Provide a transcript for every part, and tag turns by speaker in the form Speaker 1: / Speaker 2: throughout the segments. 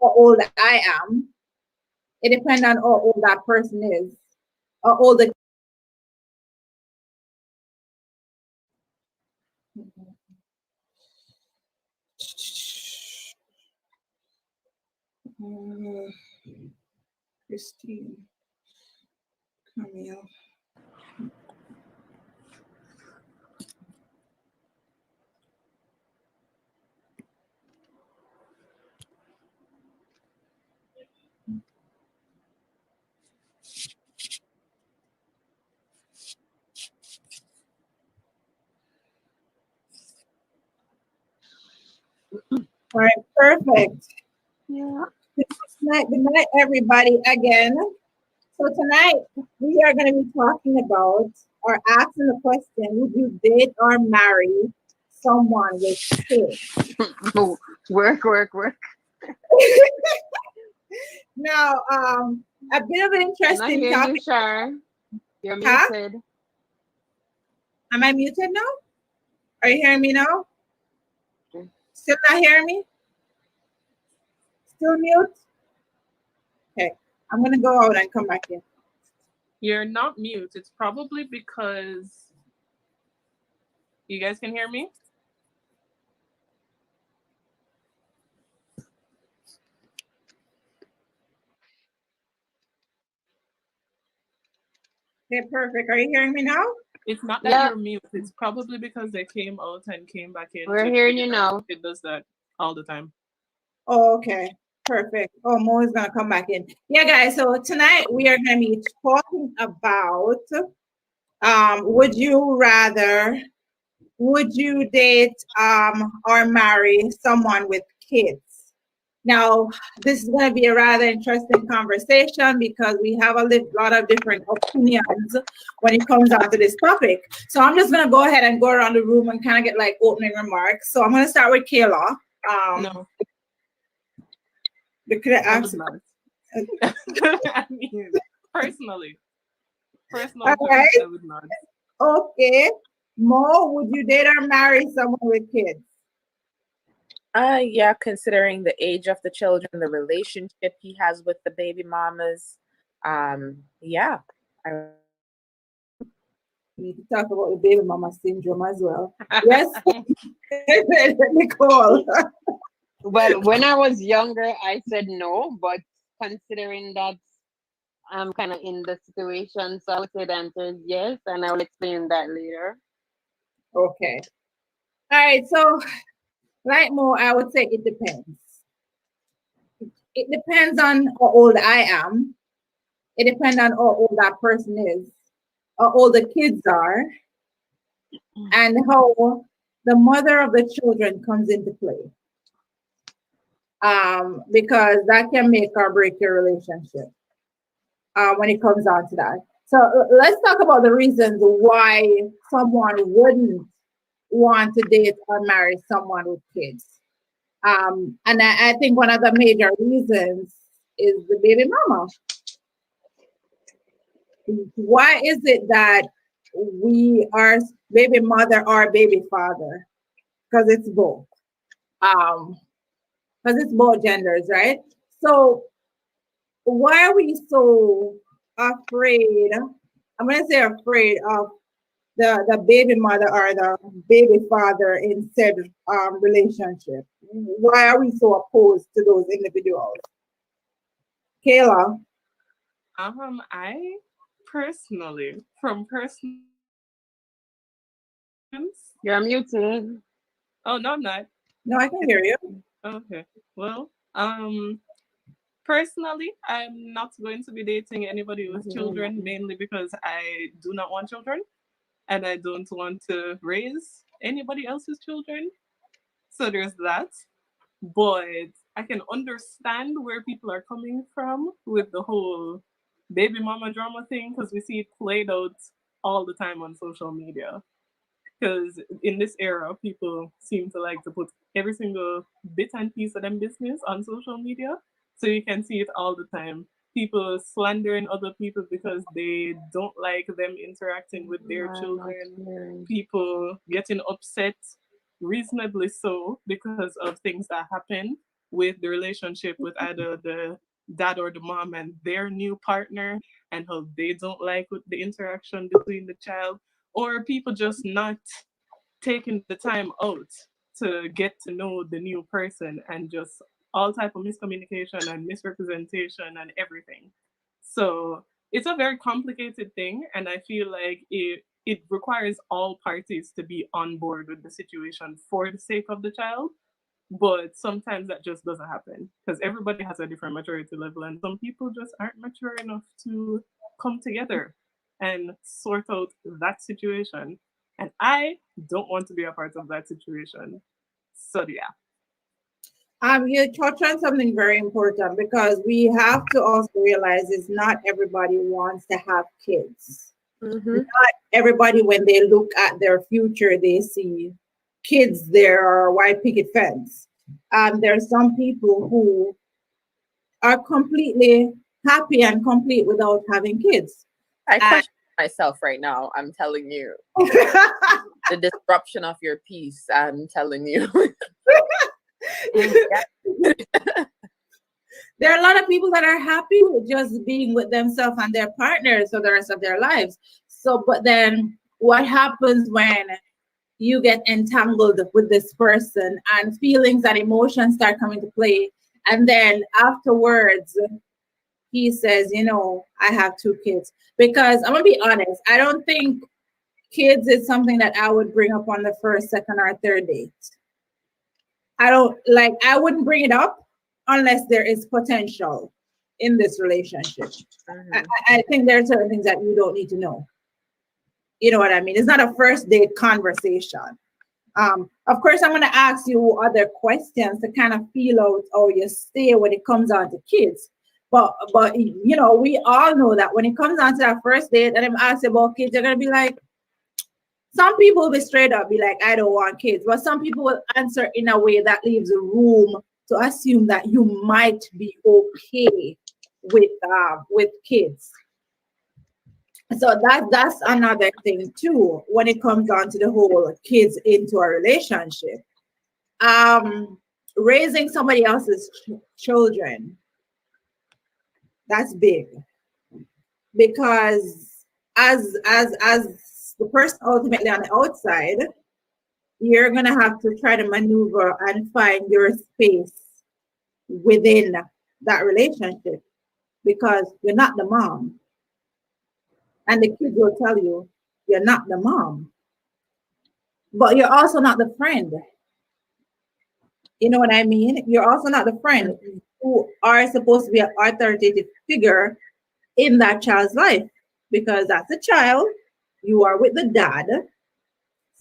Speaker 1: how old I am. It depends on how old that person is. How old the Christine Camille. All right, perfect.
Speaker 2: Yeah.
Speaker 1: Good night, everybody, again. So tonight we are going to be talking about or asking the question: would you date or marry someone with kids?
Speaker 2: Work.
Speaker 1: Now, a bit of an
Speaker 2: I'm not
Speaker 1: interesting
Speaker 2: hearing you,
Speaker 1: topic.
Speaker 2: Shar. You're
Speaker 1: Huh?
Speaker 2: muted.
Speaker 1: Am I muted now? Are you hearing me now? Still not hearing me? Still mute? Okay. I'm gonna go out and come back in.
Speaker 3: You're not mute. It's probably because you guys can hear me.
Speaker 1: Okay, perfect. Are you hearing me now?
Speaker 3: It's not that
Speaker 2: Yeah,
Speaker 3: you're mute. It's probably because they came out and came back in
Speaker 2: we're
Speaker 3: to
Speaker 2: hearing you
Speaker 3: figure out.
Speaker 2: now.
Speaker 3: It does that all the time.
Speaker 1: Oh, okay. Perfect. Oh, Mo is gonna come back in. Yeah, guys. So tonight we are gonna be talking about would you date or marry someone with kids? Now, this is going to be a rather interesting conversation because we have lot of different opinions when it comes down to this topic. So I'm just going to go ahead and go around the room and kind of get like opening remarks. So I'm going to start with Kayla.
Speaker 3: No,
Speaker 1: Could I
Speaker 3: I
Speaker 1: ask?
Speaker 3: would not. I mean, personally, personal
Speaker 1: All
Speaker 3: choice,
Speaker 1: right.
Speaker 3: I would not.
Speaker 1: Okay. Mo, would you date or marry someone with kids?
Speaker 4: Yeah, considering the age of the children, the relationship he has with the baby mamas. Yeah.
Speaker 1: We need to talk about the baby mama syndrome as well. Yes, Nicole.
Speaker 2: Well, when I was younger, I said no, but considering that I'm kind of in the situation, so I would say the answer is yes, and I will explain that later.
Speaker 1: Okay. All right. So, like Mo, I would say it depends. It depends on how old I am. It depends on how old that person is, how old the kids are, and how the mother of the children comes into play. Because that can make or break your relationship when it comes down to that. So let's talk about the reasons why someone wouldn't want to date or marry someone with kids. And I think one of the major reasons is the baby mama. Why is it that we are baby mother or baby father? Because it's both. Because it's both genders, right? So why are we so afraid? I'm gonna say afraid of the baby mother or the baby father in said relationship. Why are we so opposed to those individuals? Kayla.
Speaker 3: I personally, from personal experience.
Speaker 2: You're muted.
Speaker 3: Oh no, I'm not.
Speaker 1: No, I can hear you.
Speaker 3: Okay. Well, personally, I'm not going to be dating anybody with children, mainly because I do not want children and I don't want to raise anybody else's children. So there's that. But I can understand where people are coming from with the whole baby mama drama thing because we see it played out all the time on social media. Because in this era, people seem to like to put every single bit and piece of them business on social media. So you can see it all the time. People slandering other people because they don't like them interacting with their
Speaker 2: I'm not
Speaker 3: children.
Speaker 2: hearing.
Speaker 3: People getting upset, reasonably so, because of things that happen. with the relationship with either the dad or the mom and their new partner, and how they don't like with the interaction between the child, or people just not taking the time out to get to know the new person, and just all type of miscommunication and misrepresentation and everything. So it's a very complicated thing, and I feel like it requires all parties to be on board with the situation for the sake of the child. But sometimes that just doesn't happen because everybody has a different maturity level, and some people just aren't mature enough to come together and sort out that situation. And I don't want to be a part of that situation. So yeah.
Speaker 1: You touched on something very important because we have to also realize is not everybody wants to have kids.
Speaker 4: Mhm.
Speaker 1: Everybody, when they look at their future, they see kids there or a white picket fence. There are some people who are completely happy and complete without having kids.
Speaker 4: I question myself right now. I'm telling you, the disruption of your peace. I'm telling you. Yeah.
Speaker 1: There are a lot of people that are happy with just being with themselves and their partners for the rest of their lives. So, but then what happens when you get entangled with this person and feelings and emotions start coming to play? And then afterwards, he says, you know, I have 2 kids. Because I'm going to be honest, I don't think kids is something that I would bring up on the first, second, or third date. I wouldn't bring it up unless there is potential in this relationship.
Speaker 4: Mhm.
Speaker 1: I think there are certain things that you don't need to know. You know what I mean? It's not a first date conversation. Of course, I'm going to ask you other questions to kind of feel out how you stay when it comes on to kids. But you know, we all know that when it comes on to that first date and I'm asking about kids, you're going to be like, some people will be straight up, be like, I don't want kids. But some people will answer in a way that leaves room to assume that you might be okay with kids. So that's another thing too when it comes down to the whole kids into a relationship. Raising somebody else's children, that's big because as the person ultimately on the outside, you're gonna have to try to maneuver and find your space within that relationship because you're not the mom. And the kids will tell you you're not the mom, but you're also not the friend. You know what I mean? You're also not the friend who are supposed to be an authoritative figure in that child's life because that's a child. You are with the dad.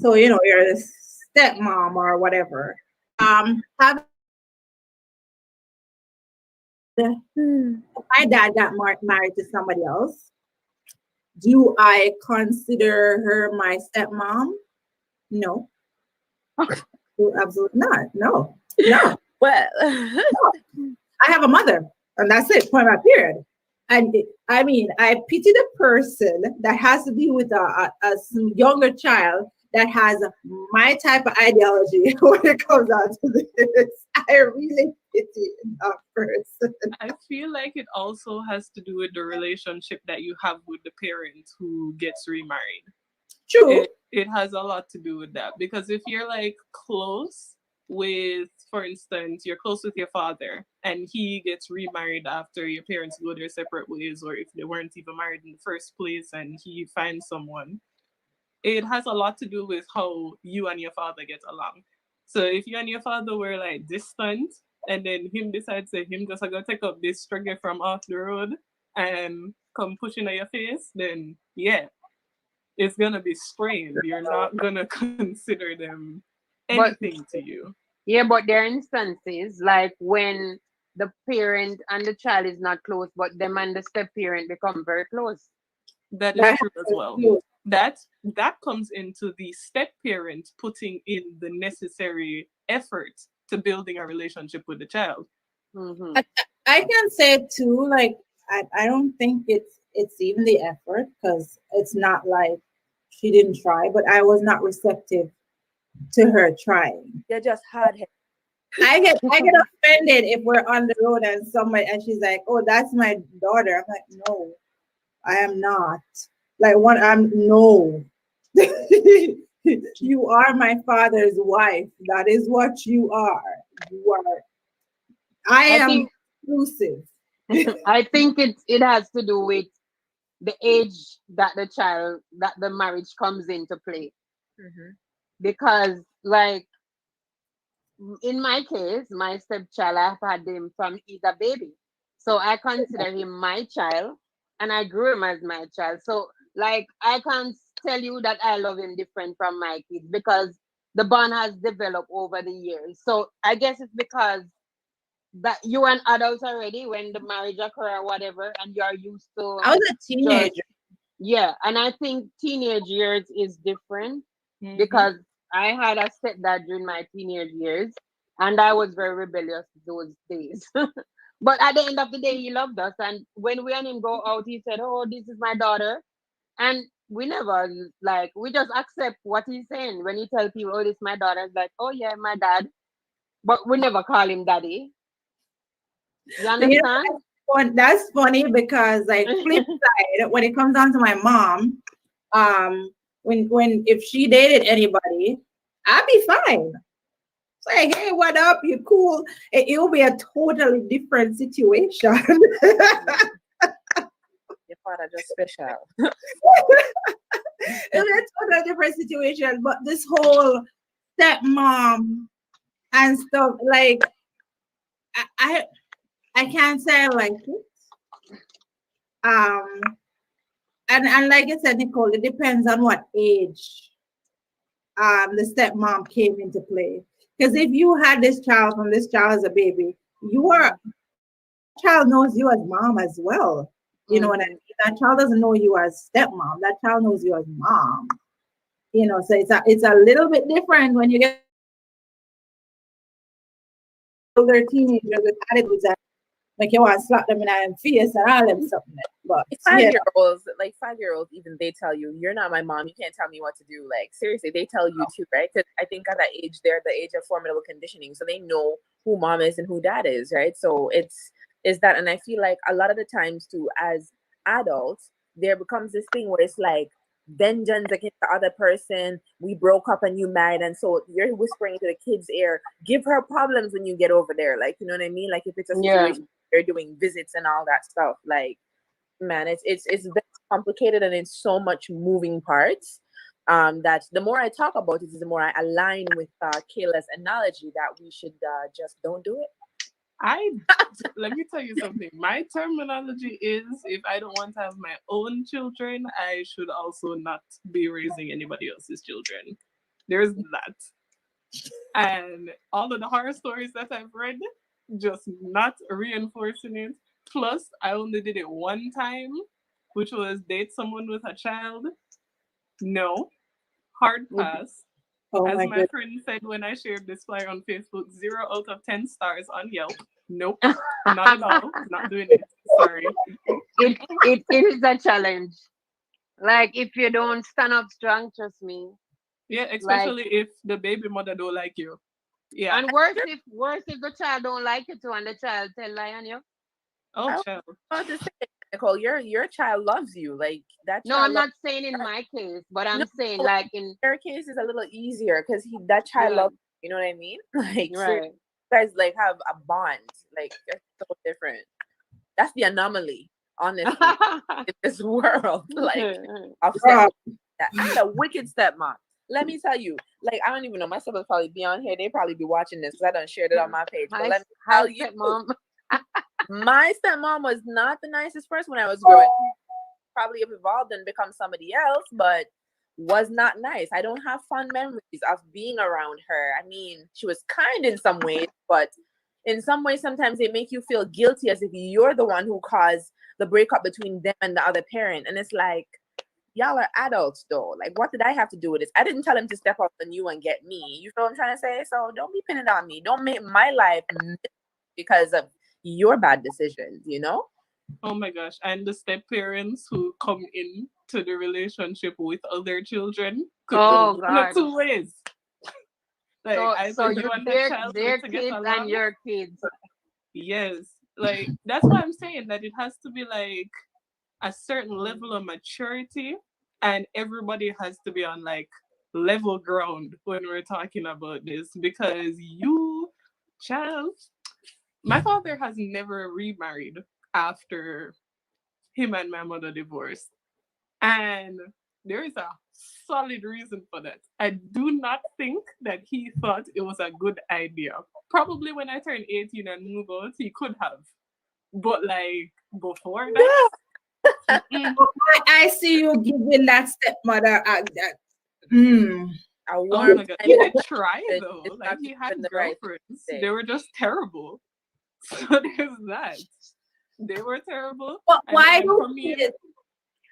Speaker 1: So, you know, you're the stepmom or whatever. Have my dad got married to somebody else. Do I consider her my stepmom? No. Absolutely not. No.
Speaker 4: Well,
Speaker 1: I have a mother, and that's it. Point blank period. And I mean, I pity the person that has to be with a younger child that has my type of ideology when it comes down to this. I really pity that person.
Speaker 3: I feel like it also has to do with the relationship that you have with the parent who gets remarried.
Speaker 1: True.
Speaker 3: It has a lot to do with that, because if you're like close with, for instance, you're close with your father and he gets remarried after your parents go their separate ways, or if they weren't even married in the first place and he finds someone, it has a lot to do with how you and your father get along. So if you and your father were like distant, and then him decides that him just gonna take up this struggle from off the road and come pushing at your face, then yeah, it's gonna be strained. You're not gonna consider them
Speaker 2: But
Speaker 3: anything to you.
Speaker 2: yeah, but there are instances like when the parent and the child is not close, but them and the step parent become very close.
Speaker 3: That is
Speaker 1: That
Speaker 3: true as well.
Speaker 1: happens too.
Speaker 3: That comes into the step parent putting in the necessary effort to building a relationship with the child.
Speaker 2: Hmm.
Speaker 1: I can say too, like I don't think it's even the effort because it's not like she didn't try, but I was not receptive to her trying.
Speaker 4: you're just hard headed.
Speaker 1: I get offended if we're on the road and somebody and she's like, "Oh, that's my daughter." I'm like, "No, I am not." Like, what? I'm no. You are my father's wife. That is what you are. You are. I
Speaker 2: I
Speaker 1: am
Speaker 2: think
Speaker 1: exclusive.
Speaker 2: I think it has to do with the age that the marriage comes into play.
Speaker 4: Mhm.
Speaker 2: Because like in my case, my stepchild, I've had him from he's a baby. So I consider him my child and I grew him as my child. So like I can't tell you that I love him different from my kids because the bond has developed over the years. So I guess it's because that you are an adult already when the marriage occur or whatever, and you're used to
Speaker 1: I was a
Speaker 2: just
Speaker 1: teenager.
Speaker 2: yeah. And I think teenage years is different
Speaker 3: Mhm.
Speaker 2: because I had a stepdad during my teenage years, and I was very rebellious those days. But at the end of the day, he loved us, and when we and him go out, he said, "Oh, this is my daughter," and we never like we just accept what he's saying. When he tell people, "Oh, this is my daughter," it's like, "Oh yeah, my dad," but we never call him daddy. You
Speaker 1: So, you know,
Speaker 2: understand?
Speaker 1: that's funny because, like, flip side, when it comes down to my mom, when if she dated anybody, I'd be fine. Say, hey, what up? You cool? It'll be a totally different situation.
Speaker 4: Your father just special.
Speaker 1: It'll be a totally different situation. But this whole stepmom and stuff, like, I, I, I can't say I like it. Um, and like I said, Nicole, it depends on what age the stepmom came into play. Because if you had this child from this child as a baby, child knows you as mom as well. You know what I
Speaker 2: Mhm.
Speaker 1: mean? That child doesn't know you as stepmom. That child knows you as mom. You know, so it's a little bit different when you get older teenagers with attitudes that make you want to slap them in the face and all them something. But yeah,
Speaker 4: 5-year-olds, like 5-year-olds, even they tell you, "You're not my mom. You can't tell me what to do." Like seriously, they tell you too, right? Because I think at that age, they're the age of formidable conditioning, so they know who mom is and who dad is, right? So it's that, and I feel like a lot of the times too, as adults, there becomes this thing where it's like vengeance against the other person. We broke up and you married, and so you're whispering into the kid's ear, "Give her problems when you get over there." Like, you know what I mean? Like if it's a
Speaker 2: Yeah.
Speaker 4: situation they're doing visits and all that stuff, like man, it's very complicated and it's so much moving parts. That the more I talk about it, the more I align with Kayla's analogy that we should just don't do it.
Speaker 3: I let me tell you something. My terminology is if I don't want to have my own children, I should also not be raising anybody else's children. There's that. And all of the horror stories that I've read, just not reinforcing it. Plus, I only did it one time, which was date someone with a child. No, hard pass.
Speaker 1: oh
Speaker 3: As
Speaker 1: my
Speaker 3: my
Speaker 1: goodness.
Speaker 3: friend said when I shared this flyer on Facebook, 0 out of 10 stars on Yelp. Nope, not at all. Not doing it. Sorry.
Speaker 2: It is a challenge. Like if you don't stand up strong, trust me.
Speaker 3: Yeah,
Speaker 2: Like
Speaker 3: especially if the baby mother don't like you. Yeah.
Speaker 2: and worse if the child don't like you too and the child tell lie on you.
Speaker 3: Oh,
Speaker 4: I was
Speaker 3: child.
Speaker 4: about to say, Nicole, your child loves you. Like that
Speaker 2: No,
Speaker 4: child
Speaker 2: I'm
Speaker 4: loves.
Speaker 2: not saying in my case, but
Speaker 4: No,
Speaker 2: I'm saying like in
Speaker 4: your case is a little easier because that child
Speaker 2: yeah,
Speaker 4: loves. You know what I mean? Like seriously,
Speaker 2: right.
Speaker 4: you guys like have a bond. Like it's so different. That's the anomaly, honestly, in this world. Like of
Speaker 1: Uh,
Speaker 4: step that I'm a wicked stepmom. Let me tell you, like I don't even know. My siblings probably be on here. They probably be watching this because I done shared it on my page. But
Speaker 2: Hi,
Speaker 4: let me
Speaker 2: hi,
Speaker 4: tell you,
Speaker 2: stepmom.
Speaker 4: my stepmom was not the nicest person when I was growing. Probably have evolved and become somebody else, but was not nice. I don't have fond memories of being around her. I mean, she was kind in some ways, but in some ways, sometimes they make you feel guilty as if you're the one who caused the breakup between them and the other parent. And it's like, y'all are adults though. Like, what did I have to do with this? I didn't tell him to step up on you and get me. You feel what I'm trying to say? So don't be pinning on me. Don't make my life because of your bad decisions, you know?
Speaker 3: Oh my gosh. And the step parents who come in to the relationship with other children could go
Speaker 2: Oh
Speaker 3: one of
Speaker 2: God.
Speaker 3: two ways. Like
Speaker 2: So
Speaker 3: either
Speaker 2: you
Speaker 3: you and the
Speaker 2: their
Speaker 3: child
Speaker 2: their
Speaker 3: need to get
Speaker 2: kids and
Speaker 3: along.
Speaker 2: your kids.
Speaker 3: Yes. Like that's why I'm saying that it has to be like a certain level of maturity, and everybody has to be on like level ground when we're talking about this, because you, child, my father has never remarried after him and my mother divorced. And there is a solid reason for that. I do not think that he thought it was a good idea. Probably when I turned 18 and moved out, he could have. But like before that, mm-mm.
Speaker 1: I see you giving that stepmother that.
Speaker 4: I
Speaker 3: Oh
Speaker 4: want
Speaker 3: my god,
Speaker 4: I
Speaker 3: he
Speaker 4: know
Speaker 3: did try
Speaker 4: that
Speaker 3: though.
Speaker 4: it's
Speaker 3: Like
Speaker 4: not
Speaker 3: he had
Speaker 4: even the right thing
Speaker 3: girlfriends.
Speaker 4: to say.
Speaker 3: They were just terrible. So there's that. They were terrible.
Speaker 1: But
Speaker 3: And
Speaker 1: why
Speaker 3: then
Speaker 1: do
Speaker 3: for me,
Speaker 1: kids?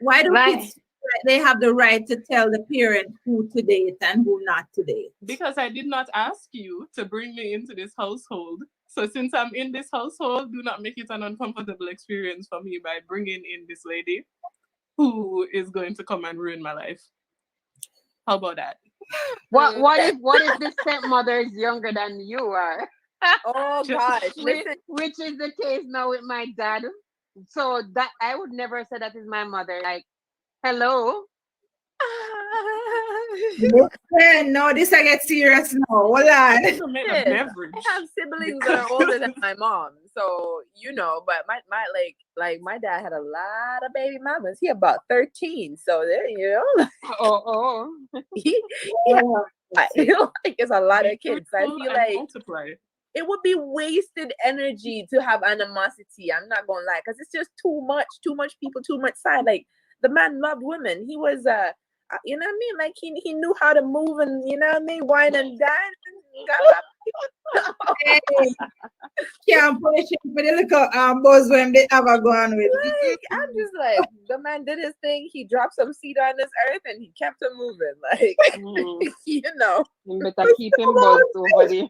Speaker 1: Why do
Speaker 2: Right.
Speaker 1: kids feel like they have the right to tell the parent who to date and who not to date?
Speaker 3: because I did not ask you to bring me into this household. So since I'm in this household, do not make it an uncomfortable experience for me by bringing in this lady who is going to come and ruin my life. How about that?
Speaker 2: What if the stepmother is younger than you are?
Speaker 4: Oh
Speaker 3: Just-
Speaker 4: gosh,
Speaker 2: which,
Speaker 4: listen.
Speaker 2: which is the case now with my dad. So that I would never say that is my mother. Like, hello.
Speaker 1: Listen, no, this I get serious now. Hold on.
Speaker 3: To make a
Speaker 4: Yes,
Speaker 3: beverage.
Speaker 4: I have siblings that are older than my mom, so you know. But my like my dad had a lot of baby mamas. He about 13, so there you know.
Speaker 2: Oh.
Speaker 4: he
Speaker 1: Yeah.
Speaker 4: like it's a lot of
Speaker 3: Be
Speaker 4: kids. I
Speaker 3: fruitful
Speaker 4: feel
Speaker 3: and
Speaker 4: like
Speaker 3: multiply.
Speaker 4: it would be wasted energy to have animosity. I'm not gonna lie, because it's just too much people, too much side. Like the man loved women. He was you know what I mean? Like he knew how to move and you know what I mean, wine and dine. And got a lot of
Speaker 1: Hey, can't punish him for the little buzz when they ever gone with.
Speaker 4: like, I'm just like, the man did his thing. He dropped some seed on this earth and he kept it moving. Like,
Speaker 2: Mm.
Speaker 4: you know.
Speaker 2: You better keep him buzzed over there.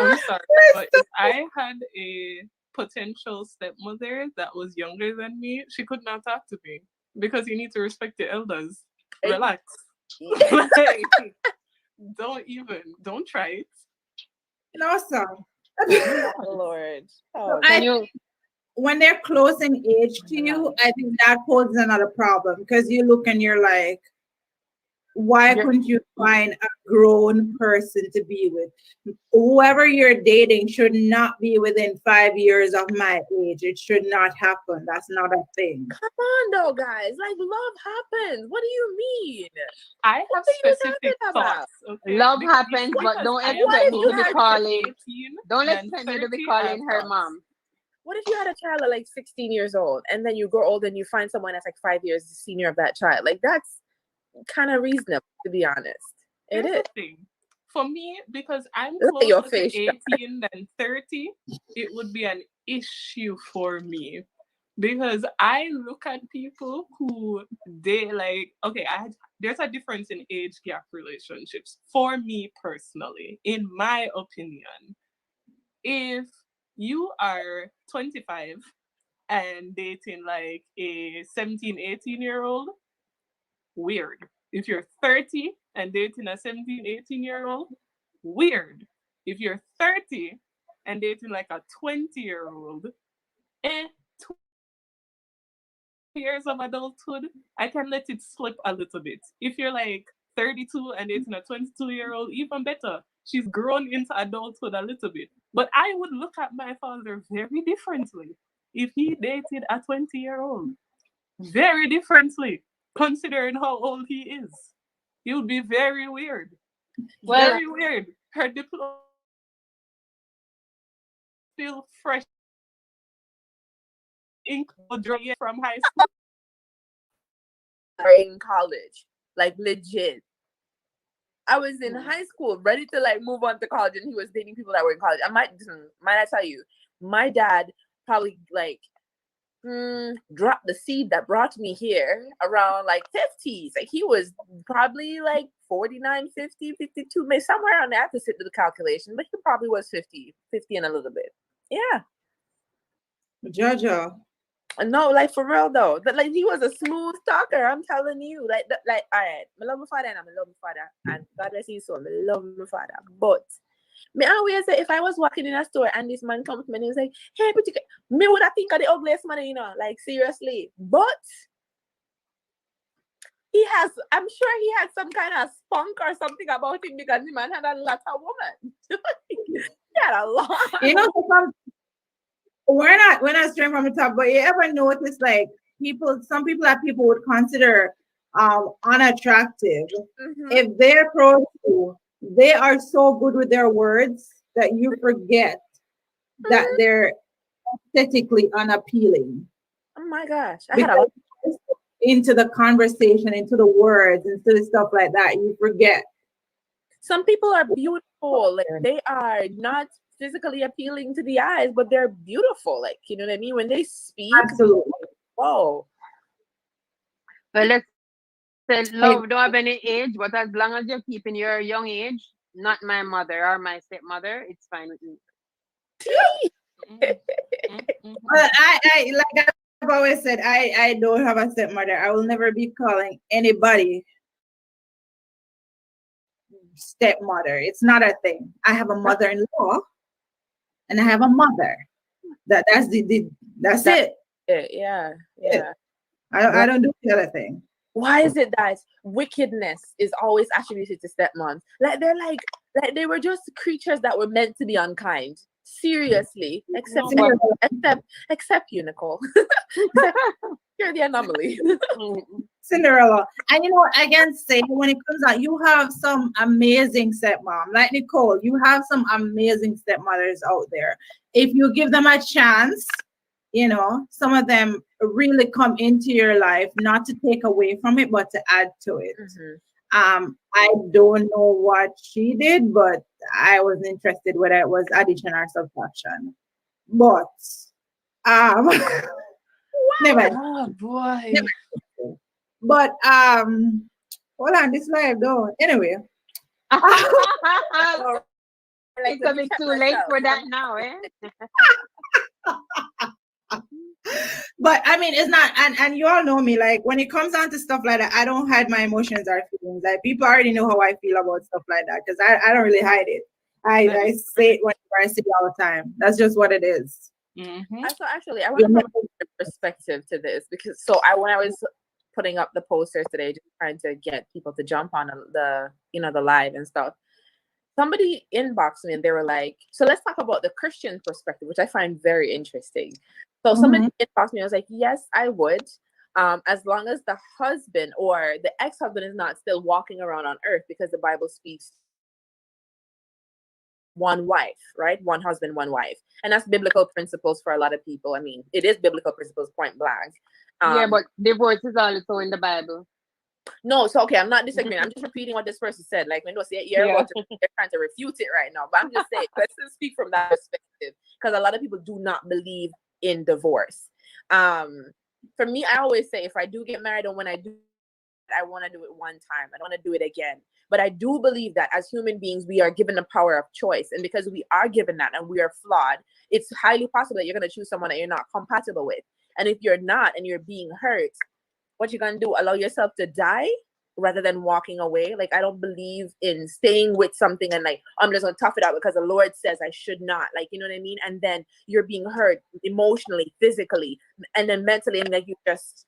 Speaker 3: I'm sorry, but if I had a potential stepmother that was younger than me, she could not talk to me because you need to respect the elders.
Speaker 4: Hey.
Speaker 3: Relax. Like, don't try it.
Speaker 1: No, sir.
Speaker 4: Oh, Lord. Oh,
Speaker 1: I-
Speaker 2: Can you
Speaker 1: When they're close in age to you, I think that poses another problem because you look and you're like, why
Speaker 2: Yeah.
Speaker 1: couldn't you find a grown person to be with? Whoever you're dating should not be within 5 years of my age. It should not happen. That's not a thing.
Speaker 4: come on, though, guys. Like, love happens. What do you mean?
Speaker 3: I have
Speaker 4: What are you
Speaker 3: specific
Speaker 4: talking about?
Speaker 3: thoughts. Okay?
Speaker 2: Love
Speaker 3: Because
Speaker 2: happens, but don't
Speaker 3: I am
Speaker 2: expect me to be
Speaker 3: closer
Speaker 2: calling.
Speaker 3: 18
Speaker 2: Don't
Speaker 3: than
Speaker 2: expect me to be
Speaker 3: 30,
Speaker 2: calling
Speaker 3: I have
Speaker 2: her
Speaker 3: thoughts.
Speaker 2: mom.
Speaker 4: What if you had a child at like 16 years old and then you grow old and you find someone that's like 5 years the senior of that child? Like, that's kind of reasonable, to be honest. It
Speaker 3: Here's
Speaker 4: is.
Speaker 3: the thing. For me, because I'm
Speaker 4: Look at your
Speaker 3: closer
Speaker 4: face,
Speaker 3: to 18 than 30, it would be an issue for me. Because I look at people who they like, okay, there's a difference in age gap relationships. For me personally, in my opinion, if you are 25 and dating like a 17, 18-year-old, weird. If you're 30 and dating a 17, 18-year-old, weird. If you're 30 and dating like a 20-year-old, 2 years of adulthood, I can let it slip a little bit. If you're like 32 and dating a 22-year-old, even better. She's grown into adulthood a little bit. But I would look at my father very differently if he dated a 20-year-old. Very differently, considering how old he is. He would be very weird.
Speaker 2: Well,
Speaker 3: Very weird. Her diploma still fresh, ink dry from high school.
Speaker 4: Or in college, like legit. I was in
Speaker 2: Hmm.
Speaker 4: high school, ready to like move on to college, and he was dating people that were in college. Might I tell you, my dad probably like dropped the seed that brought me here around like 50s. Like he was probably like 49, 50, 52, maybe somewhere around there. I have to sit to the calculation, but he probably was 50 and a little bit. Yeah.
Speaker 1: Jojo,
Speaker 4: No, like for real though. Like he was a smooth talker. I'm telling you. Like all right, I love my father and I love my father. And God bless his soul. I love my father. But me always say if I was walking in a store and this man comes to me and he's like, hey, pretty girl, me would have think of the ugliest man, you know, like seriously. But I'm sure he had some kind of spunk or something about him because the man had a lot of women. He had a lot.
Speaker 1: You know, we're not straying from the top, but you ever notice like some people that people would consider unattractive,
Speaker 4: Mhm.
Speaker 1: if they approach you, they are so good with their words that you forget that they're aesthetically unappealing.
Speaker 4: Oh my gosh. I had a
Speaker 1: Because
Speaker 4: lot.
Speaker 1: into the conversation, into the words, into the stuff like that, you forget.
Speaker 4: Some people are beautiful. Like they are not physically appealing to the eyes, but they're beautiful. Like, you know what I mean? When they speak,
Speaker 1: Absolutely.
Speaker 4: whoa.
Speaker 2: Well, let's say love don't have any age, but as long as you're keeping your young age, not my mother or my stepmother, it's fine with me.
Speaker 1: Well, I like I've always said, I don't have a stepmother. I will never be calling anybody stepmother. It's not a thing. I have a mother-in-law and I have a mother. That's
Speaker 4: That's
Speaker 1: it.
Speaker 4: Yeah.
Speaker 1: I don't do the other thing.
Speaker 4: Why is it that wickedness is always attributed to stepmoms? Like they're like they were just creatures that were meant to be unkind. Seriously, except you, Nicole. You're the anomaly.
Speaker 1: Cinderella. And you know what I can say when it comes out, you have some amazing stepmom. Like Nicole, you have some amazing stepmothers out there. If you give them a chance, you know, some of them really come into your life, not to take away from it, but to add to it. I don't know what she did, but I was interested whether it was addition or subtraction. But never.
Speaker 3: Oh boy.
Speaker 1: But hold on, this live though. Anyway.
Speaker 2: It's a bit too late for that now, eh?
Speaker 1: But I mean, it's not, and you all know me. Like when it comes down to stuff like that, I don't hide my emotions or feelings. Like people already know how I feel about stuff like that because I don't really hide it. I say it whenever I see it all the time. That's just what it is.
Speaker 3: Mm-hmm.
Speaker 4: So actually, I want to put a perspective to this because when I was putting up the posters today, just trying to get people to jump on the the live and stuff. Somebody inboxed me and they were like, so let's talk about the Christian perspective, which I find very interesting. So somebody inboxed me, I was like, yes, I would. As long as the husband or the ex-husband is not still walking around on earth, because the Bible speaks one wife, right? One husband, one wife. And that's biblical principles for a lot of people. I mean, it is biblical principles, point blank.
Speaker 2: Yeah, but divorce is also in the Bible.
Speaker 4: No, so okay, I'm not disagreeing. I'm just repeating what this person said. Like when they're trying to refute it right now. But I'm just saying, let's just speak from that perspective. Because a lot of people do not believe in divorce. For me, I always say if I do get married, and when I do, I want to do it one time. I don't want to do it again. But I do believe that as human beings, we are given the power of choice. And because we are given that and we are flawed, it's highly possible that you're going to choose someone that you're not compatible with. And if you're not and you're being hurt, what you're going to do, allow yourself to die rather than walking away. Like, I don't believe in staying with something and like, I'm just going to tough it out because the Lord says I should not. Like, you know what I mean? And then you're being hurt emotionally, physically, and then mentally, and like you're just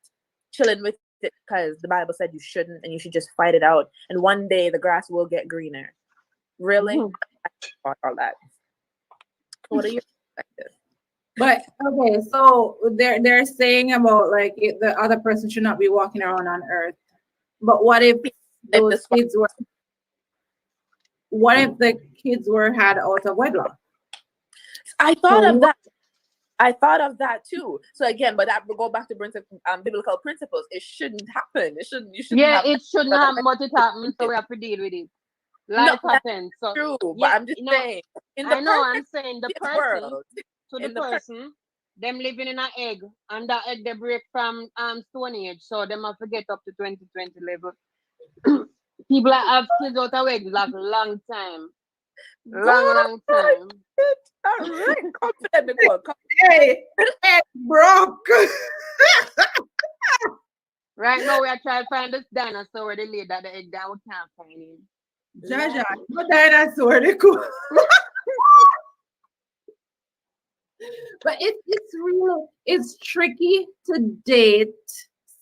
Speaker 4: chilling with it because the Bible said you shouldn't and you should just fight it out. And one day the grass will get greener. Really? All that. What are your perspectives?
Speaker 1: But okay, so they're saying about like the other person should not be walking around on earth. But what if those kids were? What if the kids were had out of wedlock?
Speaker 4: I thought of that. I thought of that too. So again, but that will go back to biblical principles. It shouldn't happen. It shouldn't. You shouldn't.
Speaker 2: Yeah, it shouldn't happen, but it happens, so we have to deal with it. Life happens. So
Speaker 4: true,
Speaker 2: yeah,
Speaker 4: but I'm just saying.
Speaker 2: I'm saying the person
Speaker 4: world,
Speaker 2: to the person, them living in an egg, and that egg they break from Stone Age, so them have to get up to 2020 level. People that have kids out of eggs like long time. Long time.
Speaker 4: All right, confident, Nicole.
Speaker 1: Hey, egg broke.
Speaker 2: Right now, we are trying to find this dinosaur where they laid that the egg that we can't find him.
Speaker 1: Jaja, no dinosaur, they cool. But it's real. It's tricky to date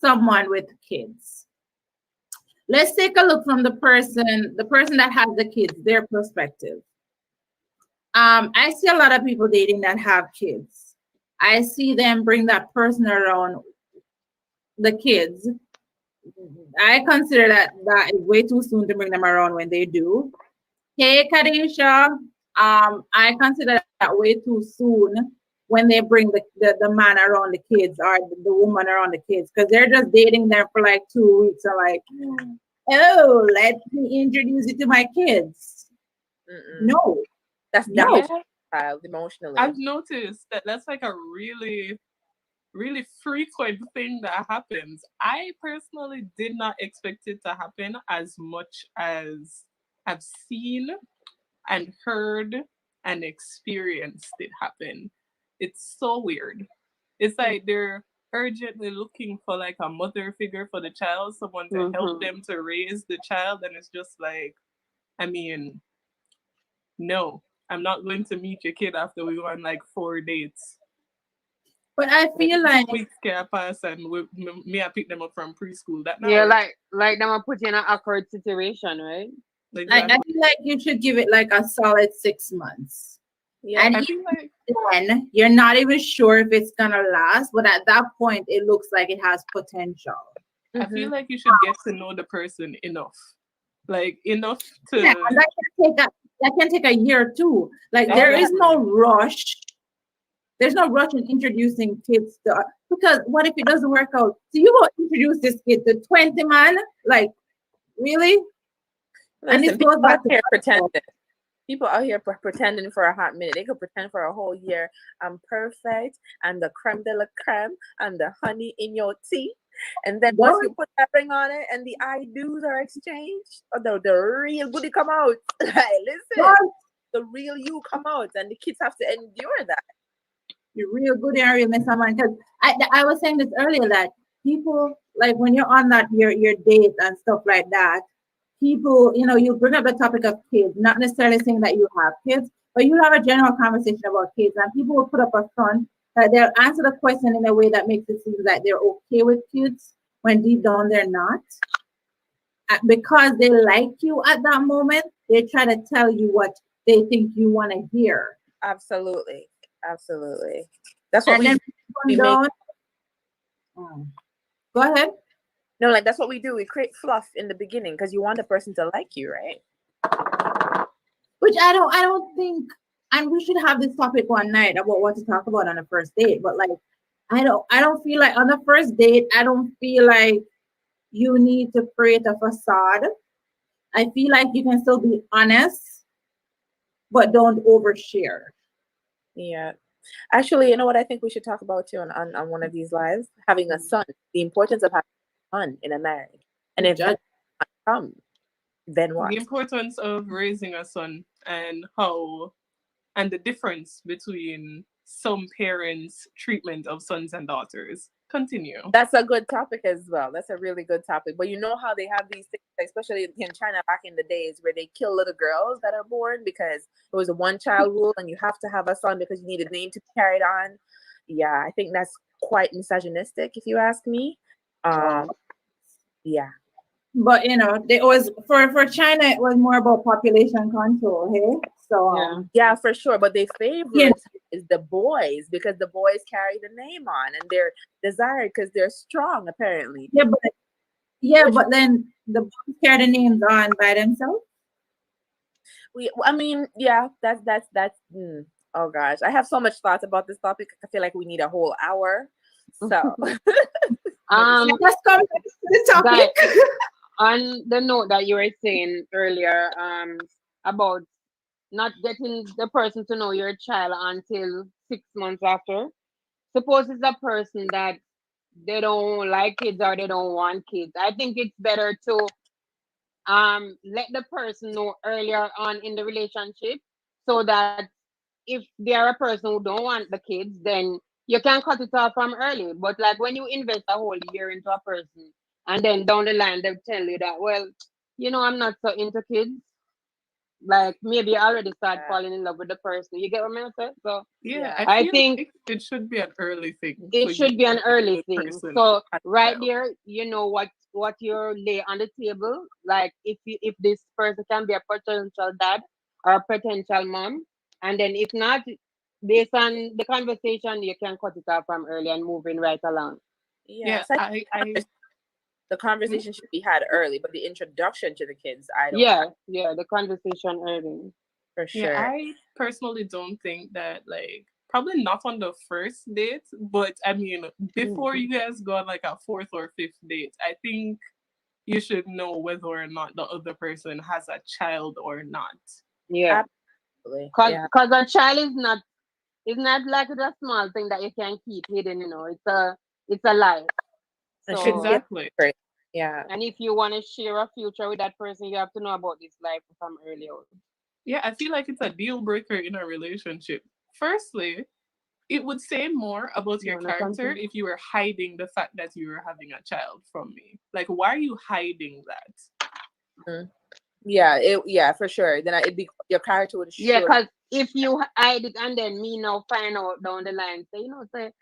Speaker 1: someone with kids. Let's take a look from the person that has the kids, their perspective. I see a lot of people dating that have kids. I see them bring that person around the kids. I consider that is way too soon to bring them around when they do. Hey, Kadisha, I consider that way too soon when they bring the man around the kids or the woman around the kids because they're just dating them for like 2 weeks and like, oh, let me introduce you to my kids.
Speaker 4: Mm-mm.
Speaker 1: No,
Speaker 4: That's
Speaker 1: No.
Speaker 4: damage to the child emotionally.
Speaker 3: I've noticed that that's like a really, really frequent thing that happens. I personally did not expect it to happen as much as I've seen and heard and experienced it happen. It's so weird. It's like they're urgently looking for like a mother figure for the child, someone to help
Speaker 2: Mhm.
Speaker 3: them to raise the child, and it's just like, I mean, no, I'm not going to meet your kid after we go on like 4 dates.
Speaker 1: but I feel like
Speaker 3: 2 weeks can pass and me I pick them up from preschool. That not
Speaker 2: Yeah,
Speaker 3: work.
Speaker 2: like them are put you in an awkward situation, right?
Speaker 1: I
Speaker 3: Exactly.
Speaker 1: feel like you should give it like a solid 6 months.
Speaker 4: Yeah.
Speaker 1: And
Speaker 3: I feel like
Speaker 1: then you're not even sure if it's gonna last, but at that point it looks like it has potential.
Speaker 3: I
Speaker 4: Mhm.
Speaker 3: feel like you should get to know the person enough. Like enough
Speaker 1: Yeah,
Speaker 3: to
Speaker 1: that can take a year or two. Like there is no rush. There's no rush in introducing kids to because what if it doesn't work out? So you go introduce this kid to 20 man? Like really? And this
Speaker 4: Listen,
Speaker 1: goes
Speaker 4: people
Speaker 1: back
Speaker 4: out
Speaker 1: to
Speaker 4: here
Speaker 1: control.
Speaker 4: pretending. People out here pretending for a hot minute. They could pretend for a whole year. I'm perfect. I'm the creme de la creme. I'm the honey in your tea. And then once you put that ring on it and the I do's are exchanged, the real goodie come out. Like, listen,
Speaker 1: What?
Speaker 4: the real you come out, and the kids have to endure that.
Speaker 1: You're real good area, Miss Aman. Because I was saying this earlier that people like when you're on that your date and stuff like that, people, you bring up the topic of kids, not necessarily saying that you have kids, but you have a general conversation about kids, and people will put up a front that they'll answer the question in a way that makes it seem that they're okay with kids when deep down they're not. Because they like you at that moment, they try to tell you what they think you want to hear.
Speaker 4: Absolutely. Absolutely. That's what
Speaker 1: And then
Speaker 4: we
Speaker 1: when
Speaker 4: make.
Speaker 1: down, go ahead.
Speaker 4: No, like that's what we do. We create fluff in the beginning because you want the person to like you, right?
Speaker 1: Which I don't think, and we should have this topic one night about what to talk about on a first date. But like, I don't feel like on the first date, I don't feel like you need to create a facade. I feel like you can still be honest, but don't overshare.
Speaker 4: Yeah. Actually, you know what I think we should talk about too on one of these lives? Having a son. The importance of having a son in a marriage. And if
Speaker 1: Judge.
Speaker 4: that come, then what?
Speaker 3: the importance of raising a son and the difference between some parents' treatment of sons and daughters. Continue.
Speaker 4: That's a good topic as well. That's a really good topic. But you know how they have these things, especially in China back in the days, where they kill little girls that are born because it was a one-child rule and you have to have a son because you need a name to be carried on. Yeah, I think that's quite misogynistic, if you ask me. Yeah.
Speaker 1: But they always for China it was more about population control, hey? So
Speaker 4: Yeah, for sure. But they favorite
Speaker 1: Yeah.
Speaker 4: is the boys because the boys carry the name on and they're desired because they're strong, apparently.
Speaker 1: but then the boys carry the names on by themselves.
Speaker 4: I mean, yeah, that's oh gosh, I have so much thoughts about this topic. I feel like we need a whole hour. So
Speaker 1: Let's come back to the topic.
Speaker 2: On the note that you were saying earlier, about not getting the person to know your child until 6 months after. Suppose it's a person that they don't like kids or they don't want kids. I think it's better to let the person know earlier on in the relationship so that if they are a person who don't want the kids, then you can cut it off from early. But like when you invest a whole year into a person, and then down the line they tell you that, well, I'm not so into kids. Like maybe I already start
Speaker 4: Yeah.
Speaker 2: falling in love with the person. You get what I'm saying? So
Speaker 3: Yeah,
Speaker 4: Yeah.
Speaker 3: I
Speaker 2: I
Speaker 3: feel
Speaker 2: think
Speaker 3: like it should be an early thing
Speaker 2: it
Speaker 3: for you
Speaker 2: should be an
Speaker 3: to pick
Speaker 2: early
Speaker 3: the
Speaker 2: thing.
Speaker 3: person.
Speaker 2: So
Speaker 3: as
Speaker 2: right
Speaker 3: well.
Speaker 2: there, you know what you lay on the table. Like if this person can be a potential dad or a potential mom, and then if not, based on the conversation, you can cut it off from early and moving right along.
Speaker 4: Yeah.
Speaker 3: Yeah,
Speaker 4: So
Speaker 3: I
Speaker 4: the conversation should be had early, but the introduction to the kids, I don't
Speaker 2: Yeah, the conversation early.
Speaker 4: for
Speaker 3: yeah,
Speaker 4: sure.
Speaker 3: I personally don't think that, like, probably not on the first date, but I mean before you guys go on like a fourth or fifth date, I think you should know whether or not the other person has a child or not.
Speaker 2: Yeah,
Speaker 4: Absolutely.
Speaker 2: cause
Speaker 4: Yeah.
Speaker 2: cause a child is not like a small thing that you can keep hidden. It's a life.
Speaker 4: And
Speaker 2: So
Speaker 4: shouldn't be
Speaker 3: Exactly.
Speaker 4: great. Yeah.
Speaker 2: and if you want to share a future with that person, you have to know about this life from early on.
Speaker 3: Yeah, I feel like it's a deal breaker in a relationship. Firstly, it would say more about
Speaker 2: You
Speaker 3: your
Speaker 2: wanna
Speaker 3: character
Speaker 2: continue?
Speaker 3: if you were hiding the fact that you were having a child from me. Like, why are you hiding that?
Speaker 4: Mhm. Yeah, for sure. Then it'd be your character would
Speaker 2: Yeah,
Speaker 4: show.
Speaker 2: cause if you hide it and then me now find out down the line, say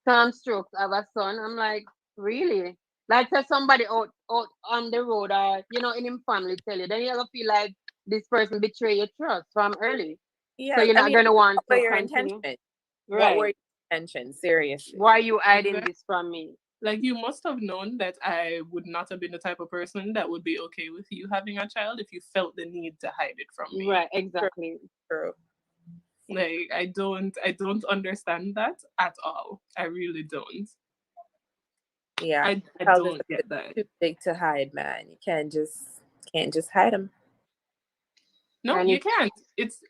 Speaker 2: Tom Strokes have a son, I'm like, really? Like say somebody out on the road or in him family tell you, then you ever feel like this person betray your trust from early. So
Speaker 4: Yeah,
Speaker 2: you're
Speaker 4: I
Speaker 2: not
Speaker 4: mean,
Speaker 2: gonna want
Speaker 4: what were
Speaker 2: to
Speaker 4: your
Speaker 2: continue.
Speaker 4: intentions? What were
Speaker 2: Right.
Speaker 4: your intentions? Seriously.
Speaker 2: Why are you hiding
Speaker 3: Exactly.
Speaker 2: this from me?
Speaker 3: Like, you must have known that I would not have been the type of person that would be okay with you having a child if you felt the need to hide it from me.
Speaker 2: Right, exactly.
Speaker 4: True.
Speaker 3: Like, I don't understand that at all. I really don't.
Speaker 4: Yeah.
Speaker 3: I
Speaker 4: Child is
Speaker 3: don't get that.
Speaker 4: too big to hide, man. You can't just hide them.
Speaker 3: No,
Speaker 2: And
Speaker 3: you
Speaker 2: if
Speaker 3: can't. It's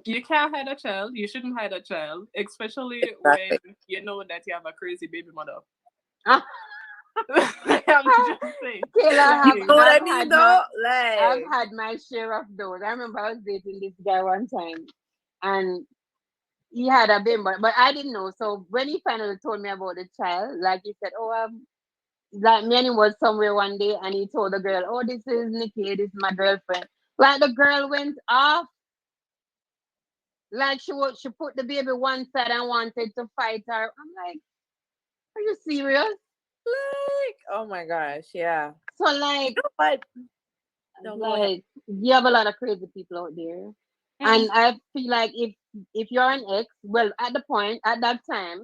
Speaker 3: you can't hide a child. You shouldn't hide a child, especially when
Speaker 4: Exactly.
Speaker 3: you know that you have a crazy baby mother.
Speaker 2: Ah,
Speaker 3: I'm just saying.
Speaker 2: Kayla,
Speaker 4: You
Speaker 3: Like,
Speaker 4: know what I
Speaker 2: I've
Speaker 4: mean,
Speaker 2: had
Speaker 4: though?
Speaker 2: I've
Speaker 4: Like,
Speaker 2: had my share of those. I remember I was dating this guy one time, and he had a baby, but I didn't know. So when he finally told me about the child, like he said, "Oh, like me and him was somewhere one day, and he told the girl, oh, this is Nikki, this is my girlfriend." Like the girl went off, like she put the baby one side and wanted to fight her. I'm like, are you serious?
Speaker 4: oh my gosh, yeah.
Speaker 2: So like,
Speaker 4: But no, go ahead.
Speaker 2: you have a lot of crazy people out there.
Speaker 3: mm,
Speaker 2: And I feel like if you're an ex, well, at that time,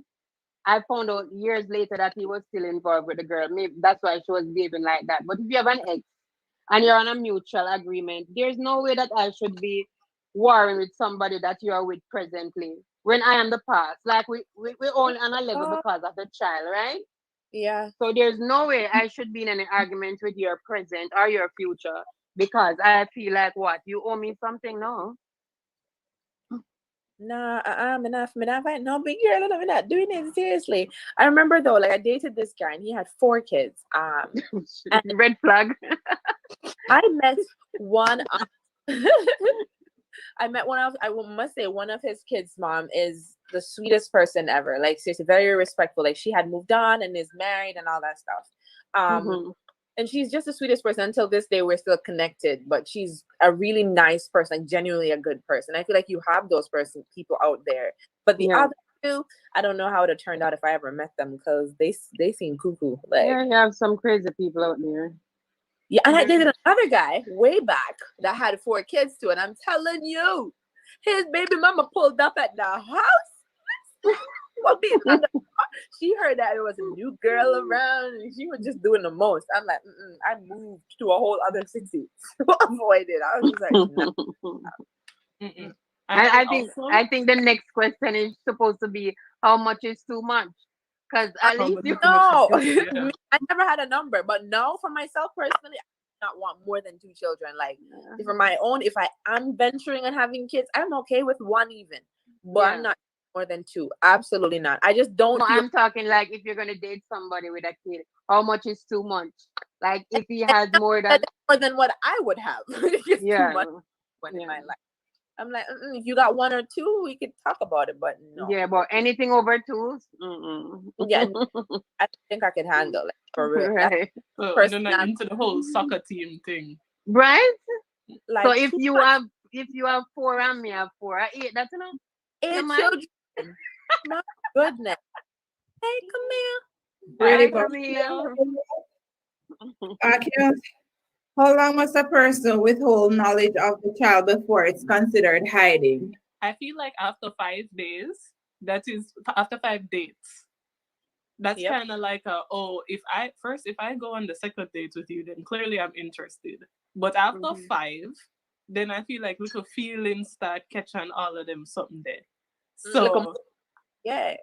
Speaker 2: I found out years later that he was still involved with the girl. Maybe that's why she was behaving like that. But if you have an ex and you're on a mutual agreement, there's no way that I should be warring with somebody that you are with presently when I am the past. Like we all on a level
Speaker 4: Oh,
Speaker 2: because of the child, right?
Speaker 4: yeah.
Speaker 2: So there's no way I should be in any argument with your present or your future because I feel like what you owe me something. No.
Speaker 4: Nah, enough. No, big girl, I'm not doing it seriously. I remember though, like I dated this guy and he had 4 kids. And
Speaker 2: Red flag.
Speaker 4: I met one of I must say one of his kids' mom is the sweetest person ever. Like seriously, very respectful. Like she had moved on and is married and all that stuff.
Speaker 2: Mhm.
Speaker 4: And she's just the sweetest person. Until this day we're still connected, but she's a really nice person, like genuinely a good person. I feel like you have those people out there, but the
Speaker 2: Yeah.
Speaker 4: other two, I don't know how it would have turned out if I ever met them because they seem cuckoo. Like
Speaker 2: Yeah, you have some crazy people out there.
Speaker 4: yeah, and I
Speaker 3: yeah.
Speaker 4: dated another guy way back that had 4 kids too, and I'm telling you, his baby mama pulled up at the house. Well, she heard that there was a new girl around, and she was just doing the most. I'm like, I moved to a whole other city to avoid it. I was just like, no.
Speaker 3: Mm-mm.
Speaker 2: I
Speaker 3: And
Speaker 2: think
Speaker 3: also,
Speaker 2: I think the next question is supposed to be how much is too much? Because at
Speaker 3: how
Speaker 2: least
Speaker 3: much
Speaker 2: you
Speaker 3: is too much
Speaker 4: No,
Speaker 3: is too- yeah.
Speaker 4: I never had a number, but no, for myself personally, I do not want more than 2 children. Like for my own, if I am venturing and having kids, I'm okay with 1 even, but I'm
Speaker 2: Yeah.
Speaker 4: not more than 2. Absolutely not. I just don't
Speaker 2: No,
Speaker 4: feel
Speaker 2: I'm talking like if you're gonna date somebody with a kid, how much is too much? Like if he has more than
Speaker 4: more than what I would have. It's just too
Speaker 2: yeah,
Speaker 4: much in
Speaker 2: yeah.
Speaker 4: my life. I'm like, if you got one or two, we could talk about it, but no.
Speaker 2: Yeah, but anything over two, mm-mm.
Speaker 4: Yeah, I think I can handle it for real.
Speaker 2: Right.
Speaker 3: So
Speaker 4: First
Speaker 3: you're not
Speaker 4: time.
Speaker 3: into the whole soccer team thing.
Speaker 2: Right?
Speaker 4: Like
Speaker 2: So if
Speaker 4: too
Speaker 2: you
Speaker 4: much.
Speaker 2: have 4 and me have 4, I 8, that's enough.
Speaker 4: 8
Speaker 2: Am I?
Speaker 4: children. My goodness. Hey, come here.
Speaker 1: Really
Speaker 2: Hi,
Speaker 1: good.
Speaker 2: Camille.
Speaker 1: Akil, how long must a person withhold knowledge of the child before it's considered hiding?
Speaker 3: I feel like after 5 days, that is after 5 dates. That's
Speaker 4: Yep.
Speaker 3: kind of like if I go on the second date with you, then clearly I'm interested. But after
Speaker 2: Mhm.
Speaker 3: 5, then I feel like little feelings start catching all of them something there.
Speaker 4: Little-
Speaker 3: So
Speaker 4: Yeah.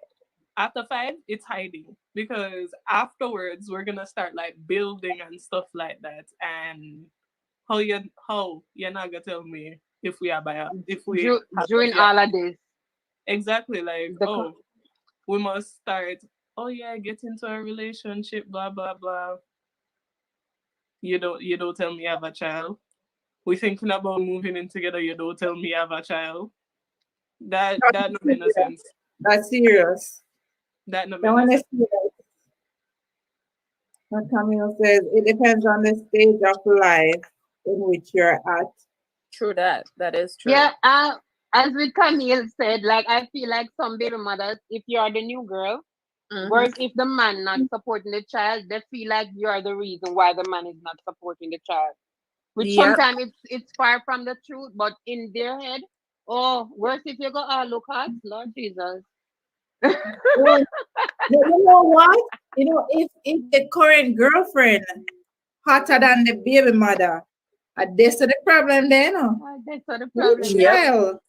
Speaker 3: after 5, it's hiding because afterwards we're gonna start like building and stuff like that. And how you're not gonna tell me if we are if we have
Speaker 2: During
Speaker 3: yeah,
Speaker 2: all of this.
Speaker 3: exactly like
Speaker 2: The
Speaker 3: we must start get into a relationship blah blah blah. You don't tell me I have a child. We thinking about moving in together. You don't tell me I have a child. That no make no sense.
Speaker 1: That's serious.
Speaker 3: That no make
Speaker 1: That
Speaker 3: no
Speaker 1: one is
Speaker 3: sense.
Speaker 1: serious. What Camille says, it depends on the stage of life in which you're at.
Speaker 4: True that. That is true.
Speaker 2: Yeah, as with Camille said, like I feel like some baby mothers, if you are the new girl,
Speaker 4: Mhm.
Speaker 2: whereas if the man not supporting the child, they feel like you are the reason why the man is not supporting the child. Which
Speaker 4: Yep.
Speaker 2: sometimes it's far from the truth, but in their head, oh, worse if you go, oh, look at Lord Jesus.
Speaker 1: Well, you know what? If the current girlfriend hotter than the baby mother, this is the problem then.
Speaker 2: That's what the
Speaker 1: With
Speaker 2: problem
Speaker 4: Yep.
Speaker 2: is.
Speaker 1: child.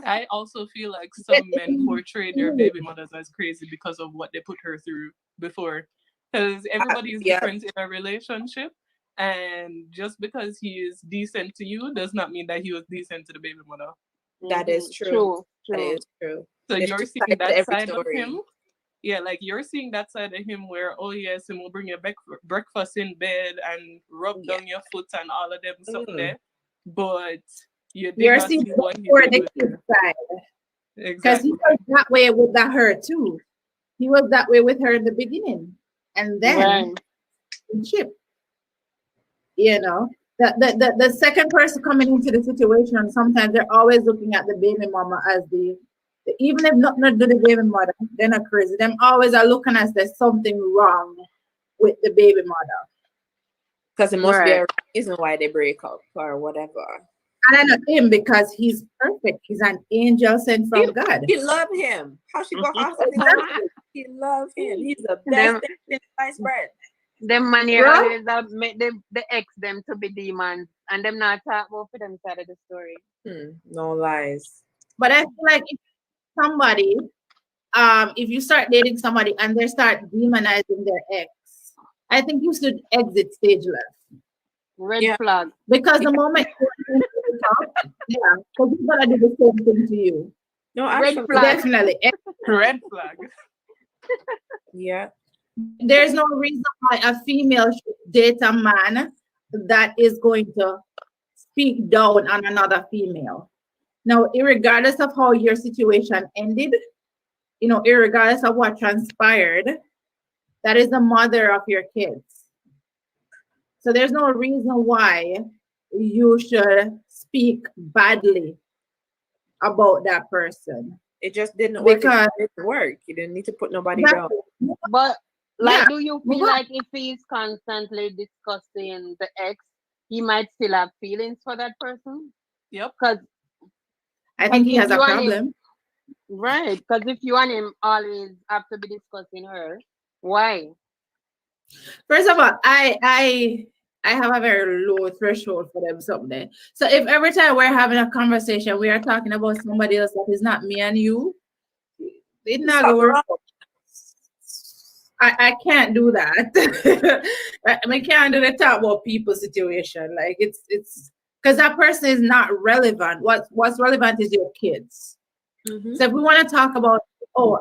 Speaker 3: I also feel like some men portray their baby mothers as crazy because of what they put her through before. Because everybody is
Speaker 4: yeah.
Speaker 3: different in a relationship. And just because he is decent to you does not mean that he was decent to the baby mother.
Speaker 4: That is
Speaker 2: Mhm.
Speaker 4: true. That
Speaker 2: True.
Speaker 4: is true.
Speaker 3: So
Speaker 4: There's
Speaker 3: you're
Speaker 4: two
Speaker 3: seeing
Speaker 4: sides to
Speaker 3: that
Speaker 4: every
Speaker 3: side of
Speaker 4: story.
Speaker 3: him. Yeah, like you're seeing that side of him where, oh yes, and we'll bring you breakfast in bed and rub
Speaker 4: Yeah.
Speaker 3: down your foot and all of them something
Speaker 4: Mm.
Speaker 3: there. But you did
Speaker 1: You're
Speaker 3: not
Speaker 1: seeing
Speaker 3: see what he
Speaker 1: for
Speaker 3: did
Speaker 1: the
Speaker 3: with
Speaker 1: kid
Speaker 3: her.
Speaker 1: side. Because
Speaker 3: Exactly.
Speaker 1: he was that way with her too. He was that way with her in the beginning. And then
Speaker 2: Right.
Speaker 1: chip. The second person coming into the situation, sometimes they're always looking at the baby mama as even if nothing to do the baby mother, they're not crazy. Them always are looking as there's something wrong with the baby mother.
Speaker 4: Because it must be
Speaker 2: Right.
Speaker 4: a reason why they break up or whatever.
Speaker 1: And I know him because he's perfect. He's an angel sent from God.
Speaker 4: He love him. How she go hospital?
Speaker 1: Exactly.
Speaker 4: He love him. He's the
Speaker 2: Them-
Speaker 4: best thing since sliced bread.
Speaker 2: Them man here
Speaker 1: Right?
Speaker 2: always have make the ex them to be demons and them not talk about for them side of the story.
Speaker 4: No lies.
Speaker 1: But I feel like if somebody, if you start dating somebody and they start demonizing their ex, I think you should exit stage left.
Speaker 2: Red
Speaker 4: Yeah.
Speaker 2: flag.
Speaker 1: Because the moment you talk, because he's gonna do the same thing to you.
Speaker 4: No,
Speaker 2: Red
Speaker 4: actually,
Speaker 2: flag.
Speaker 1: Definitely.
Speaker 3: Red flag.
Speaker 4: yeah.
Speaker 1: There's no reason why a female should date a man that is going to speak down on another female. Now, irregardless of how your situation ended, irregardless of what transpired, that is the mother of your kids. So there's no reason why you should speak badly about that person.
Speaker 4: It just didn't work.
Speaker 1: Because
Speaker 4: It didn't work. You didn't need to put nobody down.
Speaker 2: But like,
Speaker 1: Yeah.
Speaker 2: do you feel like if he's constantly discussing the ex, he might still have feelings for that person?
Speaker 3: Yep.
Speaker 2: Because
Speaker 1: I think he has a
Speaker 2: you and him-
Speaker 1: problem.
Speaker 2: right, because if you and him always have to be discussing her, why?
Speaker 1: First of all, I have a very low threshold for them something. So if every time we're having a conversation, we are talking about somebody else that is not me and you, it's not gonna work. I can't do that. I can't do the talk about people situation. Like it's because that person is not relevant. What's relevant is your kids.
Speaker 4: Mhm.
Speaker 1: So if we want to talk about,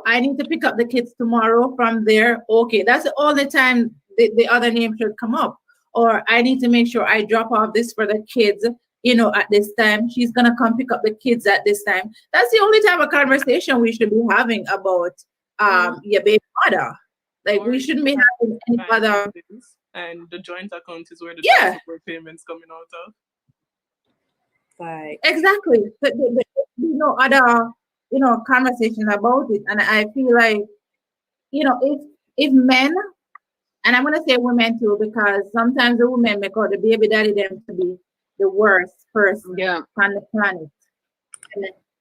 Speaker 1: I need to pick up the kids tomorrow from there, okay, that's the only time the other name should come up. Or I need to make sure I drop off this for the kids at this time. She's gonna come pick up the kids at this time. That's the only type of conversation we should be having about your baby mother. Like we
Speaker 3: Or
Speaker 1: shouldn't be having any other.
Speaker 3: and the joint account is where the
Speaker 1: Yeah.
Speaker 3: child support payments coming out of.
Speaker 4: Like,
Speaker 1: Exactly. Other conversations about it, and I feel like if men, and I'm gonna say women too, because sometimes the women make out the baby daddy them to be the worst person
Speaker 2: Yeah.
Speaker 1: on the planet,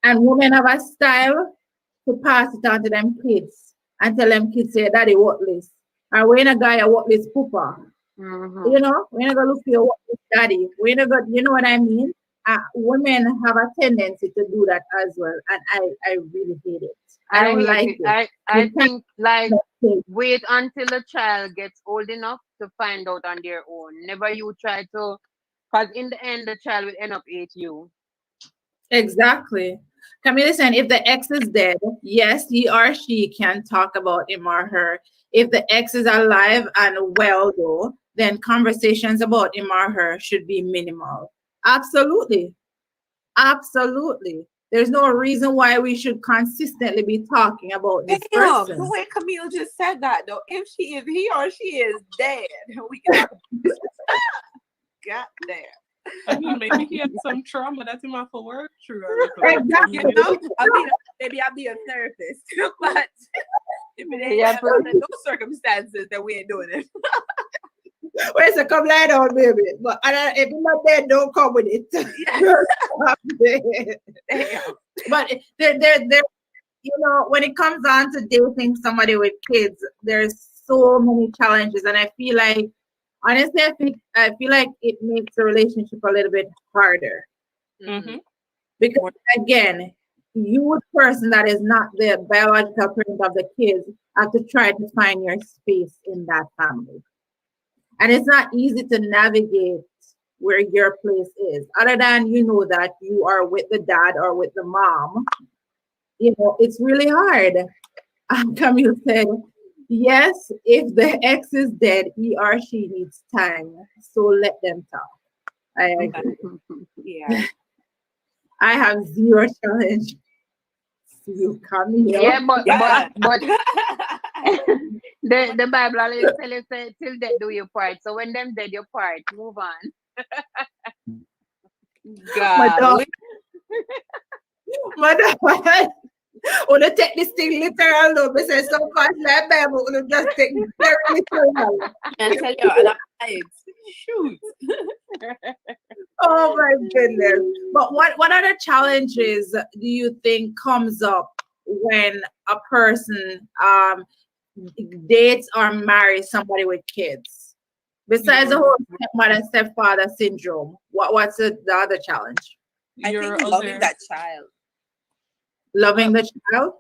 Speaker 1: and women have a style to pass it on to them kids and tell them kids say daddy worthless, or when a guy a worthless pooper.
Speaker 2: Mhm.
Speaker 1: We're not gonna look for your daddy. We're not gonna, you know what I mean? Women have a tendency to do that as well, and I really hate it. I don't
Speaker 2: hate
Speaker 1: like
Speaker 2: it.
Speaker 1: it.
Speaker 2: I
Speaker 1: You
Speaker 2: think like
Speaker 1: can't-
Speaker 2: wait until the child gets old enough to find out on their own. Never you try to, because in the end the child will end up hate you.
Speaker 1: Exactly. Camille saying if the ex is dead, yes, he or she can talk about him or her. If the ex is alive and well, though, then conversations about him or her should be minimal. Absolutely. Absolutely. There's no reason why we should consistently be talking about this
Speaker 4: damn,
Speaker 1: person.
Speaker 4: the way Camille just said that though, if he or she is dead, we can God damn.
Speaker 3: I mean, maybe he had some trauma that he might have to work through.
Speaker 1: Exactly.
Speaker 4: You know, maybe I'll be a therapist, but if it ain't
Speaker 2: Yeah,
Speaker 4: under those circumstances, then we ain't doing it.
Speaker 1: Where's the come lie down, baby? But if you're not dead, don't come with it.
Speaker 4: Damn.
Speaker 1: But when it comes down to dating somebody with kids, there's so many challenges, and I feel like, honestly, I feel like it makes the relationship a little bit harder
Speaker 3: Mm-hmm.
Speaker 1: because, again, you, the person that is not the biological parent of the kids, have to try to find your space in that family, and it's not easy to navigate where your place is. Other than that you are with the dad or with the mom, it's really hard. Camille said, yes, if the ex is dead, he or she needs time. So let them talk. I agree.
Speaker 4: Yeah.
Speaker 1: I have zero challenge. You Camille.
Speaker 2: Yeah, but
Speaker 4: Yeah.
Speaker 2: but the Bible always tell you say till death do your part. So when them dead your part, move on.
Speaker 1: Madam,
Speaker 4: God.
Speaker 1: madam, wanna take this thing literal though, but say so fast like Bible, wanna just take it very literal.
Speaker 4: And tell you, and I shoot.
Speaker 1: Oh my goodness. But what other challenges do you think comes up when a person dates or marries somebody with kids? Besides the whole stepmother stepfather syndrome, what's the other challenge?
Speaker 4: I
Speaker 3: You're
Speaker 4: think loving that child.
Speaker 1: Loving the child?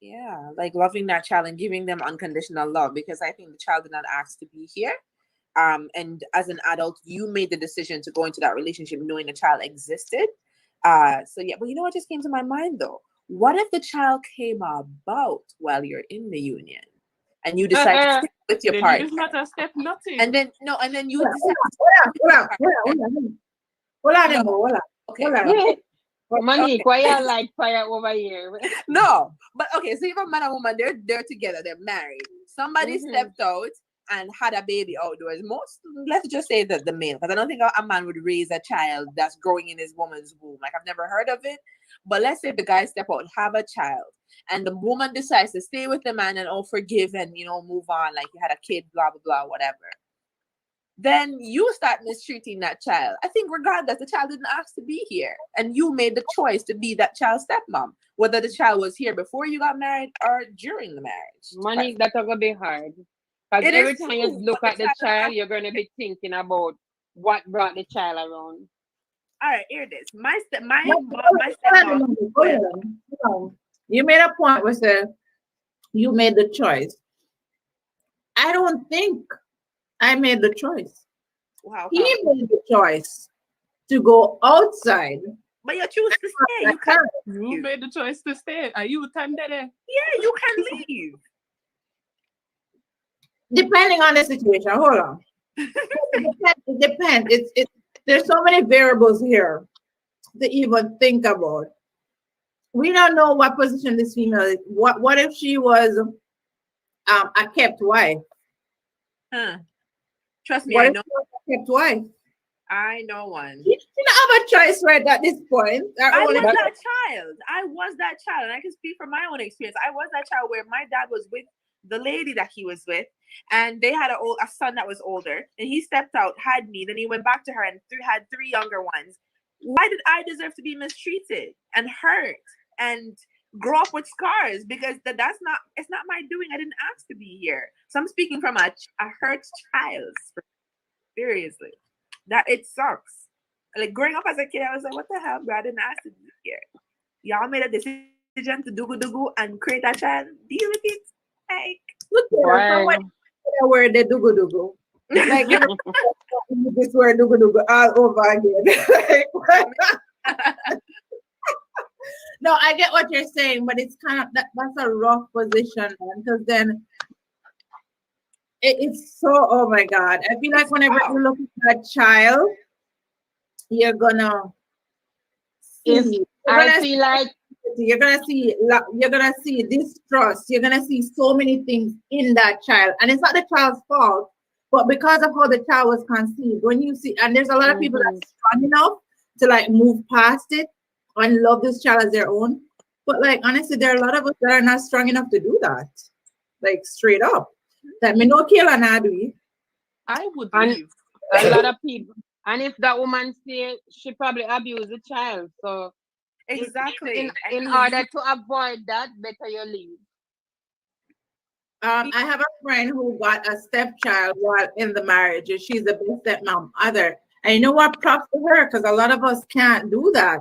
Speaker 4: Yeah, like loving that child and giving them unconditional love, because I think the child did not ask to be here. And as an adult, you made the decision to go into that relationship knowing the child existed. So yeah, but you know what just came to my mind though? What if the child came about while you're in the union and you decide to stick with your
Speaker 3: Then
Speaker 4: partner?
Speaker 3: it's not a step nothing.
Speaker 4: And then no, and then you
Speaker 1: Hold
Speaker 4: decide
Speaker 1: on.
Speaker 4: okay.
Speaker 1: Hold on.
Speaker 2: Monique, why you like fire over here?
Speaker 4: No, but okay, so if a man and woman, they're together, they're married. Somebody
Speaker 2: Mhm.
Speaker 4: stepped out and had a baby outdoors. Let's just say that the male, because I don't think a man would raise a child that's growing in his woman's womb. Like, I've never heard of it. But let's say the guy step out, have a child, and the woman decides to stay with the man and forgive and move on, like you had a kid, blah blah blah, whatever. Then you start mistreating that child. I think regardless, the child didn't ask to be here, and you made the choice to be that child's stepmom, whether the child was here before you got married or during the marriage.
Speaker 2: Monique, that's gonna be hard. Because
Speaker 4: It
Speaker 2: every
Speaker 4: is
Speaker 2: time you
Speaker 4: true,
Speaker 2: look
Speaker 4: but
Speaker 2: at the child, you're gonna be thinking about what brought the child around.
Speaker 4: All right, here it is. My stepmom.
Speaker 1: Hold on. You made a point where say you made the choice. I don't think I made the choice.
Speaker 4: Wow.
Speaker 1: He made the choice to go outside.
Speaker 4: But you choose to stay. You can.
Speaker 3: You made the choice to stay. Are you tender?
Speaker 4: Yeah, you can leave.
Speaker 1: Depending on the situation. Hold on. It depends. There's so many variables here. to even think about. We don't know what position this female is. What if she was a kept wife?
Speaker 4: Huh. Trust me,
Speaker 1: What
Speaker 4: I
Speaker 1: if
Speaker 4: know.
Speaker 1: she was a kept wife?
Speaker 4: I know one.
Speaker 1: She don't have a choice right at this point.
Speaker 4: I was
Speaker 1: Only-
Speaker 4: that child. I was that child, and I can speak from my own experience. I was that child where my dad was with the lady that he was with, and they had a son that was older, and he stepped out, had me, then he went back to her and had three younger ones. Why did I deserve to be mistreated and hurt and grow up with scars? Because that's not, it's not my doing. I didn't ask to be here. So I'm speaking from a hurt child. Seriously, that it sucks. Like growing up as a kid, I was like, what the hell, bro? I didn't ask to be here. Y'all made a decision to do and create a child. Deal with it. Like,
Speaker 1: Look at her. From what word they do. Like this word do all over again. No, I get what you're saying, but it's kind of that's a rough position, because then it's so, oh my God. I feel like whenever you look at a child, you're gonna see.
Speaker 2: I feel like
Speaker 1: You're gonna see distrust. You're gonna see so many things in that child, and it's not the child's fault, but because of how the child was conceived. When you see, and there's a lot of people that's strong enough to like move past it and love this child as their own. But like honestly, there are a lot of us that are not strong enough to do that. Like straight up, that me no kill and I do.
Speaker 3: I would
Speaker 2: And-
Speaker 3: leave.
Speaker 2: a lot of people. And if that woman say she probably abused the child, so
Speaker 4: exactly.
Speaker 2: in order to avoid that, better you leave.
Speaker 1: I have a friend who got a stepchild while in the marriage, and she's the best stepmom other. And you know what? Props to her, because a lot of us can't do that.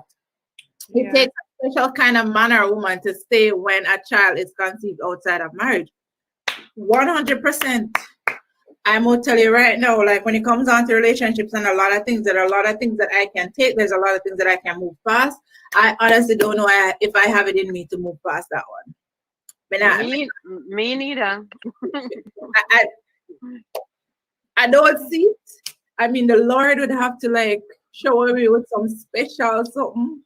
Speaker 1: It takes a special kind of man or woman to stay when a child is conceived outside of marriage. 100%. I'm gonna tell you right now, like when it comes down to relationships and a lot of things, there are a lot of things that I can take. There's a lot of things that I can move past. I honestly don't know if I have it in me to move past that one.
Speaker 2: Me neither.
Speaker 1: I don't see it. I mean, the Lord would have to like show me with some special something.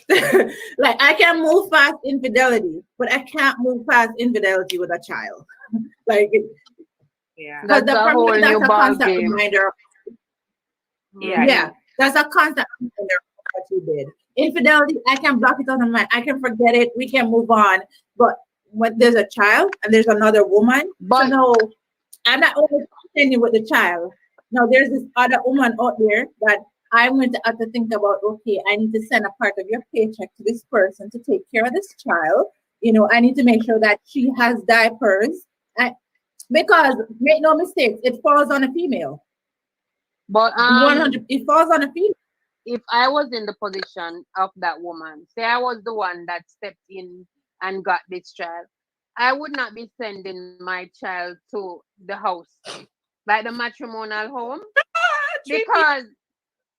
Speaker 1: Like I can move past infidelity, but I can't move past infidelity with a child. Like,
Speaker 2: That's a whole
Speaker 1: that's
Speaker 2: new
Speaker 1: a
Speaker 2: ball
Speaker 1: constant
Speaker 2: game.
Speaker 1: reminder.
Speaker 4: Yeah.
Speaker 1: That's a constant reminder of what you did. Infidelity, I can block it out of my. I can forget it. We can move on. But when there's a child and there's another woman,
Speaker 2: But
Speaker 1: so no, I'm not only contending with the child. Now there's this other woman out there that I'm going to have to think about. Okay, I need to send a part of your paycheck to this person to take care of this child. You know, I need to make sure that she has diapers. Because make no mistakes, it falls on a female.
Speaker 2: but
Speaker 1: 100, it falls on a female.
Speaker 2: if I was in the position of that woman, say I was the one that stepped in and got this child, I would not be sending my child to the house, like the matrimonial home, because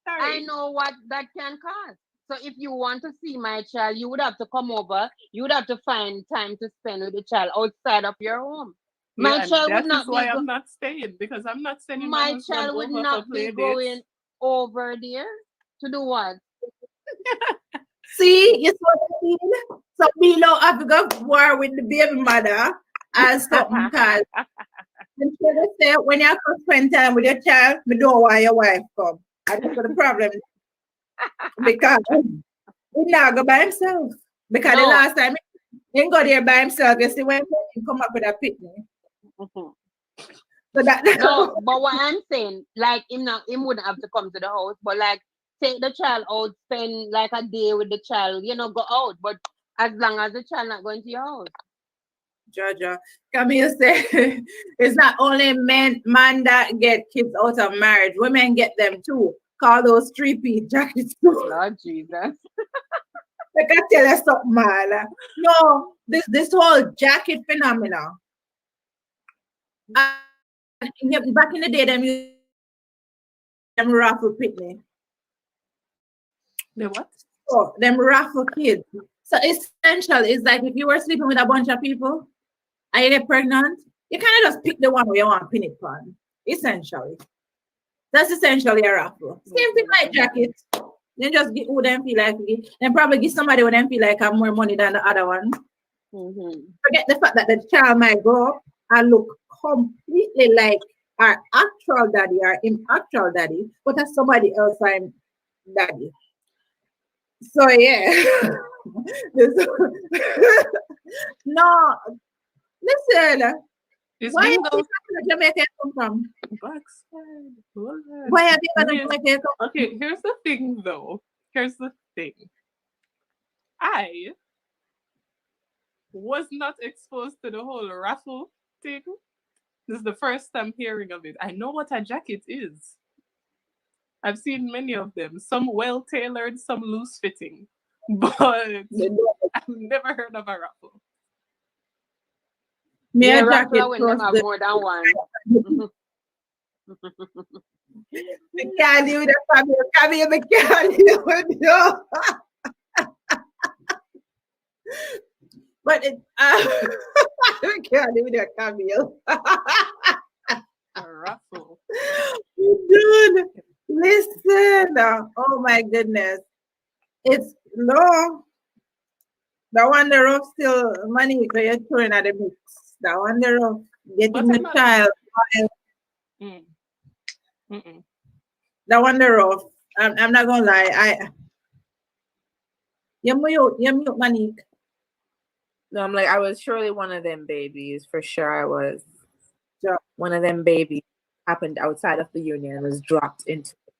Speaker 2: I know what that can cost. So if you want to see my child, you would have to come over. You would have to find time to spend with the child outside of your home. My
Speaker 3: Yeah, and
Speaker 2: child would
Speaker 3: that
Speaker 2: not
Speaker 3: is why
Speaker 2: be.
Speaker 3: I'm not staying, because I'm not sending
Speaker 2: My
Speaker 3: husband
Speaker 2: child would
Speaker 3: over
Speaker 2: not
Speaker 3: for
Speaker 2: be
Speaker 3: play
Speaker 2: going
Speaker 3: dates.
Speaker 2: over there to do what?
Speaker 1: See, you saw what I mean? So Milo have to go to war with the baby mother as something cause and she will say when you come spend time with your child, me don't want your wife come. And that's the problem. Because he now go by himself. Because the
Speaker 2: No.
Speaker 1: last time he didn't go there by himself, you see when he come up with a picnic.
Speaker 2: Mhm.
Speaker 1: So that
Speaker 2: No, but what I'm saying, like him wouldn't have to come to the house, but like take the child out, spend like a day with the child, go out. But as long as the child not going to your house.
Speaker 1: Georgia, come here say it's not only man that get kids out of marriage, women get them too. Call those 3P jackets too.
Speaker 2: Lord Jesus.
Speaker 1: Like I tell you something, man. No, this whole jacket phenomena. Back in the day, them raffle picnic.
Speaker 3: The what?
Speaker 1: So them raffle kids. So essential is like if you were sleeping with a bunch of people and you get pregnant, you kind of just pick the one where you want to pin it on. Essentially. That's essentially a raffle. Same thing like jackets. Then just give who them feel like then probably give somebody who them feel like have more money than the other one.
Speaker 2: Mm-hmm.
Speaker 1: Forget the fact that the child might grow up and look completely like our actual daddy or him actual daddy, but as somebody else I'm daddy. So yeah. No, listen.
Speaker 3: It's
Speaker 1: Why have
Speaker 3: being
Speaker 1: you
Speaker 3: those
Speaker 1: got to Jamaica come from?
Speaker 3: backside. Hold on.
Speaker 1: Why have you got to
Speaker 3: Yes.
Speaker 1: Jamaica come
Speaker 3: Okay, here's the thing though. Here's the thing. I was not exposed to the whole raffle thing. This is the first time hearing of it. I know what a jacket is. I've seen many of them, some well tailored, some loose fitting, but I've never heard of a raffle.
Speaker 1: Me
Speaker 2: Yeah,
Speaker 1: a jacket
Speaker 2: raffler when them
Speaker 1: plus
Speaker 2: have
Speaker 1: the
Speaker 2: more than one.
Speaker 1: me can't deal with the family. Come here, me can't deal with you. But it, we can't deal with the Camille.
Speaker 3: A raffle.
Speaker 1: Dude, listen. Oh my goodness. It's no. The one the rough still money for your children at the mix. The one the rough
Speaker 3: But
Speaker 1: getting the
Speaker 3: I'm not.
Speaker 1: child.
Speaker 3: Mm, mm-mm.
Speaker 1: The one the rough. I'm not gonna lie. You mute Monique.
Speaker 4: No, I'm like, I was surely one of them babies. For sure I was.
Speaker 1: Yeah.
Speaker 4: One of them babies happened outside of the union and was dropped into it.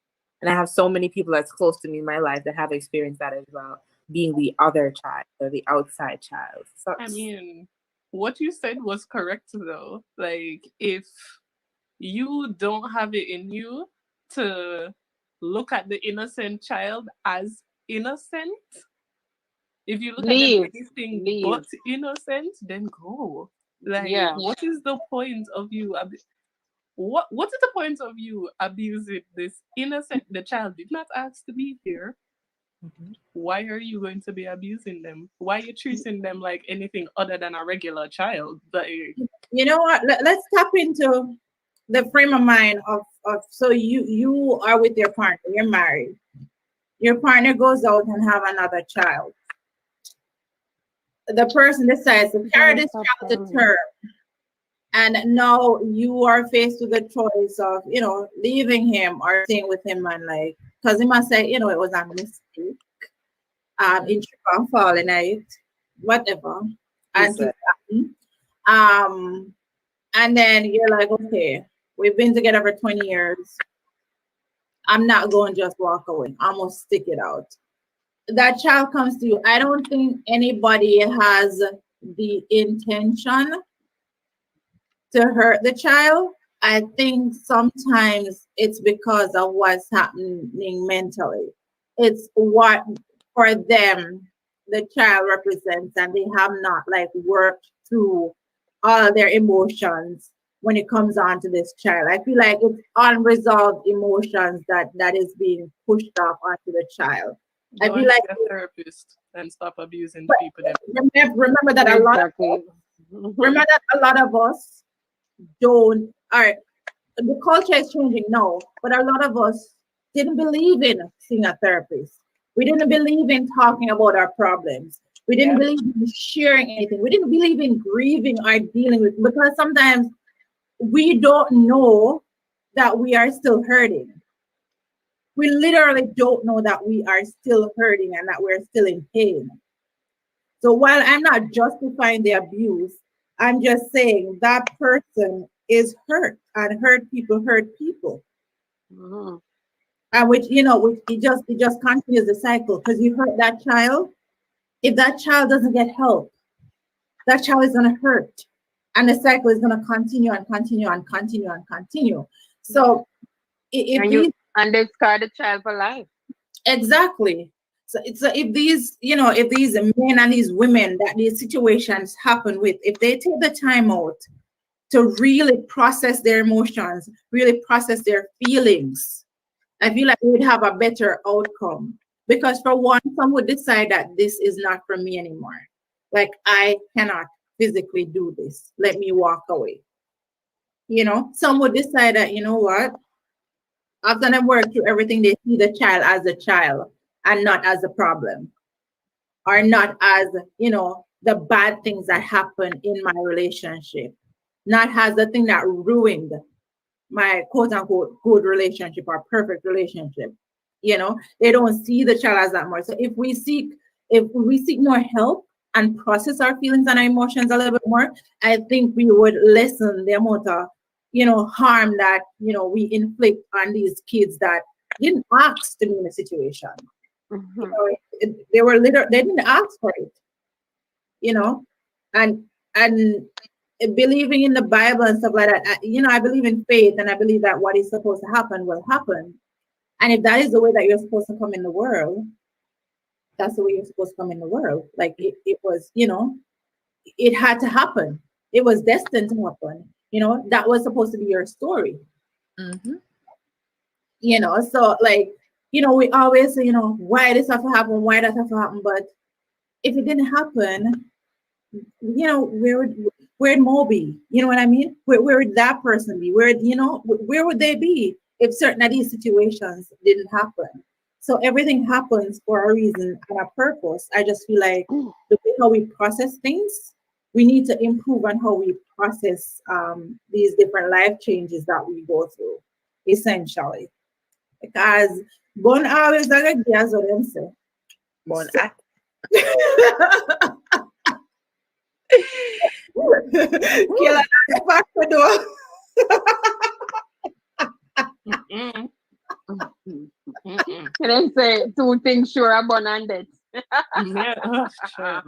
Speaker 4: And I have so many people that's close to me in my life that have experienced that as well, being the other child or the outside child. So
Speaker 3: I mean, what you said was correct though. Like, if you don't have it in you to look at the innocent child as innocent, if you look at them
Speaker 2: Leave.
Speaker 3: anything
Speaker 2: Leave.
Speaker 3: but innocent, then go. Like,
Speaker 2: Yeah.
Speaker 3: what is the point of you? What is the point of you abusing this innocent? The child did not ask to be here.
Speaker 4: Mhm.
Speaker 3: Why are you going to be abusing them? Why are you treating them like anything other than a regular child? Like,
Speaker 1: You know what? Let's tap into the frame of mind of so you are with your partner, you're married. Your partner goes out and have another child. The person decides to carry this child to term. And now you are faced with the choice of, leaving him or staying with him and like, because he must say, it was a mistake. In Japan falling night, whatever. And
Speaker 4: Yes,
Speaker 1: things happen. And then you're like, okay, we've been together for 20 years. I'm not going to just walk away. I'm going to stick it out. That child comes to you. I don't think anybody has the intention to hurt the child. I think sometimes it's because of what's happening mentally. It's what for them the child represents, and they have not like worked through all their emotions when it comes on to this child. I feel like it's unresolved emotions that is being pushed off onto the child. I
Speaker 3: go
Speaker 1: feel
Speaker 3: and
Speaker 1: like
Speaker 3: see a therapist and stop abusing the people.
Speaker 1: remember that a lot of
Speaker 2: Exactly.
Speaker 1: remember that a lot of us don't. All right, the culture is changing now, but a lot of us didn't believe in seeing a therapist. We didn't believe in talking about our problems. We didn't believe in sharing anything. We didn't believe in grieving or dealing with, because sometimes we don't know that we are still hurting. We literally don't know that we are still hurting and that we're still in pain. So while I'm not justifying the abuse, I'm just saying that person is hurt, and hurt people hurt people.
Speaker 2: Mhm.
Speaker 1: And which it just continues the cycle, because you hurt that child. If that child doesn't get help, that child is gonna hurt. And the cycle is gonna continue and continue and continue and continue. So if
Speaker 2: And
Speaker 1: these
Speaker 2: and they scar the child for life.
Speaker 1: exactly. So if these men and these women that these situations happen with, if they take the time out to really process their emotions, really process their feelings, I feel like we would have a better outcome. Because for one, some would decide that this is not for me anymore. Like, I cannot physically do this. Let me walk away. Some would decide that, you know what? After them work through everything, they see the child as a child. and not as a problem, or not as, the bad things that happen in my relationship, not as the thing that ruined my quote unquote good relationship or perfect relationship. They don't see the child as that much. So if we seek more help and process our feelings and our emotions a little bit more, I think we would lessen the amount of, harm that, we inflict on these kids that didn't ask to be in a situation.
Speaker 2: Mhm.
Speaker 1: They didn't ask for it, and and believing in the Bible and stuff like that. I believe in faith, and I believe that what is supposed to happen will happen. And if that is the way that you're supposed to come in the world, that's the way you're supposed to come in the world. Like it was, it had to happen. It was destined to happen. That was supposed to be your story.
Speaker 4: Mm-hmm.
Speaker 1: So like, we always say, why this have to happen, why that have to happen. But if it didn't happen, where'd Mo be? You know what I mean? Where would that person be? Where would they be if certain of these situations didn't happen? So everything happens for a reason and a purpose. I just feel like the way how we process things, we need to improve on how we process these different life changes that we go through, essentially. Because born always like a gas what them say.
Speaker 4: Bon,
Speaker 1: So- Killer, back the door.
Speaker 3: Mm-mm.
Speaker 2: And then say two things sure about and death.
Speaker 3: Yeah. Ugh, child.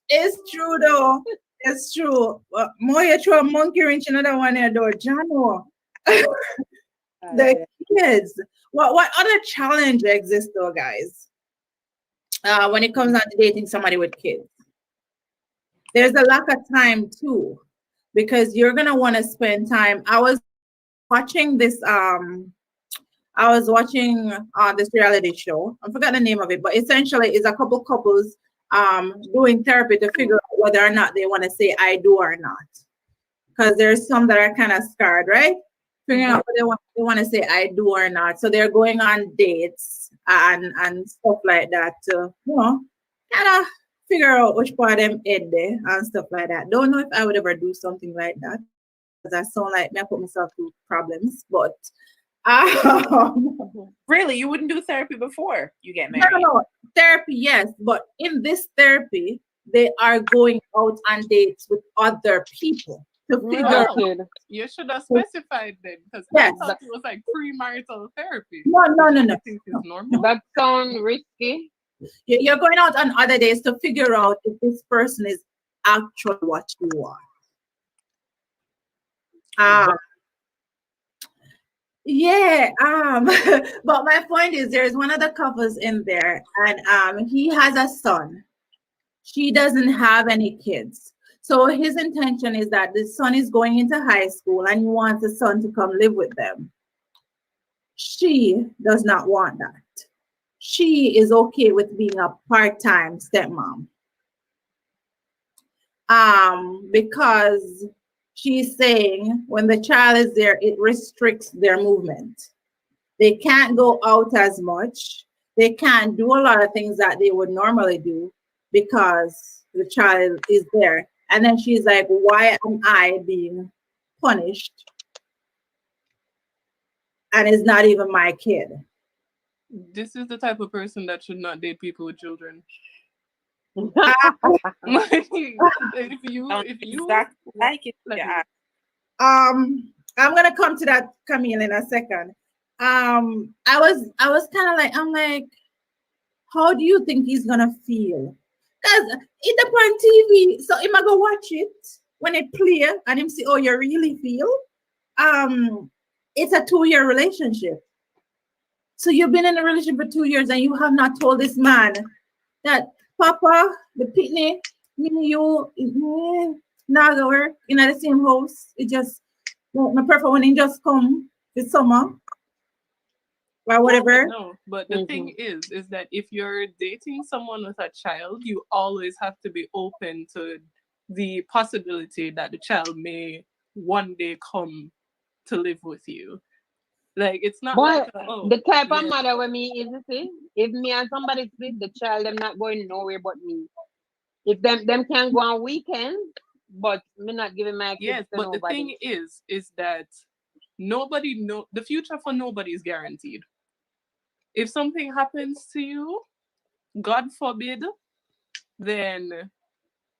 Speaker 1: It's true though. It's true. More you throw a monkey wrench another one here door. Jano. The kids. What other challenge exists though, guys? When it comes down to dating somebody with kids. There's a lack of time too. Because you're gonna want to spend time. I was watching this reality show. I forgot the name of it, but essentially it's a couple couples doing therapy to figure out whether or not they want to say I do or not. Because there's some that are kind of scarred, right? Figuring out whether they want to say I do or not. So they're going on dates and stuff like that to, kind of figure out which part of them head there and stuff like that. Don't know if I would ever do something like that. Because I sound like me I put myself through problems, but
Speaker 4: Really, you wouldn't do therapy before you get
Speaker 1: no,
Speaker 4: married?
Speaker 1: no, therapy, yes, but in this therapy, they are going out on dates with other people to figure
Speaker 2: Oh,
Speaker 1: out.
Speaker 2: kid.
Speaker 3: You should have specified then, because
Speaker 1: Yes.
Speaker 3: I thought it was like premarital therapy.
Speaker 1: No, no,
Speaker 3: which
Speaker 1: no,
Speaker 3: I
Speaker 1: no.
Speaker 3: think is normal.
Speaker 2: That sound risky.
Speaker 1: You're going out on other days to figure out if this person is actually what you want. Yeah, but my point is there's one of the couples in there, and he has a son. She doesn't have any kids. So his intention is that the son is going into high school and he wants the son to come live with them. She does not want that. She is okay with being a part-time stepmom. Because she's saying when the child is there, it restricts their movement. They can't go out as much. They can't do a lot of things that they would normally do because the child is there. And then she's like, why am I being punished? And it's not even my kid.
Speaker 3: This is the type of person that should not date people with children. if you
Speaker 4: Exactly like it.
Speaker 3: like
Speaker 4: Yeah.
Speaker 1: I'm gonna come to that, Camille, in a second. I was kind of like, I'm like, how do you think he's gonna feel? Because it's up on TV, so him I go watch it when it play and him see how you really feel. It's a 2-year relationship. So you've been in a relationship for 2 years and you have not told this man that Papa, the pitney, me and you, not go work in the same house. It just my prefer when he just come this summer or whatever.
Speaker 3: no, but the thing is that if you're dating someone with a child, you always have to be open to the possibility that the child may one day come to live with you. Like it's not
Speaker 2: But
Speaker 3: like oh
Speaker 2: the type of
Speaker 3: yeah.
Speaker 2: mother with me is, you see, if me and somebody split, the child them not going nowhere but me. If them can go on weekends, but me not giving my kids
Speaker 3: Yes,
Speaker 2: to
Speaker 3: but the
Speaker 2: nobody.
Speaker 3: thing is that nobody know the future for nobody is guaranteed. If something happens to you, God forbid, then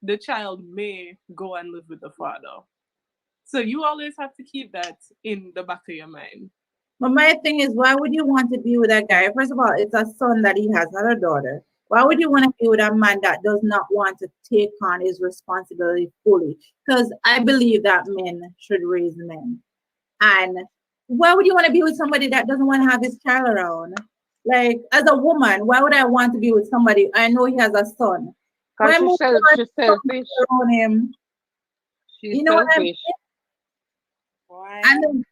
Speaker 3: the child may go and live with the father. So you always have to keep that in the back of your mind.
Speaker 1: But my thing is, why would you want to be with a guy? First of all, it's a son that he has, not a daughter. Why would you want to be with a man that does not want to take on his responsibility fully? Because I believe that men should raise men. And why would you want to be with somebody that doesn't want to have his child around? Like, as a woman, why would I want to be with somebody? I know he has a son.
Speaker 2: Cause
Speaker 1: Why move on
Speaker 2: she's selfish.
Speaker 1: around him?
Speaker 2: She's
Speaker 1: You know what I mean?
Speaker 2: selfish.
Speaker 4: Why?
Speaker 1: And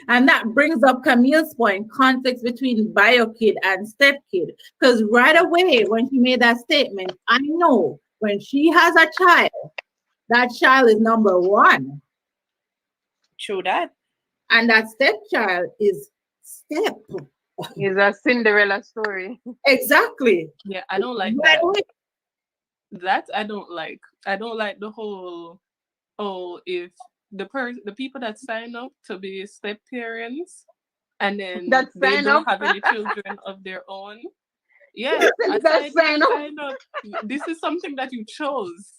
Speaker 1: and that brings up Camille's point, conflicts between bio kid and step kid. Because right away when she made that statement, I know when she has a child, that child is number one.
Speaker 4: True that.
Speaker 1: And that stepchild is step.
Speaker 2: It's a Cinderella story.
Speaker 1: Exactly.
Speaker 3: Yeah, I don't like
Speaker 1: Right
Speaker 3: that.
Speaker 1: away.
Speaker 3: That I don't like. I don't like the whole if the people that sign up to be step parents and then
Speaker 2: That
Speaker 3: they
Speaker 2: sign
Speaker 3: don't
Speaker 2: up.
Speaker 3: have any children of their own. Yeah,
Speaker 2: That
Speaker 3: aside
Speaker 2: sign
Speaker 3: from
Speaker 2: up.
Speaker 3: sign up, this is something that you chose.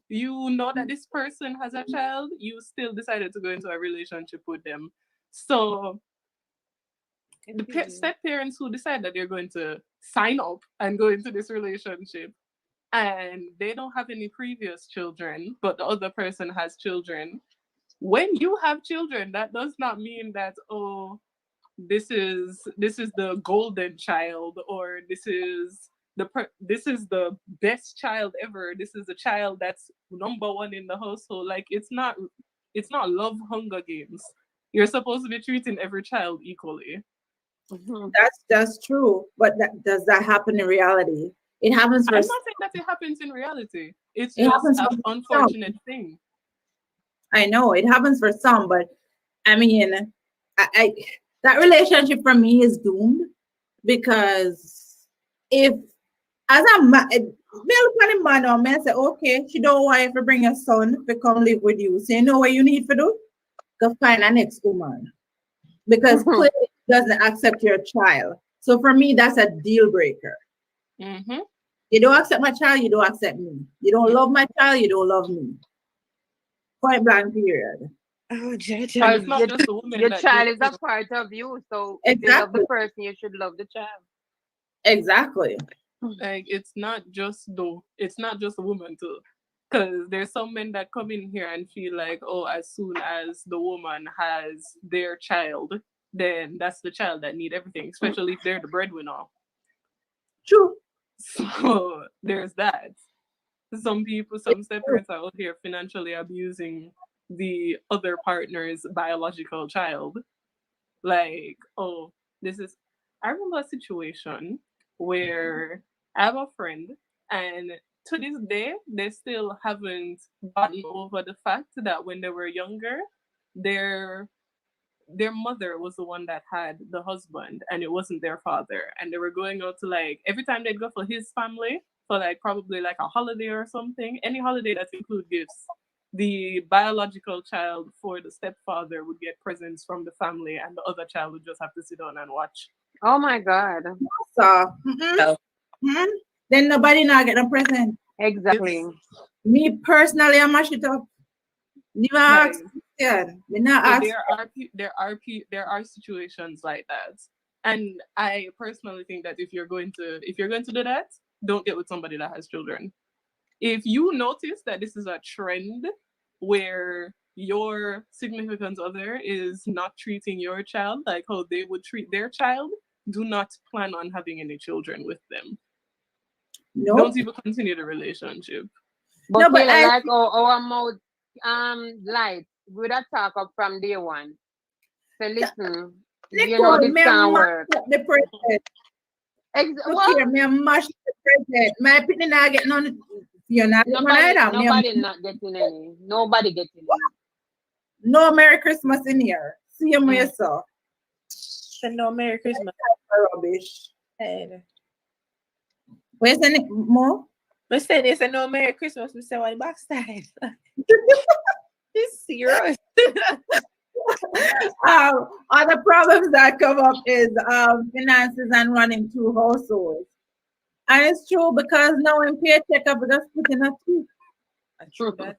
Speaker 3: You know that this person has a child, you still decided to go into a relationship with them. So the step parents who decide that they're going to sign up and go into this relationship and they don't have any previous children, but the other person has children. When you have children, that does not mean that this is the golden child, or this is the best child ever. This is a child that's number one in the household. Like it's not love Hunger Games. You're supposed to be treating every child equally.
Speaker 2: Mhm.
Speaker 1: That's true. But does that happen in reality? It happens for
Speaker 3: I'm not saying that it happens in reality. It's
Speaker 1: it
Speaker 3: just
Speaker 1: happens
Speaker 3: an
Speaker 1: for some.
Speaker 3: unfortunate thing.
Speaker 1: I know it happens for some, but I mean, I that relationship for me is doomed because if as a man, they'll put a man on me and say, okay, she don't want you to bring your son to come live with you. So you know what you need to do? Go find an next woman because clearly she doesn't accept your child. So for me, that's a deal breaker.
Speaker 3: Mm-hmm.
Speaker 1: You don't accept my child, you don't accept me. You don't love my child, you don't love me. Point blank period.
Speaker 4: Oh,
Speaker 2: Because
Speaker 3: And it's
Speaker 4: Jaja.
Speaker 3: not just the women
Speaker 2: your
Speaker 3: that go
Speaker 2: child is a
Speaker 3: through.
Speaker 2: part of you. So if you love the
Speaker 1: Exactly.
Speaker 2: person, you should love the child.
Speaker 1: Exactly.
Speaker 3: Like it's not just the woman too. Because there's some men that come in here and feel like, oh, as soon as the woman has their child, then that's the child that need everything, especially if they're the breadwinner.
Speaker 1: True.
Speaker 3: So there's that. Some step parents are out here financially abusing the other partner's biological child. Like, oh, this is. I remember a situation where I have a friend, and to this day, they still haven't gotten over the fact that when they were younger, their their mother was the one that had the husband, and it wasn't their father. And they were going out to like every time they'd go for his family for like probably like a holiday or something, any holiday that include gifts, the biological child for the stepfather would get presents from the family, and the other child would just have to sit down and watch.
Speaker 2: Oh my God.
Speaker 1: So
Speaker 4: Oh.
Speaker 1: then nobody now get a present.
Speaker 2: Exactly.
Speaker 3: It's
Speaker 1: Me personally, I mash it up. Never
Speaker 3: like
Speaker 1: ask question. Me not
Speaker 3: so
Speaker 1: ask.
Speaker 3: there are situations like that, and I personally think that if you're going to do that, don't get with somebody that has children. If you notice that this is a trend where your significant other is not treating your child like how they would treat their child, do not plan on having any children with them. Don't
Speaker 1: Nope.
Speaker 3: even continue the relationship.
Speaker 2: But
Speaker 1: No, but
Speaker 2: Taylor,
Speaker 1: I
Speaker 2: like our mouth light, we that talk up from day one. So listen, you know
Speaker 1: Nicole,
Speaker 2: this
Speaker 1: me a
Speaker 2: can
Speaker 1: mash
Speaker 2: work.
Speaker 1: up the present. Look
Speaker 2: What?
Speaker 1: here, me a mash up the present. My opinion not get none. You're not getting one
Speaker 2: Nobody,
Speaker 1: either.
Speaker 2: nobody not getting any. Nobody getting any.
Speaker 1: No Merry Christmas in here. See you myself.
Speaker 4: Send no Merry Christmas.
Speaker 1: Rubbish.
Speaker 4: Hey.
Speaker 1: Where's the more?
Speaker 4: But say they say no Merry Christmas. We say why backside. It's serious.
Speaker 1: Other problems that come up is finances and running two households. And it's true because now when paycheck up, we just put in a two.
Speaker 4: True that.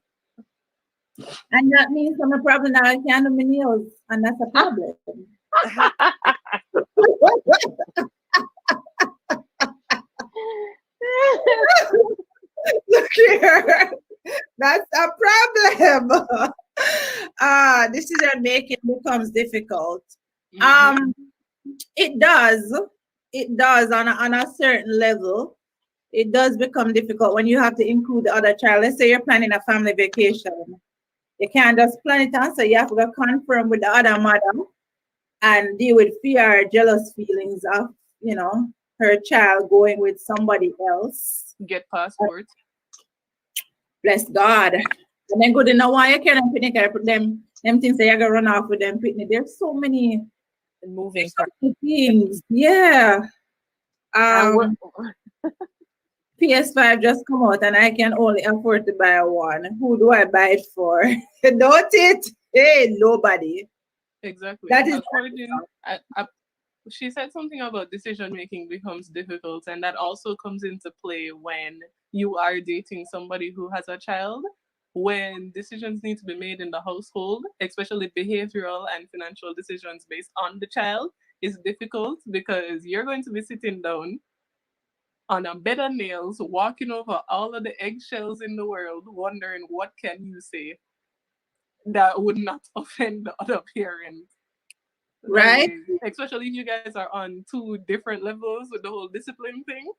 Speaker 1: And that means I'm a problem that I can't do my nails. And that's a problem. Look here. That's a problem. Decision making becomes difficult. It does. It does on a certain level. It does become difficult when you have to include the other child. Let's say you're planning a family vacation. You can't just plan it on, so you have to go confirm with the other mother and deal with fear or jealous feelings of, her child going with somebody else.
Speaker 3: Get passports.
Speaker 1: Bless God. And then good enough why you can't put them things that you're gonna run off with them picnic. There's so many
Speaker 4: Moving
Speaker 1: things. Yeah. PS5 just come out and I can only afford to buy one. Who do I buy it for? Don't it? Hey, nobody.
Speaker 3: Exactly.
Speaker 1: That is
Speaker 3: she said something about decision making becomes difficult, and that also comes into play when you are dating somebody who has a child. When decisions need to be made in the household, especially behavioral and financial decisions based on the child, is difficult because you're going to be sitting down on a bed of nails, walking over all of the eggshells in the world, wondering what can you say that would not offend the other parent.
Speaker 1: Right.
Speaker 3: Especially if you guys are on two different levels with the whole discipline thing.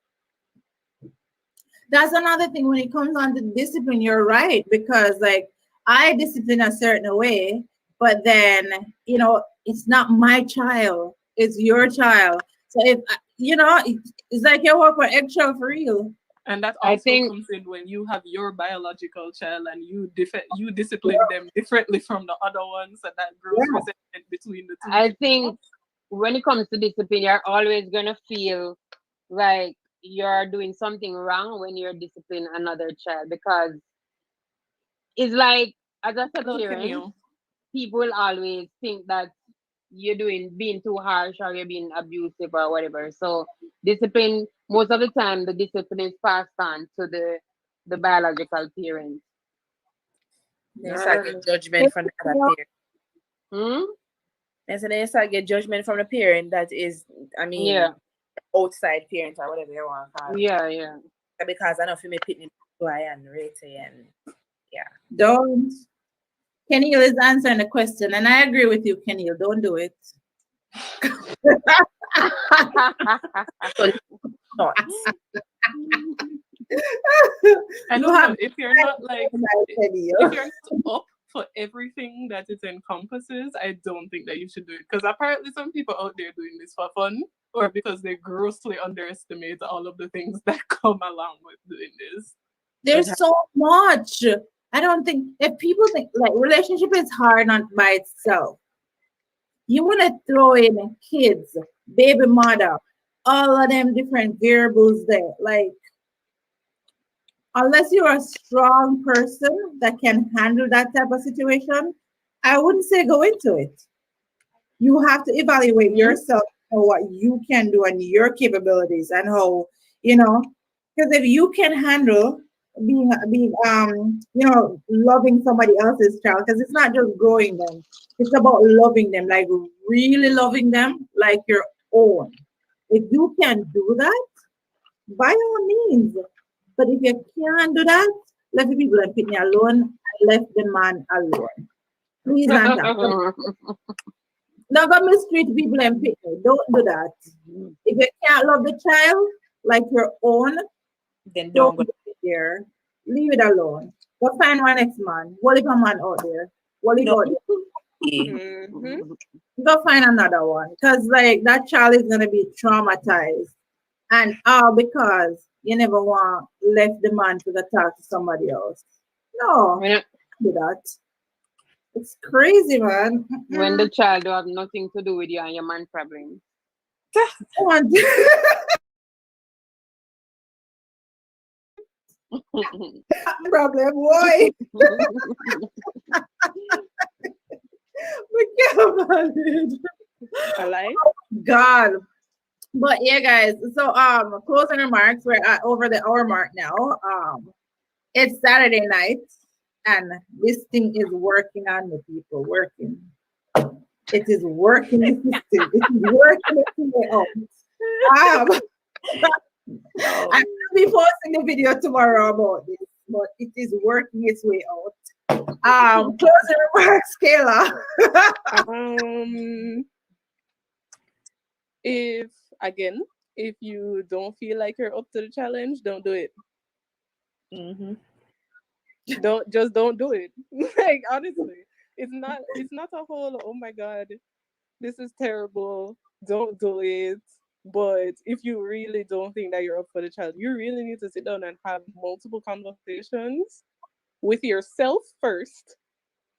Speaker 1: That's another thing when it comes on to discipline, you're right, because like I discipline a certain way, but then it's not my child, it's your child. So if it's like you work for eggshell for real.
Speaker 3: And that also comes in when you have your biological child and you discipline them differently from the other ones, and that grows resentment between the two.
Speaker 2: I think when it comes to discipline, you're always gonna feel like you're doing something wrong when you're disciplining another child, because it's like, as I said, people will always think that you're being too harsh or you're being abusive or whatever. So discipline, most of the time, the discipline is passed on to the biological parent.
Speaker 4: They start get judgment from the other parent. And so they start get judgment from the parent that is, outside parent or whatever you want to call it.
Speaker 2: Yeah.
Speaker 4: Because I know if you may pick me and rate and
Speaker 1: Don't. Kenil is answering the question, and I agree with you, Kenil. Don't do it.
Speaker 3: I don't know if you're not if you're not up for everything that it encompasses, I don't think that you should do it, because apparently some people out there doing this for fun or because they grossly underestimate all of the things that come along with doing this.
Speaker 1: There's so much. I don't think if people think like relationship is hard on by itself. You want to throw in kids, baby mother, all of them different variables there. Like, unless you're a strong person that can handle that type of situation, I wouldn't say go into it. You have to evaluate yourself and what you can do and your capabilities and how, because if you can handle being loving somebody else's child, because it's not just growing them, it's about loving them, like really loving them like your own. If you can do that, by all means. But if you can't do that, let the people and put me alone and left the man alone. Please answer. Don't go mistreat people and pick me. Don't do that. If you can't love the child like your own,
Speaker 4: then
Speaker 1: don't go there. Leave it alone. Go find one next man. What if a man out there? What if out there? Go find another one. Because like that child is gonna be traumatized. And all because you never left the man to go talk to somebody else. No, do that. It's crazy, man.
Speaker 2: When the child don't have nothing to do with you and your man problem.
Speaker 1: Come on. Problem, boy. We can't manage.
Speaker 4: I like.
Speaker 1: God. But yeah, guys. So closing remarks. We're at over the hour mark now. It's Saturday night, and this thing is working on the people. Working. It is working. It is working its way out. I will be posting the video tomorrow about this, but it is working its way out. Closing remarks, Kayla.
Speaker 3: If you don't feel like you're up to the challenge, don't do it.
Speaker 4: Mm-hmm.
Speaker 3: Don't do it. Like honestly, it's not a whole, oh my god, this is terrible, don't do it. But if you really don't think that you're up for the challenge, you really need to sit down and have multiple conversations with yourself first,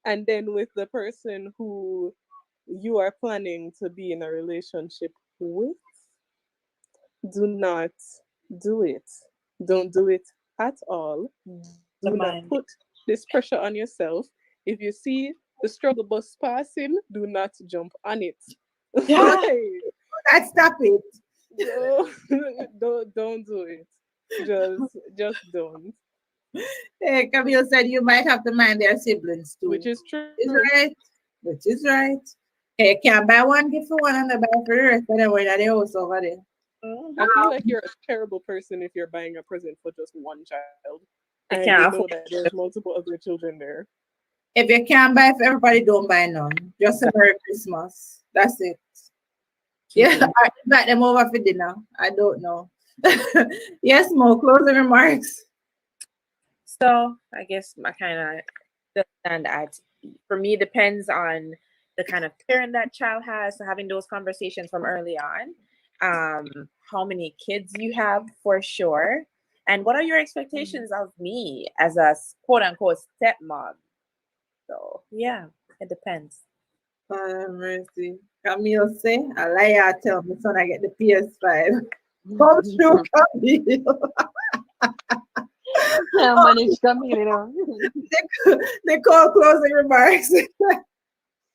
Speaker 3: and then with the person who you are planning to be in a relationship with. Do not do it. Don't do it at all. Do not put this pressure on yourself. If you see the struggle bus passing, do not jump on it.
Speaker 1: Yeah. Stop it.
Speaker 3: Don't do it. Just don't.
Speaker 1: Hey, Camille said you might have to mind their siblings too.
Speaker 3: Which is true.
Speaker 1: Which is right. Hey, can't buy one gift for one and the buy for the rest of them when they're also over there.
Speaker 3: I feel like you're a terrible person if you're buying a present for just one child. And you know that there's multiple other children there.
Speaker 1: If you can't buy for everybody, don't buy none. Just a Merry Christmas. That's it. Yeah, I invite them over for dinner. I don't know. Yes, Mo, closing remarks.
Speaker 4: So I guess my kind of understand that for me depends on the kind of parent that child has. So having those conversations from early on. How many kids you have for sure, and what are your expectations of me as a quote unquote stepmom? So yeah, it depends.
Speaker 1: Mercy. Camille say, I lie, I tell my son I get the PS5. Come true, Camille.
Speaker 2: Yeah, manage Camille, you know.
Speaker 1: They call closing remarks.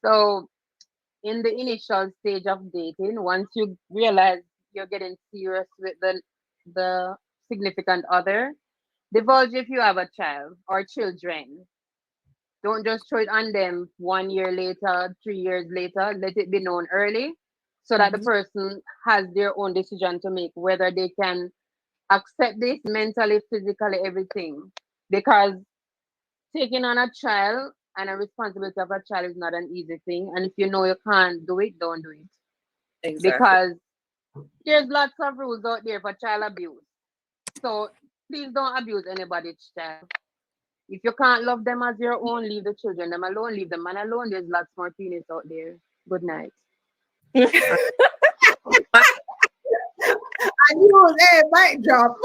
Speaker 2: So in the initial stage of dating, once you realize you're getting serious with the significant other, divulge if you have a child or children. Don't just throw it on them 1 year later, 3 years later. Let it be known early so that the person has their own decision to make, whether they can accept this mentally, physically, everything. Because taking on a child and a responsibility of a child is not an easy thing. And if you know you can't do it, don't do it.
Speaker 4: Exactly.
Speaker 2: Because there's lots of rules out there for child abuse. So please don't abuse anybody's child. If you can't love them as your own, leave the children them alone, leave the man alone. There's lots more penis out there. Good night.
Speaker 1: I knew that mic drop.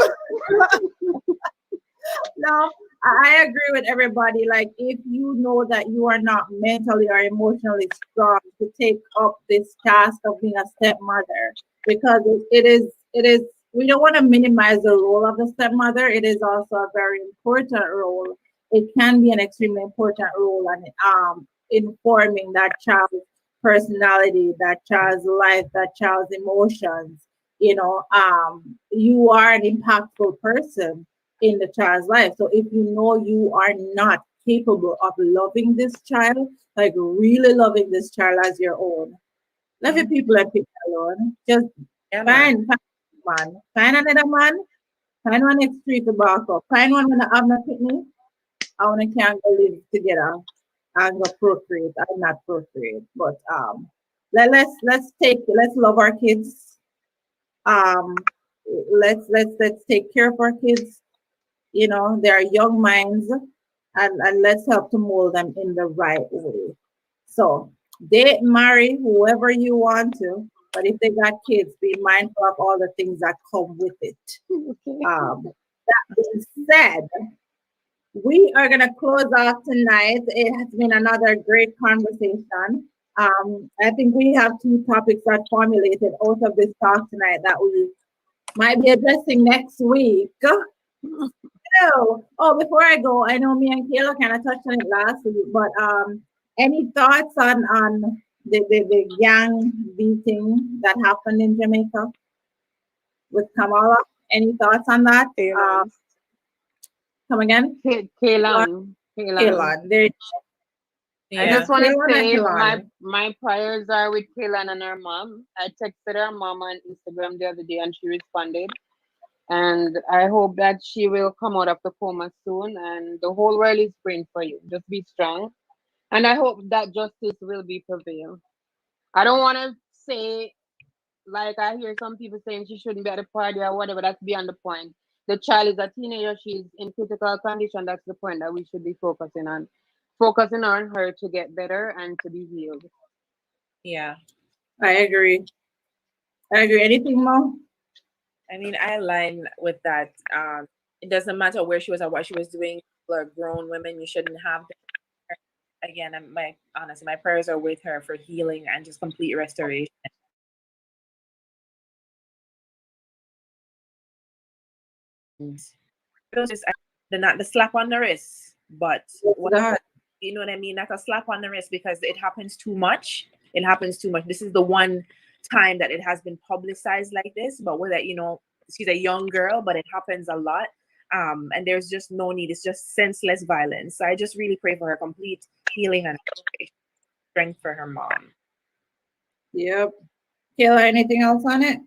Speaker 1: No, I agree with everybody. Like, if you know that you are not mentally or emotionally strong to take up this task of being a stepmother, because it is, we don't want to minimize the role of the stepmother. It is also a very important role. It can be an extremely important role in informing that child's personality, that child's life, that child's emotions. You are an impactful person in the child's life. So if you know you are not capable of loving this child, like really loving this child as your own, love your people and people alone. Just find man. Find another man. Find one next street to back up. Find one when I have no picnic. I want to can't go live together and go procreate. I'm not procreate, but let's love our kids. Let's take care of our kids. They are young minds, and let's help to mold them in the right way. So date, marry whoever you want to, but if they got kids, be mindful of all the things that come with it. That being said, we are gonna close off tonight. It has been another great conversation. I think we have two topics that formulated out of this talk tonight that we might be addressing next week. Before I go, I know me and Kayla kind of touched on it last week, but any thoughts on the gang beating that happened in Jamaica with Kamala? Any thoughts on that?
Speaker 3: Kaylin.
Speaker 1: Come again?
Speaker 2: Kaylin.
Speaker 1: Kaylin. There,
Speaker 2: I just want to
Speaker 1: Kaylin and
Speaker 2: say
Speaker 1: Kaylin.
Speaker 2: my prayers are with Kaylin and her mom. I texted her mom on Instagram the other day and she responded. And I hope that she will come out of the coma soon and the whole world is praying for you. Just be strong. And I hope that justice will be prevailed. I don't want to say, like I hear some people saying she shouldn't be at the party or whatever. That's beyond the point. The child is a teenager. She's in critical condition. That's the point that we should be focusing on. Focusing on her to get better and to be healed.
Speaker 4: Yeah.
Speaker 1: I agree. Anything more?
Speaker 4: I mean, I align with that. It doesn't matter where she was or what she was doing. People are grown women. You shouldn't have them. Again, honestly, my prayers are with her for healing and just complete restoration. It was just not the slap on the wrist, but you know what I mean? Not a slap on the wrist because it happens too much. It happens too much. This is the one time that it has been publicized like this, but with that, she's a young girl, but it happens a lot. And there's just no need. It's just senseless violence. So I just really pray for her complete healing and strength for her mom.
Speaker 1: Yep. Kayla, anything else on it?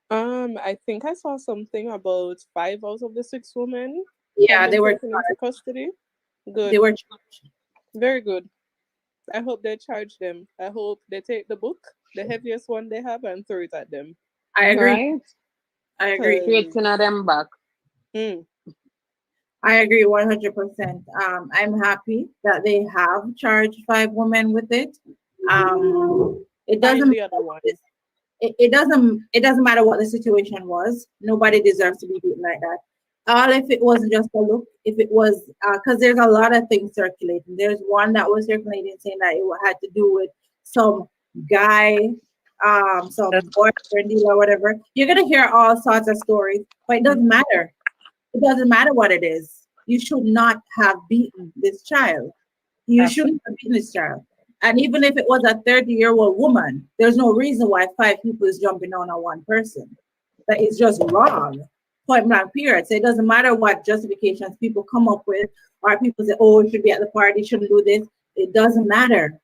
Speaker 3: I think I saw something about 5 out of the 6 women.
Speaker 1: Yeah, they were
Speaker 3: taken into custody. Good.
Speaker 1: They were charged.
Speaker 3: Very good. I hope they charge them. I hope they take the book, the heaviest one they have, and throw it at them.
Speaker 1: I agree.
Speaker 2: Right?
Speaker 1: I agree.
Speaker 2: Straighten them back.
Speaker 1: I agree 100%. I'm happy that they have charged 5 women with it. It doesn't.
Speaker 3: The other one.
Speaker 1: It doesn't matter what the situation was. Nobody deserves to be beaten like that. All if it wasn't just a look, if it was because there's a lot of things circulating. There's one that was circulating saying that it had to do with some guy, some boyfriend deal or whatever. You're gonna hear all sorts of stories, but it doesn't matter. It doesn't matter what it is. You should not have beaten this child. You shouldn't have beaten this child. And even if it was a 30-year-old woman, there's no reason why 5 people is jumping on one person. That is just wrong. Point blank period. So it doesn't matter what justifications people come up with, or people say, oh, it should be at the party, shouldn't do this. It doesn't matter.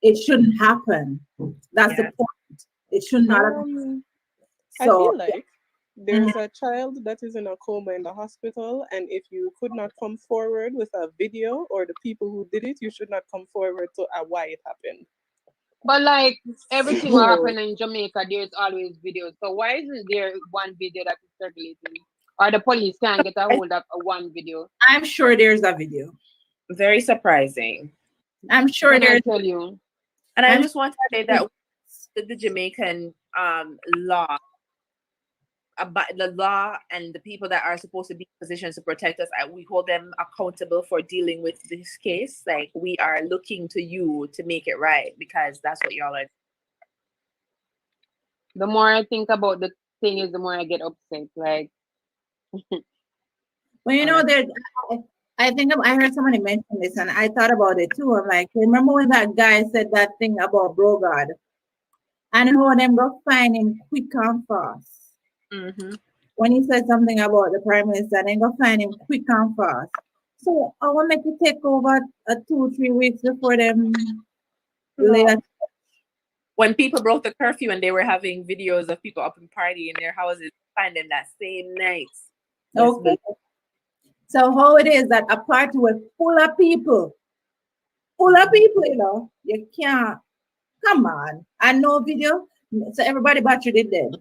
Speaker 1: It shouldn't happen. That's the point. It should not have happened.
Speaker 3: I feel like there's a child that is in a coma in the hospital, and if you could not come forward with a video or the people who did it, you should not come forward to why it happened.
Speaker 2: But like everything will happen in Jamaica, there's always videos. So why isn't there one video that is circulating? Or the police can't get a hold of one video?
Speaker 1: I'm sure there's a video.
Speaker 4: Very surprising.
Speaker 1: I'm sure there's.
Speaker 2: Tell you.
Speaker 4: And I just want to say that the Jamaican law, about the law and the people that are supposed to be in positions to protect us, we hold them accountable for dealing with this case. Like, we are looking to you to make it right, because that's what y'all are.
Speaker 2: The more I think about the thing is, the more I get upset. Like,
Speaker 1: well, you know, I think I heard somebody mention this, and I thought about it too. I'm like, remember when that guy said that thing about Brogard, and how them go find him quick and fast.
Speaker 4: Mm-hmm.
Speaker 1: When he said something about the prime minister, they go find him quick and fast. So I want to make it take over 2-3 weeks before them.
Speaker 4: When people broke the curfew and they were having videos of people up in party in their houses, find them that same night.
Speaker 1: Okay. So how it is that a party was full of people, you know, you can't. Come on, and no video. So everybody battery dead.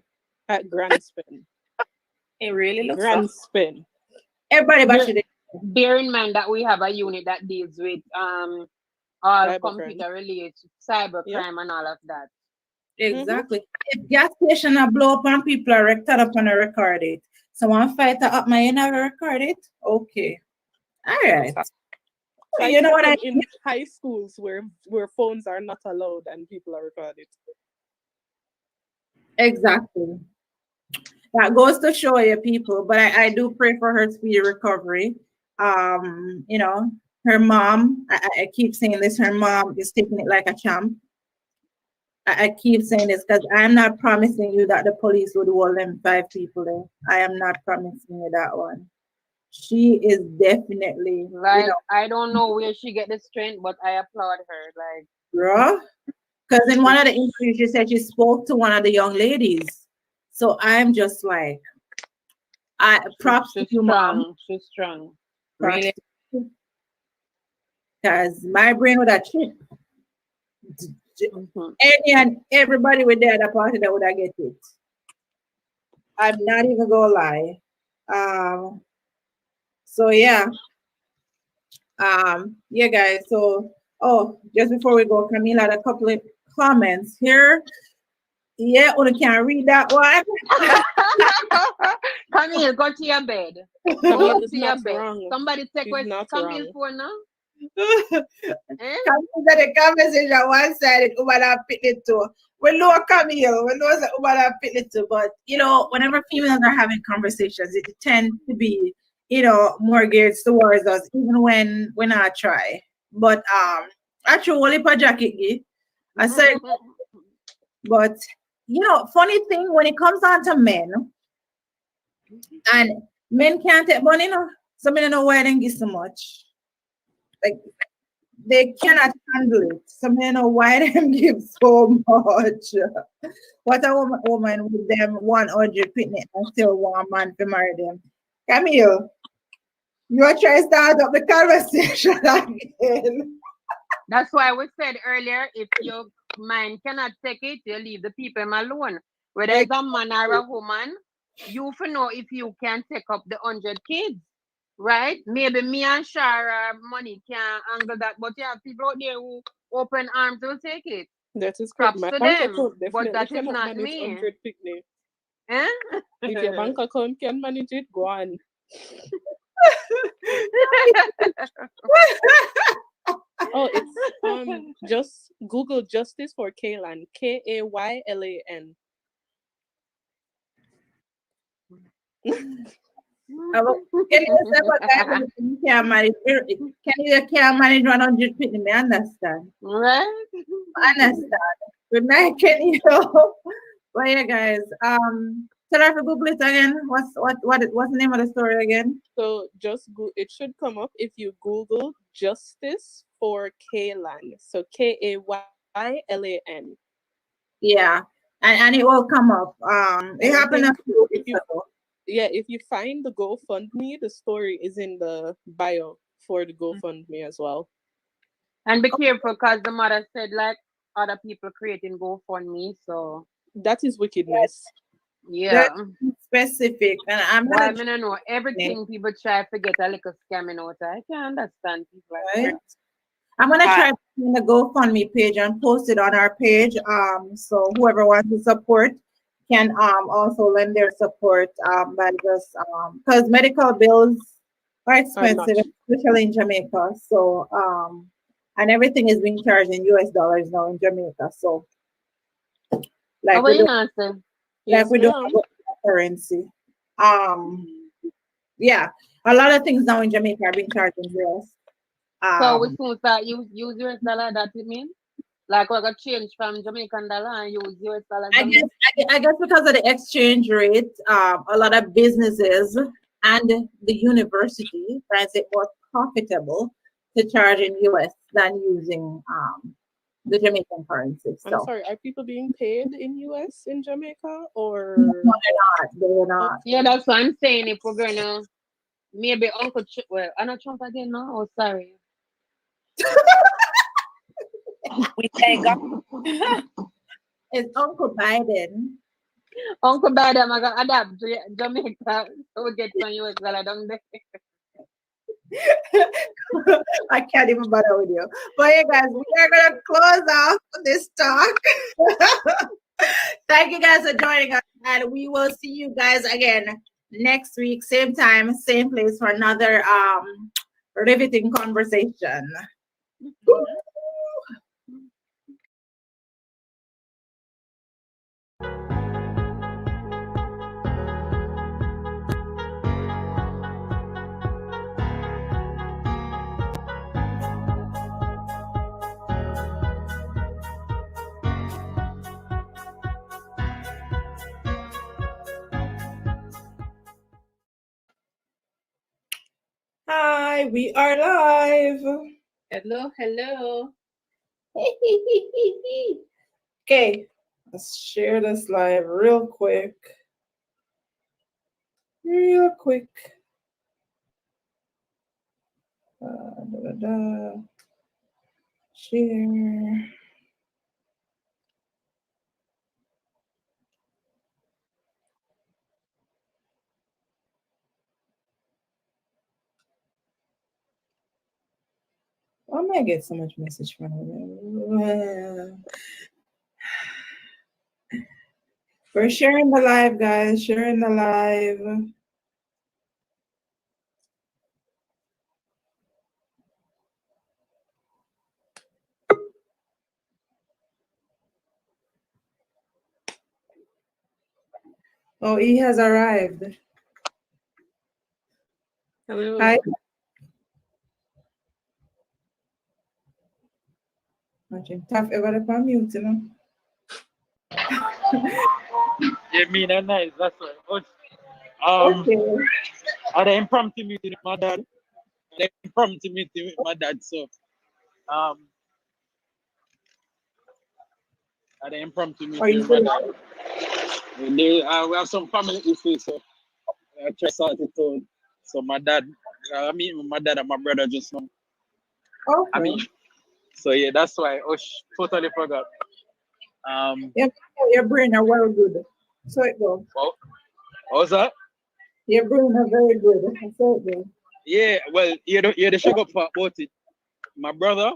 Speaker 3: At Grand Spin.
Speaker 4: It really looks
Speaker 3: Grand Spin.
Speaker 1: Everybody battery.
Speaker 2: Bear in mind that we have a unit that deals with all computer related cybercrime and all of that.
Speaker 1: Exactly. If gas station a blow up and people are wrecked up and record it. Someone fight up my and record it. Okay. All right.
Speaker 3: So
Speaker 1: You know what I
Speaker 3: in high schools where phones are not allowed and people are recorded.
Speaker 1: exactly. That goes to show you people, but I do pray for her speedy recovery. You know, her mom, I keep saying this, her mom is taking it like a champ. I keep saying this because I'm not promising you that the police would hold them 5 people there. I am not promising you that one. She is definitely,
Speaker 2: Like I don't know where she get the strength, but I applaud her. Like
Speaker 1: bro. Because in one of the interviews, she said she spoke to one of the young ladies. So I'm just like, props to
Speaker 2: she's
Speaker 1: you, mom.
Speaker 2: strong. She's strong.
Speaker 1: Really? Because my brain would have chipped.
Speaker 2: Mhm.
Speaker 1: Any and everybody with there at the party that would have get it. I'm not even gonna lie. So yeah. Yeah, guys. So just before we go, Camila had a couple of comments here. Yeah, you can read that one.
Speaker 2: Come here, go to your bed.
Speaker 3: Camille
Speaker 2: Go
Speaker 3: is
Speaker 2: to your
Speaker 3: not
Speaker 2: bed.
Speaker 3: wrong.
Speaker 2: Somebody take
Speaker 3: She's
Speaker 2: away
Speaker 3: not
Speaker 2: Camille
Speaker 3: wrong.
Speaker 2: phone now. Eh?
Speaker 1: Camille said the conversation one sided, woman have picked it too. We know Camille, we know that woman have picked it too. But whenever females are having conversations, it tend to be, more geared towards us, even when I try. But actually only per jacket gi. I said, but funny thing when it comes down to men, and men can't take money, so men don't know why they give so much. Like they cannot handle it. So men know why them give so much. What a woman with them 100 picnic and still want a man to marry them. Camille, you are trying to start up the conversation again.
Speaker 2: That's why we said earlier, if your mind cannot take it, you leave the people alone. Whether it's a man or a woman, you for know if you can take up the 100 kids, right? Maybe me and Shara money can handle that, but you have people out there who open arms will take it.
Speaker 3: That is correct.
Speaker 2: Props
Speaker 3: My
Speaker 2: to
Speaker 3: bank
Speaker 2: them,
Speaker 3: account
Speaker 2: but
Speaker 3: definitely
Speaker 2: that is
Speaker 3: cannot
Speaker 2: not
Speaker 3: manage
Speaker 2: me.
Speaker 3: 100 picnic.
Speaker 2: Eh?
Speaker 3: If your bank account can manage it, go on. Oh, it's just Google Justice for Kaylan. Kaylan.
Speaker 1: Can you say what that you can't manage? You can't manage 100 picnic? I understand.
Speaker 2: Right?
Speaker 1: Understand. Good night, Kenny. But yeah, guys. Tell her to Google it again. What's the name of the story again?
Speaker 3: So just it should come up if you Google Justice for Kaylan. So Kaylan.
Speaker 1: Yeah, and it will come up. It happened a few weeks ago.
Speaker 3: If you find the GoFundMe, the story is in the bio for the GoFundMe as well.
Speaker 2: And be careful because the mother said like other people creating GoFundMe, so
Speaker 3: that is wickedness.
Speaker 2: Yeah.
Speaker 1: That's specific. And I'm
Speaker 2: Why
Speaker 1: gonna
Speaker 2: I know everything people try to get a little scamming out. I can understand people like
Speaker 1: right.
Speaker 2: that.
Speaker 1: I'm gonna try in the GoFundMe page and post it on our page. So whoever wants to support can also lend their support by just because medical bills are expensive, especially in Jamaica. So and everything is being charged in US dollars now in Jamaica. So like we don't have currency. Yeah, a lot of things now in Jamaica are being charged in US.
Speaker 2: So we soon start use US dollar. That it mean like we're gonna change from Jamaican dollar and use US dollar.
Speaker 1: I guess because of the exchange rate, a lot of businesses and the university finds it more profitable to charge in US than using the Jamaican currency. So.
Speaker 3: I'm sorry, are people being paid in US in Jamaica or
Speaker 1: no, they're not.
Speaker 2: Yeah, that's what I'm saying. If we're gonna maybe Uncle well, I'm not Trump again now. Oh, sorry.
Speaker 4: We thank God.
Speaker 1: It's Uncle Biden.
Speaker 2: Uncle Biden, I'm gonna adapt Jamaica so we get some US dollar down there.
Speaker 1: I can't even bother with you. But yeah, guys, we are gonna close off this talk. Thank you guys for joining us, and we will see you guys again next week, same time, same place for another riveting conversation. Hi, we are live.
Speaker 4: Hello, hello.
Speaker 1: Okay, let's share this live real quick. Real quick. Share. Why am I get so much message from him? We're sharing the live, guys. Sharing the live. Oh, he has arrived.
Speaker 3: Hello.
Speaker 1: Hi. Imagine tough ever upon mute, you know.
Speaker 5: Yeah, mean and nice, that's right. But,
Speaker 1: Okay.
Speaker 5: I had an impromptu meeting with my dad. So um I had an impromptu
Speaker 1: Are
Speaker 5: meeting
Speaker 1: you
Speaker 5: with my
Speaker 1: still
Speaker 5: dad. We have some family issues, so I try to sort it out. So my dad, I meet with my dad and my brother just now.
Speaker 1: okay?
Speaker 5: I mean, so yeah, that's why I totally forgot.
Speaker 1: Your brain are well good. So it go.
Speaker 5: What was that?
Speaker 1: Your brain are very good. So it go.
Speaker 5: Yeah, well, you're the sugar part about it. My brother,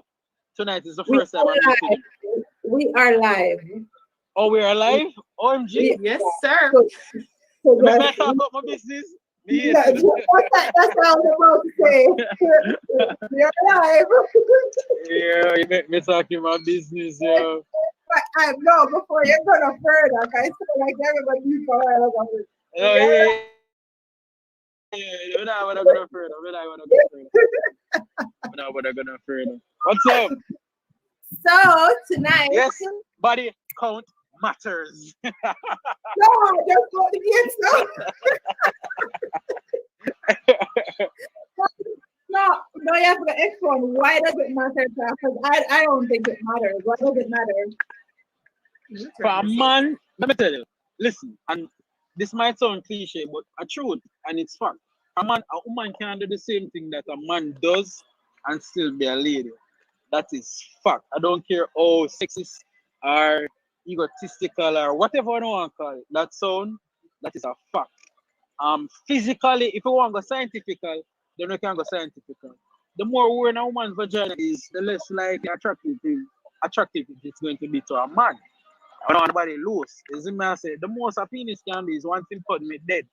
Speaker 5: tonight is the
Speaker 1: We
Speaker 5: first time I'm
Speaker 1: are
Speaker 5: meeting
Speaker 1: live.
Speaker 5: him.
Speaker 1: We are live.
Speaker 5: Oh, we're alive? OMG.
Speaker 1: We-
Speaker 3: Yes, sir.
Speaker 1: So
Speaker 5: Let me
Speaker 1: guys,
Speaker 5: talk about my business.
Speaker 1: yeah, that's what I was about to say. We are live.
Speaker 5: Yeah, you make me talking about business, yeah.
Speaker 1: But I know before you're gonna further, I feel like everybody needs to learn about it.
Speaker 5: Oh, yeah. Yeah, we're not gonna further. What's up?
Speaker 1: So tonight,
Speaker 5: Yes, body count matters.
Speaker 1: no, I just want to get so. No, you have to explain why does it matter? Because I don't think it matters. Why does it matter?
Speaker 5: For a man, let me tell you, listen, and this might sound cliche, but a truth, and it's fact. A woman can do the same thing that a man does and still be a lady. That is fact. I don't care how sexist or egotistical or whatever you want to call it. That is a fact. Physically, if you want to go scientifical, then we can go scientifical. The more we're in a woman's vagina is, the less likely attractive it's going to be to a man. I don't want nobody loose. As I say, the most a penis can be is once it cut me dead.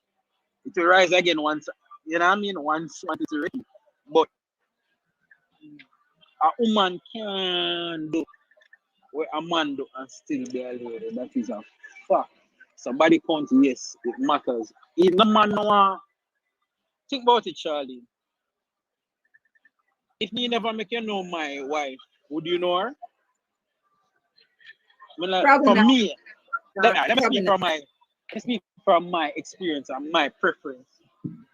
Speaker 5: It will rise again once, you know what I mean? Once it's ready. But a woman can do what a man do and still be a lady. That is a fact. So body count, yes, it matters. If no man no want, think about it, Charlie. If me never make you know my wife, would you know her? I mean, like,
Speaker 1: Probably
Speaker 5: for
Speaker 1: not.
Speaker 5: me, let me
Speaker 1: Probably
Speaker 5: speak from my experience and my preference.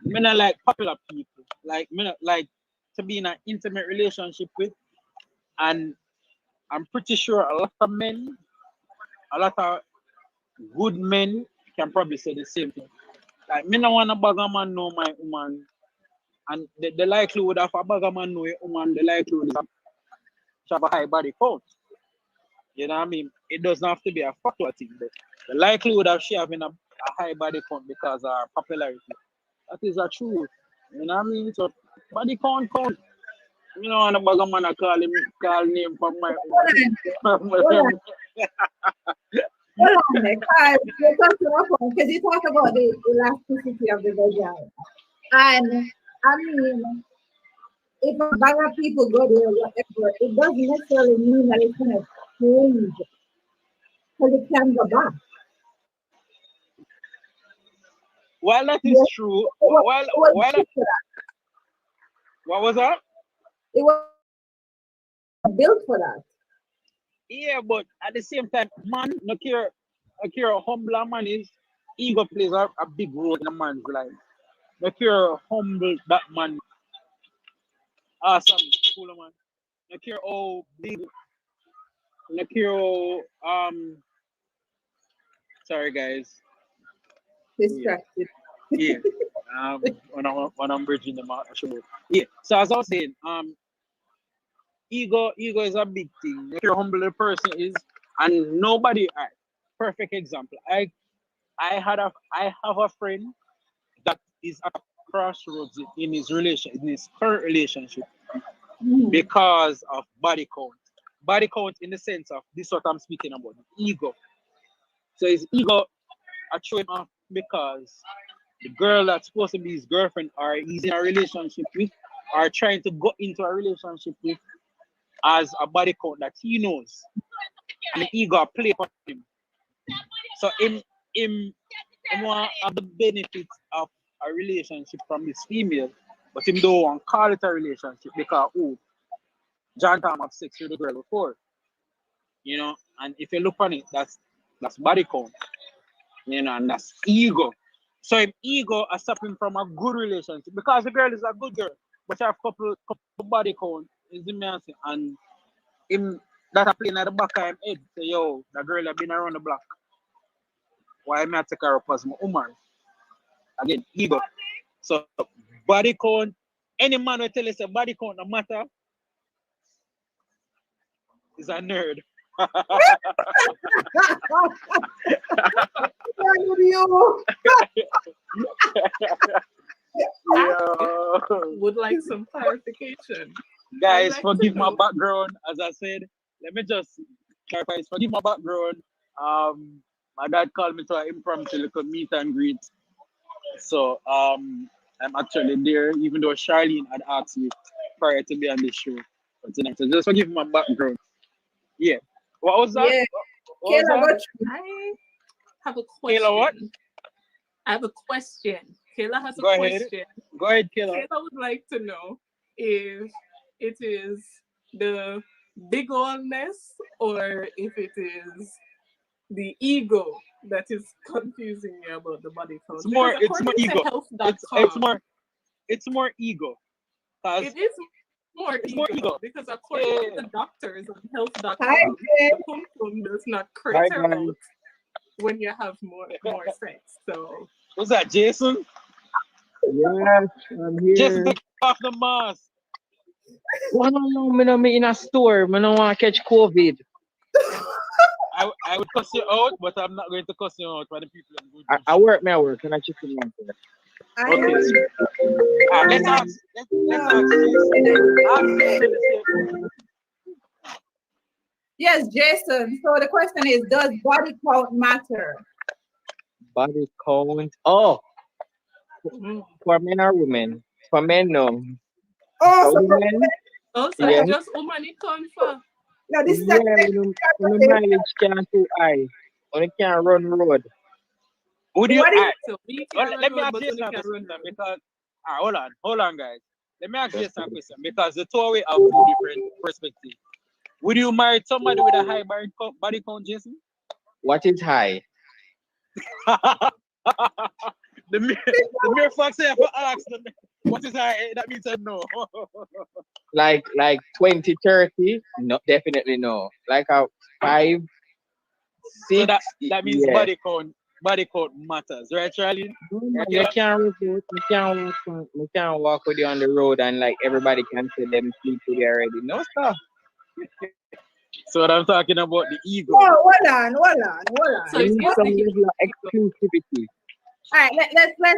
Speaker 5: Me not like popular people. Like me not like to be in an intimate relationship with, and I'm pretty sure a lot of men, a lot of good men can probably say the same thing. Like me no want a bugger man know my woman, and the likelihood of a bugger man know a woman, the likelihood is to have a high body count. You know what I mean? It doesn't have to be a factual thing, but the likelihood of she having a high body count because of her popularity, that is a truth. You know what I mean? So body count. You know, and a bugger man call name from my
Speaker 1: Hold on, because you talk about the elasticity of the vagina. And I mean, if a bag of people go there, whatever, it doesn't necessarily mean that it's gonna change because it can go back.
Speaker 5: While that is
Speaker 1: Yes,
Speaker 5: true,
Speaker 1: it was
Speaker 5: while that,
Speaker 1: built for that.
Speaker 5: what was that?
Speaker 1: It was built for that.
Speaker 5: Yeah, but at the same time, man, no care how humble a man is, ego plays a big role in a man's life. No care how humble that man, awesome, cool man. No care how big, no care sorry guys. Yeah,
Speaker 1: Distracted.
Speaker 5: yeah. When I'm bridging them out, sure. Yeah. So as I was saying, ego is a big thing. No care how humble the person is, and nobody. Perfect example. I have a friend that is at a crossroads in his current relationship
Speaker 1: Mm.
Speaker 5: because of body count. Body count in the sense of this is what I'm speaking about, ego. So his ego I throw him off because the girl that's supposed to be his girlfriend or he's in a relationship with or trying to go into a relationship with as a body count that he knows. And the ego play on him. So him want have the benefits of a relationship from this female, but him don't want call it a relationship because John Tom have sex with the girl before, and if you look on it, that's body count, and that's ego. So him ego is stopping from a good relationship because the girl is a good girl, but she have couple body count is the man say, and him that a playing at the back of him head say, yo, the girl have been around the block. Why am I take her up as my woman? Again, ego. So body count, any man will tell you say body count no matter is a nerd.
Speaker 1: You.
Speaker 3: I
Speaker 5: Yeah.
Speaker 3: would like some clarification. I'd
Speaker 5: Guys,
Speaker 3: like to
Speaker 5: forgive my
Speaker 3: know.
Speaker 5: background. As I said, let me just clarify. Forgive my background. My dad called me to an impromptu little meet and greet. So I'm actually there, even though Charlene had asked me prior to be on the show for tonight. So just forgive my background. Yeah. What was that?
Speaker 1: Yeah.
Speaker 5: What was
Speaker 1: Kayla,
Speaker 5: that?
Speaker 1: go through.
Speaker 3: I have a
Speaker 5: Kayla, what?
Speaker 3: question. I have a question. Kayla has a
Speaker 5: Go ahead.
Speaker 3: question.
Speaker 5: Go ahead, Kayla.
Speaker 3: Kayla would like to know if it is the big oldness or if it is the ego that is confusing you about the body count.
Speaker 5: It's more
Speaker 3: Because according to
Speaker 5: ego.
Speaker 3: health.com,
Speaker 5: It's more ego. Cause
Speaker 3: it is more
Speaker 5: it's
Speaker 3: ego,
Speaker 5: more ego.
Speaker 3: because according to
Speaker 5: Yeah.
Speaker 3: the doctors on health.com,
Speaker 1: Hi, Jay.
Speaker 3: the pum pum does not
Speaker 6: Hi
Speaker 3: crater
Speaker 6: guys.
Speaker 3: out when you have more sex. So
Speaker 5: What's that, Jason?
Speaker 6: Yes, I'm
Speaker 5: Jason,
Speaker 6: here.
Speaker 5: take off the mask.
Speaker 6: Oh no, me no me in a store. Me no want to catch COVID.
Speaker 5: I would cuss you out, but I'm not going to cuss you out for the people in good
Speaker 6: I
Speaker 5: vision.
Speaker 6: work, me I work. Can I check in one first?
Speaker 1: I
Speaker 5: Okay.
Speaker 1: know.
Speaker 5: Let's ask. Let's ask Jason. Ask Jason the same.
Speaker 1: Yes, Jason. So the question is, does body count matter?
Speaker 6: Body count. Oh,
Speaker 3: mm.
Speaker 6: for men or women? For men, no.
Speaker 1: Oh,
Speaker 6: For
Speaker 1: so
Speaker 6: women,
Speaker 3: Also,
Speaker 6: yes.
Speaker 3: it's just woman it come for.
Speaker 1: no, this is a
Speaker 6: Yeah, when the mileage can't too high. When you can't run road.
Speaker 5: Would you?
Speaker 1: what is
Speaker 3: So we
Speaker 5: Well,
Speaker 3: can run
Speaker 5: let me
Speaker 3: road,
Speaker 5: ask
Speaker 3: but
Speaker 5: Jason
Speaker 3: only
Speaker 5: a
Speaker 3: can
Speaker 5: question
Speaker 3: run road.
Speaker 5: because hold on, guys. Let me ask Jason a question because the two of we have two different perspectives. Would you marry somebody with a high body count, Jason?
Speaker 6: What is high?
Speaker 5: The mere fact say if I ask them what is high, that means I no.
Speaker 6: Like 20, 30? No, definitely no. Like a 5,
Speaker 5: So
Speaker 6: 6?
Speaker 5: that means
Speaker 6: Yeah.
Speaker 5: body count matters, right, Charlie?
Speaker 6: No, man, you can't report. You can't walk with you on the road and like everybody can say them sleep with you already. No stuff.
Speaker 5: So what I'm talking about the ego.
Speaker 1: oh, hold on.
Speaker 3: So
Speaker 6: You
Speaker 3: it's
Speaker 6: need
Speaker 3: not
Speaker 6: some
Speaker 3: the
Speaker 6: level of
Speaker 3: ego.
Speaker 6: exclusivity.
Speaker 1: All right, let's set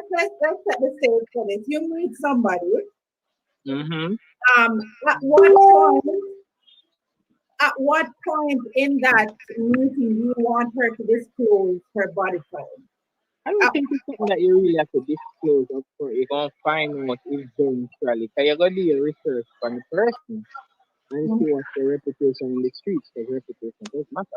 Speaker 1: the stage for this. You meet somebody.
Speaker 6: Mm-hmm.
Speaker 1: At what point in that meeting you want her to disclose her body count?
Speaker 6: I don't think it's something that you really have to disclose up front. You're gonna find out eventually. Cause you're gonna do your research on the person and see what's their reputation in the streets, because reputation does matter.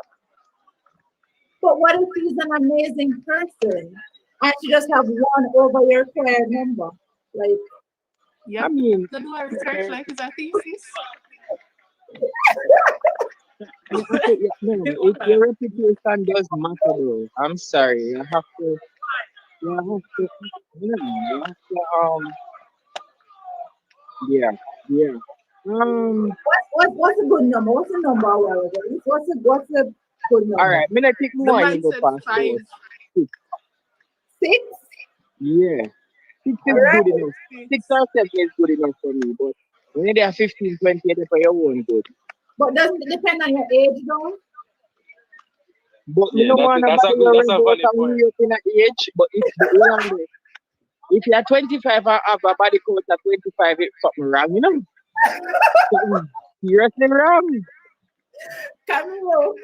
Speaker 1: But what if he's an amazing person and you just have one over your choir member? Like,
Speaker 3: Yeah.
Speaker 6: I mean,
Speaker 3: To do a research like is a thesis.
Speaker 6: I think, yeah, no, if your reputation does matter, though, I'm sorry, you have to, you have to, yeah, yeah.
Speaker 1: what's a good number? What's the number? What's a good
Speaker 6: All
Speaker 1: number?
Speaker 6: right, me not take
Speaker 3: The
Speaker 6: more
Speaker 3: man
Speaker 6: you go
Speaker 3: said
Speaker 6: past
Speaker 3: 5.
Speaker 6: those. Six.
Speaker 1: 6?
Speaker 6: Yeah, six
Speaker 1: All
Speaker 6: is
Speaker 1: right.
Speaker 6: good enough. 6 or 7 is good enough for me, but when they are 15, 20, they for your own good.
Speaker 1: But doesn't it depend on your age though?
Speaker 6: But you
Speaker 5: Yeah,
Speaker 6: don't want
Speaker 5: that's a
Speaker 6: nobody
Speaker 5: good,
Speaker 6: you
Speaker 5: that's a
Speaker 6: already out
Speaker 5: valid
Speaker 6: and
Speaker 5: point.
Speaker 6: way up in the age. But if you're 25 and have a body count at 25, it's something wrong, you know? Something seriously wrong.
Speaker 1: Camilo.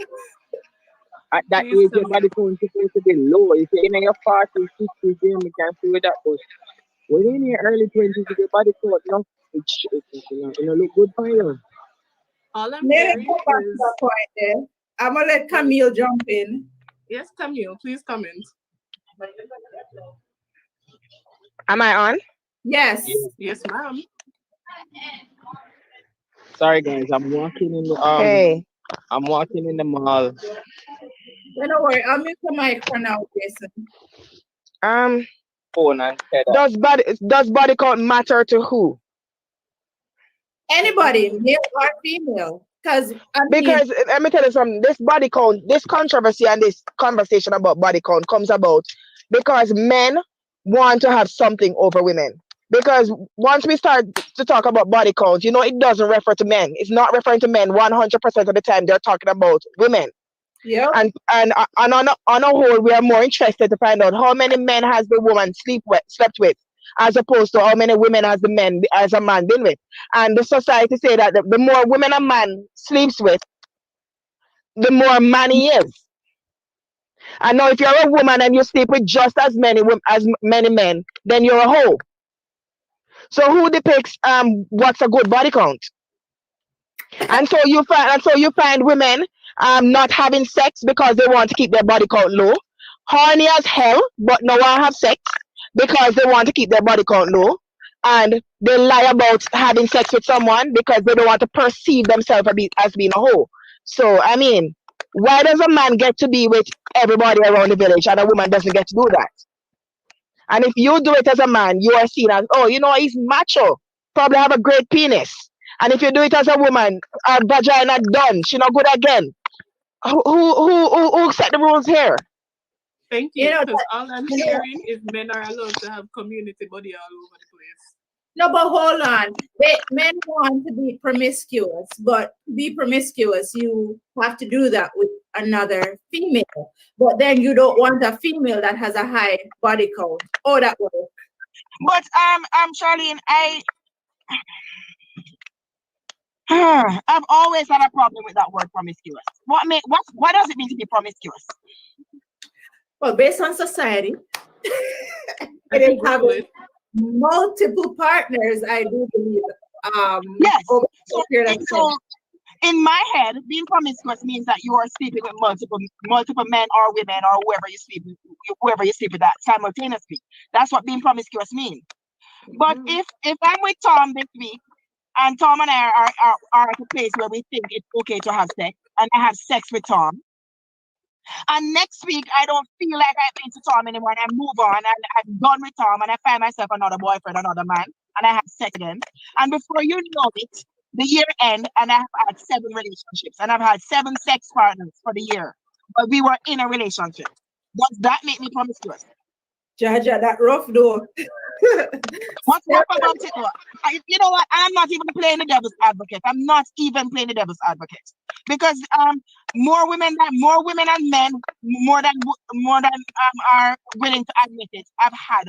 Speaker 6: At that
Speaker 3: Please
Speaker 6: age,
Speaker 3: tell
Speaker 6: your body count is supposed to be low. If you're in your 40s, 50s, then we can see with that. But when you're in your early 20s, if your body count, no, look good for you.
Speaker 3: all I'm
Speaker 1: Let me
Speaker 3: hearing
Speaker 1: go back to
Speaker 3: is
Speaker 1: that point there. I'm gonna let Camille jump in.
Speaker 3: yes, Camille, please comment.
Speaker 7: Am I on?
Speaker 1: Yes.
Speaker 6: Yeah.
Speaker 3: Yes, ma'am.
Speaker 6: Sorry, guys,
Speaker 7: Hey,
Speaker 6: I'm walking in the mall.
Speaker 1: Don't worry, I'll mute the mic for now, Jason.
Speaker 7: um,
Speaker 6: Phone and head up.
Speaker 7: does body count matter to who?
Speaker 1: Anybody, male or female. Because I mean,
Speaker 7: Because let me tell you something. This body count, this controversy and this conversation about body count comes about because men want to have something over women. Because once we start to talk about body count, it doesn't refer to men. It's not referring to men 100% of the time. They're talking about women.
Speaker 1: yep.
Speaker 7: And on a whole, we are more interested to find out how many men has the woman slept with, as opposed to how many women has a man been with. And the society say that the more women a man sleeps with, the more man he is. And now, if you're a woman and you sleep with just as many men, then you're a hoe. So who depicts what's a good body count? And so you find women not having sex because they want to keep their body count low, horny as hell, but no one have sex because they want to keep their body count low, and they lie about having sex with someone because they don't want to perceive themselves as being a hoe. So I mean, why does a man get to be with everybody around the village and a woman doesn't get to do that? And if you do it as a man, you are seen as, oh, he's macho, probably have a great penis. And if you do it as a woman, her vagina done, she not good again. Who set the rules here?
Speaker 3: Thank
Speaker 1: You
Speaker 3: you.
Speaker 1: know,
Speaker 3: Because all I'm
Speaker 1: you know,
Speaker 3: hearing is men are allowed to have community body all over the place.
Speaker 1: no, but hold on. Men want to be promiscuous, but to be promiscuous, you have to do that with another female. But then you don't want a female that has a high body count. Oh, that works.
Speaker 7: But Charlene, I've always had a problem with that word promiscuous. What does it mean to be promiscuous?
Speaker 1: Well, based on society,
Speaker 3: I
Speaker 1: it
Speaker 3: can
Speaker 1: is
Speaker 3: Google
Speaker 1: having
Speaker 3: it.
Speaker 1: multiple partners, I do believe.
Speaker 7: Yes.
Speaker 1: Over
Speaker 7: So,
Speaker 1: a period of time.
Speaker 7: so in my head, being promiscuous means that you are sleeping with multiple men or women or whoever you sleep with that simultaneously. That's what being promiscuous means. But
Speaker 1: Mhm.
Speaker 7: if I'm with Tom this week and Tom and I are at a place where we think it's okay to have sex, and I have sex with Tom, and next week I don't feel like I'm into Tom anymore, and I move on, and I'm done with Tom, and I find myself another boyfriend, another man, and I have sex again, and before you know it, the year end, and I have had 7 relationships, and I've had 7 sex partners for the year, but we were in a relationship. Does that make me promiscuous?
Speaker 1: Jaja, that rough door.
Speaker 7: What's rough about it? You know what? I'm not even playing the devil's advocate. I'm not even playing the devil's advocate because more women and men more than are willing to admit it. I've had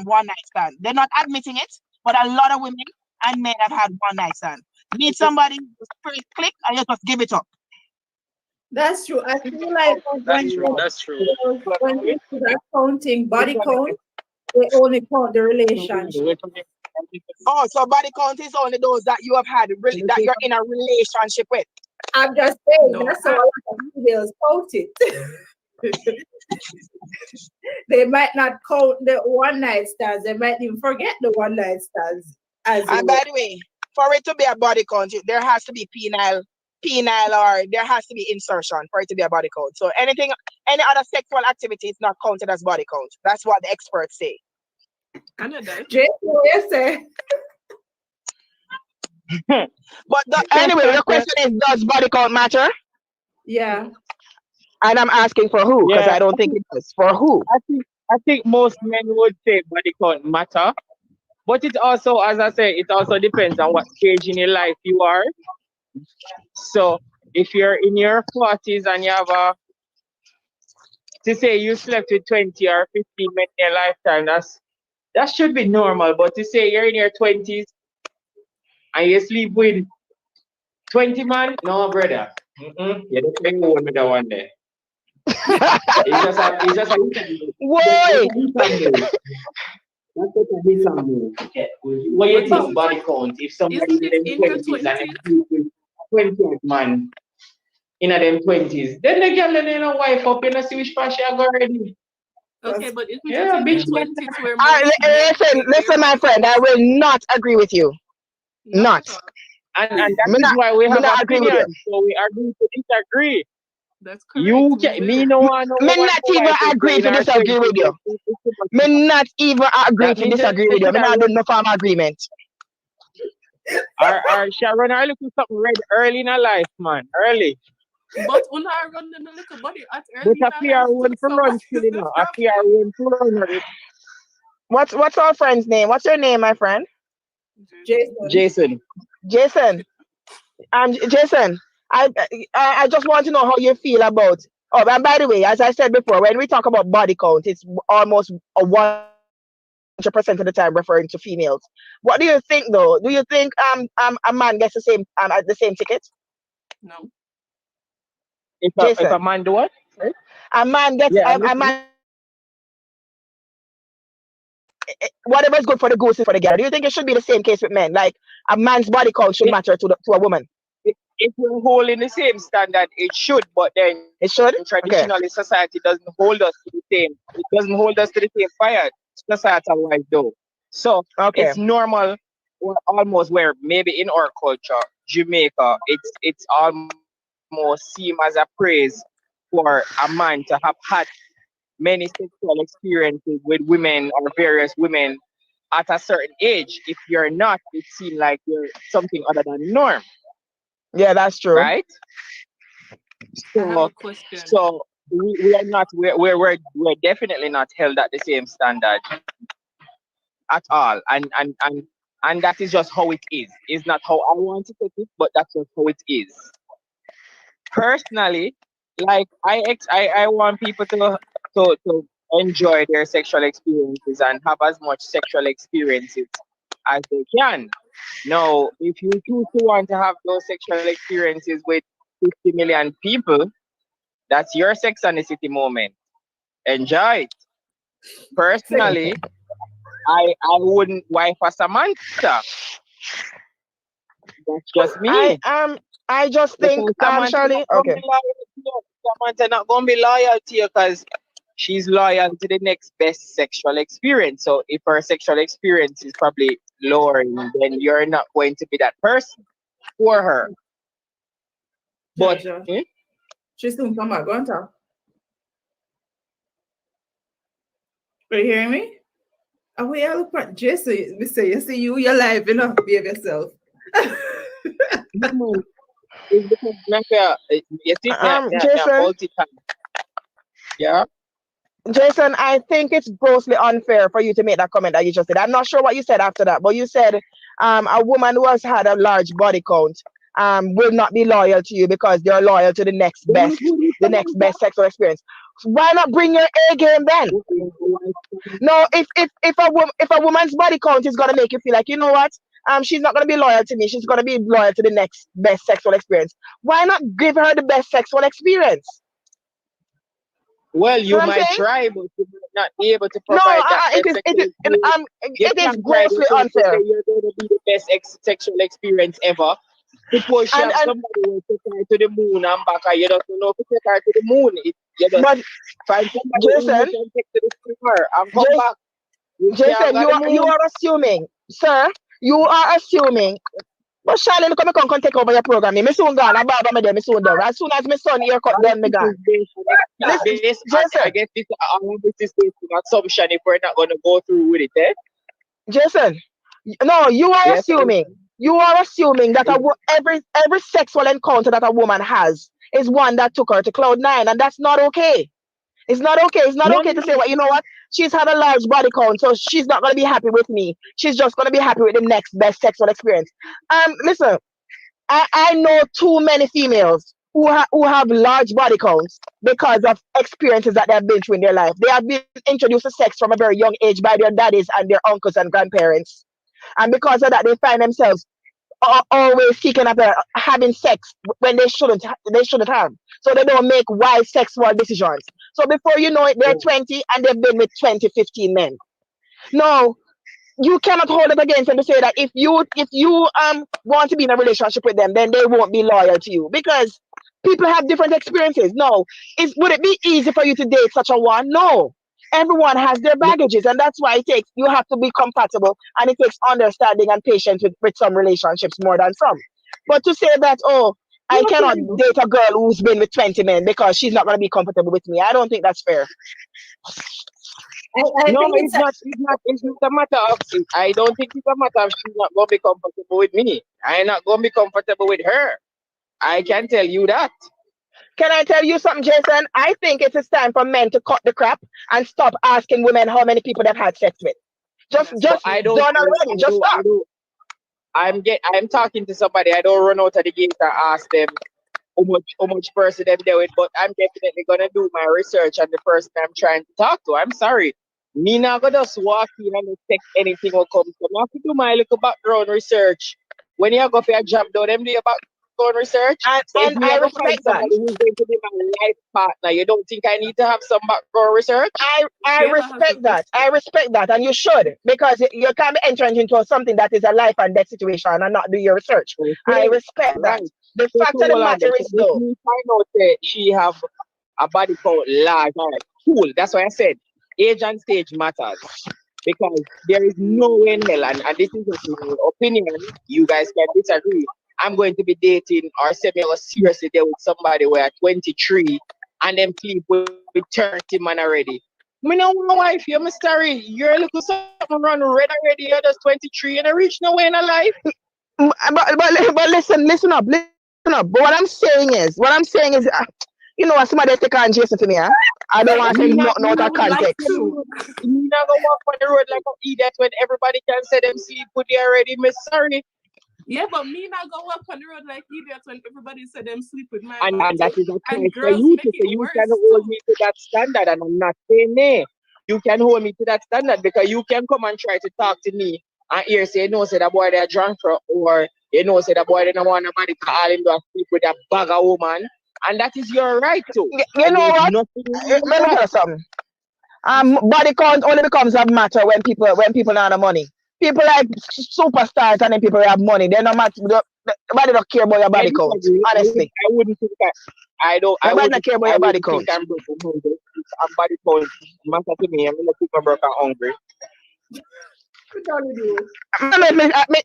Speaker 7: one night stand. They're not admitting it, but a lot of women and men have had one night stand. Meet somebody, just click, and you just give it up.
Speaker 1: That's true. I feel like
Speaker 5: That's true. That's true.
Speaker 1: when people are counting body count, they only count the relationship.
Speaker 7: Oh, so body count is only those that you have had that you're in a relationship with.
Speaker 1: I'm just saying
Speaker 3: No,
Speaker 1: that's how a lot of females count it. They might not count the one night stands. They might even forget the one night stands. As
Speaker 7: And by the way, for it to be a body count, there has to be penile, or there has to be insertion for it to be a body count. So any other sexual activity is not counted as body count. That's what the experts say.
Speaker 3: Canada.
Speaker 1: Jason, what you say?
Speaker 7: But anyway, the question is, does body count matter?
Speaker 1: Yeah.
Speaker 7: And I'm asking for who, because
Speaker 5: Yeah,
Speaker 7: I don't think it does. For who?
Speaker 5: I think most men would say body count matter, but it also, as I say, it also depends on what stage in your life you are. So if you're in your 40s and you have to say you slept with 20 or 15 men in your lifetime, that should be normal. But to say you're in your 20s and you sleep with 20 man, no, brother. You don't make one with that one there. It's just a
Speaker 7: Why?
Speaker 5: That's what a handsome move. What you think body count? If somebody
Speaker 3: Isn't
Speaker 5: in
Speaker 3: it
Speaker 5: them
Speaker 3: in
Speaker 5: 20s
Speaker 3: the
Speaker 5: and
Speaker 3: 20s?
Speaker 5: sleep with 20 man in them 20s, then the girl then a wife up in a switch pass she go already.
Speaker 3: Okay, but isn't
Speaker 5: Yeah,
Speaker 3: it in
Speaker 5: bitch.
Speaker 3: the 20s where most men
Speaker 7: Listen,
Speaker 3: take their
Speaker 7: my
Speaker 3: body
Speaker 7: friend. I
Speaker 3: count?
Speaker 7: will not agree with you. Not.
Speaker 3: Not at all.
Speaker 5: And that
Speaker 7: Me
Speaker 5: is
Speaker 7: not,
Speaker 5: why we
Speaker 7: me
Speaker 5: have
Speaker 7: not agree with you.
Speaker 5: opinions. So we agree to disagree.
Speaker 3: That's
Speaker 5: You
Speaker 3: correct. We
Speaker 5: can me
Speaker 3: do.
Speaker 5: no one no
Speaker 7: Me
Speaker 5: woman
Speaker 7: not
Speaker 5: who
Speaker 7: even
Speaker 5: wife is
Speaker 7: agree
Speaker 5: in
Speaker 7: to
Speaker 5: her
Speaker 7: disagree
Speaker 5: 20s.
Speaker 7: with you. Me not even agree
Speaker 5: That
Speaker 7: to
Speaker 5: means
Speaker 7: disagree with
Speaker 5: they
Speaker 7: you. Me
Speaker 5: should have
Speaker 7: not do no form of agreement.
Speaker 5: our Sharon are looking something red early in her life, man. Early.
Speaker 3: But when I run the little body at
Speaker 5: But
Speaker 3: early in
Speaker 5: I
Speaker 3: our
Speaker 5: fear
Speaker 3: life
Speaker 5: one
Speaker 3: too,
Speaker 5: for
Speaker 3: so
Speaker 5: run
Speaker 3: what
Speaker 5: still,
Speaker 3: is
Speaker 5: you
Speaker 3: the
Speaker 5: know. I fear
Speaker 3: problem?
Speaker 5: one for run.
Speaker 7: What's our friend's name? What's your name, my friend?
Speaker 1: Jason.
Speaker 5: Jason.
Speaker 7: Jason. Jason, I just want to know how you feel about. Oh, and by the way, as I said before, when we talk about body count, it's almost a 100% of the time referring to females. What do you think, though? Do you think a man gets the same ticket?
Speaker 3: No.
Speaker 5: If
Speaker 7: Jason,
Speaker 5: a man do what? Right?
Speaker 7: a man gets
Speaker 5: Yeah,
Speaker 7: a man. Whatever is good for the goose is for the gander. Do you think it should be the same case with men? Like a man's body count should matter to a woman?
Speaker 5: If we're holding the same standard, it should, but then
Speaker 7: It should.
Speaker 5: traditionally society doesn't hold us to the same. It doesn't hold us to the same fire societal wise though. So
Speaker 7: Okay.
Speaker 5: it's normal or almost where maybe in our culture, Jamaica, it's almost seen as a praise for a man to have had many sexual experiences with women or various women at a certain age. If you're not, it seems like you're something other than the norm,
Speaker 7: Yeah, that's true.
Speaker 5: right?
Speaker 3: I have a
Speaker 5: So
Speaker 3: question.
Speaker 5: so we are not we're definitely not held at the same standard at all. And that is just how it is. It's not how I want to put it, but that's just how it is. Personally, like I want people to enjoy their sexual experiences and have as much sexual experiences as they can. Now, if you choose to want to have those sexual experiences with 50 million people, that's your Sex and the City moment. Enjoy it. Personally, I wouldn't wife a Samantha. That's just me.
Speaker 7: I just think
Speaker 5: Because Samantha
Speaker 7: Charlie.
Speaker 5: not gonna
Speaker 7: Okay.
Speaker 5: be loyal to you. Samantha not gonna be loyal to you because she's loyal to the next best sexual experience. So if her sexual experience is probably lowering, then you're not going to be that person for her. But
Speaker 1: Georgia. She's soon come back. Go on top. Are you hearing me? Oh, we all look at Jason. We say, you see you're live, you know, behave yourself.
Speaker 5: it's because you think
Speaker 7: Jason.
Speaker 5: multitask. Yeah.
Speaker 7: Jason, I think it's grossly unfair for you to make that comment that you just said. I'm not sure what you said after that, but you said a woman who has had a large body count will not be loyal to you because they're loyal to the next best sexual experience. Why not bring your A game then? No, if a woman's body count is gonna make you feel like, you know what, she's not going to be loyal to me. She's going to be loyal to the next best sexual experience. Why not give her the best sexual experience?
Speaker 6: Well, you
Speaker 7: what I'm
Speaker 6: might
Speaker 7: saying?
Speaker 6: try, but you might not be able to
Speaker 7: No,
Speaker 6: provide that
Speaker 7: it
Speaker 6: best
Speaker 7: is,
Speaker 6: sexual experience. You
Speaker 7: it is
Speaker 6: can't try
Speaker 7: grossly
Speaker 6: yourself to
Speaker 7: unfair.
Speaker 6: say you're going to be the best sexual experience ever. Suppose she have
Speaker 7: And
Speaker 6: somebody who will take her to the moon and back, and you don't know if you take her to the moon. You just
Speaker 7: but
Speaker 6: find somebody who you
Speaker 7: Jason,
Speaker 6: can take to the steamer and come
Speaker 7: Jas-
Speaker 6: back. You can't
Speaker 7: Jason,
Speaker 6: go to the
Speaker 7: you
Speaker 6: moon.
Speaker 7: are assuming, sir. You are assuming. But Charlene, come take over your program. Me soon gone. I'm about me soon done. As soon as my son haircut done, me
Speaker 6: This
Speaker 7: gone.
Speaker 6: is based
Speaker 7: Listen,
Speaker 6: I
Speaker 7: Jason,
Speaker 6: guess all of this is based on assumption if we're not going to go through with it, eh?
Speaker 7: Jason. No, you are
Speaker 6: Yes,
Speaker 7: assuming. You are assuming that every sexual encounter that a woman has is one that took her to cloud nine, and that's not okay. It's not okay. It's not
Speaker 6: no,
Speaker 7: okay to say, well, you know what? She's had a large body count, so she's not going to be happy with me. She's just going to be happy with the next best sexual experience. Listen, I know too many females who have large body counts because of experiences that they have been through in their life. They have been introduced to sex from a very young age by their daddies and their uncles and grandparents. And because of that, they find themselves always seeking after having sex when they shouldn't have. So they don't make wise sexual decisions. So before you know it, they're 20 and they've been with 20, 15 men. No, you cannot hold it against them to say that if you want to be in a relationship with them, then they won't be loyal to you because people have different experiences. No, would it be easy for you to date such a one? No. Everyone has their baggages, and that's why you have to be compatible, and it takes understanding and patience with some relationships more than some. But to say that, oh, I cannot date a girl who's been with 20 men because she's not going to be comfortable with me, I don't think that's fair.
Speaker 1: I
Speaker 6: No,
Speaker 1: think
Speaker 6: it's not. It's not a matter of. I don't think it's a matter of she's not gonna be comfortable with me. I'm not gonna be comfortable with her. I can tell you that.
Speaker 7: Can I tell you something, Jason? I think it is time for men to cut the crap and stop asking women how many people they've had sex with. Just
Speaker 6: But I don't.
Speaker 7: done already. Just stop.
Speaker 6: I'm talking to somebody. I don't run out of the gate and ask them how much person them there with. But I'm definitely gonna do my research on the person I'm trying to talk to. I'm sorry. Me not gonna just walk in and expect anything will come. So I have to do my little background research. When you go for a job, do them do your background research. So if
Speaker 7: And
Speaker 6: me
Speaker 7: I
Speaker 6: ever find
Speaker 7: respect that.
Speaker 6: somebody who's going to be my life partner, you don't think I need to have some background research?
Speaker 7: I
Speaker 3: Shayla has
Speaker 7: respect
Speaker 3: a
Speaker 7: that. I respect that, and you should, because you can't be entering into something that is a life and death situation and not do your research. I respect that.
Speaker 6: Right.
Speaker 7: The
Speaker 6: So
Speaker 7: fact of the
Speaker 6: hold on
Speaker 7: matter
Speaker 6: then.
Speaker 7: is,
Speaker 6: So if
Speaker 7: though,
Speaker 6: me find out that she have a body count large, all right, cool. That's why I said age and stage matters. Because there is no way in hell, and this is just my opinion, you guys can disagree. I'm going to be dating or semi or seriously there with somebody where at 23 and then sleep with 30 man already. Me know my wife, you're my story. You're looking something run red already, you're just 23 and I reach nowhere in a life.
Speaker 7: but listen up. But what I'm saying is, somebody take on Jason for me, huh? I don't want to say nothing out of context.
Speaker 3: to.
Speaker 6: You not gonna walk on the road like an idiot when everybody can say them sleep with you already, miss sorry.
Speaker 3: Yeah, but me not go up on the road like idiots when everybody said them sleep with my
Speaker 6: And
Speaker 3: man
Speaker 6: that
Speaker 3: too.
Speaker 6: is a
Speaker 3: And
Speaker 6: choice for
Speaker 3: girls
Speaker 6: you
Speaker 3: make
Speaker 6: to say
Speaker 3: it
Speaker 6: you
Speaker 3: worse
Speaker 6: can hold
Speaker 3: too.
Speaker 6: me to that standard, and I'm not saying nay. You can hold me to that standard because you can come and try to talk to me and hear say say that boy they're drunk for, or say that boy they don't want nobody to call him to sleep with a bag of woman, and that is your right to.
Speaker 7: You know what?
Speaker 6: Nothing
Speaker 7: Let me tell you something. Body count only becomes a matter when people don't have money. People like superstars and then people have money. They no matter. Nobody don't care about your body count. Honestly,
Speaker 6: I wouldn't think that. I
Speaker 7: nobody
Speaker 6: wouldn't
Speaker 7: don't care about your body count.
Speaker 6: think I'm broken hungry. I'm body count matter to me. I'm gonna keep my broken hungry.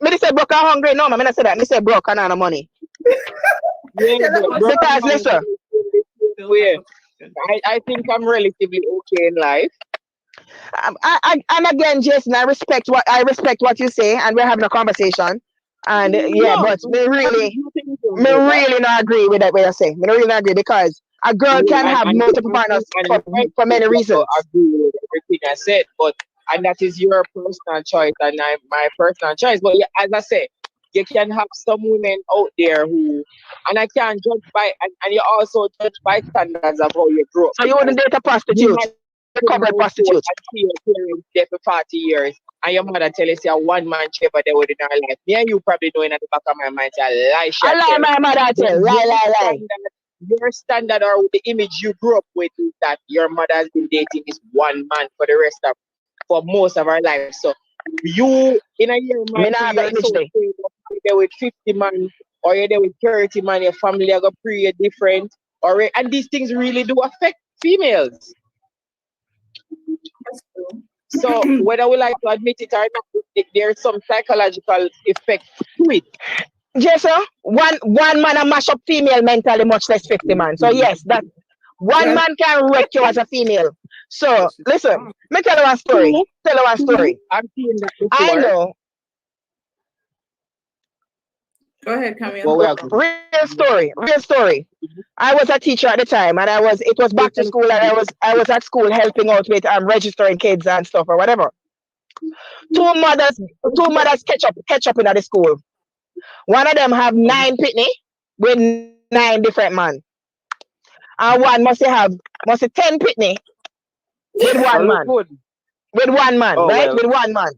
Speaker 7: Me say broke and hungry. No, man, I say that. Me say broke and not money.
Speaker 6: Yeah, but
Speaker 7: Because listen,
Speaker 6: I think I'm relatively okay in life.
Speaker 7: and again, Jason, I respect what you say, and we're having a conversation. And but me really not agree with that way I say. Me really not agree because a girl can have multiple partners for many reasons.
Speaker 6: I agree with everything I said, and that is your personal choice and my personal choice. But as I say, you can have some women out there who, and I can't judge by, and you also judge by standards of how you grow up.
Speaker 7: So you wouldn't date a prostitute? recovered prostitute.
Speaker 6: And see your parents there for 40 years, and your mother tell you say a one-man show ever there within her life. Me and you probably know in the back of my mind, say a lie, she
Speaker 7: I lie,
Speaker 6: tell.
Speaker 7: my mother
Speaker 6: But
Speaker 7: tell. Lie.
Speaker 6: your standard or the image you grew up with is that your mother has been dating this one man for most of her life. So you in a year,
Speaker 7: Me
Speaker 6: man,
Speaker 7: not have
Speaker 6: you're
Speaker 7: that image
Speaker 6: so
Speaker 7: there.
Speaker 6: afraid that you're there with 50 man or you're there with 30 man, your family are gonna pray different. And these things really do affect females.
Speaker 1: That's true.
Speaker 6: So whether we like to admit it or not, there's some psychological effect to it.
Speaker 7: Jason, one man a mash up female mentally, much less 50 man. So yes, that one
Speaker 1: Yes.
Speaker 7: man can wreck you as a female. So listen, me tell you a story.
Speaker 6: I'm seeing that
Speaker 7: I
Speaker 6: before.
Speaker 7: know.
Speaker 1: Go ahead, Camille.
Speaker 6: Well, we are good.
Speaker 7: Real story. I was a teacher at the time, and it was back to school, and I was at school helping out with registering kids and stuff or whatever. Two mothers catch up in the school. One of them have 9 pitney with 9 different men, and one must have 10 pitney with one man. With one man,
Speaker 6: Oh,
Speaker 7: right?
Speaker 6: well.
Speaker 7: With one man.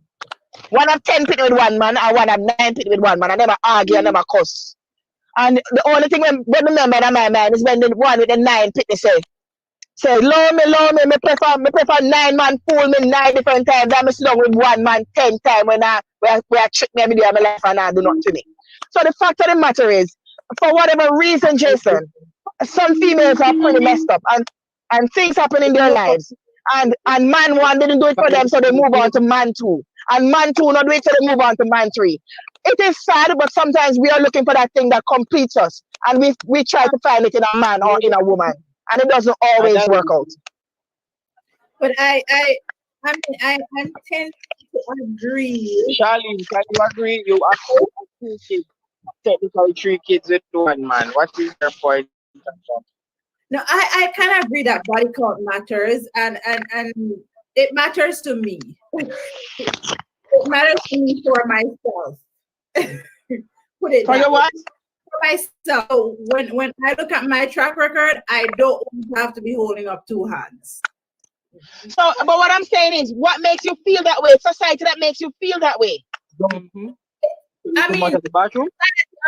Speaker 7: One have 10 pitney with one man, and one have 9 pitney with one man. I never argue, I never cuss. And the only thing when remember in my mind is when the one with the 9 pitney say, love me, me prefer 9 man fool me 9 different times than me sit down with one man 10 times when I trick me every day of my life and I do nothing to me. So the fact of the matter is, for whatever reason, Jason, some females are pretty messed up and things happen in their lives. And man 1 didn't do it for them, so they move on to man 2. And man 2 not do it, so they move on to man 3. It is sad, but sometimes we are looking for that thing that completes us. And we try to find it in a man or in a woman. And it doesn't always work out.
Speaker 1: But I tend to agree.
Speaker 6: Charlene, can you agree? You are 2 kids, technically 3 kids with 1 man. What is your point?
Speaker 1: No, I kind of agree that body count matters, and it matters to me. It matters to me for myself. Put it
Speaker 7: For your
Speaker 1: that way.
Speaker 7: what?
Speaker 1: For myself. When I look at my track record, I don't have to be holding up 2 hands.
Speaker 7: So, but what I'm saying is, what makes you feel that way? Society that makes you feel that way.
Speaker 3: Mhm.
Speaker 1: I mean,
Speaker 6: the bathroom?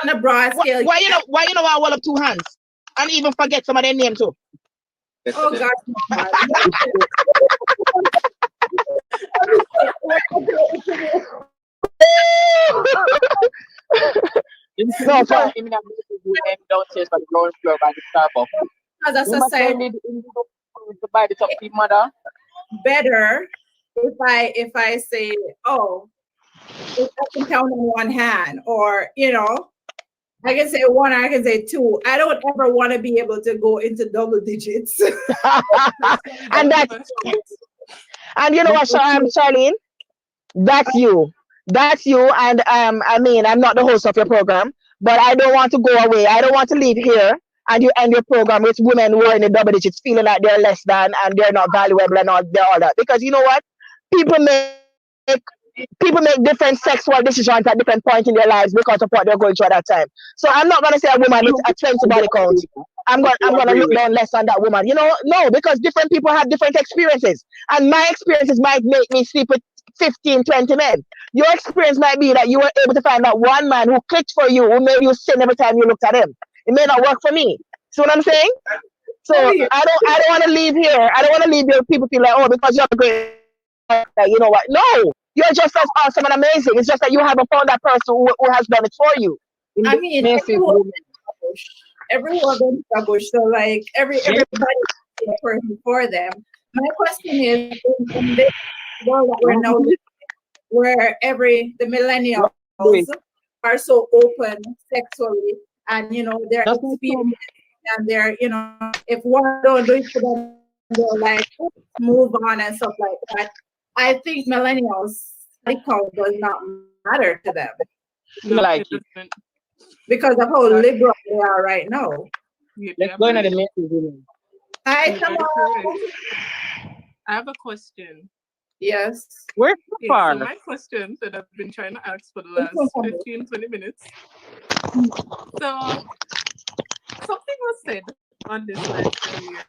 Speaker 1: on the broad scale.
Speaker 7: Why you know I hold up 2 hands and even forget some of their name too?
Speaker 1: Oh God.
Speaker 7: No, for,
Speaker 6: downstairs on the ground floor by the Starbucks.
Speaker 1: As a society,
Speaker 6: To buy the top mother.
Speaker 1: better if I say, oh, if I can count on 1 hand, or I can say 1, I can say 2. I don't ever want to be able to go into double digits.
Speaker 7: and you know what, Charlene? That's you. That's you. And I mean, I'm not the host of your program, but I don't want to go away. I don't want to leave here and you end your program with women who are in the double digits feeling like they're less than and they're not valuable and all that. Because you know what? People make different sexual decisions at different points in their lives because of what they're going through at that time. So I'm not gonna say a woman with a 20 body count. I'm gonna look down less on that woman. No, because different people have different experiences. And my experiences might make me sleep with 15, 20 men. Your experience might be that you were able to find that one man who clicked for you, who made you sin every time you looked at him. It may not work for me. See what I'm saying? So I don't want to leave here. I don't want to leave here. People feel like, oh, because you're great. You know what? No, you're just as awesome and amazing. It's just that you haven't found that person who has done it for you.
Speaker 1: I mean, everyone goes to bush, so like everybody is a person for them. My question is, in this world that we're now living, where the millennials are so open sexually, and they're experienced, and they're if one don't do it for them, they're like move on and stuff like that. I think millennials body count does not matter to them.
Speaker 6: Like
Speaker 3: it
Speaker 6: it.
Speaker 3: doesn't.
Speaker 1: Because of how liberal they are right now.
Speaker 6: Let's go into the next women.
Speaker 1: Hi,
Speaker 3: You're
Speaker 1: come
Speaker 3: very
Speaker 1: on.
Speaker 3: correct. I have a question.
Speaker 1: Yes.
Speaker 6: Where's the
Speaker 3: So
Speaker 6: far?
Speaker 3: my question that I've been trying to ask for the last 15, 20 minutes. So something was said on this lifestyle here,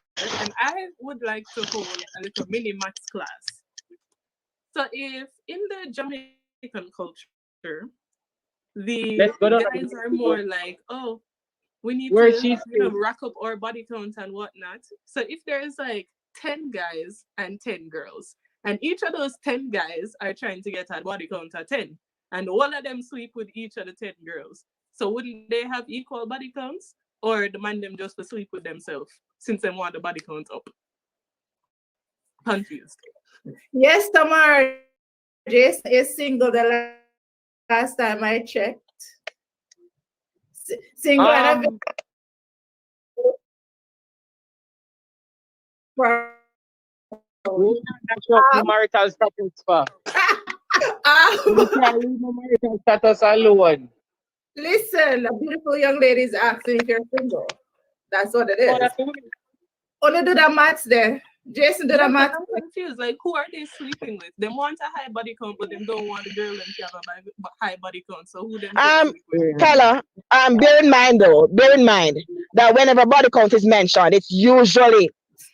Speaker 3: and I would like to hold a little mini maths class. So if in the Jamaican culture, the
Speaker 5: Let's go down.
Speaker 3: guys are more like, oh, we need
Speaker 5: Where
Speaker 3: to,
Speaker 5: she's
Speaker 3: rack up our body count and whatnot. So if there's like 10 guys and 10 girls, and each of those 10 guys are trying to get a body count of 10, and all of them sleep with each of the 10 girls, so wouldn't they have equal body counts? Or demand them just to sleep with themselves since they want the body count up? Confused.
Speaker 1: Yes, Tamara. Jason is single the last time I checked. Single and
Speaker 5: Um, that's what the marital status for. You can't leave my marital status alone.
Speaker 1: Listen, a beautiful young lady is asking if you're single. That's what it
Speaker 5: Oh,
Speaker 1: is.
Speaker 5: that's the women.
Speaker 1: Only do the maths there. Jason do the
Speaker 3: Yeah, but
Speaker 1: maths.
Speaker 3: I'm confused. Like, who are they sleeping with? They want a high body count, but they don't want the girl them to have a high body count. So who them take sleep with?
Speaker 7: Fella, bear in mind that whenever body count is mentioned, it's usually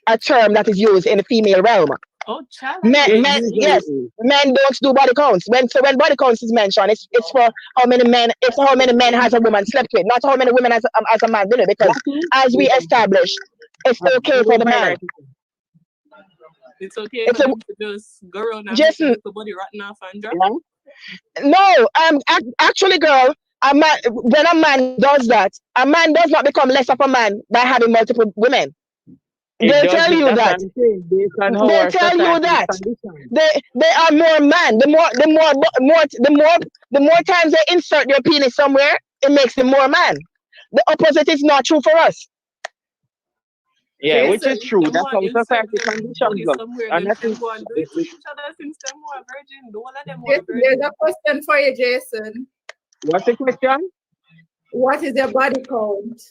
Speaker 7: a term that is used in the female realm.
Speaker 3: Oh, child.
Speaker 7: Men, yes, men don't do body counts. When body counts is mentioned, it's for how many men, it's how many men has a woman slept with, not how many women as a man did it. Because as we established, it's okay for the man.
Speaker 3: It's okay
Speaker 7: It's
Speaker 3: for
Speaker 7: a
Speaker 3: them to just go around and
Speaker 7: Jason.
Speaker 3: make the body rotten off and drop.
Speaker 7: No, actually, girl, a man, when a man does that, a man does not become less of a man by having multiple women. They'll tell you that. They'll tell you that. They are more man. The more times they insert their penis somewhere, it makes them more man. The opposite is not true for us.
Speaker 5: Yeah, which is
Speaker 1: Jason,
Speaker 5: true.
Speaker 3: Them
Speaker 5: That's
Speaker 3: want
Speaker 5: how
Speaker 3: insert
Speaker 5: society
Speaker 3: them
Speaker 5: conditions
Speaker 3: body
Speaker 5: us.
Speaker 3: somewhere,
Speaker 5: And
Speaker 3: them
Speaker 5: that's
Speaker 3: can go and do it to each other since them more virgin. All of them more
Speaker 1: Jason,
Speaker 3: virgin.
Speaker 1: there's a question for you, Jason.
Speaker 5: what's the question?
Speaker 1: What is your body count?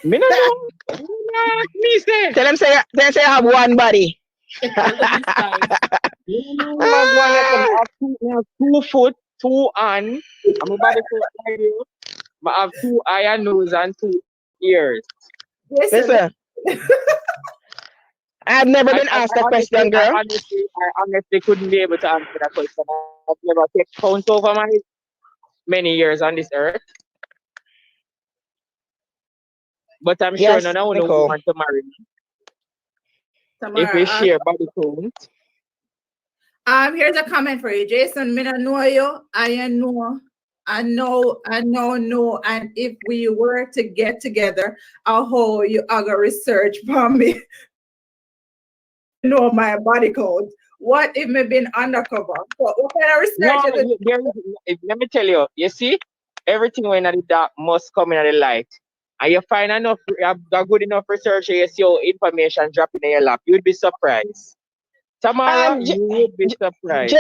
Speaker 5: Me no know. Me say.
Speaker 7: Tell them say I have one body.
Speaker 3: Tell them it's size.
Speaker 5: I have 2 foot, 2 hand. I'm about to say you. I have 2 eye and nose and 2 ears.
Speaker 1: Jason,
Speaker 7: Listen, I've never been asked that question, girl.
Speaker 5: I honestly couldn't be able to answer that question. I've never kept count over my many years on this earth. But I'm sure
Speaker 7: Yes,
Speaker 5: none of you
Speaker 7: Nicole.
Speaker 5: want to marry me if we
Speaker 1: Tamara,
Speaker 5: share body count.
Speaker 1: here's a comment for you, Jason. Me no know you. I know. And if we were to get together, how you are gonna research for me? Know my body count. What if me been undercover? So what kind of research
Speaker 5: No,
Speaker 1: is it?
Speaker 5: let me tell you. You see, everything when at the dark must come in at the light. And you find enough, you have got good enough research, you see your information dropping in your lap. You'd be surprised. Tamara,
Speaker 7: J-
Speaker 5: you would be surprised.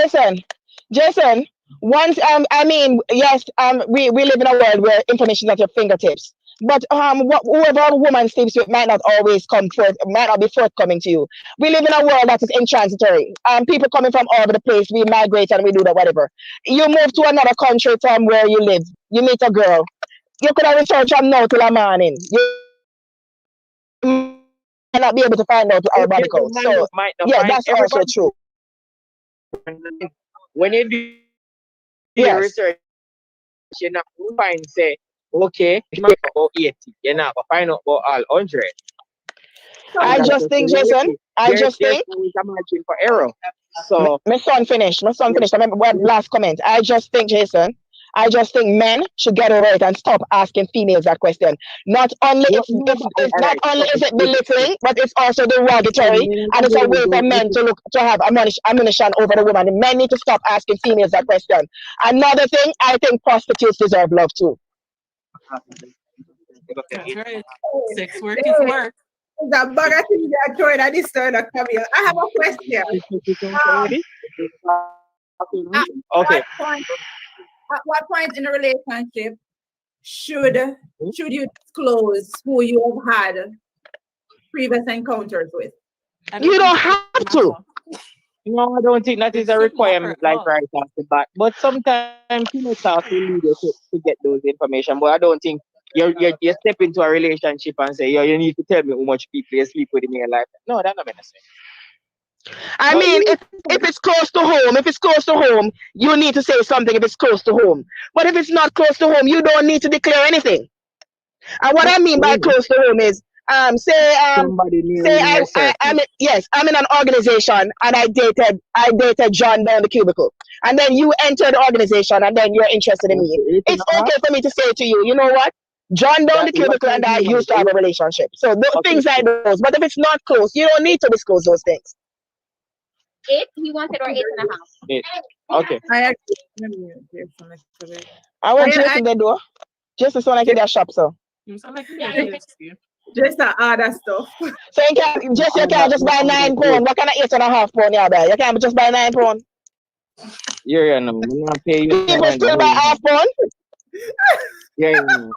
Speaker 7: Jason, once yes, we live in a world where information is at your fingertips. But whoever a woman sleeps with might not always might not be forthcoming to you. We live in a world that is intransitory. People coming from all over the place, we migrate and we do that, whatever. You move to another country from where you live, you meet a girl. You could have researched from now till the morning. You might not be able to find out our body
Speaker 5: You
Speaker 7: count. So
Speaker 5: might not
Speaker 7: yeah,
Speaker 5: find
Speaker 7: that's also
Speaker 5: everybody.
Speaker 7: true.
Speaker 5: When you do your
Speaker 7: Yes.
Speaker 5: research, you're not going to find, say, okay, you might find about 80. You're not going to find out about all 100.
Speaker 7: I
Speaker 5: And that's
Speaker 7: just
Speaker 5: just
Speaker 7: think,
Speaker 5: the
Speaker 7: Jason,
Speaker 5: reality. There's always a margin for error. So,
Speaker 7: my son finished. I remember one last comment. I just think, Jason, men should get over it and stop asking females that question. Not only is it belittling, but it's also derogatory, and it's a way for men to have ammunition over the woman. The men need to stop asking females that question. Another thing, I think prostitutes deserve love too.
Speaker 3: That's right. Sex work is work.
Speaker 1: The bugger thing they are throwing at this turn of Camille. I have a question.
Speaker 5: okay.
Speaker 1: At what point in a relationship should you disclose who you have had previous encounters with?
Speaker 7: You don't have to.
Speaker 5: No, I don't think that is a requirement like right off the bat. But sometimes people start to lead you to get those information. But I don't think
Speaker 6: you step into a relationship and say, yo, you need to tell me how much people you sleep with in your life. No, that not make sense.
Speaker 7: I
Speaker 6: But
Speaker 7: mean,
Speaker 6: you
Speaker 7: if it's close to home, you need to say something if it's close to home. But if it's not close to home, you don't need to declare anything. And what I mean by close to home is,
Speaker 6: somebody near
Speaker 7: say
Speaker 6: in your circle.
Speaker 7: I'm in an organization and I dated John down the cubicle, and then you enter the organization and then you're interested in me.
Speaker 6: Eight and
Speaker 7: It's
Speaker 6: a half?
Speaker 7: okay for me to say to you, you know what? John down the
Speaker 6: What
Speaker 7: cubicle and I
Speaker 6: you
Speaker 7: used to have a relationship. So
Speaker 6: Okay.
Speaker 7: things like those. But if it's not close, you don't need to disclose those things.
Speaker 8: 8, he wanted, or 8.5.
Speaker 6: Okay.
Speaker 1: I agree. Let me hear from it today.
Speaker 7: I want
Speaker 1: I-
Speaker 7: Jason the door. Just sound like in their shop, so.
Speaker 3: You sound like you're KFC.
Speaker 1: Just the other stuff.
Speaker 7: So you can just buy £9. What kind of 8.5 pound you buy? You can't just buy £9.
Speaker 6: Yeah, no, I'm not pay you.
Speaker 7: People still buy half pound.
Speaker 6: Yeah, no.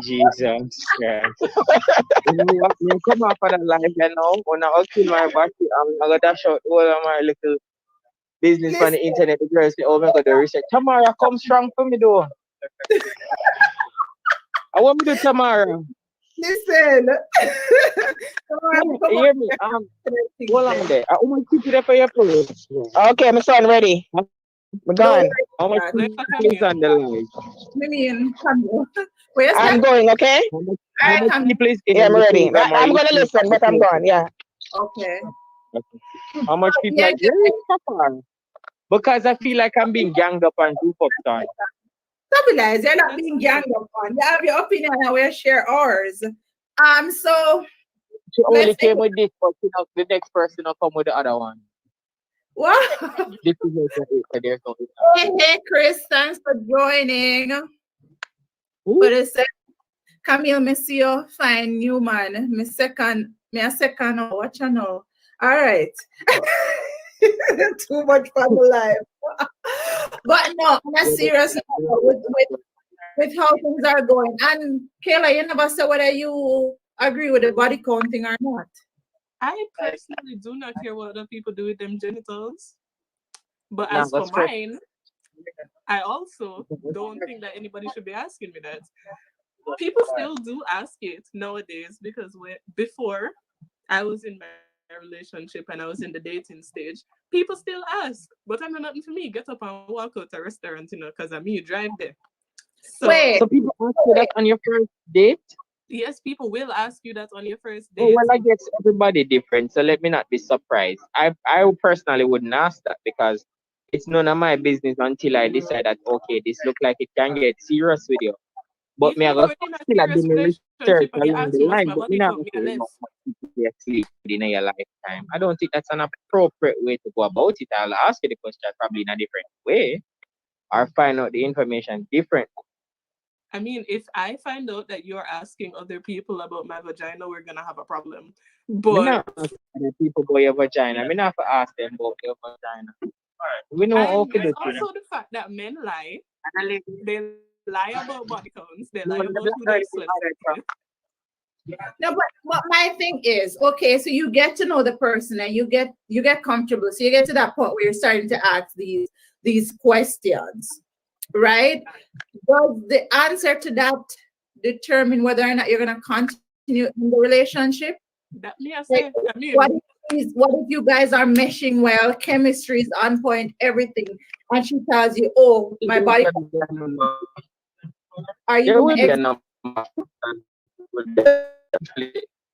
Speaker 6: Jesus Christ. You know what? Me come off of that life, you know. When I kill my battery, I'm gonna dash out all of my little business on the internet. The girls say, oh my God, the research. Tamara, come strong for me, though. I want me to Tamara.
Speaker 1: Listen.
Speaker 6: You hear me? Hold on there. I want to keep it up for your place.
Speaker 7: Okay, my son ready. We're gone.
Speaker 6: How much people is on the line?
Speaker 7: I'm going, okay?
Speaker 6: How much people is in
Speaker 7: Yeah, I'm
Speaker 6: the
Speaker 7: ready.
Speaker 6: program?
Speaker 7: I'm gonna listen, but I'm gone. Yeah.
Speaker 1: Okay.
Speaker 6: How much people like yeah, because I feel like I'm being ganged up and too fucked on.
Speaker 1: Stabilize, you're not being ganged up on. You have your opinion and we'll share ours. So
Speaker 6: She only
Speaker 1: let's
Speaker 6: came with this, but you know, the next person will come with the other one.
Speaker 1: what?
Speaker 6: This is also it, so there's no
Speaker 1: Hey, Chris, thanks for joining. But it said, Camille, Monsieur, fine, Newman, me a second, what you know? All right. Too much fun life. But no, on a serious note, with how things are going. And Kayla, you never said whether you agree with the body count thing or not.
Speaker 3: I personally do not care what other people do with them genitals. But
Speaker 6: Nah,
Speaker 3: as for
Speaker 6: that's fair.
Speaker 3: mine, I also don't think that anybody should be asking me that. People still do ask it nowadays because before I was in my relationship and I was in the dating stage, people still ask. But I know nothing for me. Get up and walk out a restaurant, because I'm me drive there. So,
Speaker 6: So people ask you that on your first date?
Speaker 3: yes, people will ask you that on your first
Speaker 6: Oh,
Speaker 3: date.
Speaker 6: well, I guess everybody different, so let me not be surprised. I personally wouldn't ask that because it's none of my business until I decide that, okay, this look like it can get serious with you. But me, I
Speaker 3: Even
Speaker 6: go
Speaker 3: if you're in a
Speaker 6: still I do
Speaker 3: serious
Speaker 6: my research
Speaker 3: relationship and you
Speaker 6: along
Speaker 3: ask
Speaker 6: the
Speaker 3: me what's
Speaker 6: line,
Speaker 3: my
Speaker 6: but me
Speaker 3: body
Speaker 6: not
Speaker 3: count, me
Speaker 6: say
Speaker 3: a
Speaker 6: how
Speaker 3: less.
Speaker 6: much people you sleep within your lifetime. I don't think that's an appropriate way to go about it. I'll ask you the question probably in a different way or find out the information different.
Speaker 3: I mean, if I find out that you're asking other people about my vagina, we're gonna have a problem.
Speaker 6: Me
Speaker 3: But
Speaker 6: not ask other people about your vagina. Me not ask them about your vagina. We know how
Speaker 3: and
Speaker 6: to
Speaker 3: there's
Speaker 6: do things.
Speaker 3: also the fact that men lie. They lie about body counts. They lie about who
Speaker 6: No,
Speaker 3: they slept with.
Speaker 1: No, but my thing is, okay, so you get to know the person and you get comfortable. So you get to that point where you're starting to ask these questions, right? Does the answer to that determine whether or not you're gonna continue in the relationship?
Speaker 3: That me I say. I mean,
Speaker 1: What if you guys are meshing well, chemistry is on point, everything, and she tells you, oh, my body, are you
Speaker 6: There will
Speaker 1: gonna
Speaker 6: be a number.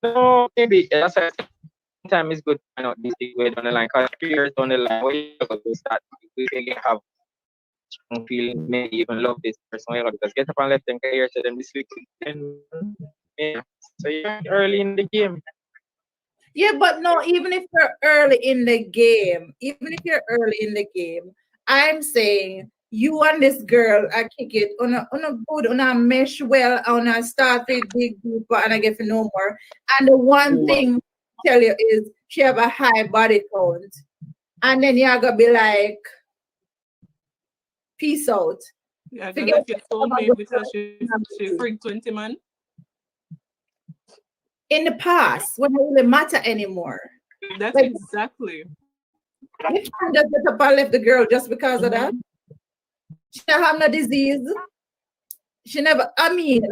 Speaker 6: No, maybe that's why time is good to find out this thing way down the line. Because 3 years down the line, when you're going to start, you can have strong feelings, maybe even love this person. You're going to get up and left them career to them this week. And yeah, so you're early in the game.
Speaker 1: Yeah, but no, even if you're early in the game, I'm saying you and this girl I kick it on a good, on a mesh well, on a start with big group and I get to know more. And the one thing I tell you is she have a high body count. And then you're gonna be like, peace out.
Speaker 3: I got like your soulmate because she freaked 20 man.
Speaker 1: In the past, when it really matter anymore.
Speaker 3: That's
Speaker 1: Like,
Speaker 3: exactly.
Speaker 1: you can't just get up and left the girl just because of that. She don't have no disease. she never, I mean,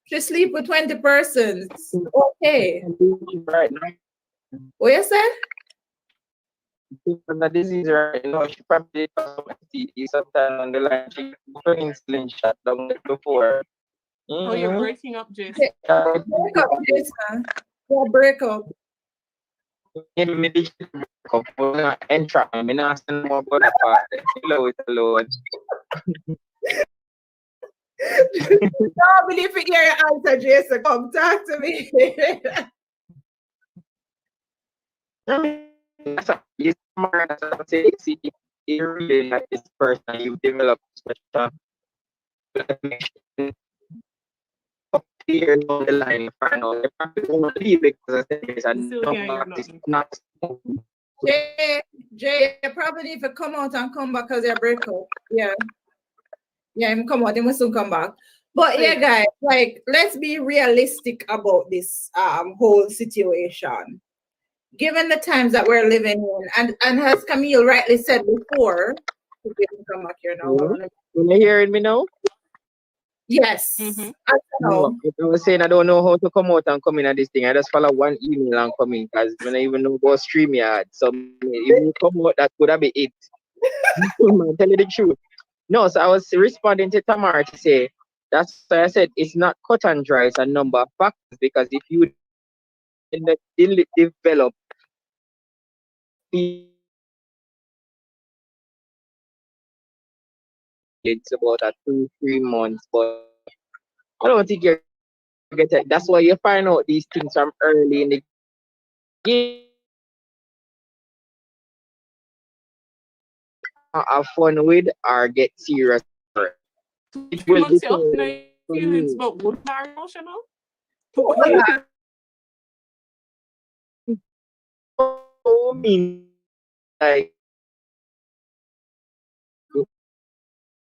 Speaker 1: she sleep with 20 persons. Okay.
Speaker 6: Right now,
Speaker 1: What you said?
Speaker 6: the disease right now, she probably has some STD sometime on the line. She got insulin shot down there before.
Speaker 3: Oh, you're
Speaker 6: Mm-hmm.
Speaker 3: breaking up, Jason.
Speaker 1: Break up, Jason. Yeah, break up.
Speaker 6: Me did break up, but not entrap me. Me not send more about that part. Hello, it's alone.
Speaker 1: No, I believe you hear your answer, Jason. Come talk to me.
Speaker 6: You say, see, you really like this person, you develop special connection. Up here down the line, you find out they probably won't leave because there's a
Speaker 3: Still can't hear
Speaker 6: number is
Speaker 3: nothing.
Speaker 6: not.
Speaker 1: Jay, you probably need to come out and come back because you break up. Yeah. Yeah, him come out, he must soon come back. But yeah, guys, like, let's be realistic about this whole situation. Given the times that we're living in, and as Camille rightly said before, he didn't come back here now.
Speaker 6: You hearing me now?
Speaker 1: Yes.
Speaker 3: Mhm.
Speaker 1: I know.
Speaker 6: I was saying I don't know how to come out and come in at this thing. I just follow one email and come in because I don't even know about StreamYard. So if you come out, that could have been it. Man, tell you the truth. No, so I was responding to Tamara to say that's why I said it's not cut and dry, it's a number of factors because if you develop it's about a 2-3 months, but I don't think you're get it. That's why you find out these things from early in the game. Have fun with or get serious. It
Speaker 3: 3
Speaker 6: will
Speaker 3: months you
Speaker 6: depend
Speaker 3: have no feelings, but would are emotional?
Speaker 6: I mean, like,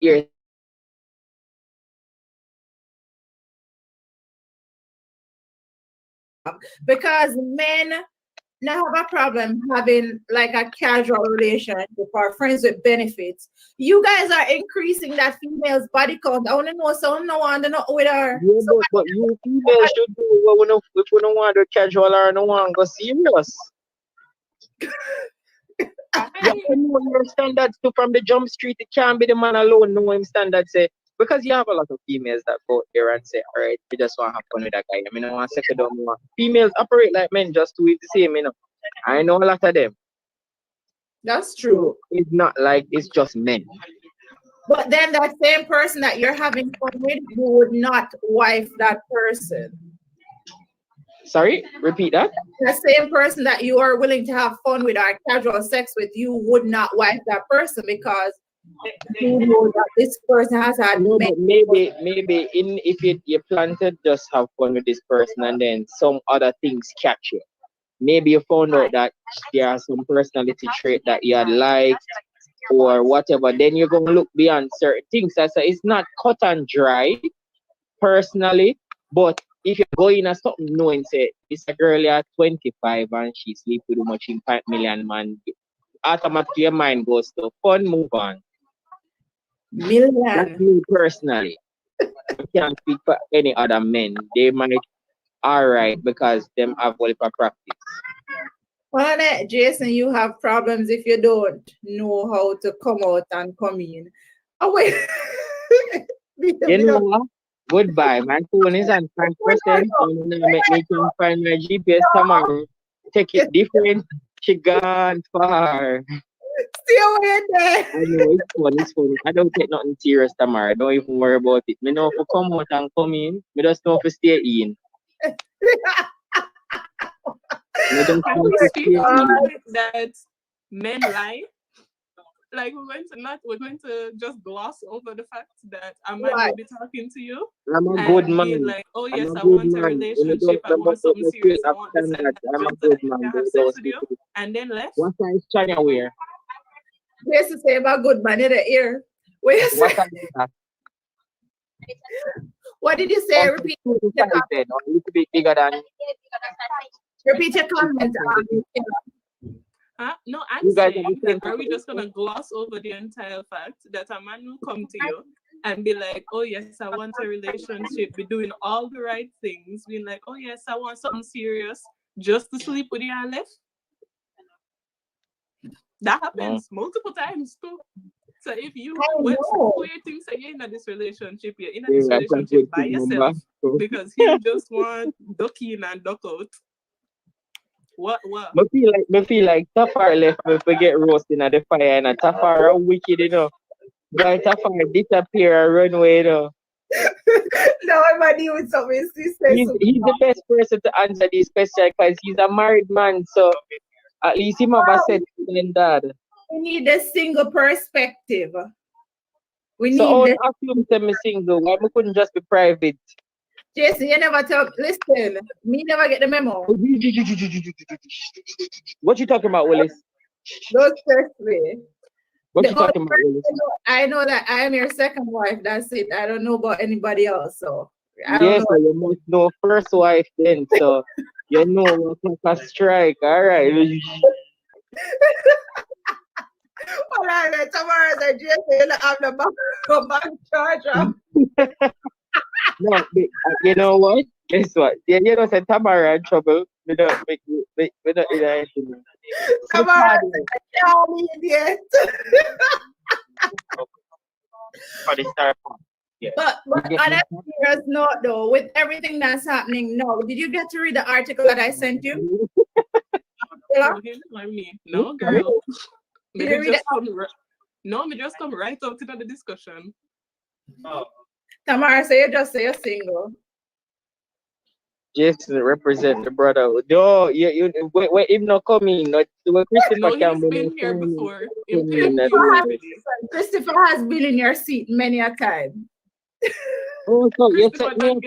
Speaker 6: yeah,
Speaker 1: Because men now have a problem having like a casual relationship or friends with benefits. You guys are increasing that female's body count. I want to know some no one not with her.
Speaker 6: yeah, but you females should do what we don't, if we don't want to casual or no one go serious. You have to know your standards too from the jump street. It can't be the man alone know him standards say because you have a lot of females that go there and say, all right, we just want to have fun with that guy. I mean, I want to second down more. Females operate like men, just do it the same, you know. I know a lot of them.
Speaker 1: That's true.
Speaker 6: So it's not like it's just men.
Speaker 1: But then that same person that you're having fun with, you would not wife that person.
Speaker 6: Sorry, repeat that.
Speaker 1: The same person that you are willing to have fun with or casual sex with, you would not wife that person because you know that this person has had
Speaker 6: No, but maybe if you plan to just have fun with this person and then some other things catch you. Maybe you found out that there are some personality trait that you had liked or whatever. Then you're gonna look beyond certain things. So it's not cut and dry, personally, but if you're going at something knowing say it's a girl at 25 and she sleep with too much impact million man, automatically your mind goes to fun, move on.
Speaker 1: million.
Speaker 6: That's me personally. I can't speak for any other men. They might alright because them have well for practice.
Speaker 1: Well, Jason, you have problems if you don't know how to come out and come in. Oh wait.
Speaker 6: You know what? Goodbye. My phone is on 5%. Make me can find my GPS tomorrow. Take it different. She gone far.
Speaker 1: Stay away there.
Speaker 6: I know it's fun, it's fun. I don't take nothing serious tomorrow. Don't even worry about it. Me know if you come out and come in, me just know if you stay in.
Speaker 3: Can we speak on that men lie? Like we're going to just gloss over the fact that a man will be talking to you.
Speaker 6: I'm a
Speaker 3: and
Speaker 6: good
Speaker 3: be
Speaker 6: man.
Speaker 3: like, oh yes,
Speaker 6: I'm a
Speaker 3: I
Speaker 6: good
Speaker 3: want a
Speaker 6: man.
Speaker 3: relationship, I want something serious, I want this and that.
Speaker 6: I'm a
Speaker 3: Just
Speaker 6: good
Speaker 3: so that
Speaker 6: man.
Speaker 3: I can have sex with you and then left.
Speaker 6: What size China wear?
Speaker 1: Yes, to say about good man in the ear. What you
Speaker 6: What
Speaker 1: say?
Speaker 6: size is that?
Speaker 1: What did you say? Repeat.
Speaker 6: A little bit bigger than.
Speaker 1: Repeat your comment.
Speaker 3: No, I'm
Speaker 6: You guys
Speaker 3: saying
Speaker 6: are the same
Speaker 3: that are we just gonna gloss over the entire fact that a man will come to you and be like, oh yes, I want a relationship, be doing all the right things, being like, oh yes, I want something serious, just to sleep with you and left. That happens multiple times too. So if you when you think say you're in this relationship, you're in this relationship by yourself because he just want duck in and duck out. What?
Speaker 6: Me feel like Tafara left me to get roasting at the fire and Tafara wicked, you know. But Tafara disappear and run away, you know.
Speaker 1: No, I'm dealing with something.
Speaker 6: He's the best person to answer this question because he's a married man, so at least he must have said than that.
Speaker 1: We need a single perspective. We need.
Speaker 6: So I assume to me single. Why we couldn't just be private?
Speaker 1: Jason, you never talk. Listen, me never get the memo.
Speaker 6: What you talking about, Willis?
Speaker 1: Don't stress me.
Speaker 6: What you talking about, Willis?
Speaker 1: I know that I am your second wife. That's it. I don't know about anybody else. So
Speaker 6: yes, so you must know first wife then. So you know what a strike. All right.
Speaker 1: All right, tomorrow the Jason you have the bank charger.
Speaker 6: No, you know what? Guess what? Yeah, you know, say Tamara in trouble. We don't make anything.
Speaker 1: Tamara, Charlie, idiot.
Speaker 6: For the start. Yeah.
Speaker 1: But on a serious note, though, with everything that's happening now, did you get to read the article that I sent you?
Speaker 3: No, girl. Me just come right out into the discussion.
Speaker 1: Oh. Tamara, so you just say you're single.
Speaker 6: Jason represent the brother. No, wait, him not coming. Not Christopher
Speaker 3: he's been here before.
Speaker 1: Christopher has been in your seat many a time.
Speaker 6: Oh, so you
Speaker 3: set me up.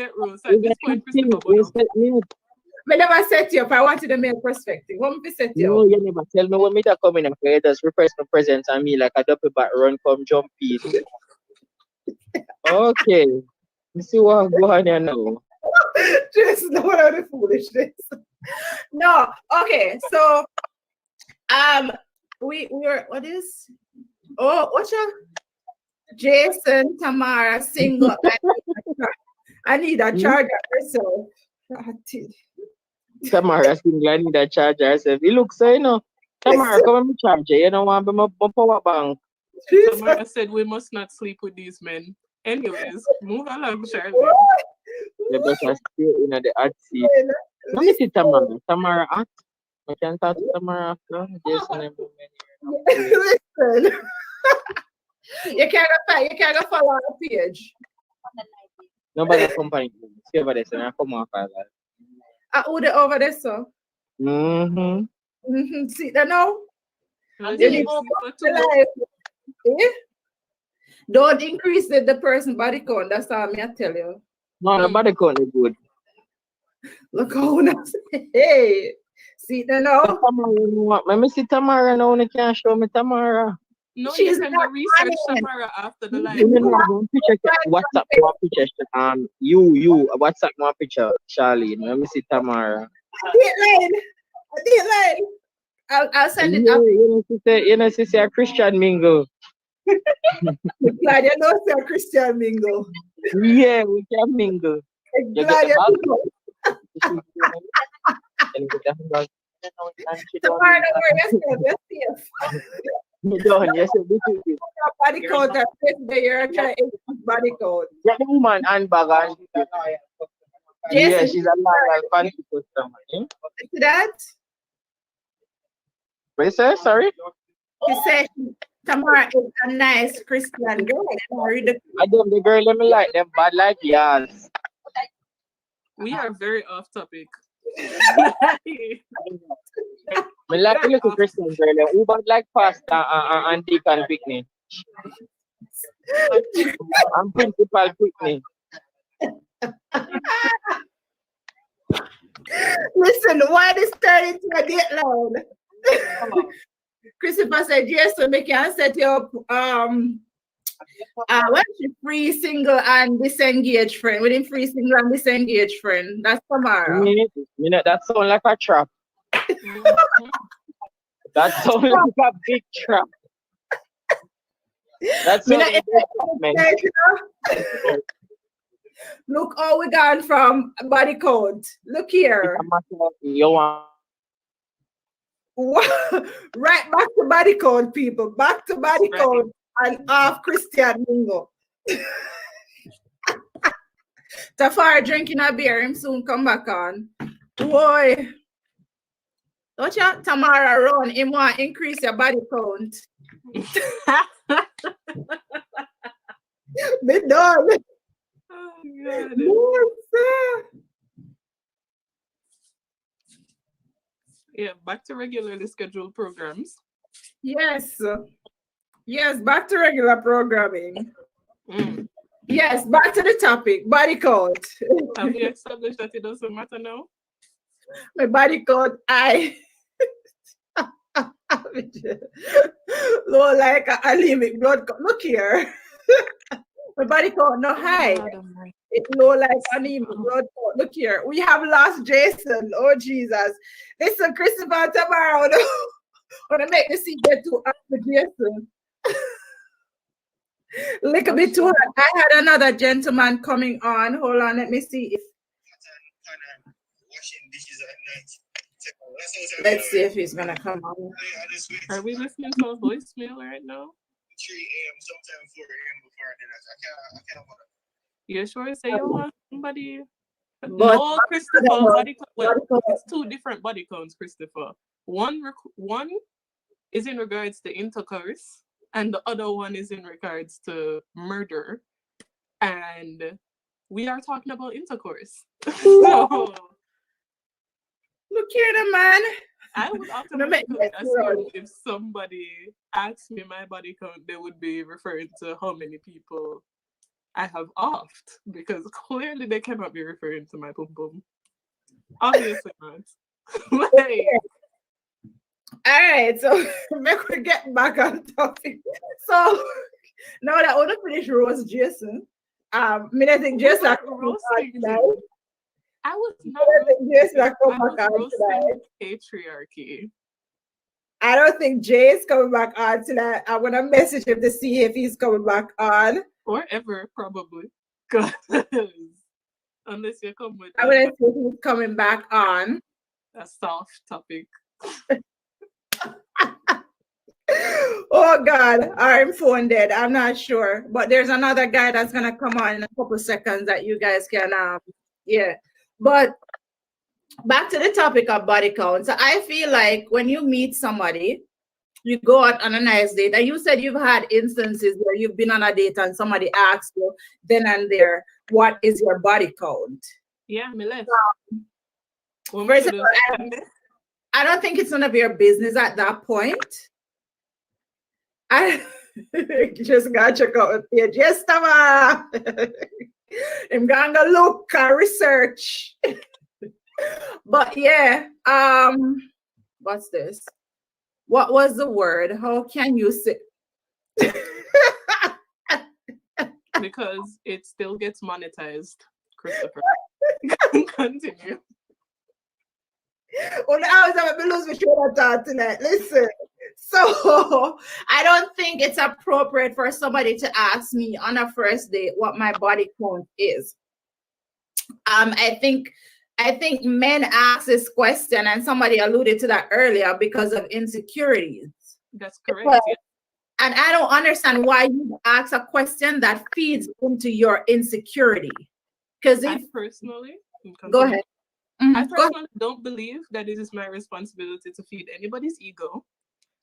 Speaker 3: At this point, Christopher,
Speaker 1: I never set you up. I wanted a male perspective. What me set you
Speaker 6: up? No,
Speaker 1: you
Speaker 6: never tell me when me that coming and play. Just request my presence and me like a double back run come jump piece. Okay. You see what go on here now.
Speaker 1: Just know what the foolishness. No, okay. So we're what is what's your Jason, Tamara, single. I need a charger herself.
Speaker 6: Tamara single, I need a charger herself. It looks so, you know. Tamara, come and charge you. You don't want my power bank.
Speaker 3: Tamara said we must not sleep with these men. Anyways, move along, Charlie.
Speaker 6: You better stay in the hot seat. Let me see Tamara. Tamara hot. I can talk to Tamara after. Jason,
Speaker 1: listen. You can't go follow our page.
Speaker 6: Nobody company. See over there, so I come off like
Speaker 1: that. Who the over there, so? See that now? Don't increase the person body count. That's all I tell you.
Speaker 6: No, the body count is good.
Speaker 1: Look how hey, see that now?
Speaker 6: Let me see Tamara now. You can't show me Tamara.
Speaker 3: No, she's in the research Tamara after the live.
Speaker 6: WhatsApp more picture. You WhatsApp more picture, Charlie. Let me see Tamara.
Speaker 1: I'll send it up.
Speaker 6: You know, she say a Christian mingle.
Speaker 1: Glad you know it's a Christian mingle.
Speaker 6: Yeah, we can mingle.
Speaker 1: Glad you know. Tomorrow, don't worry, you're safe.
Speaker 6: You don't, yes,
Speaker 1: body count and you're trying body count.
Speaker 6: Yeah, the woman handbag and yeah, she's a loyal fancy customer.
Speaker 1: See that?
Speaker 6: What you say? Sorry?
Speaker 1: He said Tamara is a nice Christian girl.
Speaker 6: I don't the girl let me like them bad like yours.
Speaker 3: We are very off topic.
Speaker 6: Me like a little Christian girl. Who bad like pastor and deacon picnic? I'm principal picnic.
Speaker 1: Listen, why this turned into a deadline? Christopher said, yes, so we can set you up when she free, single, and disengaged friend. Within free, single, and disengaged friend. That's tomorrow.
Speaker 6: That sounds like a trap. That sounds like a big trap. That's
Speaker 1: Me
Speaker 6: all
Speaker 1: not
Speaker 6: the development.
Speaker 1: say, you know, look how we gone from body count. Look
Speaker 6: It's
Speaker 1: here.
Speaker 6: a matter of you want
Speaker 1: Right back to body count, people. Back to body
Speaker 2: Right.
Speaker 1: count and off Christian Mingo. Tafari drinking a beer, him soon come back on. Boy, don't you Tamara run, him want increase your body count. Be done.
Speaker 3: Oh, God.
Speaker 1: Yes, sir.
Speaker 3: Yeah, back to regularly scheduled programs.
Speaker 1: Yes. Yes, back to regular programming.
Speaker 3: Mm.
Speaker 1: Yes, back to the topic, body count.
Speaker 3: Have we established that it doesn't matter now?
Speaker 1: My body count, I low like a anemic blood count. Look here. My body count no high.
Speaker 3: God almighty.
Speaker 1: It low like anemic blood count. Look here. We have lost Jason. Oh Jesus. Listen, Christopher tomorrow. Wanna make me see get to after Jason. Little bit too hard. I had another gentleman coming on. Hold on, let me see if let's see if he's gonna come on.
Speaker 3: Are we listening to a voicemail right now? You sure say you want somebody? No, Christopher, body count. Well, it's two different body counts, Christopher. One is in regards to intercourse, and the other one is in regards to murder. And we are talking about intercourse. So
Speaker 1: Look here, the man.
Speaker 3: I would
Speaker 1: make
Speaker 3: automatically
Speaker 1: that
Speaker 3: assume if somebody asks me my body count, they would be referring to how many people I have offed, because clearly they cannot be referring to my pum pum. Obviously not. Like,
Speaker 1: All right, so make we get back on topic. So now that I want to finish Rose Jason, I think Jason
Speaker 3: were
Speaker 1: come back
Speaker 3: roasting
Speaker 1: tonight.
Speaker 3: you. I was not
Speaker 1: I think Jason
Speaker 3: roasting.
Speaker 1: come
Speaker 3: I
Speaker 1: back
Speaker 3: was
Speaker 1: on tonight.
Speaker 3: roasting patriarchy.
Speaker 1: I don't think Jay is coming back on tonight. I'm gonna message him to see if he's coming back on.
Speaker 3: Or ever, probably. 'Cause unless you come with
Speaker 1: I'm gonna see if he's coming back on.
Speaker 3: a soft topic.
Speaker 1: Oh God, our phone dead. I'm not sure, but there's another guy that's gonna come on in a couple seconds that you guys can yeah. But back to the topic of body count. So I feel like when you meet somebody, you go out on a nice date, and you said you've had instances where you've been on a date and somebody asks you then and there, what is your body count?
Speaker 3: Yeah, me left.
Speaker 1: First of all, I don't think it's none of your business at that point. I just gotta check out your just I'm gonna look research. But yeah, what's this? What was the word? How can you say?
Speaker 3: Because it still gets monetized, Christopher. Continue.
Speaker 1: Well, I was about to lose my train of thought tonight. Listen, so I don't think it's appropriate for somebody to ask me on a first date what my body count is. I think men ask this question, and somebody alluded to that earlier, because of insecurities.
Speaker 3: That's correct.
Speaker 1: Because-
Speaker 3: Yeah.
Speaker 1: And I don't understand why you ask a question that feeds into your insecurity. Because
Speaker 3: I
Speaker 1: if
Speaker 3: personally
Speaker 1: go ahead.
Speaker 3: I
Speaker 1: Mhm, go ahead.
Speaker 3: personally don't believe that it is my responsibility to feed anybody's ego.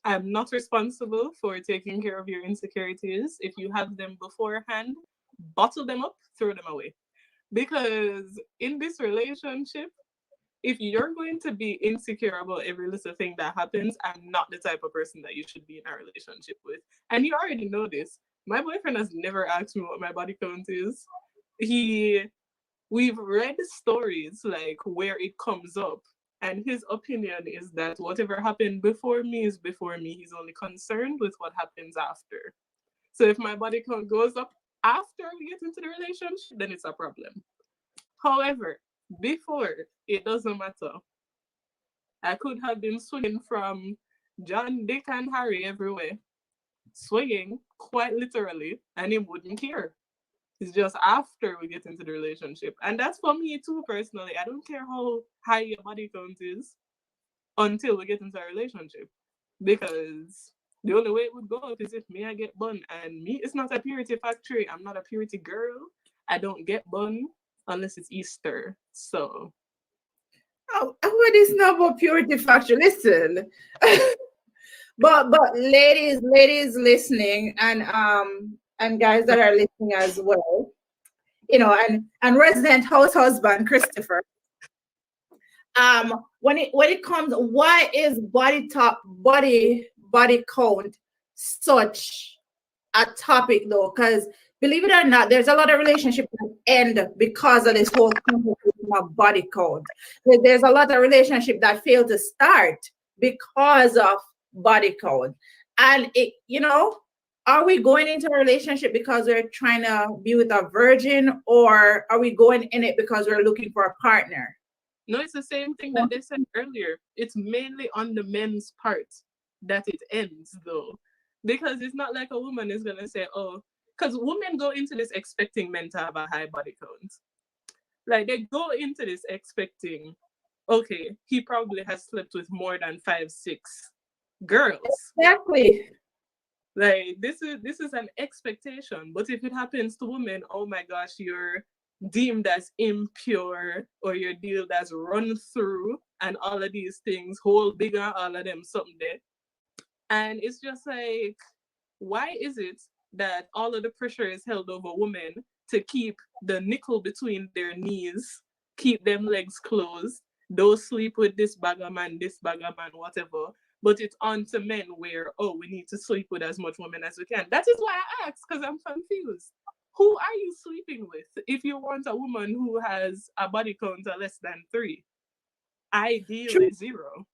Speaker 3: I'm not responsible for taking care of your insecurities. If you have them beforehand, bottle them up, throw them away. Because in this relationship, if you're going to be insecure about every little thing that happens, I'm not the type of person that you should be in a relationship with. And you already know this. My boyfriend has never asked me what my body count is. We've read stories like where it comes up, and his opinion is that whatever happened before me is before me. He's only concerned with what happens after. So if my body count goes up after we get into the relationship, then it's a problem. However, before, it doesn't matter. I could have been swinging from John, Dick, and Harry everywhere. swinging quite literally, and he wouldn't care. It's just after we get into the relationship. And that's for me too, personally. I don't care how high your body count is until we get into a relationship. Because the only way it would go up is if me, I get bun. And me, it's not a purity factory. I'm not a purity girl. I don't get bun unless it's Easter. So.
Speaker 1: Oh, what is not about purity factory? Listen. but ladies listening and guys that are listening as well, you know, and resident house husband Christopher. When it comes, why is body count such a topic though? Because believe it or not, there's a lot of relationships that end because of this whole conversation of body count. There's a lot of relationships that fail to start because of body count. And it, you know, are we going into a relationship because we're trying to be with a virgin, or are we going in it because we're looking for a partner?
Speaker 3: No, it's the same thing that they said earlier. It's mainly on the men's part that it ends, though. Because it's not like a woman is going to say, oh, because women go into this expecting men to have a high body count. Like, they go into this expecting, okay, he probably has slept with more than 5, 6 girls.
Speaker 1: Exactly.
Speaker 3: Like, this is an expectation. But if it happens to women, oh my gosh, you're deemed as impure, or you're deemed as run through, and all of these things, whole bigger, all of them, something there. And it's just like, why is it that all of the pressure is held over women to keep the nickel between their knees, keep them legs closed, don't sleep with this bagger man, whatever, but it's on to men where, oh, we need to sleep with as much women as we can. That is why I asked, because I'm confused. Who are you sleeping with if you want a woman who has a body count of less than 3? Ideally 0.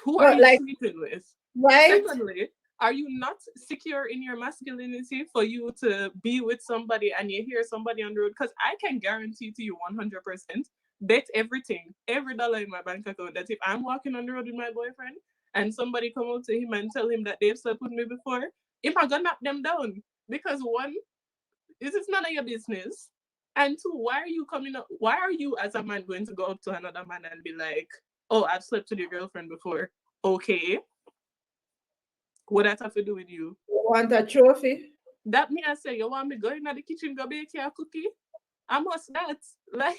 Speaker 3: Who are you sleeping with?
Speaker 1: Right.
Speaker 3: Secondly, are you not secure in your masculinity for you to be with somebody and you hear somebody on the road? Because I can guarantee to you 100%, bet everything, every dollar in my bank account, that if I'm walking on the road with my boyfriend and somebody come up to him and tell him that they've slept with me before, if I'm gonna knock them down. Because 1, this is none of your business. And 2, why are you coming up? Why are you as a man going to go up to another man and be like, oh, I've slept with your girlfriend before? Okay. What that have to do with you?
Speaker 1: You want a trophy?
Speaker 3: That me I say, you want me go in the kitchen, go bake your cookie? I must that. Like.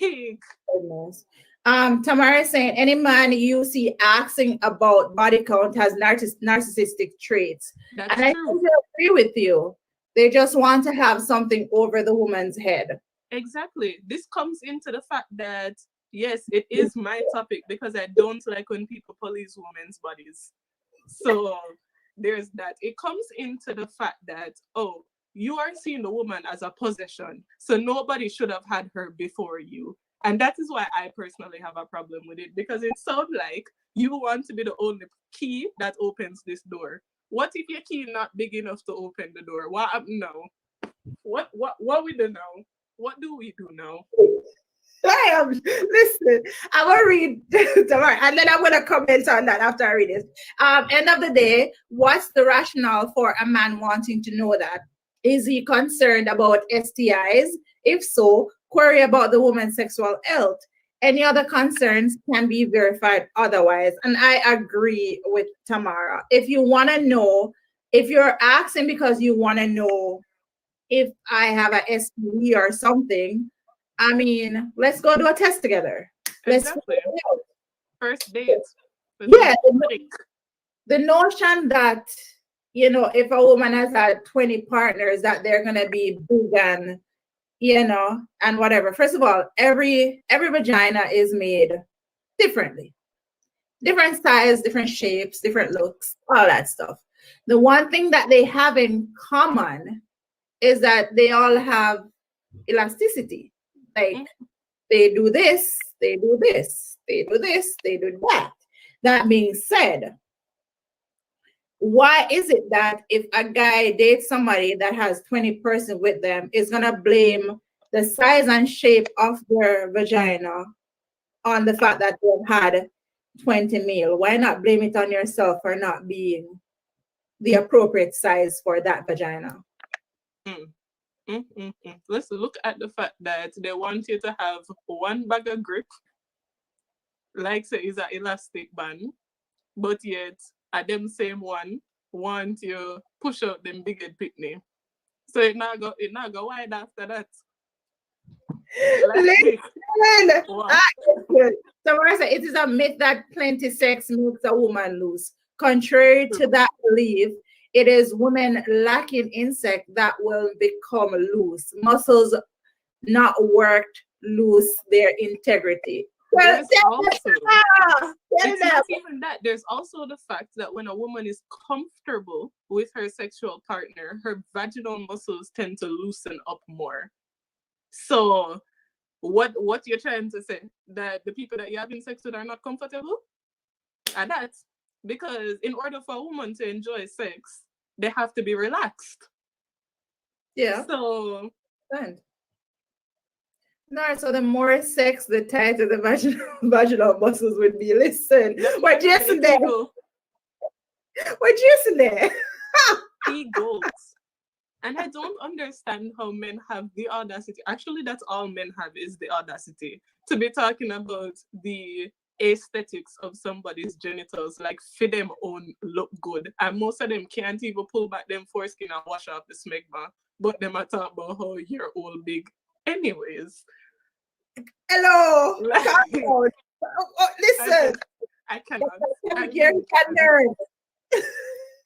Speaker 1: Goodness. Tamara is saying, any man you see asking about body count has narcissistic traits.
Speaker 3: That's
Speaker 1: and
Speaker 3: true.
Speaker 1: I totally agree with you. They just want to have something over the woman's head.
Speaker 3: Exactly. This comes into the fact that, yes, it is my topic because I don't like when people police women's bodies. So there's that. It comes into the fact that, oh, you are seeing the woman as a possession. So nobody should have had her before you. And that is why I personally have a problem with it, because it sounds like you want to be the only key that opens this door. What if your key not big enough to open the door? What no? What we do now? What do we do now?
Speaker 1: Listen, I'm gonna read tomorrow, and then I'm gonna comment on that after I read this. End of the day, what's the rationale for a man wanting to know that? Is he concerned about STIs? If so, query about the woman's sexual health. Any other concerns can be verified otherwise. And I agree with Tamara. If you want to know, if you're asking because you want to know if I have a STD or something, I mean, let's go do a test together.
Speaker 3: Exactly. First date.
Speaker 1: Yeah. The notion that, you know, if a woman has had 20 partners, that they're going to be big and, you know, and whatever. First of all, every vagina is made differently. Different size, different shapes, different looks, all that stuff. The one thing that they have in common is that they all have elasticity. Like they do this, they do this, they do this, they do that. That being said, why is it that if a guy dates somebody that has 20 persons with them, is gonna blame the size and shape of their vagina on the fact that they've had 20 male? Why not blame it on yourself for not being the appropriate size for that vagina.
Speaker 3: Let's look at the fact that they want you to have one bag of grip, like say is an elastic band, but yet at them same one want you push out them big head picnic. So it not go wide after that.
Speaker 1: Listen,
Speaker 3: Wow.
Speaker 1: So Marissa, it is a myth that plenty sex makes a woman loose. Contrary to that belief, it is women lacking in sex that will become loose. Muscles not worked lose their integrity.
Speaker 3: There's also,
Speaker 1: Tell
Speaker 3: it's
Speaker 1: them.
Speaker 3: not even that. There's also the fact that when a woman is comfortable with her sexual partner, her vaginal muscles tend to loosen up more. So what you're trying to say? That the people that you're having sex with are not comfortable? And that's because in order for a woman to enjoy sex, they have to be relaxed.
Speaker 1: Yeah.
Speaker 3: So
Speaker 1: No, so the more sex, the tighter the vaginal muscles would be. Listen, we're Jason there. We're Jason there.
Speaker 3: Egos. And I don't understand how men have the audacity. Actually, that's all men have is the audacity to be talking about the aesthetics of somebody's genitals, like for them own look good. And most of them can't even pull back them foreskin and wash off the smegma. But them are talking about how you're all big. Anyways.
Speaker 1: Hello. Listen.
Speaker 3: I cannot.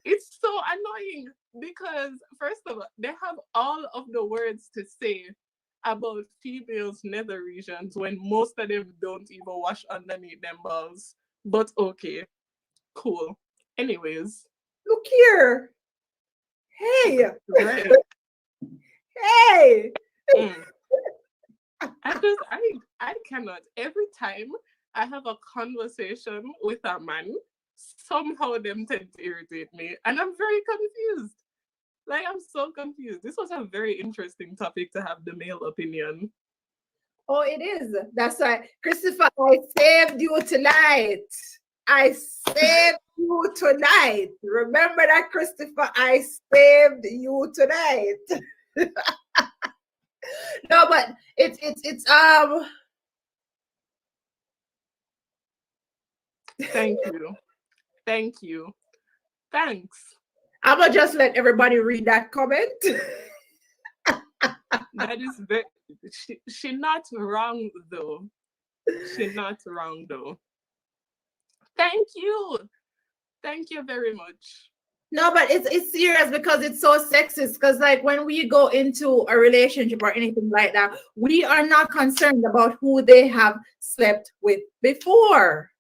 Speaker 3: It's so annoying because, first of all, they have all of the words to say about females' nether regions when most of them don't even wash underneath them balls. But okay, cool. Anyways.
Speaker 1: Look here. Hey.
Speaker 3: Right.
Speaker 1: Hey.
Speaker 3: I cannot. Every time I have a conversation with a man, somehow them tend to irritate me. And I'm very confused. Like, I'm so confused. This was a very interesting topic to have the male opinion.
Speaker 1: Oh, it is. That's why, Christopher, I saved you tonight. I saved you tonight. Remember that, Christopher? I saved you tonight. No, but it's
Speaker 3: Thank you. Thank you. Thanks.
Speaker 1: I'm gonna just let everybody read that comment.
Speaker 3: That is very she not wrong though. She's not wrong though. Thank you. Thank you very much.
Speaker 1: No, but it's serious because it's so sexist. Because like when we go into a relationship or anything like that, we are not concerned about who they have slept with before.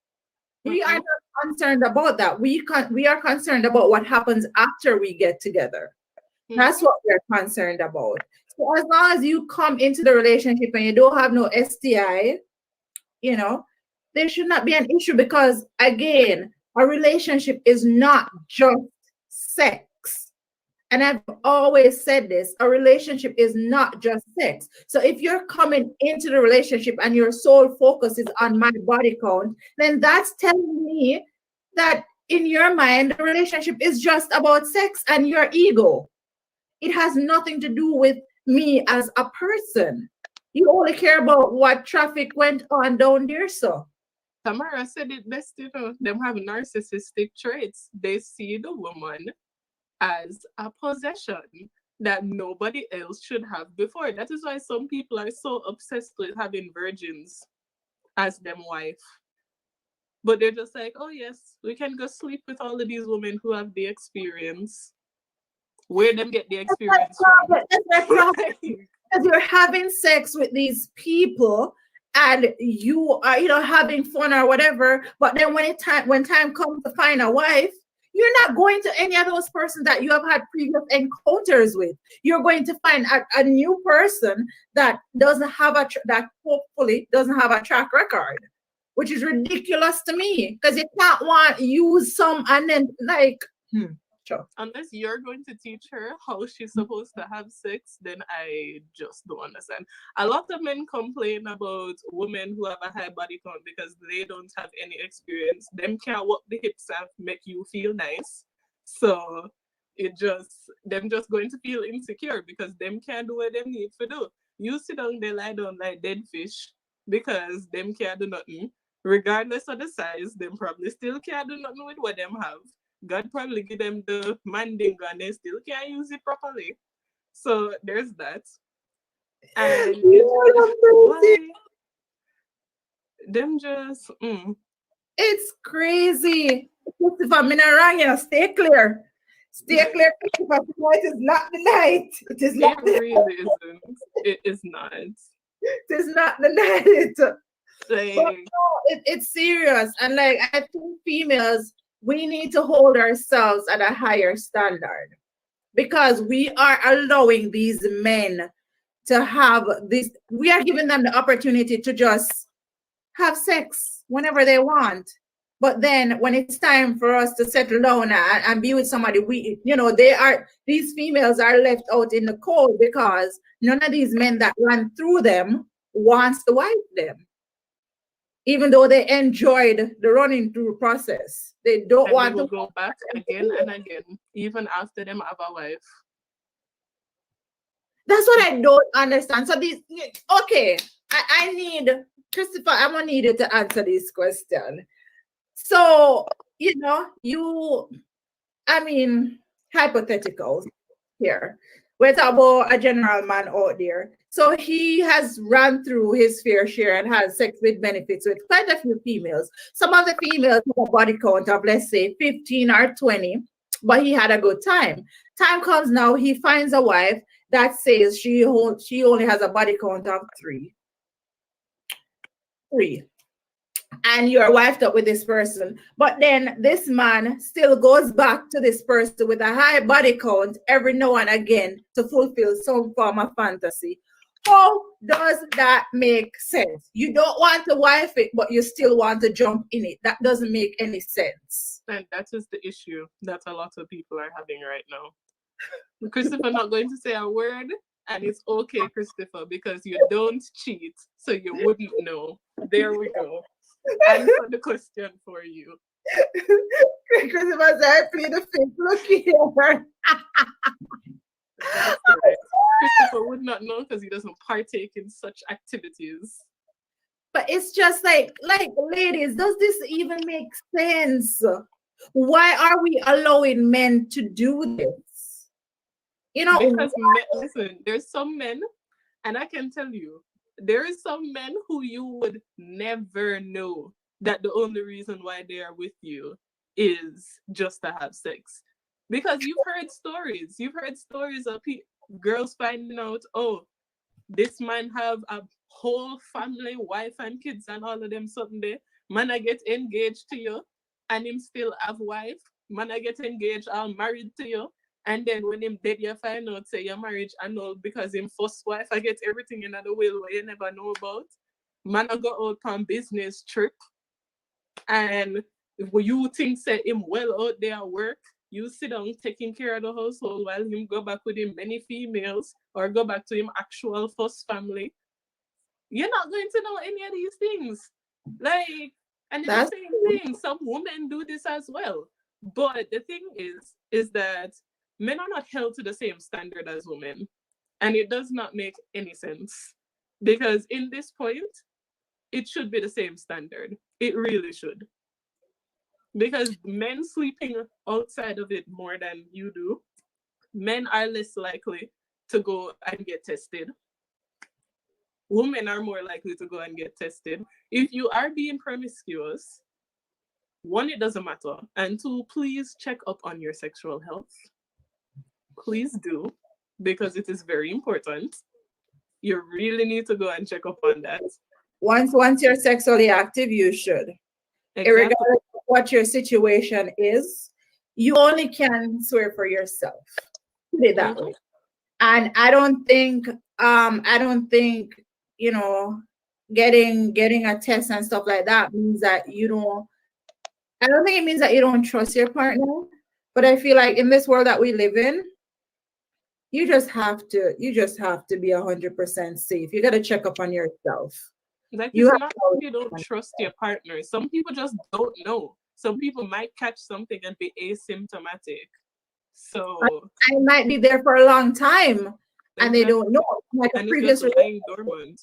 Speaker 1: We are not concerned about that. We are concerned about what happens after we get together. That's what we're concerned about. So as long as you come into the relationship and you don't have no STI, you know, there should not be an issue because again, a relationship is not just sex. And I've always said this, a relationship is not just sex. So if you're coming into the relationship and your sole focus is on my body count, then that's telling me that in your mind, the relationship is just about sex and your ego. It has nothing to do with me as a person. You only care about what traffic went on down there, so.
Speaker 3: Tamara said it best, you know, them have narcissistic traits. They see the woman as a possession that nobody else should have before. That is why some people are so obsessed with having virgins as them wife. But they're just like, oh yes, we can go sleep with all of these women who have the experience. Where them get the experience from?
Speaker 1: Because you're having sex with these people and you are, you know, having fun or whatever. But then when time comes to find a wife, you're not going to any of those persons that you have had previous encounters with. You're going to find a new person that doesn't have that hopefully doesn't have a track record, which is ridiculous to me because you can't use some and then like. Sure.
Speaker 3: Unless you're going to teach her how she's supposed to have sex, then I just don't understand. A lot of men complain about women who have a high body count because they don't have any experience. Them can't work the hips and make you feel nice. So them just going to feel insecure because them can't do what them need to do. You sit down, they lie down like dead fish because them can't do nothing. Regardless of the size, them probably still can't do nothing with what them have. God probably give them the mandingo and they still can't use it properly. So there's that. And why? Them just
Speaker 1: It's crazy. If I'm in a wrong, stay clear. Stay clear. It is not the night. It is not.
Speaker 3: It really isn't. It is not.
Speaker 1: It is not the night.
Speaker 3: Like,
Speaker 1: But no, it's serious. And like I think females, we need to hold ourselves at a higher standard because we are allowing these men to have this. We are giving them the opportunity to just have sex whenever they want. But then when it's time for us to settle down and be with somebody, these females are left out in the cold because none of these men that run through them wants to wife them. Even though they enjoyed the running through process. They don't
Speaker 3: and
Speaker 1: want
Speaker 3: they will
Speaker 1: to
Speaker 3: go back again and again, even after them have a wife.
Speaker 1: That's what I don't understand. So I need Christopher, I'm gonna need you to answer this question. So, hypotheticals here. We're talking about a general man out there. So he has run through his fair share and has sex with benefits with quite a few females. Some of the females have a body count of, let's say, 15 or 20, but he had a good time. Time comes now, he finds a wife that says she only has a body count of 3. And you're wifed up with this person, but then this man still goes back to this person with a high body count every now and again to fulfill some form of fantasy. How does that make sense? You don't want to wife it, but you still want to jump in it. That doesn't make any sense.
Speaker 3: And that is the issue that a lot of people are having right now. Christopher not going to say a word, and it's okay, Christopher, because you don't cheat, so you wouldn't know. There we go. Answer the question for you.
Speaker 1: Christopher said, I plead the fifth. Look here.
Speaker 3: That's correct. Christopher would not know because he doesn't partake in such activities.
Speaker 1: But it's just like ladies, does this even make sense? Why are we allowing men to do this?
Speaker 3: Because listen, there's some men, and I can tell you, there is some men who you would never know that the only reason why they are with you is just to have sex. Because you've heard stories. You've heard stories of girls finding out, oh, this man have a whole family, wife and kids and all of them something there. Man, I get engaged to you and him still have wife. Man, I get engaged or married to you. And then when him dead, you find out, say your marriage annulled because him first wife, I get everything in the will where you never know about. Man, I go out on business trip. And when you think, say, him well out there at work, you sit down taking care of the household while him go back with him many females or go back to him actual first family. You're not going to know any of these things. And it's the same thing. Some women do this as well. But the thing is that men are not held to the same standard as women. And it does not make any sense. Because in this point, it should be the same standard. It really should. Because men sleeping outside of it more than you do, men are less likely to go and get tested. Women are more likely to go and get tested. If you are being promiscuous, 1, it doesn't matter. And 2, please check up on your sexual health. Please do, because it is very important. You really need to go and check up on that.
Speaker 1: Once you're sexually active, you should.
Speaker 3: Exactly.
Speaker 1: Regardless of what your situation is, you only can swear for yourself. Put it that way. And I don't think getting a test and stuff like that means that you don't. I don't think it means that you don't trust your partner. But I feel like in this world that we live in, you just have to be 100% safe. You got to check up on yourself.
Speaker 3: Like, it's not that you don't trust your partner. Some people just don't know. Some people might catch something and be asymptomatic. So
Speaker 1: I might be there for a long time and they
Speaker 3: exactly.
Speaker 1: don't know. Like a
Speaker 3: And it's
Speaker 1: previous
Speaker 3: just lying dormant.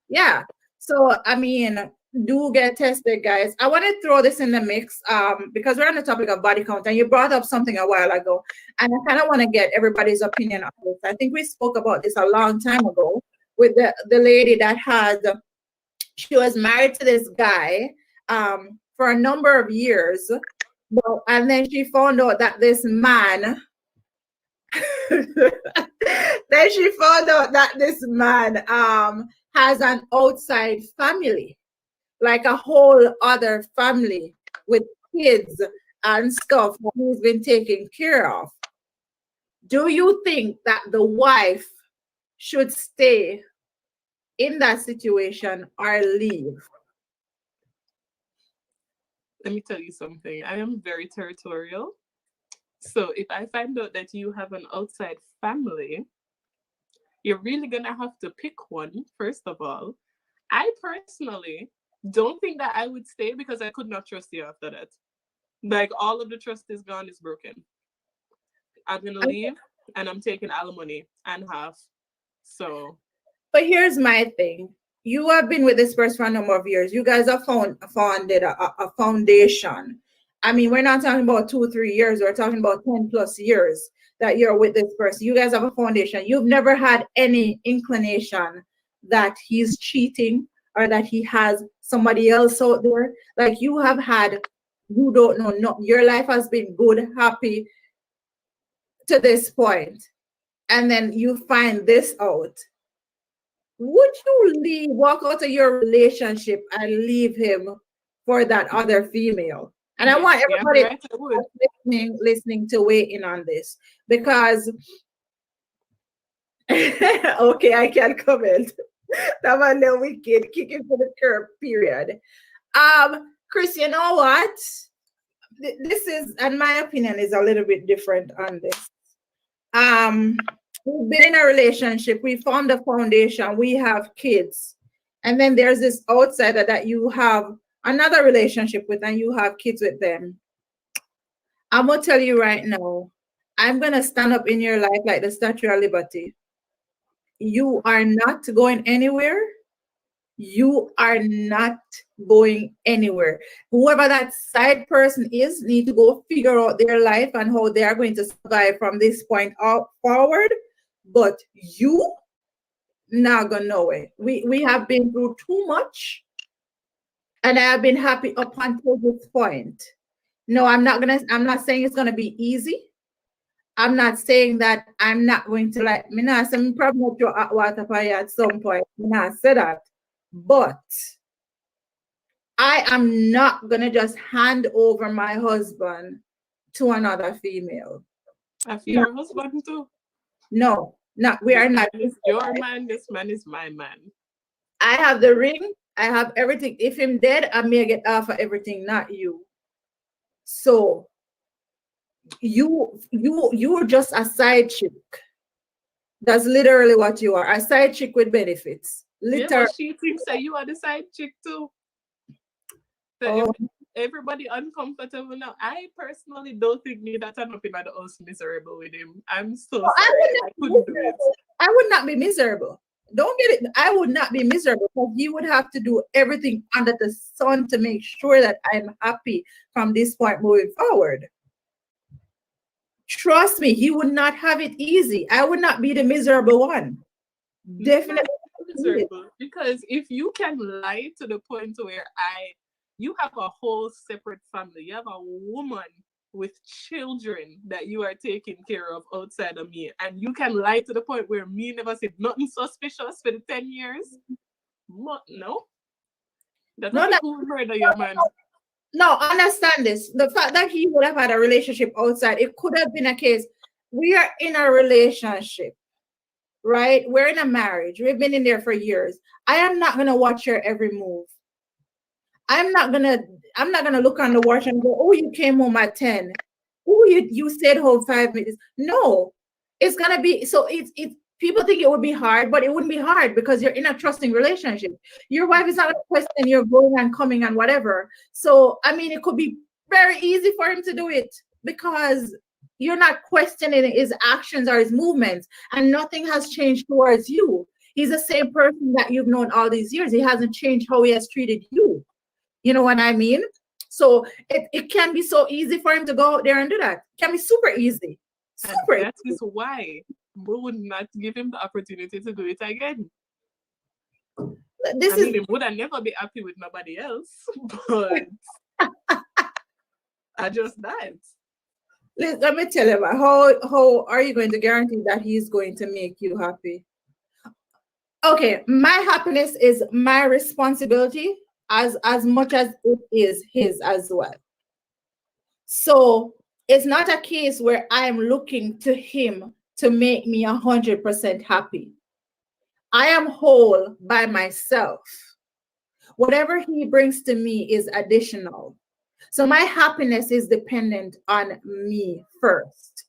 Speaker 1: Yeah. So I mean, do get tested, guys. I want to throw this in the mix because we're on the topic of body count, and you brought up something a while ago, and I kind of want to get everybody's opinion on this. I think we spoke about this a long time ago with the lady that had she was married to this guy for a number of years, and then she found out that this man then she found out that this man has an outside family, like a whole other family with kids and stuff that he's been taking care of. Do you think that the wife should stay in that situation or leave?
Speaker 3: Let me tell you something. I am very territorial. So if I find out that you have an outside family, you're really gonna have to pick one, first of all. I personally don't think that I would stay because I could not trust you after that. Like all of the trust is gone, is broken. I'm gonna leave and I'm taking alimony and half. So
Speaker 1: But here's my thing. You have been with this person for a number of years. You guys have founded a foundation. I mean, we're not talking about 2-3 years. We're talking about 10 plus years that you're with this person. You guys have a foundation. You've never had any inclination that he's cheating or that he has somebody else out there. Like you have had, you don't know, no, your life has been good, happy to this point. And then you find this out. Would you walk out of your relationship and leave him for that other female? And I want everybody listening to weigh in on this because okay, I can't comment. That was a little wicked, kicking to the curb, period. Chris, you know what? This is, in my opinion, is a little bit different on this. We've been in a relationship, we formed a foundation, we have kids, and then there's this outsider that you have another relationship with and you have kids with them. I'm gonna tell you right now, I'm gonna stand up in your life like the Statue of Liberty. You are not going anywhere. You are not going anywhere. Whoever that side person is need to go figure out their life and how they are going to survive from this point forward. But you not gonna know it. We have been through too much, and I have been happy up until this point. No, I'm not saying it's gonna be easy. I'm not saying that I'm not going to like me not say probably not throw hot water fire at some point. Me not say that. But I am not gonna just hand over my husband to another female.
Speaker 3: I feel your husband too.
Speaker 1: No, we are not.
Speaker 3: This is your man, this man is my man.
Speaker 1: I have the ring, I have everything. If I'm dead, I may get off of everything, not you. So you're just a side chick. That's literally what you are, a side chick with benefits. Literally.
Speaker 3: Yeah, but she thinks that you are the side chick too. So everybody uncomfortable now. I personally don't think me that I'm up in the house miserable with him. I'm so sorry. I couldn't do it.
Speaker 1: I would not be miserable. Don't get it. I would not be miserable because he would have to do everything under the sun to make sure that I'm happy from this point moving forward. Trust me, he would not have it easy. I would not be the miserable one. Definitely
Speaker 3: miserable. Because if you can lie to the point where you have a whole separate family, you have a woman with children that you are taking care of outside of me, and you can lie to the point where me never said nothing suspicious for the 10 years. No, that's not who murder your man.
Speaker 1: No, understand this. The fact that he would have had a relationship outside, it could have been a case. We are in a relationship, right? We're in a marriage. We've been in there for years. I am not gonna watch your every move. I'm not gonna look on the watch and go, oh, you came home at 10. Oh, you stayed home 5 minutes. No, it's gonna be so it's people think it would be hard, but it wouldn't be hard because you're in a trusting relationship. Your wife is not gonna question you're going and coming and whatever. So I mean, it could be very easy for him to do it because You're not questioning his actions or his movements, and nothing has changed towards you. He's the same person that you've known all these years. He hasn't changed how he has treated you. You know what I mean? So it can be so easy for him to go out there and do that. It can be super easy.
Speaker 3: And
Speaker 1: Super
Speaker 3: that
Speaker 1: easy.
Speaker 3: is why we would not give him the opportunity to do it again.
Speaker 1: This
Speaker 3: I mean,
Speaker 1: is
Speaker 3: he would have never be happy with nobody else, but I just that.
Speaker 1: let me tell you, how are you going to guarantee that he's going to make you happy? Okay, my happiness is my responsibility as much as it is his as well. So it's not a case where I'm looking to him to make me 100% happy. I am whole by myself. Whatever he brings to me is additional. So my happiness is dependent on me first.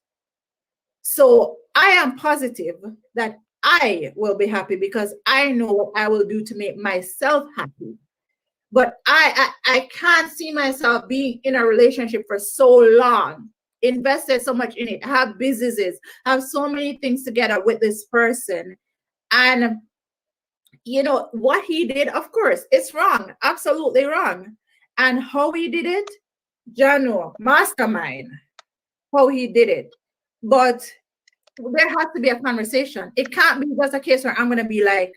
Speaker 1: So I am positive that I will be happy because I know what I will do to make myself happy. But I can't see myself being in a relationship for so long, invested so much in it, have businesses, have so many things together with this person. And you know what he did, of course, it's wrong, absolutely wrong. And how he did it, Jano, mastermind, how he did it. But there has to be a conversation. It can't be just a case where I'm going to be like,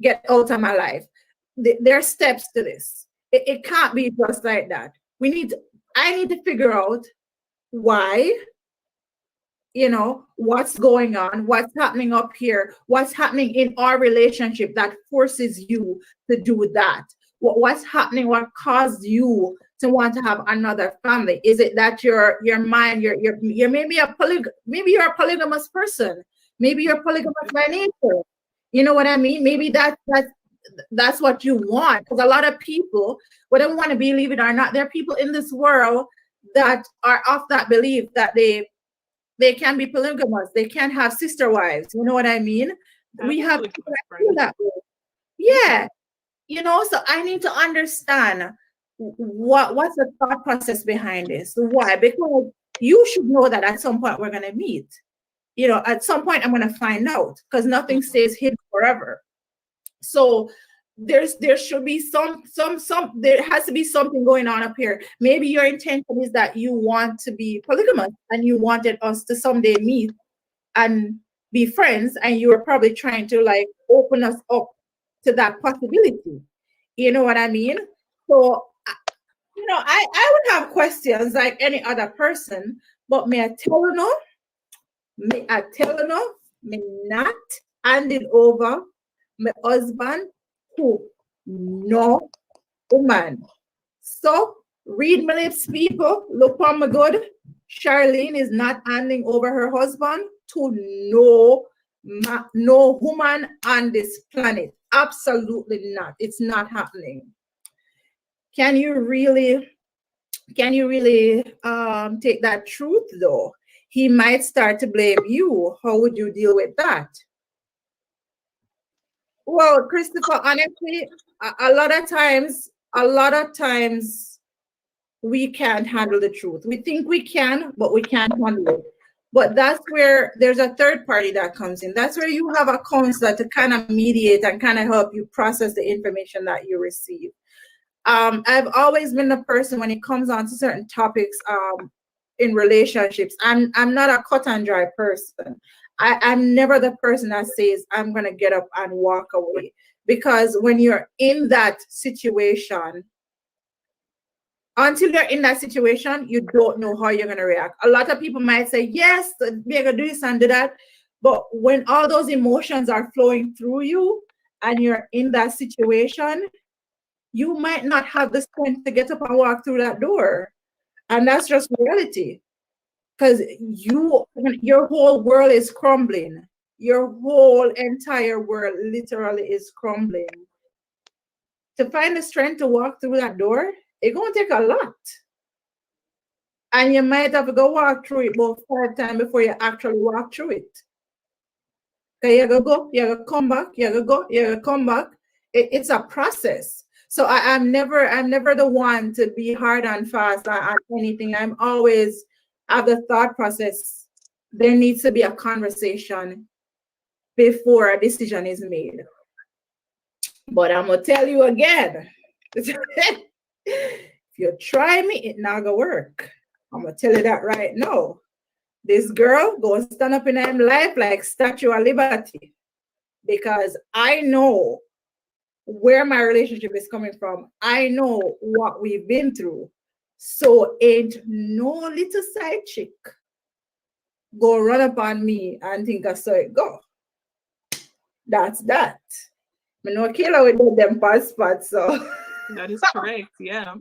Speaker 1: get out of my life. There are steps to this. It can't be just like that. I need to figure out why, you know, what's going on, what's happening up here, what's happening in our relationship that forces you to do that. What's happening, what caused you to want to have another family? Is it that your mind, you're maybe maybe you're a polygamous person, maybe you're polygamous by nature. You know what I mean? Maybe that's what you want. Because a lot of people, whether we want to believe it or not, there are people in this world that are of that belief that they can be polygamous, they can have sister wives. You know what I mean? We have people that feel that way. Yeah. You know, so I need to understand what's the thought process behind this. Why? Because you should know that at some point we're going to meet. You know, at some point I'm going to find out, because nothing stays hidden forever. So there should be there has to be something going on up here. Maybe your intention is that you want to be polygamous and you wanted us to someday meet and be friends, and you were probably trying to like open us up to that possibility. You know what I mean? So, you know, I would have questions like any other person, but may I tell you, me not hand it over my husband who no woman. So read my lips, people. Look on my good. Charlene is not handing over her husband to no woman on this planet. Absolutely not. It's not happening. Can you really take that truth though? He might start to blame you. How would you deal with that? Well, Christopher, honestly, a lot of times we can't handle the truth. We think we can, but we can't handle it. But that's where there's a third party that comes in. That's where you have a counselor to kind of mediate and kind of help you process the information that you receive. I've always been the person when it comes on to certain topics in relationships. I'm not a cut and dry person. I'm never the person that says I'm gonna get up and walk away, because when you're in that situation, until you're in that situation, you don't know how you're gonna react. A lot of people might say, yes, we're gonna do this and do that. But when all those emotions are flowing through you and you're in that situation, you might not have the strength to get up and walk through that door. And that's just reality. Because your whole world is crumbling. Your whole entire world literally is crumbling. To find the strength to walk through that door, it's going to take a lot. And you might have to go walk through it about 5 times before you actually walk through it. Okay, you go, you go come back, you go, you come back. It's a process. So I'm never the one to be hard and fast on anything. I'm always have the thought process. There needs to be a conversation before a decision is made. But I'm gonna tell you again, if you try me, it not gonna work. I'm gonna tell you that right now. This girl gonna stand up in her life like Statue of Liberty, because I know where my relationship is coming from. I know what we've been through. So ain't no little side chick go run up on me and think I saw it go. That's that. I no killer with them passports, so.
Speaker 3: That is correct. Yeah.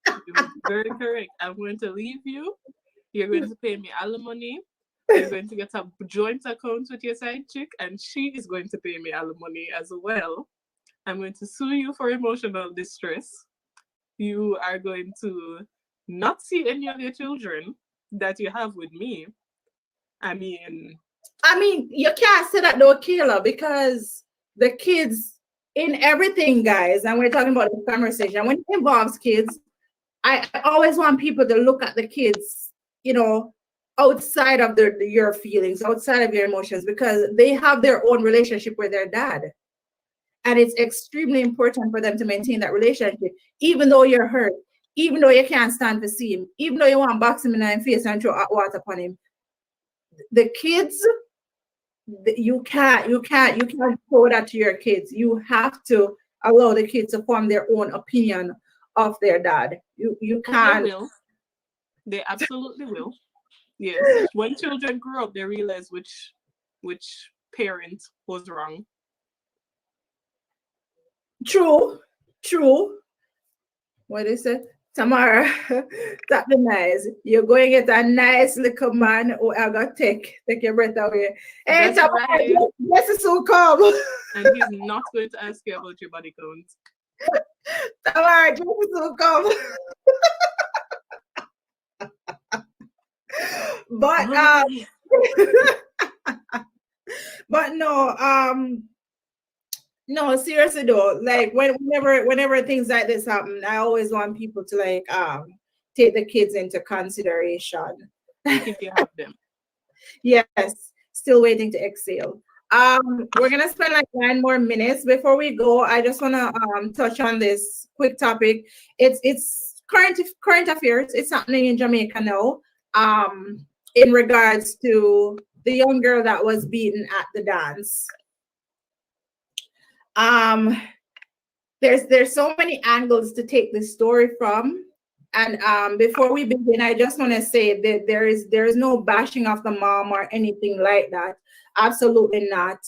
Speaker 3: You're very correct. I'm going to leave you. You're going to pay me alimony. You're going to get a joint account with your side chick, and she is going to pay me alimony as well. I'm going to sue you for emotional distress. You are going to not see any of your children that you have with me. I mean,
Speaker 1: you can't say that though, Kayla, because the kids in everything, guys, and we're talking about this conversation, when it involves kids, I always want people to look at the kids, outside of your feelings, outside of your emotions, because they have their own relationship with their dad. And it's extremely important for them to maintain that relationship, even though you're hurt, even though you can't stand to see him, even though you want to box him in the face and throw hot water upon him. The kids, you can't throw that to your kids. You have to allow the kids to form their own opinion of their dad. You can't.
Speaker 3: They will. They absolutely will. Yes. When children grow up, they realize which parent was wrong.
Speaker 1: True. What is it? Tamara, that be nice. You're going to get a nice little man who I got take your breath away. Hey,
Speaker 3: That's
Speaker 1: Tamara,
Speaker 3: right.
Speaker 1: this is so calm.
Speaker 3: And he's not going to ask you about your body count.
Speaker 1: Tamara, this is so calm. No, seriously though, like whenever things like this happen, I always want people to take the kids into consideration.
Speaker 3: If you have them.
Speaker 1: Yes, still waiting to exhale. We're gonna spend like 9 more minutes before we go. I just wanna touch on this quick topic. It's current affairs. It's happening in Jamaica now. In regards to the young girl that was beaten at the dance. There's so many angles to take this story from, and before we begin, I just want to say that there is no bashing of the mom or anything like that. Absolutely not.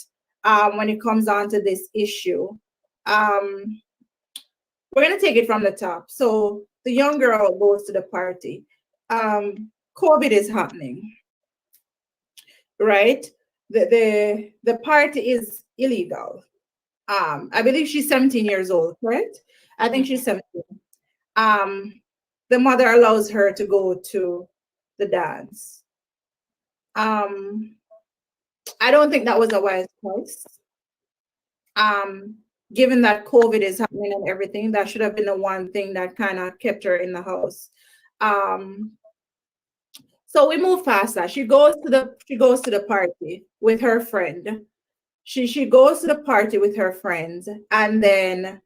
Speaker 1: When it comes on to this issue, we're gonna take it from the top. So the young girl goes to the party. COVID is happening, right? The party is illegal. I believe she's 17 years old, correct? I think she's 17. The mother allows her to go to the dance. I don't think that was a wise choice. Given that COVID is happening and everything, that should have been the one thing that kind of kept her in the house. So we move past that. She goes to the party with her friend. She goes to the party with her friends, and then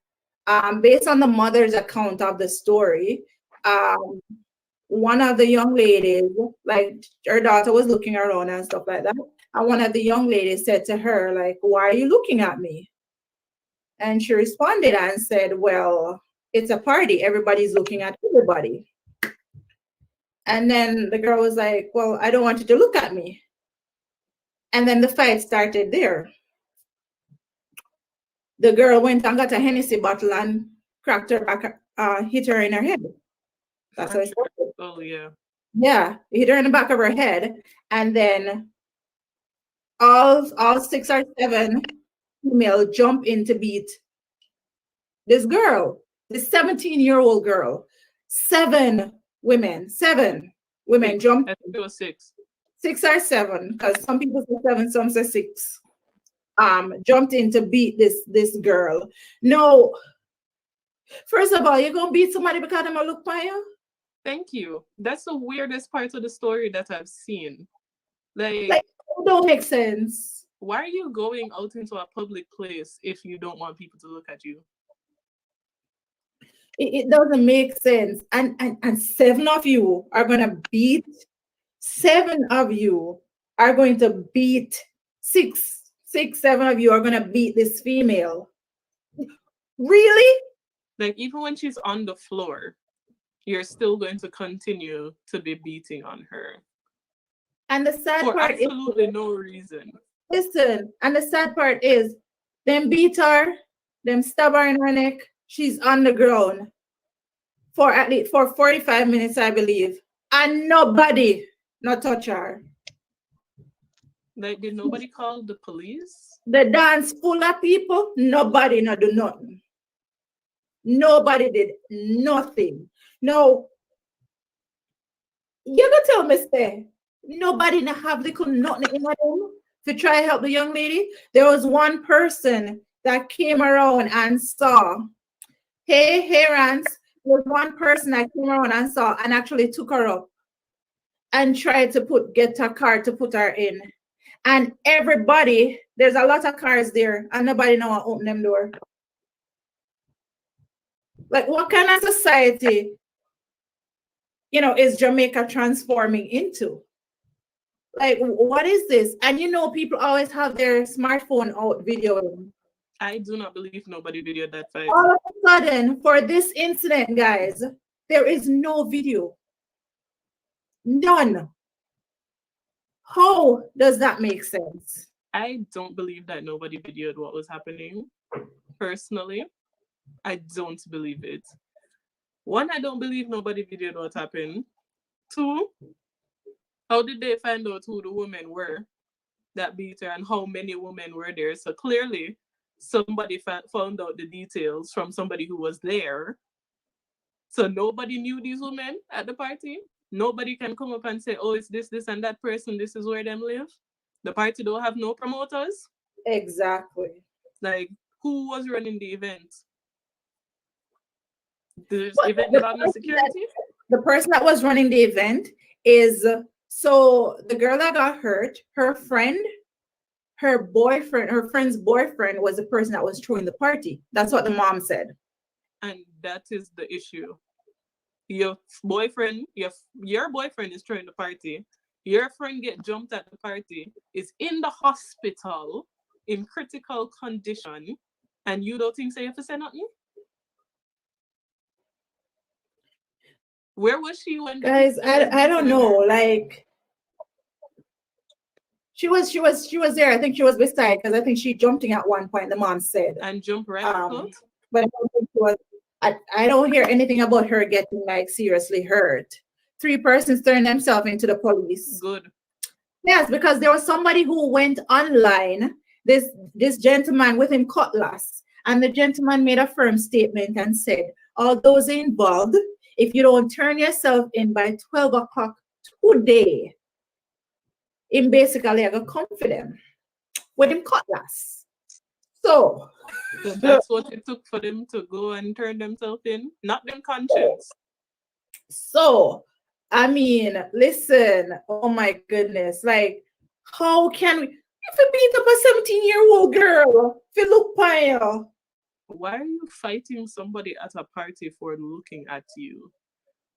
Speaker 1: based on the mother's account of the story, one of the young ladies, like her daughter was looking around and stuff like that, and one of the young ladies said to her, like, "Why are you looking at me?" And she responded and said, "Well, it's a party. Everybody's looking at everybody." And then the girl was like, "Well, I don't want you to look at me." And then the fight started there. The girl went and got a Hennessy bottle and cracked her back, hit her in her head. That's how it started.
Speaker 3: Oh, yeah.
Speaker 1: Yeah, hit her in the back of her head. And then all 6 or 7 female jump in to beat this girl, this 17-year-old girl. 7 women jump.
Speaker 3: I think it was 6.
Speaker 1: 6 or 7, because some people say 7, some say 6. Jumped in to beat this girl. No, first of all, you're gonna beat somebody because they look for you?
Speaker 3: Thank you. That's the weirdest part of the story that I've seen. Like,
Speaker 1: Like, it don't make sense.
Speaker 3: why are you going out into a public place if you don't want people to look at you?
Speaker 1: It doesn't make sense. And 7 of you are gonna beat 7 of you are going to beat 7 of you are gonna beat this female. Really?
Speaker 3: Like, even when she's on the floor, you're still going to continue to be beating on her
Speaker 1: And the sad
Speaker 3: for
Speaker 1: part is,
Speaker 3: absolutely no reason.
Speaker 1: listen, and the sad part is, them beat her, them stab her in her neck. She's on the ground for at least for 45 minutes, I believe, and nobody not touch her.
Speaker 3: Like, did nobody call the police?
Speaker 1: The dance full of people, nobody not do nothing. Nobody did nothing. No, you gonna tell me, say, nobody not have little nothing in them to try help the young lady. There was one person that came around and saw, hey, Rance, there was one person that came around and saw and actually took her up and tried to get a car to put her in. And everybody, there's a lot of cars there, and nobody know how to open them door. Like, what kind of society, is Jamaica transforming into? Like, what is this? And people always have their smartphone out videoing.
Speaker 3: I do not believe nobody videoed that fight.
Speaker 1: All of a sudden, for this incident, guys, there is no video. None. How does that make sense?
Speaker 3: I don't believe that nobody videoed what was happening. Personally, I don't believe it. One, I don't believe nobody videoed what happened. Two, how did they find out who the women were that beat her and how many women were there? So clearly, somebody found out the details from somebody who was there. So nobody knew these women at the party. Nobody can come up and say, oh, it's this, and that person. This is where them live. The party don't have no promoters.
Speaker 1: Exactly.
Speaker 3: Like, who was running the event? The
Speaker 1: But
Speaker 3: event
Speaker 1: the
Speaker 3: have no security?
Speaker 1: The person that was running the event is, so the girl that got hurt, her friend's boyfriend was the person that was throwing the party. That's what the mom said.
Speaker 3: And that is the issue. Your boyfriend is throwing the party. Your friend get jumped at the party, is in the hospital in critical condition, and you don't think so you have to say nothing? Where was she when?
Speaker 1: Guys, I don't know. Like, she was there. I think she was beside, because I think she jumped in at one point. The mom said,
Speaker 3: and jump right out.
Speaker 1: But I don't think she was. I don't hear anything about her getting like seriously hurt. 3 persons turned themselves into the police.
Speaker 3: Good.
Speaker 1: Yes, because there was somebody who went online. This gentleman with him cutlass, and the gentleman made a firm statement and said, all those involved, if you don't turn yourself in by 12 o'clock today, him basically I go come for them with him cutlass. So
Speaker 3: that's what it took for them to go and turn themselves in, not them conscience.
Speaker 1: So, I mean, listen, oh my goodness, like, how can we, if we beat up a 17-year-old girl, if you look pale?
Speaker 3: Why are you fighting somebody at a party for looking at you?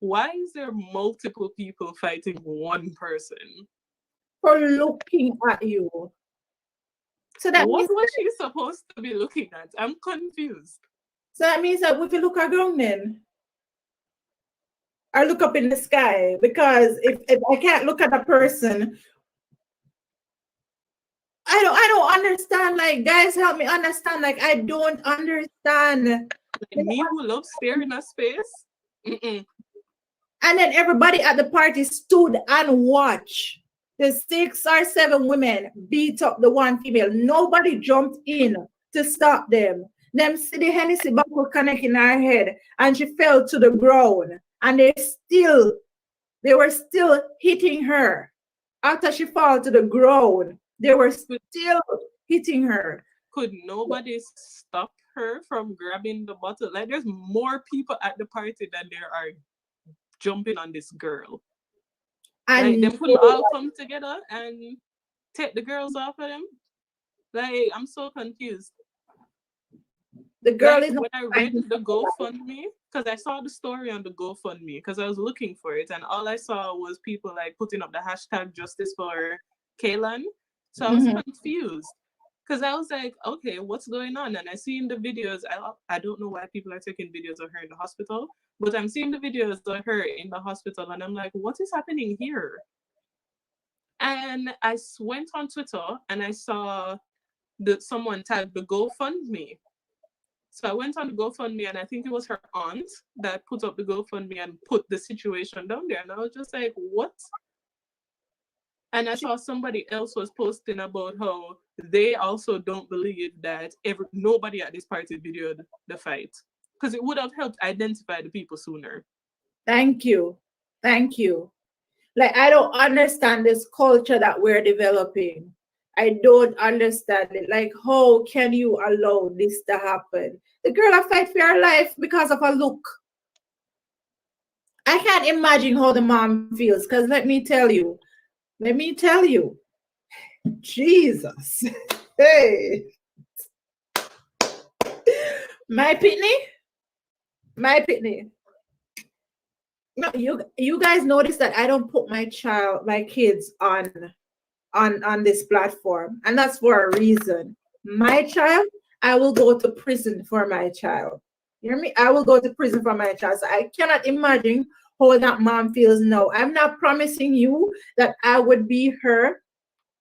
Speaker 3: Why is there multiple people fighting one person?
Speaker 1: For looking at you. So that
Speaker 3: what
Speaker 1: means,
Speaker 3: was she supposed to be looking at? I'm confused.
Speaker 1: So that means that if you look around then, or look up in the sky, because if I can't look at a person, I don't understand. Like, guys, help me understand. Like, I don't understand.
Speaker 3: Like, me who loves staring at space? Mm-mm.
Speaker 1: And then everybody at the party stood and watched the 6 or 7 women beat up the one female. Nobody jumped in to stop them. Them see the Hennessy bottle connect in her head, and she fell to the ground. And they were still hitting her. After she fell to the ground, they were still hitting her.
Speaker 3: Could nobody stop her from grabbing the bottle? Like, there's more people at the party than there are jumping on this girl?
Speaker 1: And
Speaker 3: Like, them couldn't all come together and take the girls off of them? Like, I'm so confused.
Speaker 1: the girl
Speaker 3: Like,
Speaker 1: is not
Speaker 3: when I read the GoFundMe, because I saw the story on the GoFundMe, because I was looking for it, and all I saw was people like putting up the hashtag justice for Kaylan. So I was confused. Because I was like, okay, what's going on? And I see in the videos, I don't know why people are taking videos of her in the hospital, but I'm seeing the videos of her in the hospital, and I'm like, what is happening here? And I went on Twitter and I saw that someone tagged the GoFundMe. So I went on the GoFundMe, and I think it was her aunt that put up the GoFundMe and put the situation down there. And I was just like, what? And I saw somebody else was posting about how they also don't believe that nobody at this party videoed the fight, because it would have helped identify the people sooner.
Speaker 1: Thank you. Thank you. Like, I don't understand this culture that we're developing. I don't understand it. Like, how can you allow this to happen? The girl I fight for her life because of her look. I can't imagine how the mom feels, because let me tell you, Jesus. Hey. My pitney. No, you guys notice that I don't put my kids on this platform, and that's for a reason. My child, I will go to prison for my child. You hear me? I will go to prison for my child. So I cannot imagine how that mom feels now. I'm not promising you that I would be her,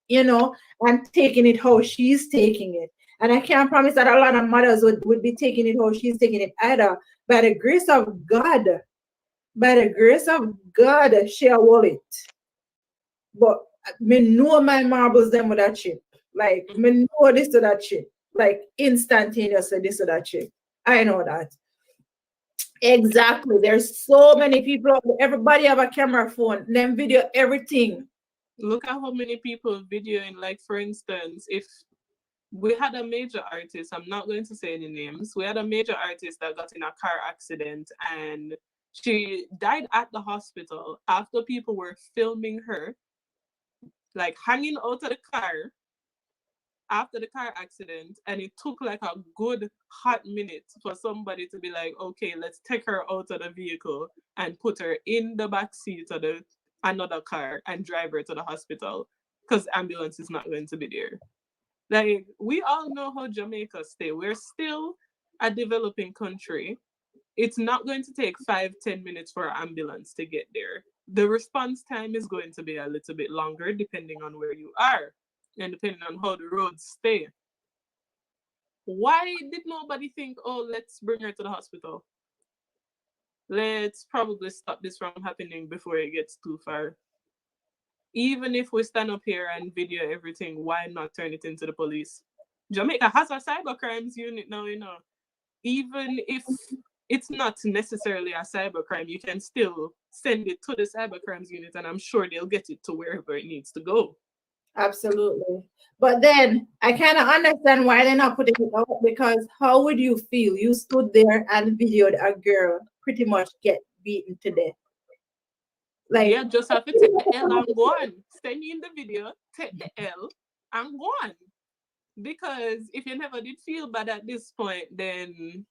Speaker 1: and taking it how she's taking it. And I can't promise that a lot of mothers would be taking it how she's taking it either. By the grace of God, she'll will it. But me know my marbles them with that chip. Like, me know this to that chip. Like, instantaneously this to that chip. I know that. Exactly. There's so many people. Everybody have a camera phone. Them video everything.
Speaker 3: Look at how many people videoing. Like, for instance, if we had a major artist, I'm not going to say any names, we had a major artist that got in a car accident and she died at the hospital after people were filming her, like, hanging out of the car after the car accident, and it took like a good hot minute for somebody to be like, okay, let's take her out of the vehicle and put her in the back seat of another car and drive her to the hospital, because ambulance is not going to be there. Like, we all know how Jamaica stay. We're still a developing country. It's not going to take 5-10 minutes for an ambulance to get there. The response time is going to be a little bit longer depending on where you are and depending on how the roads stay. Why did nobody think, oh, let's bring her to the hospital? Let's probably stop this from happening before it gets too far. Even if we stand up here and video everything, why not turn it into the police? Jamaica has a cyber crimes unit now, Even if it's not necessarily a cyber crime, you can still send it to the cyber crimes unit, and I'm sure they'll get it to wherever it needs to go.
Speaker 1: Absolutely. But then I kind of understand why they're not putting it out, because how would you feel? You stood there and videoed a girl pretty much get beaten to death. Like,
Speaker 3: yeah, just have to take the L and go on. Send me in the video, take the L and go on. Because if you never did feel bad at this point, then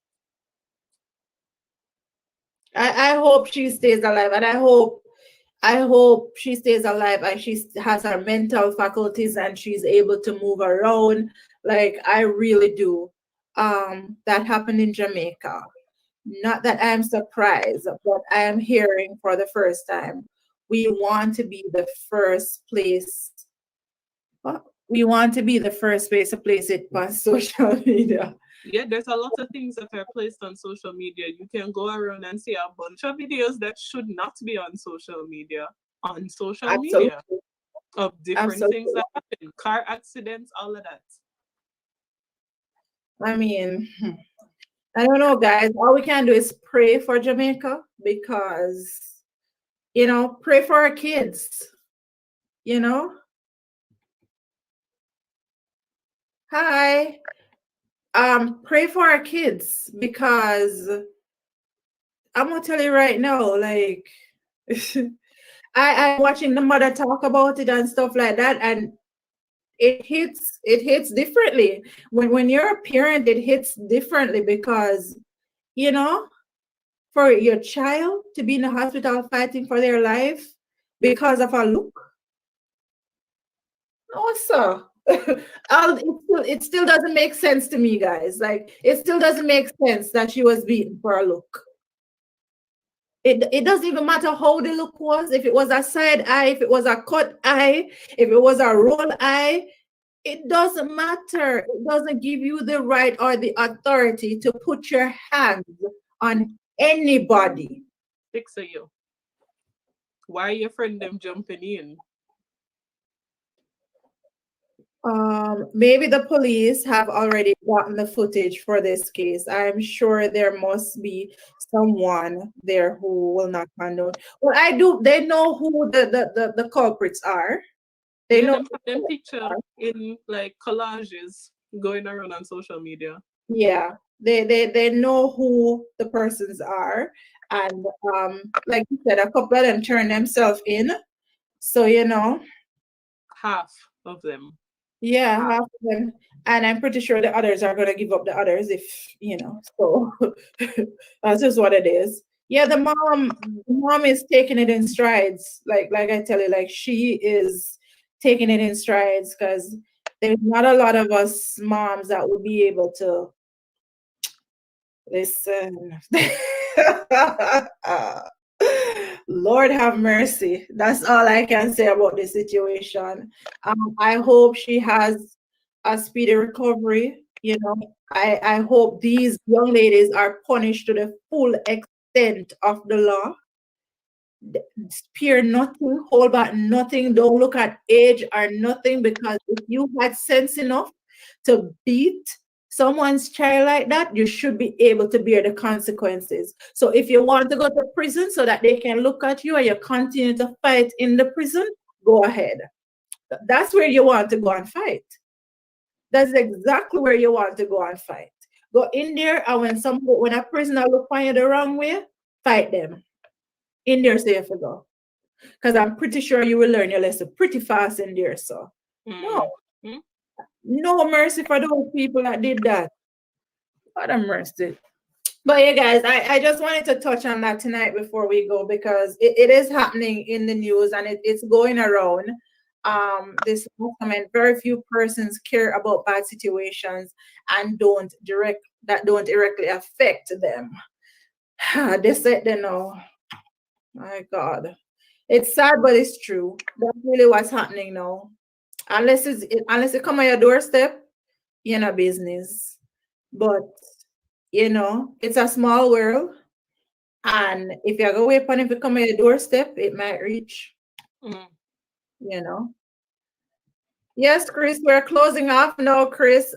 Speaker 1: I hope she stays alive, and I hope she stays alive and she has her mental faculties and she's able to move around. Like, I really do. That happened in Jamaica. Not that I'm surprised, but I am hearing for the first time. We want to be the first place. We want to be the first place to place it on social media.
Speaker 3: Yeah, there's a lot of things that are placed on social media. You can go around and see a bunch of videos that should not be on social media, media of different things that happen, car accidents, all of that.
Speaker 1: I mean, I don't know, guys. All we can do is pray for Jamaica, because, pray for our kids, Hi. Pray for our kids, because I'm gonna tell you right now, like, I'm watching the mother talk about it and stuff like that, and it hits differently. When you're a parent, it hits differently because, you know, for your child to be in the hospital fighting for their life because of a look. No, sir. It still doesn't make sense to me, guys. Like, it still doesn't make sense that she was beaten for a look. It doesn't even matter how the look was, if it was a side eye, if it was a cut eye, if it was a roll eye, it doesn't matter. It doesn't give you the right or the authority to put your hands on anybody.
Speaker 3: Six of you. Why are your friend them jumping in?
Speaker 1: Maybe the police have already gotten the footage for this case. I'm sure there must be someone there who will not handle. Well, they know who the culprits are. They know
Speaker 3: them have them picture in like collages going around on social media.
Speaker 1: Yeah, they know who the persons are, and like you said, a couple of them turn themselves in. So
Speaker 3: half of them.
Speaker 1: Yeah, half of them, and I'm pretty sure the others are gonna give up the others if So that's just what it is. Yeah, the mom is taking it in strides. Like I tell you, like she is taking it in strides because there's not a lot of us moms that would be able to listen. Lord have mercy. That's all I can say about the situation. I hope she has a speedy recovery. I hope these young ladies are punished to the full extent of the law. Spare nothing, hold back nothing, don't look at age or nothing, because if you had sense enough to beat someone's child like that, you should be able to bear the consequences. So if you want to go to prison so that they can look at you and you continue to fight in the prison, go ahead. That's where you want to go and fight. That's exactly where you want to go and fight. Go in there, and when a prisoner look on you the wrong way, fight them. In there, so you have to go. Because I'm pretty sure you will learn your lesson pretty fast in there. So no mercy for those people that did that. God have mercy. But yeah, guys, I just wanted to touch on that tonight before we go, because it is happening in the news and it's going around. This movement, very few persons care about bad situations and don't directly affect them. They said they know. My God, it's sad, but it's true. That's really what's happening now. Unless it come on your doorstep, you're not business. But it's a small world, and if you go away, if it come on your doorstep, it might reach. Yes, Chris, we're closing off now, Chris.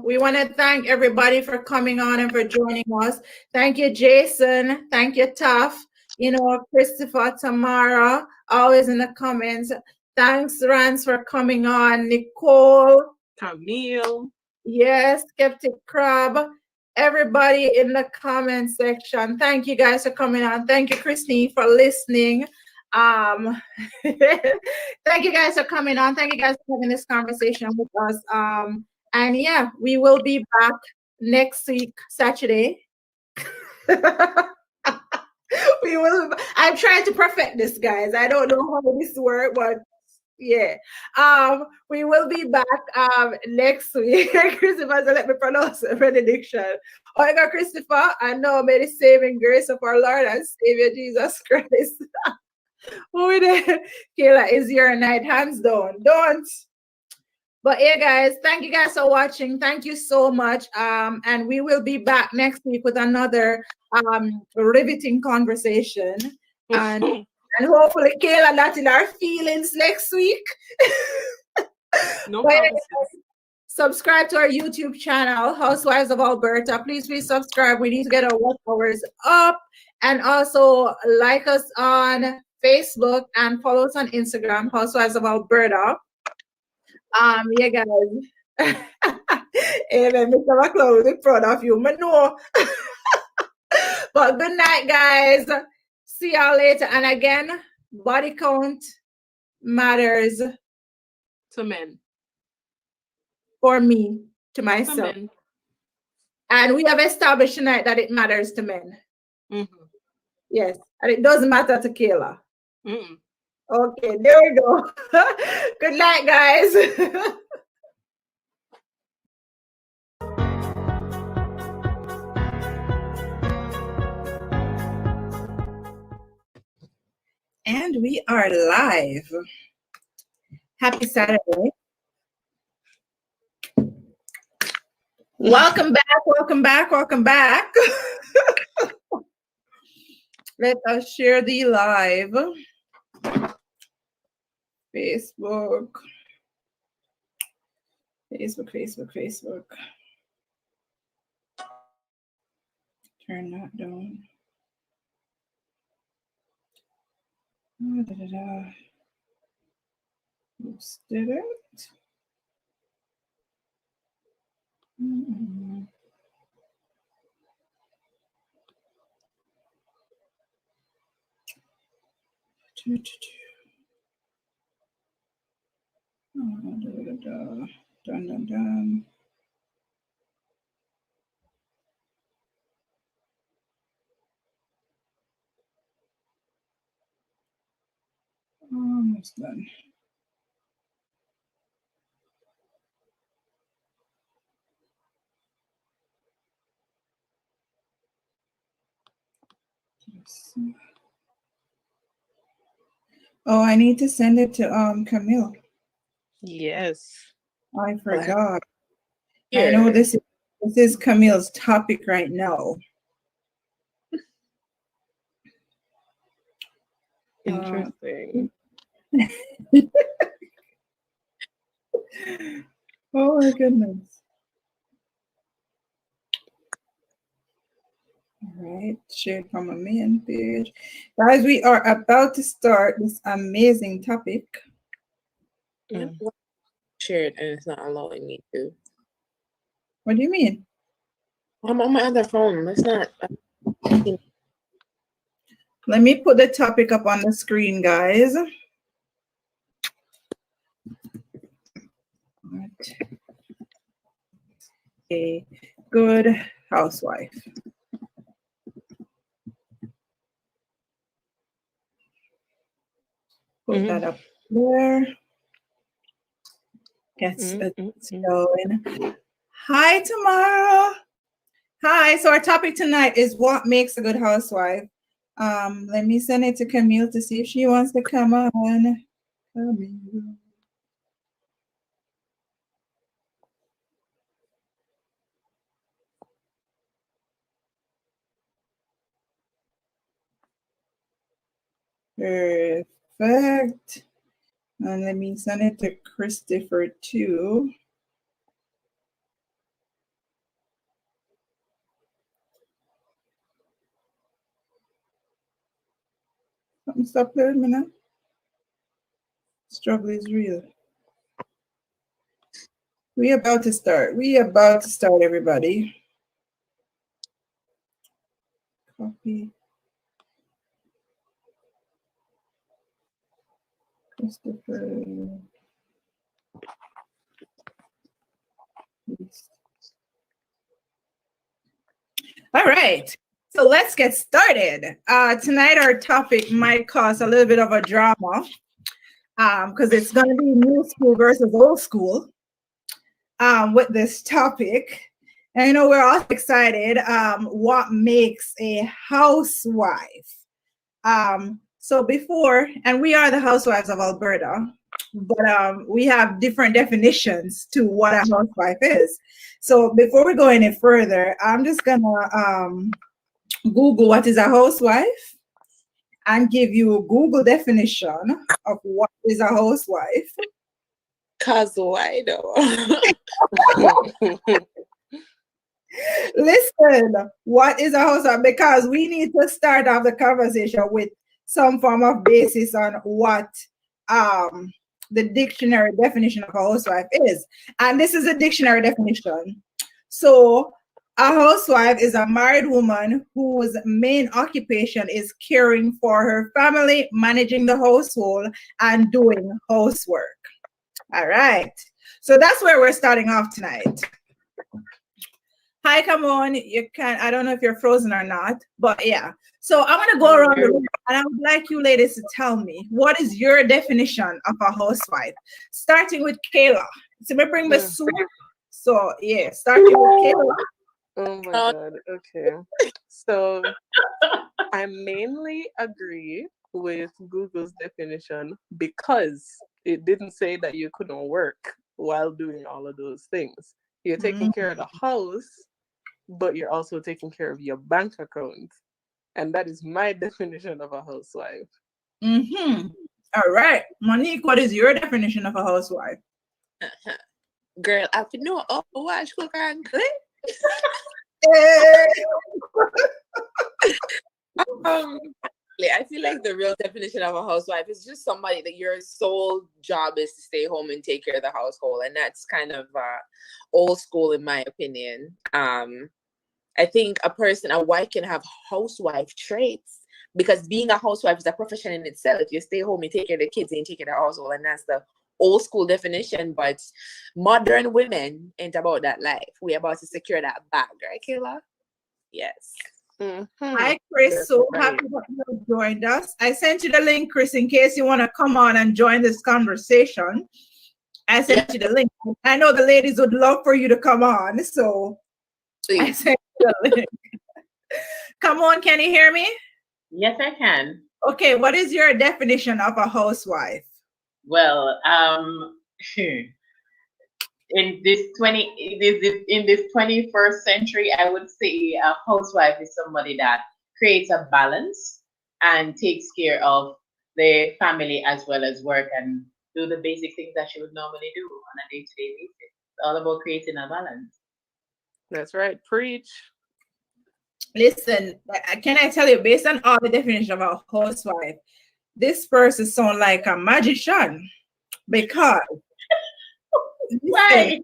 Speaker 1: We want to thank everybody for coming on and for joining us. Thank you, Jason. Thank you, Taff. Christopher, Tamara, always in the comments. Thanks, Rance, for coming on. Nicole.
Speaker 3: Camille.
Speaker 1: Yes, Skeptic Crab. Everybody in the comment section. Thank you guys for coming on. Thank you, Christine, for listening. Thank you guys for coming on. Thank you guys for having this conversation with us. And yeah, we will be back next week, Saturday. I'm trying to perfect this, guys. I don't know how this works, but yeah. We will be back next week. Christopher, so let me pronounce the benediction. Oh, God, Christopher, I know, may the saving grace of our Lord and Savior Jesus Christ. Who there? Kayla, is your night hands down? Don't. But yeah, guys, thank you guys for watching. Thank you so much. And we will be back next week with another riveting conversation. And hopefully Kayla not in our feelings next week.
Speaker 3: No problem.
Speaker 1: Subscribe to our YouTube channel, Housewives of Alberta. Please subscribe. We need to get our watch hours up. And also like us on Facebook and follow us on Instagram, Housewives of Alberta. Yeah, guys. Amen. Mr. McLeod, we're proud of you. I know. But good night, guys. See y'all later. And again, body count matters
Speaker 3: To men.
Speaker 1: for me, to
Speaker 3: To
Speaker 1: myself.
Speaker 3: men.
Speaker 1: And we have established tonight that it matters to men.
Speaker 3: Mm-hmm.
Speaker 1: Yes. And it doesn't matter to Kayla.
Speaker 3: Mm-mm.
Speaker 1: Okay, there we go. Good night, guys. And we are live. Happy Saturday. Welcome back, welcome back, welcome back. Let us share the live. Facebook. Turn that down. Posted it. Done. Almost done. Oh, I need to send it to Camille.
Speaker 4: Yes.
Speaker 1: I forgot. I
Speaker 4: Here.
Speaker 1: know this is Camille's topic right now.
Speaker 4: Interesting.
Speaker 1: Oh my goodness. All right, shared from a main page. Guys, we are about to start this amazing topic.
Speaker 4: Shared and it's not allowing me to.
Speaker 1: What do you mean?
Speaker 4: I'm on my other phone. It's not.
Speaker 1: Let me put the topic up on the screen, guys. What a good housewife. Put that up there. Gets it going. Hi, Tamara. Hi. So our topic tonight is what makes a good housewife. Let me send it to Camille to see if she wants to come on. Camille. Perfect. And let me send it to Christopher too. Something stop there a minute. Struggle is real. We about to start. Everybody. Copy. Christopher. All right. So let's get started. Tonight our topic might cause a little bit of a drama because it's going to be new school versus old school with this topic. And, you know, we're all excited. What makes a housewife? So before, and we are the housewives of Alberta, but we have different definitions to what a housewife is. So before we go any further, I'm just gonna Google what is a housewife and give you a Google definition of what is a housewife.
Speaker 4: Cause why though?
Speaker 1: Listen, what is a housewife? Because we need to start off the conversation with some form of basis on what the dictionary definition of a housewife is. And this is a dictionary definition. So A housewife is a married woman whose main occupation is caring for her family, managing the household, and doing housework. All right. So that's where we're starting off tonight. Hi, come on. You can, I don't know if you're frozen or not, but yeah. So I'm going to go around the room and I would like you ladies to tell me what is your definition of a housewife? Starting with Kayla. So me bring the soup. So yeah, starting with Kayla.
Speaker 3: Oh my God. Okay. So I mainly agree with Google's definition because it didn't say that you couldn't work while doing all of those things. You're taking care of the house, but you're also taking care of your bank account. And that is my definition of a housewife.
Speaker 1: Mm-hmm. All right. Monique, what is your definition of a housewife?
Speaker 4: Girl, I know wash, cook, and clean. I feel like the real definition of a housewife is just somebody that your sole job is to stay home and take care of the household, and that's kind of old school in my opinion. I think a wife can have housewife traits because being a housewife is a profession in itself. You stay home, you take care of the kids, and you take care of the household, and that's the old school definition. But modern women ain't about that life. We're about to secure that bag, right, Kayla? Yes.
Speaker 1: Mm-hmm. Hi, Chris. So happy that you joined us. I sent you the link, Chris, in case you want to come on and join this conversation. I sent you the link. I know the ladies would love for you to come on, so I sent you the link. Come on, can you hear me?
Speaker 9: Yes, I can.
Speaker 1: Okay, what is your definition of a housewife?
Speaker 9: Well, in this 21st century, I would say a housewife is somebody that creates a balance and takes care of the family as well as work and do the basic things that she would normally do on a day-to-day basis. It's all about creating a balance.
Speaker 3: That's right. Preach.
Speaker 1: Listen, can I tell you, based on all the definition of a housewife, this person sounds like a magician because
Speaker 9: Why?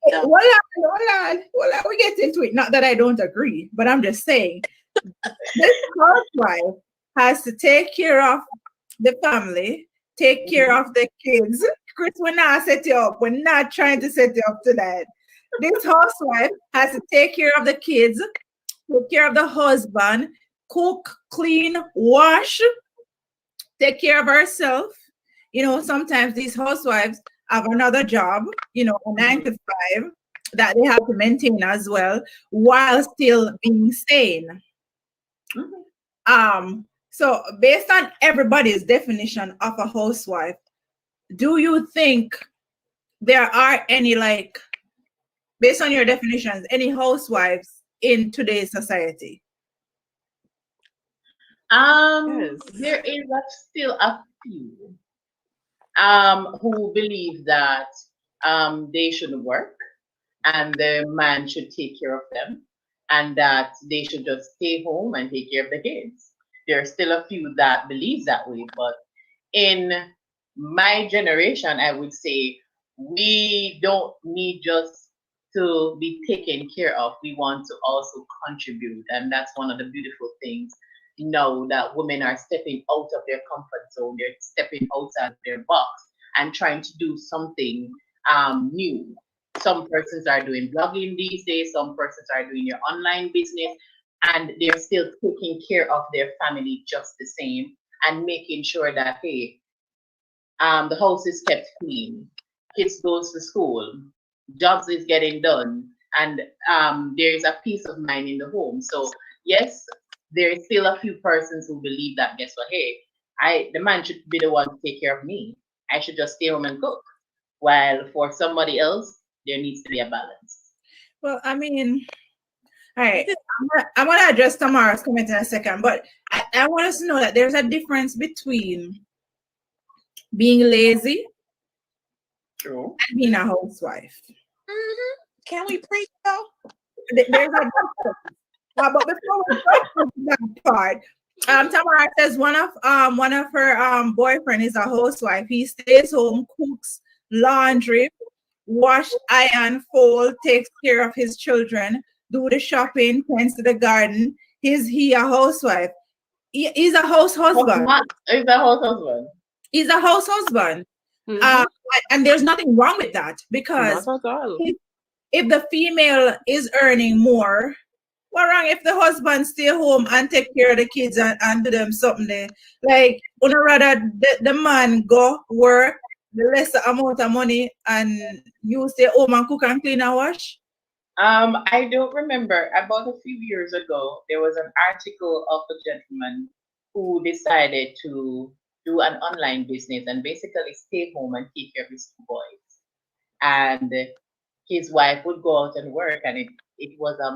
Speaker 1: Hold on, we get into it. Not that I don't agree, but I'm just saying this housewife has to take care of the family, take care of the kids. Chris, we're not set you up. We're not trying to set you up to that. This housewife has to take care of the kids, take care of the husband, cook, clean, wash, take care of herself. You know, sometimes these housewives have another job, you know, 9 to 5 that they have to maintain as well while still being sane. So based on everybody's definition of a housewife, do you think there are any, like, based on your definitions, any housewives in today's society?
Speaker 9: Yes. There is still a few who believe that they shouldn't work and the man should take care of them and that they should just stay home and take care of the kids. There are still a few that believe that way, but in my generation, I would say we don't need just to be taken care of. We want to also contribute, and that's one of the beautiful things now that women are stepping out of their comfort zone. They're stepping outside their box and trying to do something new. Some persons are doing blogging these days, some persons are doing your online business, and they're still taking care of their family just the same and making sure that, hey, the house is kept clean, kids goes to school, jobs is getting done, and there is a peace of mind in the home. So yes, there is still a few persons who believe that, guess what, hey, the man should be the one to take care of me. I should just stay home and cook. While for somebody else, there needs to be a balance.
Speaker 1: Well, I mean, all right, I'm gonna address Tamara's comment in a second, but I want us to know that there's a difference between being lazy and being a housewife.
Speaker 4: Mm-hmm. Can we preach though?
Speaker 1: There's a difference. But before we go to that part, Tamara says one of her boyfriend is a housewife. He stays home, cooks, laundry, wash, iron, fold, takes care of his children, do the shopping, tends to the garden. Is he a housewife? He's a house husband.
Speaker 9: He's a house husband.
Speaker 1: He's a house husband.
Speaker 2: Mhm.
Speaker 1: And there's nothing wrong with that because
Speaker 2: Not at all.
Speaker 1: if the female is earning more, what wrong if the husband stay home and take care of the kids and do them something there? Like, would rather the man go work the lesser amount of money and you stay home and cook and clean and wash?
Speaker 9: I don't remember. About a few years ago, there was an article of a gentleman who decided to do an online business and basically stay home and take care of his two boys. And his wife would go out and work, and it was a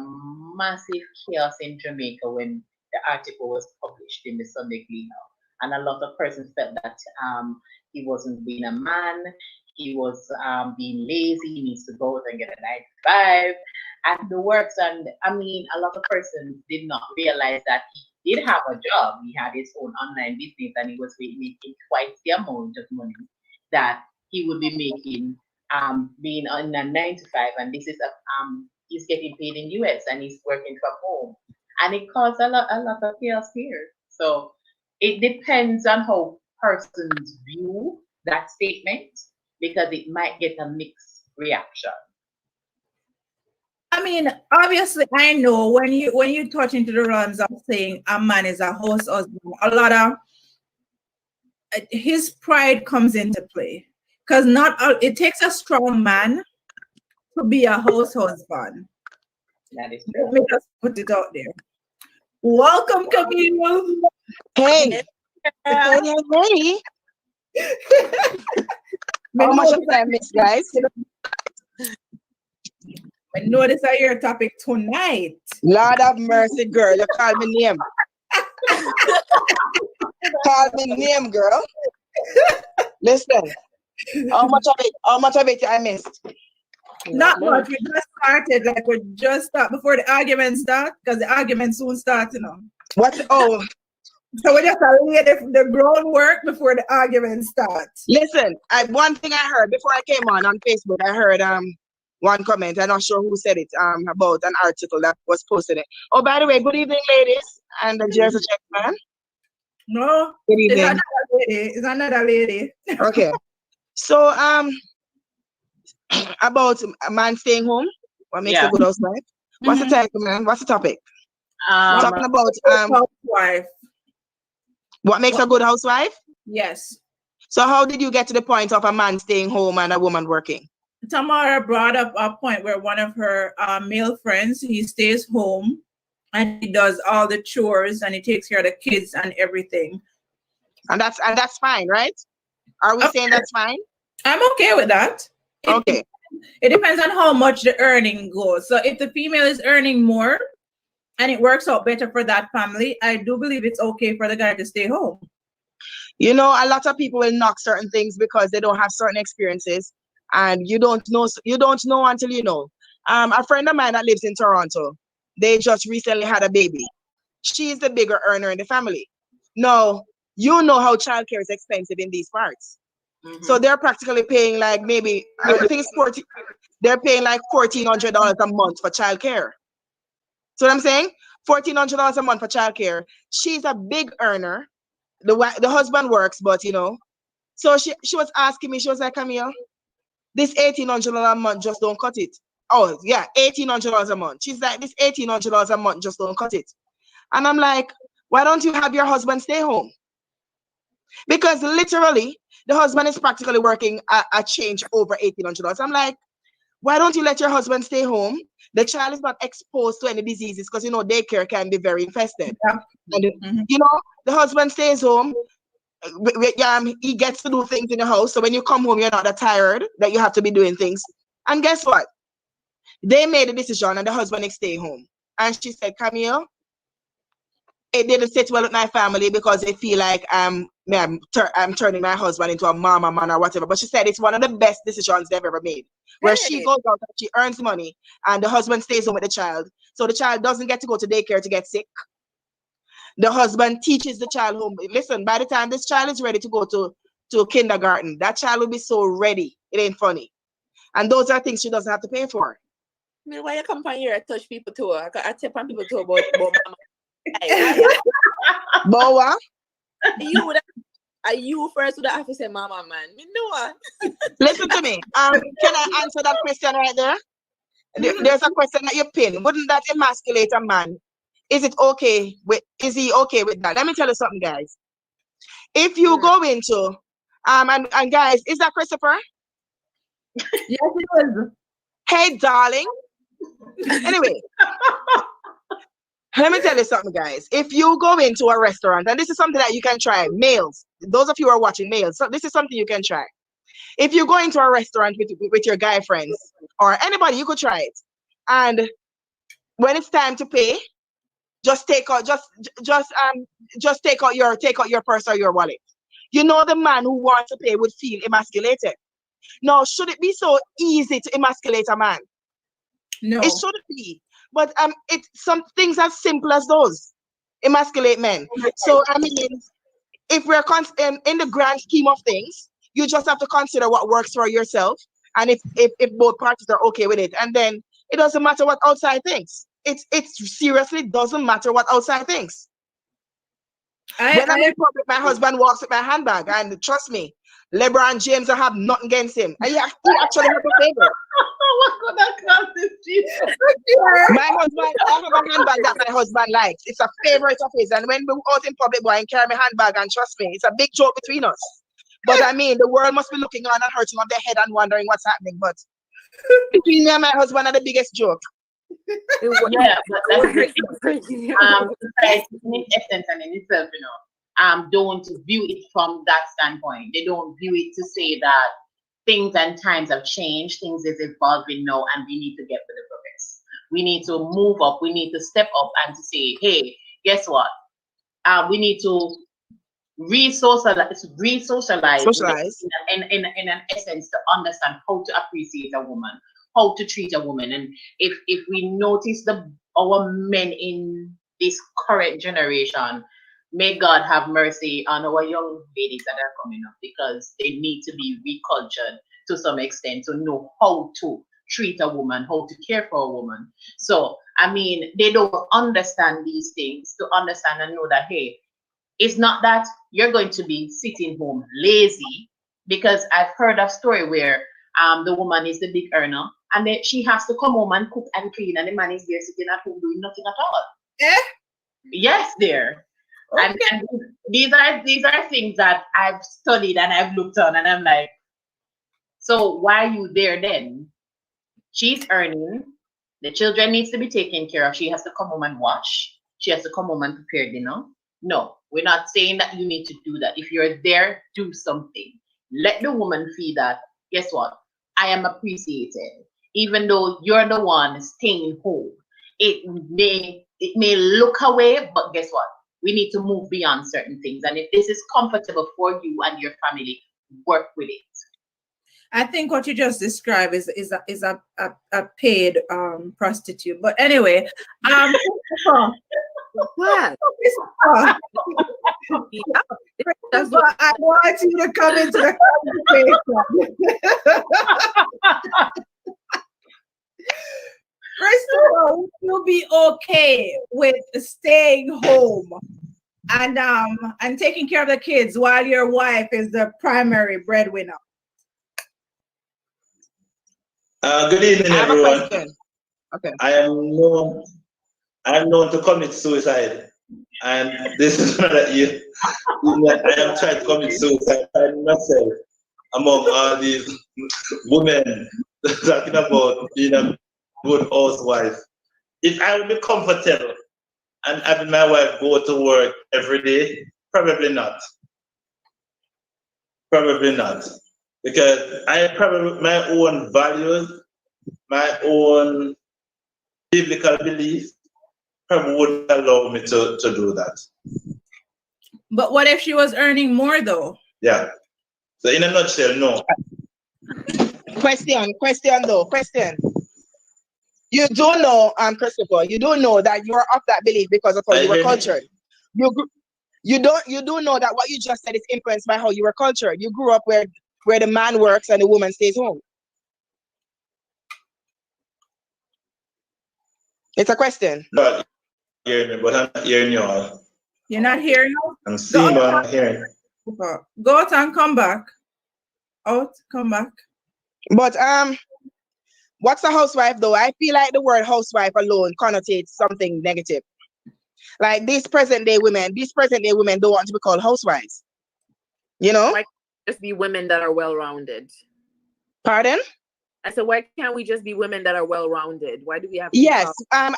Speaker 9: massive chaos in Jamaica when the article was published in the Sunday Gleaner. And a lot of persons felt that he wasn't being a man, he was being lazy, he needs to go out and get a 9 to 5 and the works. And I mean, a lot of persons did not realize that he did have a job. He had his own online business and he was making twice the amount of money that he would be making being on a 9 to 5. And this is he's getting paid in US and he's working from home. And it caused a lot of chaos here. So it depends on how persons view that statement, because it might get a mixed reaction.
Speaker 1: I mean, obviously, I know when you touch into the realms of saying a man is a house husband, a lot of his pride comes into play, because it takes a strong man to be a house husband.
Speaker 9: That is
Speaker 1: Let me just put it out there. Welcome, Camille.
Speaker 7: Hey. Hey. How much of I miss, guys?
Speaker 1: I know this is your topic tonight.
Speaker 7: Lord have mercy, girl. You call me name. Call me name, girl. Listen. How much of it I missed?
Speaker 1: Not much. We just started. Like we just start before the argument start, because the argument soon starts, you know. So we just lay the groundwork before the argument starts.
Speaker 7: Listen, one thing I heard before I came on Facebook, I heard one comment. I'm not sure who said it about an article that was posted. Oh, by the way, good evening, ladies, and the Jersey gentlemen.
Speaker 1: No,
Speaker 7: good evening.
Speaker 1: It's another lady.
Speaker 7: Okay, so about a man staying home, what makes a good housewife? What's the title, man? What's the topic? Talking about
Speaker 1: housewife.
Speaker 7: What makes a good housewife?
Speaker 1: Yes.
Speaker 7: So how did you get to the point of a man staying home and a woman working?
Speaker 1: Tamara brought up a point where one of her male friends, he stays home and he does all the chores and he takes care of the kids and everything.
Speaker 7: And that's fine, right? Are we saying that's fine?
Speaker 1: I'm okay with that.
Speaker 7: Okay.
Speaker 1: It depends on how much the earning goes. So if the female is earning more and it works out better for that family, I do believe it's okay for the guy to stay home.
Speaker 7: You know, a lot of people will knock certain things because they don't have certain experiences, and you don't know until you know. A friend of mine that lives in Toronto, they just recently had a baby. She's the bigger earner in the family. Now, you know how childcare is expensive in these parts. So they're practically paying like maybe, I think it's 40, they're paying like $1,400 a month for childcare. So what I'm saying, $1,400 a month for childcare. She's a big earner. The husband works, but you know. So she was asking me, she was like, Camille, this $1,800 a month just don't cut it. Oh yeah, $1,800 a month. She's like, this $1,800 a month just don't cut it. And I'm like, why don't you have your husband stay home? Because literally, the husband is practically working a change over $1,800. I'm like, why don't you let your husband stay home? The child is not exposed to any diseases, because you know daycare can be very infested. Yeah. And you know, the husband stays home. He gets to do things in the house. So when you come home, you're not that tired that you have to be doing things. And guess what? They made a decision, and the husband is staying home. And she said, Camille, it didn't sit well with my family because they feel like I'm turning my husband into a mama man or whatever. But she said it's one of the best decisions they've ever made. Where she goes out and she earns money and the husband stays home with the child. So the child doesn't get to go to daycare to get sick. The husband teaches the child home. Listen, by the time this child is ready to go to kindergarten, that child will be so ready. It ain't funny. And those are things she doesn't have to pay for.
Speaker 4: mean, why you come from here and touch people too? I tip on people too about mama. Hey,
Speaker 7: Boa,
Speaker 4: you first would have to say mama, man. Me know.
Speaker 7: listen to me. Can I answer that question right there? There's a question that you pin. Wouldn't that emasculate a man? Is he okay with that? Let me tell you something, guys. If you go into and guys, is that Christopher?
Speaker 1: Yes, it is.
Speaker 7: Hey, darling. Anyway, let me tell you something, guys. If you go into a restaurant, and this is something that you can try, males, those of you who are watching males, so this is something you can try. If you go into a restaurant with your guy friends or anybody, you could try it. And when it's time to pay, just take out your purse or your wallet. You know the man who wants to pay would feel emasculated. Now, should it be so easy to emasculate a man?
Speaker 1: No.
Speaker 7: It shouldn't be. But it's some things as simple as those emasculate men. So I mean, if we're in the grand scheme of things, you just have to consider what works for yourself, and if both parties are okay with it, and then it doesn't matter what outside thinks. It seriously doesn't matter what outside thinks. When I'm in public, my husband walks with my handbag, and trust me, LeBron James, I have nothing against him. And he actually has a favor. My husband, I have a handbag that my husband likes. It's a favorite of his. And when we're out in public, boy, and carry my handbag, and trust me, it's a big joke between us. But I mean, the world must be looking on and hurting on their head and wondering what's happening. But between me and my husband are the biggest joke.
Speaker 9: Yeah, but that's in essence and in itself, don't view it from that standpoint. They don't view it to say that things and times have changed, things is evolving now, and we need to get with the progress. We need to move up, we need to step up and to say, hey, guess what? We need to re-socialize in an essence to understand how to appreciate a woman, how to treat a woman. And if we notice our men in this current generation, may God have mercy on our young ladies that are coming up, because they need to be recultured to some extent to know how to treat a woman, how to care for a woman. So, I mean, they don't understand these things to understand and know that, hey, it's not that you're going to be sitting home lazy, because I've heard a story where the woman is the big earner, and then she has to come home and cook and clean, and the man is there sitting at home doing nothing at all. Yes, dear. Okay. And these are things that I've studied and I've looked on, and I'm like, so why are you there then? She's earning, the children needs to be taken care of. She has to come home and wash. She has to come home and prepare dinner. No, we're not saying that you need to do that. If you're there, do something. Let the woman feel that, guess what? I am appreciated. Even though you're the one staying home. It may look away, but guess what? We need to move beyond certain things. And if this is comfortable for you and your family, work with it.
Speaker 1: I think what you just described is a paid prostitute. But anyway,
Speaker 4: what?
Speaker 1: That's what I want you to come into the conversation. First of all, you'll be okay with staying home and taking care of the kids while your wife is the primary breadwinner.
Speaker 10: Good evening, everyone.
Speaker 7: Okay.
Speaker 10: I am known to commit suicide, and this is one that I am trying to commit suicide myself among all these women talking about being a good housewife. If I would be comfortable and having my wife go to work every day, probably not. Probably not. Because I probably, my own values, my own biblical beliefs probably wouldn't allow me to do that.
Speaker 1: But what if she was earning more though?
Speaker 10: Yeah. So in a nutshell, no.
Speaker 7: Question. You do know, Christopher, you do know that you are of that belief because of how you were cultured. You do know that what you just said is influenced by how you were cultured. You grew up where the man works and the woman stays home. It's a question.
Speaker 10: No, hearing me, but I'm not hearing you all.
Speaker 1: You're not hearing us?
Speaker 10: I'm seeing, but I'm not hearing.
Speaker 1: Go out and come back. Out, come back.
Speaker 7: But what's a housewife though? I feel like the word housewife alone connotates something negative. Like these present day women don't want to be called housewives. You know?
Speaker 4: Why can't we just be women that are well-rounded?
Speaker 7: Pardon?
Speaker 4: I said, why can't we just be women that are well-rounded? Why do we have to
Speaker 7: Yes. I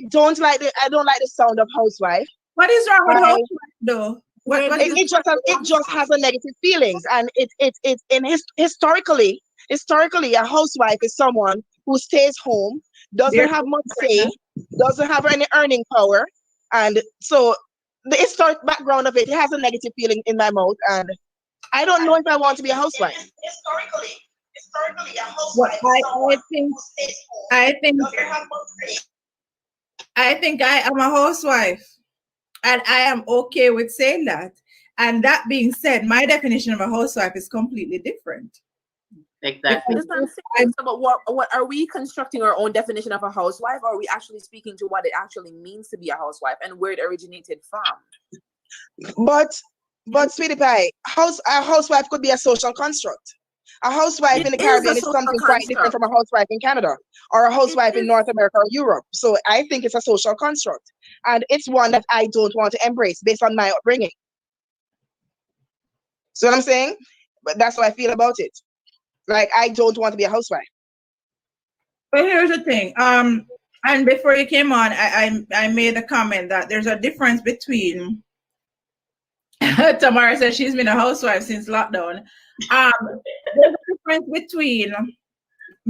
Speaker 7: don't like the sound of housewife.
Speaker 1: What is wrong with housewife though?
Speaker 7: It just has a negative feelings, and historically a housewife is someone who stays home, doesn't have much say, doesn't have any earning power, and so the historic background of it has a negative feeling in my mouth, and I don't know if I want to be a housewife. Historically a housewife
Speaker 1: I think I am a housewife. And I am okay with saying that. And that being said, my definition of a housewife is completely different.
Speaker 9: Exactly.
Speaker 4: But what are we constructing our own definition of a housewife, or are we actually speaking to what it actually means to be a housewife and where it originated from?
Speaker 7: But sweetie pie, a housewife could be a social construct. A housewife in the Caribbean is something quite different from a housewife in Canada or a housewife in North America or Europe. So I think it's a social construct, and it's one that I don't want to embrace based on my upbringing. See what I'm saying? But that's how I feel about it. Like, I don't want to be a housewife.
Speaker 1: But here's the thing. And before you came on, I made a comment that there's a difference between Tamara said she's been a housewife since lockdown. There's a difference between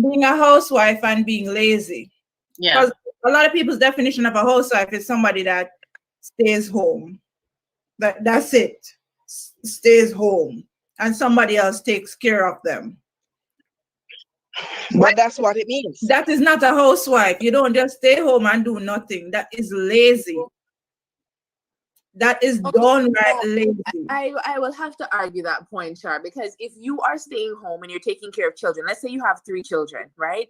Speaker 1: being a housewife and being lazy.
Speaker 9: Yeah.
Speaker 1: Because a lot of people's definition of a housewife is somebody that stays home. That's it. Stays home. And somebody else takes care of them.
Speaker 7: But that's what it means.
Speaker 1: That is not a housewife. You don't just stay home and do nothing. That is lazy. That is downright lazy.
Speaker 4: I will have to argue that point, Char, because if you are staying home and you're taking care of children, let's say you have 3 children, right?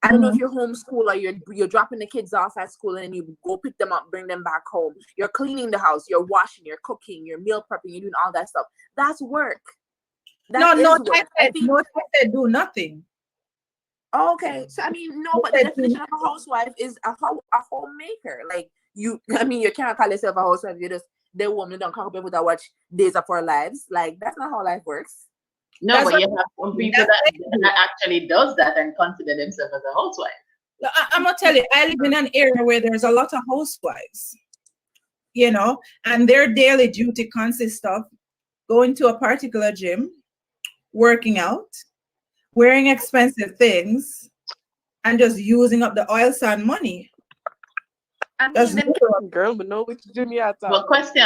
Speaker 4: I don't know if you're homeschool or you're dropping the kids off at school and you go pick them up, bring them back home. You're cleaning the house, you're washing, you're cooking, you're meal prepping, you're doing all that stuff. That's work.
Speaker 1: I said do nothing.
Speaker 4: Okay, so I mean, no, but the definition of a housewife is a homemaker. Like you can't call yourself a housewife. You just the woman don't come up with a watch Days of Our Lives. Like that's not how life works.
Speaker 9: No, but you have some people that actually does that and consider themselves as a housewife.
Speaker 1: I'm gonna tell you, I live in an area where there's a lot of housewives, you know, and their daily duty consists of going to a particular gym, working out, wearing expensive things, and just using up the oil sand money.
Speaker 4: That's girl, but no, which gym you at?
Speaker 9: But question.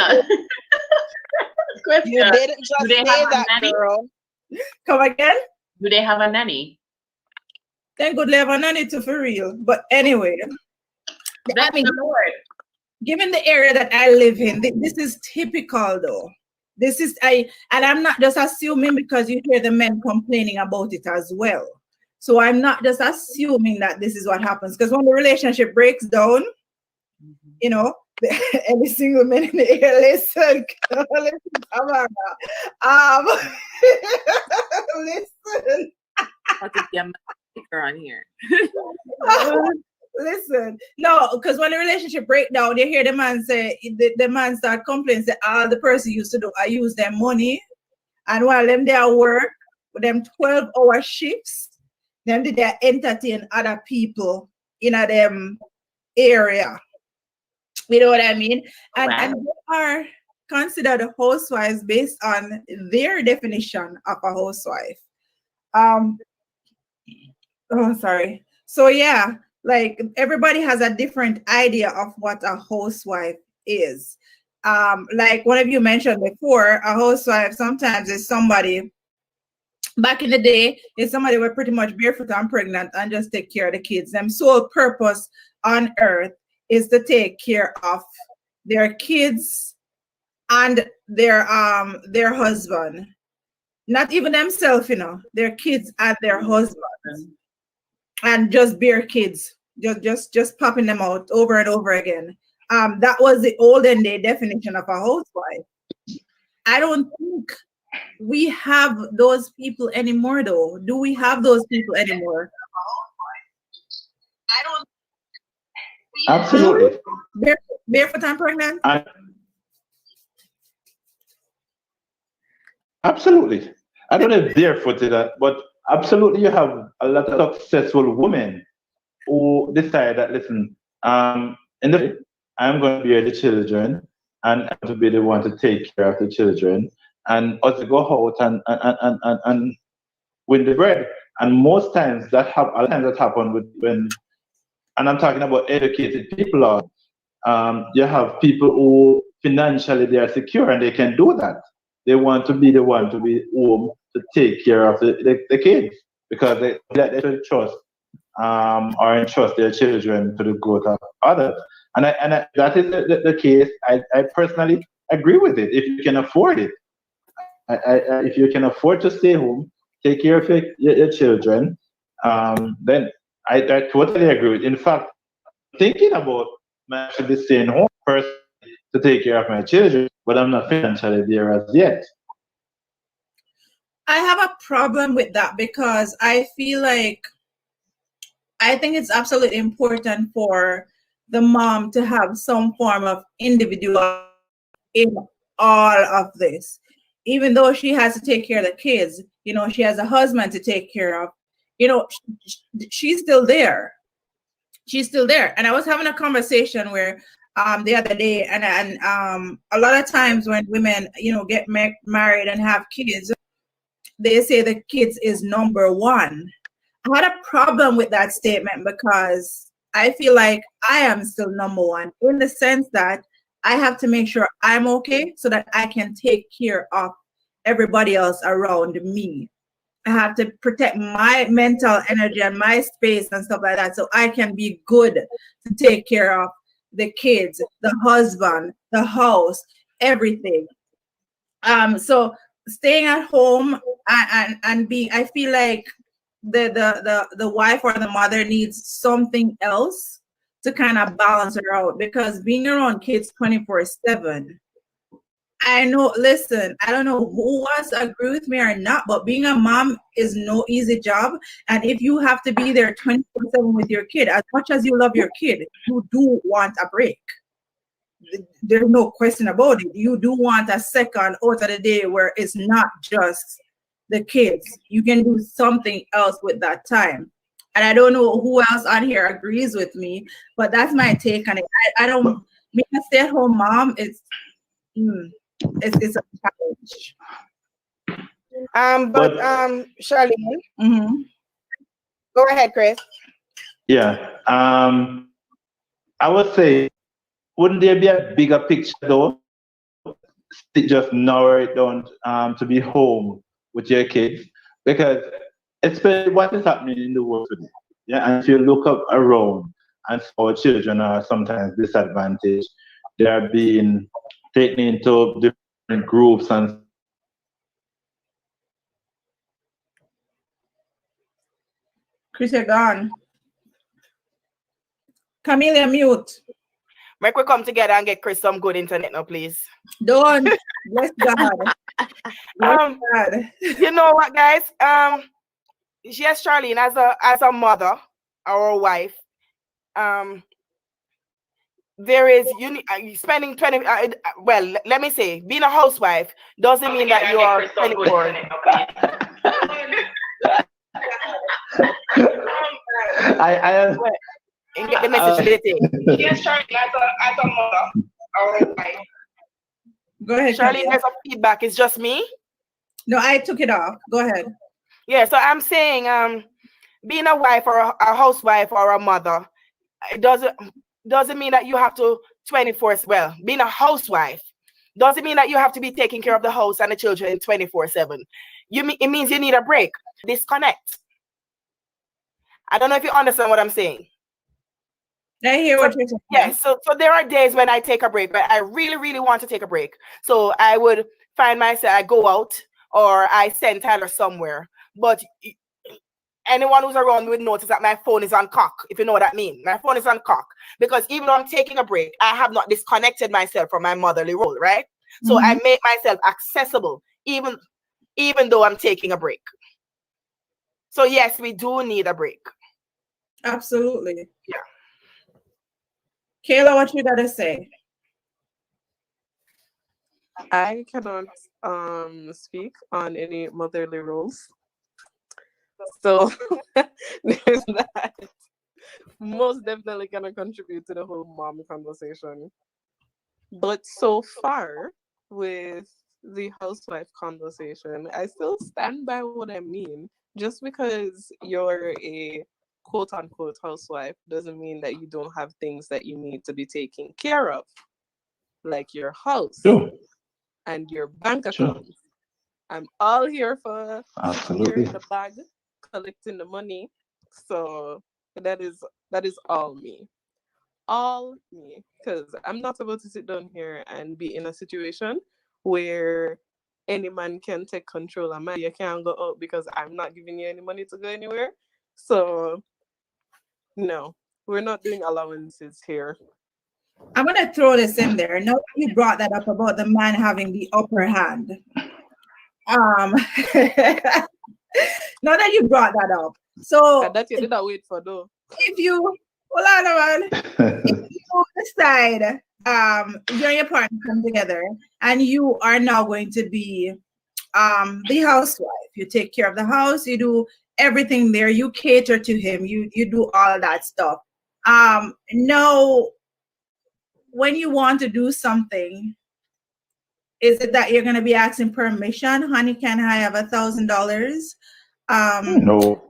Speaker 7: You didn't just say that, girl.
Speaker 1: Come again?
Speaker 9: Do they have a nanny?
Speaker 1: Then good have a nanny too, for real. But anyway,
Speaker 9: I mean,
Speaker 1: given the area that I live in, this is typical though. And I'm not just assuming because you hear the men complaining about it as well. So I'm not just assuming that this is what happens, because when the relationship breaks down, you know, any single man in the air, listen, Tamara. Listen.
Speaker 4: On here.
Speaker 1: Listen, no, because when the relationship break down, you hear the man say, the man start complaining, say, all the person used to do, I use their money, and while them they are work with them 12-hour shifts, then they entertain other people in a them area. You know what I mean? And they are considered housewives based on their definition of a housewife. Sorry. So yeah, like everybody has a different idea of what a housewife is. Like one of you mentioned before, a housewife sometimes is somebody, back in the day, is somebody who were pretty much barefoot and pregnant and just take care of the kids. Their sole purpose on earth is to take care of their kids and their husband. Not even themselves, you know, their kids and their husbands. And just bear kids just popping them out over and over again. That was the olden day definition of a housewife. I don't think we have those people anymore, though. Do we have those people anymore? I don't.
Speaker 10: Absolutely.
Speaker 1: Barefoot and pregnant?
Speaker 10: Absolutely. I don't know if barefooted, but absolutely you have a lot of successful women who decide that, listen, in the I'm going to bear the children and I'm to be the one to take care of the children and also go out and win the bread. And most times that happen with when, and I'm talking about educated people, you have people who financially they are secure and they can do that. They want to be the one to be home to take care of the kids because they should trust or entrust their children to the growth of others. And that is the case. I personally agree with it. If you can afford it, if you can afford to stay home, take care of your children, then I totally agree with it. In fact, thinking about I should be staying home first to take care of my children, but I'm not financially there as yet.
Speaker 1: I have a problem with that because I feel like I think it's absolutely important for the mom to have some form of individual in all of this. Even though she has to take care of the kids, she has a husband to take care of, she's still there. She's still there. And I was having a conversation where the other day, and a lot of times when women, get married and have kids, they say the kids is number one. I had a problem with that statement because I feel like I am still number one in the sense that I have to make sure I'm okay so that I can take care of everybody else around me. I have to protect my mental energy and my space and stuff like that so I can be good to take care of the kids, the husband, the house, everything. So staying at home and being, I feel like the wife or the mother needs something else to kind of balance her out because being around kids 24/7. I know, listen, I don't know who wants to agree with me or not, but being a mom is no easy job. And if you have to be there 24/7 with your kid, as much as you love your kid, you do want a break. There's no question about it. You do want a second out of the day where it's not just the kids. You can do something else with that time. And I don't know who else on here agrees with me, but that's my take on it. I don't, being a stay-at-home mom, it's a challenge.
Speaker 7: Charlene, go ahead, Chris.
Speaker 10: Yeah. I would say, wouldn't there be a bigger picture though? Just narrow it down to be home with your kids, because especially what is happening in the world today. Yeah, and if you look up around and our children are sometimes disadvantaged, they are being taken into different groups and
Speaker 1: Chris, you're gone. Camilla, mute.
Speaker 7: Make we come together and get Chris some good internet now, please.
Speaker 1: Don't. Bless God. Bless God.
Speaker 7: You know what, guys? Yes, Charlene, as a mother or a wife, there is spending 20. Well, let me say, being a housewife doesn't mean that you are 24.
Speaker 10: I
Speaker 7: get the message. Yes, Charlene, as a mother or a wife.
Speaker 1: Go ahead,
Speaker 7: Charlene. There's a feedback. It's just me.
Speaker 1: No, I took it off. Go ahead.
Speaker 7: Yeah, so I'm saying, being a wife or a housewife or a mother, it doesn't mean that you have to 24. Well, being a housewife doesn't mean that you have to be taking care of the house and the children 24/7. It means you need a break, disconnect. I don't know if you understand what I'm saying.
Speaker 1: I hear what you're saying.
Speaker 7: Yeah, so there are days when I take a break, but I really, really want to take a break. So I would find myself, I go out or I send Tyler somewhere. But anyone who's around me would notice that my phone is on cock, if you know what that means. My phone is on cock because even though I'm taking a break, I have not disconnected myself from my motherly role, right? So I make myself accessible even though I'm taking a break. So yes, we do need a break.
Speaker 1: Absolutely.
Speaker 7: Yeah.
Speaker 1: Kayla, what you gotta say?
Speaker 3: I cannot speak on any motherly roles. So there's that. Most definitely gonna contribute to the whole mom conversation. But so far with the housewife conversation, I still stand by what I mean. Just because you're a quote unquote housewife doesn't mean that you don't have things that you need to be taking care of, like your house and your bank account. I'm all here for securing the bag, collecting the money. So that is all me. All me. Because I'm not about to sit down here and be in a situation where any man can take control of my you can't go out because I'm not giving you any money to go anywhere. So no, we're not doing allowances here.
Speaker 1: I'm gonna throw this in there. Now that you brought that up about the man having the upper hand. Now that you brought that up, so
Speaker 3: And that you did not wait for though.
Speaker 1: if you hold on a minute, if you decide you and your partner come together and you are now going to be the housewife, you take care of the house, you do everything there, you cater to him, you do all that stuff. Now when you want to do something, is it that you're going to be asking permission? Honey, can I have $1,000?
Speaker 11: No.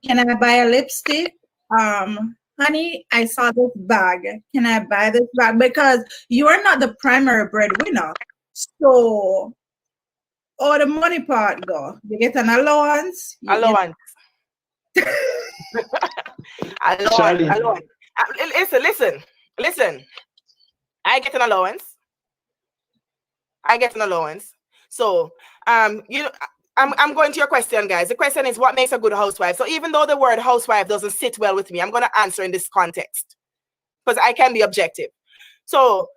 Speaker 1: Can I buy a lipstick? Honey, I saw this bag. Can I buy this bag? Because you are not the primary breadwinner. So, the money part go. You get an allowance.
Speaker 7: Allowance.
Speaker 11: Charlie.
Speaker 7: Allowance. Listen. I get an allowance. So, I'm going to your question, guys. The question is, what makes a good housewife? So even though the word housewife doesn't sit well with me, I'm going to answer in this context because I can be objective. So,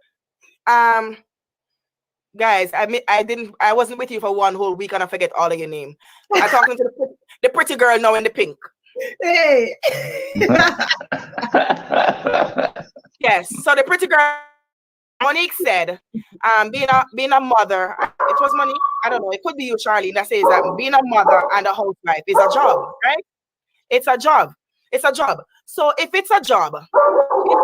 Speaker 7: guys, I wasn't with you for one whole week and I forget all of your name. I'm talking to the pretty girl now in the pink.
Speaker 1: Hey.
Speaker 7: Yes. So the pretty girl, Monique said, being a mother, it was Monique, I don't know, it could be you, Charlene, that says that being a mother and a housewife is a job, right? It's a job. So if it's a job,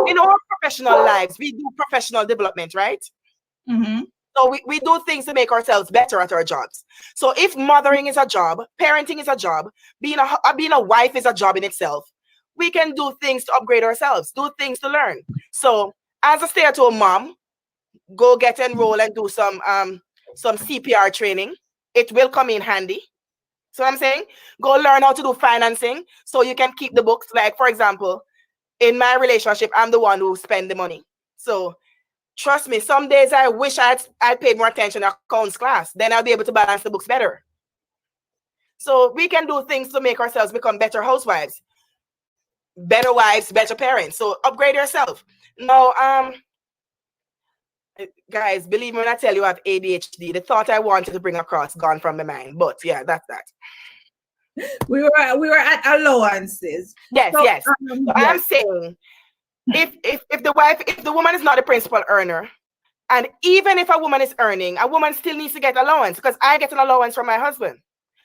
Speaker 7: in our professional lives, we do professional development, right?
Speaker 1: Mm-hmm.
Speaker 7: So we do things to make ourselves better at our jobs. So if mothering is a job, parenting is a job, being a wife is a job in itself, we can do things to upgrade ourselves, do things to learn. So as a stay-at-home mom, go get enrolled and do some CPR training. It will come in handy. So I'm saying, go learn how to do financing so you can keep the books. Like, for example, in my relationship, I'm the one who spend the money. So trust me, some days I wish I paid more attention to accounts class. Then I'll be able to balance the books better. So we can do things to make ourselves become better housewives, better wives, better parents. So upgrade yourself. Now, guys, believe me when I tell you I have ADHD. The thought I wanted to bring across gone from my mind. But yeah, that's that.
Speaker 1: We were at allowances.
Speaker 7: Yes,
Speaker 1: so,
Speaker 7: yes.
Speaker 1: Yes.
Speaker 7: I'm saying if the woman is not the principal earner, and even if a woman is earning, a woman still needs to get allowance because I get an allowance from my husband.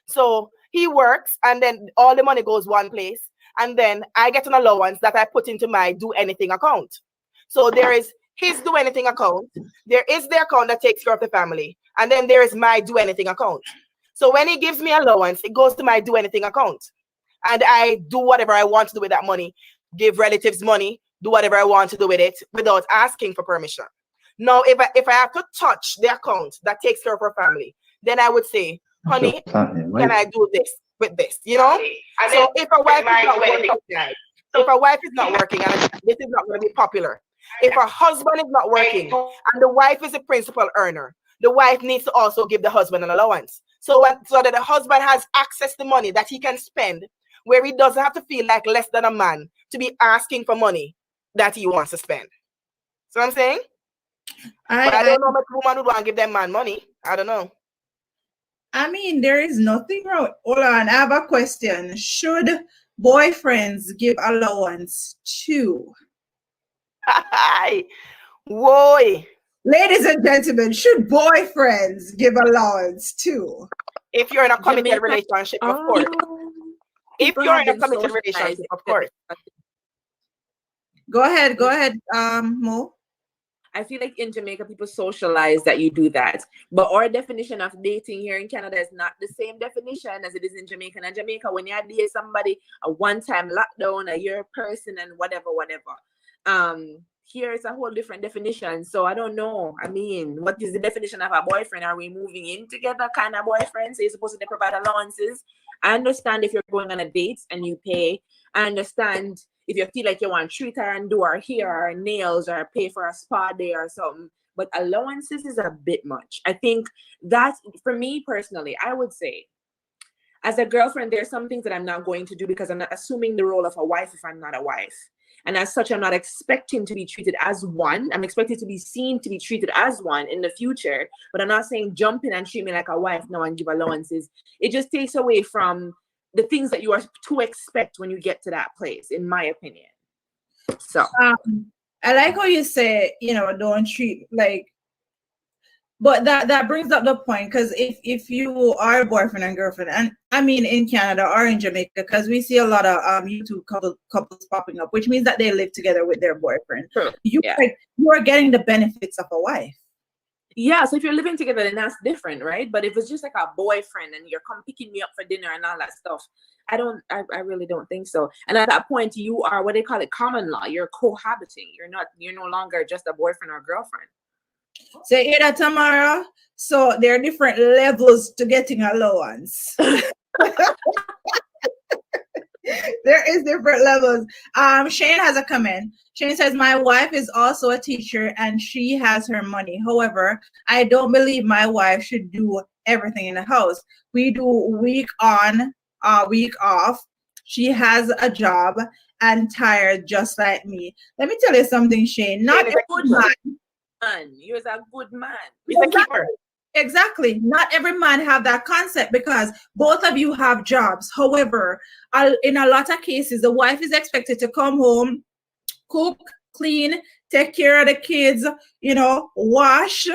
Speaker 7: So he works and then all the money goes one place. And then I get an allowance that I put into my do anything account. So there is his do anything account. There is the account that takes care of the family. And then there is my do anything account. So when he gives me allowance, it goes to my do anything account. And I do whatever I want to do with that money, give relatives money, do whatever I want to do with it without asking for permission. Now, if I have to touch the account that takes care of her family, then I would say, honey, can I do this with this? You know? So if a wife is not working, guys, if a wife is not working, and this is not going to be popular, if a husband is not working and the wife is a principal earner, the wife needs to also give the husband an allowance. So that the husband has access to money that he can spend where he doesn't have to feel like less than a man to be asking for money that he wants to spend. So I'm saying? But I don't know much woman would want to give them man money. I don't know.
Speaker 1: I mean, there is nothing wrong. Hold on, I have a question. Should boyfriends give allowance too?
Speaker 7: Whoa.
Speaker 1: Ladies and gentlemen, should boyfriends give allowance too?
Speaker 7: If you're in a committed relationship, of course. If you're in a committed relationship, of course.
Speaker 1: Go ahead, Mo.
Speaker 4: I feel like in Jamaica, people socialize that you do that. But our definition of dating here in Canada is not the same definition as it is in Jamaica. And in Jamaica, when you date somebody, a one-time lockdown, a year person, and whatever. Here it's a whole different definition. So I don't know. I mean, what is the definition of a boyfriend? Are we moving in together kind of boyfriend? So you're supposed to provide allowances. I understand if you're going on a date and you pay. I understand if you feel like you want to treat her and do her hair or nails or pay for a spa day or something. But allowances is a bit much. I think that, for me personally, I would say, as a girlfriend, there are some things that I'm not going to do because I'm not assuming the role of a wife if I'm not a wife. And as such, I'm not expecting to be treated as one. I'm expected to be seen to be treated as one in the future. But I'm not saying jump in and treat me like a wife now and give allowances. It just takes away from the things that you are to expect when you get to that place, in my opinion. So
Speaker 1: I like how you say, don't treat like, but that brings up the point, because if you are boyfriend and girlfriend, and I mean in Canada or in Jamaica, because we see a lot of YouTube couples popping up, which means that they live together with their boyfriend.
Speaker 4: True.
Speaker 1: You are getting the benefits of a wife.
Speaker 4: Yeah, so if you're living together, then that's different, right? But if it's just like a boyfriend and you're come picking me up for dinner and all that stuff, I really don't think so. And at that point, you are what they call it common law. You're cohabiting. You're no longer just a boyfriend or girlfriend.
Speaker 1: So Ada, Tamara, so there are different levels to getting allowance. There is different levels. Shane has a comment. Shane says, my wife is also a teacher and she has her money. However, I don't believe my wife should do everything in the house. We do week on, week off. She has a job and tired just like me. Let me tell you something, Shane. Not every man.
Speaker 4: You're a good man.
Speaker 1: Exactly. Not every man have that concept because both of you have jobs. However, in a lot of cases, the wife is expected to come home, cook, clean, take care of the kids, wash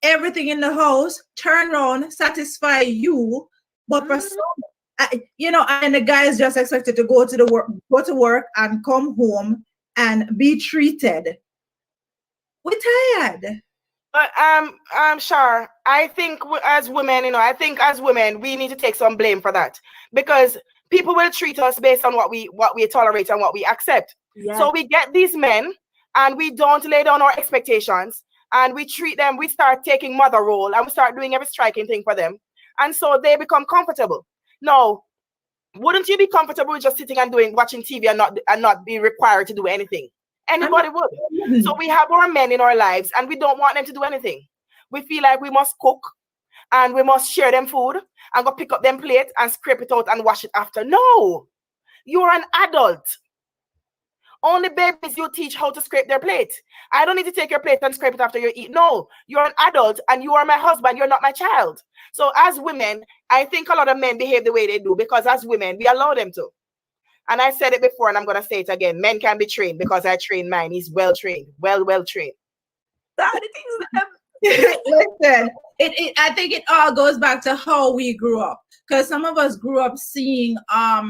Speaker 1: everything in the house, turn around, satisfy you. But for some, and the guy is just expected to go to work and come home and be treated. We're tired.
Speaker 7: But sure. I think as women, we need to take some blame for that, because people will treat us based on what we tolerate and what we accept. Yeah. So we get these men and we don't lay down our expectations and we treat them. We start taking mother role and we start doing every striking thing for them, and so they become comfortable. No, wouldn't you be comfortable with just sitting and watching TV and not be required to do anything? Anybody would. So we have our men in our lives and we don't want them to do anything. We feel like we must cook and we must share them food and go pick up them plate and scrape it out and wash it after. No, you're an adult. Only babies you teach how to scrape their plate. I don't need to take your plate and scrape it after you eat. No, you're an adult and you are my husband. You're not my child. So as women, I think a lot of men behave the way they do because as women, we allow them to. And I said it before and I'm going to say it again. Men can be trained because I trained mine. He's well trained, well trained.
Speaker 1: Listen, I think it all goes back to how we grew up. Because some of us grew up seeing our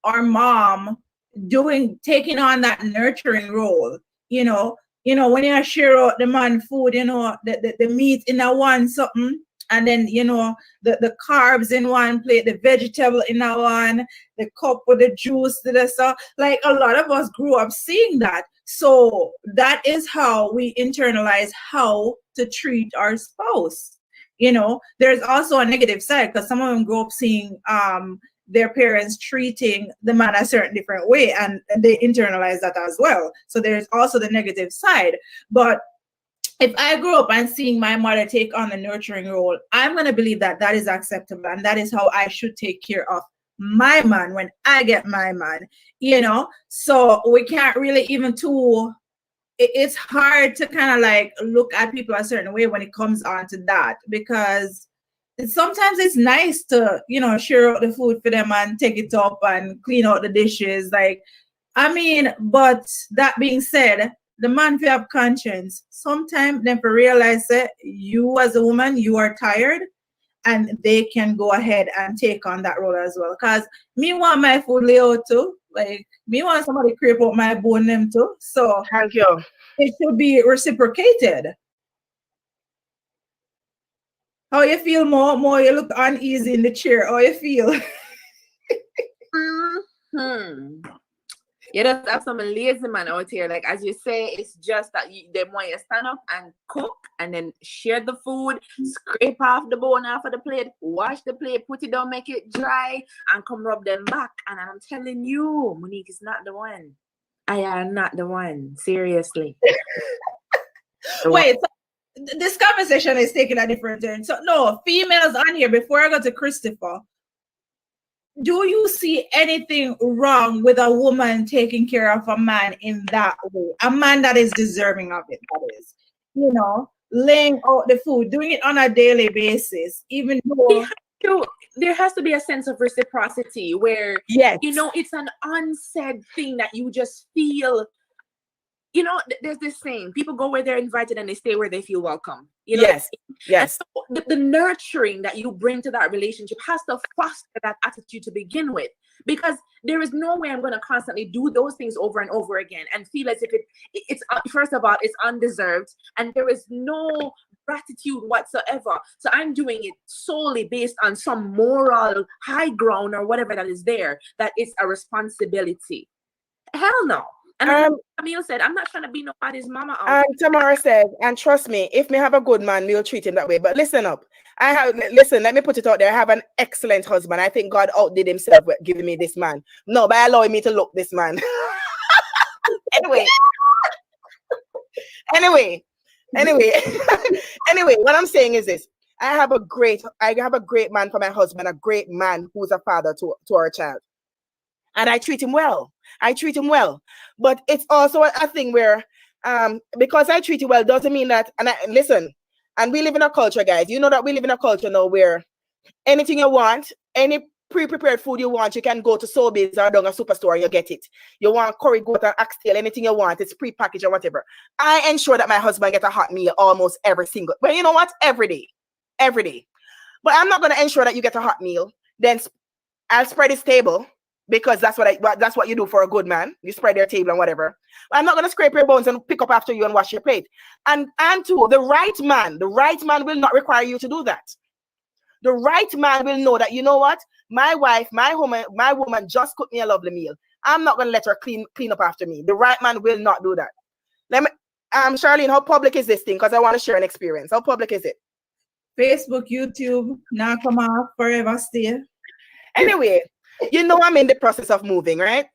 Speaker 1: mom taking on that nurturing role. When you share out the man food, the meat in a one something. And then, the carbs in one plate, the vegetable in that one, the cup with the juice, like a lot of us grew up seeing that. So that is how we internalize how to treat our spouse. There's also a negative side because some of them grew up seeing their parents treating the man a certain different way and they internalize that as well. So there's also the negative side. But if I grew up and seeing my mother take on the nurturing role, I'm going to believe that that is acceptable and that is how I should take care of my man when I get my man, you know? So we can't really even it's hard to kind of like look at people a certain way when it comes on to that, because sometimes it's nice to, you know, share out the food for them and take it up and clean out the dishes. Like, I mean, but that being said, the man will have conscience. Sometimes them to realize that you as a woman, you are tired, and they can go ahead and take on that role as well. Because me want my food lay out too. Like, me want somebody creep out my bone them too. So
Speaker 7: thank you.
Speaker 1: It should be reciprocated. How you feel, more? You look uneasy in the chair. How you feel?
Speaker 4: You just have some lazy man out here. Like, as you say, it's just that they want you to stand up and cook and then share the food, scrape off the bone off of the plate, wash the plate, put it down, make it dry, and come rub them back. And I'm telling you, Monique is not the one. I am not the one. Seriously.
Speaker 1: Wait, so this conversation is taking a different turn. So, no, females on here, before I go to Christopher, do you see anything wrong with a woman taking care of a man in that way? A man that is deserving of it, that is. You know, laying out the food, doing it on a daily basis, even though...
Speaker 4: There has to be a sense of reciprocity where,
Speaker 7: yes,
Speaker 4: you know, it's an unsaid thing that you just feel. You know, there's this saying, people go where they're invited and they stay where they feel welcome. You know?
Speaker 7: Yes.
Speaker 4: So the nurturing that you bring to that relationship has to foster that attitude to begin with, because there is no way I'm going to constantly do those things over and over again and feel as if it's first of all, it's undeserved and there is no gratitude whatsoever. So I'm doing it solely based on some moral high ground or whatever that is there, that it's a responsibility. Hell no. And Camille said, I'm not trying to be nobody's mama.
Speaker 7: Tamara said, and trust me, if me have a good man, we'll treat him that way. But listen up. Let me put it out there. I have an excellent husband. I think God outdid himself with giving me this man. No, by allowing me to look this man. Anyway, what I'm saying is this. I have a great man for my husband, a great man who's a father to our child. And I treat him well. But it's also a thing where, because I treat you well doesn't mean that, and we live in a culture, guys. You know that we live in a culture now where anything you want, any pre-prepared food you want, you can go to Sobeys or down a superstore and you get it. You want curry goat or oxtail, anything you want, it's pre-packaged or whatever. I ensure that my husband gets a hot meal almost every single, well, you know what? Every day. But I'm not going to ensure that you get a hot meal. Then I'll spread his table, because that's what you do for a good man. You spread their table and whatever. But I'm not going to scrape your bones and pick up after you and wash your plate. And two, the right man will not require you to do that. The right man will know that, you know what? My wife, my woman just cooked me a lovely meal. I'm not going to let her clean up after me. The right man will not do that. Charlene, how public is this thing? Because I want to share an experience. How public is it?
Speaker 1: Facebook, YouTube, now come off, forever stay.
Speaker 7: Anyway, you know I'm in the process of moving, right?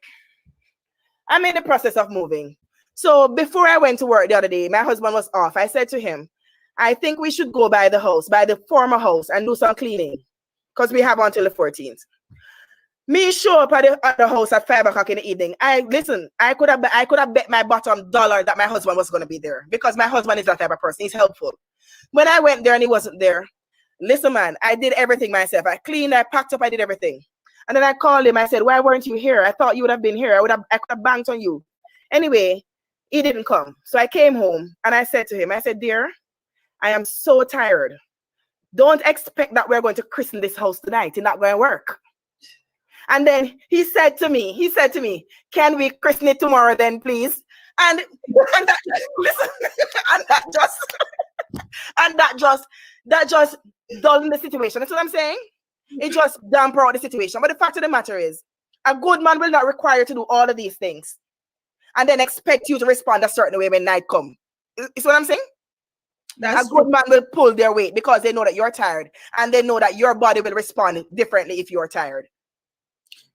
Speaker 7: I'm in the process of moving. So before I went to work the other day, my husband was off. I said to him, I think we should go by the former house and do some cleaning, because we have until the 14th. Me show up at the house at 5 o'clock in the evening. I could have bet my bottom dollar that my husband was going to be there, because my husband is that type of person. He's helpful. When I went there and he wasn't there, listen, man, I did everything myself. I cleaned, I packed up, I did everything. And then I called him. I said, why weren't you here? I thought you would have been here. I could have banked on you. Anyway, he didn't come. So I came home and I said to him, I said, dear, I am so tired. Don't expect that we're going to christen this house tonight. It's not going to work. And then he said to me, can we christen it tomorrow then, please? And that just dulled the situation. That's what I'm saying. It just damper out the situation. But the fact of the matter is, a good man will not require you to do all of these things and then expect you to respond a certain way when night comes. Is what I'm saying? A good man will pull their weight because they know that you're tired, and they know that your body will respond differently if you're tired.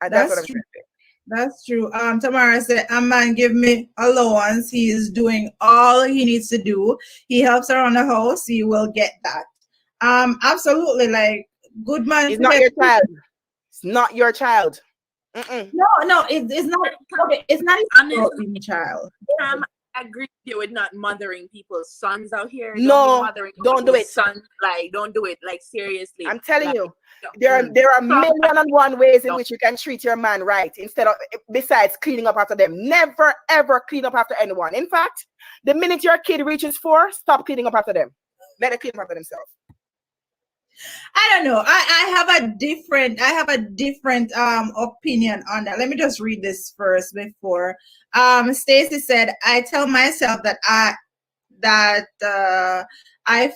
Speaker 7: And that's what I'm trying to say.
Speaker 1: That's true. Tamara said, a man give me allowance. He is doing all he needs to do. He helps around the house. He will get that. Absolutely. Like, good man.
Speaker 7: He's not your child. It's not your child.
Speaker 1: No, it's not. Okay, it's not about being a child.
Speaker 4: I agree with you with not mothering people's sons out here.
Speaker 7: No, don't do it.
Speaker 4: Sons, like, don't do it. Like, seriously.
Speaker 7: I'm telling
Speaker 4: like,
Speaker 7: you, there are million and one ways in which you can treat your man right, instead of, besides cleaning up after them. Never ever clean up after anyone. In fact, the minute your kid reaches 4, stop cleaning up after them. Let them clean up after themselves.
Speaker 1: I don't know. I have a different opinion on that. Let me just read this first before. Stacy said, I tell myself that I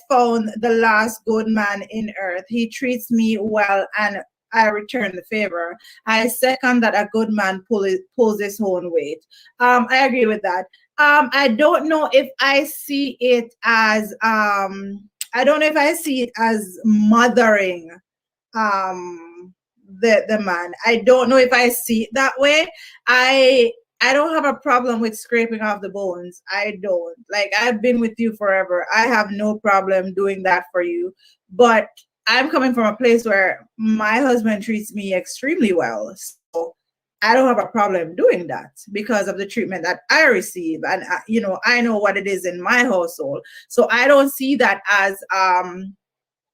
Speaker 1: found the last good man in earth. He treats me well and I return the favor. I second that a good man pulls his own weight. I agree with that. I don't know if I see it as mothering the man. I don't know if I see it that way. I don't have a problem with scraping off the bones. I don't. Like, I've been with you forever. I have no problem doing that for you. But I'm coming from a place where my husband treats me extremely well. So I don't have a problem doing that because of the treatment that I receive. And, I know what it is in my household. So I don't see that as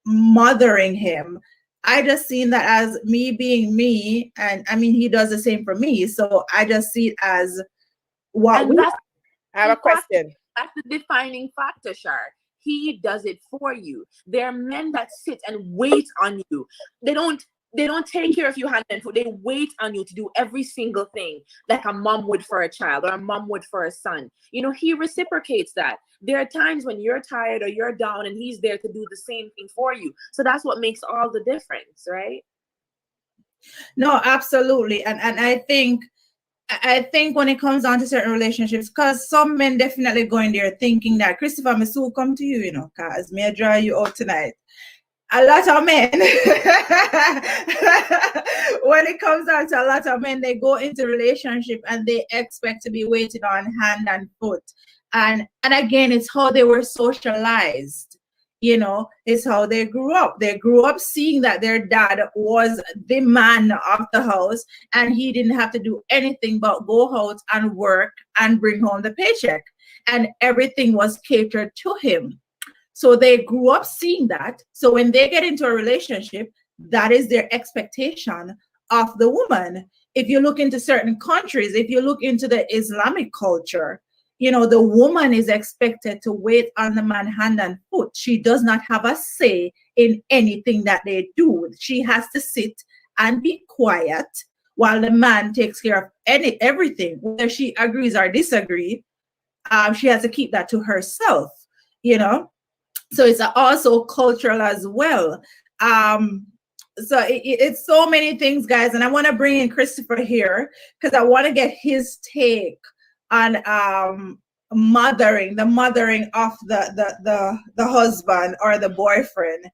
Speaker 1: mothering him. I just seen that as me being me. And I mean, he does the same for me. So I just see it as what we.
Speaker 7: I have a question.
Speaker 4: That's the defining factor, Shar. He does it for you. There are men that sit and wait on you. They don't take care of you hand and foot. They wait on you to do every single thing like a mom would for a child or a mom would for a son. He reciprocates that. There are times when you're tired or you're down and he's there to do the same thing for you. So that's what makes all the difference, right?
Speaker 1: No, absolutely. And I think when it comes down to certain relationships, because some men definitely go in there thinking that, Christopher, me soon come to you, because may I dry you out tonight. A lot of men, when it comes down to a lot of men, they go into relationship and they expect to be waited on hand and foot. And again, it's how they were socialized. It's how they grew up. They grew up seeing that their dad was the man of the house and he didn't have to do anything but go out and work and bring home the paycheck. And everything was catered to him. So they grew up seeing that. So when they get into a relationship, that is their expectation of the woman. If you look into certain countries, if you look into the Islamic culture, the woman is expected to wait on the man hand and foot. She does not have a say in anything that they do. She has to sit and be quiet while the man takes care of everything. Whether she agrees or disagrees, she has to keep that to herself, So it's also cultural as well. So it's so many things, guys. And I want to bring in Christopher here because I want to get his take on the mothering of the husband or the boyfriend.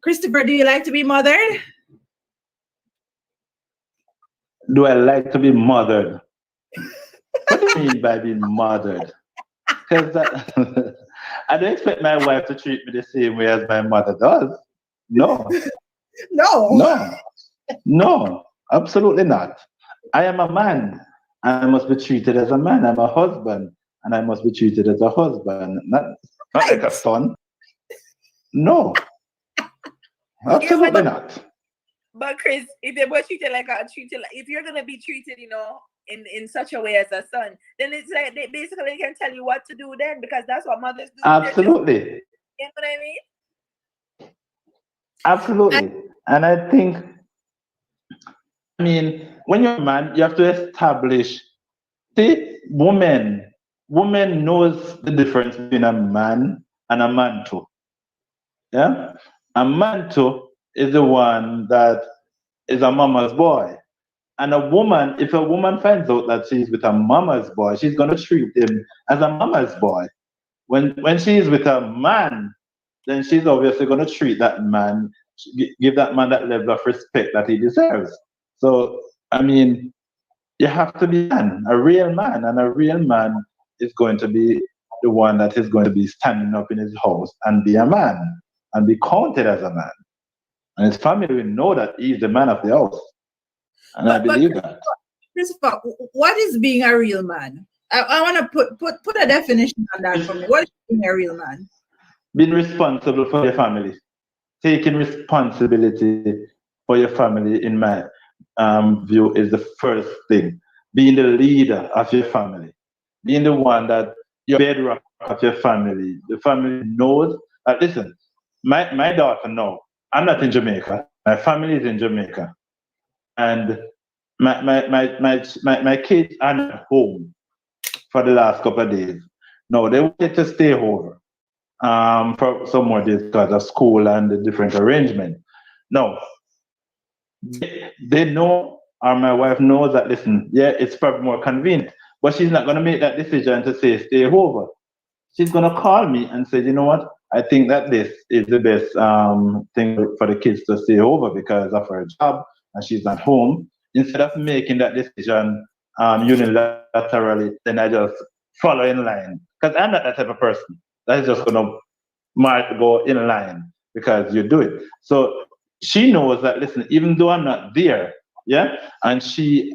Speaker 1: Christopher, do you like to be mothered?
Speaker 11: Do I like to be mothered? What do you mean by being mothered? Because I don't expect my wife to treat me the same way as my mother does. No. No, absolutely not. I am a man. I must be treated as a man. I'm a husband, and I must be treated as a husband, not like a son. No, absolutely not.
Speaker 4: But Chris, if they were treated if you're gonna be treated, in such a way as a son, then it's like they basically can tell you what to do then, because that's what mothers do.
Speaker 11: Absolutely.
Speaker 4: You know what I mean?
Speaker 11: Absolutely. And I think, when you're a man, you have to establish, woman knows the difference between a man and a manto. Yeah? A manto is the one that is a mama's boy. And if a woman finds out that she's with a mama's boy, she's going to treat him as a mama's boy. When she's with a man, then she's obviously going to treat that man, give that man that level of respect that he deserves. So, you have to be a real man, and a real man is going to be the one that is going to be standing up in his house and be a man and be counted as a man. And his family will know that he's the man of the house. And I believe that.
Speaker 1: Christopher, what is being a real man? I want to put a definition on that for me. What is being a real man?
Speaker 11: Being responsible for your family. Taking responsibility for your family, in my view, is the first thing. Being the leader of your family. Being the one that you're bedrock of your family. The family knows. Listen, my daughter knows. I'm not in Jamaica. My family is in Jamaica. And my kids are not home for the last couple of days. No, they wanted to stay over for some more days because of school and the different arrangement. No, they know, or my wife knows that, listen, yeah, it's probably more convenient, but she's not going to make that decision to say stay over. She's going to call me and say, you know what, I think that this is the best thing for the kids to stay over because of her job and she's not home. Instead of making that decision unilaterally, then I just follow in line. Because I'm not that type of person that is just going to go in line because you do it. So she knows that, listen, even though I'm not there, yeah, and she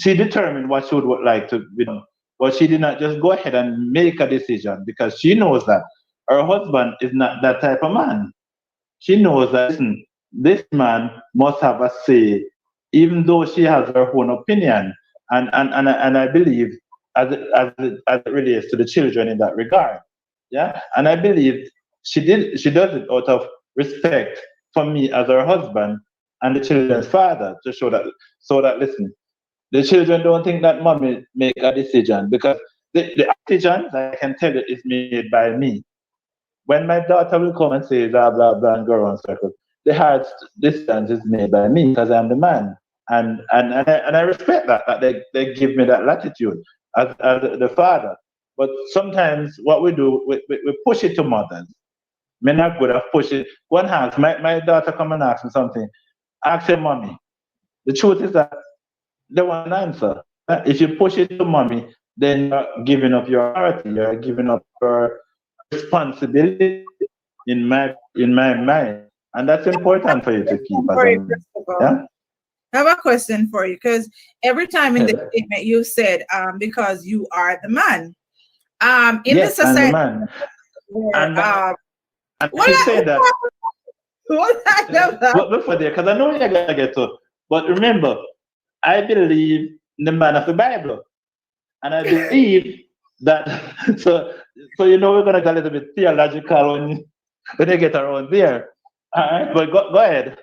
Speaker 11: determined what she would like to be done, but she did not just go ahead and make a decision because she knows that her husband is not that type of man. She knows that, listen, this man must have a say, even though she has her own opinion, and I believe as it relates to the children in that regard, yeah, and I believe she does it out of respect for me as her husband and the children's father, to show that, so that, listen, the children don't think that mommy make a decision, because the decision, I can tell you, is made by me. When my daughter will come and say blah blah blah and go around circles, the hard decision is made by me because I'm the man, and I respect that they give me that latitude as the father. But sometimes what we do, we push it to mothers. Me not good at push it. Go and ask my daughter come and ask me something. Ask her mommy. The truth is that they want an answer. If you push it to mommy, then you're giving up your authority. You're giving up your responsibility in my mind, and that's important for you to keep.
Speaker 1: Yeah? I have a question for you, because every time in the statement you said, because you are the man. In
Speaker 11: yes,
Speaker 1: the society,
Speaker 11: I'm the man. And
Speaker 1: what
Speaker 11: you say that.
Speaker 1: But
Speaker 11: before there, because I know you're gonna get to. But remember, I believe in the man of the Bible, and I believe that. So you know we're gonna get a little bit theological when you get around there. All right, but go ahead.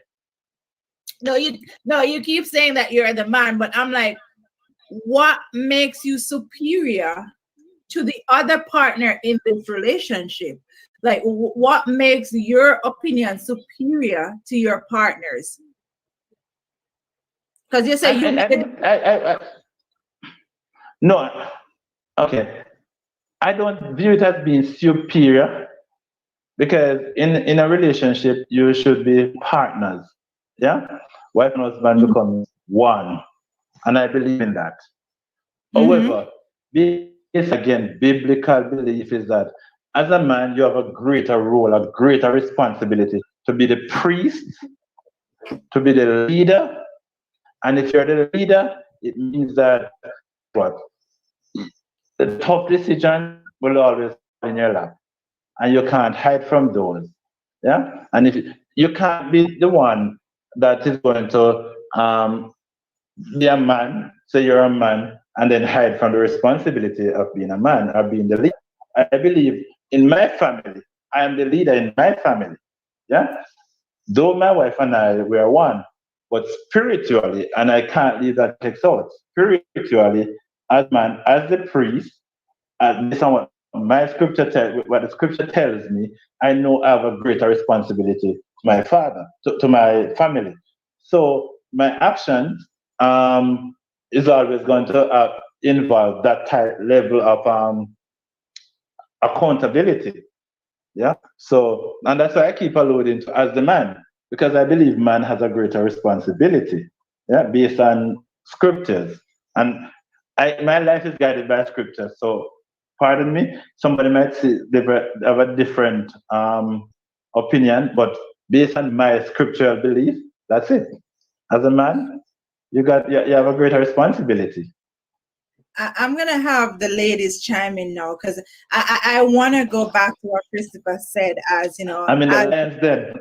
Speaker 1: No, you keep saying that you're the man, but I'm like, what makes you superior to the other partner in this relationship? Like, what makes your opinion superior to your partner's? Because you say
Speaker 11: no, okay. I don't view it as being superior, because in a relationship you should be partners. Yeah, wife and husband become one, and I believe in that. However, this again, biblical belief is that as a man, you have a greater role, a greater responsibility to be the priest, to be the leader. And if you're the leader, it means that what? The tough decision will always be in your lap, and you can't hide from those. Yeah, and if you can't be the one that is going to be a man, say you're a man, and then hide from the responsibility of being a man or being the leader. I believe in my family, I am the leader in my family. Yeah, though my wife and I were one, but spiritually, and I can't leave that text out. Spiritually, as man, as the priest, based on what my scripture what the scripture tells me, I know I have a greater responsibility to my father, to my family. So my actions is always going to involve that type level of accountability. Yeah. So, and that's why I keep alluding to as the man, because I believe man has a greater responsibility. Yeah, based on scriptures, and my life is guided by scripture. So, pardon me, somebody might have a different opinion, but based on my scriptural belief. That's it. As a man, you have a greater responsibility.
Speaker 1: I'm gonna have the ladies chime in now because I want to go back to what Christopher said. As you know,
Speaker 11: I'm in the
Speaker 1: as,
Speaker 11: lion's den.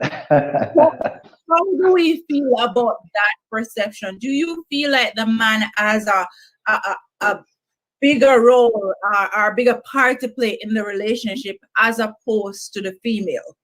Speaker 1: how do we feel about that perception? Do you feel like the man has a bigger role or a bigger part to play in the relationship as opposed to the female?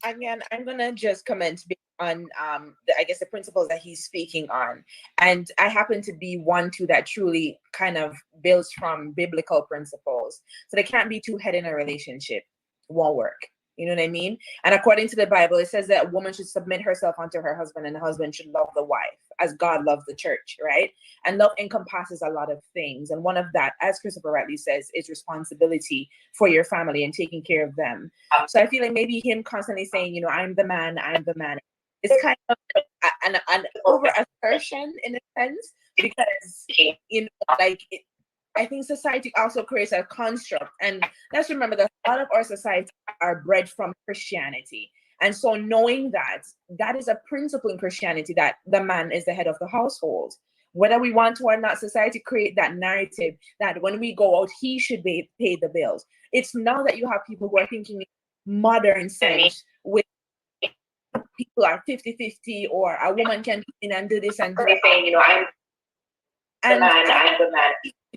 Speaker 4: Again, I'm gonna just comment on I guess the principles that he's speaking on, and I happen to be one too that truly kind of builds from biblical principles. So there can't be two heads in a relationship; won't work. You know what I mean? And according to the Bible, it says that a woman should submit herself unto her husband, and the husband should love the wife as God loves the church, right? And love encompasses a lot of things. And one of that, as Christopher rightly says, is responsibility for your family and taking care of them. So I feel like maybe him constantly saying, you know, I'm the man, it's kind of an over assertion in a sense, because, you know, like, I think society also creates a construct. And let's remember that a lot of our society are bred from Christianity. And so knowing that, that is a principle in Christianity, that the man is the head of the household. Whether we want to or not, society create that narrative that when we go out, he should pay the bills. It's now that you have people who are thinking modern sense, with people are 50-50, or a woman can come in and do this and do that. You know, I'm the man.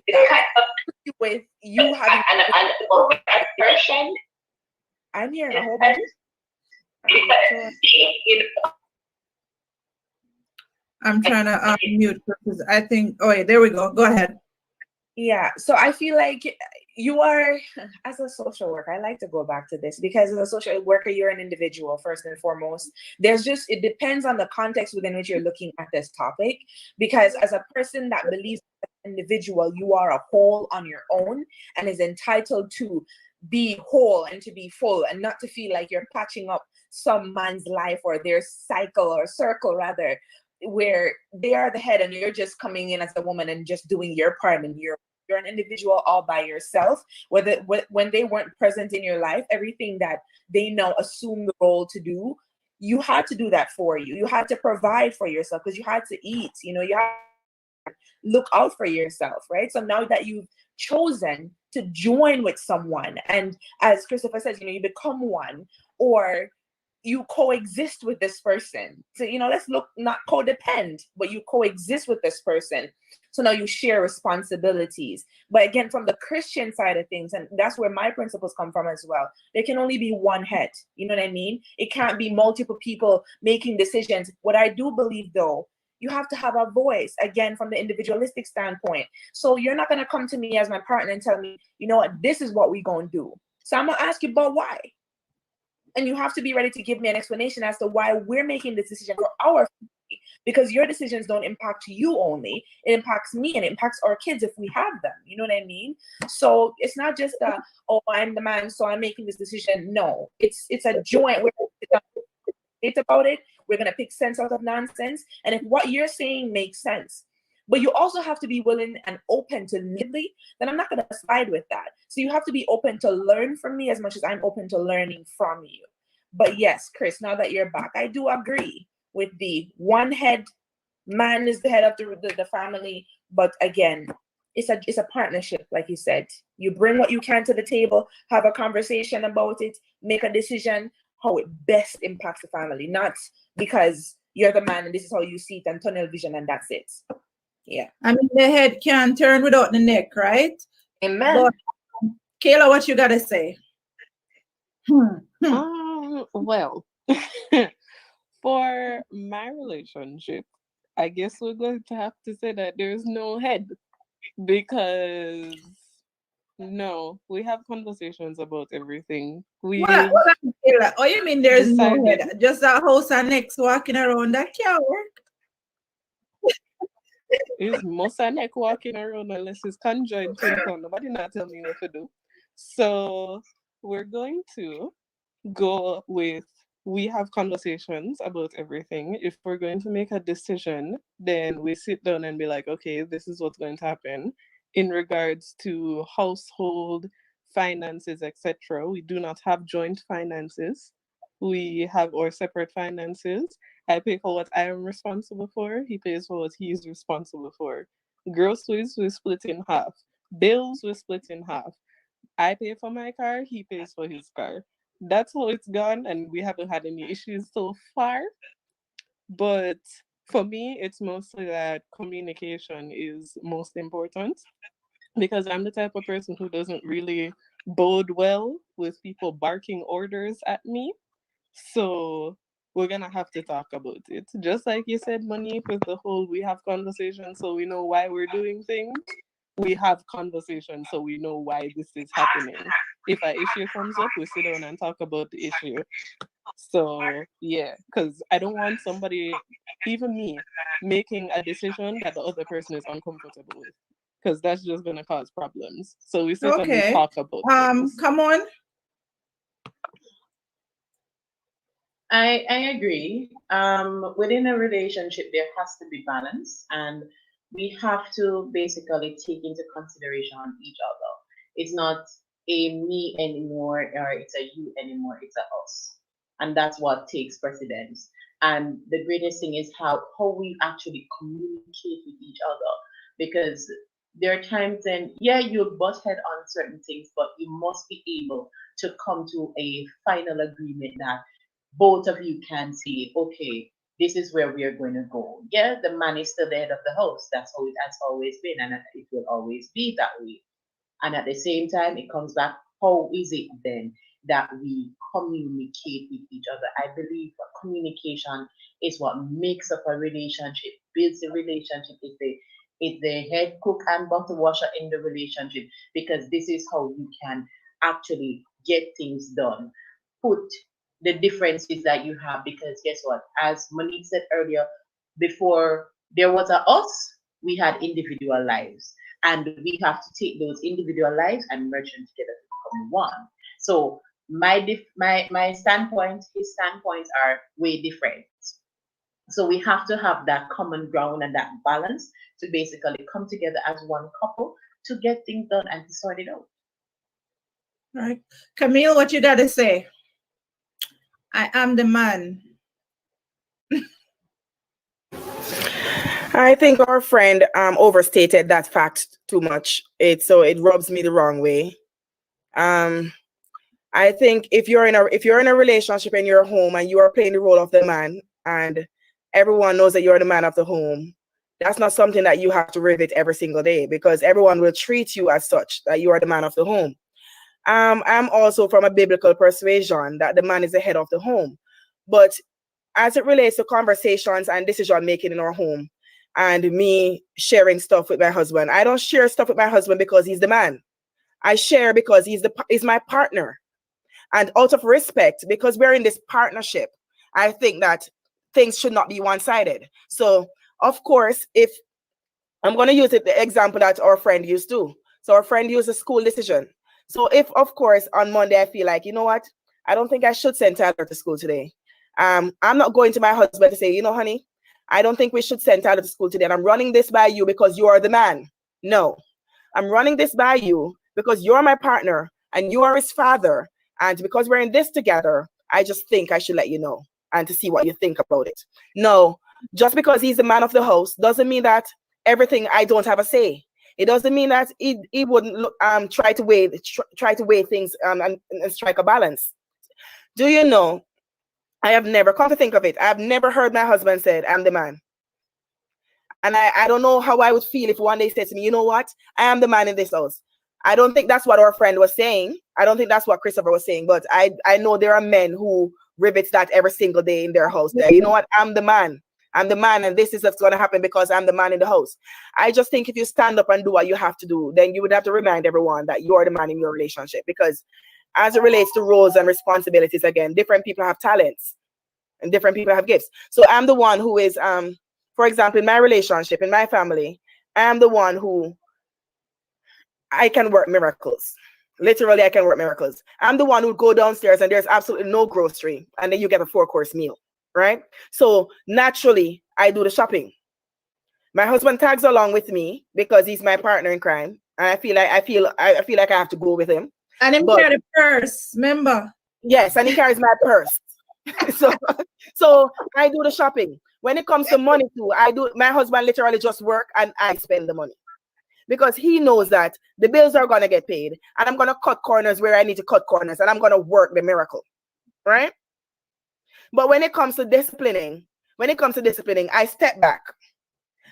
Speaker 4: It's kind of with you having an over-assertion. I'm hearing a whole bunch.
Speaker 1: I'm trying to mute because I think. Oh, wait, there we go. Go ahead.
Speaker 4: Yeah. So I feel like you are, as a social worker, I like to go back to this, because as a social worker, you're an individual first and foremost. It depends on the context within which you're looking at this topic, because as a person that believes as an individual, you are a whole on your own and is entitled to be whole and to be full, and not to feel like you're patching up some man's life or their cycle or circle rather, where they are the head and you're just coming in as a woman and just doing your part, and you're an individual all by yourself. When they weren't present in your life, everything that they now assume the role to do, you had to do that for you. You had to provide for yourself because you had to eat. You know, you had to look out for yourself, right? So now that you've chosen to join with someone, and as Christopher says, you know, you become one, or you coexist with this person. So, you know, let's look, not codependent, but you coexist with this person. So now you share responsibilities. But again, from the Christian side of things, and that's where my principles come from as well, there can only be one head. You know what I mean? It can't be multiple people making decisions. What I do believe, though, you have to have a voice, again, from the individualistic standpoint. So you're not going to come to me as my partner and tell me, you know what, this is what we're going to do. So I'm going to ask you, but why? And you have to be ready to give me an explanation as to why we're making this decision for our family, because your decisions don't impact you only. It impacts me, and it impacts our kids if we have them. You know what I mean? So it's not just oh, I'm the man, so I'm making this decision. No, it's a joint. We're it's about it. We're going to pick sense out of nonsense. And if what you're saying makes sense, but you also have to be willing and open to Lidley, then I'm not going to side with that. So you have to be open to learn from me as much as I'm open to learning from you. But yes, Chris, now that you're back, I do agree with the one head. Man is the head of the family. But again, it's a partnership, like you said. You bring what you can to the table, have a conversation about it, make a decision how it best impacts the family, not because you're the man and this is how you see it and tunnel vision and that's it. Yeah.
Speaker 1: I mean, the head can't turn without the neck, right?
Speaker 4: Amen.
Speaker 1: But, Kayla, what you got to say?
Speaker 3: Well, for my relationship, I guess we're going to have to say that there's no head, because no, we have conversations about everything.
Speaker 1: What Kayla? Oh, you mean there's no head? Just a house and necks walking around? That can't work.
Speaker 3: Is Musa neck walking around unless it's conjoined to nobody not tell me what to do. So we're going to go with, we have conversations about everything. If we're going to make a decision, then we sit down and be like, okay, this is what's going to happen in regards to household finances, etc. We do not have joint finances. We have our separate finances. I pay for what I am responsible for. He pays for what he is responsible for. Groceries, we split in half. Bills, we split in half. I pay for my car. He pays for his car. That's how it's gone, and we haven't had any issues so far. But for me, it's mostly that communication is most important, because I'm the type of person who doesn't really bode well with people barking orders at me. So we're gonna have to talk about it. Just like you said, Monique, with the whole we have conversations so we know why we're doing things. We have conversations so we know why this is happening. If an issue comes up, we sit down and talk about the issue. So yeah, because I don't want somebody, even me, making a decision that the other person is uncomfortable with, because that's just gonna cause problems. So we sit and we
Speaker 1: Okay.
Speaker 3: talk about things.
Speaker 1: Come on.
Speaker 9: I agree. Within a relationship, there has to be balance, and we have to basically take into consideration each other. It's not a me anymore, or it's a you anymore. It's a us, and that's what takes precedence. And the greatest thing is how we actually communicate with each other, because there are times when you'll butt head on certain things, but you must be able to come to a final agreement that both of you can see, okay, this is where we are going to go. Yeah, the man is still the head of the house. That's how it has always been, and it will always be that way. And at the same time, it comes back, how is it then that we communicate with each other? I believe that communication is what makes up a relationship, builds a relationship. It's the head cook and bottle washer in the relationship, because this is how you can actually get things done. Put the differences that you have, because guess what? As Monique said earlier, before there was a us, we had individual lives, and we have to take those individual lives and merge them together to become one. So my standpoint, his standpoints are way different. So we have to have that common ground and that balance to basically come together as one couple to get things done and to sort it out.
Speaker 1: All right. Camille, what you got to say? I am the man.
Speaker 7: I think our friend overstated that fact too much. It rubs me the wrong way. I think if you're in a relationship in your home and you are playing the role of the man, and everyone knows that you're the man of the home, that's not something that you have to rivet every single day, because everyone will treat you as such, that you are the man of the home. I'm also from a biblical persuasion that the man is the head of the home. But as it relates to conversations and decision making in our home, and me sharing stuff with my husband, I don't share stuff with my husband because he's the man. I share because he's my partner. And out of respect, because we're in this partnership, I think that things should not be one-sided. So, of course, if I'm going to use the example that our friend used to. So our friend used a school decision. So if, of course, on Monday I feel like, you know what, I don't think I should send Tyler to school today. I'm not going to my husband to say, you know, honey, I don't think we should send Tyler to school today. And I'm running this by you because you are the man. No, I'm running this by you because you're my partner and you are his father. And because we're in this together, I just think I should let you know and to see what you think about it. No, just because he's the man of the house doesn't mean that everything I don't have a say. It doesn't mean that he wouldn't look, try to weigh things and strike a balance. Do you know, I have never, come to think of it, I have never heard my husband said, I'm the man. And I don't know how I would feel if one day he said to me, you know what, I am the man in this house. I don't think that's what our friend was saying. I don't think that's what Christopher was saying, but I know there are men who rivets that every single day in their house. There, you know what, I'm the man. I'm the man, and this is what's going to happen because I'm the man in the house. I just think if you stand up and do what you have to do, then you would have to remind everyone that you're the man in your relationship, because as it relates to roles and responsibilities, again, different people have talents and different people have gifts. So I'm the one who is, for example, in my relationship, in my family, I'm the one who I can work miracles. Literally, I can work miracles. I'm the one who would go downstairs and there's absolutely no grocery, and then you get a 4-course meal. Right? So naturally, I do the shopping. My husband tags along with me because he's my partner in crime, and I feel like I have to go with him.
Speaker 1: And him carry the purse, remember?
Speaker 7: Yes, and he carries my purse. so I do the shopping. When it comes to money too, my husband literally just work and I spend the money. Because he knows that the bills are gonna get paid and I'm gonna cut corners where I need to cut corners and I'm gonna work the miracle. Right? But when it comes to disciplining, I step back.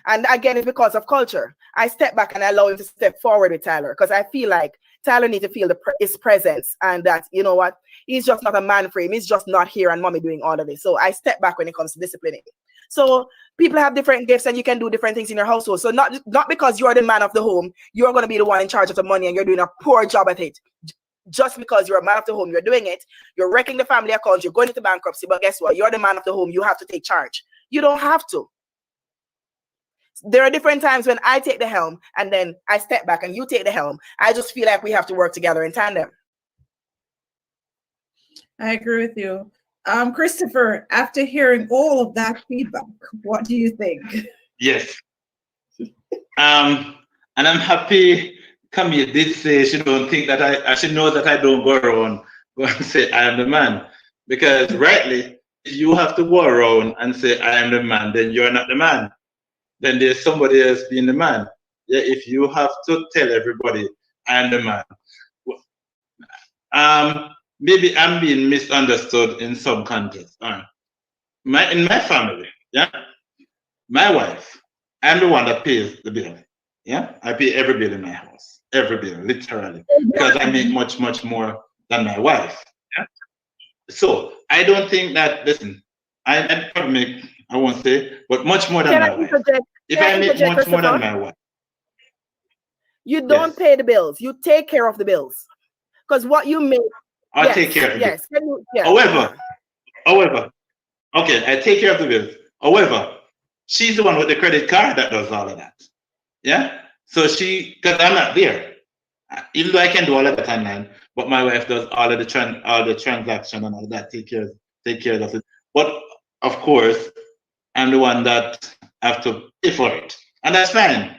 Speaker 7: And again, it's because of culture. I step back and I allow him to step forward with Tyler because I feel like Tyler needs to feel his presence and that, you know what, he's just not a man frame. He's just not here and mommy doing all of this. So I step back when it comes to disciplining. So people have different gifts and you can do different things in your household. So not because you're the man of the home, you're going to be the one in charge of the money and you're doing a poor job at it. Just because you're a man of the home, you're doing it, you're wrecking the family account, you're going into bankruptcy, but guess what? You're the man of the home. You have to take charge. You don't have to. There are different times when I take the helm and then I step back and you take the helm. I just feel like we have to work together in tandem.
Speaker 1: I agree with you. Christopher, after hearing all of that feedback, what do you think?
Speaker 11: Yes. And I'm happy Camille did say she don't think that she knows that I don't go around and say I am the man. Because rightly, if you have to go around and say I am the man, then you're not the man. Then there's somebody else being the man. Yeah, if you have to tell everybody I am the man. Maybe I'm being misunderstood in some contexts. In my family, yeah, my wife, I'm the one that pays the bill. Yeah, I pay every bill in my house, every bill, literally, because I make much, much more than my wife. Yeah? So I don't think that. Listen, I probably make, I won't say, but much more than my wife. If I make much more than my wife,
Speaker 7: you don't pay the bills. You take care of the bills, because what you make.
Speaker 11: I'll take care of the bills. However, okay, I take care of the bills. However, she's the one with the credit card that does all of that. Yeah? So because I'm not there. Even though I can do all of that online, but my wife does all of the transaction and all of that, take care of it. But of course, I'm the one that have to pay for it. And that's fine.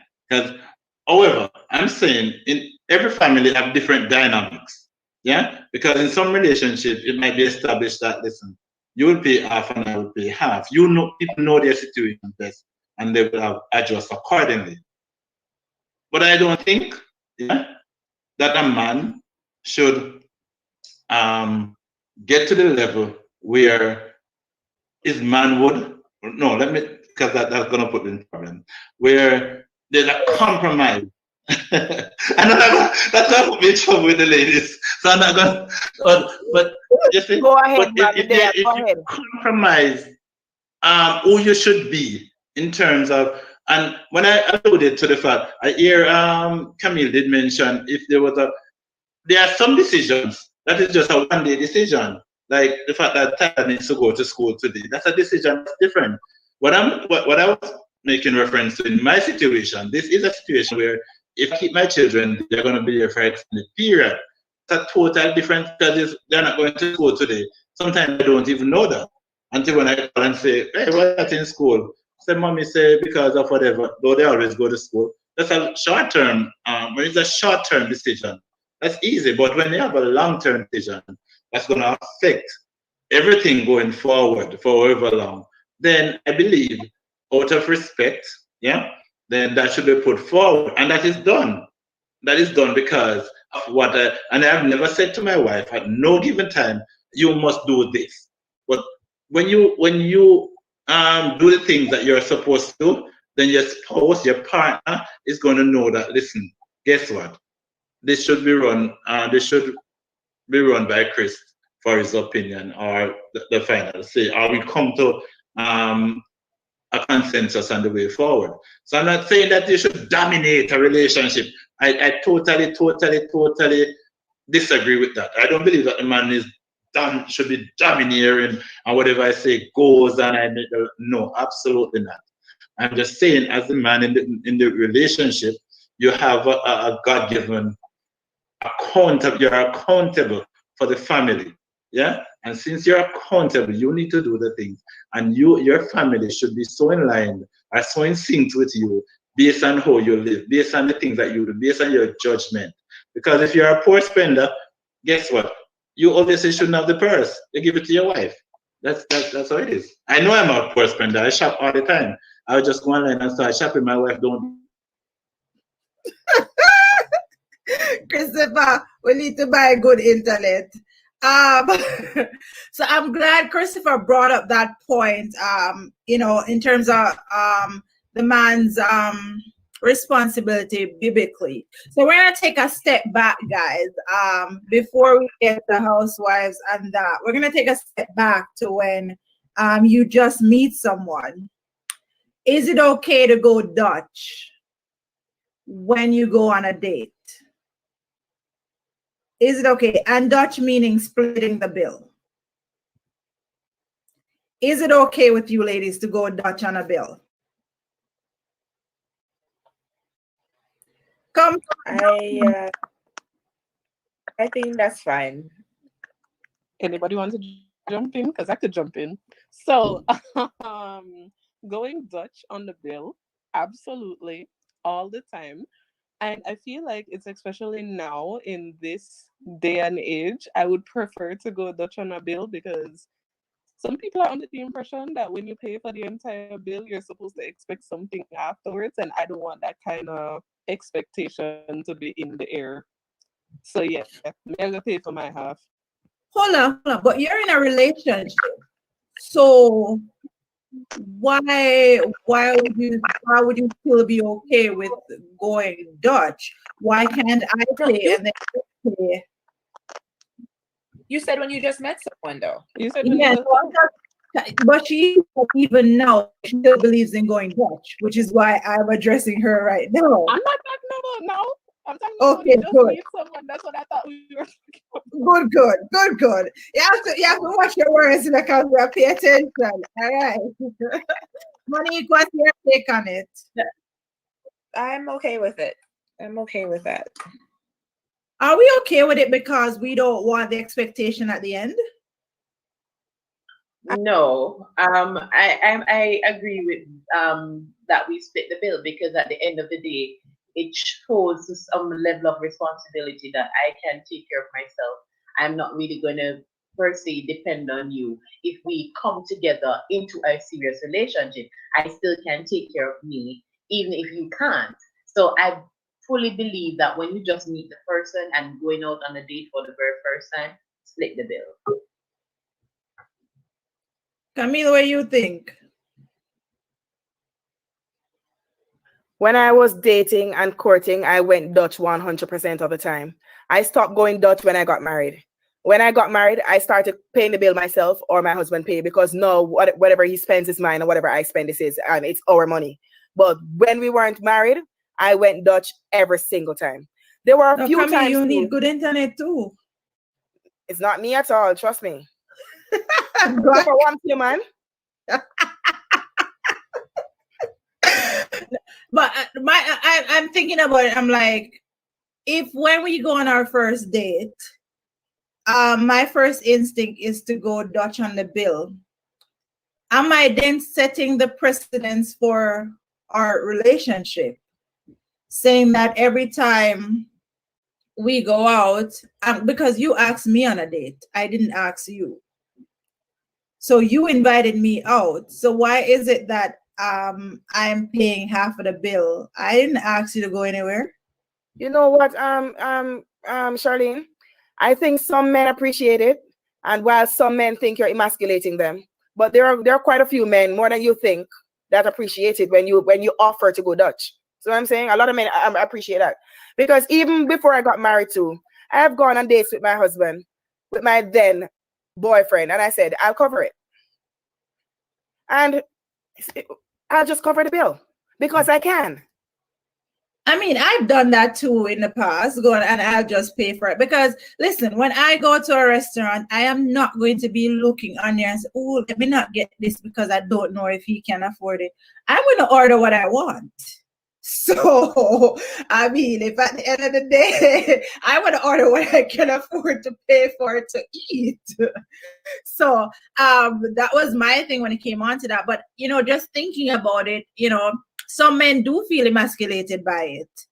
Speaker 11: However, I'm saying in every family have different dynamics. Yeah, because in some relationship it might be established that listen, you will pay half and I will pay half. You know, people know their situation best, and they will adjust accordingly. But I don't think that a man should get to the level where his manhood. No, because that's gonna put in problem. Where there's a compromise. And that's not put me in trouble with the ladies. So I'm not gonna. But you see,
Speaker 7: go ahead.
Speaker 11: If you compromise who you should be in terms of, and when I alluded to the fact, I hear Camille did mention if there are some decisions that is just a one-day decision, like the fact that Tyler needs to go to school today. That's a decision that's different. What I was making reference to in my situation, this is a situation where if I keep my children, they're going to be here for an extended period. It's a total different because they're not going to school today. Sometimes I don't even know that until when I call and say, hey, what's in school? So mommy say because of whatever, though they always go to school. That's a short-term, when it's a short-term decision, that's easy. But when you have a long-term decision, that's going to affect everything going forward for however long, then I believe out of respect, yeah, then that should be put forward, and that is done. That is done because of what and I've never said to my wife at no given time, you must do this. But when you do the things that you're supposed to do, then your spouse, your partner is going to know that, listen, guess what? This should be run by Chris for his opinion or the final say, or we come to a consensus on the way forward. So I'm not saying that you should dominate a relationship. I totally disagree with that. I don't believe that the man should be domineering and whatever I say goes and no, absolutely not. I'm just saying as a man in the relationship, you have a God-given you're accountable for the family. Yeah, and since you're accountable, you need to do the things, and your family should be so in line or so in sync with you based on how you live, based on the things that you do, based on your judgment. Because if you're a poor spender, guess what? You obviously shouldn't have the purse. You give it to your wife. But if you're a good spender, guess what? You give it to your children. You give it to your That's how it is. I know I'm a poor spender. I shop all the time. I would just go online and start shopping. My wife don't.
Speaker 1: Christopher, we need to buy good internet. So I'm glad Christopher brought up that point, you know, in terms of the man's responsibility biblically. So we're gonna take a step back, guys, before we get the housewives and that. We're gonna take a step back to when you just meet someone. Is it okay to go Dutch when you go on a date? Is it okay? And Dutch meaning splitting the bill. Is it okay with you ladies to go Dutch on a bill? Come.
Speaker 4: I think that's fine.
Speaker 3: Anybody want to jump in? Because I could jump in. So, going Dutch on the bill, absolutely, all the time. And I feel like it's especially now in this day and age, I would prefer to go Dutch on a bill because some people are under the impression that when you pay for the entire bill, you're supposed to expect something afterwards. And I don't want that kind of expectation to be in the air. So yeah, I'm gonna pay for my half.
Speaker 1: Hold on, but you're in a relationship. So why would you still be okay with going Dutch? Why can't I pay and then you pay?
Speaker 4: You said when you just met someone, though.
Speaker 3: You said
Speaker 1: Yeah, but she even now she still believes in going Dutch, which is why I'm addressing her right now.
Speaker 3: I'm not talking about now. I'm talking
Speaker 1: Okay,
Speaker 3: about
Speaker 1: good.
Speaker 3: meet someone. That's what I thought we were talking about.
Speaker 1: Good. You have to watch your words because we pay attention. All right. Monique, what's your take on it?
Speaker 4: I'm okay with it. I'm okay with that.
Speaker 1: Are we okay with it because we don't want the expectation at the end?
Speaker 9: No, I agree with that we split the bill because at the end of the day, it shows some level of responsibility that I can take care of myself. I'm not really going to per se depend on you. If we come together into a serious relationship, I still can take care of me, even if you can't. So I fully believe that when you just meet the person and going out on a date for the very first time, split the bill.
Speaker 1: Camille, what do you think?
Speaker 7: When I was dating and courting, I went Dutch 100% of the time. I stopped going Dutch when I got married. When I got married, I started paying the bill myself or my husband pay because no, whatever he spends is mine and whatever I spend is his, and it's our money. But when we weren't married, I went Dutch every single time. There were a few
Speaker 1: Camille,
Speaker 7: times
Speaker 1: you need good internet too.
Speaker 7: It's not me at all, trust me. Go for one few, man.
Speaker 1: But I'm thinking about it. I'm like, if when we go on our first date, my first instinct is to go Dutch on the bill. Am I then setting the precedence for our relationship, saying that every time we go out, because you asked me on a date, I didn't ask you. So you invited me out. So why is it that I'm paying half of the bill? I didn't ask you to go anywhere.
Speaker 7: You know what, Charlene? I think some men appreciate it, and while some men think you're emasculating them, but there are quite a few men, more than you think, that appreciate it when you offer to go Dutch. So I'm saying a lot of men appreciate that, because even before I got married too, I have gone on dates with my husband, with my then boyfriend, and I said I'll cover it, and I'll just cover the bill because I can.
Speaker 1: I mean, I've done that too in the past, going and I'll just pay for it. Because listen, when I go to a restaurant, I am not going to be looking on there and say, oh, let me not get this because I don't know if he can afford it. I'm going to order what I want. So, I mean, if at the end of the day, I want to order what I can afford to pay for to eat. So, that was my thing when it came on to that. But, you know, just thinking about it, you know, some men do feel emasculated by it.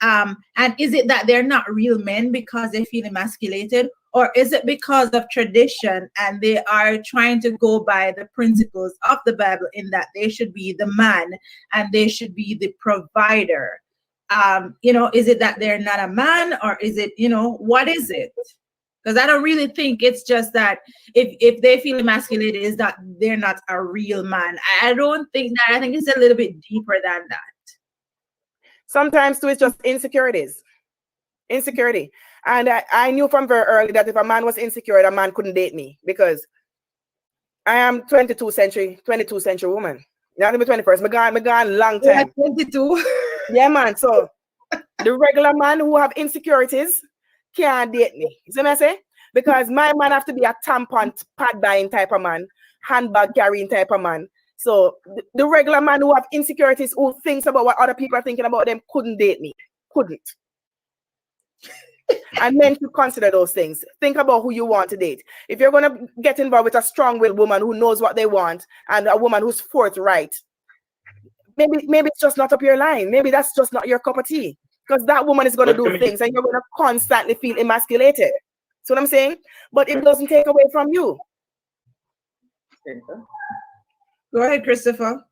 Speaker 1: And is it that they're not real men because they feel emasculated? Or is it because of tradition and they are trying to go by the principles of the Bible in that they should be the man and they should be the provider? Is it that they're not a man, or is it, what is it? Because I don't really think it's just that if they feel emasculated, is that they're not a real man. I don't think that. I think it's a little bit deeper than that.
Speaker 12: Sometimes too, it's just insecurity. And I knew from very early that if a man was insecure, a man couldn't date me, because I am 22nd century woman. Not even 21st. Me gone long time.
Speaker 1: Yeah, 22.
Speaker 12: Yeah, man. So the regular man who have insecurities can't date me. You see what I say? Because my man have to be a tampon pad buying type of man, handbag carrying type of man. So the regular man who have insecurities, who thinks about what other people are thinking about them, couldn't date me. Couldn't. And men should consider those things. Think about who you want to date. If you're going to get involved with a strong-willed woman who knows what they want and a woman who's forthright, maybe it's just not up your line. Maybe that's just not your cup of tea. Because that woman is going to do things and you're going to constantly feel emasculated. See what I'm saying? But it doesn't take away from you.
Speaker 1: Go ahead, Christopher.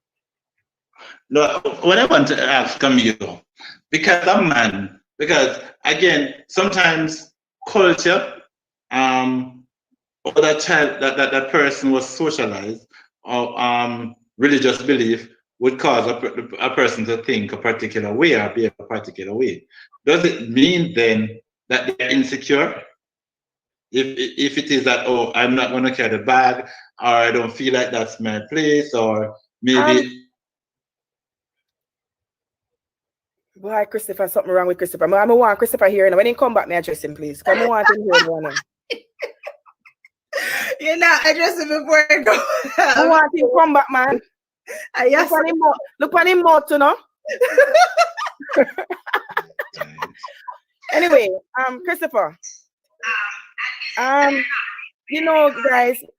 Speaker 11: No, what I want to ask Camille, because I'm man, because again, sometimes culture, or that person was socialized, or religious belief would cause a person to think a particular way or behave a particular way. Does it mean then that they're insecure? If it is that, oh, I'm not going to carry the bag, or I don't feel like that's my place, or maybe...
Speaker 12: Boy, Christopher, something wrong with Christopher. I want Christopher here. Now, when he come back, may I address him, please? Come on, here.
Speaker 1: You're not addressing before I go.
Speaker 12: I want him to come back, man.
Speaker 1: Yes.
Speaker 12: Look on him mouth, you know. Anyway, Christopher. Guys,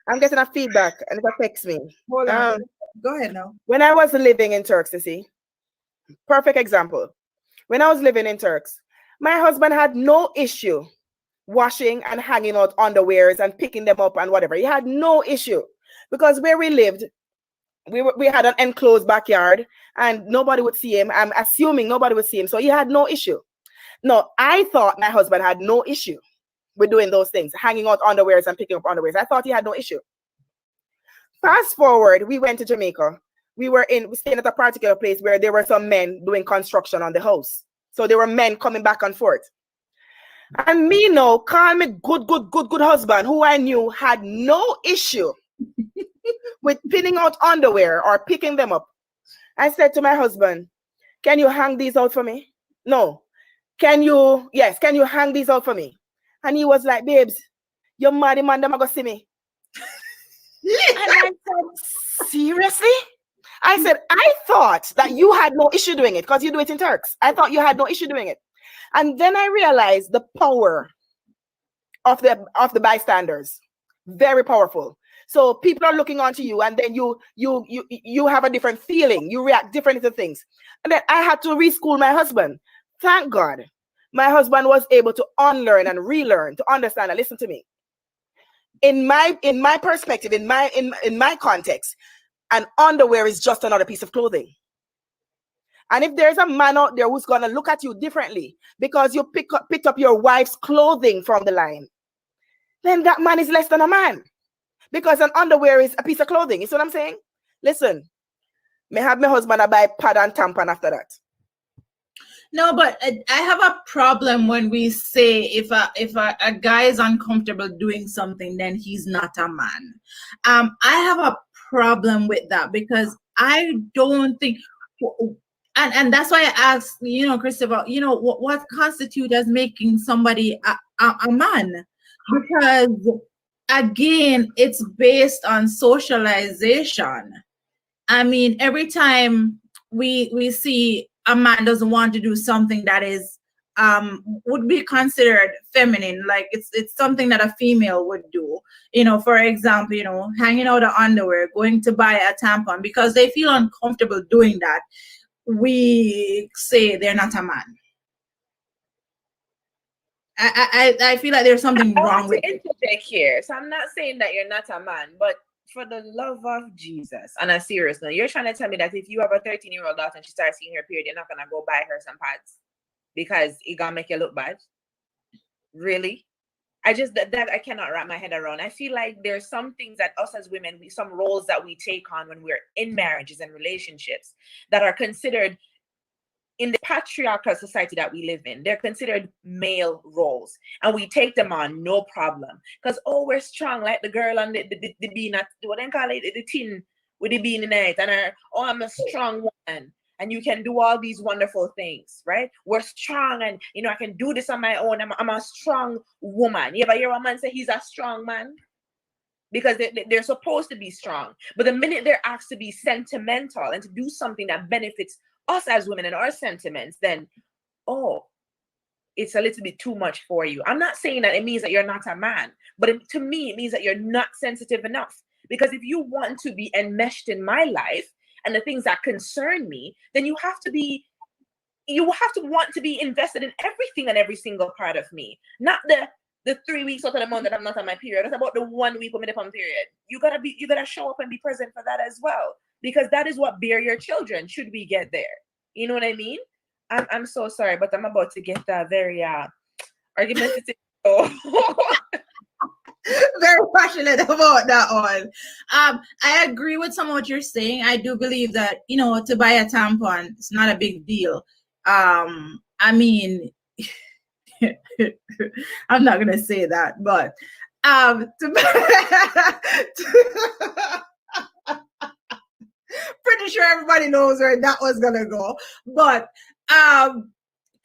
Speaker 12: I'm getting a feedback and it affects me.
Speaker 1: Hold on. Go ahead now.
Speaker 12: When I was living in Turks, you see, perfect example. When I was living in Turks, my husband had no issue washing and hanging out underwears and picking them up and whatever. He had no issue because where we lived, we had an enclosed backyard and nobody would see him. I'm assuming nobody would see him. So he had no issue. No, I thought my husband had no issue with doing those things, hanging out underwears and picking up underwears. I thought he had no issue. Fast forward, we went to Jamaica. We staying at a particular place where there were some men doing construction on the house. So there were men coming back and forth. And me now, call me good husband, who I knew had no issue with pinning out underwear or picking them up. I said to my husband, can you hang these out for me? No. Can you hang these out for me? And he was like, babes, you're mad, man, them are going to see me. And I said, seriously? I said, I thought that you had no issue doing it because you do it in Turks. I thought you had no issue doing it. And then I realized the power of the bystanders. Very powerful. So people are looking onto you and then you have a different feeling. You react differently to things. And then I had to reschool my husband. Thank God. My husband was able to unlearn and relearn, to understand and listen to me. In my perspective, in my context, an underwear is just another piece of clothing. And if there's a man out there who's gonna look at you differently because you picked up your wife's clothing from the line, then that man is less than a man. Because an underwear is a piece of clothing. You see what I'm saying? Listen, may have my husband buy pad and tampon after that.
Speaker 1: No, but I have a problem when we say if a guy is uncomfortable doing something, then he's not a man. I have a problem with that because I don't think, and that's why I asked, Christopher, what constitutes as making somebody a man? Because again, it's based on socialization. I mean, every time we see a man doesn't want to do something that is would be considered feminine, like it's something that a female would do. For example, hanging out the underwear, going to buy a tampon because they feel uncomfortable doing that. We say they're not a man. I feel like there's something
Speaker 4: I
Speaker 1: wrong
Speaker 4: want
Speaker 1: with
Speaker 4: to
Speaker 1: it.
Speaker 4: interject here. So I'm not saying that you're not a man, but for the love of Jesus, on a serious note, you're trying to tell me that if you have a 13-year-old daughter and she starts seeing her period, you're not gonna go buy her some pads because it gonna make you look bad? Really? I just that I cannot wrap my head around. I feel like there's some things that us as women, some roles that we take on when we're in marriages and relationships that are considered in the patriarchal society that we live in. They're considered male roles, and we take them on no problem because we're strong, like the girl on the bean at what they call it, the tin with the bean in it, and I'm a strong woman. And you can do all these wonderful things, right? We're strong, and I can do this on my own. I'm a strong woman. You ever hear a man say he's a strong man? Because they're supposed to be strong. But the minute they're asked to be sentimental and to do something that benefits us as women and our sentiments, then it's a little bit too much for you. I'm not saying that it means that you're not a man, but to me, it means that you're not sensitive enough. Because if you want to be enmeshed in my life and the things that concern me, then you have to want to be invested in everything and every single part of me. Not the 3 weeks out of the month that I'm not on my period. It's about the 1 week when I'm on period. You gotta show up and be present for that as well. Because that is what bear your children, should we get there. You know what I mean? I'm so sorry, but I'm about to get very argumentative.
Speaker 1: Very passionate about that one. I agree with some of what you're saying. I do believe that, to buy a tampon, it's not a big deal. I mean, I'm not gonna say that, but pretty sure everybody knows where that was gonna go. But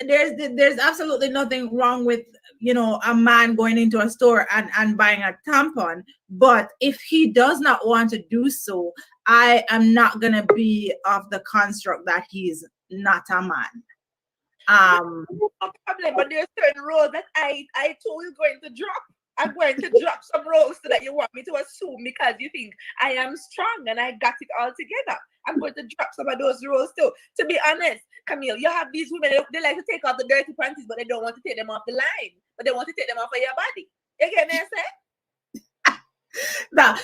Speaker 1: there's absolutely nothing wrong with a man going into a store and buying a tampon. But if he does not want to do so, I am not gonna be of the construct that he's not a man.
Speaker 4: No problem, but there's certain roles that I told you going to drop. I'm going to drop some roles so that you want me to assume because you think I am strong and I got it all together. I'm going to drop some of those roles too. To be honest, Camille, you have these women, they like to take off the dirty panties, but they don't want to take them off the line. But they want to take them off of your body. You get me, I say?
Speaker 1: Now,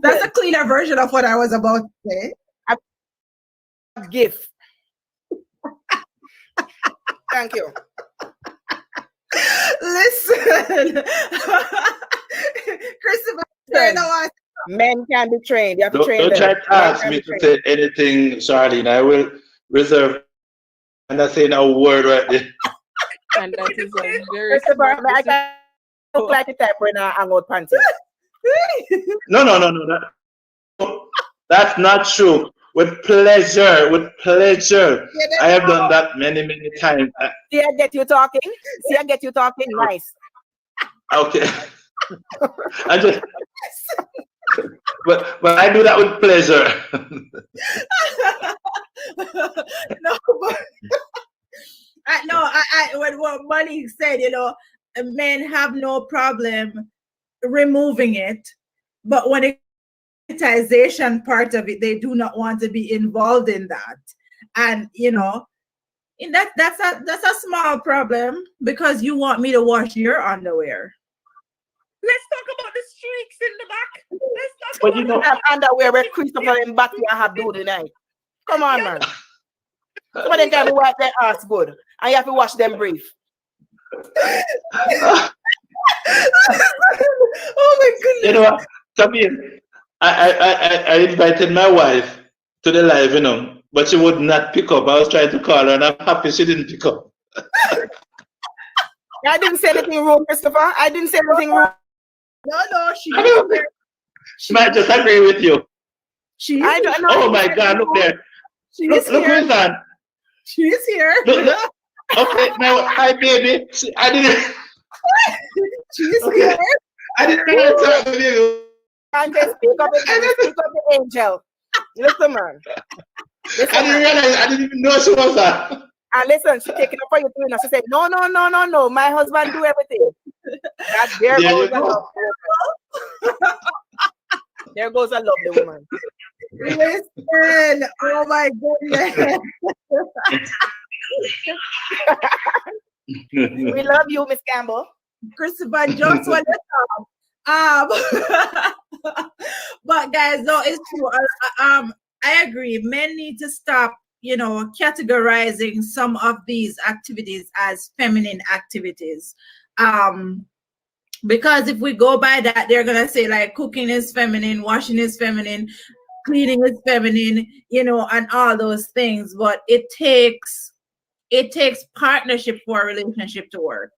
Speaker 1: that's a cleaner version of what I was about to say.
Speaker 12: A gift. Thank you.
Speaker 1: Listen, Christopher,
Speaker 12: men can be trained. You have to train
Speaker 10: Don't
Speaker 12: them.
Speaker 10: try to ask me to say anything, Charlene. I will reserve. I'm not saying a word right there.
Speaker 4: And that is a very
Speaker 12: Christopher, I can look like a type when I hang out panties.
Speaker 10: No. That's not true. With pleasure. I have done that many times.
Speaker 12: See, I get you talking. Nice.
Speaker 10: Okay. But I do that with pleasure.
Speaker 1: What Money said, men have no problem removing it, but when it monetization part of it, they do not want to be involved in that. And that's a small problem because you want me to wash your underwear.
Speaker 4: Let's talk about the streaks in the back. Let's
Speaker 12: talk about that underwear where Christopher and Batty have do tonight. Come on, man. Some of them can wipe their ass good, and you have to wash them brief.
Speaker 1: Oh my goodness!
Speaker 10: You know what? Come here. I invited my wife to the live, but she would not pick up. I was trying to call her, and I'm happy she didn't pick up.
Speaker 12: I didn't say anything wrong, Christopher. I didn't say anything wrong.
Speaker 1: No, she
Speaker 10: might just agree with you.
Speaker 1: I don't know.
Speaker 10: Oh my God! Look there. Look who's on.
Speaker 1: She is here.
Speaker 10: Look. Okay, now hi, baby. I didn't.
Speaker 1: She is here.
Speaker 10: I didn't know talk to you.
Speaker 12: And just speak up the angel. Listen, man. Listen,
Speaker 10: I didn't realize. I didn't even know she was that.
Speaker 12: And listen, she taking up for you too. She said, no. My husband do everything. There goes a lovely woman.
Speaker 1: Listen, oh my goodness.
Speaker 12: We love you, Miss Campbell.
Speaker 1: Christopher, just want to but guys, no, it's true. I agree. Men need to stop, categorizing some of these activities as feminine activities. Because if we go by that, they're gonna say like cooking is feminine, washing is feminine, cleaning is feminine, and all those things. But it takes partnership for a relationship to work.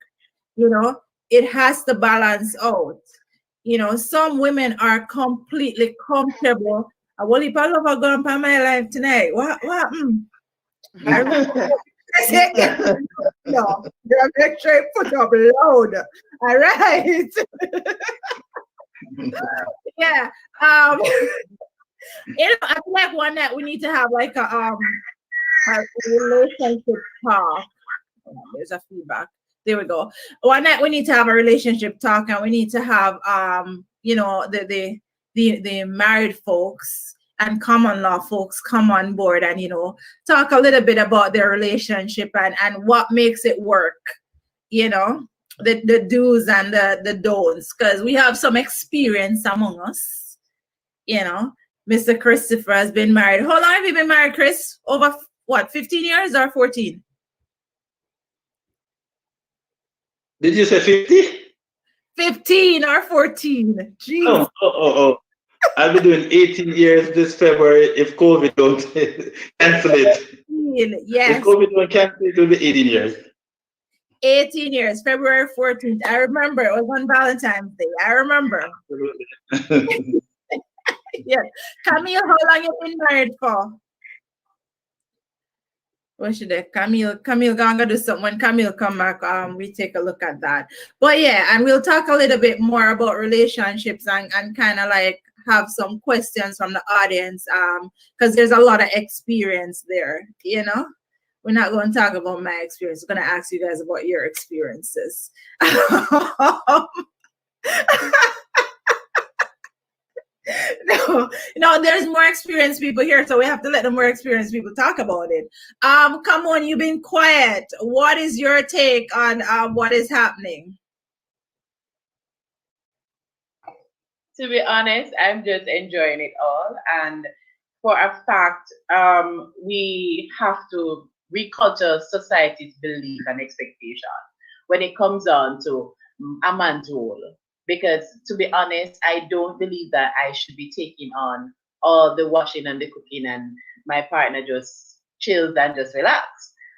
Speaker 1: It has to balance out. Some women are completely comfortable. I will leave all over going by my life tonight. What? I say again, no, you're very straight put up loud. All right. Yeah. I feel like one that we need to have like a relationship talk. There's a feedback. There we go. One night we need to have a relationship talk, and we need to have the married folks and common law folks come on board and talk a little bit about their relationship and what makes it work, the do's and the don'ts, because we have some experience among us. Mr. Christopher has been married. How long have you been married, Chris? Over what, 15 years or 14?
Speaker 10: Did you say 50?
Speaker 1: 15 or 14. Jeez.
Speaker 10: Oh. I'll be doing 18 years this February if COVID don't cancel it.
Speaker 1: Yes.
Speaker 10: If COVID don't cancel it, will be 18 years.
Speaker 1: 18 years, February 14th. I remember it was on Valentine's Day. I remember.
Speaker 10: Absolutely.
Speaker 1: Yeah. Camille, how long you been married for? What should I? Camille gonna do something. When Camille come back, we take a look at that. But yeah, and we'll talk a little bit more about relationships and kind of like have some questions from the audience, because there's a lot of experience there. We're not going to talk about my experience. We're going to ask you guys about your experiences. No, there's more experienced people here, so we have to let the more experienced people talk about it. Come on, you've been quiet. What is your take on what is happening?
Speaker 9: To be honest, I'm just enjoying it all. And for a fact, we have to reculture society's belief and expectation when it comes on to a man's role. Because to be honest, I don't believe that I should be taking on all the washing and the cooking and my partner just chills and just relax.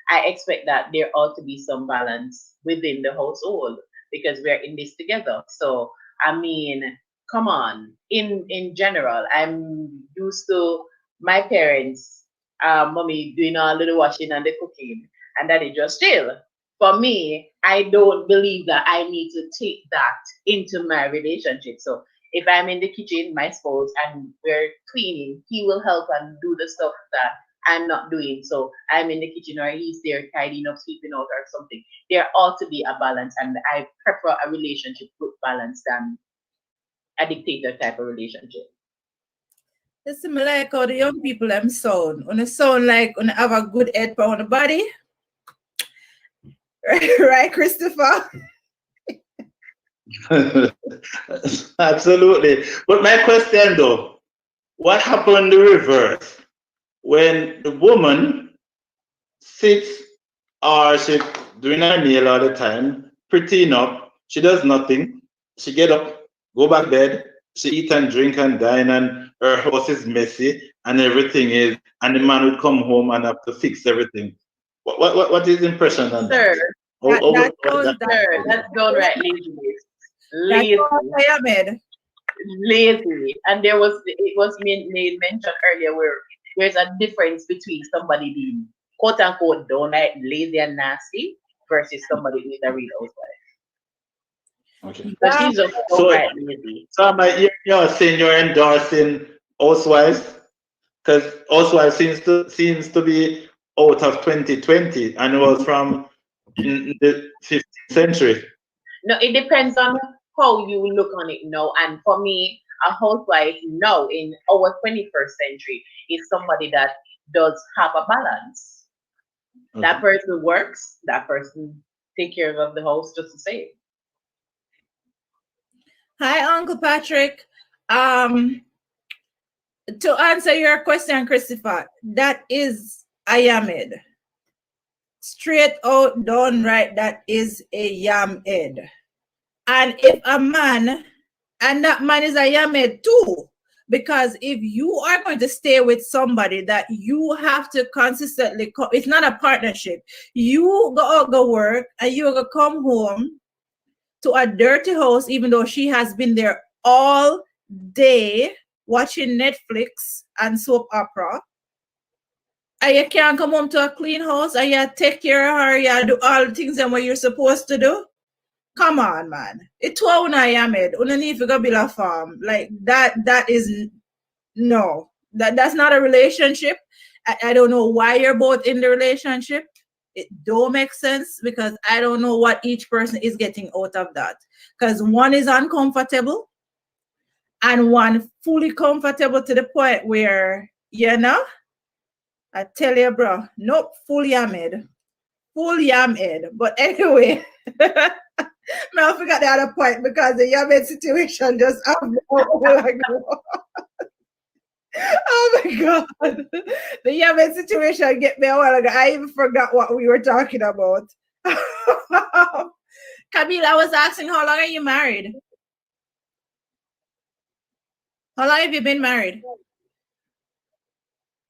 Speaker 9: I expect that there ought to be some balance within the household because we're in this together. So, I mean, come on. In general, I'm used to my parents, mommy doing all the washing and the cooking, and daddy just chill. For me, I don't believe that I need to take that into my relationship. So if I'm in the kitchen, my spouse, and we're cleaning, he will help and do the stuff that I'm not doing. So I'm in the kitchen or he's there tidying up, sweeping out or something. There ought to be a balance, and I prefer a relationship with balance than a dictator type of relationship.
Speaker 1: It's similar like how the young people them sound. When they sound like when they have a good head on the body. Right, Christopher?
Speaker 10: Absolutely. But my question though, what happened in the reverse? When the woman sits or she's doing her nail all the time, prettying up, she does nothing. She get up, go back to bed, she eat and drink and dine, and her house is messy and everything is, and the man would come home and have to fix everything. What is the impression on that?
Speaker 9: That's downright lazy. Lazy. And it was made mention earlier where there's a difference between somebody being quote unquote downright lazy and nasty versus somebody who is a real housewife.
Speaker 10: Okay.
Speaker 9: But she's just downright lazy.
Speaker 10: So you're saying you're endorsing housewives? Because housewives seems to be out of 2020 and it was from the 15th century.
Speaker 9: No, it depends on how you look on it now. And for me, a housewife now in our 21st century is somebody that does have a balance. Okay. That person works, that person take care of the house just the same.
Speaker 1: Hi, Uncle Patrick. To answer your question, Christopher, that is Ayamid. Straight out, done right, that is a Yamed. And if a man, and that man is a Yamed too, because if you are going to stay with somebody that you have to consistently, it's not a partnership. You go out, go work, and you go come home to a dirty house, even though she has been there all day watching Netflix and soap opera, and you can't come home to a clean house and you take care of her, you do all the things and what you're supposed to do. Come on, man. It's what I am it. You need to go build a farm. Like that is no. That's not a relationship. I don't know why you're both in the relationship. It don't make sense because I don't know what each person is getting out of that. Because one is uncomfortable and one fully comfortable to the point where, you know, I tell you, bro, nope, full yamed. Full yamed. But anyway, I forgot the other point because the yamed situation just happened a while ago. Oh my God. The yamed situation get me a while ago. I even forgot what we were talking about. Camille, I was asking, how long are you married? How long have you been married?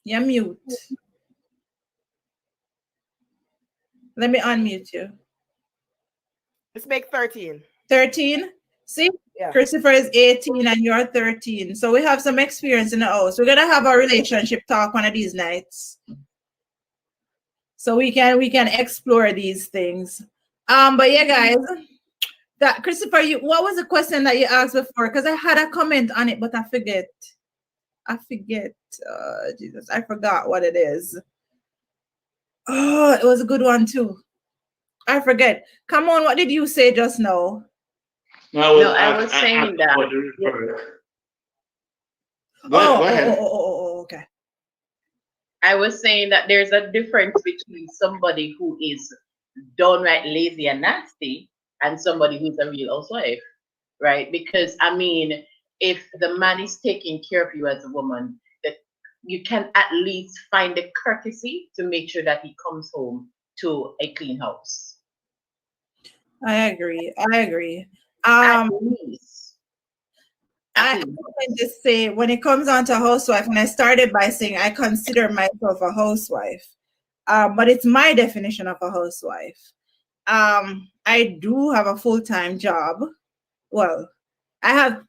Speaker 1: You're mute. Let me unmute you.
Speaker 12: Let's make 13.
Speaker 1: 13? See?
Speaker 12: Yeah.
Speaker 1: Christopher is 18 and you're 13. So we have some experience in the house. We're gonna have a relationship talk one of these nights. So we can explore these things. But yeah, guys. That Christopher, what was the question that you asked before? Because I had a comment on it, but I forget. Jesus, I forgot what it is. Oh, it was a good one too. I forget. Come on, what did you say just now?
Speaker 9: I was saying that.
Speaker 10: Go ahead.
Speaker 1: Okay.
Speaker 9: I was saying that there's a difference between somebody who is downright lazy and nasty and somebody who's a real housewife, right? Because I mean, if the man is taking care of you as a woman, that you can at least find the courtesy to make sure that he comes home to a clean house.
Speaker 1: I agree.
Speaker 9: At least.
Speaker 1: I can just say when it comes on to housewife, and I started by saying I consider myself a housewife, but it's my definition of a housewife. I do have a full-time job. Well, I have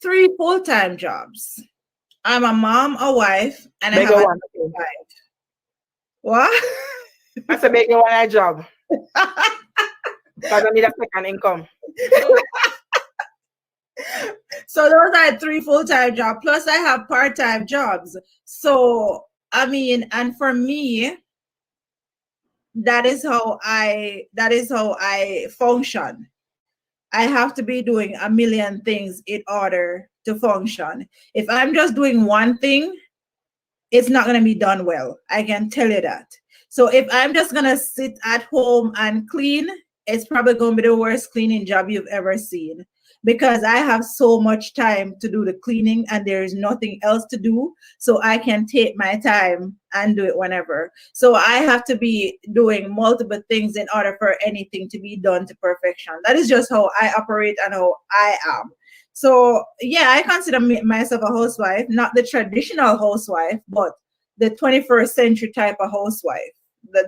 Speaker 1: 3 full-time jobs. I'm a mom, a wife, and I have a wife. What?
Speaker 12: That's a big one job. Because I need a second income.
Speaker 1: So those are 3 full-time jobs. Plus I have part-time jobs. So I mean, and for me, that is how I function. I have to be doing a million things in order to function. If I'm just doing one thing, it's not going to be done well. I can tell you that. So if I'm just going to sit at home and clean, it's probably going to be the worst cleaning job you've ever seen, because I have so much time to do the cleaning and there is nothing else to do. So I can take my time and do it whenever. So I have to be doing multiple things in order for anything to be done to perfection. That is just how I operate and how I am. So yeah, I consider myself a housewife, not the traditional housewife, but the 21st century type of housewife.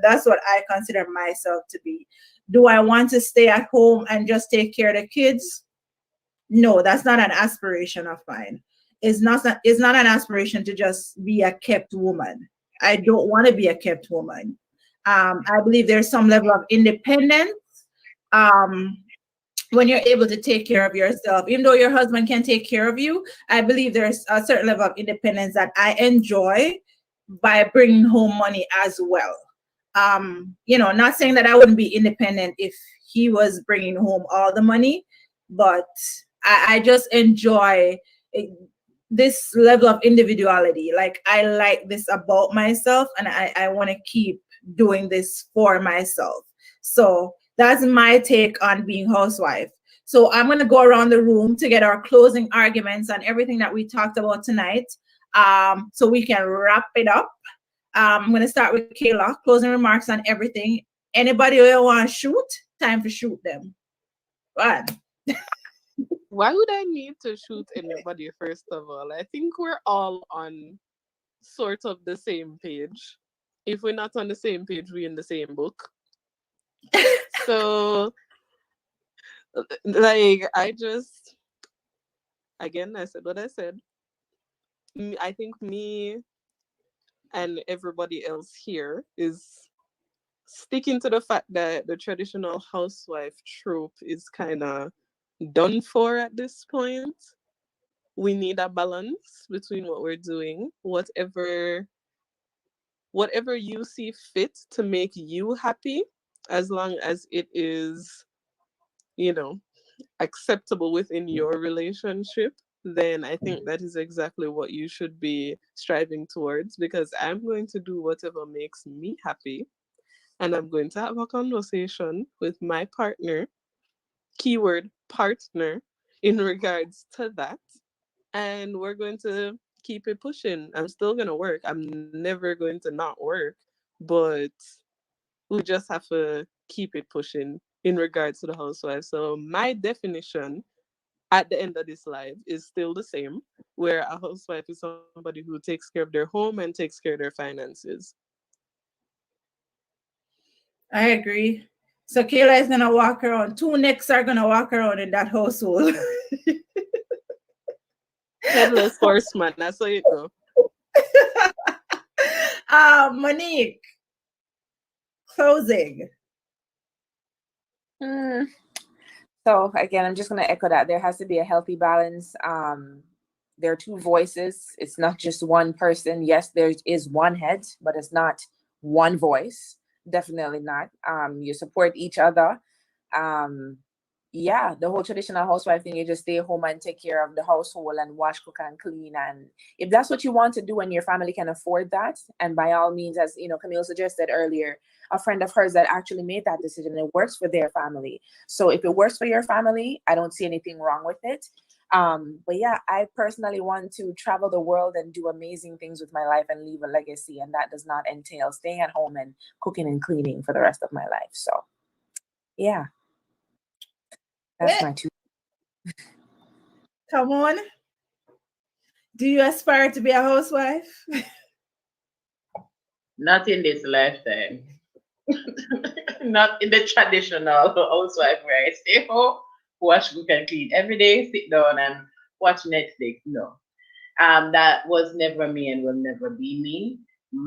Speaker 1: That's what I consider myself to be. Do I want to stay at home and just take care of the kids? No, that's not an aspiration of mine. It's not an aspiration to just be a kept woman. I don't want to be a kept woman. I believe there's some level of independence when you're able to take care of yourself. Even though your husband can take care of you, I believe there's a certain level of independence that I enjoy by bringing home money as well. Not saying that I wouldn't be independent if he was bringing home all the money, but I just enjoy this level of individuality. Like, I like this about myself, and I want to keep doing this for myself. So That's my take on being housewife. So I'm going to go around the room to get our closing arguments on everything that we talked about tonight, so we can wrap it up. I'm going to start with Kayla, closing remarks on everything. Anybody who want to shoot, time to shoot them. Go ahead.
Speaker 3: Why would I need to shoot anybody, first of all? I think we're all on sort of the same page. If we're not on the same page, we're in the same book. So, like, I said what I said. I think me and everybody else here is sticking to the fact that the traditional housewife trope is kind of done for at this point. We need a balance between what we're doing, whatever you see fit to make you happy, as long as it is, acceptable within your relationship, then I think that is exactly what you should be striving towards, because I'm going to do whatever makes me happy, and I'm going to have a conversation with my partner, keyword partner, in regards to that, and we're going to keep it pushing. I'm still going to work. I'm never going to not work, but we just have to keep it pushing in regards to the housewife. So my definition at the end of this live is still the same, where a housewife is somebody who takes care of their home and takes care of their finances.
Speaker 1: I agree. So Kayla is going to walk around. 2 necks are going to walk around in that household.
Speaker 3: Headless horseman, that's how you go.
Speaker 1: Monique, closing.
Speaker 4: So again, I'm just going to echo that there has to be a healthy balance. There are 2 voices. It's not just one person. Yes, there is one head, but it's not one voice. Definitely not. You support each other. Yeah, the whole traditional housewife thing, you just stay home and take care of the household and wash, cook, and clean. And if that's what you want to do and your family can afford that, and by all means, as Camille suggested earlier, a friend of hers that actually made that decision, it works for their family. So if it works for your family, I don't see anything wrong with it. But yeah, I personally want to travel the world and do amazing things with my life and leave a legacy. And that does not entail staying at home and cooking and cleaning for the rest of my life. So yeah. That's my 2.
Speaker 1: Come on. Do you aspire to be a housewife?
Speaker 9: Not in this lifetime. Not in the traditional housewife where I stay home, wash, cook, and clean every day, sit down and watch Netflix. No. That was never me and will never be me.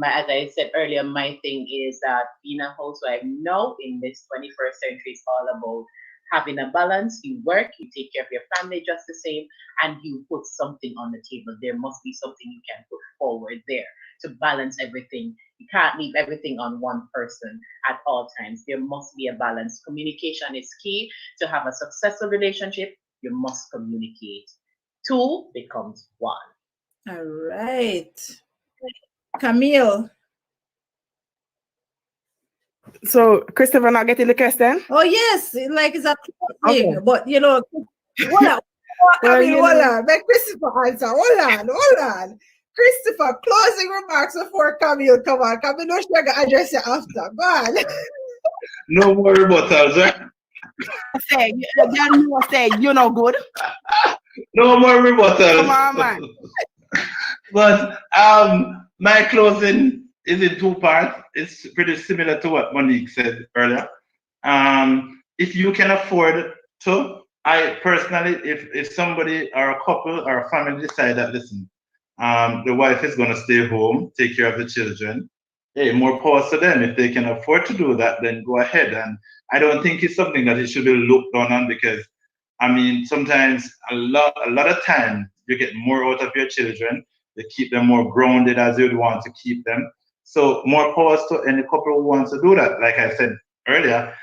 Speaker 9: As I said earlier, my thing is that being a housewife now in this 21st century is all about having a balance. You work, you take care of your family just the same, and you put something on the table. There must be something you can put forward there to balance everything. You can't leave everything on one person at all times. There must be a balance. Communication is key. To have a successful relationship, you must communicate. 2 becomes 1.
Speaker 1: All right. Camille.
Speaker 12: So Christopher not getting the question?
Speaker 1: Oh yes, like it's a thing,
Speaker 12: Okay.
Speaker 1: but hold on. Camille, hold on. Let Christopher answer. Hold on. Christopher, closing remarks before Camille. Come on, Camille, no sugar address you after. Go on.
Speaker 10: No more rebuttals, right?
Speaker 12: Say, you're no good.
Speaker 10: No more rebuttals.
Speaker 12: Come on, man.
Speaker 10: But my closing is in 2 parts. It's pretty similar to what Monique said earlier. If you can afford to, I personally, if somebody or a couple or a family decide that, listen, the wife is going to stay home, take care of the children, hey, more power to them. If they can afford to do that, then go ahead. And I don't think it's something that it should be looked down on, because sometimes a lot of times you get more out of your children. You keep them more grounded as you'd want to keep them. So more power to any couple who wants to do that. Like I said earlier,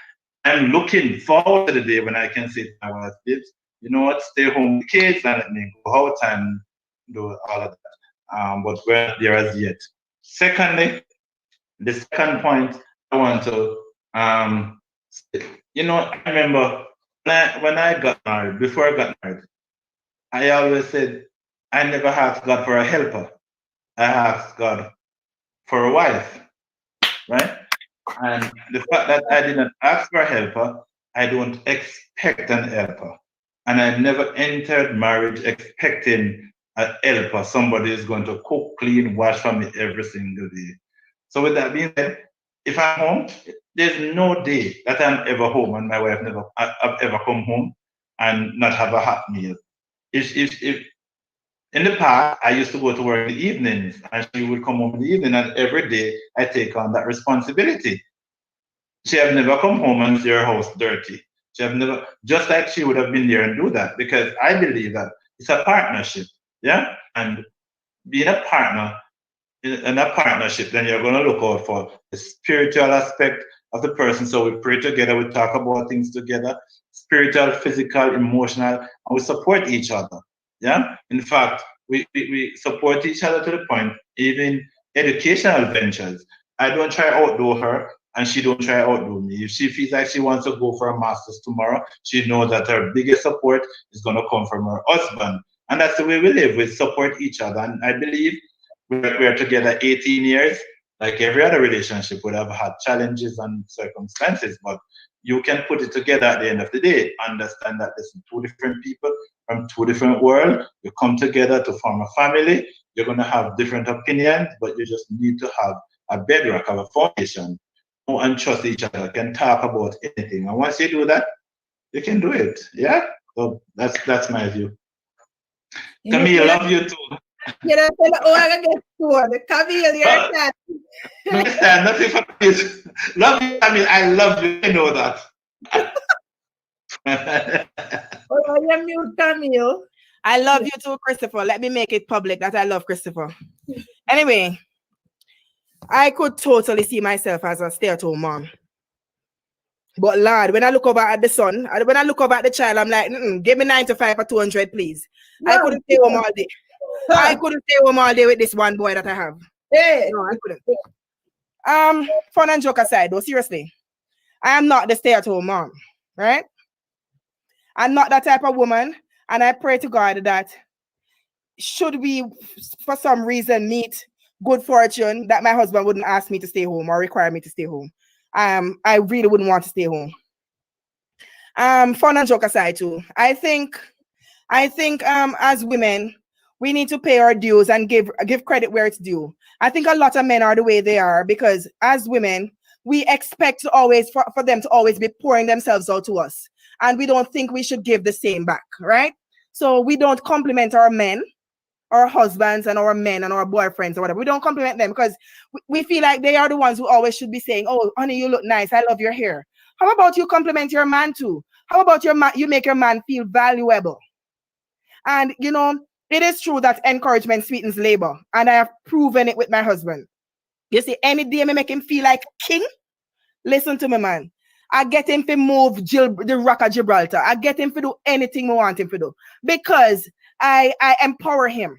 Speaker 10: I'm looking forward to the day when I can say to my wife, kids, you know what, stay home with the kids and let me go out and do all of that. But we're not there as yet. Secondly, the second point I want to
Speaker 11: You know, I remember when I got married, before I got married, I always said, I never asked God for a helper. I asked God for a wife, right? And the fact that I didn't ask for a helper, I don't expect an helper. And I never entered marriage expecting a helper, somebody is going to cook, clean, wash for me every single day. So with that being said, if I'm home, there's no day that I'm ever home and my wife I've ever come home and not have a hot meal. If in the past, I used to go to work in the evenings and she would come home in the evening, and every day I take on that responsibility. She have never come home and see her house dirty. She have never, just like she would have been there and do that, because I believe that it's a partnership, yeah? And being a partner, in a partnership, then you're going to look out for the spiritual aspect of the person. So we pray together, we talk about things together, spiritual, physical, emotional, and we support each other. Yeah. In fact, we support each other to the point, even educational ventures. I don't try outdo her and she don't try outdo me. If she feels like she wants to go for a master's tomorrow, she knows that her biggest support is going to come from her husband. And that's the way we live. We support each other. And I believe we're together 18 years. Like every other relationship would have had challenges and circumstances, but you can put it together at the end of the day. Understand that there's two different people from two different worlds. You come together to form a family. You're going to have different opinions, but you just need to have a bedrock, have a foundation. Know and trust each other, can talk about anything. And once you do that, you can do it. Yeah? So that's my view. Camille, love you too.
Speaker 1: You know, oh, I gotta get to Camille, you're that.
Speaker 11: Understand, nothing for this. Love you, Camille. I love you. I know that.
Speaker 1: Oh, you're mute, Camille.
Speaker 12: I love you too, Christopher. Let me make it public that I love Christopher. Anyway, I could totally see myself as a stay-at-home mom. But Lord, when I look over at the son, when I look over at the child, I'm like, give me 9 to 5 for 200, please. No, I couldn't stay home all day. I couldn't stay home all day with this one boy that I have.
Speaker 1: Hey.
Speaker 12: No, I couldn't. Fun and joke aside, though, seriously, I am not the stay-at-home mom, right? I'm not that type of woman, and I pray to God that should we, for some reason, meet good fortune, that my husband wouldn't ask me to stay home or require me to stay home. I really wouldn't want to stay home. Fun and joke aside, too, I think as women, we need to pay our dues and give credit where it's due. I think a lot of men are the way they are because as women, we expect to always for them to always be pouring themselves out to us. And we don't think we should give the same back, right? So we don't compliment our men, our husbands and our men and our boyfriends or whatever. We don't compliment them because we feel like they are the ones who always should be saying, oh, honey, you look nice. I love your hair. How about you compliment your man too? How about you make your man feel valuable? And, you know, it is true that encouragement sweetens labor. And I have proven it with my husband. You see, any day I make him feel like king, listen to me, man. I get him to move the Rock of Gibraltar. I get him to do anything I want him to do. Because I empower him.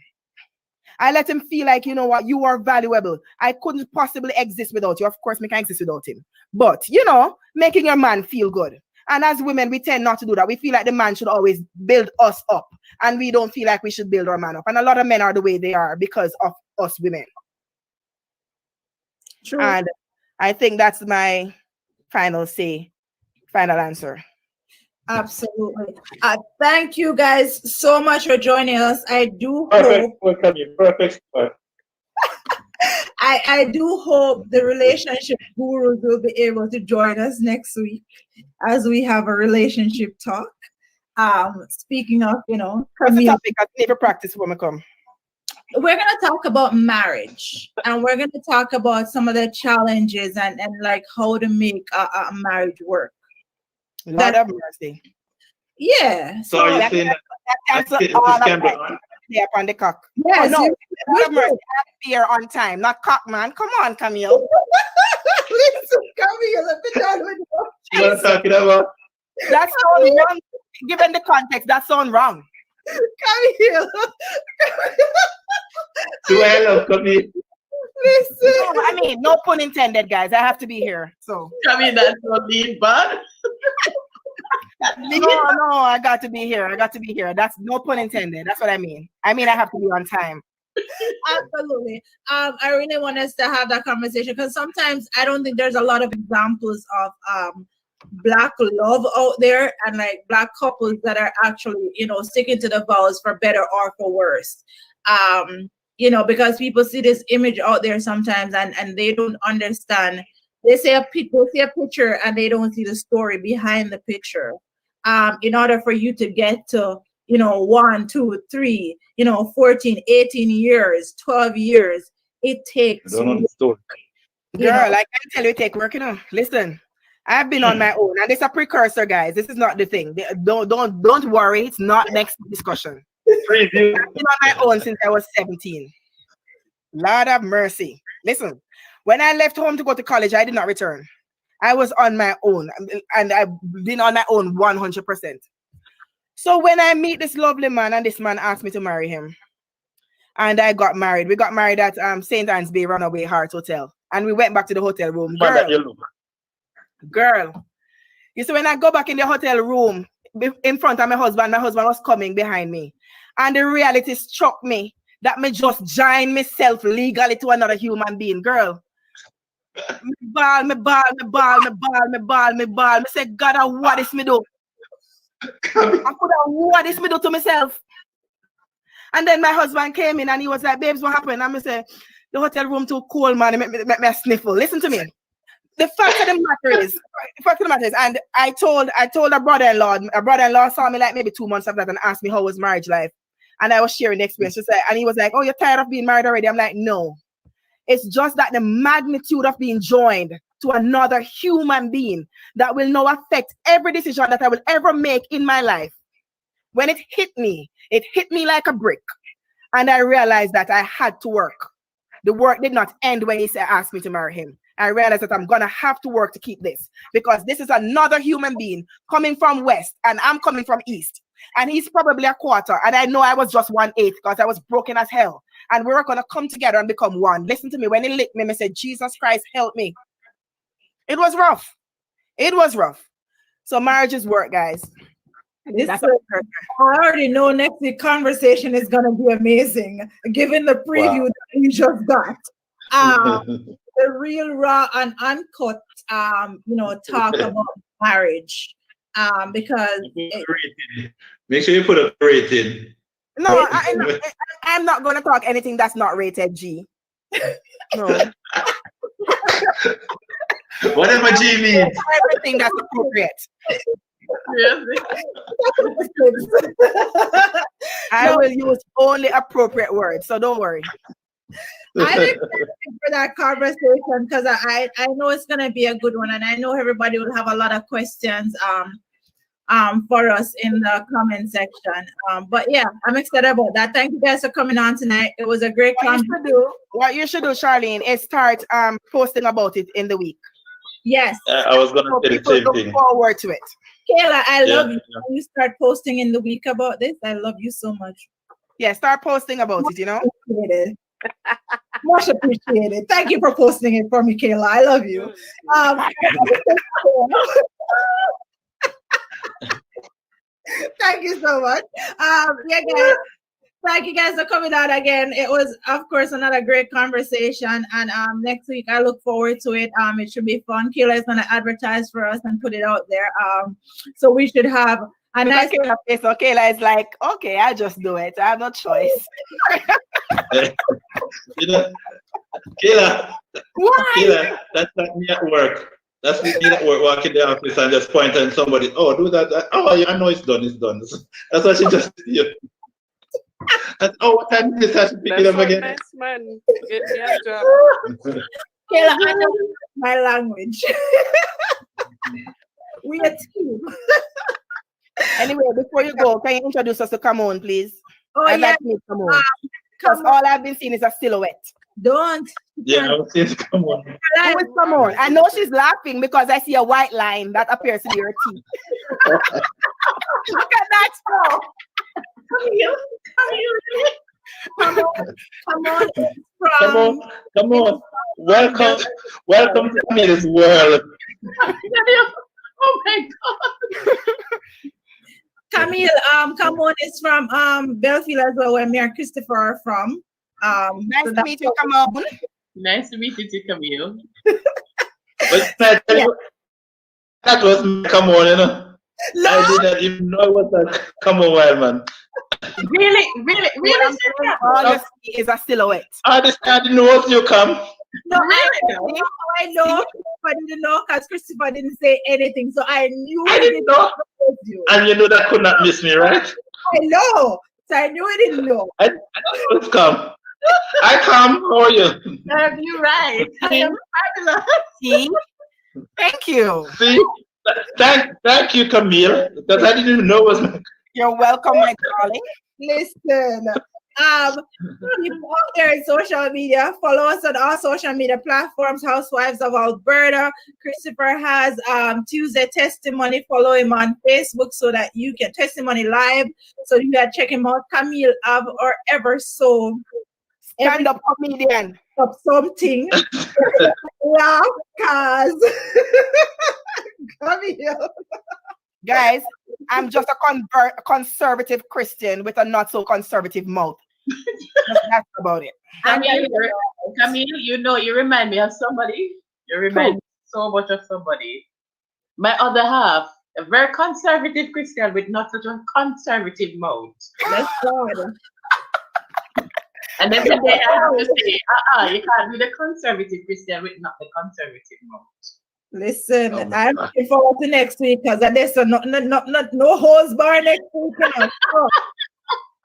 Speaker 12: I let him feel like, you know what, you are valuable. I couldn't possibly exist without you. Of course, I can't exist without him. But, you know, making your man feel good. And as women, we tend not to do that. We feel like the man should always build us up. And we don't feel like we should build our man up. And a lot of men are the way they are because of us women. True. And I think that's my final answer.
Speaker 1: Absolutely. Thank you guys so much for joining us. I do
Speaker 6: Perfect.
Speaker 1: hope I do hope the relationship gurus will be able to join us next week as we have a relationship talk. Speaking of, you know,
Speaker 12: that's the topic I need to practice when I come.
Speaker 1: We're going to talk about marriage and we're going to talk about some of the challenges and like how to make a marriage work.
Speaker 12: Lord have mercy.
Speaker 1: Yeah.
Speaker 11: So are you saying
Speaker 12: that on the cock?
Speaker 1: Yes.
Speaker 12: Oh, no. Lord have mercy. Fear on time, not cock, man. Come on, Camille.
Speaker 1: Listen, Camille, let me tell you.
Speaker 11: What I'm talking about?
Speaker 12: That's so wrong. Given the context, that sounds wrong.
Speaker 1: Camille.
Speaker 11: Do I love Camille?
Speaker 1: Listen.
Speaker 12: No, I mean, no pun intended, guys. I have to be here. So
Speaker 9: I mean, that's not being bad.
Speaker 12: No, I got to be here. I got to be here. That's no pun intended. That's what I mean. I mean, I have to be on time.
Speaker 1: Absolutely. I really want us to have that conversation because sometimes I don't think there's a lot of examples of Black love out there and like Black couples that are actually, sticking to the vows for better or for worse. Because people see this image out there sometimes and they don't understand. They see a picture and they don't see the story behind the picture. In order for you to get to 1, 2, 3, 14, 18 years, 12 years, it takes.
Speaker 11: I don't know the story.
Speaker 12: Girl, I can tell you it take work, Listen, I've been on my own, and this is a precursor, guys. This is not the thing. Don't worry, it's not next discussion. I've been on my own since I was 17. Lord have mercy. Listen, when I left home to go to college, I did not return. I was on my own, and I've been on my own 100%. So when I meet this lovely man, and this man asked me to marry him, and I got married. We got married at St. Anne's Bay Runaway Heart Hotel, and we went back to the hotel room. Girl, you see, when I go back in the hotel room in front of my husband was coming behind me, and the reality struck me that me just joined myself legally to another human being. Girl, me ball. Me say, God, what is me do? I could have what is me do to myself? And then my husband came in and he was like, babes, what happened? And I say, the hotel room too cold, man. Make me a sniffle. Listen to me. The fact of the matter is, and I told a brother-in-law saw me like maybe 2 months after that and asked me how was marriage life. And I was sharing the experience. And he was like, oh, you're tired of being married already? I'm like, no. It's just that the magnitude of being joined to another human being that will now affect every decision that I will ever make in my life. When it hit me like a brick. And I realized that I had to work. The work did not end when he asked me to marry him. I realized that I'm going to have to work to keep this because this is another human being coming from West and I'm coming from East. And he's probably a quarter. And I know I was just 1/8 because I was broken as hell. And we were going to come together and become one. Listen to me. When he licked me, I said, Jesus Christ, help me. It was rough. So marriage is work, guys.
Speaker 1: I already know next week conversation is going to be amazing, given the preview that we just got. The real raw and uncut, talk about marriage, because
Speaker 10: make sure you put a rating.
Speaker 12: No, I'm not going to talk anything that's not rated G. No.
Speaker 10: Whatever G means.
Speaker 12: Everything that's appropriate. I will use only appropriate words, so don't worry.
Speaker 1: I'm excited for that conversation because I know it's gonna be a good one, and I know everybody will have a lot of questions for us in the comment section. But yeah, I'm excited about that. Thank you guys for coming on tonight. It was a great conversation.
Speaker 12: What you should do, Charlene, is start posting about it in the week.
Speaker 1: Yes.
Speaker 10: I was gonna say the same thing.
Speaker 12: Look forward to it.
Speaker 1: Kayla, I love you. When you start posting in the week about this, I love you so much.
Speaker 12: Yeah, start posting about it,
Speaker 1: Much appreciated. Thank you for posting it for me, Kayla. I love you. Thank you so much. Yeah, guys. Thank you guys for coming out again. It was, of course, another great conversation. And next week, I look forward to it. It should be fun. Kayla is going to advertise for us and put it out there. So we should have a nice...
Speaker 12: So Kayla is like, okay, I'll just do it. I have no choice.
Speaker 10: Kayla, that's not me at work. That's me at work, walking the office and just pointing at somebody. Oh, do that. Oh, yeah, I know it's done. It's done. That's what she just did. What time is this? Pick it up again.
Speaker 3: Nice man. Get me a job.
Speaker 1: Kayla, I know my language. We are team.
Speaker 12: Anyway, before you go, can you introduce us to Camon, please?
Speaker 1: Oh, yeah.
Speaker 12: Because all I've been seeing is a silhouette.
Speaker 1: Don't.
Speaker 10: Yeah, I'll see Camon.
Speaker 12: Who is Camon? I know she's laughing because I see a white line that appears to be her teeth. Look at that, bro.
Speaker 10: Come on. Welcome to this world.
Speaker 9: Oh my God.
Speaker 1: Camille, Camon is from Belfield as well, where me and Christopher are from.
Speaker 12: Nice
Speaker 1: so
Speaker 12: to
Speaker 1: that's
Speaker 12: meet you, Camon.
Speaker 9: Nice to meet you too, Camille.
Speaker 10: But I tell you, that was me, come on, you know. I didn't even know it was that. Come on, wild man.
Speaker 9: Really,
Speaker 12: All you see is a silhouette.
Speaker 10: I didn't know what you come.
Speaker 1: No,
Speaker 9: Really?
Speaker 1: I know. I didn't know because Christopher didn't say anything, so I knew.
Speaker 10: I
Speaker 1: he
Speaker 10: didn't know.
Speaker 1: You.
Speaker 10: And you know that could not miss me, right?
Speaker 1: I know. So I knew he didn't know.
Speaker 10: I know it's come. I come. How are you?
Speaker 9: You're right. I am fabulous.
Speaker 12: See? Thank you.
Speaker 10: See? Thank you, Camille. Because I didn't even know it was.
Speaker 12: You're welcome, my darling.
Speaker 1: Listen, people out there in social media, follow us on all social media platforms, Housewives of Alberta. Christopher has Tuesday Testimony. Follow him on Facebook so that you can Testimony Live. So you can check him out. Camille of or ever so
Speaker 12: Stand up comedian.
Speaker 1: Of something. Laugh, cause Camille.
Speaker 12: Guys, I'm just a conservative Christian with a not so conservative mouth. That's about it.
Speaker 9: Camille, you know, you remind me of somebody. You remind me so much of somebody. My other half, a very conservative Christian with not such a conservative mouth.
Speaker 1: That's God.
Speaker 9: And then today I have to say, you can't be the conservative Christian with not the conservative mouth.
Speaker 1: Listen, I'm looking forward to next week because there's no hose bar next week. You know?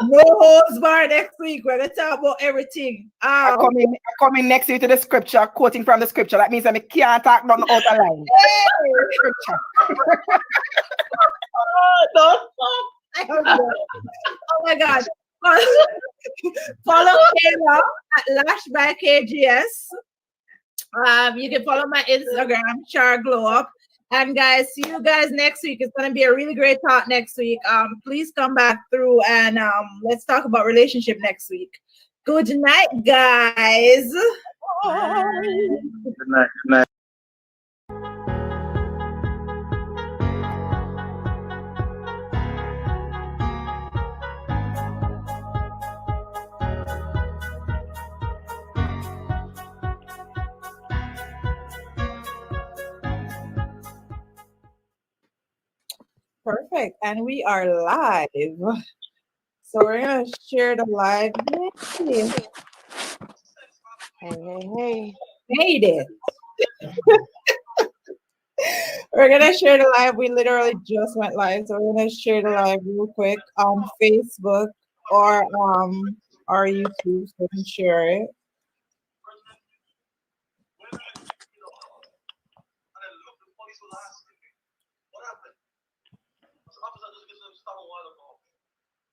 Speaker 1: No hose bar next week. We're going to talk about everything.
Speaker 12: I'm coming next week to the scripture, quoting from the scripture. That means I can't talk nothing out of line.
Speaker 1: Oh my God. Follow Kayla at Lash by KGS. You can follow my Instagram, Char Glow Up. And guys, see you guys next week. It's going to be a really great talk next week. Please come back through and let's talk about relationship next week. Good night, guys.
Speaker 10: Good night. Good night.
Speaker 1: Perfect. And we are live. So we're going to share the live. Hey. Made it. We're going to share the live. We literally just went live. So we're going to share the live real quick on Facebook or our YouTube. So we can share it.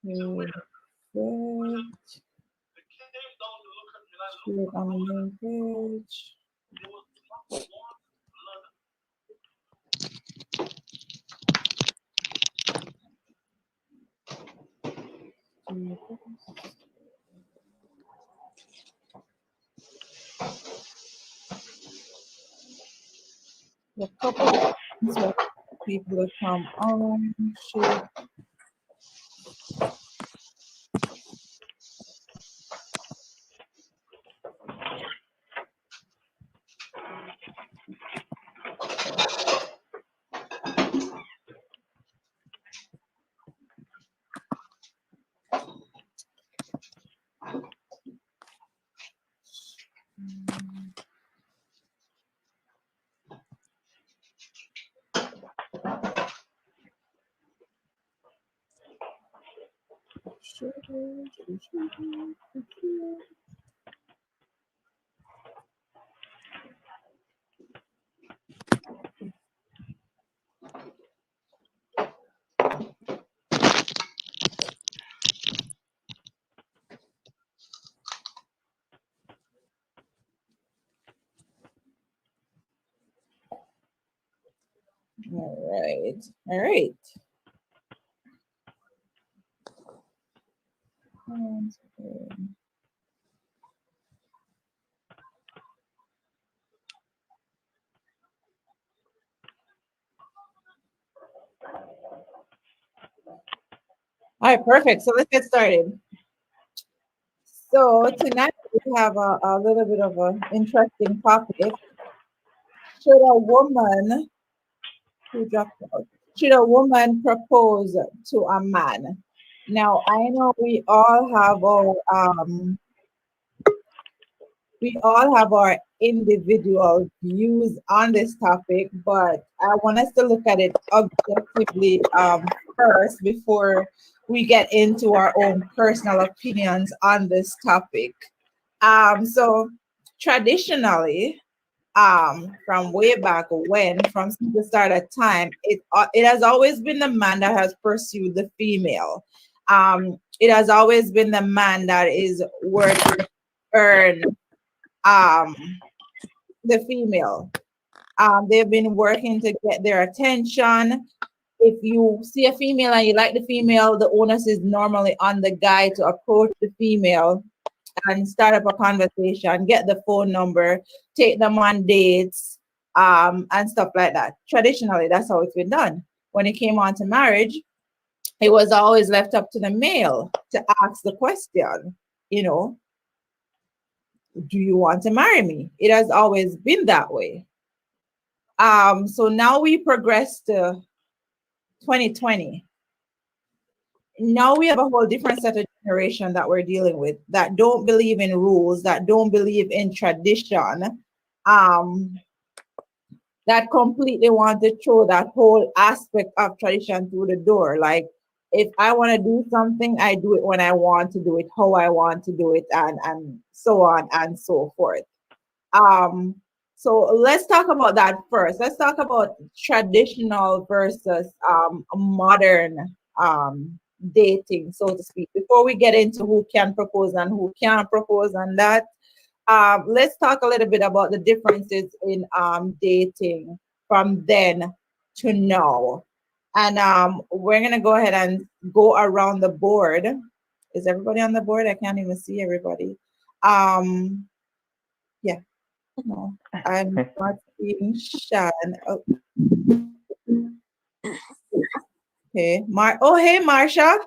Speaker 1: Share it on the main page. A couple of people come on. Share. All right. All right, perfect. So let's get started. So tonight we have a little bit of an interesting topic. Should a woman who dropped out? Should a woman propose to a man? Now I know we all have our individual views on this topic, but I want us to look at it objectively first before we get into our own personal opinions on this topic. So traditionally, from way back when, from the start of time, it has always been the man that has pursued the female. It has always been the man that is working to earn the female. They've been working to get their attention. If you see a female and you like the female, the onus is normally on the guy to approach the female and start up a conversation, get the phone number, take them on dates, and stuff like that. Traditionally, that's how it's been done. When it came on to marriage, it was always left up to the male to ask the question, you know, do you want to marry me? It has always been that way. So now we progress to 2020. Now we have a whole different set of generation that we're dealing with that don't believe in rules, that don't believe in tradition, that completely want to throw that whole aspect of tradition through the door. Like, if I want to do something, I do it when I want to do it, how I want to do it, and so on and so forth. So let's talk about that first. Let's talk about traditional versus modern dating, so to speak. Before we get into who can propose and who can't propose and that, let's talk a little bit about the differences in dating from then to now. And we're gonna go ahead and go around the board. Is everybody on the board? I can't even see everybody. Yeah. No, I'm not seeing Shan. Oh. Okay, oh, hey, Marsha.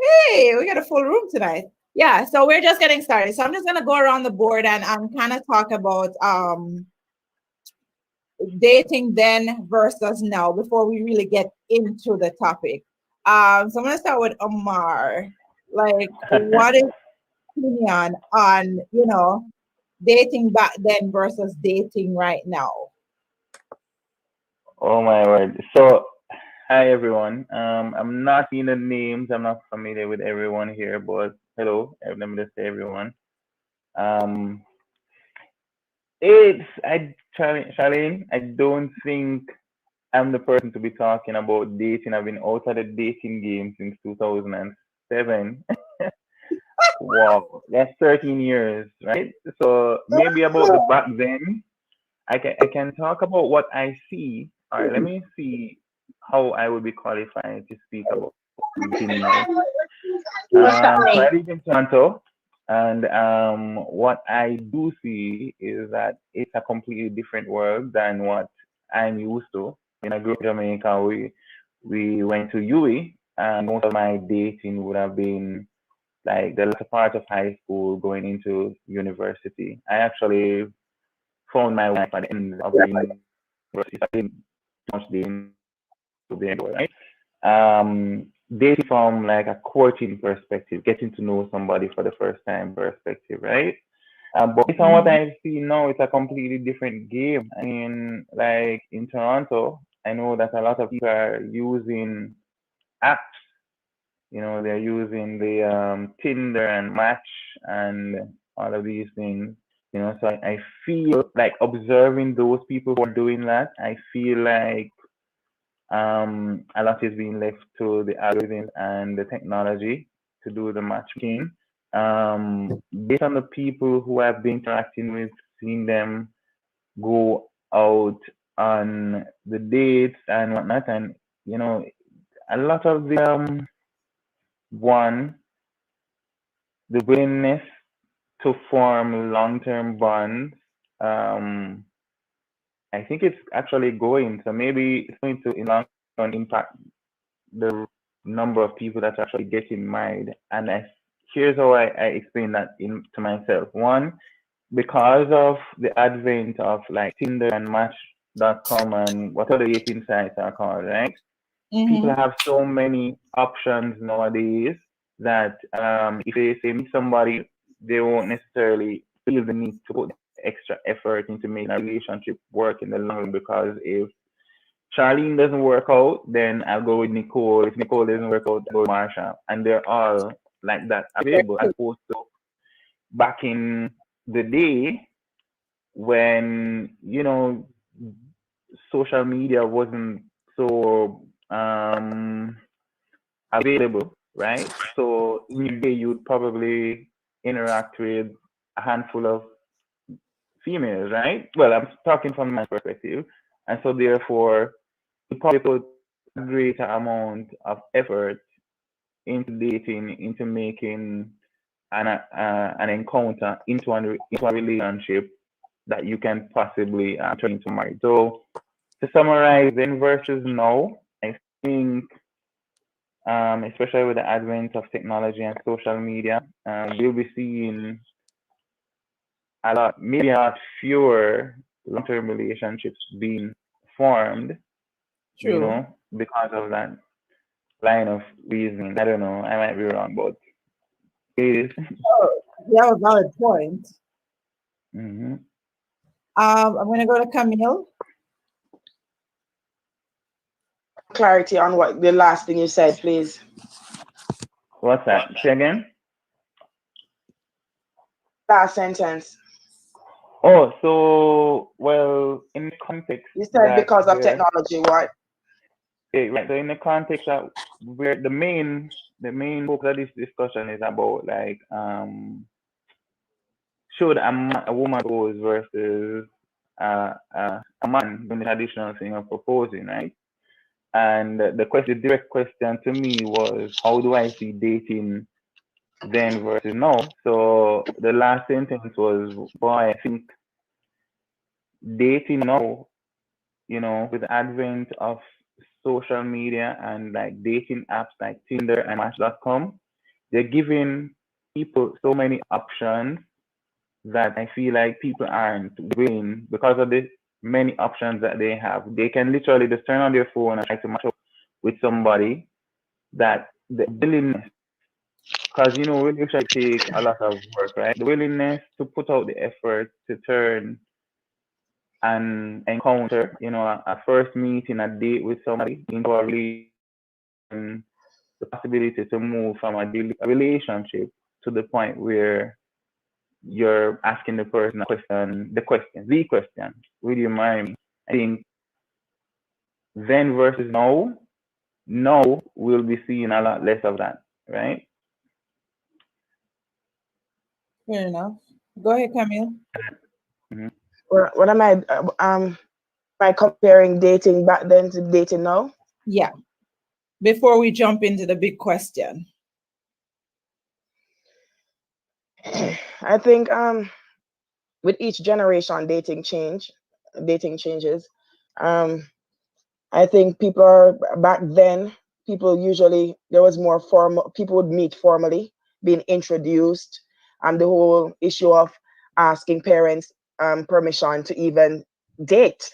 Speaker 1: Hey, we got a full room tonight. Yeah, so we're just getting started. So I'm just gonna go around the board and kind of talk about dating then versus now before we really get into the topic. So I'm gonna start with Omar. Like, what is your opinion on, you know, dating back then versus dating right now?
Speaker 13: Oh my word. So, hi everyone. I'm not in the names. I'm not familiar with everyone here, but hello. Let me just say everyone. Charlene, I don't think I'm the person to be talking about dating. I've been out of the dating game since 2007. Wow, that's 13 years, right? So maybe about the back then, I can talk about what I see. All right, let me see how I would be qualified to speak about dating now. So I live in Toronto, and what I do see is that it's a completely different world than what I'm used to. When I grew up in Jamaica, we went to UWI, and most of my dating would have been like the latter part of high school going into university. I actually found my wife at the end of the university. I didn't much dating to be anywhere, right? Dating from like a courting perspective, getting to know somebody for the first time perspective, right? But based on what I see now, it's a completely different game. I mean, like in Toronto, I know that a lot of people are using apps. You know, they're using the Tinder and Match and all of these things. You know, so I feel like observing those people who are doing that, I feel like a lot is being left to the algorithms and the technology to do the matchmaking. Based on the people who I've been interacting with, seeing them go out on the dates and whatnot, and you know, a lot of the the willingness to form long-term bonds. I think it's actually going. So maybe it's going to in long run impact the number of people that are actually getting married. And here's how I explain that to myself. One, because of the advent of like Tinder and Match.com and what other dating sites are called, right? People have so many options nowadays that if they say meet somebody, they won't necessarily feel the need to put extra effort into making a relationship work in the long run, because if Charlene doesn't work out, then I'll go with Nicole. If Nicole doesn't work out, I'll go with Marsha. And they're all like that available, as opposed to back in the day when, you know, social media wasn't so available, right? So in your day, you'd probably interact with a handful of females, right? Well, I'm talking from my perspective. And so therefore, you probably put a greater amount of effort into dating, into making an encounter into a relationship that you can possibly turn into marriage. So to summarize, then versus now, I think, especially with the advent of technology and social media, we'll be seeing maybe a lot fewer long-term relationships being formed.
Speaker 1: True.
Speaker 13: You know, because of that line of reasoning. I don't know. I might be wrong, but it is.
Speaker 1: Oh, you have a valid point.
Speaker 13: Mm-hmm.
Speaker 1: I'm going to go to Camille.
Speaker 7: Clarity on what the last thing you said, please.
Speaker 13: What's that? Say again?
Speaker 7: Last sentence.
Speaker 13: Oh, so, well, in the context
Speaker 7: You said because of
Speaker 13: where,
Speaker 7: technology, what?
Speaker 13: okay, right. So in the context that where the main focus of this discussion is about, like, should a woman propose versus a man doing the traditional thing of proposing, right? And the direct question to me was, how do I see dating then versus now? So the last sentence was, boy, I think dating now, you know, with the advent of social media and like dating apps like Tinder and Match.com, they're giving people so many options that I feel like people aren't willing, because of the many options that they have. They can literally just turn on their phone and try to match up with somebody that the willingness, because, you know, relationship take a lot of work, right? The willingness to put out the effort to turn and encounter, you know, a first meeting, a date with somebody into a relationship, the possibility to move from a relationship to the point where you're asking the person the question, will you marry me? I think then versus now we'll be seeing a lot less of that, right?
Speaker 1: Fair enough. Go ahead, Camille.
Speaker 13: Mm-hmm.
Speaker 7: What am I comparing dating back then to dating now?
Speaker 1: Yeah. Before we jump into the big question.
Speaker 7: I think with each generation dating changes. I think back then, people usually, there was more formal, people would meet formally, being introduced, and the whole issue of asking parents permission to even date.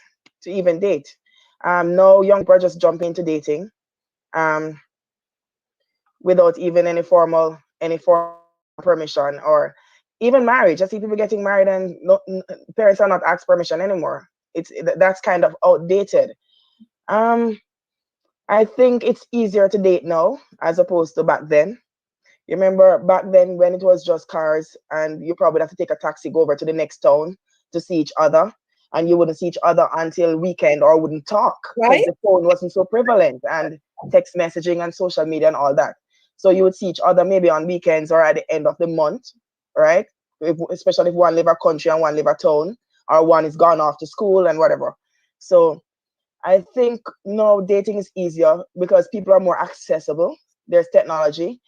Speaker 7: Now young people are just jumping into dating without even any formal permission, or even marriage. I see people getting married and parents are not asked permission anymore. That's kind of outdated. I think it's easier to date now as opposed to back then. You remember back then when it was just cars and you probably have to take a taxi, go over to the next town to see each other, and you wouldn't see each other until weekend or wouldn't talk because the phone wasn't so prevalent, and text messaging and social media and all that. So you would see each other maybe on weekends or at the end of the month, right? Especially if one live a country and one live a town, or one is gone off to school and whatever. So I think now dating is easier because people are more accessible. There's technology.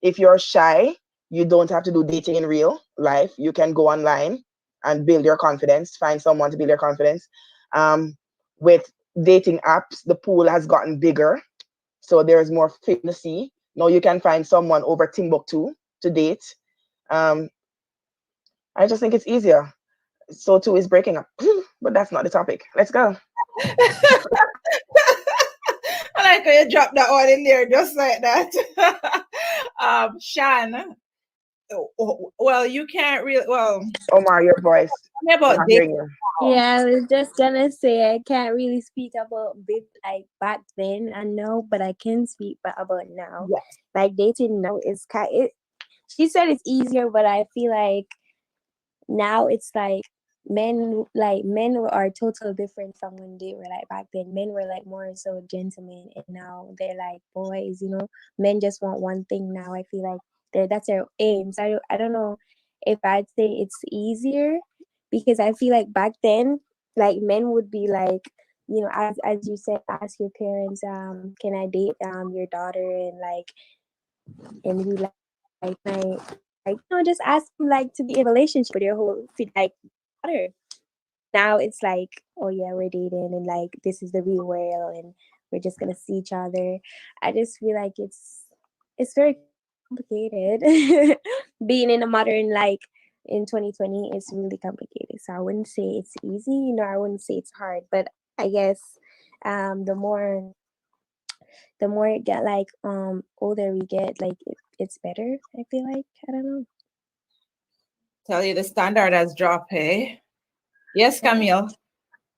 Speaker 7: If you're shy, you don't have to do dating in real life. You can go online and build your confidence, find someone to build your confidence. With dating apps, the pool has gotten bigger. So there's more fish in the sea. Now you can find someone over Timbuktu to date. I just think it's easier. So too is breaking up, but that's not the topic. Let's go.
Speaker 1: I like how you drop that one in there just like that. Shan, well, you can't really, well,
Speaker 7: Omar, your voice.
Speaker 1: tell me about
Speaker 7: Not
Speaker 1: dating.
Speaker 7: hearing you.
Speaker 14: Yeah, I was just gonna say I can't really speak about like back then and now, but I can speak about now.
Speaker 1: Yes.
Speaker 14: Like dating now is she said it's easier, but I feel like now it's like men are totally different from when they were like back then. Men were like more so gentlemen, and now they're like boys, you know. Men just want one thing now. I feel like that's their aim. So I don't know if I'd say it's easier, because I feel like back then, like men would be like, you know, as you said, ask your parents, can I date your daughter, and be like, no, just ask them like to be in a relationship with your whole like daughter. Now it's like, oh yeah, we're dating, and like this is the real world, and we're just gonna see each other. I just feel like it's very complicated. Being in a modern, like in 2020, it's really complicated. So I wouldn't say it's easy, you know, I wouldn't say it's hard, but I guess the more it get like older we get, like it's better, I feel like. I don't know.
Speaker 1: Tell you the standard has dropped, hey? Yes, Camille.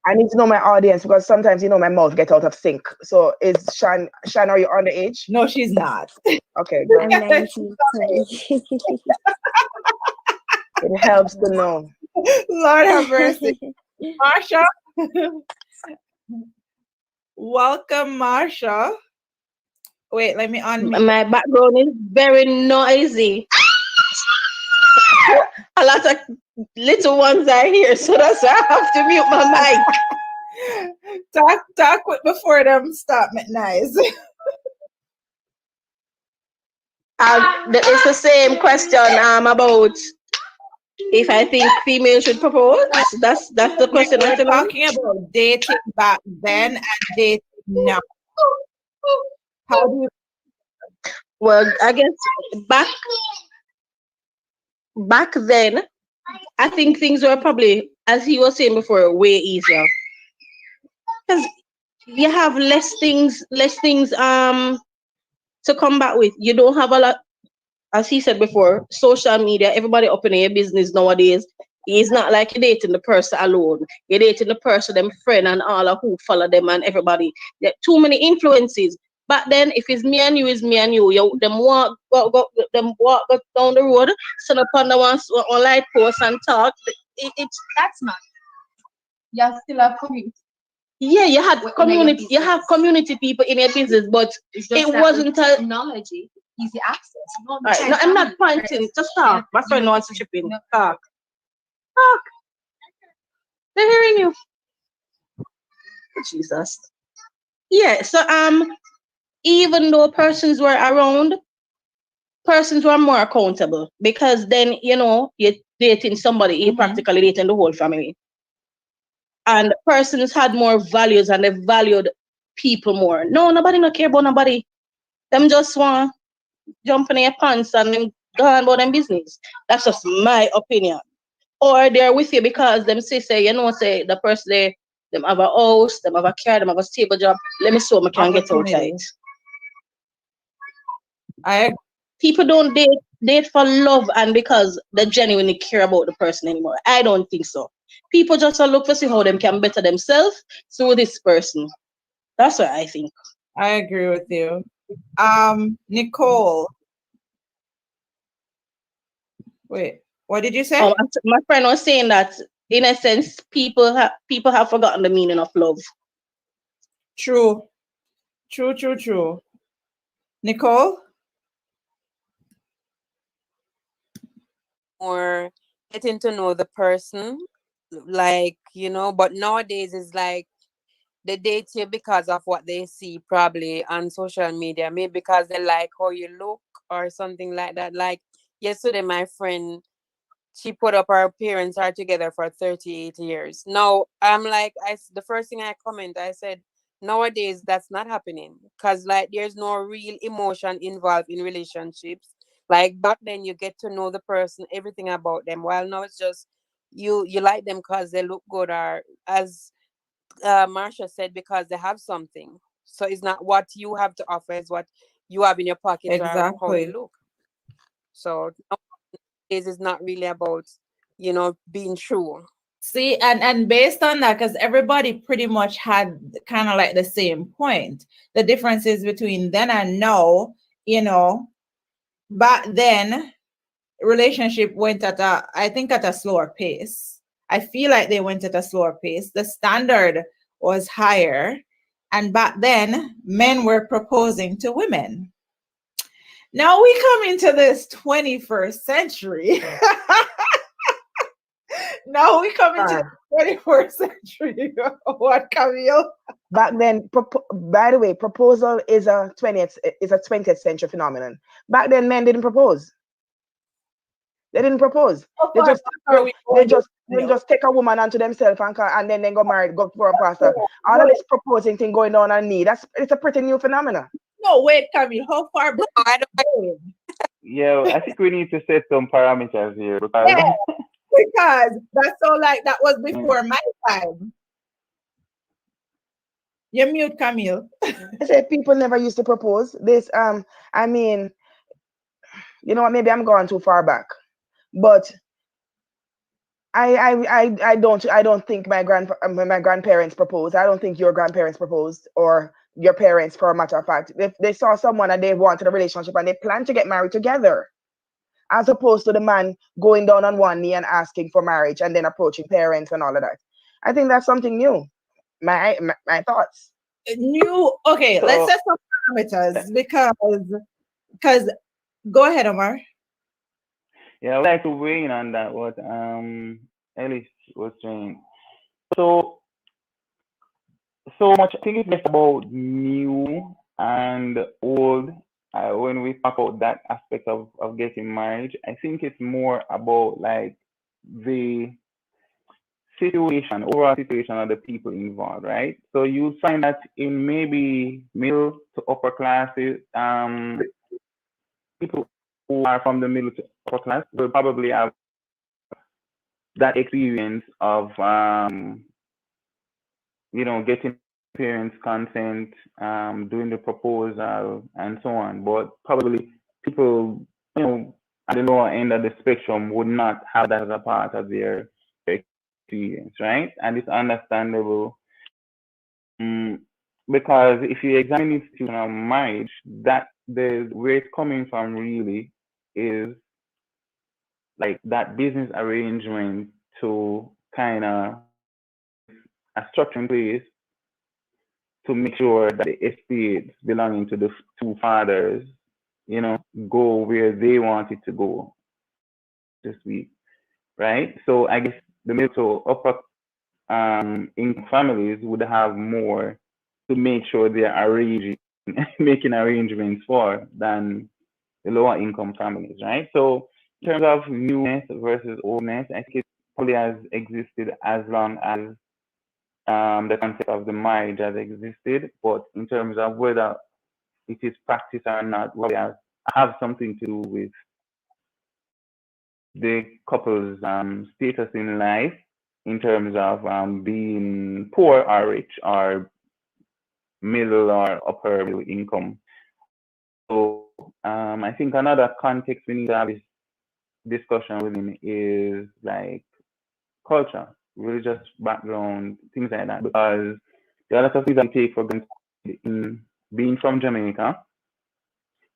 Speaker 7: I need to know my audience, because sometimes, you know, my mouth get out of sync. So is Shan, are you underage?
Speaker 1: No, she's not.
Speaker 7: Okay, good.
Speaker 14: I'm 19.
Speaker 7: It helps to know.
Speaker 1: Lord have mercy. Marsha. Welcome, Marsha. Wait, let me unmute.
Speaker 15: My background is very noisy. A lot of little ones are here, so that's why I have to mute my mic.
Speaker 1: Talk quick before them start making noise.
Speaker 15: It's the same question about if I think females should propose. That's the question.
Speaker 1: We're talking about dating back then and dating now. How do you?
Speaker 15: Well, I guess back then, I think things were probably, as he was saying before, way easier. Because you have less things to come back with. You don't have a lot, as he said before, social media, everybody opening your business nowadays. It's not like you're dating the person alone. You're dating the person, them friend and all of who follow them and everybody. There are too many influences. Back then, if it's me and you, it's me and you. Them walk down the road, sit up on the one light post and talk. That's not. You still have community. Yeah, you had community. You have community people in your business, but it wasn't a technology, easy access. All right, no, I'm not pointing. Just talk. My friend wants to chip in. Talk. They're hearing you. Jesus. Yeah. So even though persons were around, persons were more accountable, because then, you know, you're dating somebody, you're practically dating the whole family. And persons had more values and they valued people more. No, nobody no care about nobody. Them just want jump in their pants and them go on about them business. That's just my opinion. Or they're with you because them say, you know, say the person them have a house, them have a car, them have a stable job. Let me see what I can get outside. People don't date for love and because they genuinely care about the person anymore. I don't think so. People just look to see how them can better themselves through this person. That's what I think.
Speaker 1: I agree with you. Nicole. Wait, what did you say?
Speaker 15: Oh, my friend was saying that in a sense, people have forgotten the meaning of love.
Speaker 1: True. Nicole?
Speaker 2: Or getting to know the person, like, you know, but nowadays it's like they date you because of what they see probably on social media, maybe because they like how you look or something like that. Like yesterday, my friend, she put up her parents are together for 38 years. Now I'm like, the first thing I comment, I said,
Speaker 16: Nowadays, that's not happening because like there's no real emotion involved in relationships. Like back then, you get to know the person, everything about them. While now it's just you like them because they look good, or as Marsha said, because they have something. So it's not what you have to offer; it's what you have in your pocket or how you
Speaker 1: Exactly.
Speaker 16: look. So nowadays, it's not really about being true.
Speaker 1: See, and based on that, because everybody pretty much had kind of like the same point. The differences between then and now, back then relationship went I think at a slower pace. I feel like they went at a slower pace. The standard was higher, and back then men were proposing to women. Now we come into this 21st century. Now we come into the 21st century. What, Camille?
Speaker 12: Back then, by the way, proposal is a 20th century phenomenon. Back then, men didn't propose. They didn't propose. They just take a woman onto themselves and then they go married, go for a pastor. All of this proposing thing going on and me. It's a pretty new phenomenon.
Speaker 1: No, wait, Camille, how far back?
Speaker 13: Yeah, I think we need to set some parameters here because
Speaker 1: Yeah, because that's so like that was before my time. You're mute, Camille.
Speaker 12: I said people never used to propose. I mean, you know what, maybe I'm going too far back. But I don't think my grandparents proposed. I don't think your grandparents proposed, or your parents, for a matter of fact. If they saw someone and they wanted a relationship and they planned to get married together, as opposed to the man going down on one knee and asking for marriage and then approaching parents and all of that. I think that's something new. My thoughts.
Speaker 1: New. Okay, let's set some parameters because go ahead, Omar.
Speaker 13: Yeah, I would like to weigh in on that what Ellis was saying. So much, I think it's less about new and old. When we talk about that aspect of getting married, I think it's more about like the overall situation of the people involved, right? So you find that in maybe middle to upper classes, people who are from the middle to upper class will probably have that experience of getting parents' consent, doing the proposal, and so on. But probably people, at the lower end of the spectrum would not have that as a part of their experience, right? And it's understandable because if you examine the institution of marriage, that where it's coming from really is like that business arrangement to kind of a structure in place to make sure that the estates belonging to the two fathers, go where they want it to go, this week, right? So I guess the middle to upper income families would have more to make sure they're making arrangements for than the lower income families, right? So in terms of newness versus oldness, I think it probably has existed as long as the concept of the marriage has existed, but in terms of whether it is practiced or not, well, it have something to do with the couple's status in life in terms of being poor or rich or middle or upper middle income. So I think another context we need to have this discussion within is like culture, religious background, things like that, because there are a lot of things that we take for granted in being from Jamaica,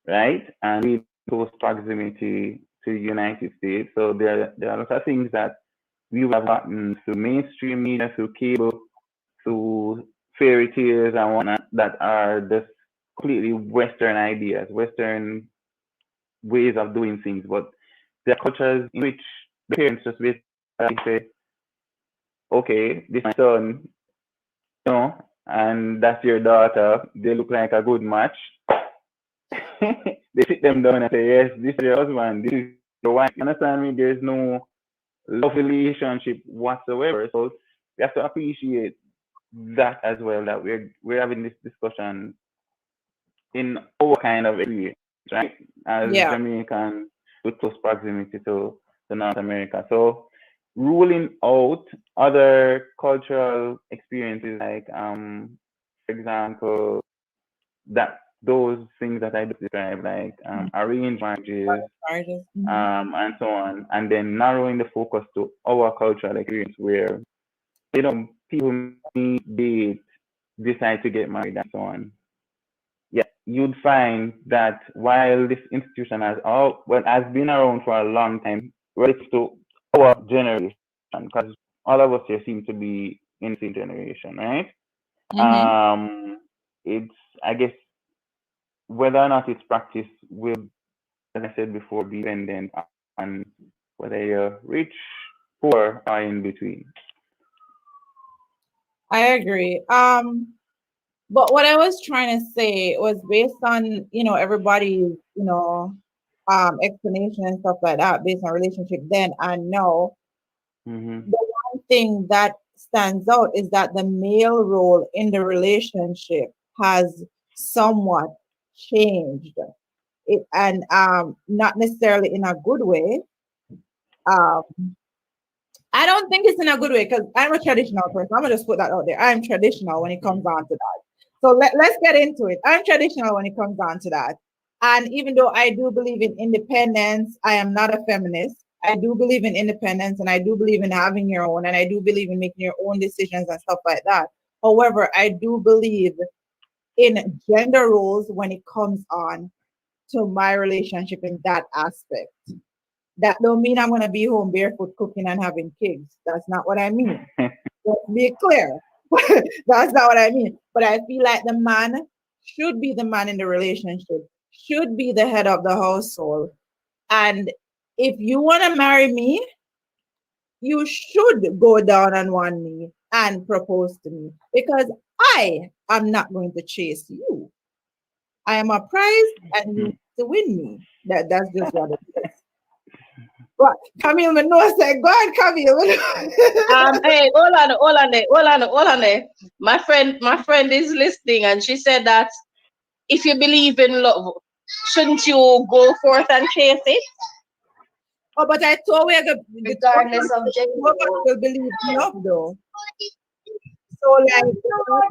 Speaker 13: right? And with close proximity to the United States. So there are a lot of things that we would have gotten through mainstream media, through cable, through fairy tales and whatnot that are just completely Western ideas, Western ways of doing things. But there are cultures in which the parents just basically say, okay, this is my son, and that's your daughter. They look like a good match. They sit them down and say, yes, this is your husband, this is your wife. You understand me? There's no love relationship whatsoever. So we have to appreciate that as well, that we're having this discussion in our kind of area, right? As
Speaker 1: Yeah.
Speaker 13: Jamaican with close proximity to North America. So ruling out other cultural experiences like for example, that those things that I described, like arranged marriages, and so on, and then narrowing the focus to our cultural experience where people meet, date, decide to get married and so on. Yeah, you'd find that while this institution has been around for a long time, relates to our generation, because all of us here seem to be in the same generation, right? It's, I guess, whether or not it's practiced will, as I said before, be dependent on whether you're rich, poor, or in between.
Speaker 1: I agree. But what I was trying to say was based on, everybody's, explanation and stuff like that, based on relationship then and now. The one thing that stands out is that the male role in the relationship has somewhat changed. And not necessarily in a good way. I don't think it's in a good way because I'm a traditional person. I'm gonna just put that out there. I'm traditional when it comes down to that. So let's get into it. I'm traditional when it comes down to that. And even though I do believe in independence, I am not a feminist. I do believe in independence and I do believe in having your own and I do believe in making your own decisions and stuff like that. However, I do believe in gender roles when it comes on to my relationship in that aspect. That don't mean I'm gonna be home barefoot cooking and having kids. That's not what I mean. Let's be clear. That's not what I mean. But I feel like the man should be the man in the relationship, should be the head of the household. And if you want to marry me, you should go down on one knee and propose to me because I am not going to chase you. I am a prize and you need to win me. That's just what it is. But Camille Manoa said, go on, Camille.
Speaker 15: Hey, hold on there. My friend is listening and she said that if you believe in love, shouldn't you go forth and chase it?
Speaker 1: Oh, but I thought regardless of gender, will believe in love though. So like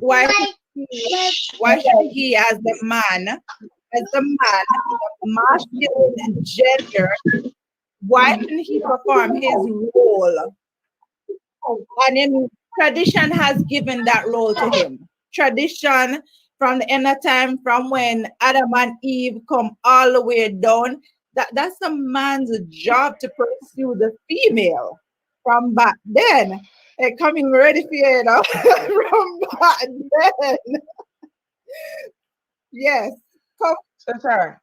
Speaker 1: why should he as the man, masculine gender, why didn't he perform his role? And then tradition has given that role to him. Tradition from the end of time, from when Adam and Eve come all the way down, that's a man's job to pursue the female from back then. They're coming ready for you, from back then. Yes.
Speaker 12: So, sir,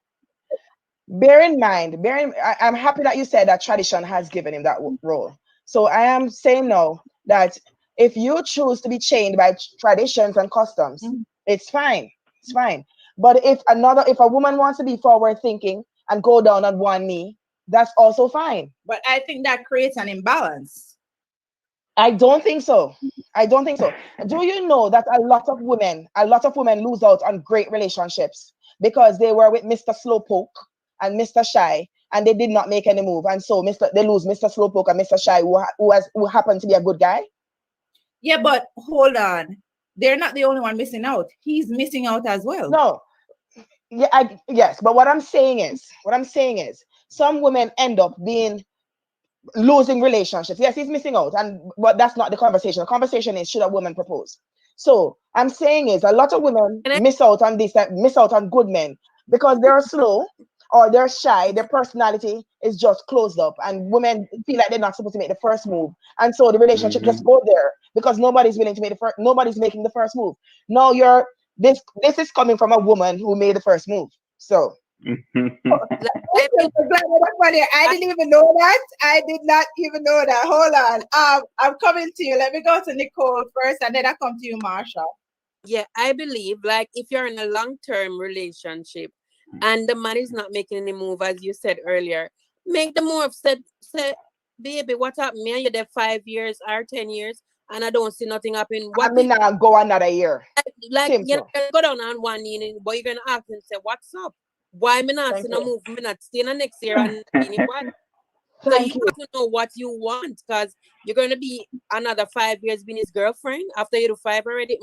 Speaker 12: bear in mind, I'm happy that you said that tradition has given him that role. So I am saying now that if you choose to be chained by traditions and customs, it's fine. It's fine. But if a woman wants to be forward thinking and go down on one knee, that's also fine.
Speaker 1: But I think that creates an imbalance.
Speaker 12: I don't think so. Do you know that a lot of women lose out on great relationships because they were with Mr. Slowpoke and Mr. Shy and they did not make any move, and so they lose Mr. Slowpoke and Mr. Shy who happened to be a good guy?
Speaker 1: Yeah, but hold on. They're not the only one missing out. He's missing out as well.
Speaker 12: No. Yeah, yes, but what I'm saying is some women end up losing relationships. Yes, he's missing out, but that's not the conversation. The conversation is, should a woman propose? So I'm saying is a lot of women miss out on good men because they're slow or they're shy. Their personality is just closed up, and women feel like they're not supposed to make the first move, and so the relationship just go there because nobody's willing to make nobody's making the first move. No, this is coming from a woman who made the first move. So
Speaker 1: I didn't even know that. I did not even know that. Hold on. I'm coming to you. Let me go to Nicole first and then I come to you, Marsha.
Speaker 16: Yeah, I believe like if you're in a long-term relationship and the man is not making any move, as you said earlier, make the move. Say, baby, what up? Me and you there 5 years or 10 years. and I don't see nothing happen.
Speaker 12: I mean, now go another year.
Speaker 16: Like you're
Speaker 12: Simple.
Speaker 16: gonna go down on one knee, but you're gonna ask and say, "What's up? Why me not
Speaker 12: Thank
Speaker 16: seeing a
Speaker 12: you.
Speaker 16: move? Me not staying the next year and being why?" So
Speaker 12: Thank
Speaker 16: you
Speaker 12: you.
Speaker 16: have to know what you want, because you're gonna be another 5 years being his girlfriend after you do 5 already.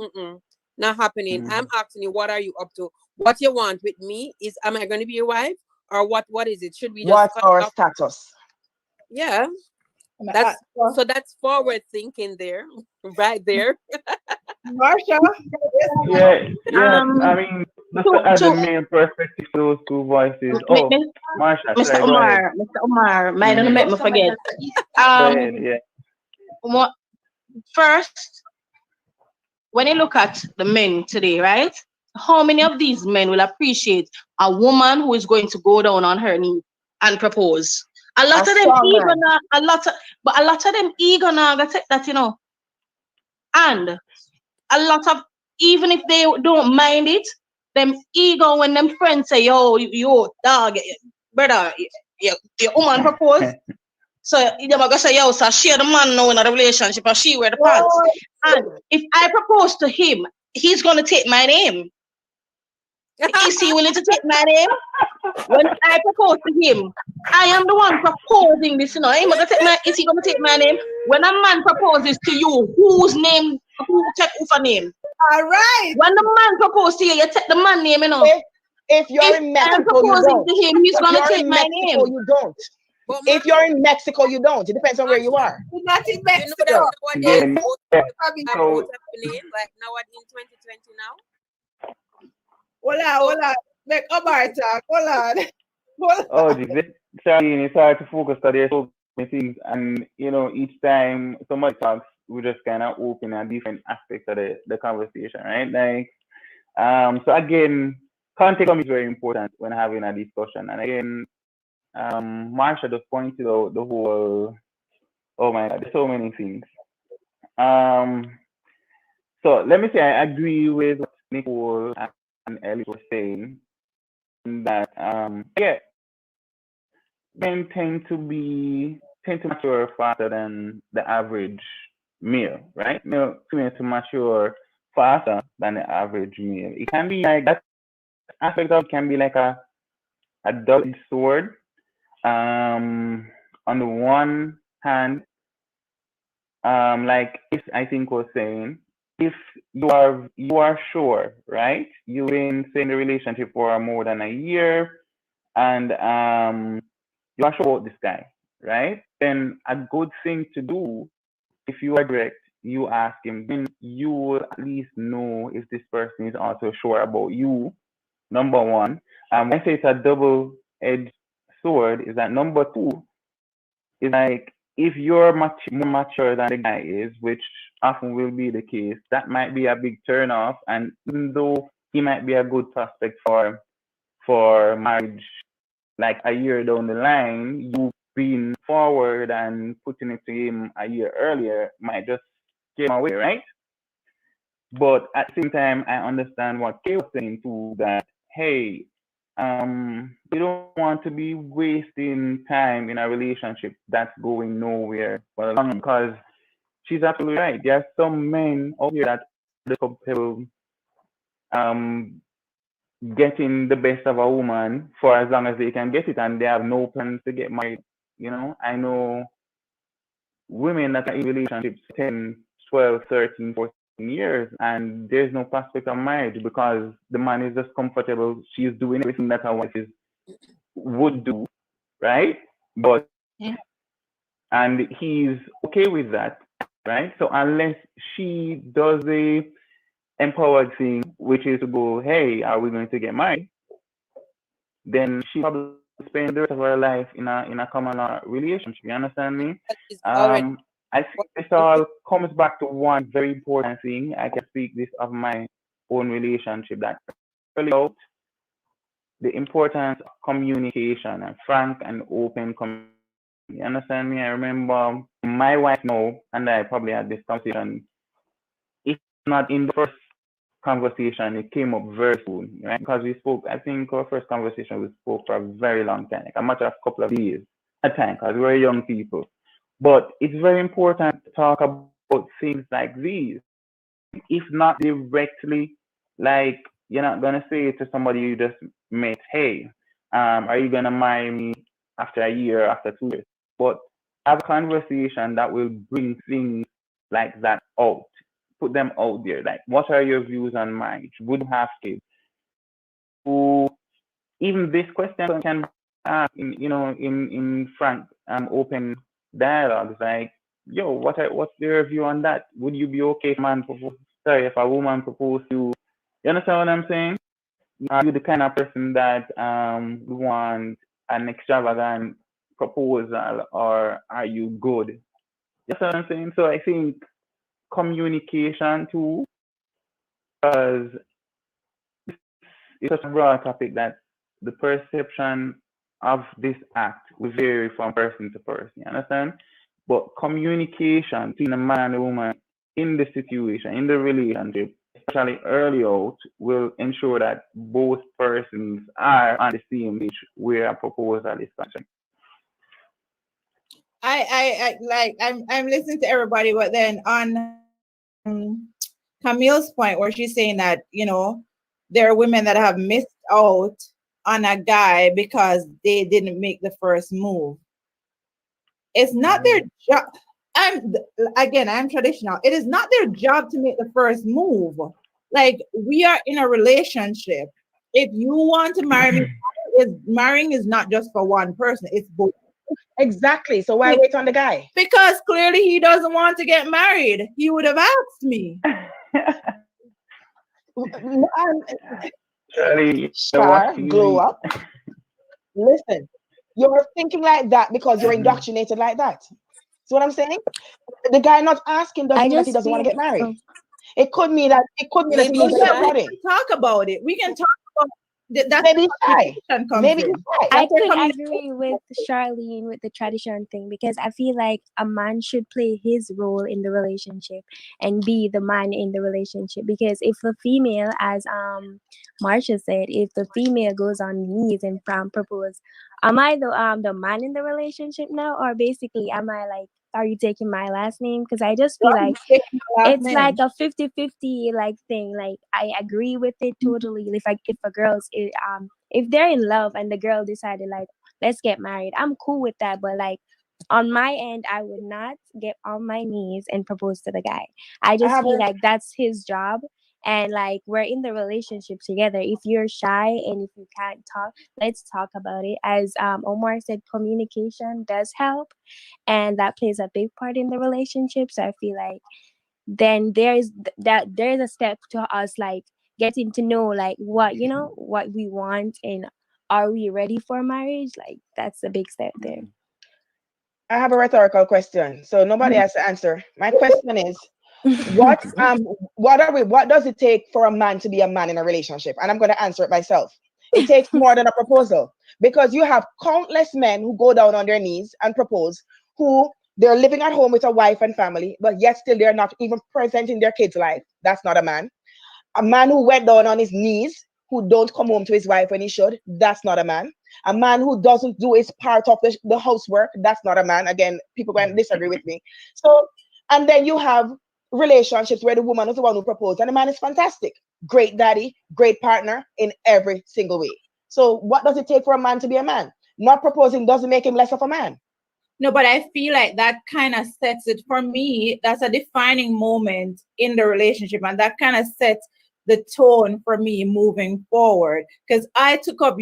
Speaker 16: Not happening. I'm asking you, what are you up to? What you want with me is, am I going to be your wife, or what? What is it? Should we just
Speaker 12: What's
Speaker 16: cut
Speaker 12: our
Speaker 16: off?
Speaker 12: status?
Speaker 16: Yeah, so that's forward thinking there, right there.
Speaker 1: Marsha.
Speaker 11: Yeah, yeah. I mean, just to add the
Speaker 15: to
Speaker 11: main perspective to those two voices.
Speaker 15: me-
Speaker 11: Oh,
Speaker 15: me-
Speaker 11: Marsha,
Speaker 15: Mr.
Speaker 11: sorry, go ahead.
Speaker 15: Umar, might not
Speaker 11: Mhm.
Speaker 15: make me forget.
Speaker 11: Go ahead, yeah.
Speaker 15: What, first, when you look at the men today, right? How many of these men will appreciate a woman who is going to go down on her knee and propose? A lot
Speaker 12: A
Speaker 15: of them
Speaker 12: strong
Speaker 15: eager
Speaker 12: man.
Speaker 15: now, but a lot of them eager now to take that, and a lot of, even if they don't mind it, them ego when them friends say, yo, dog, brother, your woman propose. So you're gonna say, yo, so she the man now in a relationship, or she wear the pants. And if I propose to him, he's gonna take my name. Is he willing to take my name? When I propose to him, I am the one proposing this, Is he gonna take my name? When a man proposes to you, who take who name?
Speaker 1: All right.
Speaker 15: When the man proposes to you take the man name,
Speaker 12: If you're in
Speaker 15: I'm
Speaker 12: Mexico, you
Speaker 15: proposing
Speaker 12: don't.
Speaker 15: to him, he's
Speaker 12: If
Speaker 15: gonna
Speaker 12: you're
Speaker 15: take
Speaker 12: in
Speaker 15: my
Speaker 12: Mexico,
Speaker 15: name.
Speaker 12: you don't. If you're in Mexico, you don't. It depends on where you are.
Speaker 1: We're not in
Speaker 16: You know that
Speaker 1: Mexico.
Speaker 16: nowadays
Speaker 11: Again,
Speaker 16: both
Speaker 11: yeah.
Speaker 16: have
Speaker 11: So,
Speaker 16: both happening, like now in 2020 now.
Speaker 1: Hold on. Make Omar talk. Hold on. Hold
Speaker 11: oh,
Speaker 1: on.
Speaker 11: Charlene, it's hard to focus on there's so many things, and each time somebody talks, we just kind of open a different aspect of the conversation, right? Like, so again, context is very important when having a discussion, and again, Marsha just pointed out the whole. Oh my God, there's so many things. So let me say I agree with what Nicole and Ellie were saying that yeah, men tend to mature faster than the average male, right? Male tend to mature faster than the average male. It can be like that aspect of it can be like a double-edged sword. On the one hand, like I think was saying, if you are sure, right? You've been in the relationship for more than a year, and you are sure about this guy, right? Then a good thing to do, if you are direct, you ask him. Then you will at least know if this person is also sure about you. Number one. When I say it's a double-edged sword, is that number two is like if you're more mature than the guy is, which often will be the case, that might be a big turnoff. And even though he might be a good prospect for marriage, like a year down the line, you being forward and putting it to him a year earlier might just give him away, right? But at the same time, I understand what Kay was saying too, that hey, you don't want to be wasting time in a relationship that's going nowhere for long, because she's absolutely right. There are some men out here that are comfortable getting the best of a woman for as long as they can get it, and they have no plans to get married. I know women that are in relationships 10, 12, 13, 14 years, and there's no prospect of marriage because the man is just comfortable. She's doing everything that a wife would do, right? But and he's okay with that, right? So unless she does the empowered thing, which is to go, hey, are we going to get married? Then she probably spend the rest of her life in a common law relationship. You understand me? I think this all comes back to one very important thing. I can speak this of my own relationship, that really about the importance of communication and frank and open communication. You understand me? I remember my wife now, and I probably had this conversation. If not in the first conversation, it came up very soon, right? Because we spoke, I think our first conversation, we spoke for a very long time, like a matter of a couple of days at a time, because we were young people. But it's very important to talk about
Speaker 13: about things like these. If not directly, like you're not gonna say to somebody you just met, hey, are you gonna marry me after a year, after 2 years? But have a conversation that will bring things like that out. Put them out there. Like, what are your views on marriage? Would you have kids? Even this question can be asked in frank open dialogues, like, yo, what's your view on that? Would you be okay if a woman proposed to you? You understand what I'm saying? Are you the kind of person that want an extravagant proposal, or are you good? You understand what I'm saying? So I think communication too, because it's such a broad topic that the perception of this act will vary from person to person. You understand? But communication between the man and the woman in the situation, in the relationship, especially early out, will ensure that both persons are on the same page where a proposal is concerned.
Speaker 1: I'm listening to everybody, but then on Camille's point, where she's saying that, there are women that have missed out on a guy because they didn't make the first move. It's not their job. I'm traditional. It is not their job to make the first move. Like, we are in a relationship. If you want to marry me, marrying is not just for one person. It's both.
Speaker 12: Exactly. So why wait on the guy?
Speaker 1: Because clearly he doesn't want to get married. He would have asked me.
Speaker 12: Star, glow up. Listen, you're thinking like that because you're indoctrinated like that. See what I'm saying? The guy not asking doesn't mean that he doesn't want to get married. It could mean that he needs to get married.
Speaker 1: Talk about it. We can talk about that.
Speaker 12: Maybe he's shy.
Speaker 14: Maybe I could agree with Charlene with the tradition thing, because I feel like a man should play his role in the relationship and be the man in the relationship. Because if the female, as Marsha said, if the female goes on knees and propose, am I the man in the relationship now, or basically am I like, are you taking my last name? Because I just feel like it's like a 50-50 like thing. Like, I agree with it totally. If a girl's if they're in love and the girl decided like, let's get married, I'm cool with that. But like, on my end, I would not get on my knees and propose to the guy. I just feel like that's his job. And like, we're in the relationship together. If you're shy and if you can't talk, let's talk about it. As Omar said, communication does help, and that plays a big part in the relationship. So I feel like then there's a step to us like getting to know like what we want, and are we ready for marriage? Like, that's a big step there.
Speaker 12: I have a rhetorical question, so nobody has to answer. My question is, what does it take for a man to be a man in a relationship? And I'm going to answer it myself. It takes more than a proposal, because you have countless men who go down on their knees and propose, who they're living at home with a wife and family, but yet still they're not even present in their kids' life. That's not a man. A man who went down on his knees, who don't come home to his wife when he should, that's not a man. A man who doesn't do his part of the housework, that's not a man. Again, people going to disagree with me. So, and then you have relationships where the woman is the one who proposed and the man is fantastic, great daddy, great partner in every single way. So what does it take for a man to be a man? Not proposing doesn't make him less of a man.
Speaker 1: No, but I feel like that kind of sets it, for me, that's a defining moment in the relationship, and that kind of sets the tone for me moving forward. Because I took up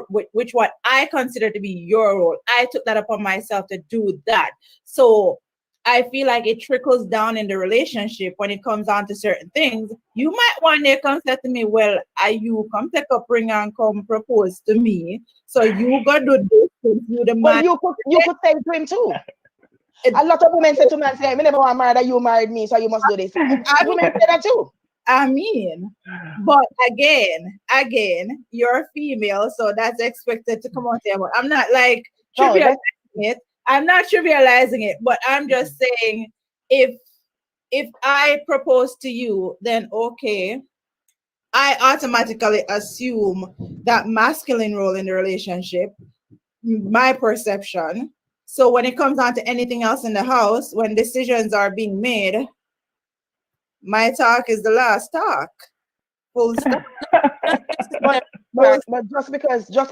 Speaker 1: which what I consider to be your role. I took that upon myself to do that. So I feel like it trickles down in the relationship when it comes down to certain things. You might one day come say to me, well, you come take up ring and come propose to me. So you got to do this, you the man.
Speaker 12: Well, you could say to him too. A lot of women say to me and say, I never want to marry that, you married me, so you must do this. Women say that too.
Speaker 1: I mean, but again, you're female, so that's expected to come out there. But I'm not like trivializing it. I'm not trivializing it, but I'm just saying, if I propose to you, then okay, I automatically assume that masculine role in the relationship, my perception. So when it comes down to anything else in the house, when decisions are being made, My talk is the last talk. Full stop.
Speaker 12: But just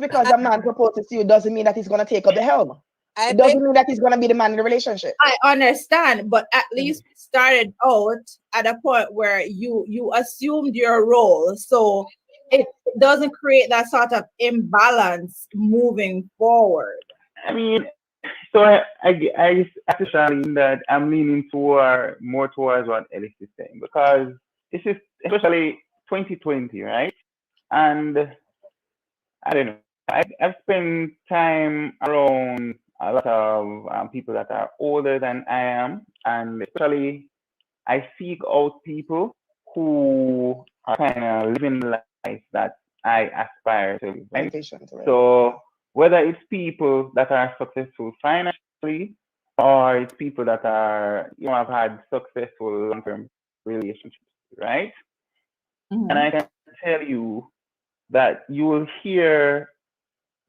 Speaker 12: because a man proposes to you doesn't mean that he's gonna take up the helm. It doesn't mean that he's gonna be the man in the relationship.
Speaker 1: I understand, but at least it started out at a point where you assumed your role, so it doesn't create that sort of imbalance moving forward.
Speaker 13: I mean, so I actually that I'm leaning more towards what Ellis is saying because it's just especially 2020, right? And I don't know. I've spent time around a lot of people that are older than I am, and especially I seek out people who are kind of living the life that I aspire to live. Right? So whether it's people that are successful financially or it's people that are have had successful long-term relationships, right? And I can tell you that you will hear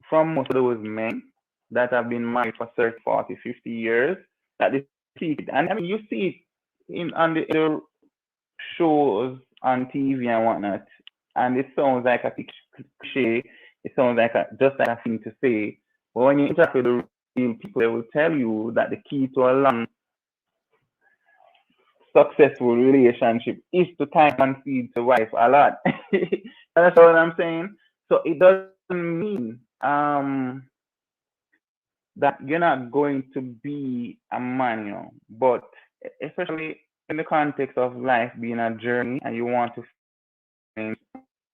Speaker 13: from most of those men that have been married for 30, 40, 50 years that they seek it. And I mean, you see it on the shows on TV and whatnot, and it sounds like a cliche. It sounds like just like a thing to say. But when you interact with the real people, they will tell you that the key to a long, successful relationship is to kind and feed the wife a lot. That's what I'm saying. So it doesn't mean that you're not going to be a man, but especially in the context of life being a journey and you want to spend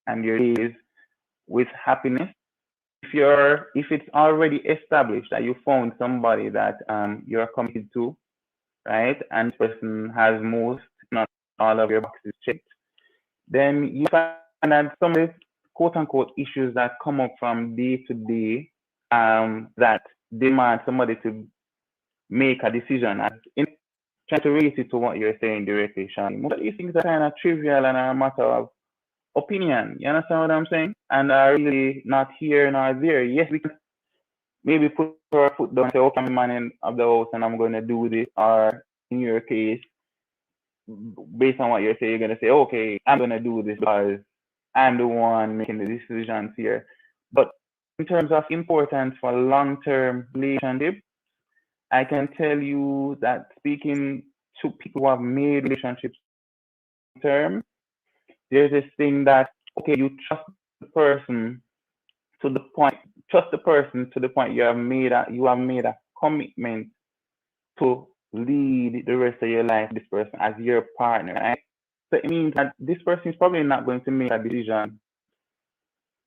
Speaker 13: and your days with happiness. If it's already established that you found somebody that you're committed to, right, and this person has most, not all of your boxes checked, then you find that some of these quote unquote issues that come up from day to day that demand somebody to make a decision. And in trying to relate it to what you're saying directly, Shani, most of these things are kind of trivial and are a matter of opinion. You understand what I'm saying? And are really not here nor there. Yes, we can maybe put our foot down and say, okay, I'm the man of the house and I'm going to do this. Or in your case, based on what you're saying, you're going to say, okay, I'm going to do this because I'm the one making the decisions here. But in terms of importance for long-term relationships, I can tell you that speaking to people who have made relationships long-term, there's this thing that, okay, you trust the person to the point you have made a commitment to lead the rest of your life this person as your partner, right? So it means that this person is probably not going to make a decision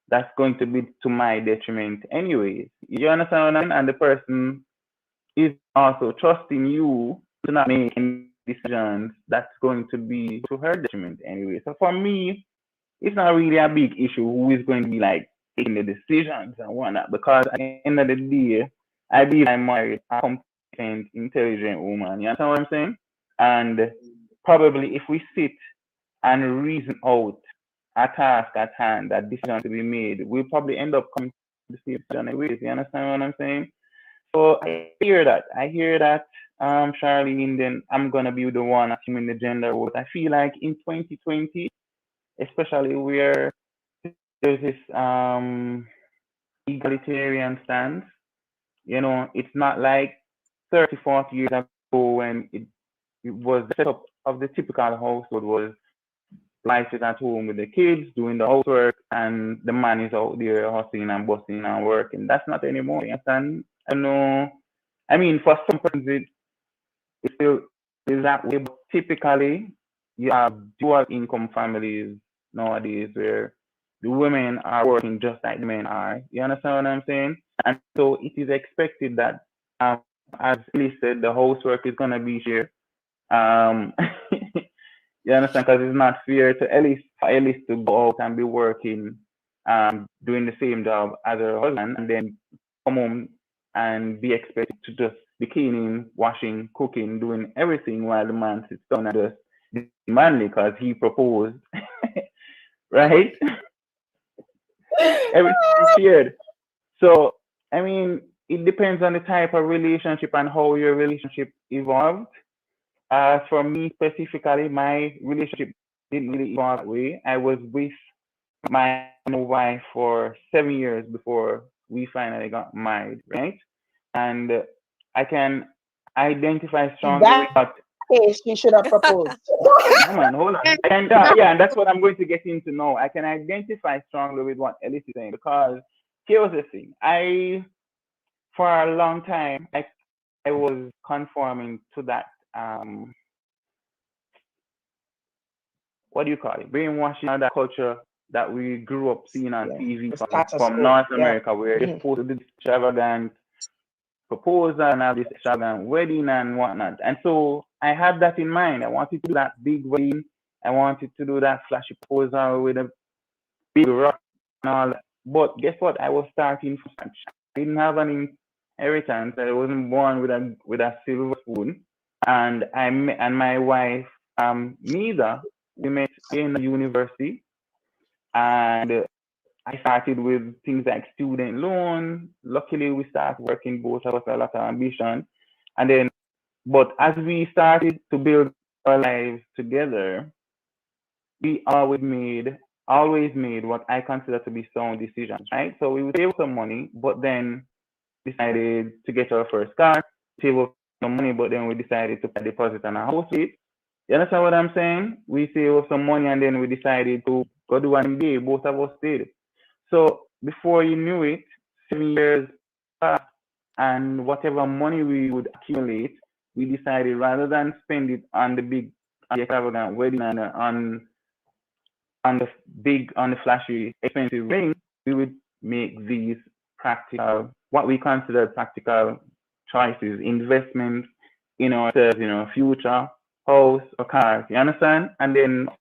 Speaker 13: that's going to be to my detriment anyways. You understand what I mean? And the person is also trusting you to not make any decisions that's going to be to her detriment anyway. So for me, it's not really a big issue who is going to be like taking the decisions and whatnot, because at the end of the day, I believe I married a competent, intelligent woman. You understand what I'm saying? And probably if we sit and reason out a task at hand, that decision to be made, we'll probably end up coming to the same decision anyways. You understand what I'm saying? So I hear that, Charlene, then I'm gonna be the one assuming the gender roles. I feel like in 2020, especially where there's this egalitarian stance, it's not like 30, 40 years ago when it was the setup of the typical household was wife is at home with the kids doing the housework and the man is out there hustling and busting and working. That's not anymore. You understand? I know. I mean, for some persons, it still is that way, but typically, you have dual income families nowadays where the women are working just like the men are. You understand what I'm saying? And so it is expected that, as Lee said, the housework is going to be shared. You understand? Because it's not fair to Ellis to go out and be working, doing the same job as her husband, and then come home and be expected to just be cleaning, washing, cooking, doing everything while the man sits down and just be manly because he proposed, right? Everything is shared. So, I mean, it depends on the type of relationship and how your relationship evolved. As for me specifically, my relationship didn't really evolve that way. I was with my wife for 7 years before we finally got married, right? And I can identify
Speaker 7: In
Speaker 13: strongly with
Speaker 7: that
Speaker 13: what.
Speaker 7: case, he should have proposed.
Speaker 13: No, man, hold on. And yeah, and that's what I'm going to get into now. I can identify strongly with what Ellis is saying because here was the thing. For a long time, I was conforming to that what do you call it? Brainwashing of that culture that we grew up seeing on
Speaker 7: Yeah.
Speaker 13: TV
Speaker 7: The status
Speaker 13: from
Speaker 7: quo.
Speaker 13: North
Speaker 7: Yeah.
Speaker 13: America, where they're
Speaker 7: Mhm.
Speaker 13: supposed to do this extravagant proposal and have this extravagant wedding and whatnot. And so I had that in mind. I wanted to do that big wedding. I wanted to do that flashy proposal with a big rock and all that. But guess what? I was starting from scratch. I didn't have an inheritance. I wasn't born with a silver spoon. And and my wife, neither. We met in university, and I started with things like student loan. Luckily, we started working, both of us a lot of ambition. And then, but as we started to build our lives together, we always made what I consider to be sound decisions, right? So we would save some money, but then decided to get our first car, save up some money, but then we decided to put a deposit on a house. You understand what I'm saying? We save up some money and then we decided to go do an MBA. Both of us did. So before you knew it, 7 years passed, and whatever money we would accumulate, we decided rather than spend it on the big, on the extravagant wedding and on the flashy, expensive ring, we would make these practical, what we consider practical choices, investments in ourselves, in our future, house or cars. You understand? And then, of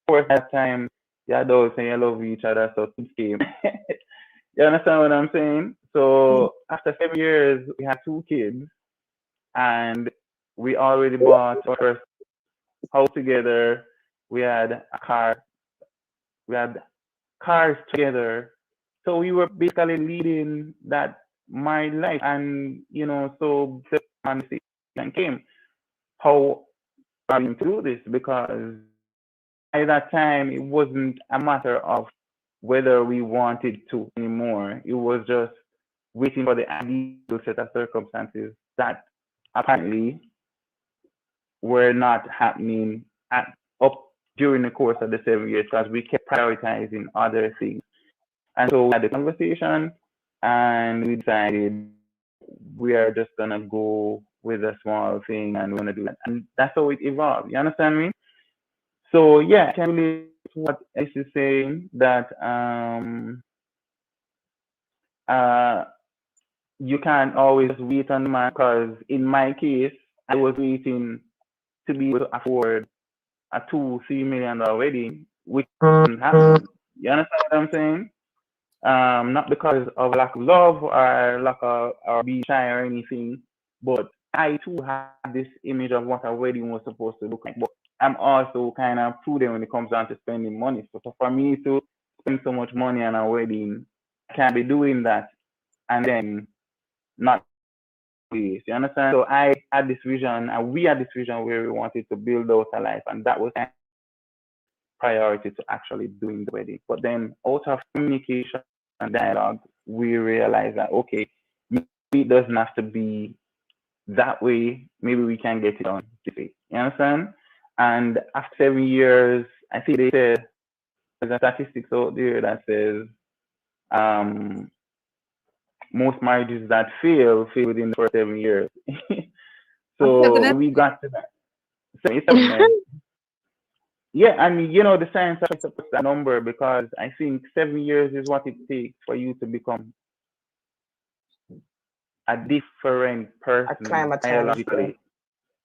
Speaker 13: course, at that time, you adults and you love each other, so things came. You understand what I'm saying? So after 7 years, we had 2 kids, and we already bought our first house together. We had a car. We had cars together. So we were basically leading that married life, and so the conversation came. How are we going to do this? Because by that time, it wasn't a matter of whether we wanted to anymore. It was just waiting for the ideal set of circumstances that apparently were not happening up during the course of the 7 years because we kept prioritizing other things. And so we had the conversation and we decided we are just going to go with a small thing and we're going to do that. And that's how it evolved. You understand me? So yeah, I can relate to what Ace is saying, that you can't always wait on the man, because in my case, I was waiting to be able to afford a $2-3 million wedding, which didn't happen. You understand what I'm saying? Not because of lack of love or lack of or being shy or anything, but I too had this image of what a wedding was supposed to look like. But I'm also kind of prudent when it comes down to spending money. So for me to spend so much money on a wedding, I can't be doing that and then not please. You understand? So I had this vision, and we had this vision where we wanted to build out a life, and that was priority to actually doing the wedding. But then out of communication and dialogue, we realized that okay, maybe it doesn't have to be that way. Maybe we can get it done this way. You understand? And after 7 years, I think they said there's a statistics out there that says most marriages that fail within the first 7 years. So we got to that. So it's yeah, and the science supports that number, because I think 7 years is what it takes for you to become a different person biologically,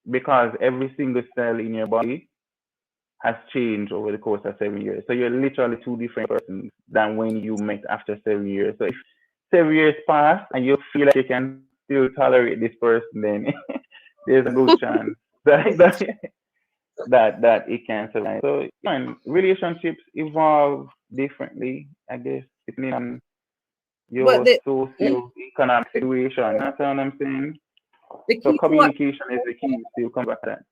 Speaker 13: because every single cell in your body has changed over the course of 7 years. So you're literally 2 different persons than when you met after 7 years. So if 7 years pass and you feel like you can still tolerate this person, then there's a good chance that it can survive. So relationships evolve differently, I guess, depending on your socio-economic situation. That's what I'm saying. So communication is the key. Still come back to that.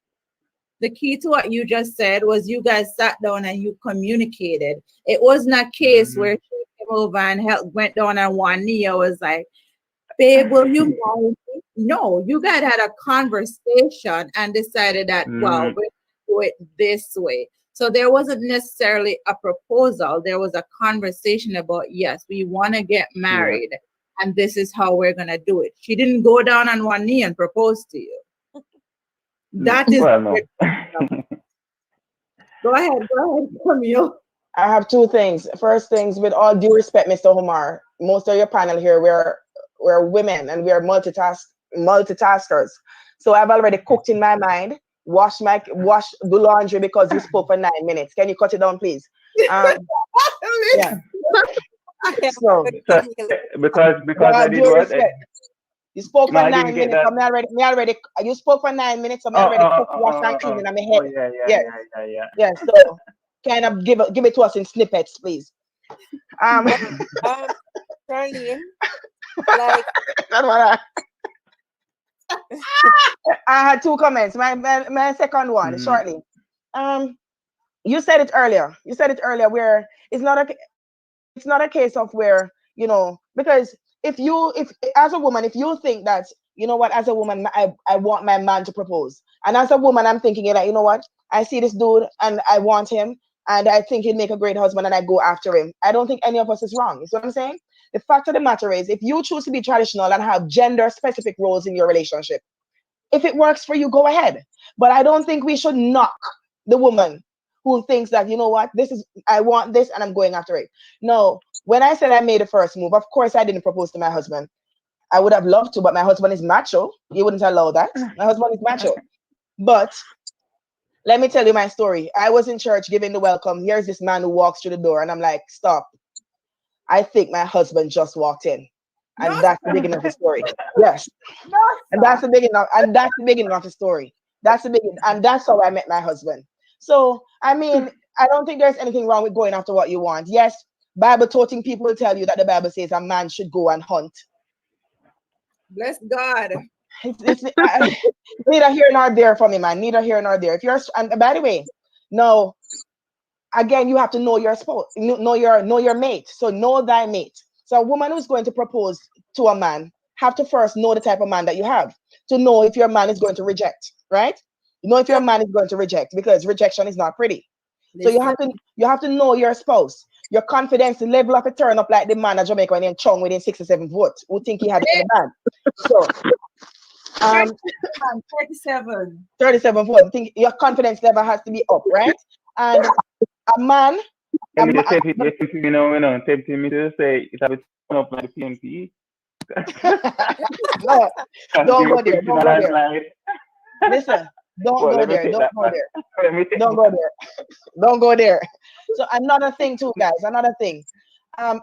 Speaker 1: the key to what you just said was you guys sat down and you communicated. It wasn't a case where she came over and went down on one knee. I was like, babe, will you marry me? No, you guys had a conversation and decided that, well, we're going to do it this way. So there wasn't necessarily a proposal. There was a conversation about, yes, we want to get married and this is how we're going to do it. She didn't go down on one knee and propose to you. That is.
Speaker 13: Well, no.
Speaker 1: Go ahead, Camille.
Speaker 12: I have two things. First things, with all due respect, Mr. Omar, most of your panel here, we're women and we're multitaskers. So I've already cooked in my mind, do laundry because you spoke for 9 minutes. Can you cut it down, please? Yeah. So
Speaker 13: because I did what?
Speaker 12: You spoke for 9 minutes. You spoke for 9 minutes. I'm already cooked, wash and clean in my head. Yeah. So kind of give it to us in snippets, please.
Speaker 16: Charlene, like
Speaker 12: I had two comments. My second one, shortly. You said it earlier. Where it's not a case of where, because if as a woman, if you think that, you know what, as a woman, I want my man to propose. And as a woman, I'm thinking that, you know what, I see this dude and I want him and I think he'd make a great husband and I go after him. I don't think any of us is wrong. You see what I'm saying? The fact of the matter is, if you choose to be traditional and have gender specific roles in your relationship, if it works for you, go ahead. But I don't think we should knock the woman who thinks that, you know what, I want this and I'm going after it. No, when I said I made the first move, of course I didn't propose to my husband. I would have loved to, but my husband is macho. He wouldn't allow that. My husband is macho. But let me tell you my story. I was in church giving the welcome. Here's this man who walks through the door and I'm like, stop. I think my husband just walked in. And that's the beginning of the story. Yes. And that's the beginning of the story. And that's how I met my husband. So, I mean, I don't think there's anything wrong with going after what you want. Yes, Bible toting people will tell you that the Bible says a man should go and hunt.
Speaker 1: Bless God.
Speaker 12: It's neither here nor there for me, man. Neither here nor there. And by the way, no, again, you have to know your spouse, know your mate. So know thy mate. So a woman who's going to propose to a man have to first know the type of man that you have to know if your man is going to reject, right? You know if your man is going to reject, because rejection is not pretty. So you have to know your spouse. Your confidence level of a turn up like the man at Jamaica named Chong within 6 or 7 votes who think he had it in the bag. So 37 votes. Think your confidence level has to be up, right? And a man.
Speaker 13: Tempting me to say it have to turn up like the PNP.
Speaker 12: No, don't go there. Don't go there. Listen, don't go there. Don't go there. Don't go there. Don't go there. So another thing too, guys. Another thing.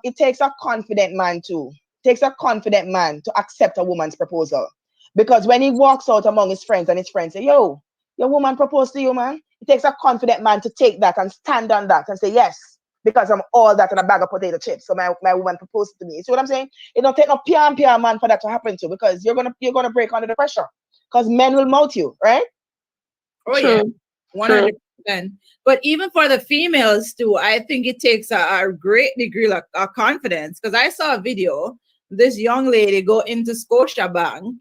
Speaker 12: It takes a confident man too. Takes a confident man to accept a woman's proposal. Because when he walks out among his friends and his friends say, yo, your woman proposed to you, man. It takes a confident man to take that and stand on that and say, yes, because I'm all that in a bag of potato chips. So my woman proposed to me. See what I'm saying? It don't take no PR man for that to happen to, because you're gonna break under the pressure. Because men will mouth you, right?
Speaker 1: Oh yeah, 100%. But even for the females too, I think it takes a great degree of confidence. Because I saw a video, this young lady go into Scotiabank,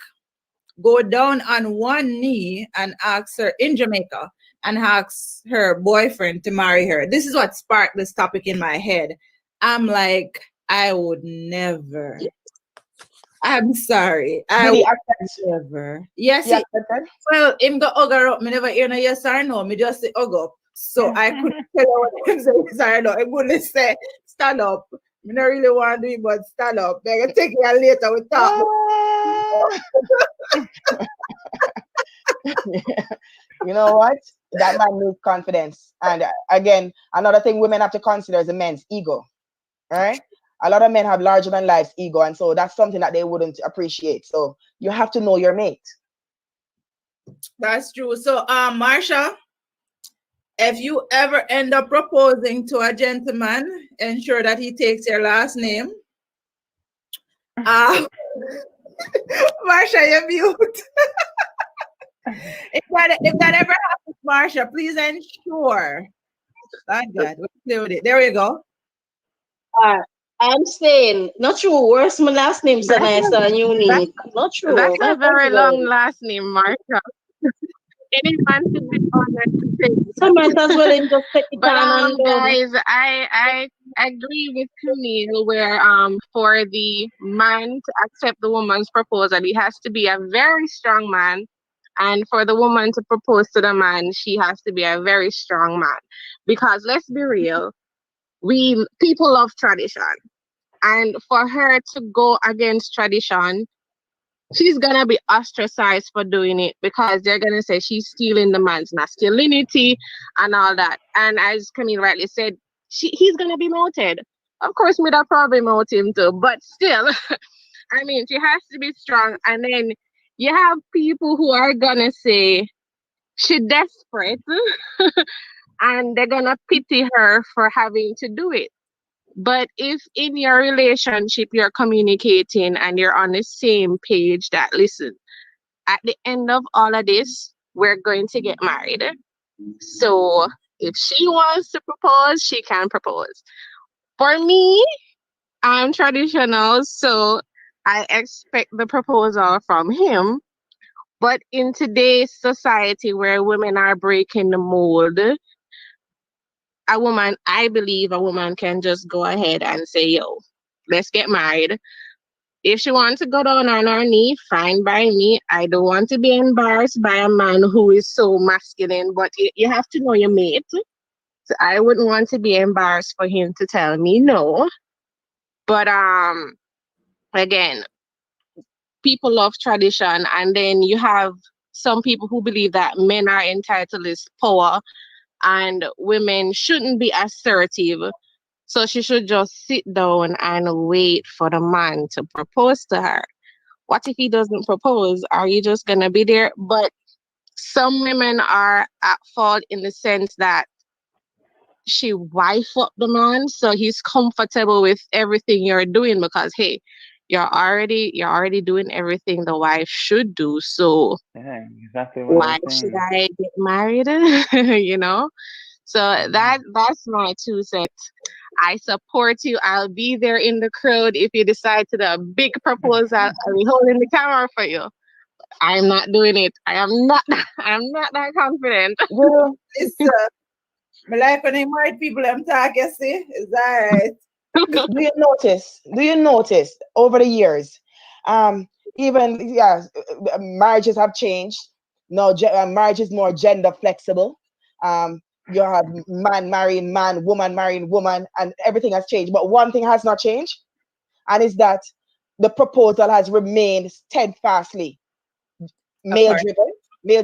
Speaker 1: go down on one knee and ask her in Jamaica and ask her boyfriend to marry her. This is what sparked this topic in my head. I'm like, I would never. I'm sorry. I would never. Yes. Well, him go hugger up. Me never hear no yes or no. Me just say hug up. So I couldn't tell her what him say yes or no. I wouldn't say stand up. Me not really want to do it, but stand up. I can take you later. We talk.
Speaker 12: You know what? That man needs confidence. And again, another thing women have to consider is a man's ego. All right? A lot of men have larger than life ego, and so that's something that they wouldn't appreciate. So you have to know your mate.
Speaker 1: That's true. So, Marsha, if you ever end up proposing to a gentleman, ensure that he takes your last name. Marsha, you're mute. If that ever happens Marsha, please ensure. Thank God. We're clear with it. There we go.
Speaker 15: I'm saying, not true. Where's my last name so nice and unique? Not true.
Speaker 17: That's a
Speaker 15: Not
Speaker 17: very long
Speaker 15: good.
Speaker 17: last name, Marsha. Any man should be honored to take
Speaker 15: So might as well then just take it
Speaker 17: But
Speaker 15: on and done.
Speaker 17: guys, I agree with Camille where for the man to accept the woman's proposal, he has to be a very strong man. And for the woman to propose to the man, she has to be a very strong man. Because let's be real, we people love tradition. And for her to go against tradition, she's gonna be ostracized for doing it because they're gonna say she's stealing the man's masculinity and all that. And as Camille rightly said, he's gonna be moted. Of course, me that probably mote him too, but still, I mean, she has to be strong. And then you have people who are gonna say she desperate, and they're gonna pity her for having to do it. But if in your relationship you're communicating and you're on the same page that listen, at the end of all of this, we're going to get married. So if she wants to propose, she can propose. For me, I'm traditional, so I expect the proposal from him. But in today's society where women are breaking the mold, I believe a woman can just go ahead and say, yo, let's get married. If she wants to go down on her knee, fine by me. I don't want to be embarrassed by a man who is so masculine, but you have to know your mate. So I wouldn't want to be embarrassed for him to tell me no. But again, people love tradition, and then you have some people who believe that men are entitled to power and women shouldn't be assertive. So she should just sit down and wait for the man to propose to her. What if he doesn't propose? Are you just gonna be there? But some women are at fault in the sense that she wife up the man, so he's comfortable with everything you're doing because hey, you're already doing everything the wife should do. So
Speaker 13: Yeah, exactly what
Speaker 17: why
Speaker 13: I'm
Speaker 17: should
Speaker 13: saying.
Speaker 17: I get married? you know? So that's my 2 cents. I support you. I'll be there in the crowd if you decide to do a big proposal. I'll be holding the camera for you. I'm not doing it. I'm not that confident.
Speaker 1: Well, listen, me like when they married people, them talk, you see? Is that right?
Speaker 12: Do you notice? Do you notice over the years, even marriages have changed. No, marriage is more gender flexible. You have man marrying man, woman marrying woman, and everything has changed. But one thing has not changed, and is that the proposal has remained steadfastly male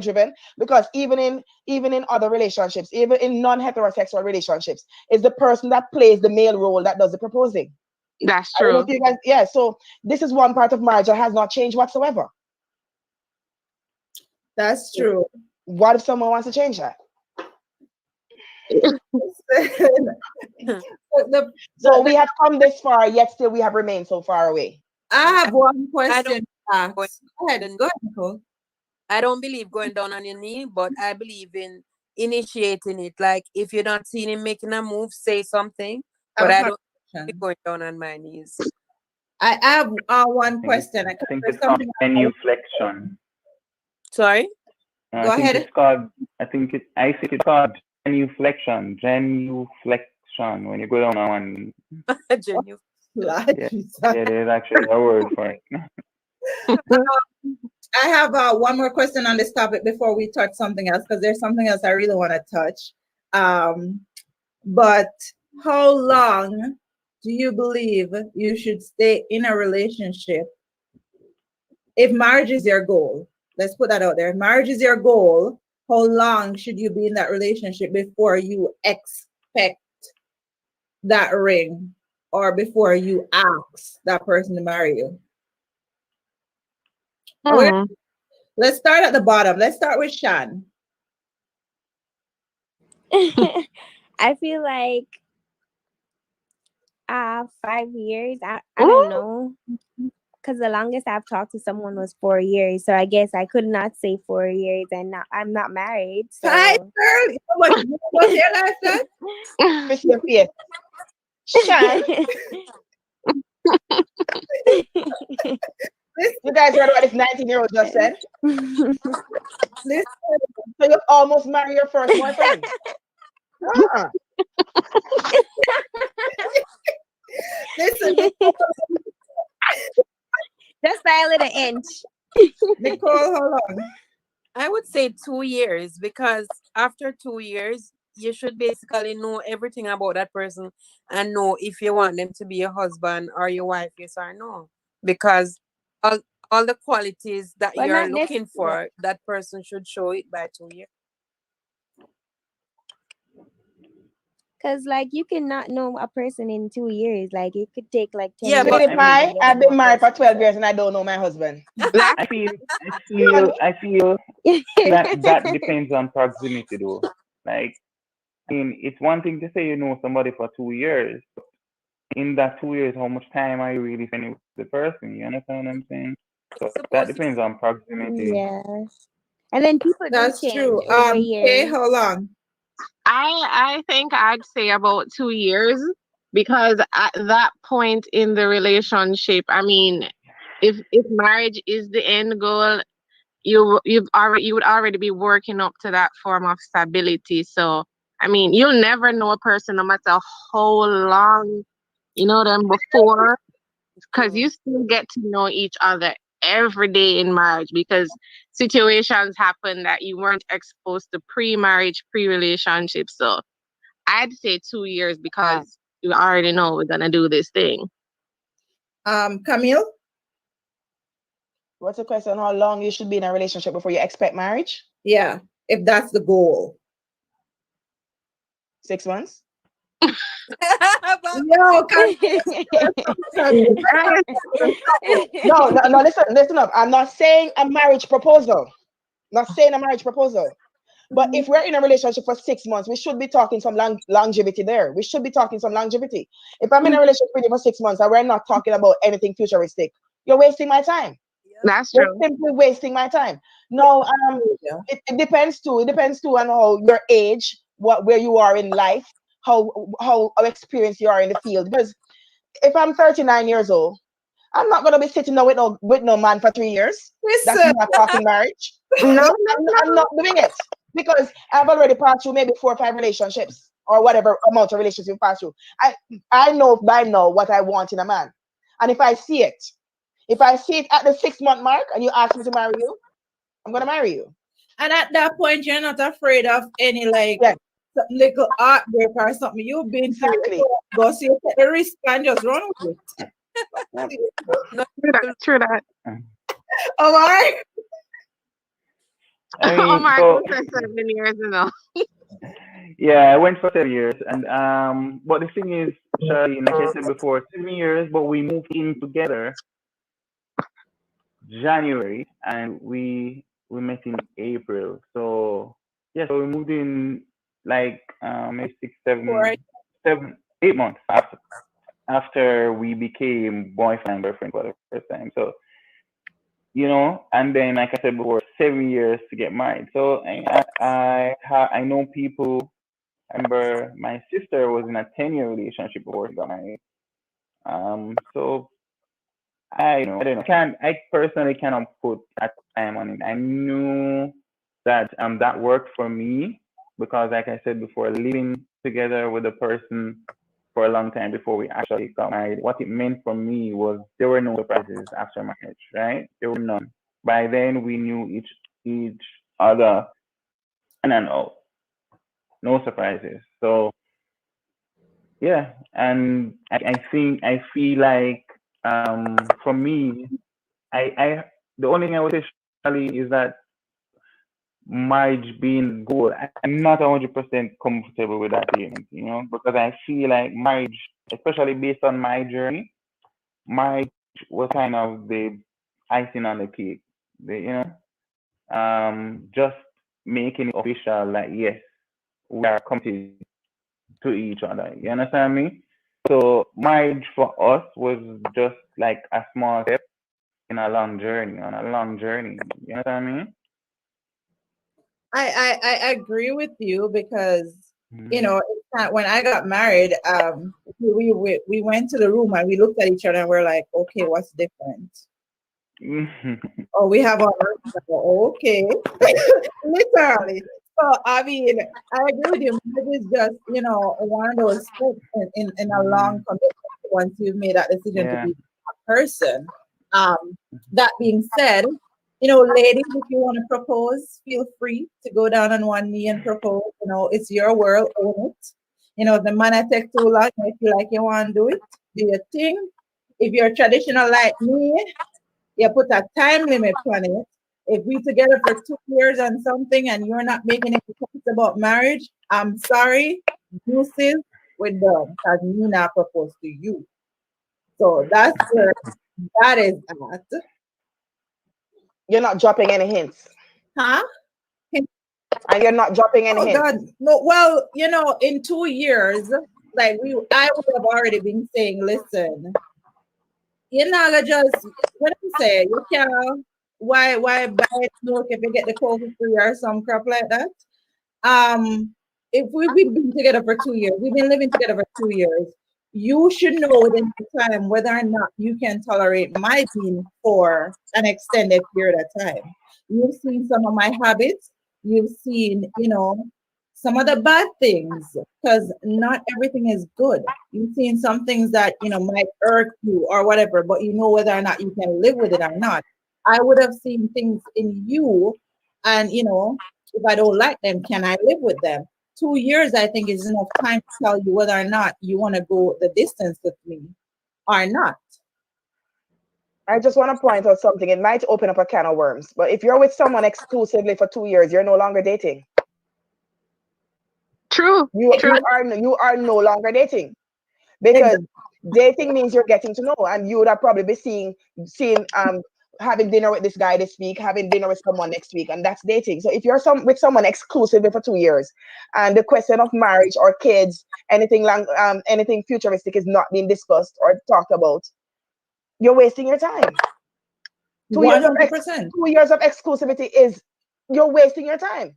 Speaker 12: driven, because even in other relationships, even in non-heterosexual relationships, it's the person that plays the male role that does the proposing.
Speaker 17: That's
Speaker 12: I don't know
Speaker 17: true.
Speaker 12: if you guys, yeah, so this is one part of marriage that has not changed whatsoever.
Speaker 1: That's true.
Speaker 12: What if someone wants to change that? So we have come this far, yet still we have remained so far away.
Speaker 1: I have one question. Go ahead, Nicole.
Speaker 16: I don't believe going down on your knee, but I believe in initiating it. Like if you're not seeing him making a move, say something. But I don't be going down on my knees.
Speaker 1: I have one question.
Speaker 13: I think it's called genuflection.
Speaker 16: Sorry?
Speaker 1: Go ahead.
Speaker 13: I think it's called genuflection. Genuflection. When you go down on one knee. Yeah, there's actually a word for it.
Speaker 1: I have one more question on this topic before we touch something else, because there's something else I really want to touch. But how long do you believe you should stay in a relationship if marriage is your goal? Let's put that out there. If marriage is your goal, how long should you be in that relationship before you expect that ring, or before you ask that person to marry you? Let's start at the bottom. Let's start with Shan.
Speaker 14: I feel like 5 years. I don't know, because the longest I've talked to someone was 4 years. So I guess I could not say 4 years, and I'm not married. So
Speaker 1: Hi, girl. What's your life then?
Speaker 12: Miss your face. Shan. You guys heard what this 19-year-old just said?
Speaker 1: Listen.
Speaker 12: So you almost marry your first boyfriend. Ah.
Speaker 1: Listen,
Speaker 14: just by a little inch.
Speaker 1: Nicole, hold on.
Speaker 16: I would say 2 years, because after 2 years, you should basically know everything about that person and know if you want them to be your husband or your wife, yes or no. Because all the qualities that
Speaker 14: But
Speaker 16: you're
Speaker 14: not
Speaker 16: looking
Speaker 14: necessarily.
Speaker 16: for, that person should show it by 2 years.
Speaker 14: Because, like, you cannot know a person in 2 years. Like, it could take, like, 10
Speaker 16: Yeah,
Speaker 14: years.
Speaker 16: but
Speaker 12: Sweetie
Speaker 14: to
Speaker 12: pie,
Speaker 14: really get
Speaker 12: I've
Speaker 14: to know
Speaker 12: been
Speaker 14: a
Speaker 12: married for
Speaker 14: person.
Speaker 12: 12 years and I don't know my husband.
Speaker 13: I feel that depends on proximity though. Like, I mean, it's one thing to say you know somebody for 2 years. In that 2 years, how much time are you really spending with the person? You understand what I'm saying? So that depends on proximity.
Speaker 14: Yeah. And then people do
Speaker 1: That's
Speaker 14: change
Speaker 1: true.
Speaker 14: over
Speaker 1: Okay,
Speaker 14: years.
Speaker 1: hold on.
Speaker 17: I think I'd say about 2 years, because at that point in the relationship, I mean, if marriage is the end goal, you would already be working up to that form of stability. So I mean, you'll never know a person no matter how long you know them before, because you still get to know each other every day in marriage, because situations happen that you weren't exposed to pre-marriage, pre-relationship. So I'd say 2 years, because you already know we're gonna do this thing.
Speaker 1: Camille?
Speaker 12: What's the question? How long you should be in a relationship before you expect marriage?
Speaker 1: Yeah, if that's the goal.
Speaker 12: 6 months?
Speaker 1: No,
Speaker 12: no, listen up. I'm not saying a marriage proposal. Not saying a marriage proposal. But if we're in a relationship for 6 months, we should be talking some longevity there. We should be talking some longevity. If I'm in a relationship with you for 6 months and we're not talking about anything futuristic, you're wasting my time.
Speaker 17: That's
Speaker 12: You're
Speaker 17: true.
Speaker 12: simply wasting my time. No, it depends too. It depends too on how your age, where you are in life, how experienced you are in the field. Because if I'm 39 years old, I'm not gonna be sitting there with no man for 3 years. That's not talking marriage.
Speaker 17: No,
Speaker 12: I'm not doing it, because I've already passed through maybe 4 or 5 relationships or whatever amount of relationships you pass through. I know by now what I want in a man, and if I see it at the 6-month mark and you ask me to marry you, I'm gonna marry you.
Speaker 1: And at that point, you're not afraid of any some little heartbreak or something. You've been
Speaker 12: exactly.
Speaker 1: Go see you take the risk and just run with it.
Speaker 17: True that.
Speaker 1: All right.
Speaker 13: I mean,
Speaker 17: Omar,
Speaker 13: so,
Speaker 17: for 7 years ago.
Speaker 13: yeah, I went for 7 years, and but the thing is, Charlie, like I said before, 7 years, but we moved in together January, and we met in April. So yeah, so we moved in like maybe 6, 7, 8 months after we became boyfriend and girlfriend for the first time. So you know, and then like I said before, 7 years to get married. So I know people. I remember my sister was in a 10-year relationship before she got married. So I don't know. I personally cannot put a time on it. I knew that that worked for me because, like I said before, living together with a person for a long time before we actually got married, what it meant for me was there were no surprises after marriage, right? There were none. By then, we knew each other, and I know no surprises. So yeah, and I feel like for me, I the only thing I would say Charlie, is that marriage being good, I'm not 100% comfortable with that statement, you know, because I feel like marriage, especially based on my journey, marriage was kind of the icing on the cake, just making it official, like yes, we are committed to each other. You understand me? So marriage for us was just like a small step in a long journey, on a long journey. You know what I mean?
Speaker 1: I agree with you because you know it's not, when I got married, we went to the room and we looked at each other and we're like, okay, what's different? Oh, we have our okay, literally. So I mean, I agree with you. Marriage is just, you know, one of those steps in a long commitment once you've made that decision to
Speaker 13: Yeah.
Speaker 1: be a person. That being said, you know, ladies, if you want to propose, feel free to go down on one knee and propose. You know, it's your world, own it. You know, if the man take too long, if you like you want to do it, do your thing. If you're traditional like me, you put a time limit on it. If we together for 2 years and something and you're not making any sense about marriage, I'm sorry, deuces, we're done. Because me not propose to you. So that's where that is at.
Speaker 12: You're not dropping any hints.
Speaker 1: Huh?
Speaker 12: And you're not dropping any
Speaker 1: Oh
Speaker 12: hints.
Speaker 1: God, no. Well, you know, in 2 years, like I would have already been saying, listen, you're not gonna just, what I say, you can't, why buy milk if you get the cold for free or some crap like that? If we've been together for 2 years, we've been living together for 2 years, you should know within the time whether or not you can tolerate my being for an extended period of time. You've seen some of my habits, you've seen, you know, some of the bad things, because not everything is good. You've seen some things that, you know, might irk you or whatever, but you know whether or not you can live with it or not. I would have seen things in you, and you know, if I don't like them, can I live with them? 2 years, I think, is enough time to tell you whether or not you want to go the distance with me or not.
Speaker 12: I just want to point out something. It might open up a can of worms, but if you're with someone exclusively for 2 years, you're no longer dating.
Speaker 17: True.
Speaker 12: You are no longer dating, because dating means you're getting to know, and you would have probably be seeing having dinner with this guy this week, having dinner with someone next week, and that's dating. So if you're with someone exclusively for 2 years, and the question of marriage or kids, anything futuristic is not being discussed or talked about, you're wasting your time. 2 years of 2 years of exclusivity is, you're wasting your time,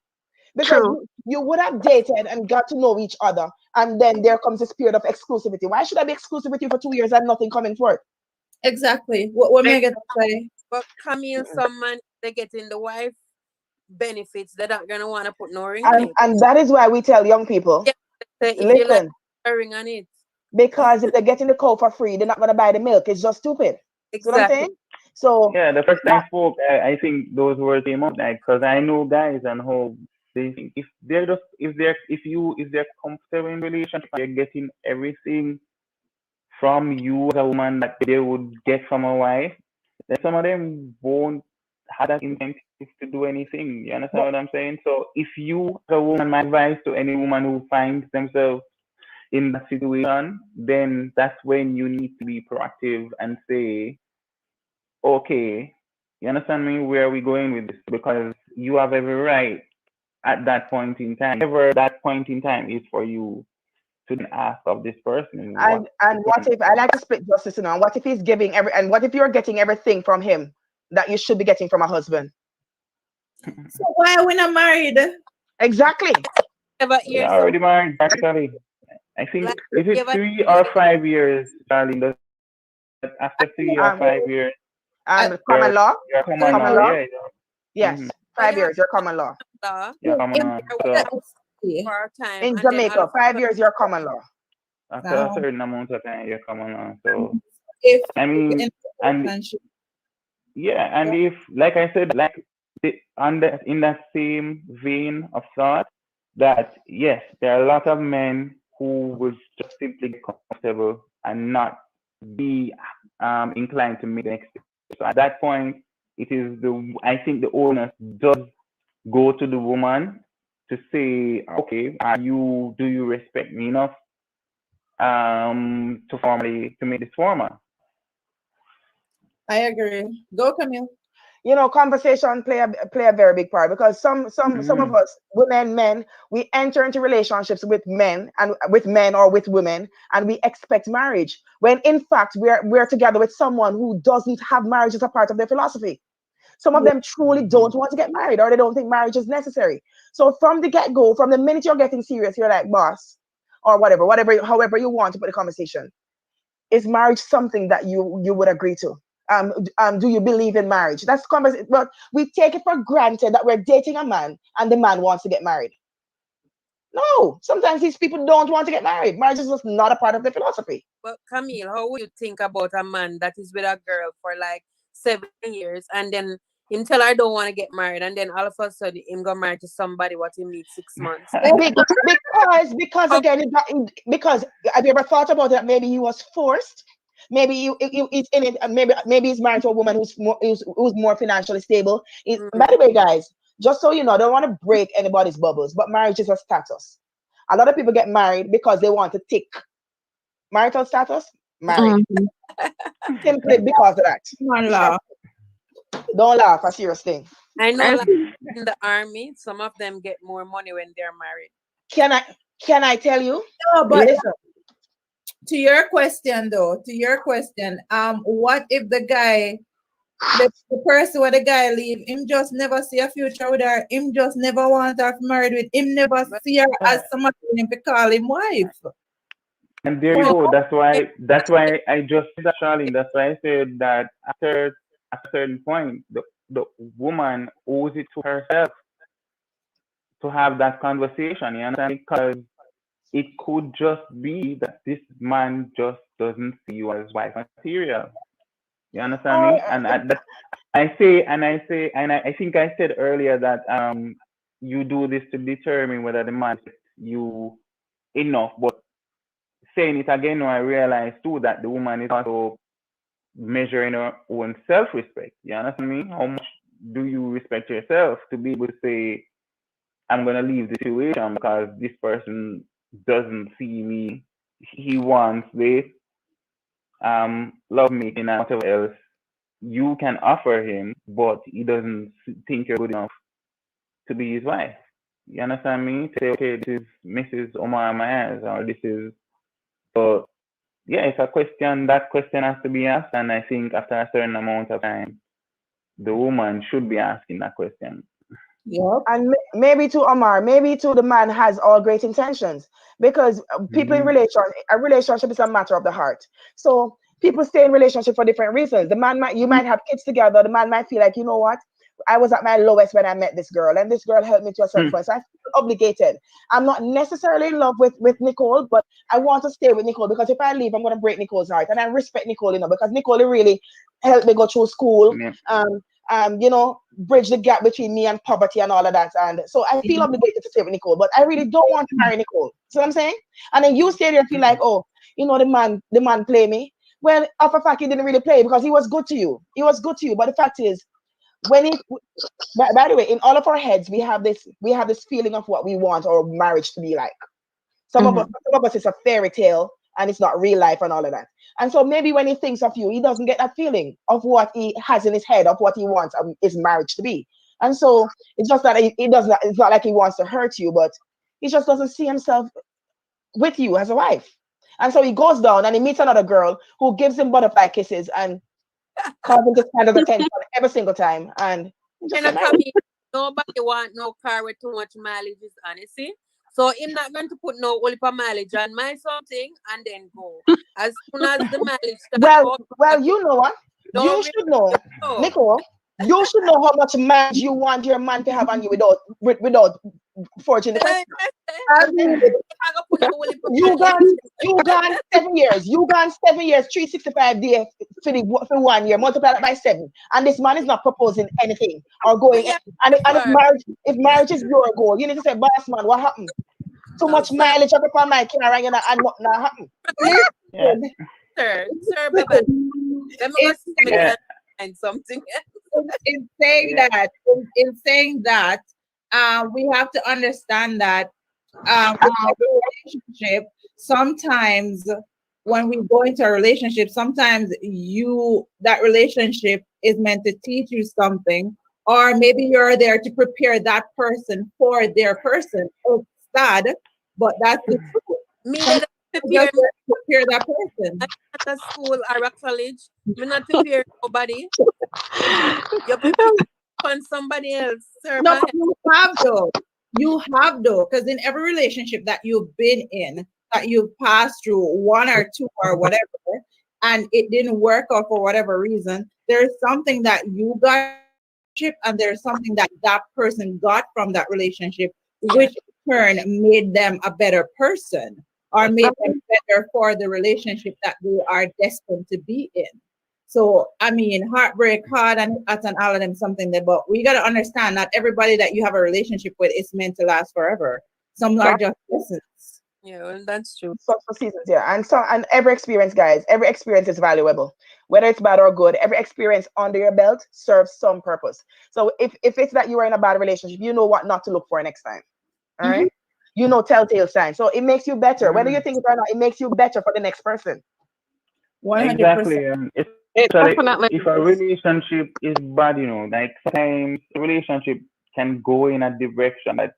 Speaker 12: because you would have dated and got to know each other, and then there comes this period of exclusivity. Why should I be exclusive with you for 2 years and nothing coming forth?
Speaker 1: Exactly. What may I get to say?
Speaker 16: But Camille, some man, they get in the wife benefits, they're not gonna want to put no ring on
Speaker 12: And,
Speaker 16: it.
Speaker 12: and that is why we tell young people,
Speaker 16: If you like
Speaker 12: listen,
Speaker 16: a ring on it.
Speaker 12: because if they're getting the cow for free, they're not going to buy the milk. It's just stupid. You know what I'm saying? So
Speaker 13: yeah, the first time I spoke, I think those words came up, like, because I know guys and how they think if they're comfortable in relationship, they're getting everything from you as a woman that they would get from a wife, then some of them won't have that incentive to do anything. You understand what I'm saying? So if you, as a woman, my advice to any woman who finds themselves in that situation, then that's when you need to be proactive and say, okay, you understand me? Where are we going with this? Because you have every right at that point in time. Whatever that point in time is for you to ask of this person.
Speaker 12: And what if, I like to split justice now, what if he's giving and what if you're getting everything from him that you should be getting from a husband?
Speaker 1: So why are we not married?
Speaker 12: Exactly.
Speaker 13: You're already married, actually. I think, is it 3 or 5 years, Charlie? After 3 or 5 years.
Speaker 12: Common law?
Speaker 13: Your common law, yeah.
Speaker 12: Yes, 5 years, your common law.
Speaker 13: Your common law.
Speaker 12: In Jamaica, 5 years, your common law.
Speaker 13: After a certain amount of time, you're common law. So,
Speaker 1: I mean,
Speaker 13: and if, like I said, in that same vein of thought, that yes, there are a lot of men who would just simply get comfortable and not be inclined to make the next step. So at that point, I think the onus does go to the woman to say, okay, do you respect me enough to make this formal?
Speaker 1: I agree. Go, Camille.
Speaker 12: you know, conversation play a very big part, because some of us, women, men, we enter into relationships with men or with women, and we expect marriage, when in fact we're together with someone who doesn't have marriage as a part of their philosophy. Some of them truly don't want to get married, or they don't think marriage is necessary. So from the get-go, from the minute you're getting serious, you're like, boss, or whatever, however you want to put the conversation. Is marriage something that you would agree to? Do you believe in marriage? That's conversation. But we take it for granted that we're dating a man and the man wants to get married. No, sometimes these people don't want to get married. Marriage is just not a part of their philosophy.
Speaker 16: But Camille, how would you think about a man that is with a girl for like 7 years, and then him tell I don't want to get married, and then all of a sudden him go married to somebody what he needs 6 months?
Speaker 12: because again, because have you ever thought about that? Maybe he was forced. Maybe he's in it. Maybe he's married to a woman who's more financially stable. By the way, guys, just so you know, I don't want to break anybody's bubbles, but marriage is a status. A lot of people get married because they want to tick marital status. Married. Simply because of that. Don't laugh, a serious thing.
Speaker 16: I know, like in the army, some of them get more money when they're married.
Speaker 12: Can I tell you?
Speaker 1: No, but to your question, what if the guy, the person where the guy leave, him just never see a future with her, him just never want her married with him, never see her as somebody him to call him wife.
Speaker 13: And there you go. That's why I just said that, Charlene. That's why I said that after a certain point, the woman owes it to herself to have that conversation. You understand? Because it could just be that this man just doesn't see you as wife material. You understand me? And I think I said earlier that you do this to determine whether the man is you enough. But saying it again, I realize too that the woman is also measuring her own self-respect. You understand me? How much do you respect yourself to be able to say, I'm gonna leave the situation because this person doesn't see me. He wants this love making and whatever else you can offer him, but he doesn't think you're good enough to be his wife. You understand me? To say, okay, this is Mrs. Omar Mayaz, or this is. So yeah, it's a question. That question has to be asked, and I think after a certain amount of time, the woman should be asking that question.
Speaker 12: Yep. And maybe to Omar, maybe to the man has all great intentions, because people in a relationship is a matter of the heart. So people stay in relationship for different reasons. You might have kids together. The man might feel like, you know what, I was at my lowest when I met this girl, and this girl helped me to a certain point. So I feel obligated. I'm not necessarily in love with Nicole, but I want to stay with Nicole, because if I leave, I'm going to break Nicole's heart. And I respect Nicole, because Nicole really helped me go through school. Bridge the gap between me and poverty and all of that. And so I feel obligated to stay with Nicole, but I really don't want to marry Nicole. See what I'm saying? And then you stay there and feel like, oh, the man play me. Well, off a fact, he didn't really play, because he was good to you. He was good to you. But the fact is, by the way, in all of our heads, we have this feeling of what we want our marriage to be like. Some of us, it's a fairy tale and it's not real life and all of that. And so maybe when he thinks of you, he doesn't get that feeling of what he has in his head of what he wants his marriage to be. And so it's just that it's not like he wants to hurt you, but he just doesn't see himself with you as a wife. And so he goes down and he meets another girl who gives him butterfly kisses and calls him to stand at attention every single time. And
Speaker 16: nobody want no car with too much mileage, is honesty. So I'm not going to put no only mileage on my something and then go. As soon as the mileage starts.
Speaker 12: Well, you know what? You should know, Nicole. You should know how much mileage you want your man to have on you without forging the question. You gone 7 years. You gone 7 years, 365 days for 1 year. Multiply that by 7, and this man is not proposing anything or going. And if marriage is your goal, you need to say, boss man, what happened? Too much mileage up upon my car, and nothing happened.
Speaker 16: Sir, baby. And something
Speaker 1: in saying that, we have to understand that in a relationship, sometimes when we go into a relationship, sometimes that relationship is meant to teach you something, or maybe you're there to prepare that person for their person. It's sad, but that's the truth.
Speaker 16: Me
Speaker 1: Sometimes
Speaker 16: that
Speaker 1: you're just there to prepare that person.
Speaker 16: I'm at a school or a college. Me not prepare nobody. You prepare on somebody else. Sir,
Speaker 1: No, you have though. You have though, because in every relationship that you've been in, that you've passed through, one or two or whatever, and it didn't work out for whatever reason, there's something that you got and there's something that that person got from that relationship, which in turn made them a better person or made them better for the relationship that they are destined to be in. So, I mean, heartbreak, hard, and all of them something that, but we got to understand not everybody that you have a relationship with is meant to last forever. Some are just lessons.
Speaker 16: Yeah, well, that's true.
Speaker 12: For seasons, yeah. And every experience, guys, every experience is valuable. Whether it's bad or good, every experience under your belt serves some purpose. So if it's that you are in a bad relationship, you know what not to look for next time. All right? You know telltale signs. So it makes you better. Whether you think it or not, it makes you better for the next person.
Speaker 1: 100%.
Speaker 13: Exactly. And if a relationship is bad, like sometimes a relationship can go in a direction that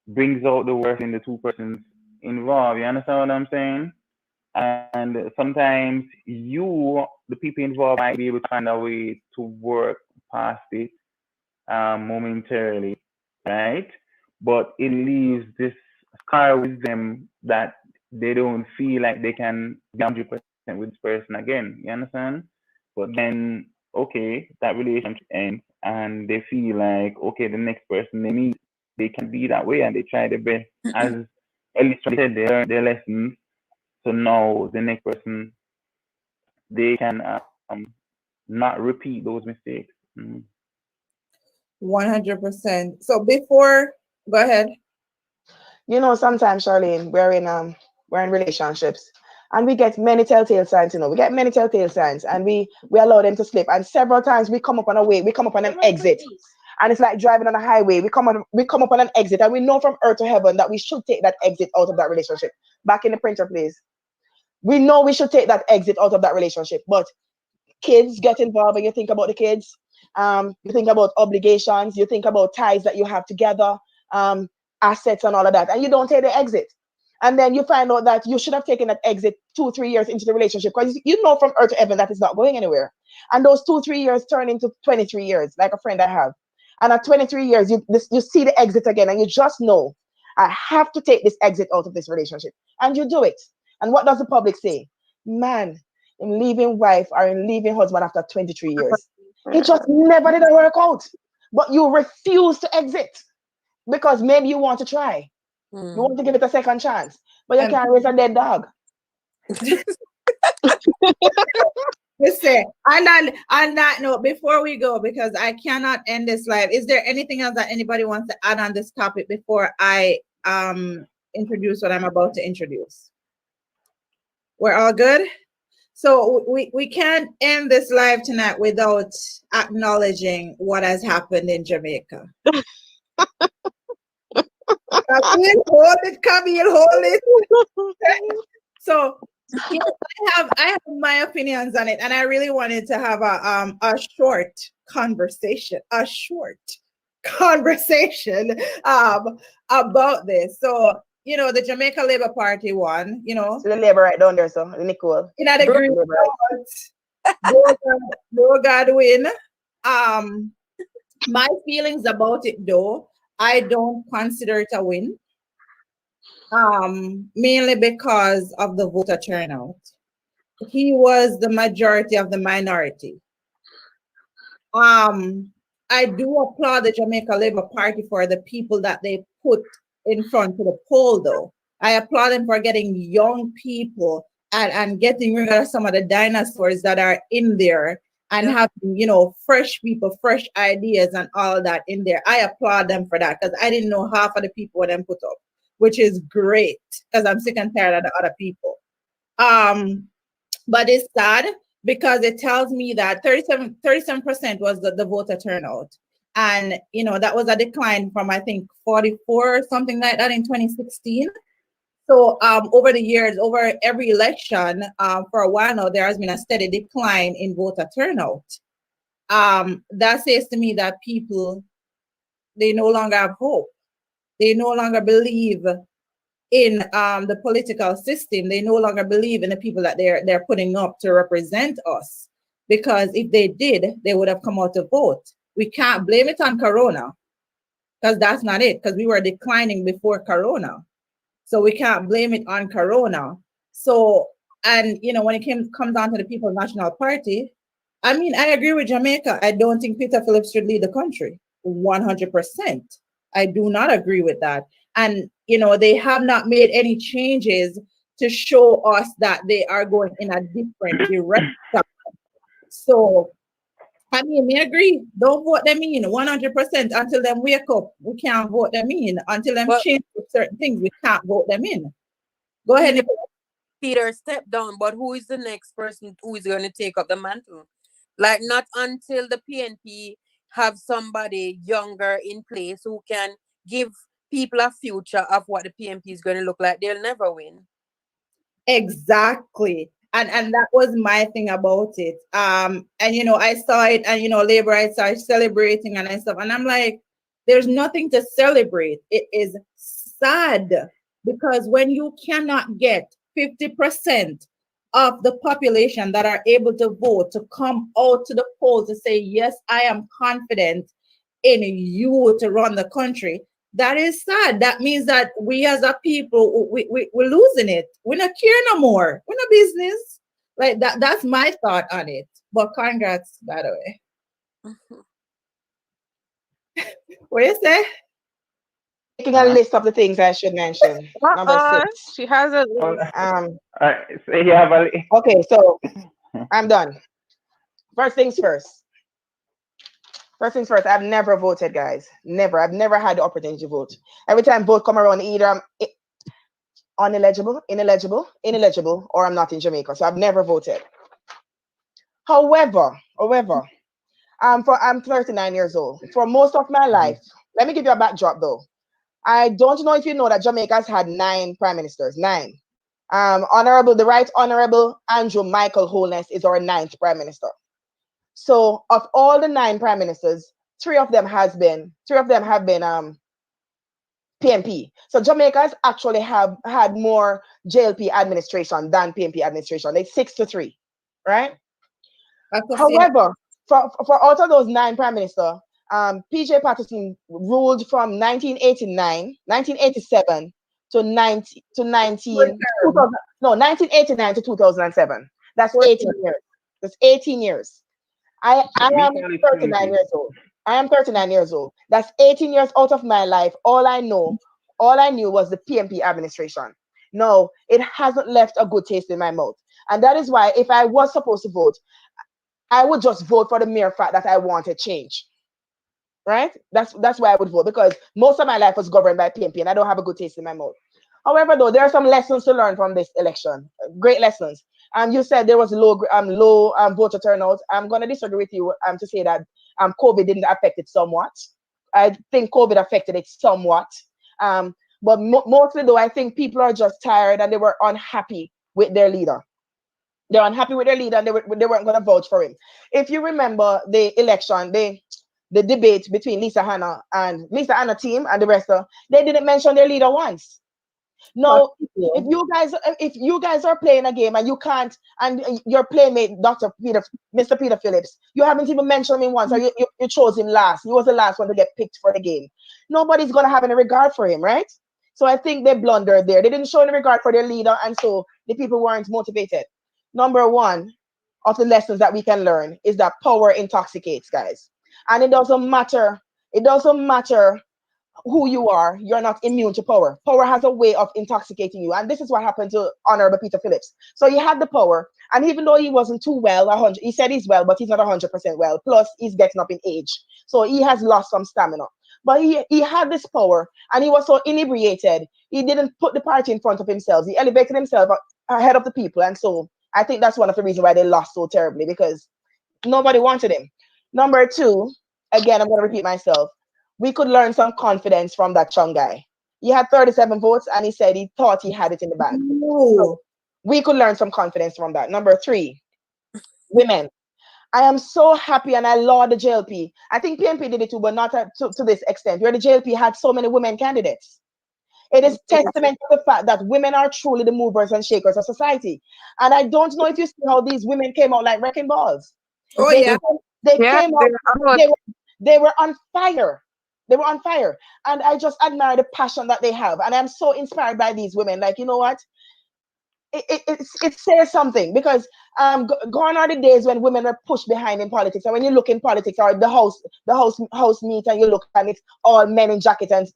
Speaker 13: brings out the worst in the two persons involved. You understand what I'm saying? And sometimes the people involved, might be able to find a way to work past it momentarily, right? But it leaves this scar with them that they don't feel like they can be 100% with this person again. You understand? But then, okay, that relationship ends, and they feel like, okay, the next person they meet, they can be that way, and they try their best. As Ellie said, they learn their lessons. So now the next person, they can not repeat those mistakes.
Speaker 1: 100%. So before, go ahead.
Speaker 12: Sometimes, Charlene, we're in relationships, and we get many telltale signs. We get many telltale signs, and we allow them to slip. And several times we come up on an exit, and it's like driving on a highway. We come up on an exit, and we know from earth to heaven that we should take that exit out of that relationship. Back in the printer, please. We know we should take that exit out of that relationship, but kids get involved, and you think about the kids. You think about obligations. You think about ties that you have together, assets and all of that, and you don't take the exit. And then you find out that you should have taken that exit 2-3 years into the relationship, because you know from earth to heaven that it's not going anywhere. And those 2-3 years turn into 23 years, like a friend I have. And at 23 years, you see the exit again, and you just know, I have to take this exit out of this relationship. And you do it. And what does the public say? Man, in leaving wife or in leaving husband after 23 years. It just never did work out. But you refuse to exit because maybe you want to try. You want to give it a second chance. But you can't raise a dead dog.
Speaker 1: Listen, and on that note, before we go, because I cannot end this live, is there anything else that anybody wants to add on this topic before I introduce what I'm about to introduce? We're all good? So we can't end this live tonight without acknowledging what has happened in Jamaica. Camille, hold it. So I have my opinions on it, and I really wanted to have a short conversation about this. So, the Jamaica Labour Party won,
Speaker 12: So the Labour right down there, so Nicole.
Speaker 1: In the green no God win. My feelings about it though, I don't consider it a win. Mainly because of the voter turnout. He was the majority of the minority. I do applaud the Jamaica Labour Party for the people that they put in front of the poll, though. I applaud them for getting young people and getting rid of some of the dinosaurs that are in there and having, fresh people, fresh ideas and all that in there. I applaud them for that because I didn't know half of the people what them put up, which is great because I'm sick and tired of the other people. But it's sad because it tells me that 37% was the voter turnout. And, that was a decline from, I think, 44 or something like that in 2016. So over the years, over every election, for a while now, there has been a steady decline in voter turnout. That says to me that people, they no longer have hope. They no longer believe in the political system. They no longer believe in the people that they're putting up to represent us. Because if they did, they would have come out to vote. We can't blame it on Corona, because that's not it, because we were declining before Corona. So we can't blame it on Corona. So, and when it comes down to the People's National Party, I mean, I agree with Jamaica. I don't think Peter Phillips should lead the country 100%. I do not agree with that. And, they have not made any changes to show us that they are going in a different direction. So, I mean, I agree. Don't vote them in 100% until them wake up. We can't vote them in until them change certain things. We can't vote them in. Go ahead, Nicole.
Speaker 16: Peter, step down. But who is the next person who is going to take up the mantle? Like, not until the PNP have somebody younger in place who can give people a future of what the PNP is going to look like. They'll never win.
Speaker 1: Exactly. And that was my thing about it. And I saw it, and labor rights are celebrating and stuff. And I'm like, there's nothing to celebrate. It is sad, because when you cannot get 50% of the population that are able to vote to come out to the polls to say, yes, I am confident in you to run the country, that is sad. That means that we as a people, we're losing it. We're not care no more. We're not business. Like that. That's my thought on it. But congrats, by the way. What you say?
Speaker 12: Making a list of the things I should mention. Number 6.
Speaker 17: She has a list.
Speaker 12: Okay, so I'm done. First things first. I've never voted, guys. Never. I've never had the opportunity to vote. Every time vote come around, either I'm ineligible, or I'm not in Jamaica. So I've never voted. However, I'm 39 years old. For most of my life, let me give you a backdrop though. I don't know if you know that Jamaica has had 9 prime ministers. 9. The Right Honorable Andrew Michael Holness is our 9th prime minister. So of all the 9 prime ministers, 3 of them have been PNP. So Jamaica's actually have had more JLP administration than PNP administration. It's 6-3, right? However, for out of those 9 prime ministers, PJ Patterson ruled from 1987 to 1989 to 2007. That's 18 years. That's 18 years. I am 39 years old. I am 39 years old. That's 18 years out of my life. All I knew was the PNP administration. No, it hasn't left a good taste in my mouth. And that is why if I was supposed to vote, I would just vote for the mere fact that I wanted change. Right? That's why I would vote, because most of my life was governed by PNP and I don't have a good taste in my mouth. However, though, there are some lessons to learn from this election. Great lessons. You said there was low voter turnout. I'm going to disagree with you to say that COVID didn't affect it somewhat. I think COVID affected it somewhat. But mostly, though, I think people are just tired and they were unhappy with their leader. They're unhappy with their leader and they weren't going to vote for him. If you remember the election, the debate between Lisa Hanna team and the rest of, they didn't mention their leader once. No, if you guys are playing a game and you can't, and your playmate, Mr. Peter Phillips, you haven't even mentioned him once, or you chose him last. He was the last one to get picked for the game. Nobody's gonna have any regard for him, right? So I think they blundered there. They didn't show any regard for their leader, and so the people weren't motivated. Number 1 of the lessons that we can learn is that power intoxicates, guys. And it doesn't matter who you are, you're not immune to power. Power has a way of intoxicating you. And this is what happened to Honorable Peter Phillips. So he had the power, and even though he wasn't too well, he said he's well, but he's not 100% well. Plus, he's getting up in age. So he has lost some stamina. But he had this power, and he was so inebriated, he didn't put the party in front of himself. He elevated himself ahead of the people. And so I think that's one of the reasons why they lost so terribly, because nobody wanted him. Number 2, again, I'm going to repeat myself. We could learn some confidence from that young guy. He had 37 votes, and he said he thought he had it in the bag. So we could learn some confidence from that. Number 3, women. I am so happy and I laud the JLP. I think PNP did it too, but not to this extent, where the JLP had so many women candidates. It is testament to the fact that women are truly the movers and shakers of society. And I don't know if you see how these women came out like wrecking balls.
Speaker 1: Oh,
Speaker 12: they,
Speaker 1: yeah.
Speaker 12: They
Speaker 17: Yeah,
Speaker 12: came out, they were on fire. They were on fire. And I just admire the passion that they have. And I'm so inspired by these women. Like, you know what? It says something, because gone are the days when women were pushed behind in politics. And when you look in politics, or the house meet, and you look and it's all men in jacket suits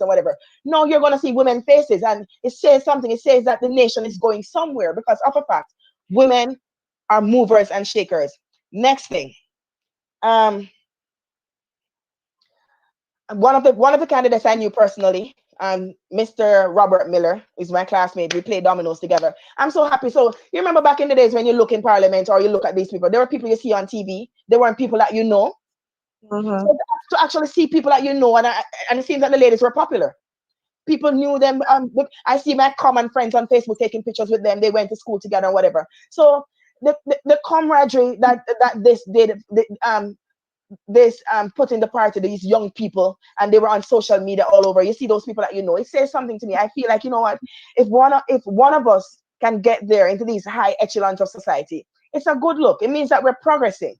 Speaker 12: and whatever. No, you're gonna see women faces, and it says something. It says that the nation is going somewhere because of a fact. Women are movers and shakers. Next thing, one of the candidates I knew personally, Mr. Robert Miller is my classmate. We played dominoes together. I'm so happy. So you remember back in the days when you look in Parliament or you look at these people, there were people you see on TV. There weren't people that you know. So to actually see people that you know, and it seems that the ladies were popular. People knew them. I see my common friends on Facebook taking pictures with them. They went to school together or whatever. So the camaraderie that this put in the party, these young people, and they were on social media all over. You see those people that you know. It says something to me. I feel like, you know what, if one of us can get there into these high echelons of society, it's a good look. It means that we're progressing.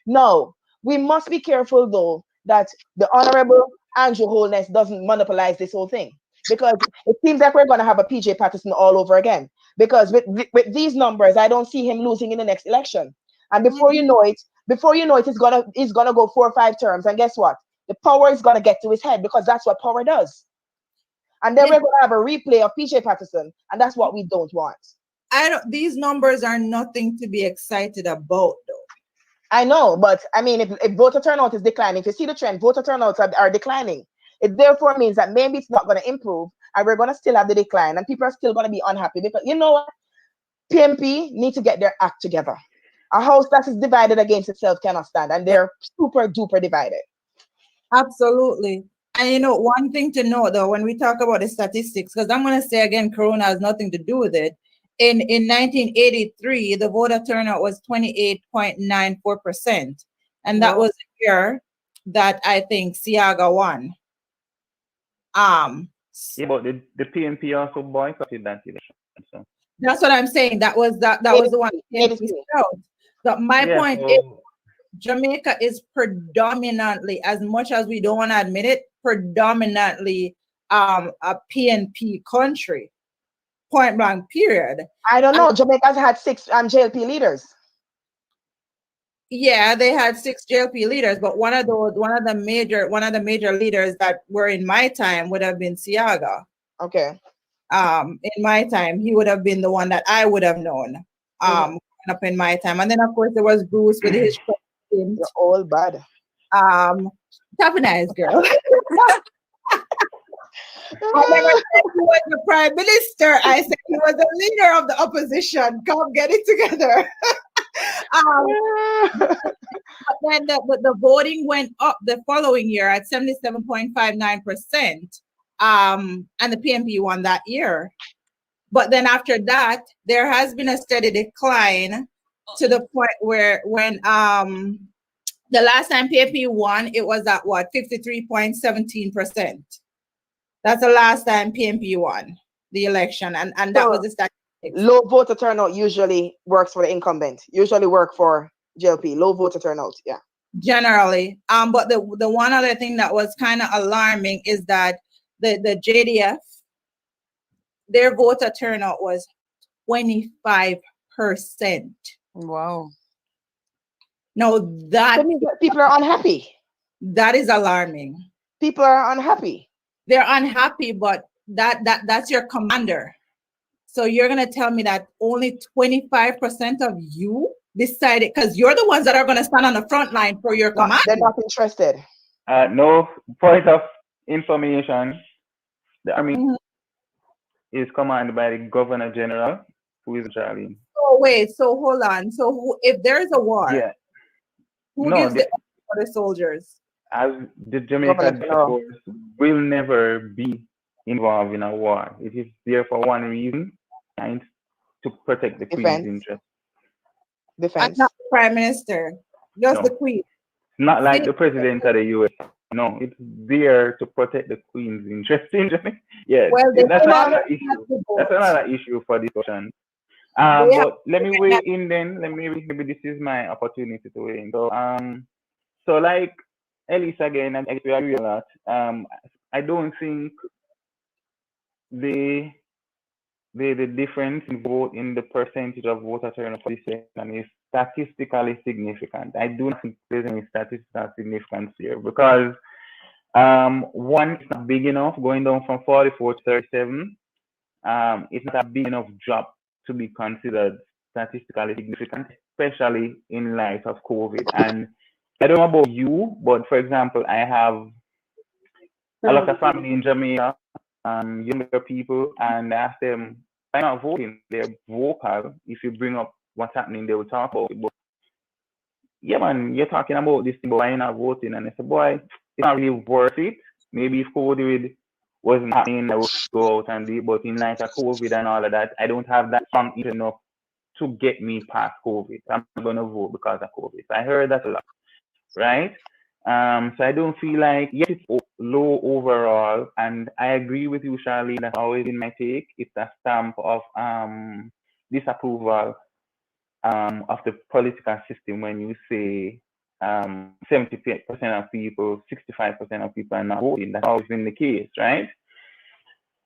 Speaker 12: No, we must be careful though that the Honorable Andrew Holness doesn't monopolize this whole thing, because it seems like we're going to have a PJ Patterson all over again, because with these numbers, I don't see him losing in the next election. And before you know it, he's gonna go 4 or 5 terms. And guess what? The power is gonna get to his head, because that's what power does. And then we're gonna have a replay of PJ Patterson, and that's what we don't want.
Speaker 1: These numbers are nothing to be excited about, though.
Speaker 12: I know, but I mean, if voter turnout is declining, if you see the trend, voter turnouts are declining. It therefore means that maybe it's not gonna improve, and we're gonna still have the decline, and people are still gonna be unhappy, because you know what? PNP need to get their act together. A house that is divided against itself cannot stand, and they're super duper divided.
Speaker 1: Absolutely. And you know, one thing to note though, when we talk about the statistics, because I'm going to say again, Corona has nothing to do with it. In 1983, the voter turnout was 28.94%. And that was the year that I think Siaga won.
Speaker 13: Yeah, but the PNP also boycotted that election. So.
Speaker 1: That's what I'm saying. That was the one. But my point is, Jamaica is predominantly, as much as we don't want to admit it, predominantly a PNP country. Point blank, period.
Speaker 12: I don't know. Jamaica's had 6 JLP leaders.
Speaker 1: Yeah, they had 6 JLP leaders, but one of the major leaders that were in my time would have been Siaga.
Speaker 12: Okay.
Speaker 1: In my time, he would have been the one that I would have known. Up in my time, and then of course there was Bruce with his
Speaker 12: You're all bad.
Speaker 1: Tough nice girl. I never said he was the prime minister. I said he was the leader of the opposition. Come get it together. But then the voting went up the following year at 77.59%. And the PNP won that year. But then after that, there has been a steady decline to the point where when the last time PNP won, it was at what, 53.17%. That's the last time PNP won the election, and that was the statistics.
Speaker 12: Low voter turnout usually works for the incumbent. Usually work for JLP. Low voter turnout, yeah.
Speaker 1: Generally, but the one other thing that was kind of alarming is that the JDF, their voter turnout was 25%.
Speaker 16: Wow.
Speaker 1: No, that
Speaker 12: means that people are unhappy.
Speaker 1: That is alarming.
Speaker 12: People are unhappy.
Speaker 1: They're unhappy, but that's your commander. So you're gonna tell me that only 25% of you decided, because you're the ones that are gonna stand on the front line for your commander.
Speaker 12: They're not interested.
Speaker 13: No point of information. The army is commanded by the Governor General, who is Charlie.
Speaker 1: Oh wait, so hold on. So if there is a war, who gives the order for the soldiers?
Speaker 13: as the Jamaica
Speaker 12: Government
Speaker 13: Defence
Speaker 12: law.
Speaker 13: Force will never be involved in a war. It is there for one reason, and to protect the Queen's
Speaker 12: Defense.
Speaker 13: interest.
Speaker 1: And
Speaker 12: Defense.
Speaker 1: not the Prime Minister, just the
Speaker 13: No,
Speaker 1: Queen.
Speaker 13: not like
Speaker 1: See,
Speaker 13: the President of the US. No, it's there to protect the Queen's interest in Jamaica. Yeah,
Speaker 1: well, they
Speaker 13: that's
Speaker 1: can
Speaker 13: another
Speaker 1: have
Speaker 13: issue.
Speaker 1: the
Speaker 13: That's
Speaker 1: vote.
Speaker 13: another issue for discussion.
Speaker 1: They have
Speaker 13: But let me weigh in then. Maybe this is my opportunity to weigh in. So like Elise again, and I agree a lot. I don't think the the difference in vote in the percentage of voter turnout for this election is statistically significant. I do not think there's any statistical significance here because one, it's not big enough going down from 44 to 37. It's not a big enough drop to be considered statistically significant, especially in light of COVID. And I don't know about you, but for example, I have a lot of family in Jamaica, younger people, and I ask them, they're not voting, they're vocal. If you bring up what's happening, they will talk about it. But yeah, man, you're talking about this thing, but why you're not voting? And I said, boy, it's not really worth it. Maybe if COVID wasn't happening, I would go out and do it. But in light of COVID and all of that, I don't have that strong interest enough to get me past COVID. I'm not going to vote because of COVID. So I heard that a lot, right? So I don't feel like, yes, it's low overall. And I agree with you, Charlene, that's always in my take. It's a stamp of disapproval of the political system when you say 70% of people, 65% of people are not voting. That's always been the case, right?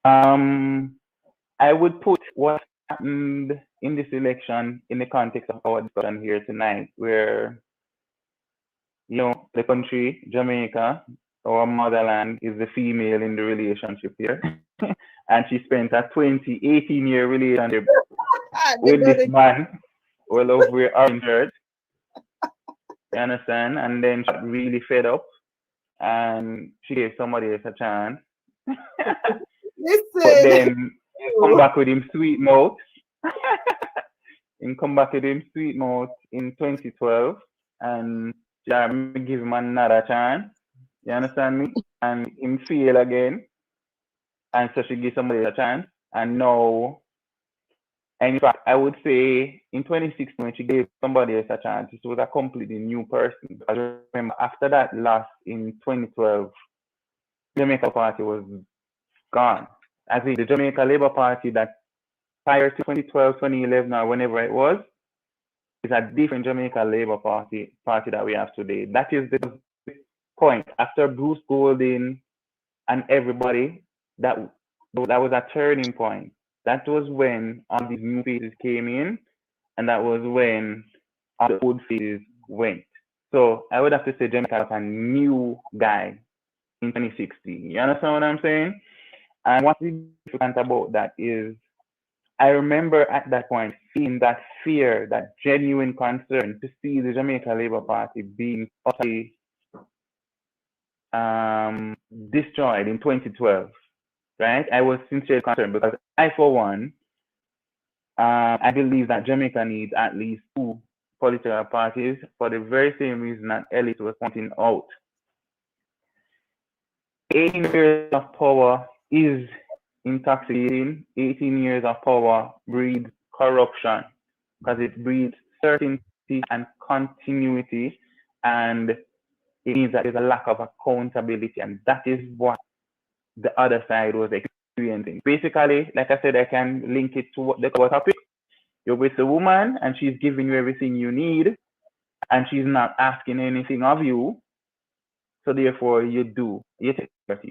Speaker 13: I would put what happened in this election in the context of our discussion here tonight, where, you know, the country, Jamaica, our motherland, is the female in the relationship here. And she spent a 18-year relationship with this man. Well, over orange shirt. You understand? And then she got really fed up and she gave somebody else a chance. But then he come back with him sweet mouth. He come back with him sweet mouth in 2012 and she give him another chance. You understand me? And him fail again. And so she gives somebody a chance. And now, and in fact, I would say in 2016, when she gave somebody else a chance, it was a completely new person. I remember after that loss in 2012, the Jamaica Party was gone. I think the Jamaica Labour Party that prior to 2012, 2011, or whenever it was, is a different Jamaica Labour Party that we have today. That is the point. After Bruce Golding and everybody, that was a turning point. That was when all these new faces came in, and that was when all the old faces went. So I would have to say Jamaica was a new guy in 2016. You understand what I'm saying? And what's significant about that is I remember at that point seeing that fear, that genuine concern to see the Jamaica Labour Party being utterly destroyed in 2012. Right? I was sincerely concerned because I, for one, I believe that Jamaica needs at least 2 political parties for the very same reason that Ellis was pointing out. 18 years of power is intoxicating. 18 years of power breeds corruption because it breeds certainty and continuity, and it means that there's a lack of accountability, and that is what the other side was experiencing. Basically, like I said, I can link it to what the topic. You're with a woman and she's giving you everything you need and she's not asking anything of you. So therefore you do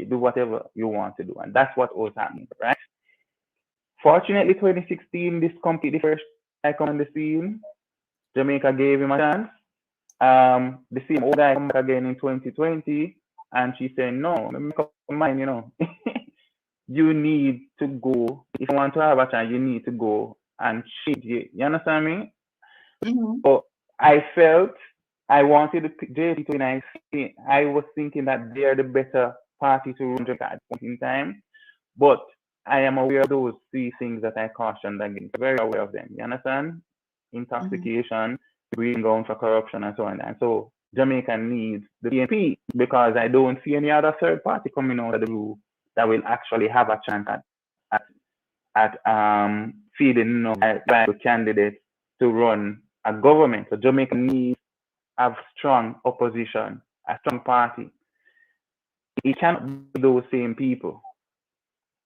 Speaker 13: whatever you want to do. And that's what was happening, right? Fortunately, 2016, this completely first guy come on the scene. Jamaica gave him a chance. The same old guy come back again in 2020 and she said, no, let me make up my mind, you know. You need to go. If you want to have a chance, you need to go and change it. You understand me?
Speaker 1: Mm-hmm.
Speaker 13: But I felt I wanted to pick JP when I was thinking that they are the better party to run Jamaica at point in time. But I am aware of those 3 things that I cautioned against. Very aware of them. You understand? Intoxication, breathing down for corruption, and so on. And so Jamaica needs the PNP, because I don't see any other third party coming out of the blue that will actually have a chance at feeding viable candidates to run a government. So Jamaica needs a strong opposition, a strong party. It cannot be those same people.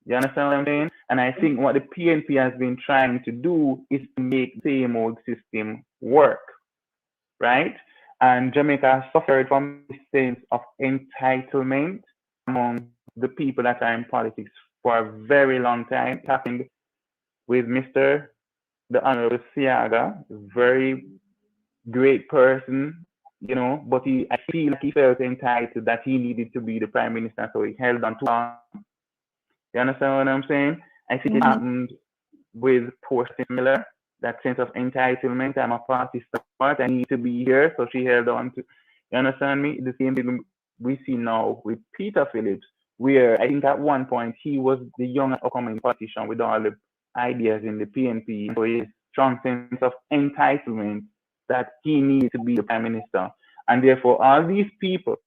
Speaker 13: You understand what I'm saying? And I think what the PNP has been trying to do is to make the same old system work, right? And Jamaica has suffered from the sense of entitlement among the people that are in politics for a very long time. It happened with Mr. the Honorable Siaga, very great person, you know, but I feel like he felt entitled that he needed to be the prime minister, so he held on too long. You understand what I'm saying? I think it happened with Portia Miller, that sense of entitlement. I'm a party support, I need to be here, so she held on to. You understand me? The same thing we see now with Peter Phillips, where I think at one point he was the young upcoming politician with all the ideas in the PNP, so his strong sense of entitlement that he needed to be the prime minister. And therefore, all these people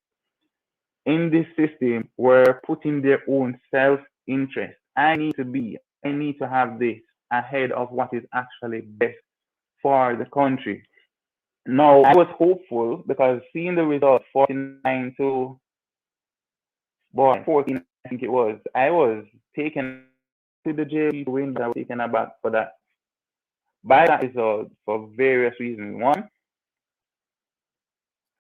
Speaker 13: in this system were putting their own self-interest. I need to have this ahead of what is actually best for the country. Now, I was hopeful because seeing the result 49 to 14, I think it was, I was taken to the JP to win, but I was taken aback for that. By that result for various reasons. One,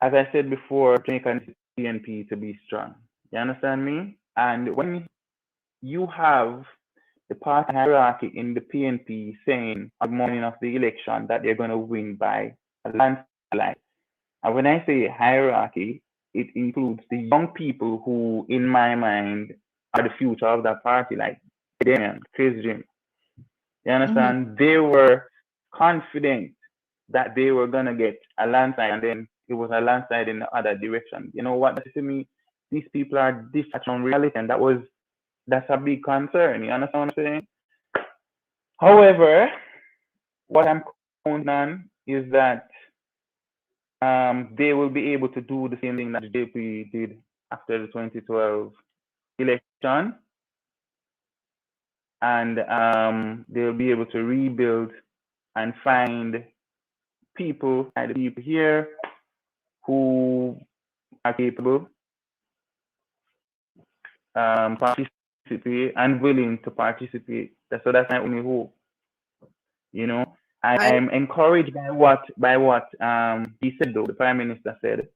Speaker 13: as I said before, Jamaica needs PNP to be strong. You understand me? And when you have the party hierarchy in the PNP saying on the morning of the election that they're going to win by a landslide, and when I say hierarchy, it includes the young people who, in my mind, are the future of that party, like Damian, Chris Jim. You understand? They were confident that they were going to get a landslide, and then it was a landslide in the other direction. You know what? To me, these people are detached from reality, and that's a big concern. You understand what I'm saying? However, what I'm counting on is that they will be able to do the same thing that JP did after the 2012 election, and they'll be able to rebuild and find people, like the people here, who are capable, participate and willing to participate. So that's my only hope. You know, I'm encouraged by what he said, though. The Prime Minister said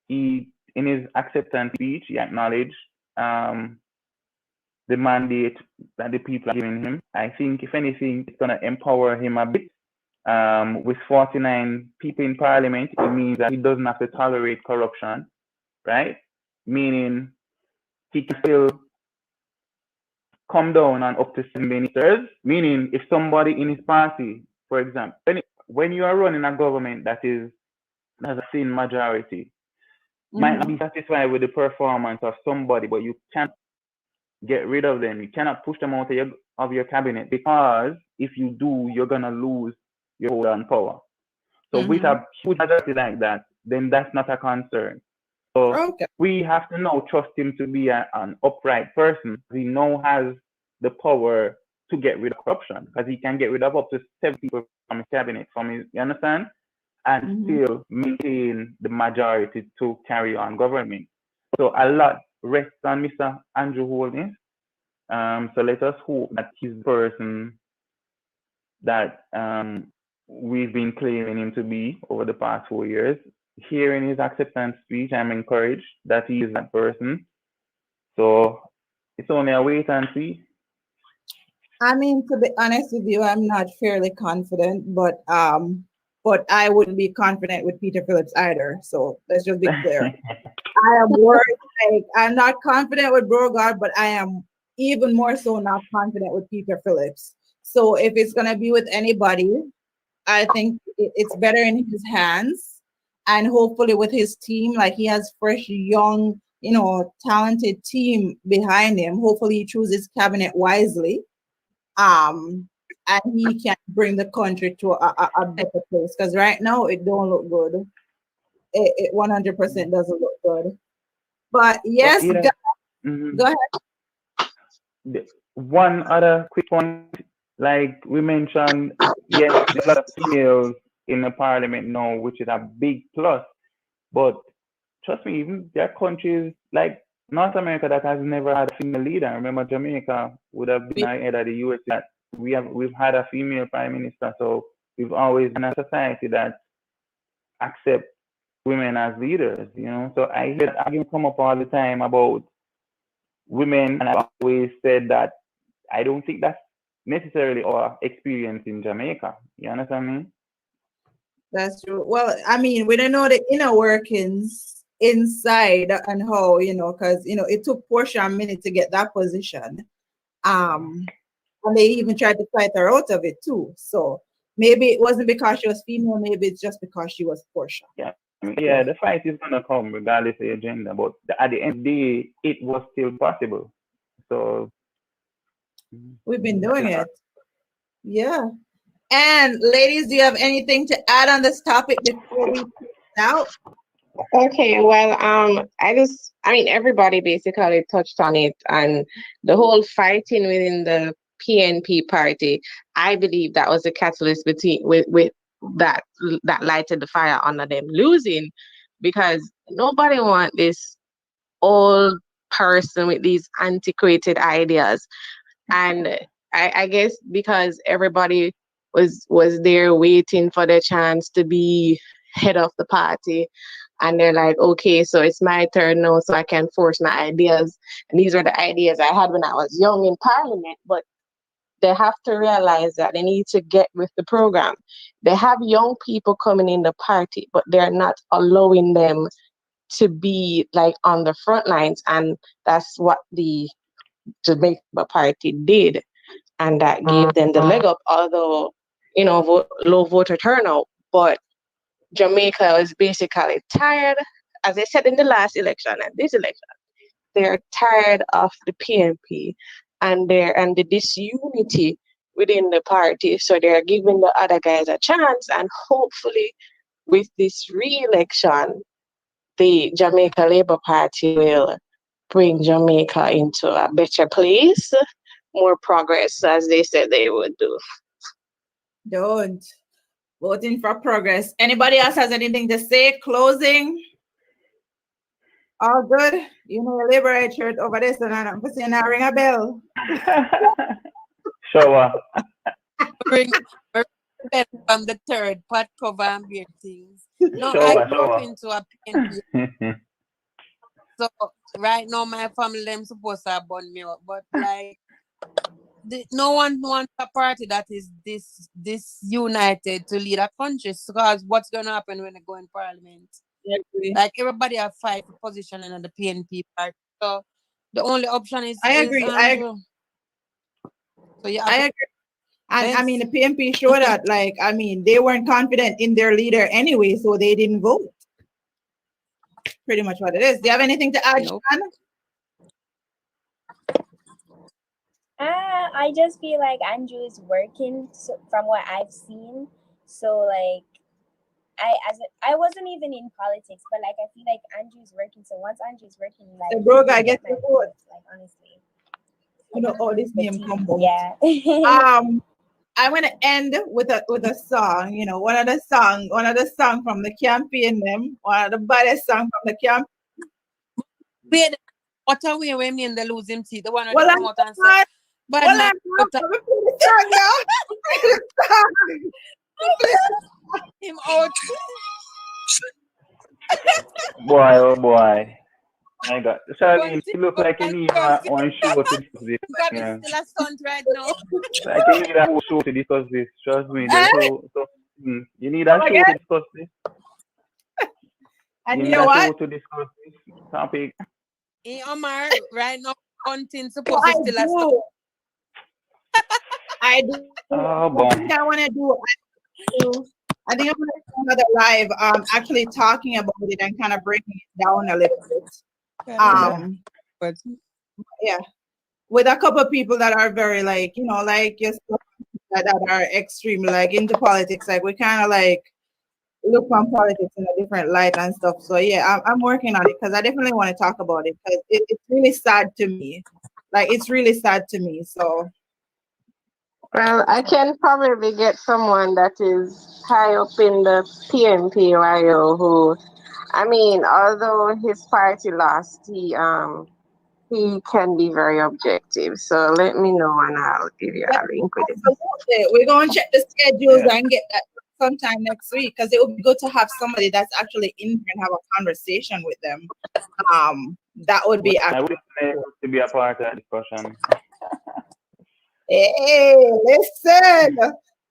Speaker 13: he, in his acceptance speech, he acknowledged the mandate that the people are giving him. I think, if anything, it's going to empower him a bit. With 49 people in Parliament, it means that he doesn't have to tolerate corruption, right? Meaning he can still come down and up to 7 ministers, meaning if somebody in his party, for example, when you are running a government that has a thin majority, might not be satisfied with the performance of somebody, but you can't get rid of them. You cannot push them out of your cabinet, because if you do, you're going to lose your hold on power. So with a huge majority like that, then that's not a concern. So we have to now trust him to be an upright person. He now has the power to get rid of corruption, because he can get rid of up to 7 people from his cabinet, you understand? And still maintain the majority to carry on government. So a lot rests on Mr. Andrew Holness. So let us hope that he's the person that we've been claiming him to be over the past 4 years. Hearing his acceptance speech, I'm encouraged that he is that person. So it's only a wait and see.
Speaker 1: I mean, to be honest with you, I'm not fairly confident, but I wouldn't be confident with Peter Phillips either. So let's just be clear. I am worried. Like, I'm not confident with Beauregard, but I am even more so not confident with Peter Phillips. So if it's gonna be with anybody, I think it's better in his hands, and hopefully with his team, like he has fresh, young, talented team behind him. Hopefully he chooses cabinet wisely, and he can bring the country to a better place. Because right now it don't look good. it 100% doesn't look good. But yes,
Speaker 13: yeah.
Speaker 1: go ahead.
Speaker 13: One other quick point, like we mentioned, yes, there's a lot of females in the parliament now, which is a big plus. But trust me, even there are countries like North America that has never had a female leader. I remember Jamaica would have been ahead of the US that we've had a female prime minister. So we've always been a society that accept women as leaders, you know. So I hear that argument come up all the time about women, and I've always said that I don't think that's necessarily our experience in Jamaica. You understand me?
Speaker 1: That's true. Well, I mean, we don't know the inner workings inside and how, because, it took Portia a minute to get that position. And they even tried to fight her out of it too. So maybe it wasn't because she was female, maybe it's just because she was Portia.
Speaker 13: Yeah. Yeah, the fight is gonna come regardless of the agenda, but at the end of the day, it was still possible. So
Speaker 1: we've been doing it. Yeah. And ladies, do you have anything to add on this topic before we out?
Speaker 17: Okay, well, I mean, everybody basically touched on it, and the whole fighting within the PNP party, I believe that was the catalyst with that lighted the fire under them losing, because nobody want this old person with these antiquated ideas. And I guess because everybody was there waiting for the chance to be head of the party, and they're like, okay, so it's my turn now, so I can force my ideas. And these are the ideas I had when I was young in parliament. But they have to realize that they need to get with the program. They have young people coming in the party, but they're not allowing them to be like on the front lines. And that's what the Jamaica party did. And that gave them the leg up, although, low voter turnout. But Jamaica is basically tired, as I said in the last election and this election, they're tired of the PNP and the disunity within the party. So they're giving the other guys a chance, and hopefully with this re-election, the Jamaica Labour Party will bring Jamaica into a better place, more progress, as they said they would do.
Speaker 1: Don't. Voting for progress. Anybody else has anything to say? Closing? All good? Liberate shirt over this, and I'm saying I ring a bell.
Speaker 13: Shower.
Speaker 16: Ring from the third pot cover and beer things. No, I grew up into a PNP. So right now my family them supposed to have burn me up, but like no one wants a party that is this united to lead a country, because what's going to happen when they go in parliament? Like everybody have fight for position in the PNP party. So the only option is
Speaker 1: I agree.
Speaker 16: So yeah,
Speaker 1: I agree. And I mean the PNP showed that, like, I mean, they weren't confident in their leader anyway, so they didn't vote. Pretty much what it is. Do you have anything to add, Sean?
Speaker 14: I just feel like Andrew is working, from what I've seen. So like, I wasn't even in politics, but like I feel like Andrew's working. So once Andrew's working, like
Speaker 1: the bro guy gets the vote.
Speaker 14: Like honestly,
Speaker 1: all this name combo.
Speaker 14: Yeah.
Speaker 1: I'm gonna end with a song. One of the song from the campaign. One of the baddest song from the campaign.
Speaker 16: Wait, what are we when me and the losing seat? The one who
Speaker 1: come
Speaker 16: out and say, but him out.
Speaker 13: Boy, oh boy. My God. Charlene, you look like you need one show to discuss this.
Speaker 16: Yeah. Still a stunt right now.
Speaker 13: Like you need a whole show to discuss this. Trust me. You need a show to discuss this.
Speaker 1: And you know what?
Speaker 13: To discuss this topic.
Speaker 16: Omar, right now, hunting supposed to still a stunt.
Speaker 1: I do.
Speaker 13: Oh, boy.
Speaker 1: I want to do. I think I'm going to do another live, actually talking about it and kind of breaking it down a little bit. Yeah, with a couple of people that are very like yourself, that are extremely like into politics. Like we kind of like look on politics in a different light and stuff. So yeah, I'm working on it because I definitely want to talk about it because it's really sad to me. Like it's really sad to me. So
Speaker 17: Well, I can probably get someone that is high up in the PNPYO who, I mean, although his party lost, he can be very objective. So let me know and I'll give you a link with it.
Speaker 1: absolutely. We're going to check the schedules and get that sometime next week because it would be good to have somebody that's actually in here and have a conversation with them. That would be
Speaker 13: I would
Speaker 1: actually.
Speaker 13: like to be a part of the discussion.
Speaker 1: Hey, listen.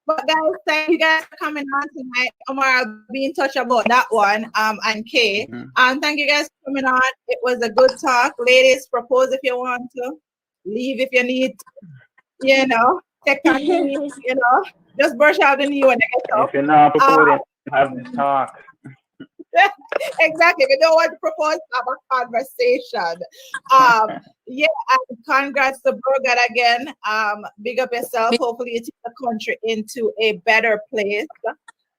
Speaker 1: But guys, thank you guys for coming on tonight. Omar, I'll be in touch about that one. And Kay. Thank you guys for coming on. It was a good talk. Ladies, propose if you want to. Leave if you need to. You know, take on me, you know. Just brush out the knee when you get up.
Speaker 13: If you're not proposing, have the talk.
Speaker 1: Exactly. We don't want to propose, have a conversation. Yeah, and congrats to Burgat again. Big up yourself. Hopefully you take the country into a better place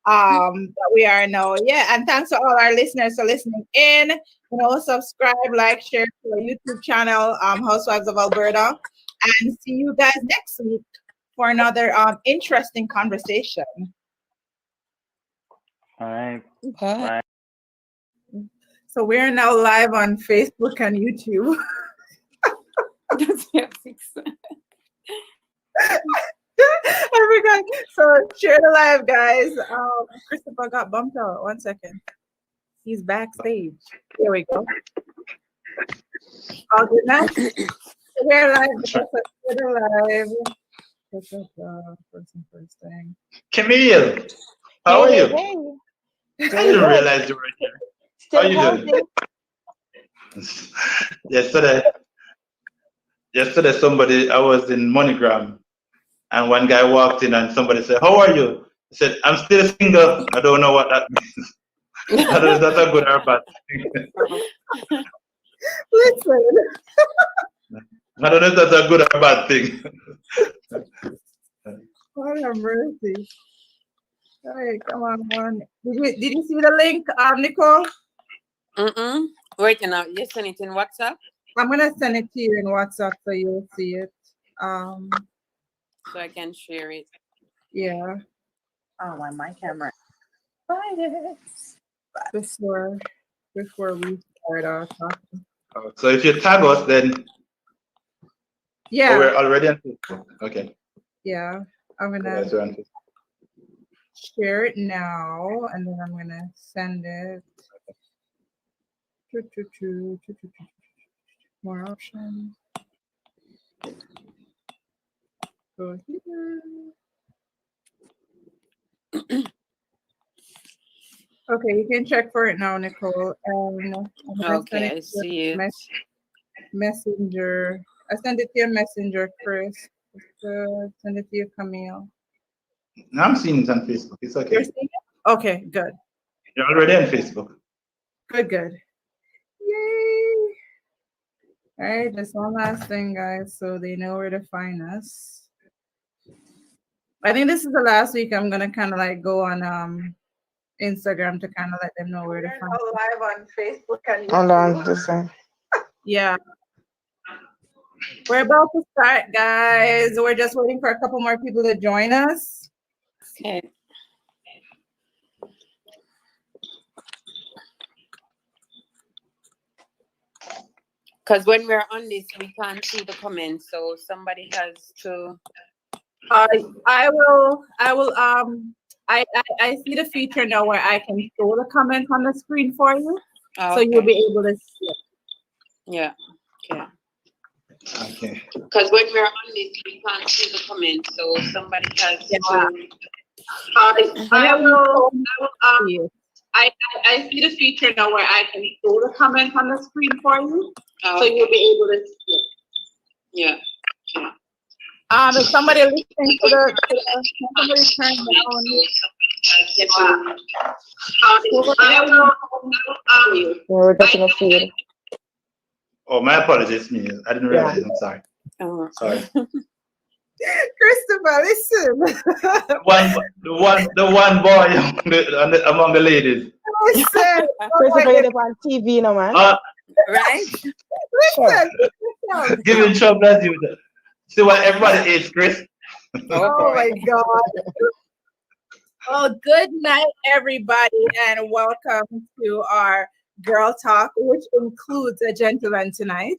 Speaker 1: that we are now. Yeah, and thanks to all our listeners for listening in. You know, subscribe, like, share to our YouTube channel, Housewives of Alberta. And see you guys next week for another interesting conversation.
Speaker 13: All right.
Speaker 16: Bye.
Speaker 1: So we're now live on Facebook and YouTube. I forgot. So share the live, guys. Christopher got bumped out. 1 second. He's backstage. Here we go. All good now? We're live. We're live. First thing.
Speaker 10: Camille, how are you? I didn't realize you were here. How are you doing? Yesterday, I was in MoneyGram, and one guy walked in, and somebody said, "How are you?" He said, "I'm still single." I don't know what that means. I don't know if that's a good or bad thing.
Speaker 1: Listen.
Speaker 10: I don't know if that's a good or bad thing.
Speaker 1: What a mercy. All right, come on. Did you see the link, Nicole?
Speaker 16: Wait, now you send it in WhatsApp?
Speaker 1: I'm gonna send it to you in WhatsApp so you'll see it.
Speaker 16: So I can share it.
Speaker 1: Yeah.
Speaker 4: Oh, my camera.
Speaker 1: Before we start our talking.
Speaker 10: So if you tag us, then
Speaker 1: yeah,
Speaker 10: we're already on Facebook. Okay.
Speaker 1: Yeah, I'm gonna share it now, and then I'm gonna send it. More options. Go here. Okay, you can check for it now, Nicole.
Speaker 16: Okay, I see it.
Speaker 1: Messenger. I sent it to your messenger, Chris. Send it to you, Camille.
Speaker 10: No, I'm seeing it on Facebook. It's okay.
Speaker 1: You're seeing it? Okay, good.
Speaker 10: You're already on Facebook.
Speaker 1: Good. Yay! All right, just one last thing, guys, so they know where to find us. I think this is the last week I'm gonna kind of like go on Instagram to kind of let them know where to find us. Live on Facebook and YouTube.
Speaker 12: Hold on, listen.
Speaker 1: Yeah. We're about to start, guys. We're just waiting for a couple more people to join us.
Speaker 16: Okay. Because when we're on this, we can't see the comments, so somebody has to.
Speaker 1: I see the feature now where I can show the comment on the screen for you, so you'll be able to see it.
Speaker 16: Yeah. Okay.
Speaker 10: Okay.
Speaker 16: Because when we're on this, we can't see the comments, so somebody has to.
Speaker 1: I see the feature now where I can show the comment on the screen for you, so you'll be able to see it.
Speaker 16: Yeah.
Speaker 1: If somebody listening to somebody turn down.
Speaker 12: We're getting a feed.
Speaker 10: Oh, my apologies, me. I didn't realize. I'm sorry.
Speaker 16: Oh.
Speaker 10: Sorry.
Speaker 1: Christopher, listen.
Speaker 10: The one boy among the ladies.
Speaker 1: Listen.
Speaker 12: Christopher, you're on TV, you know, man.
Speaker 16: Right?
Speaker 1: Listen.
Speaker 10: Give him trouble as you. See what everybody hates, Chris.
Speaker 1: Oh my God. Well, good night, everybody, and welcome to our Girl Talk, which includes a gentleman tonight.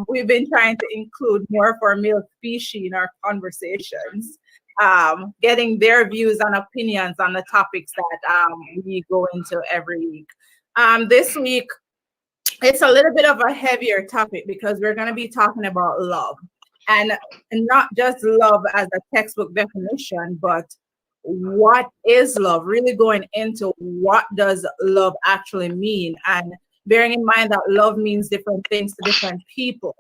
Speaker 1: We've been trying to include more of our male species in our conversations, getting their views and opinions on the topics that we go into every week. This week, it's a little bit of a heavier topic because we're going to be talking about love. And not just love as a textbook definition, but what is love? Really going into what does love actually mean? And bearing in mind that love means different things to different people.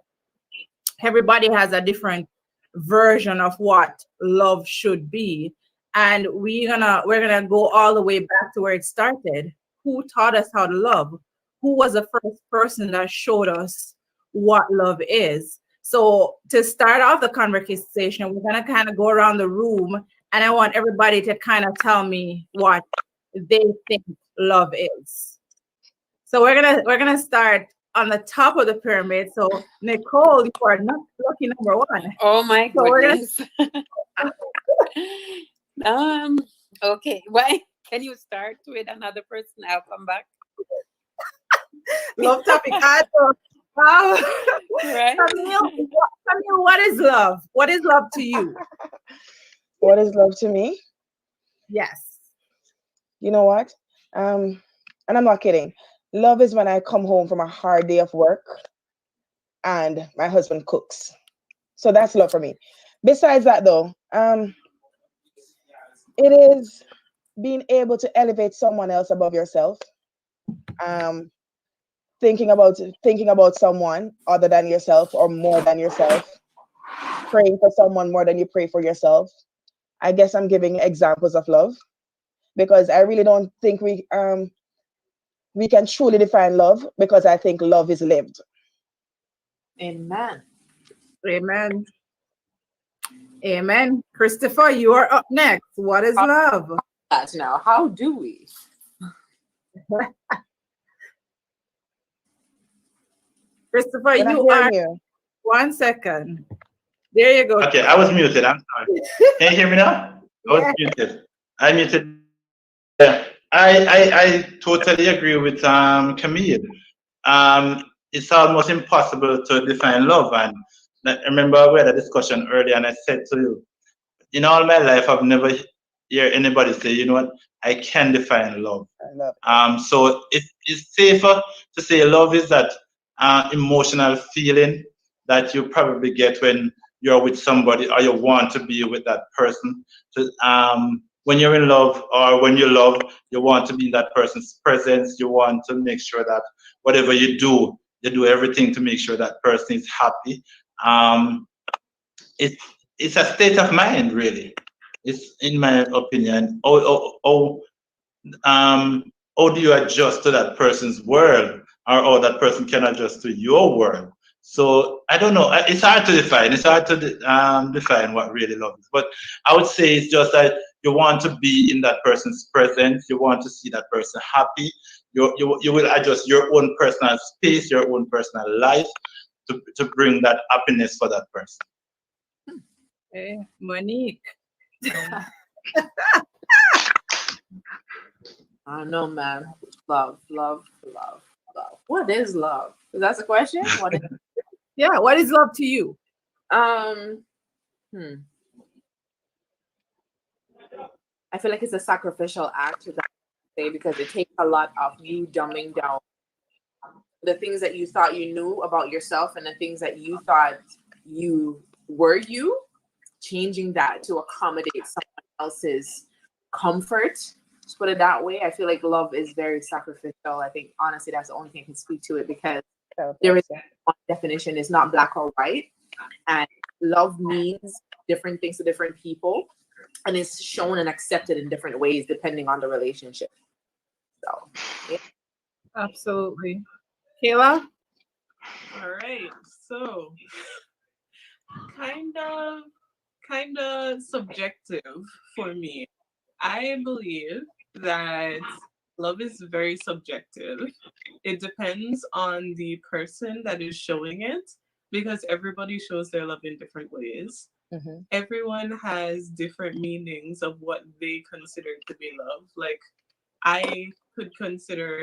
Speaker 1: Everybody has a different version of what love should be. And we're gonna go all the way back to where it started. Who taught us how to love? Who was the first person that showed us what love is? So to start off the conversation, we're gonna kind of go around the room, and I want everybody to kind of tell me what they think love is. So we're gonna start on the top of the pyramid. So Nicole, you are not lucky number one.
Speaker 16: Oh my
Speaker 1: So
Speaker 16: goodness. Okay. Why? Can you start with another person? I'll come back.
Speaker 1: Love topic.
Speaker 16: Right.
Speaker 1: Camille, what is love? What is love to you?
Speaker 12: What is love to me?
Speaker 1: Yes.
Speaker 12: You know what? And I'm not kidding. Love is when I come home from a hard day of work and my husband cooks. So that's love for me. Besides that, though, it is being able to elevate someone else above yourself. Thinking about someone other than yourself or more than yourself, praying for someone more than you pray for yourself. I guess I'm giving examples of love because I really don't think we can truly define love because I think love is lived.
Speaker 4: Amen.
Speaker 1: Amen. Amen. Christopher, you are up next. What is love?
Speaker 4: Now, how do we?
Speaker 1: Christopher, you are.
Speaker 12: You.
Speaker 1: 1 second. There you go.
Speaker 10: Okay, I was muted. I'm sorry. Can you hear me now? I was muted. I muted. Yeah, I totally agree with Camille. It's almost impossible to define love. And I remember we had a discussion earlier, and I said to you, in all my life, I've never heard anybody say, you know what, I can define love. So it's safer to say love is that emotional feeling that you probably get when you're with somebody or you want to be with that person. So, when you're in love or when you love, you want to be in that person's presence. You want to make sure that whatever you do everything to make sure that person is happy. It's a state of mind, really. It's, in my opinion, how do you adjust to that person's world, or how that person can adjust to your world? So I don't know. It's hard to define. It's hard to define what really love is. But I would say it's just that you want to be in that person's presence. You want to see that person happy. You will adjust your own personal space, your own personal life to bring that happiness for that person.
Speaker 1: Hey, Monique.
Speaker 4: I don't know, man. Love. What is love? Is that the question? What is
Speaker 1: Yeah, what is love to you?
Speaker 4: I feel like it's a sacrificial act to say because it takes a lot of you dumbing down the things that you thought you knew about yourself and the things that you thought you were you, changing that to accommodate someone else's comfort. Just put it that way. I feel like love is very sacrificial. I think honestly that's the only thing I can speak to it because there is one definition. It's not black or white, and love means different things to different people, and it's shown and accepted in different ways depending on the relationship. So, yeah.
Speaker 1: Absolutely. Kayla?
Speaker 3: All right. So, kind of kind of subjective for me. I believe that love is very subjective. It depends on the person that is showing it because everybody shows their love in different ways. Everyone has different meanings of what they consider to be love. Like, I could consider,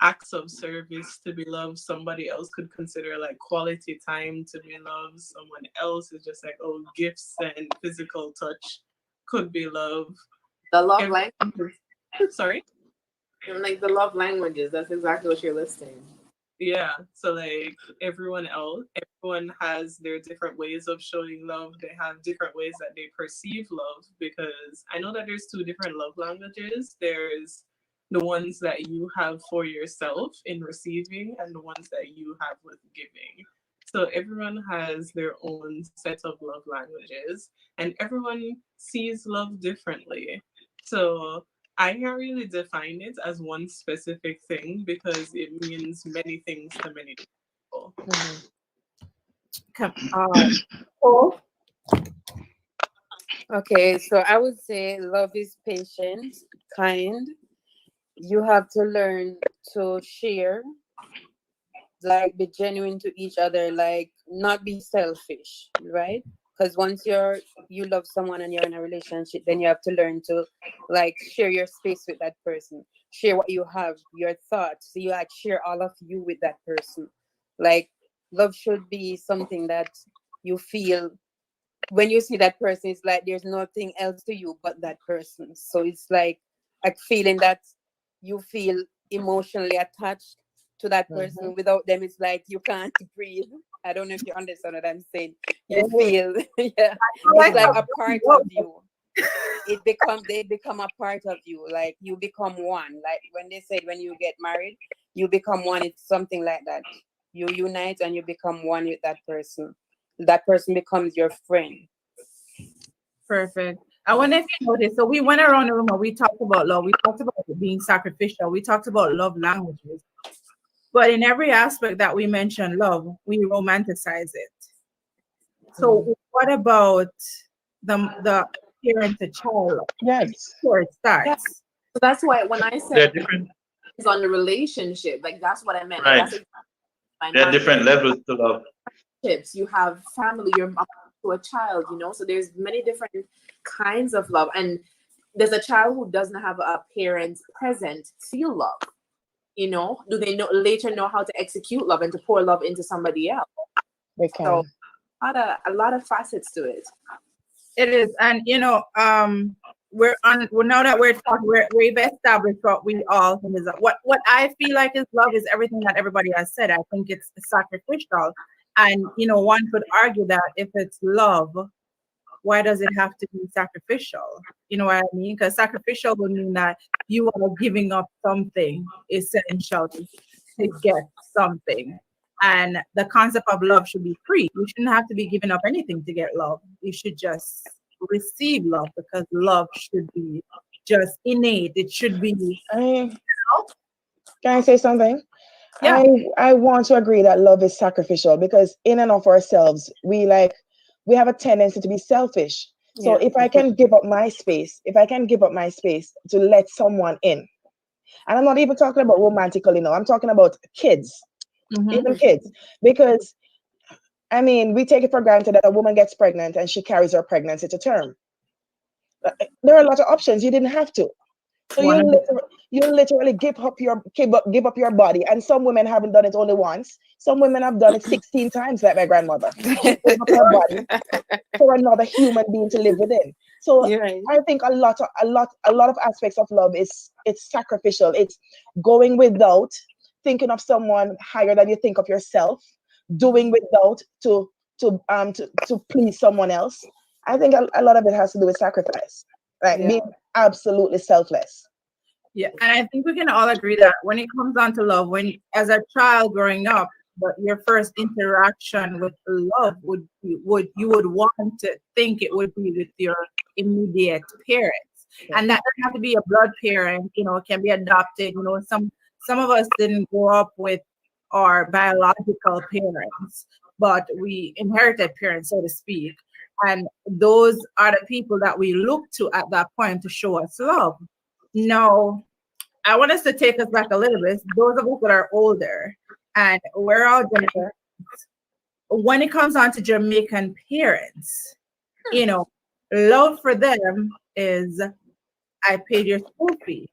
Speaker 3: acts of service to be love. Somebody else could consider like quality time to be love. Someone else is just like, oh, gifts and physical touch could be love.
Speaker 4: The love language.
Speaker 3: Sorry?
Speaker 4: Like the love languages. That's exactly what you're listing.
Speaker 3: Yeah. So like everyone has their different ways of showing love. They have different ways that they perceive love because I know that there's two different love languages. There's the ones that you have for yourself in receiving and the ones that you have with giving. So everyone has their own set of love languages and everyone sees love differently. So I can't really define it as one specific thing because it means many things to many people.
Speaker 1: Oh,
Speaker 16: Okay, so I would say love is patient, kind. You have to learn to share, like be genuine to each other, like not be selfish, right? Because once you love someone and you're in a relationship, then you have to learn to like share your space with that person, share what you have, your thoughts. So you like share all of you with that person. Like love should be something that you feel when you see that person, it's like there's nothing else to you but that person. So it's like a feeling that you feel emotionally attached to that person. Without them, it's like you can't breathe. I don't know if you understand what I'm saying. You feel, yeah, it's like a part of you. They become a part of you. Like you become one. Like when they said when you get married, you become one. It's something like that. You unite and you become one with that person. That person becomes your friend.
Speaker 1: perfect. I wonder if you noticed. So we went around the room and we talked about love. We talked about it being sacrificial. We talked about love languages. But in every aspect that we mention love, we romanticize it. So what about the parent to child?
Speaker 12: Yes.
Speaker 1: Where it starts.
Speaker 4: Yeah. So that's why when I
Speaker 11: They're
Speaker 4: said
Speaker 11: different,
Speaker 4: it's on the relationship, like that's what I meant.
Speaker 11: right?
Speaker 4: Like, that's my
Speaker 11: There are
Speaker 4: mind.
Speaker 11: different levels to love.
Speaker 4: You have family, you're mom to a child, so there's many different kinds of love. And there's a child who doesn't have a parent present feel love. Do they later know how to execute love and to pour love into somebody else?
Speaker 12: They can.
Speaker 4: So a lot of facets to it.
Speaker 1: It is, and we're now that we're talking, we've established what we all think is what I feel like is love is everything that everybody has said. I think it's sacrificial, and one could argue that if it's love, why does it have to be sacrificial? You know what I mean? Because sacrificial would mean that you are giving up something essential to get something. And the concept of love should be free. You shouldn't have to be giving up anything to get love. You should just receive love because love should be just innate. It should be.
Speaker 12: Can I say something?
Speaker 1: Yeah.
Speaker 12: I want to agree that love is sacrificial because in and of ourselves, we have a tendency to be selfish. So if I can give up my space, to let someone in, and I'm not even talking about romantically now, I'm talking about kids, even kids, because we take it for granted that a woman gets pregnant and she carries her pregnancy to term. There are a lot of options. You didn't have to. So you literally give up your body, and some women haven't done it only once. Some women have done it 16 times, like my grandmother. She gave up her body for another human being to live within. So I think a lot of aspects of love it's sacrificial. It's going without, thinking of someone higher than you think of yourself, doing without to please someone else. I think a lot of it has to do with sacrifice, being absolutely selfless.
Speaker 1: Yeah, and I think we can all agree that when it comes down to love, when as a child growing up, but your first interaction with love would you would want to think it would be with your immediate parents, and that doesn't have to be a blood parent. It can be adopted. Some of us didn't grow up with our biological parents, but we inherited parents, so to speak. And those are the people that we look to at that point to show us love. Now, I want us to take us back a little bit. Those of us that are older, and we're all Jamaicans. When it comes on to Jamaican parents, you know, love for them is I paid your school fee.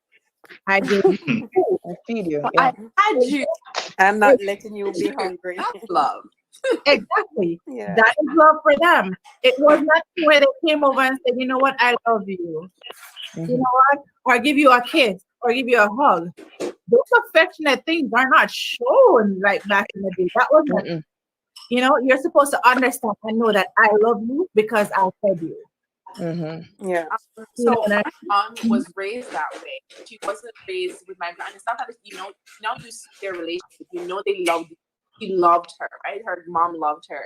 Speaker 1: I gave you food.
Speaker 12: I feed you.
Speaker 16: I had you. I'm not letting you be hungry.
Speaker 4: That's love.
Speaker 1: Exactly.
Speaker 16: Yeah.
Speaker 1: That is love for them. It was not where they came over and said, you know what, I love you. You know what? Or give you a kiss or give you a hug. Those affectionate things are not shown like back in the day. That was not, you know, you're supposed to understand and know that I love you because I fed you.
Speaker 16: Yeah.
Speaker 4: So my mom was raised that way. She wasn't raised with my grand. It's not that now you see their relationship. You know they loved. He loved her, right? Her mom loved her.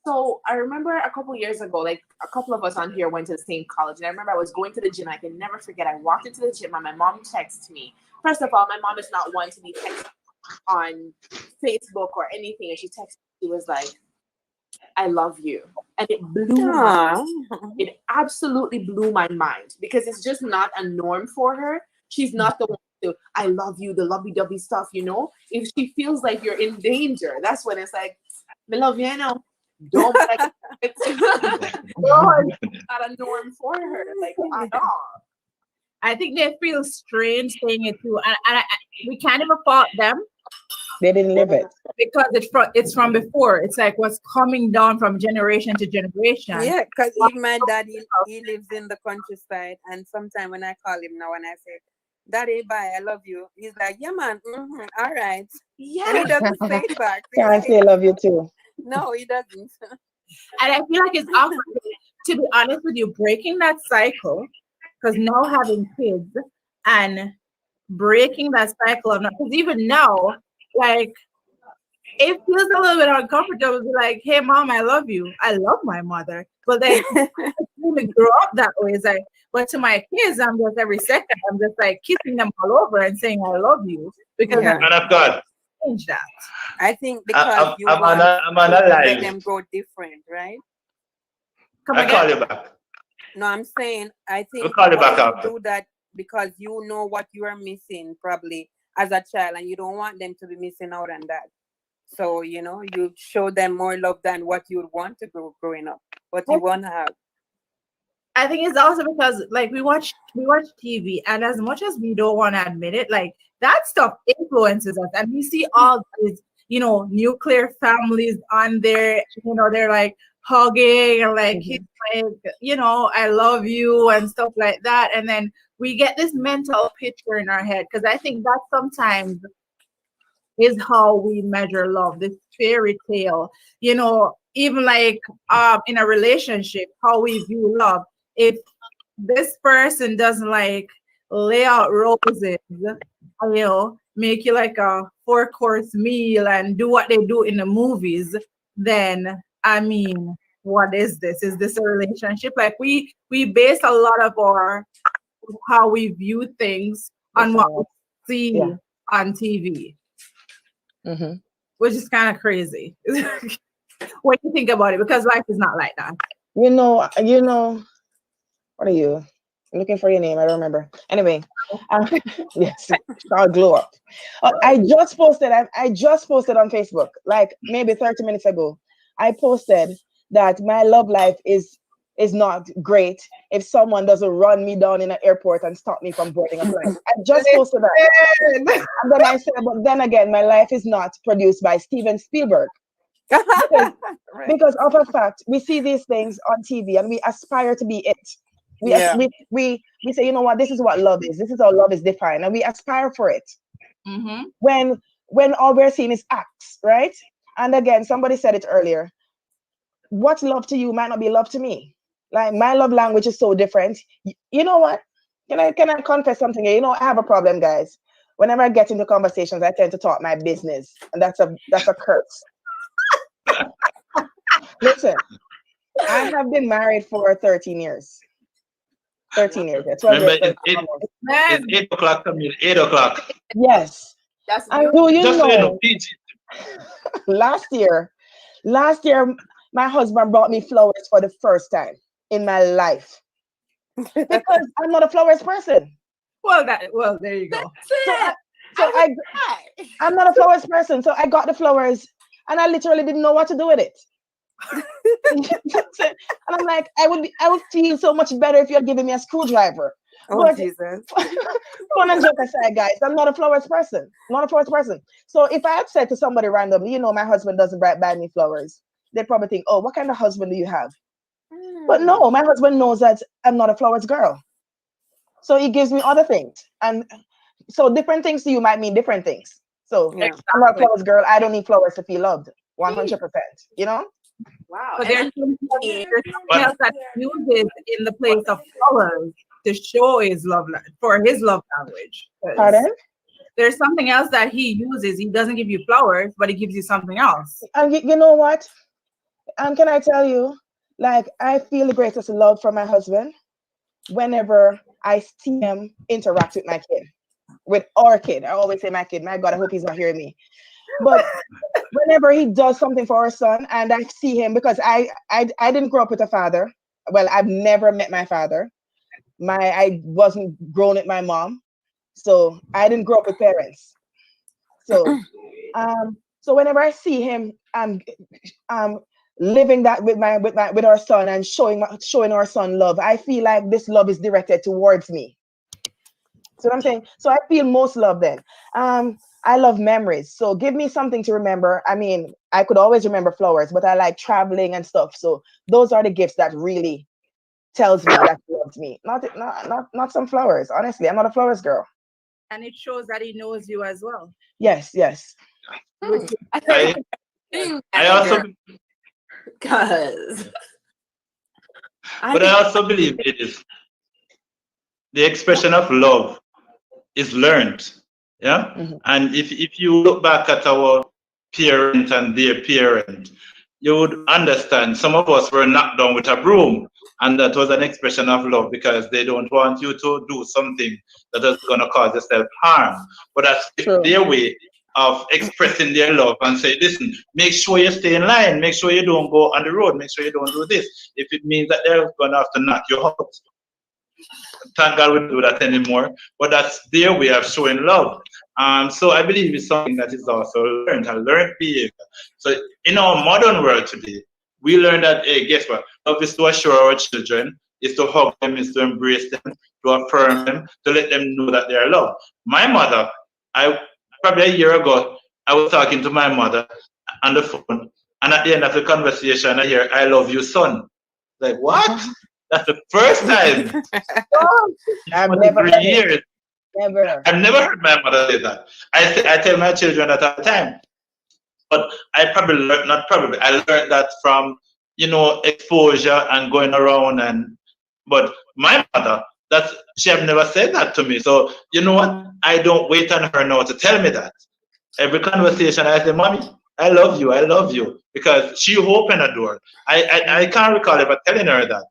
Speaker 4: So I remember a couple years ago, like a couple of us on here went to the same college, and I remember I was going to the gym. I can never forget. I walked into the gym and my mom texted me. First of all, my mom is not one to be texted on Facebook or anything, and she texted me. She was like, I love you. And it blew my mind. It absolutely blew my mind because it's just not a norm for her. She's not the one to, I love you, the lovey-dovey stuff, you know? If she feels like you're in danger, that's when it's like, I love you, I know. Don't like it's not a norm for her, like at all.
Speaker 1: I think they feel strange saying it too. And we can't even fault them.
Speaker 12: They didn't live it.
Speaker 1: Because it's from before. It's like what's coming down from generation to generation.
Speaker 16: Yeah, because even my daddy, he lives in the countryside, and sometimes when I call him now and I say, Daddy, bye, I love you, he's like, yeah, man, all right. Yeah. And he doesn't say it back.
Speaker 12: Can I say love you too?
Speaker 16: No, he doesn't.
Speaker 1: And I feel like it's awkward, to be honest with you, breaking that cycle, because now having kids and breaking that cycle of, because even now, like, it feels a little bit uncomfortable to be like, hey, mom, I love you. I love my mother. But then we grow up that way. It's like, but to my kids, I'm just every second, I'm just like kissing them all over and saying, I love you. Because
Speaker 10: Man of God.
Speaker 1: Change that.
Speaker 16: I think because
Speaker 10: I'm on a
Speaker 16: let
Speaker 10: live.
Speaker 16: them grow different, right?
Speaker 10: I call you back.
Speaker 16: No, I'm saying, I think
Speaker 10: We'll call you back
Speaker 16: you
Speaker 10: after.
Speaker 16: do that because you know what you are missing probably as a child, and you don't want them to be missing out on that. So, you know, you show them more love than what you would want to grow growing up, what you want to have.
Speaker 1: I think it's also because like we watch TV, and as much as we don't want to admit it, like that stuff influences us, and we see all these, you know, nuclear families on there, you know, they're like hugging and like, he's like, you know, I love you and stuff like that, and then we get this mental picture in our head, because I think that sometimes is how we measure love, this fairy tale, you know, even like in a relationship, how we view love. If this person doesn't like lay out roses, you know, make you like a 4-course meal and do what they do in the movies, then I mean, what is this? Is this a relationship? Like we base a lot of our how we view things on what we see on TV, which is kind of crazy. What do you think about it? Because life is not like that.
Speaker 12: You know, what are you? I'm looking for your name. I don't remember. Anyway, yes, I'll glow up. I just posted on Facebook, like maybe 30 minutes ago. I posted that my love life is not great if someone doesn't run me down in an airport and stop me from boarding a flight. I just posted that. And then I said, but then again, my life is not produced by Steven Spielberg. Because of a fact, we see these things on TV and we aspire to be it. We say, you know what, this is what love is. This is how love is defined, and we aspire for it. When all we're seeing is acts, right? And again, somebody said it earlier. What's love to you might not be love to me. Like my love language is so different. You know what? Can I confess something here? You know, I have a problem, guys. Whenever I get into conversations, I tend to talk my business, and that's a curse. Listen, I have been married for 13 years. 13 years. That's what
Speaker 10: Remember, it's 8 o'clock coming. 8 o'clock.
Speaker 12: Yes.
Speaker 4: That's
Speaker 12: and do you
Speaker 10: just
Speaker 12: know,
Speaker 10: so you know, PG.
Speaker 12: last year, my husband brought me flowers for the first time in my life. Because I'm not a flowers person.
Speaker 1: Well, there you go.
Speaker 12: I'm not a flowers person, so I got the flowers and I literally didn't know what to do with it. And I'm like, I would feel so much better if you're giving me a screwdriver.
Speaker 16: Oh,
Speaker 12: But
Speaker 16: Jesus.
Speaker 12: fun and joke aside, guys, I'm not a flowers person. Not a flowers person. So if I had said to somebody randomly, my husband doesn't buy me flowers, they'd probably think, oh, what kind of husband do you have? But no, my husband knows that I'm not a flowers girl. So he gives me other things. And so different things to you might mean different things. So I'm not a flowers girl. I don't need flowers to feel loved. 100%.
Speaker 1: Wow. But there's something else that he uses in the place of flowers to show his love for his love language.
Speaker 12: Pardon?
Speaker 1: There's something else that he uses. He doesn't give you flowers, but he gives you something else.
Speaker 12: And you know what? Can I tell you, like, I feel the greatest love for my husband whenever I see him interact with my kid, with our kid. I always say my kid. My God, I hope he's not hearing me. But whenever he does something for our son, and I see him, because I didn't grow up with a father. Well, I've never met my father. I wasn't grown with my mom, so I didn't grow up with parents. So, so whenever I see him, living that with our son and showing our son love, I feel like this love is directed towards me. So what I'm saying, so I feel most love then. I love memories, so give me something to remember. I mean, I could always remember flowers, but I like traveling and stuff. So those are the gifts that really tells me that he loves me. Not some flowers. Honestly, I'm not a flowers girl.
Speaker 1: And it shows that he knows you as well.
Speaker 12: Yes.
Speaker 10: I also, but I also believe it is the expression of love is learned. Yeah.
Speaker 12: Mm-hmm.
Speaker 10: And if you look back at our parent and their parent, you would understand some of us were knocked down with a broom, and that was an expression of love because they don't want you to do something that is going to cause yourself harm. But that's their way of expressing their love and say, listen, make sure you stay in line, make sure you don't go on the road, make sure you don't do this. If it means that they're going to have to knock you out. Thank God we don't do that anymore, but that's their way of showing love. So I believe it's something that is also learned behavior. So in our modern world today, we learn that, hey, guess what? Love is to assure our children, is to hug them, is to embrace them, to affirm them, to let them know that they are loved. My mother, probably a year ago, I was talking to my mother on the phone, and at the end of the conversation, I hear, "I love you, son." Like, what? That's the first time.
Speaker 12: I've never heard
Speaker 10: years.
Speaker 12: Never.
Speaker 10: I've never heard my mother say that. I tell my children that all the time. But I learned that from, exposure and going around but my mother, she have never said that to me. So you know what? I don't wait on her now to tell me that. Every conversation I say, "Mommy, I love you," because she opened a door. I can't recall ever telling her that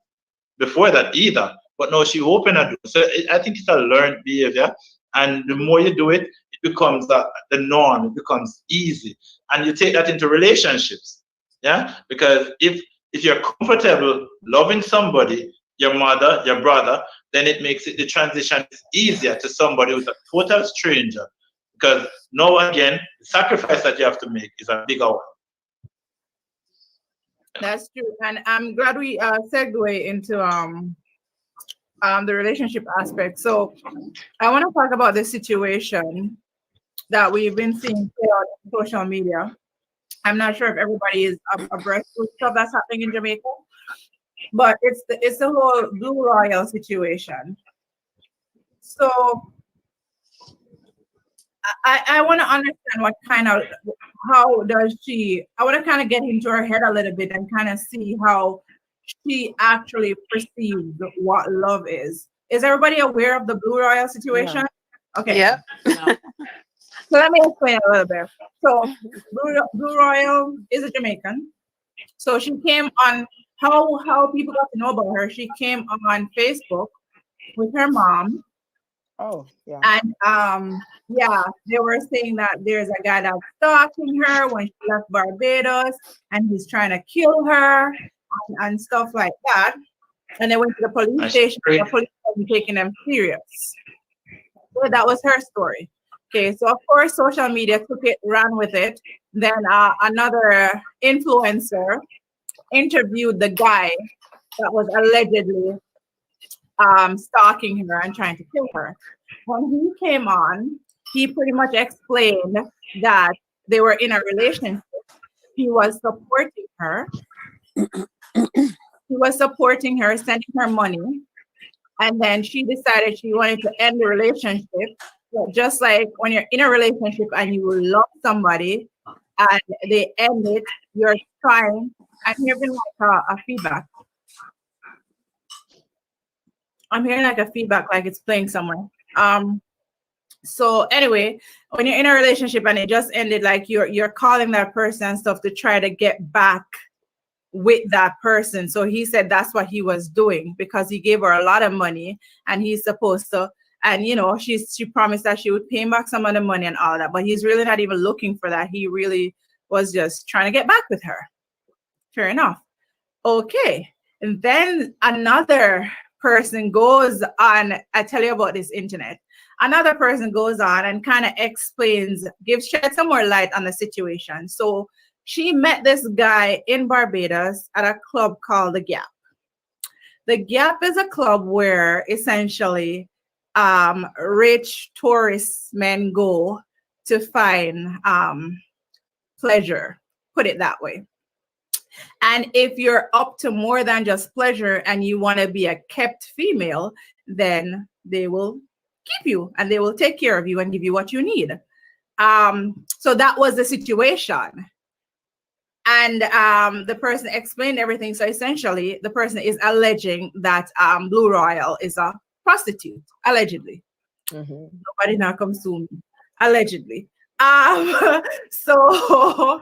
Speaker 10: before that either. But no, she opened a door. So I think it's a learned behavior. And the more you do it, it becomes the norm. It becomes easy. And you take that into relationships. Yeah? Because if you're comfortable loving somebody, your mother, your brother, then it makes the transition easier to somebody who's a total stranger. Because now again, the sacrifice that you have to make is a bigger one.
Speaker 1: That's true. And I'm glad we segue into the relationship aspect. So I want to talk about the situation that we've been seeing play out on social media. I'm not sure if everybody is abreast with stuff that's happening in Jamaica, but it's the whole Blue Royal situation. So I want to understand I want to kind of get into her head a little bit and kind of see how she actually perceives what love is. Is everybody aware of the Blue Royal situation? No. Okay.
Speaker 16: Yeah.
Speaker 1: No. So let me explain a little bit. So Blue Royal is a Jamaican. So she came on, how people got to know about her. She came on Facebook with her mom
Speaker 12: Oh, yeah.
Speaker 1: And yeah, they were saying that there's a guy that's stalking her when she left Barbados, and he's trying to kill her and stuff like that. And they went to the police station. The police wasn't taking them serious. So that was her story. Okay, so of course social media took it, ran with it. Then another influencer interviewed the guy that was allegedly stalking her and trying to kill her. When he came on, he pretty much explained that they were in a relationship. He was supporting her. He was supporting her, sending her money. And then she decided she wanted to end the relationship. But just like when you're in a relationship and you love somebody and they end it, you're trying. I'm hearing like a feedback. I'm hearing like a feedback, like it's playing somewhere. So anyway, when you're in a relationship and it just ended, like you're calling that person and stuff to try to get back with that person. So he said that's what he was doing because he gave her a lot of money and he's supposed to, and you know, she promised that she would pay him back some of the money and all that, but he's really not even looking for that. He really was just trying to get back with her. Fair enough. Okay. And then another person goes on, I tell you about this internet. Another person goes on and kind of explains, shed some more light on the situation. So she met this guy in Barbados at a club called The Gap. The Gap is a club where essentially rich tourist men go to find pleasure, put it that way. And if you're up to more than just pleasure and you want to be a kept female, then they will keep you and they will take care of you and give you what you need. So that was the situation. And the person explained everything. So essentially, the person is alleging that Blue Royal is a prostitute, allegedly. Nobody now comes to me. Allegedly. So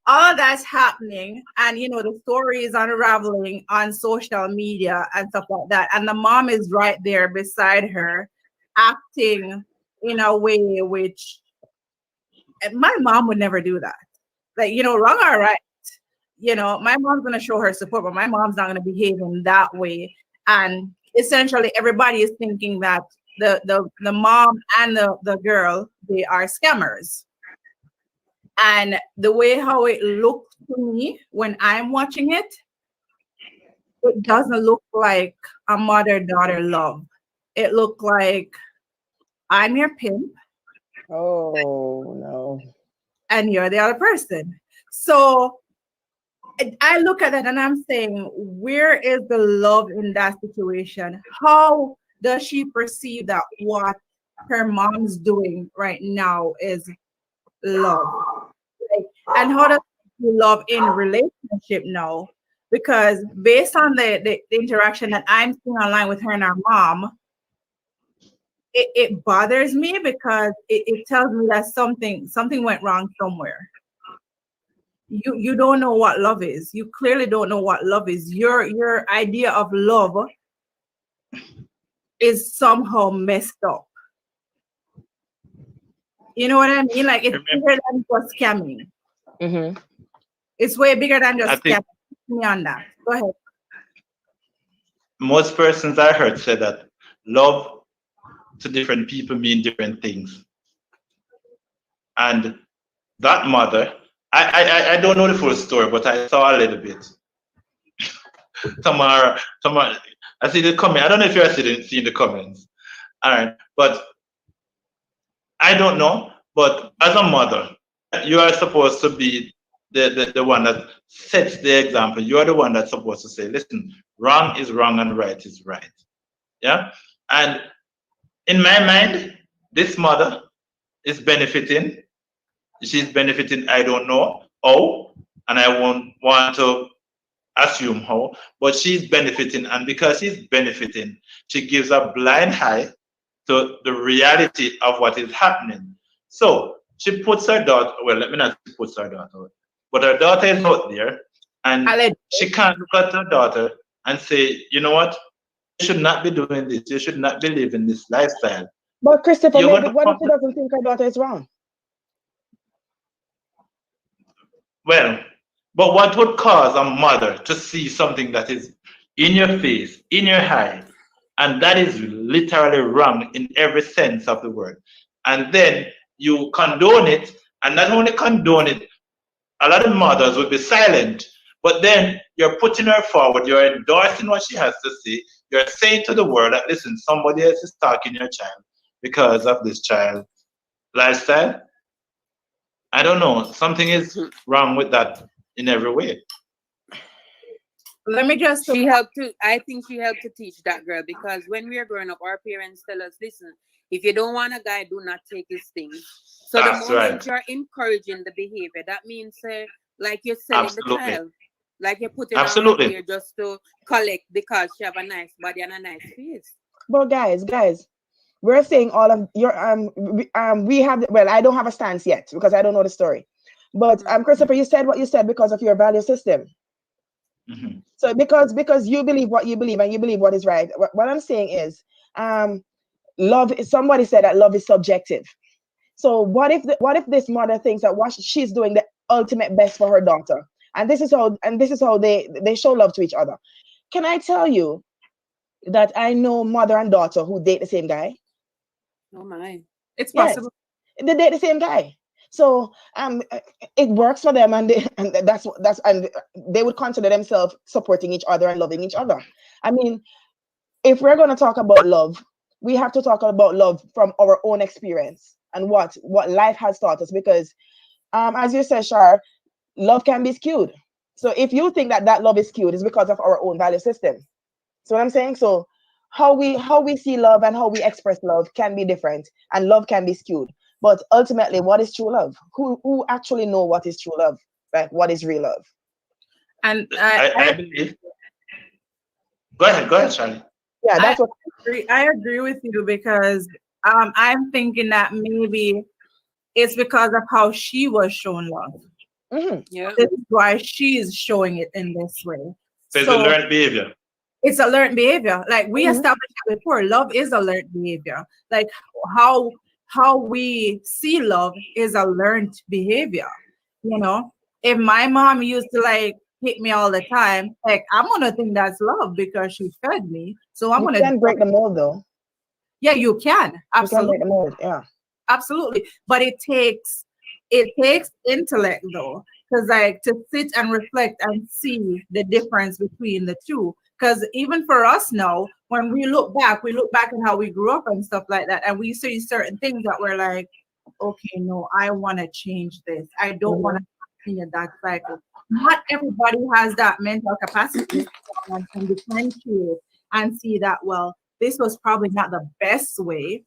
Speaker 1: all that's happening, and you know, the story is unraveling on social media and stuff like that. And the mom is right there beside her, acting in a way which my mom would never do that. Like, you know, wrong or right, you know, my mom's gonna show her support, but my mom's not gonna behave in that way. And essentially everybody is thinking that the mom and the girl, they are scammers. And the way how it looked to me when I'm watching it, it doesn't look like a mother-daughter love. It looked like I'm your pimp.
Speaker 12: Oh no.
Speaker 1: And you're the other person. So I look at it and I'm saying, where is the love in that situation? How does she perceive that what her mom's doing right now is love? Like, and how does she love in relationship now? Because based on the interaction that I'm seeing online with her and her mom, it bothers me because it tells me that something went wrong somewhere. You don't know what love is. You clearly don't know what love is. Your idea of love is somehow messed up. You know what I mean? Like it's bigger than just scamming. It's way bigger than just scamming. Me on that. Go ahead.
Speaker 10: Most persons I heard say that love to different people mean different things. And that mother, I don't know the full story, but I saw a little bit. Tamara, I see the comment. I don't know if you're seeing the comments. All right, but I don't know. But as a mother, you are supposed to be the one that sets the example. You are the one that's supposed to say, listen, wrong is wrong and right is right. Yeah? And in my mind, this mother is benefiting. She's benefiting, I don't know how, and I won't want to assume how, but she's benefiting, and because she's benefiting, she gives a blind eye to the reality of what is happening. So she puts her daughter, well, let me not put her daughter, but her daughter is out there, and she can't look at her daughter and say, you know what, you should not be doing this, you should not be living this lifestyle,
Speaker 12: But Christopher,
Speaker 10: you're
Speaker 12: maybe
Speaker 10: going to
Speaker 12: what if
Speaker 10: come.
Speaker 12: he doesn't think her daughter is wrong?
Speaker 10: Well, but what would cause a mother to see something that is in your face, in your eye, and that is literally wrong in every sense of the word, and then you condone it, and not only condone it, a lot of mothers would be silent, but then you're putting her forward, you're endorsing what she has to say, you're saying to the world that, listen, somebody else is talking your child because of this child lifestyle. I don't know, something is wrong with that in every way.
Speaker 1: Let me just.
Speaker 16: She helped to. I think she helped to teach that girl, because when we are growing up, our parents tell us, "Listen, if you don't want a guy, do not take his things." So
Speaker 10: That's
Speaker 16: the moment
Speaker 10: right.
Speaker 16: you're encouraging the behavior, that means, like you're selling the
Speaker 10: Absolutely.
Speaker 16: child, like you're putting her out
Speaker 10: Absolutely.
Speaker 16: there just to collect because she have a nice body and a nice face.
Speaker 12: But guys, we're saying all of your we have, well, I don't have a stance yet because I don't know the story. But Christopher, you said what you said because of your value system.
Speaker 10: Mm-hmm.
Speaker 12: So because you believe what you believe and you believe what is right. What I'm saying is, love. Somebody said that love is subjective. So what if this mother thinks that what she's doing the ultimate best for her daughter, and this is how they show love to each other. Can I tell you that I know mother and daughter who date the same guy?
Speaker 16: Oh my,
Speaker 1: it's
Speaker 12: Yes,
Speaker 1: possible.
Speaker 12: they date the same guy. So it works for them, and that's and they would consider themselves supporting each other and loving each other. I mean, if we're going to talk about love, we have to talk about love from our own experience and what life has taught us. Because as you said, Shar, love can be skewed. So if you think that love is skewed, it's because of our own value system. So what I'm saying, so how we see love and how we express love can be different, and love can be skewed. But ultimately, what is true love? Who actually know what is true love? Like, what is real love?
Speaker 1: And
Speaker 10: I believe. Go ahead, Charlie.
Speaker 12: Yeah, that's what
Speaker 1: I agree with you, because I'm thinking that maybe it's because of how she was shown love.
Speaker 12: Mm-hmm.
Speaker 16: Yeah,
Speaker 1: this is why she's showing it in this way.
Speaker 10: So it's a learned behavior.
Speaker 1: It's a learned behavior. Like we established before, love is a learned behavior. Like how we see love is a learned behavior. You know, if my mom used to like hit me all the time, like I'm gonna think that's love because she fed me. So I'm
Speaker 12: you
Speaker 1: gonna
Speaker 12: can break the mold though.
Speaker 1: Yeah, you can. Absolutely.
Speaker 12: You can break the mold, yeah.
Speaker 1: Absolutely. But it takes intellect though, because like to sit and reflect and see the difference between the two. Because even for us now, when we look back at how we grew up and stuff like that, and we see certain things that we're like, okay, no, I want to change this. I don't want to continue that cycle. Not everybody has that mental capacity and can differentiate and see that, well, this was probably not the best way.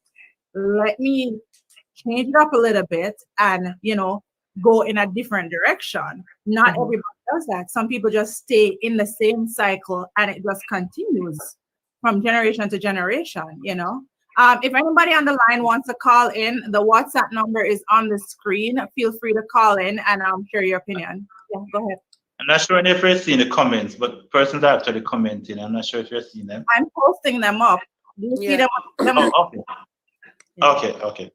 Speaker 1: Let me change it up a little bit and, go in a different direction. Not everybody does that. Some people just stay in the same cycle and it just continues from generation to generation, If anybody on the line wants to call in, the WhatsApp number is on the screen. Feel free to call in and share your opinion. Yeah, go ahead.
Speaker 10: I'm not sure if you're seeing the comments, but persons are actually commenting. I'm not sure if you're seeing them.
Speaker 1: I'm posting them up. Do you see them?
Speaker 10: Oh, okay. Okay.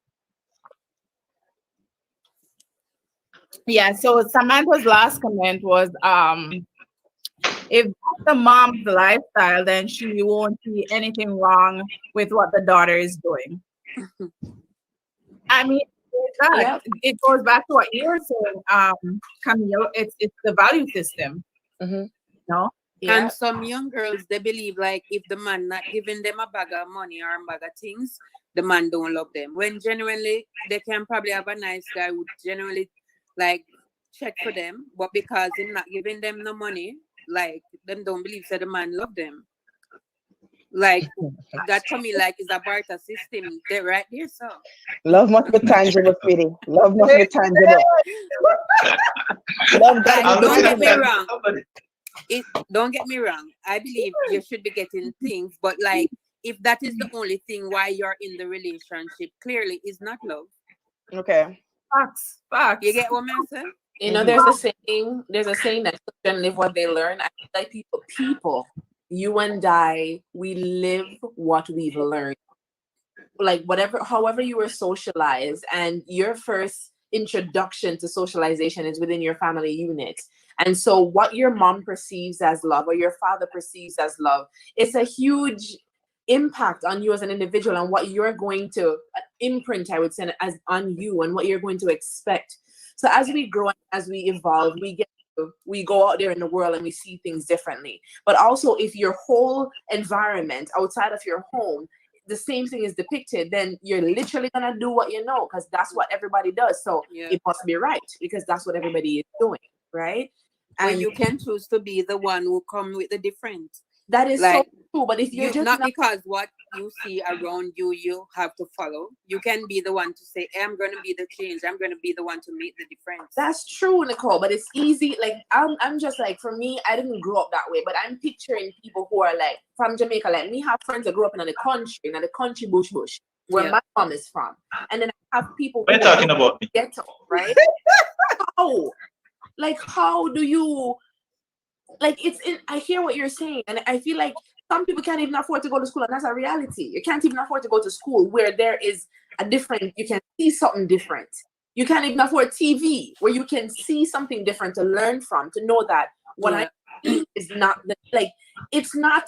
Speaker 1: Yeah, so Samantha's last comment was if that's the mom's lifestyle, then she won't see anything wrong with what the daughter is doing. I mean, it goes back to what you were saying, Camille. It's the value system. No?
Speaker 16: Yeah. And some young girls, they believe like if the man not giving them a bag of money or a bag of things, the man don't love them. When generally they can probably have a nice guy who generally like check for them, but because him not giving them no money, like them don't believe that the man love them. Like that to me, like is a barter system. They're right there, so
Speaker 12: love must be tangible, sweetie. Love must be tangible.
Speaker 16: Love that. Don't get me wrong. Don't get me wrong. I believe you should be getting things, but like if that is the only thing why you're in the relationship, clearly it's not love.
Speaker 12: Okay.
Speaker 1: Facts.
Speaker 16: You get what I'm saying?
Speaker 4: There's a saying that children live what they learn. I feel like people, you and I, we live what we've learned. like whatever, however you were socialized, and your first introduction to socialization is within your family unit. And so what your mom perceives as love or your father perceives as love, it's a huge impact on you as an individual and what you're going to imprint, I would say, as on you and what you're going to expect. So as we grow and as we evolve, we go out there in the world and we see things differently. But also, if your whole environment outside of your home, the same thing is depicted, then you're literally gonna do what you know, because that's what everybody does. So it must be right because that's what everybody is doing, right?
Speaker 16: And you can choose to be the one who come with the different.
Speaker 4: That is
Speaker 16: like,
Speaker 4: so true. But if you're just
Speaker 16: not because what you see around you, you have to follow. You can be the one to say, hey, I'm going to be the change. I'm going to be the one to make the difference.
Speaker 4: That's true, Nicole. But it's easy. Like I'm just like, for me, I didn't grow up that way. But I'm picturing people who are like from Jamaica. Like me, have friends that grew up in the country bush, where my mom is from, and then I have people.
Speaker 10: We're talking about me.
Speaker 4: Ghetto, right? How? Like, how do you? Like, I hear what you're saying, and I feel like some people can't even afford to go to school, and that's a reality. You can't even afford to go to school where there is a different, you can see something different. You can't even afford TV where you can see something different to learn from, to know that what I see is not it's not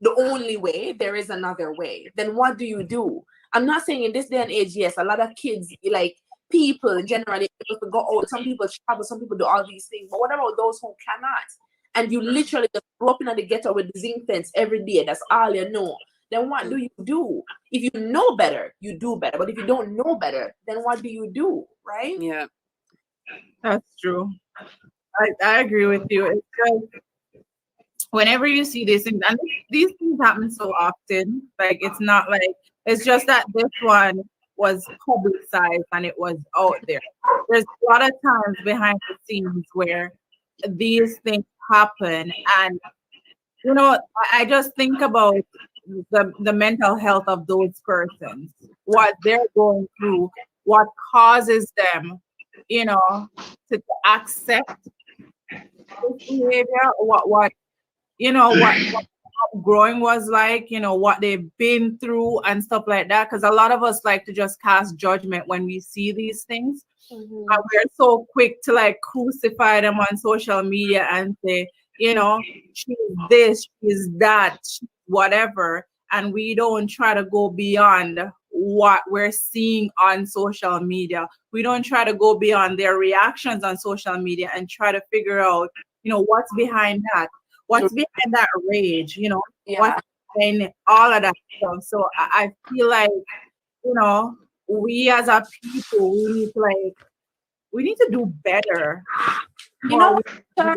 Speaker 4: the only way. There is another way. Then what do you do? I'm not saying in this day and age, yes, a lot of kids, like people generally able to go out. Some people travel, some people do all these things, but what about those who cannot? And you literally just grow up in the ghetto with the zinc fence every day. That's all you know. Then what do you do? If you know better, you do better. But if you don't know better, then what do you do? Right?
Speaker 16: Yeah.
Speaker 1: That's true. I agree with you. It's just whenever you see these things, and these things happen so often, like it's not like, it's just that this one was publicized and it was out there. There's a lot of times behind the scenes where these things happen, and you know, I just think about the mental health of those persons, what they're going through, what causes them, you know, to accept this behavior, what you know, what growing was like, you know, what they've been through and stuff like that. Because a lot of us like to just cast judgment when we see these things. And we're so quick to like crucify them on social media and say, you know, she's this, she's that, she's whatever. And we don't try to go beyond what we're seeing on social media. We don't try to go beyond their reactions on social media and try to figure out, you know, what's behind that. What's behind that rage, you know, what's behind all of that stuff. So I feel like, you know, we as a people, we need to do better.
Speaker 4: You know, sir?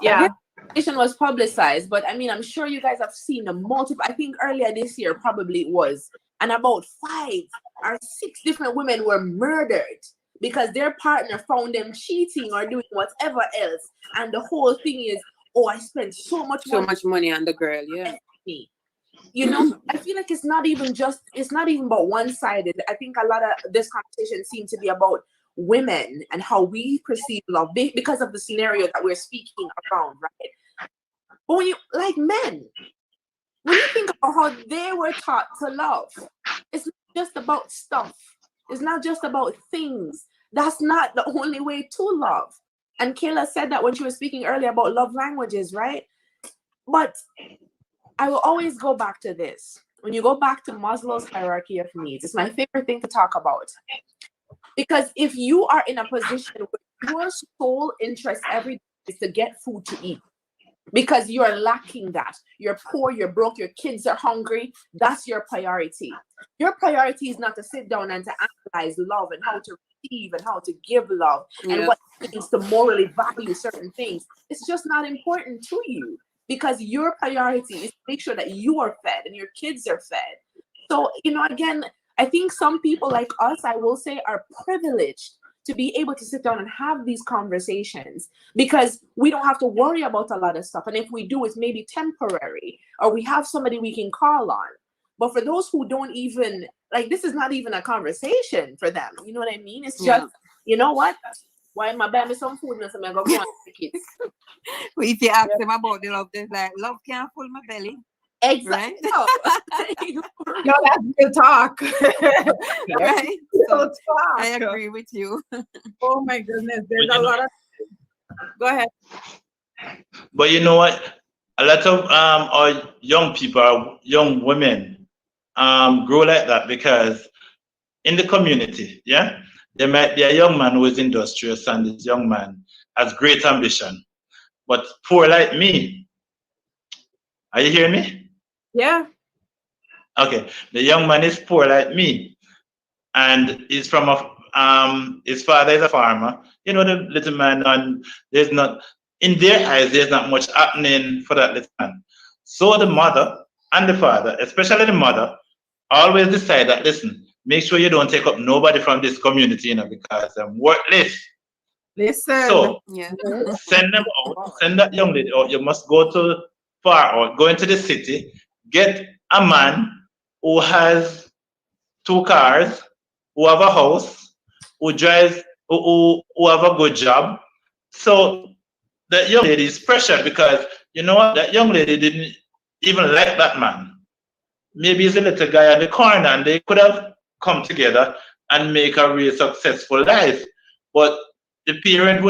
Speaker 1: Yeah.
Speaker 4: This was publicized, but I mean, I'm sure you guys have seen the multiple. I think earlier this year, probably it was, and about 5 or 6 different women were murdered because their partner found them cheating or doing whatever else. And the whole thing is, oh, I spent so much
Speaker 16: money on the girl, yeah.
Speaker 4: You know, I feel like it's not even about one-sided. I think a lot of this conversation seems to be about women and how we perceive love because of the scenario that we're speaking around, right? But when you, like men, when you think about how they were taught to love, it's not just about stuff. It's not just about things. That's not the only way to love. And Kayla said that when she was speaking earlier about love languages, right? But I will always go back to this. When you go back to Maslow's hierarchy of needs, it's my favorite thing to talk about. Because if you are in a position where your sole interest every day is to get food to eat, because you're lacking that, you're poor, you're broke, your kids are hungry, that's your priority. Your priority is not to sit down and to analyze love and how to receive and how to give love and what it means to morally value certain things. It's just not important to you because your priority is to make sure that you are fed and your kids are fed. So, you know, again, I think some people like us, I will say, are privileged to be able to sit down and have these conversations because we don't have to worry about a lot of stuff. And if we do, it's maybe temporary or we have somebody we can call on. But for those who don't even, like, this is not even a conversation for them. You know what I mean? It's just, you know what? Why am I buying me some food and I'm going to go on the kids?
Speaker 16: If you ask them about the love, they're like, love can't fill my belly. Right?
Speaker 1: No, that's real talk.
Speaker 16: Right?
Speaker 1: Real
Speaker 16: So
Speaker 1: talk.
Speaker 16: I agree with you.
Speaker 1: Oh my goodness, there's a lot of. Go ahead.
Speaker 10: But you know what? A lot of our young people, our young women, grow like that because in the community, yeah, there might be a young man who is industrious and this young man has great ambition, but poor like me. Are you hearing me?
Speaker 1: Yeah.
Speaker 10: Okay, the young man is poor like me, and he's from his father is a farmer. You know, the little man, and there's not in their eyes, there's not much happening for that little man. So the mother and the father, especially the mother, always decide that listen, make sure you don't take up nobody from this community, you know, because I'm worthless.
Speaker 1: Listen.
Speaker 10: So
Speaker 16: Yeah.
Speaker 10: send them out, send that young lady out. You must go to far out, go into the city, get a man who has 2 cars, who have a house, who drives, who have a good job. So that young lady is pressured because you know what, that young lady didn't even like that man. Maybe he's a little guy on the corner, and they could have come together and make a real successful life. But the parent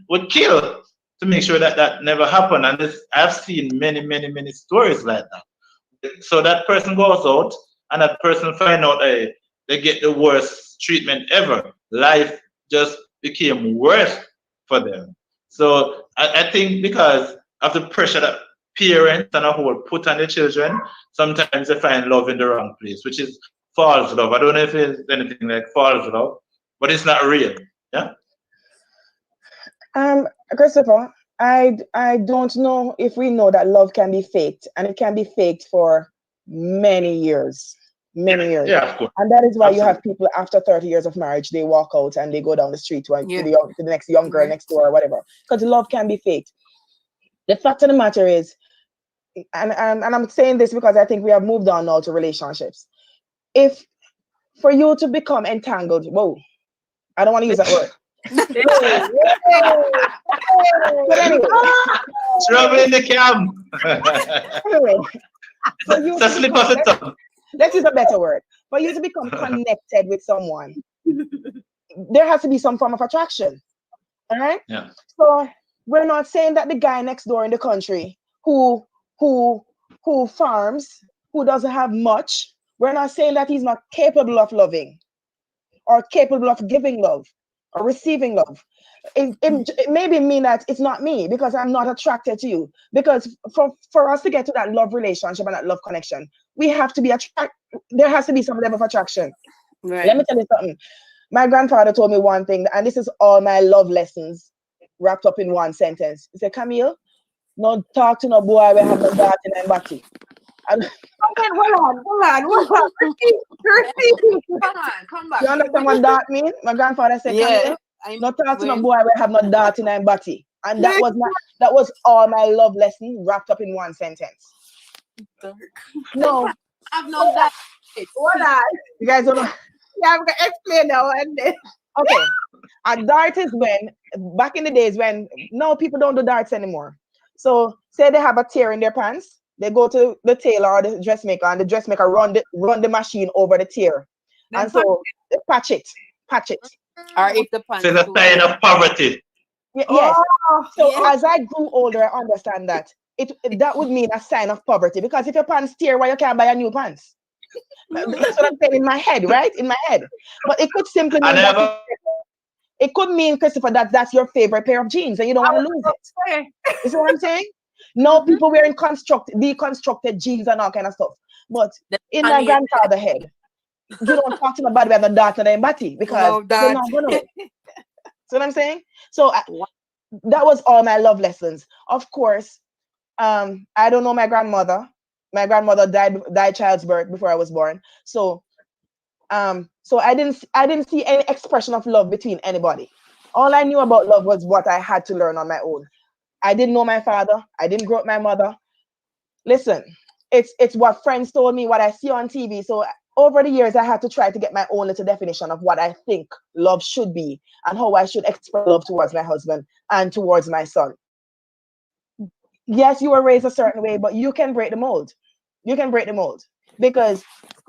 Speaker 10: would kill to make sure that that never happened. And I've seen many stories like that. So that person goes out, and that person find out they get the worst treatment ever. Life just became worse for them. So I think because of the pressure that parents and a whole put on the children, sometimes they find love in the wrong place, which is false love. I don't know if it's anything like false love, but it's not real. Yeah.
Speaker 12: Christopher, I don't know if we know that love can be faked, and it can be faked for many years.
Speaker 10: Yeah, of course.
Speaker 12: And that is why you have
Speaker 10: Absolutely.
Speaker 12: people after 30 years of marriage, they walk out and they go down the street to
Speaker 16: Yeah.
Speaker 12: to the next young girl next door or whatever. Because love can be faked. The fact of the matter is, and I'm saying this because I think we have moved on now to relationships. If for you to become entangled, whoa, I don't want to use that word. But anyway,
Speaker 10: Trouble in the camp.
Speaker 12: anyway, for you
Speaker 10: It's a
Speaker 12: to
Speaker 10: slip
Speaker 12: become,
Speaker 10: of the tongue.
Speaker 12: let's use a better word. For you to become connected with someone, there has to be some form of attraction. All right.
Speaker 10: Yeah.
Speaker 12: So we're not saying that the guy next door in the country who farms, who doesn't have much, we're not saying that he's not capable of loving or capable of giving love or receiving love. It maybe mean that it's not me because I'm not attracted to you. Because for us to get to that love relationship and that love connection, we have to be attracted. There has to be some level of attraction.
Speaker 16: Right.
Speaker 12: Let me tell you something. My grandfather told me one thing, and this is all my love lessons wrapped up in one sentence. He said, Camille, no talk to no boy we have no daughter in body. And
Speaker 1: Hold on. Repeat.
Speaker 16: Come back.
Speaker 12: you understand what that means? My grandfather said,
Speaker 16: Yeah.
Speaker 12: Camille, no talk to no boy we have no daughter in body. And that was all my love lesson wrapped up in one sentence. No.
Speaker 16: I've known that.
Speaker 1: Hold on.
Speaker 12: You guys don't know.
Speaker 1: Yeah, I'm gonna explain now and then.
Speaker 12: Okay. A dart is when, back in the days when, no, people don't do darts anymore. So say they have a tear in their pants, they go to the tailor or the dressmaker, and the dressmaker run the machine over the tear.
Speaker 1: Then
Speaker 12: And so they patch it.
Speaker 16: Or if the pants.
Speaker 10: So it's a sign of poverty.
Speaker 12: Yes. So
Speaker 16: yeah.
Speaker 12: as I grew older, I understand that that would mean a sign of poverty, because if your pants tear, why you can't buy a new pants? That's what I'm saying in my head, right? In my head. But it could simply mean it could mean, Christopher, that that's your favorite pair of jeans and you don't want to lose it. You see what I'm saying? No, people wearing deconstructed jeans and all kind of stuff. But in my grandfather's head, you don't talk to nobody about the daughter and body because they're not gonna. See what I'm saying? So that was all my love lessons. Of course, I don't know my grandmother. My grandmother died child's birth before I was born. So I didn't see any expression of love between anybody. All I knew about love was what I had to learn on my own. I didn't know my father. I didn't grow up with my mother. Listen, it's what friends told me, what I see on TV. So over the years, I had to try to get my own little definition of what I think love should be and how I should express love towards my husband and towards my son. Yes, you were raised a certain way, but you can break the mold. You can break the mold because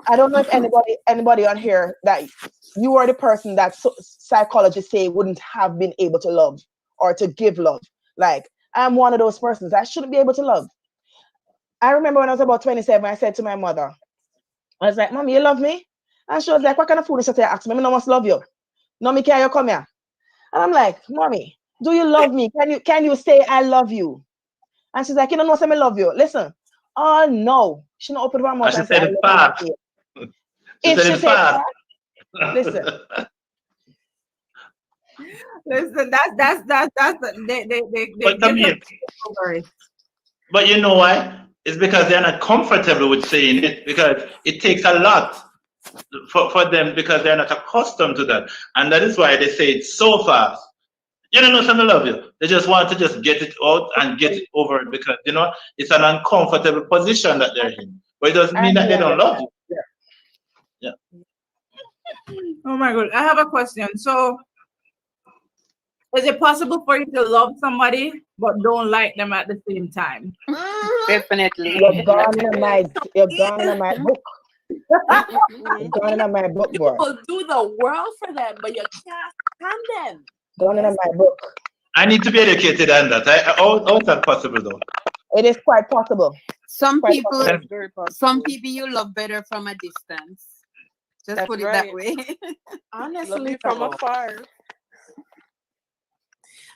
Speaker 12: I don't know if anybody on here that you are the person that psychologists say wouldn't have been able to love or to give love. Like I'm one of those persons. I shouldn't be able to love. I remember when I was about 27, I said to my mother, I was like, Mommy, you love me? And she was like, what kind of food is that you ask me? I don't must love you. No, me, can you come here? And I'm like, Mommy, do you love me? Can you say I love you? And she's like, you don't know, say I love you. Listen, oh no. She don't open her mouth and say I love you. If she said fast, listen.
Speaker 1: Listen, that's
Speaker 11: But you know why? It's because they're not comfortable with saying it, because it takes a lot for them, because they're not accustomed to that. And that is why they say it so fast. You don't know something, love you. They just want to just get it out and get it over it, because you know it's an uncomfortable position that they're in. But it doesn't mean that they don't love you. Yeah.
Speaker 1: Oh my God, I have a question. So is it possible for you to love somebody but don't like them at the same time?
Speaker 16: Definitely.
Speaker 12: You're gone in my book. You're gone in my book, boy.
Speaker 4: People do the world for them, but you can't stand them.
Speaker 12: Gone in my book.
Speaker 11: I need to be educated on that. How is that possible though?
Speaker 12: It is quite possible.
Speaker 16: Some
Speaker 12: Quite
Speaker 16: people,
Speaker 12: possible.
Speaker 16: some people you love better from a distance. Just
Speaker 4: That's
Speaker 16: put it
Speaker 4: right.
Speaker 16: that way.
Speaker 4: Honestly,
Speaker 17: from afar.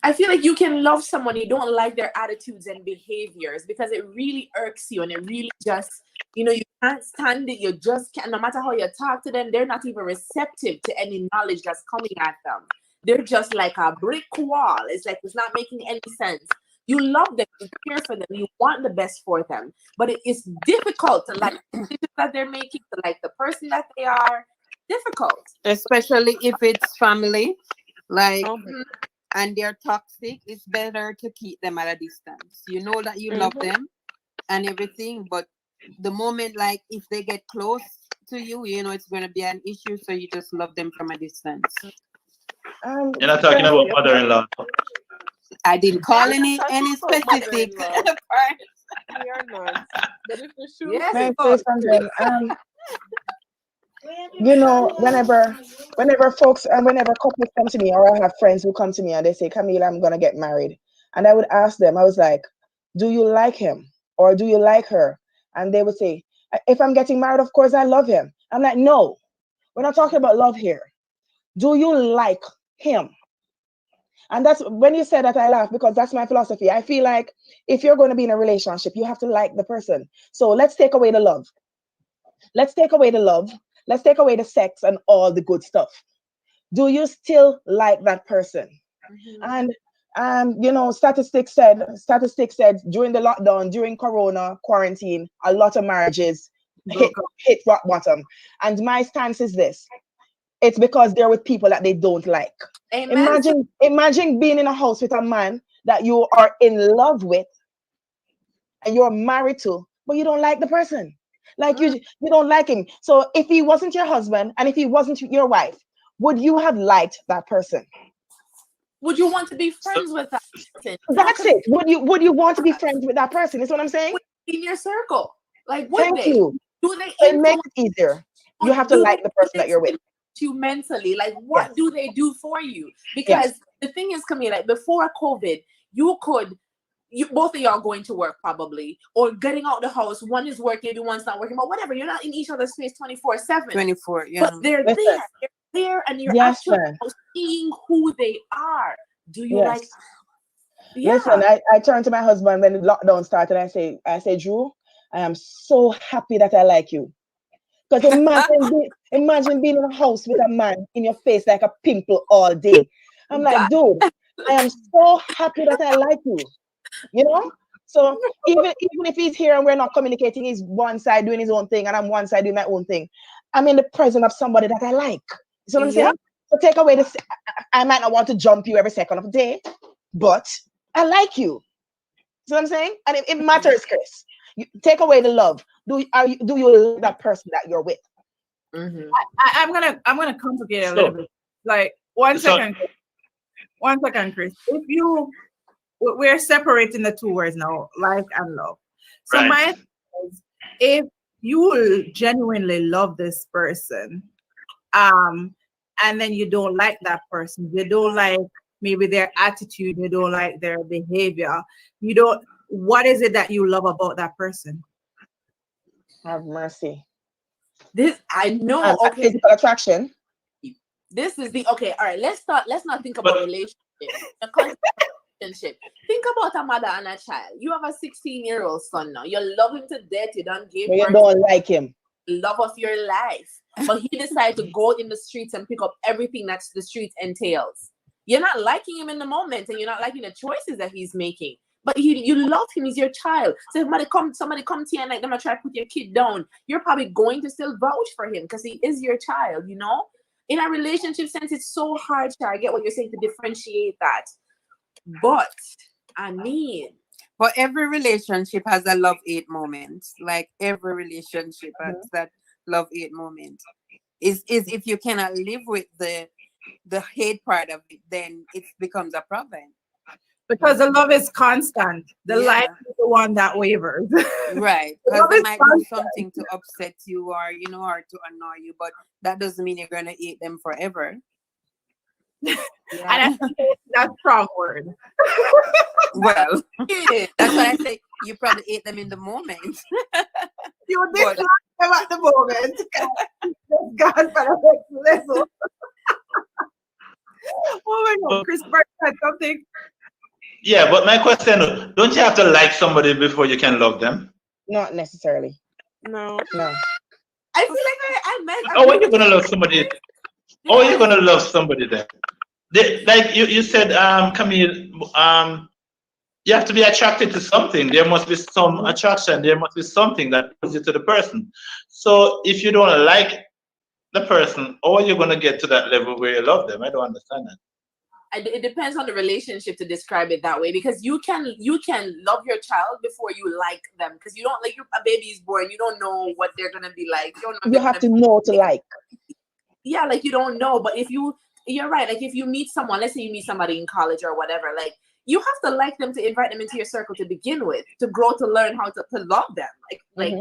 Speaker 4: I feel like you can love someone you don't like their attitudes and behaviors because it really irks you and it really just, you can't stand it. You just can't, no matter how you talk to them, they're not even receptive to any knowledge that's coming at them. They're just like a brick wall. It's like it's not making any sense. You love them, you care for them, you want the best for them, but it is difficult to like the decisions that they're making, to like the person that they are. Difficult.
Speaker 16: Especially if it's family, like, and they're toxic, it's better to keep them at a distance. You know that you love them and everything, but the moment, like, if they get close to you, it's going to be an issue, so you just love them from a distance.
Speaker 11: You're not talking about mother-in-law.
Speaker 16: I didn't call any specific.
Speaker 17: We are not. But if the shoe
Speaker 12: May I say something? Whenever folks and whenever couples come to me, or I have friends who come to me and they say, Camila, I'm gonna get married, and I would ask them, I was like, do you like him or do you like her? And they would say, if I'm getting married, of course I love him. I'm like, no, we're not talking about love here. Do you like him? And that's when you said that, I laugh, because that's my philosophy. I feel like if you're going to be in a relationship, you have to like the person. So let's take away the love. Let's take away the love. Let's take away the sex and all the good stuff. Do you still like that person? And statistics said during the lockdown, during Corona quarantine, a lot of marriages hit rock bottom. And my stance is this: it's because they're with people that they don't like.
Speaker 4: Amen.
Speaker 12: Imagine being in a house with a man that you are in love with and you're married to, but you don't like the person. Like you don't like him. So if he wasn't your husband and if he wasn't your wife, would you have liked that person?
Speaker 4: Would you want to be friends with that person?
Speaker 12: That's it. Would you want to be friends with that person? Is what I'm saying?
Speaker 4: In your circle. Like, would
Speaker 12: Thank
Speaker 4: they?
Speaker 12: you.
Speaker 4: Do they
Speaker 12: It makes it easier. You have to like the person that you're with.
Speaker 4: You mentally, like, what do they do for you? Because the thing is, Camila, like, before COVID, both of y'all going to work probably, or getting out the house. One is working, the one's not working, but whatever. You're not in each other's face 24/7.
Speaker 16: 24, yeah.
Speaker 4: But they're there, and you're actually seeing who they are. Do you like? Yeah.
Speaker 12: Listen, I turned to my husband when the lockdown started. I say, Drew, I am so happy that I like you. Because imagine being in a house with a man in your face like a pimple all day. I'm like, dude, I am so happy that I like you. So even if he's here and we're not communicating, he's one side doing his own thing and I'm one side doing my own thing. I'm in the presence of somebody that I like. You see what I'm saying? So take away this. I might not want to jump you every second of the day, but I like you. See what I'm saying? And it matters, Chris. You take away the love. Do you love that person that you're with?
Speaker 1: I'm gonna complicate it a little bit. Like one second, Chris. We're separating the two words now, like and love. So my if you genuinely love this person, and then you don't like that person, you don't like maybe their attitude, you don't like their behavior, you don't, what is it that you love about that person?
Speaker 12: Have mercy.
Speaker 4: This I know. Okay,
Speaker 12: Physical attraction.
Speaker 4: this is the okay. All right, let's not think about relationship. The concept of relationship. Think about a mother and a child. You have a 16-year-old son now. You love him to death. You don't give.
Speaker 12: You don't like him.
Speaker 4: Love of your life, but he decided to go in the streets and pick up everything that the streets entails. You're not liking him in the moment, and you're not liking the choices that he's making. But you love him, he's your child. So if somebody come to you and like them try to put your kid down, you're probably going to still vouch for him because he is your child, you know? In a relationship sense, it's so hard to get what you're saying to differentiate that. But I mean,
Speaker 16: but every relationship has a love-hate moment. Like every relationship has that love-hate moment. Is if you cannot live with the hate part of it, then it becomes a problem.
Speaker 1: Because the love is constant. The life is the one that wavers.
Speaker 16: Right. Because they might do something to upset you or, you know, or to annoy you, but that doesn't mean you're going to hate them forever.
Speaker 1: And that's strong word.
Speaker 16: Well, that's why I say you probably hate them in the moment.
Speaker 1: You dislike them at the moment. God, for the next level. Oh my God, Chris Burke said something.
Speaker 10: Yeah, but my question, don't you have to like somebody before you can love them?
Speaker 12: Not necessarily.
Speaker 4: No.
Speaker 12: No.
Speaker 4: I feel like I meant.
Speaker 10: How are you gonna love somebody? How are you gonna love somebody then? Like you said, Camille, you have to be attracted to something. There must be some attraction. There must be something that pulls you to the person. So if you don't like the person, how are you gonna get to that level where you love them? I don't understand that.
Speaker 4: It depends on the relationship to describe it that way, because you can love your child before you like them, because you don't like a baby is born, you don't know what they're gonna be like.
Speaker 12: You have to know to like.
Speaker 4: Yeah, like you don't know, but if you're right. Like if you meet someone, let's say you meet somebody in college or whatever, like you have to like them to invite them into your circle to begin with, to grow to learn how to love them, like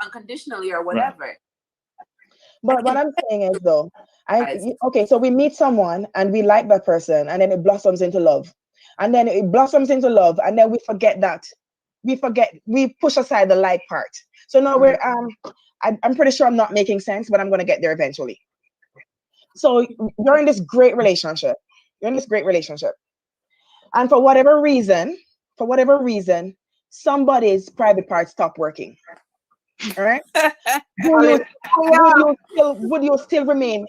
Speaker 4: unconditionally or whatever.
Speaker 12: Right. But what I'm saying is though, okay, so we meet someone and we like that person, and then it blossoms into love, and then it blossoms into love, and then we forget that. We push aside the like part. So now we're I'm pretty sure I'm not making sense, but I'm gonna get there eventually. So you're in this great relationship. And for whatever reason, somebody's private parts stop working. All right. Would you still remain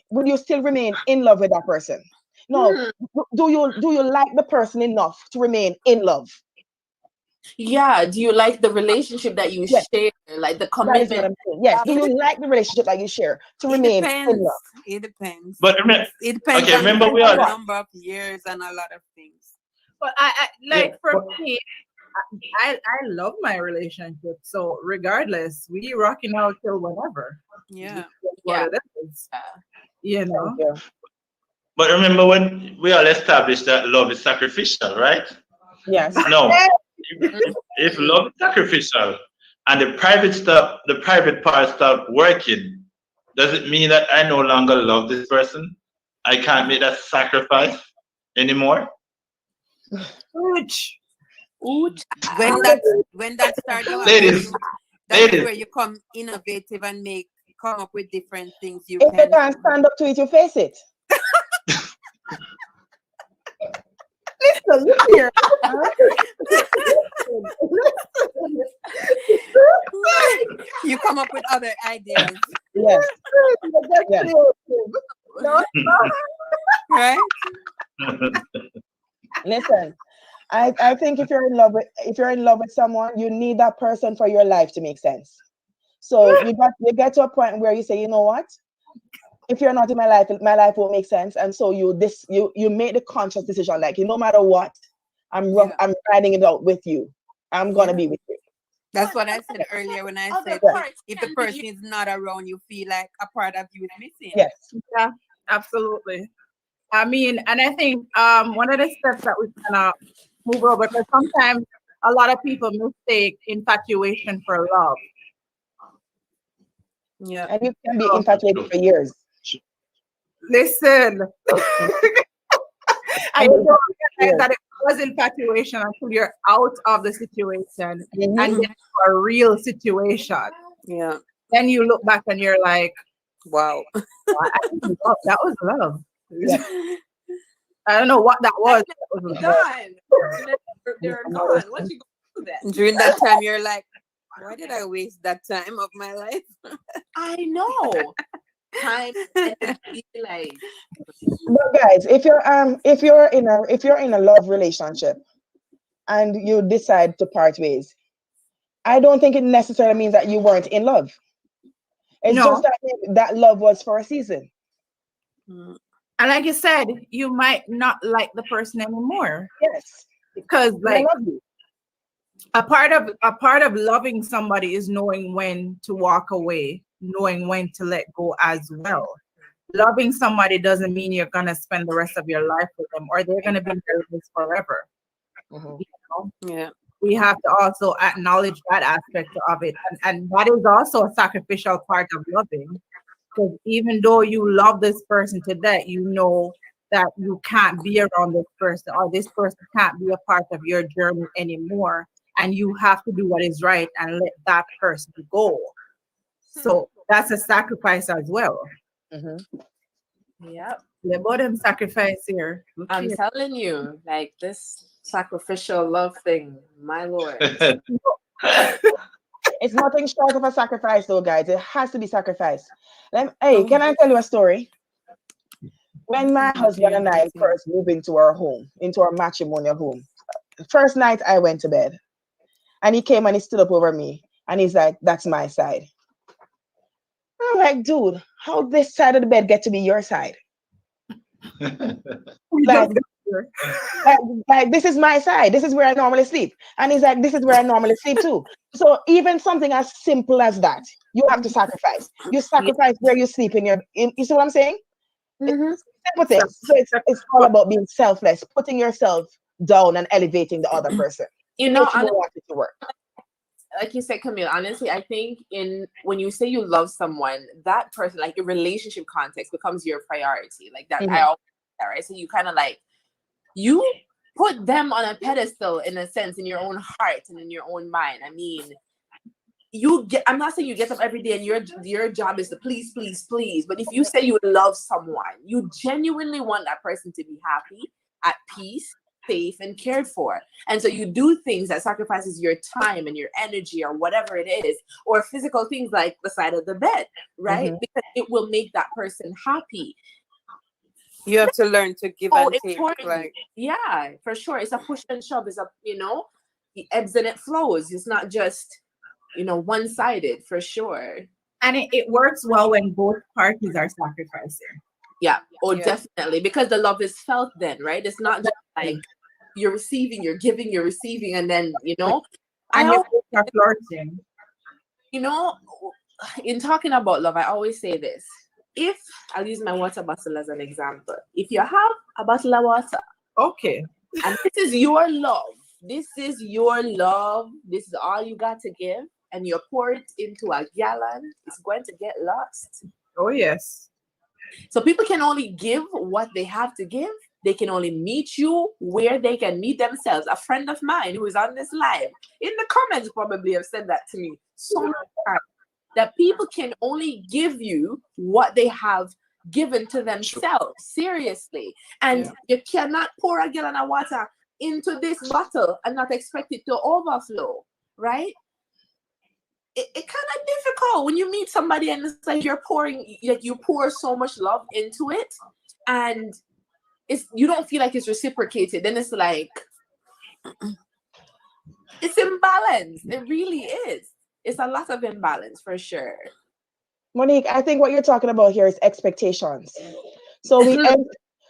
Speaker 12: in love with that person? No. Do you like the person enough to remain in love?
Speaker 4: Yeah. Do you like the relationship that you share, like the commitment?
Speaker 12: Yes. Do you like the relationship that you share to remain in love?
Speaker 16: It depends.
Speaker 10: But
Speaker 16: it depends.
Speaker 10: Okay, remember we
Speaker 16: on
Speaker 10: are
Speaker 16: a number of years and a lot of things.
Speaker 1: But I like for me, I love my relationship. So regardless, we rocking out till whenever.
Speaker 16: Yeah.
Speaker 1: What it is. You know.
Speaker 10: But remember when we all established that love is sacrificial, right?
Speaker 12: Yes.
Speaker 10: No. If love is sacrificial and the private part stop working, does it mean that I no longer love this person? I can't make that sacrifice anymore?
Speaker 1: Ouch.
Speaker 16: When that starts,
Speaker 10: ladies,
Speaker 16: that's where you come innovative and come up with different things.
Speaker 12: If you can't stand up to it, you face it.
Speaker 1: Listen, look here.
Speaker 16: You come up with other ideas.
Speaker 12: Yes. Yes.
Speaker 16: Right?
Speaker 12: Listen, I think if you're in love with someone, you need that person for your life to make sense. So you get to a point where you say, you know what? If you're not in my life won't make sense. And so you make the conscious decision, like, no matter what, I'm riding it out with you. I'm gonna be with you.
Speaker 16: That's what I said earlier when I said if the person is not around, you feel like a part of you is missing.
Speaker 12: Yes.
Speaker 1: Yeah, absolutely. I mean, and I think one of the steps that we kind of move over, because sometimes a lot of people mistake infatuation for love.
Speaker 16: Yeah.
Speaker 12: And you can be infatuated for years.
Speaker 1: Listen. I don't realize that it was infatuation until you're out of the situation and get to a real situation.
Speaker 16: Yeah.
Speaker 1: Then you look back and you're like,
Speaker 16: wow,
Speaker 1: that was love. I don't know what that was.
Speaker 4: They're gone. What you gonna do then?
Speaker 16: During that time, you're like, why did I waste that time of my life?
Speaker 4: I know. Time, like.
Speaker 12: But guys, if you're in a love relationship and you decide to part ways, I don't think it necessarily means that you weren't in love. It's just that love was for a season.
Speaker 1: And like you said, you might not like the person anymore.
Speaker 12: Yes,
Speaker 1: because like
Speaker 12: I love you.
Speaker 1: A part of loving somebody is knowing when to walk away, knowing when to let go as well. Loving somebody doesn't mean you're gonna spend the rest of your life with them or they're gonna be in your life forever. You know?
Speaker 16: Yeah.
Speaker 1: We have to also acknowledge that aspect of it. And that is also a sacrificial part of loving. Because even though you love this person to death, you know that you can't be around this person or this person can't be a part of your journey anymore. And you have to do what is right and let that person go. So that's a sacrifice as well.
Speaker 4: Yep.
Speaker 1: Yeah, but them sacrifice here.
Speaker 4: I'm telling you, like this sacrificial love thing, my lord.
Speaker 12: It's nothing short of a sacrifice, though, guys. It has to be sacrificed. Hey, can I tell you a story? When my husband and I first moved into our home, into our matrimonial home, first night I went to bed, and he came and he stood up over me, and he's like, "That's my side." I'm like, dude, how this side of the bed get to be your side? like this is my side. This is where I normally sleep. And he's like, this is where I normally sleep too. So even something as simple as that, you have to sacrifice. You sacrifice where you sleep you see what I'm saying? Simple things. So it's all about being selfless, putting yourself down and elevating the other person.
Speaker 4: You know,
Speaker 12: if you want it to work.
Speaker 4: Like you said, Camille, honestly, I think when you say you love someone, that person, like your relationship context becomes your priority. Like that, I always say that, right? So you kind of like, you put them on a pedestal in a sense, in your own heart and in your own mind. I mean, I'm not saying you get up every day and your job is to please, please, please. But if you say you love someone, you genuinely want that person to be happy, at peace, safe, and cared for. And so you do things that sacrifices your time and your energy or whatever it is, or physical things like the side of the bed, right? Because it will make that person happy.
Speaker 16: You have to learn to give and take. Like,
Speaker 4: yeah, for sure. It's a push and shove. It's it ebbs and it flows. It's not just, one-sided, for sure.
Speaker 1: And it works well when both parties are sacrificing.
Speaker 4: Yeah. Definitely. Because the love is felt then, right? It's not just like you're receiving, you're giving, you're receiving, and then,
Speaker 1: And you are flirting.
Speaker 4: In talking about love, I always say this. If I'll use my water bottle as an example, if you have a bottle of water,
Speaker 1: okay,
Speaker 4: and this is your love, this is all you got to give, and you pour it into a gallon, it's going to get lost.
Speaker 1: Oh yes.
Speaker 4: So people can only give what they have to give. They can only meet you where they can meet themselves. A friend of mine who is on this live in the comments probably have said that to me so many times. That people can only give you what they have given to themselves. Seriously. And you cannot pour a gallon of water into this bottle and not expect it to overflow, right? It kind of difficult when you meet somebody and it's like you pour so much love into it and you don't feel like it's reciprocated. Then it's like, it's imbalanced. It really is. It's a lot of imbalance for sure.
Speaker 12: Monique, I think what you're talking about here is expectations. So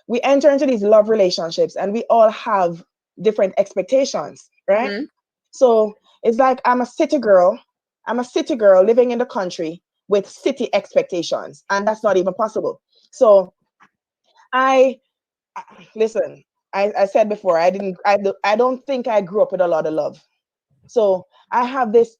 Speaker 12: we enter into these love relationships and we all have different expectations, right? So it's like I'm a city girl living in the country with city expectations, and that's not even possible. So I said before, I don't think I grew up with a lot of love. So I have this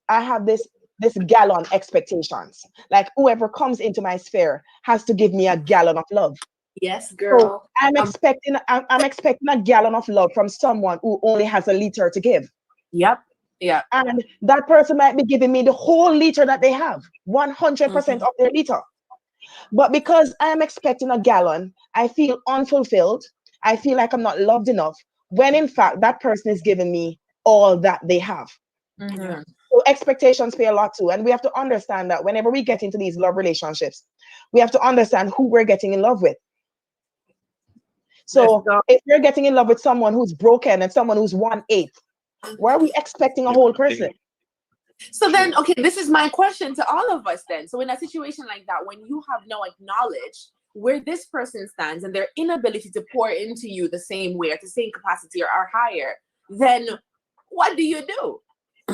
Speaker 7: this gallon expectations. Like whoever comes into my sphere has to give me a gallon of love.
Speaker 4: Yes,
Speaker 7: So
Speaker 4: girl.
Speaker 7: I'm expecting a gallon of love from someone who only has a liter to give.
Speaker 4: Yep. Yeah.
Speaker 7: And that person might be giving me the whole liter that they have, 100% of their liter. But because I am expecting a gallon, I feel unfulfilled. I feel like I'm not loved enough, when in fact that person is giving me all that they have.
Speaker 4: Mhm.
Speaker 7: So expectations play a lot too. And we have to understand that whenever we get into these love relationships, we have to understand who we're getting in love with. So if you're getting in love with someone who's broken and someone who's 1/8, why are we expecting a whole person?
Speaker 4: So then, okay, this is my question to all of us then. So in a situation like that, when you have now acknowledged where this person stands and their inability to pour into you the same way, at the same capacity or higher, then what do you do?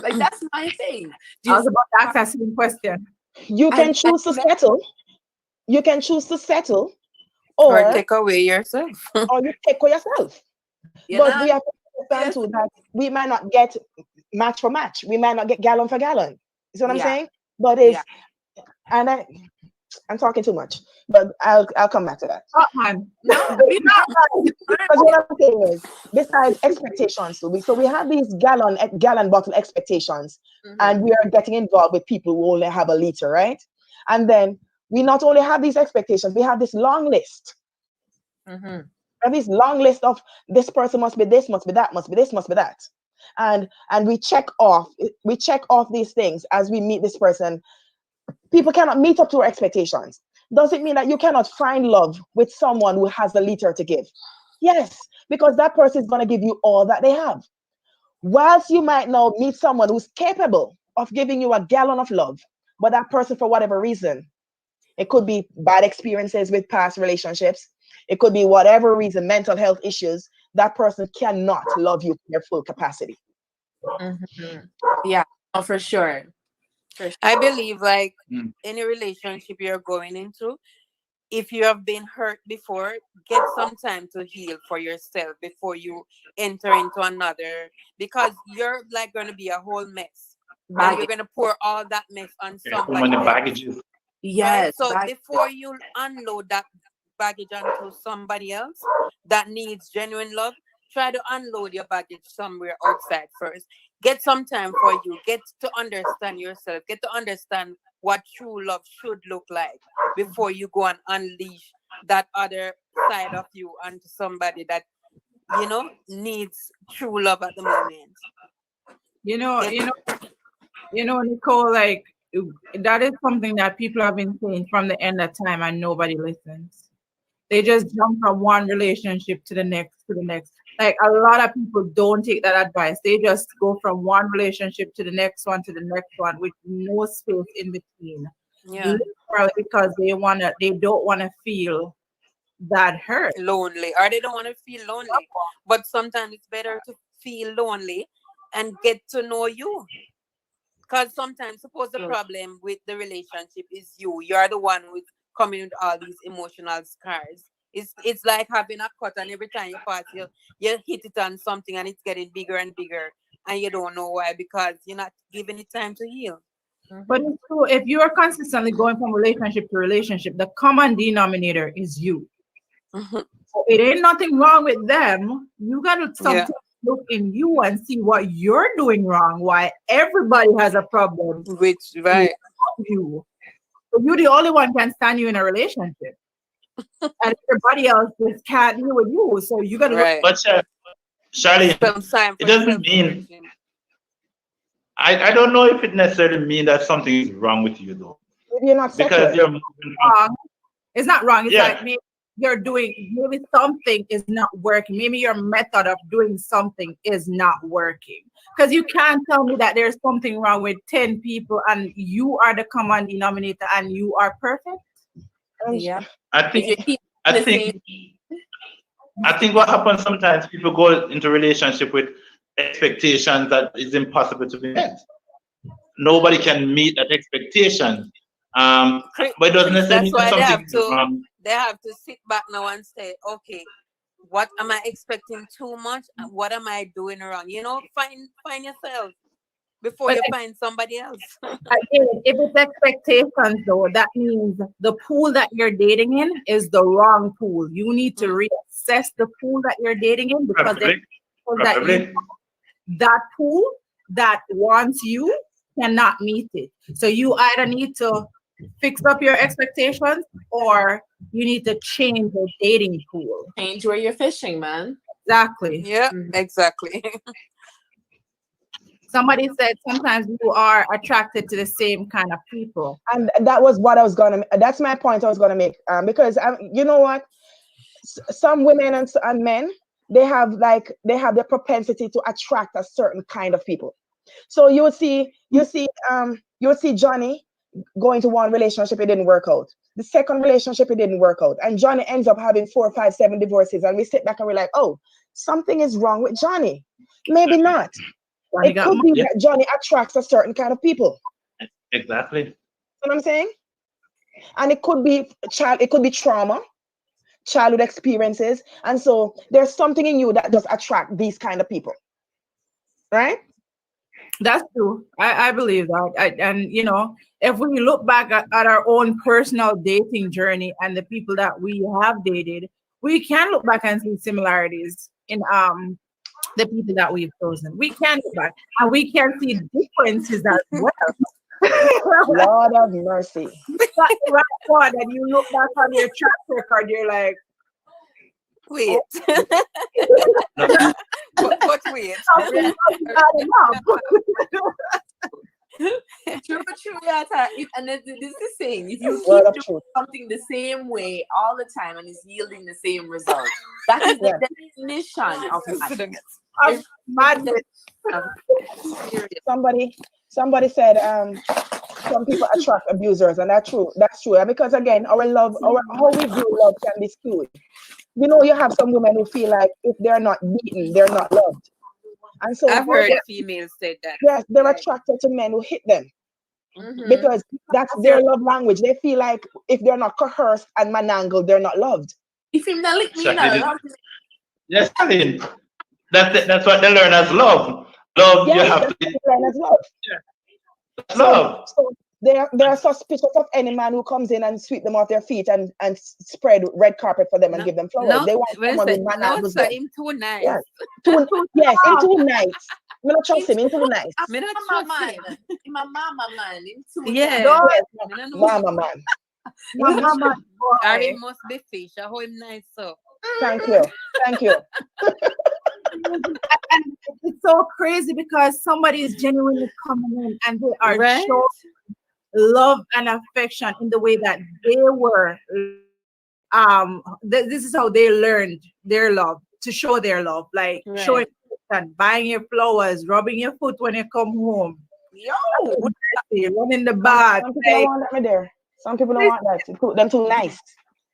Speaker 4: Like, that's my thing.
Speaker 1: I was about to ask that same question.
Speaker 7: You can choose to settle. You can choose to settle,
Speaker 16: or take away yourself.
Speaker 7: or you take away yourself. But we have to understand too that we might not get match for match. We might not get gallon for gallon. You see what I'm saying? But it's and I'm talking too much, but I'll come back to that.
Speaker 1: Oh, man.
Speaker 7: Because what I'm saying is, besides expectations, so we have these gallon bottle expectations, and we are getting involved with people who only have a liter, right? And then we not only have these expectations, we have this long list.
Speaker 4: Mm-hmm.
Speaker 7: And this long list of this person must be this, must be that, must be this, must be that. And we check off these things as we meet this person. People cannot meet up to our expectations. Does it mean that you cannot find love with someone who has the liter to give? Yes, because that person is going to give you all that they have. Whilst you might now meet someone who's capable of giving you a gallon of love, but that person, for whatever reason, it could be bad experiences with past relationships, it could be whatever reason, mental health issues, that person cannot love you to their full capacity.
Speaker 4: Mm-hmm. Yeah, for sure.
Speaker 16: I believe like any relationship you're going into, if you have been hurt before, get some time to heal for yourself before you enter into another, because you're like going to be a whole mess. And you're going to pour all that mess on somebody else.
Speaker 11: Baggages.
Speaker 4: Yes.
Speaker 16: Right? So before you unload that baggage onto somebody else that needs genuine love, try to unload your baggage somewhere outside first. Get some time for you. Get to understand yourself. Get to understand what true love should look like before you go and unleash that other side of you onto somebody that, you know, needs true love at the moment.
Speaker 1: You know, Nicole, like that is something that people have been saying from the end of time and nobody listens. They just jump from one relationship to the next. Like a lot of people don't take that advice. They just go from one relationship to the next one with no space in between.
Speaker 16: Yeah.
Speaker 1: Because they don't wanna feel that hurt.
Speaker 16: Lonely, or they don't want to feel lonely. But sometimes it's better to feel lonely and get to know you. Because sometimes, suppose the problem with the relationship is you're the one who's coming with all these emotional scars. It's like having a cut, and every time you pass, you hit it on something, and it's getting bigger and bigger, and you don't know why, because you're not giving it time to heal.
Speaker 1: But it's true, if you are consistently going from relationship to relationship, the common denominator is you. So it ain't nothing wrong with them. You gotta sometimes look in you and see what you're doing wrong. Why everybody has a problem
Speaker 16: with
Speaker 1: you. So you're the only one can stand you in a relationship. And everybody else just can't deal with you. So you gotta
Speaker 10: But Charlie, it doesn't mean I don't know if it necessarily means that something is wrong with you though.
Speaker 7: You're not
Speaker 10: because you're moving
Speaker 1: wrong. It's not wrong. It's like maybe something is not working. Maybe your method of doing something is not working. Because you can't tell me that there's something wrong with 10 people and you are the common denominator and you are perfect.
Speaker 4: Yeah.
Speaker 10: I think what happens sometimes, people go into relationship with expectations that is impossible to be met. Nobody can meet that expectation. But it doesn't necessarily mean that something is wrong.
Speaker 16: They have to sit back now and say, okay, what am I expecting too much? And what am I doing wrong? You know, find yourself. before
Speaker 1: But
Speaker 16: you find somebody else.
Speaker 1: again, if it's expectations though, that means the pool that you're dating in is the wrong pool. You need to reassess the pool that you're dating in, because there's people that pool that wants you cannot meet it. So you either need to fix up your expectations or you need to change your dating pool.
Speaker 4: Change where you're fishing, man.
Speaker 1: Exactly.
Speaker 16: Yeah, exactly.
Speaker 1: Somebody said sometimes you are attracted to the same kind of people.
Speaker 12: And that was what I was gonna. That's my point I was gonna make. Because you know what, some women and men, they have the propensity to attract a certain kind of people. So you see Johnny going to one relationship, it didn't work out. The second relationship, it didn't work out, and Johnny ends up having 4, 5, 7 divorces. And we sit back and we're like, oh, something is wrong with Johnny. Maybe not. It could be that Johnny attracts a certain kind of people.
Speaker 11: Exactly.
Speaker 12: You know what I'm saying? And it could be trauma, childhood experiences. And so there's something in you that does attract these kind of people. Right?
Speaker 1: That's true. I believe that. And you know, if we look back at our own personal dating journey and the people that we have dated, we can look back and see similarities in the people that we've chosen. We can look back and we can see differences as well.
Speaker 12: Lord of mercy.
Speaker 1: That's the right one. And you look back on your track record, you're like,
Speaker 16: wait. But wait.
Speaker 4: True, Yata. And this is the thing. If you keep doing something the same way all the time and it's yielding the same result, that is the definition of madness.
Speaker 12: Somebody said some people attract abusers, and that's true. And because again, how we view love can be skewed. You know, you have some women who feel like if they're not beaten, they're not loved. And so
Speaker 16: I've heard females say that.
Speaker 12: Yes, they're attracted to men who hit them. Because that's their love language. They feel like if they're not coerced and manangled, they're not loved.
Speaker 4: If him not lick me, not love me.
Speaker 11: Yes, Colin. That's what they learn as love. Love, you have to
Speaker 12: learn as love.
Speaker 11: Yeah. Love.
Speaker 12: So they are suspicious of any man who comes in and sweep them off their feet and spread red carpet for them and give them flowers. They want someone who managles them.
Speaker 16: Him too nice.
Speaker 12: Yes, him too nice. I'm not trust him. Him too nice.
Speaker 16: Me not trust him.
Speaker 4: Him a mama man. Him too
Speaker 16: Yeah.
Speaker 4: nice.
Speaker 12: Mama man.
Speaker 1: Mama
Speaker 16: or he must be fish. I hope him nice so.
Speaker 12: Thank you.
Speaker 1: And it's so crazy because somebody is genuinely coming in and they are showing love and affection in the way that they were. This is how they learned their love, to show their love, like showing and buying your flowers, rubbing your foot when you come home. Running the bath.
Speaker 12: Some people don't want that there. Some people don't want that. Them too nice.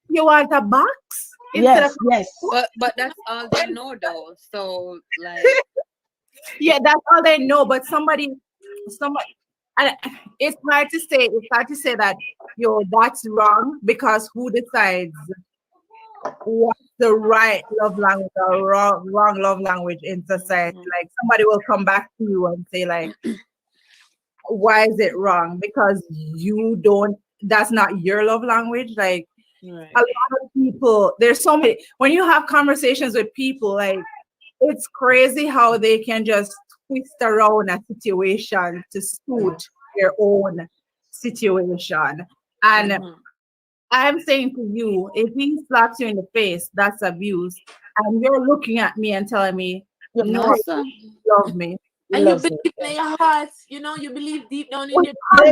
Speaker 1: You want a box?
Speaker 12: Yes.
Speaker 16: But that's all they know though. So like
Speaker 1: yeah, that's all they know. But somebody, and it's hard to say that that's wrong, because who decides what's the right love language or wrong love language in society? Like somebody will come back to you and say like, why is it wrong? Because that's not your love language. Like a lot of people, there's so many, when you have conversations with people, like it's crazy how they can just twist around a situation to suit their own situation. And I'm saying to you, if he slaps you in the face, that's abuse. And you're looking at me and telling me, no, you love me.
Speaker 4: And you believe in your heart, you believe deep down in your
Speaker 12: heart.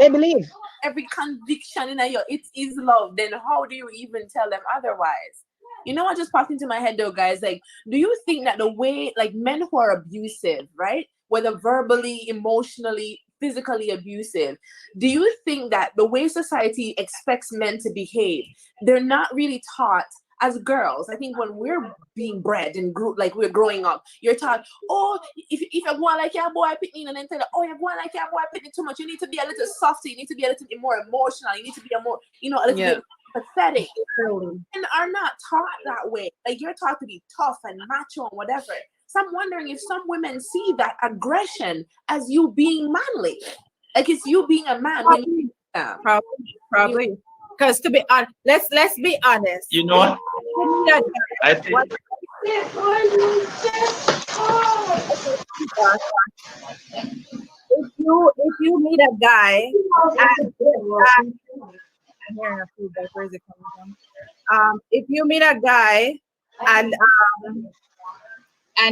Speaker 12: They believe.
Speaker 4: Every conviction in your, it is love. Then how do you even tell them otherwise? You know what just popped into my head though, guys? Like, do you think that the way, like, men who are abusive, right? Whether verbally, emotionally, physically abusive, do you think that the way society expects men to behave, they're not really taught as girls? I think when we're being bred and we're growing up, you're taught, oh, if you want like your boy picking, and then tell you, oh, you want like your boy picking too much, you need to be a little softer, you need to be a little bit more emotional, you need to be a more, a little bit pathetic. Men are not taught that way. Like, you're taught to be tough and macho and whatever. So I'm wondering if some women see that aggression as you being manly, like it's you being a man. When you,
Speaker 1: Probably. Because to be honest, let's be honest.
Speaker 10: You know what? I think
Speaker 1: if you meet a guy and I'm hearing a feedback, where is it coming from? If you meet a guy and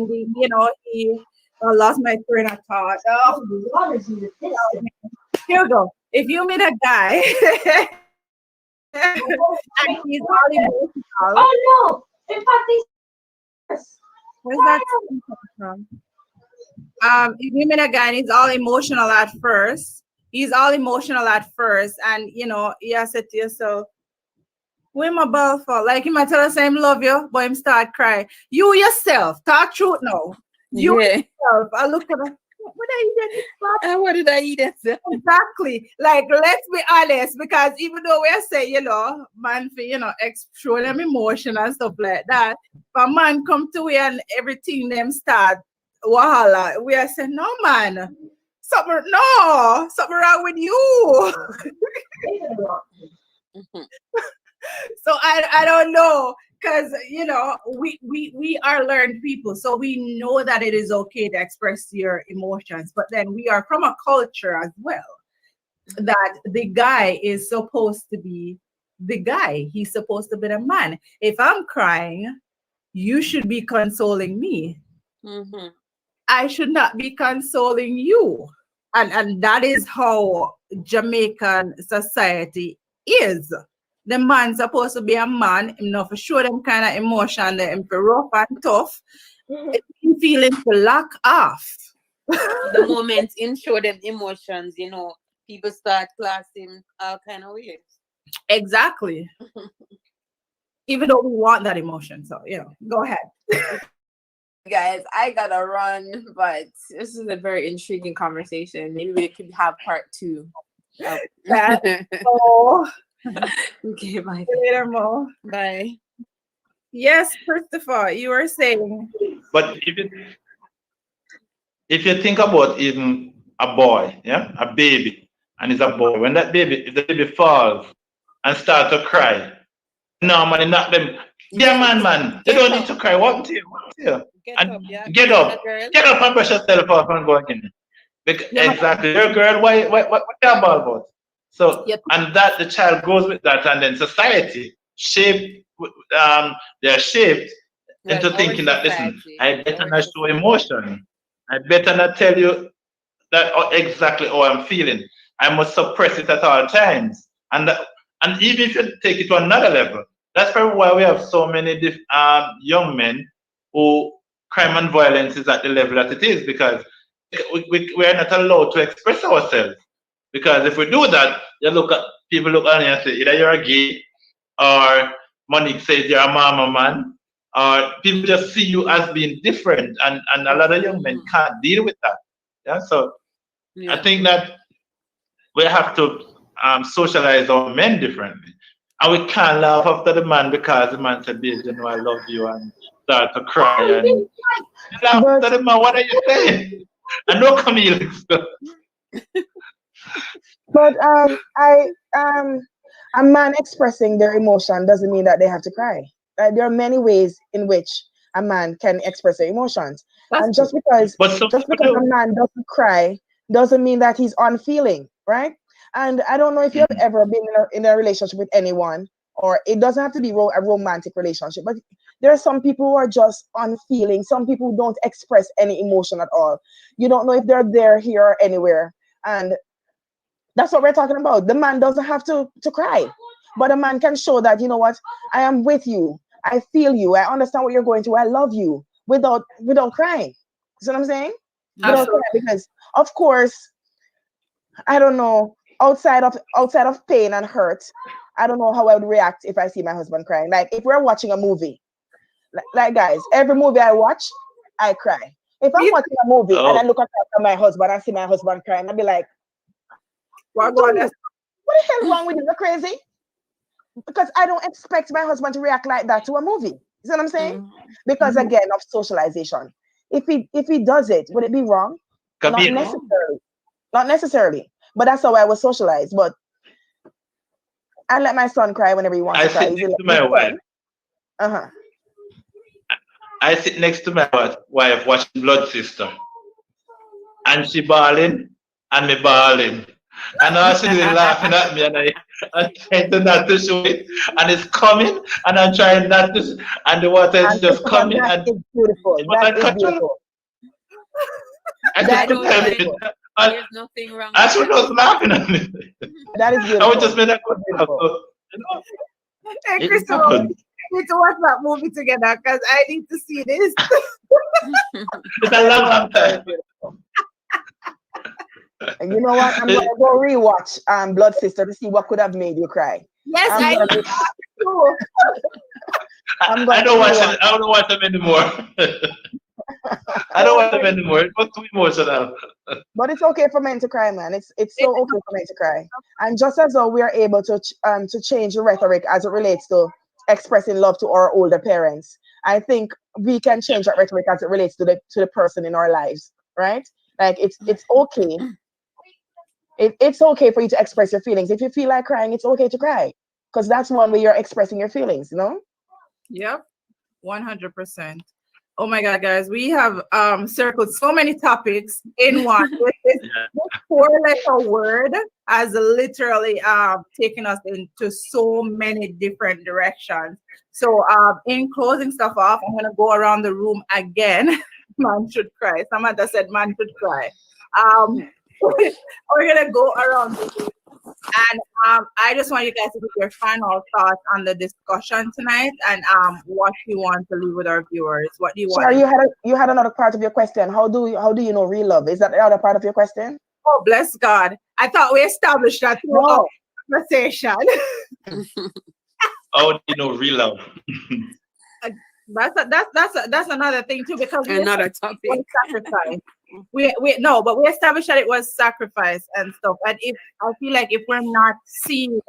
Speaker 1: he lost my train of thought. Oh, here we go. If you meet a guy and he's all emotional.
Speaker 18: Oh no! In fact,
Speaker 1: where's that coming from? If you meet a guy and he's all emotional at first, and you said to yourself, where my ball for? Like he might tell us him love you, but him start crying. You yourself, talk truth now. You yourself, I look at him. What are you doing?
Speaker 16: What did I eat?
Speaker 1: Exactly. Like, let's be honest, because even though we're saying, man, show them emotion and stuff like that, but man come to we and everything them start wahala. We are saying, no, man, something wrong with you. So I don't know. Because we are learned people, so we know that it is okay to express your emotions. But then we are from a culture as well that the guy is supposed to be the guy. He's supposed to be the man. If I'm crying, you should be consoling me.
Speaker 16: Mm-hmm.
Speaker 1: I should not be consoling you. And that is how Jamaican society is. The man's supposed to be a man, enough to show them kind of emotion, them for rough and tough. If feeling to lock off.
Speaker 16: The moment in show them emotions, people start classing all kind of ways.
Speaker 1: Exactly. Even though we want that emotion. So, go ahead.
Speaker 4: Guys, I gotta run, but this is a very intriguing conversation. Maybe we could have part 2. Okay, bye.
Speaker 1: See you later, Mo.
Speaker 16: Bye.
Speaker 1: Yes, Christopher, you were saying.
Speaker 10: But if you think about even a boy, a baby, and it's a boy, when if the baby falls and start to cry, normally not them. Yeah, man, they don't need to cry. What to you? Get up and brush yourself off and go again. Exactly. You're a girl, what you about? So, and that the child goes with that, and then society they're shaped into thinking that, listen, I better not show emotion. I better not tell you that exactly how I'm feeling. I must suppress it at all times. And even if you take it to another level, that's probably why we have so many young men who crime and violence is at the level that it is, because we are not allowed to express ourselves. Because if we do that, people look at you and say, either you're a gay, or Monique says you're a mama man, or people just see you as being different, and a lot of young men can't deal with that. Yeah, so I think that we have to socialize our men differently. And we can't laugh after the man because the man said, babe, I love you, and start to cry. And laugh after the man, what are you saying? I know Camille.
Speaker 12: But a man expressing their emotion doesn't mean that they have to cry. There are many ways in which a man can express their emotions. And just because a man doesn't cry doesn't mean that he's unfeeling, right? And I don't know if you've ever been in a relationship with anyone, or it doesn't have to be a romantic relationship, but there are some people who are just unfeeling. Some people who don't express any emotion at all. You don't know if they're there, here, or anywhere. And that's what we're talking about. The man doesn't have to cry, but a man can show that, you know what, I am with you. I feel you. I understand what you're going through. I love you without crying. See what I'm saying? Because of course, I don't know, outside of pain and hurt, I don't know how I would react if I see my husband crying. Like if we're watching a movie, like guys, every movie I watch, I cry. If I'm watching a movie and I look at my husband and see my husband crying, I'll be like, what the hell wrong with you? You're crazy? Because I don't expect my husband to react like that to a movie. You see what I'm saying? Because again, of socialization. if he does it, would it be wrong? Not
Speaker 10: Kabir.
Speaker 12: necessarily. Not necessarily. But that's how I was socialized. But I let my son cry whenever he wants
Speaker 10: I
Speaker 12: to cry.
Speaker 10: sit
Speaker 12: He's
Speaker 10: next to my wife.
Speaker 12: Uh-huh.
Speaker 10: I sit next to my wife watching Blood Sister. And she bawling and me bawling. And now she's laughing at me and I'm trying to not to show it. And it's coming and I'm trying not to and the water is just coming
Speaker 12: That
Speaker 10: and
Speaker 12: is beautiful. That is beautiful.
Speaker 10: I
Speaker 12: That
Speaker 10: just
Speaker 12: is
Speaker 10: couldn't help
Speaker 12: beautiful.
Speaker 10: it.
Speaker 16: There's nothing wrong
Speaker 10: I
Speaker 16: with
Speaker 10: should
Speaker 16: that.
Speaker 10: was laughing at it.
Speaker 12: That is
Speaker 10: I
Speaker 12: beautiful.
Speaker 10: would just made a good laugh. So,
Speaker 1: Hey,
Speaker 10: it
Speaker 1: Christopher,
Speaker 10: happened.
Speaker 1: we need to watch that movie together because I need to see this.
Speaker 10: It's a long time.
Speaker 12: And you know what? I'm gonna go rewatch Blood Sister to see what could have made you cry.
Speaker 1: Yes,
Speaker 12: I'm
Speaker 1: I
Speaker 12: gonna
Speaker 1: need
Speaker 12: re-
Speaker 1: that too.
Speaker 12: I'm
Speaker 10: I
Speaker 12: gonna
Speaker 10: don't watch
Speaker 12: rewatch.
Speaker 10: it. I don't watch them anymore. I don't watch them anymore. It was too emotional.
Speaker 12: But it's okay for men to cry, man. It's so okay for men to cry. And just as though we are able to change the rhetoric as it relates to expressing love to our older parents, I think we can change that rhetoric as it relates to the person in our lives, right? Like it's okay. It's okay for you to express your feelings. If you feel like crying, it's okay to cry. Because that's one way you're expressing your feelings, you know?
Speaker 1: Yep, 100%. Oh my God, guys, we have circled so many topics in one. This 4-letter word has literally taken us into so many different directions. So in closing stuff off, I'm gonna go around the room again. Man should cry. Samantha said man should cry. We're gonna go around the room. And I just want you guys to give your final thoughts on the discussion tonight and what you want to leave with our viewers. What do you want?
Speaker 12: Sorry, you had another part of your question. How do you know real love? Is that the other part of your question?
Speaker 1: Oh, bless God. I thought we established that through our conversation.
Speaker 10: How do you know real love?
Speaker 1: That's another thing too, because
Speaker 16: Another topic.
Speaker 1: Sacrifice. We no, but we established that it was sacrifice and stuff. And if I feel like if we're not seeing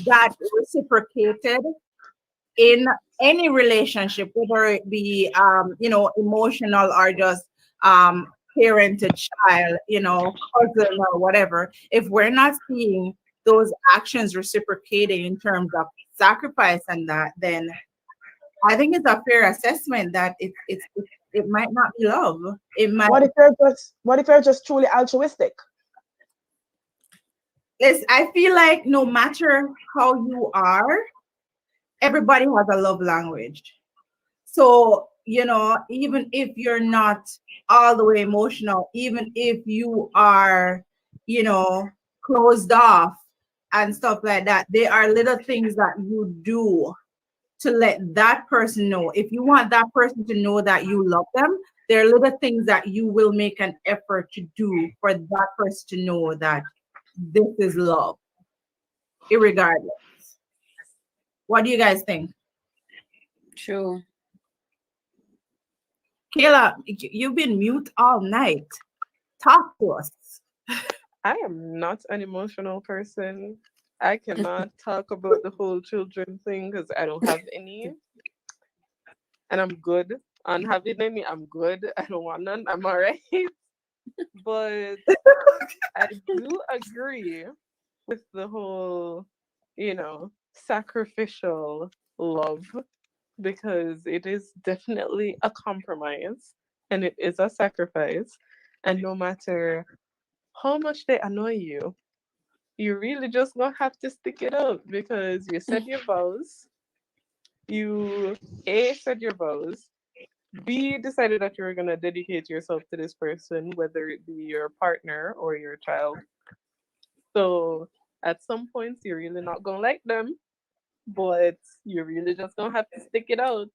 Speaker 1: that reciprocated in any relationship, whether it be emotional or just parent to child, cousin or whatever, if we're not seeing those actions reciprocating in terms of sacrifice and that, then I think it's a fair assessment that it might not be love. It might.
Speaker 12: What if you're just truly altruistic?
Speaker 1: I feel like no matter how you are, everybody has a love language. So, even if you're not all the way emotional, even if you are, closed off and stuff like that, there are little things that you do to let that person know. If you want that person to know that you love them, there are little things that you will make an effort to do for that person to know that this is love, irregardless. What do you guys think?
Speaker 16: True.
Speaker 1: Kayla, you've been mute all night. Talk to us.
Speaker 3: I am not an emotional person. I cannot talk about the whole children thing because I don't have any. And I'm good on having any. I'm good. I don't want none. I'm all right. But I do agree with the whole, sacrificial love, because it is definitely a compromise and it is a sacrifice. And no matter how much they annoy you, you really just gonna have to stick it out because you said your vows. You A, said your vows. B, decided that you were gonna dedicate yourself to this person, whether it be your partner or your child. So at some points you're really not gonna like them, but you're really just gonna have to stick it out.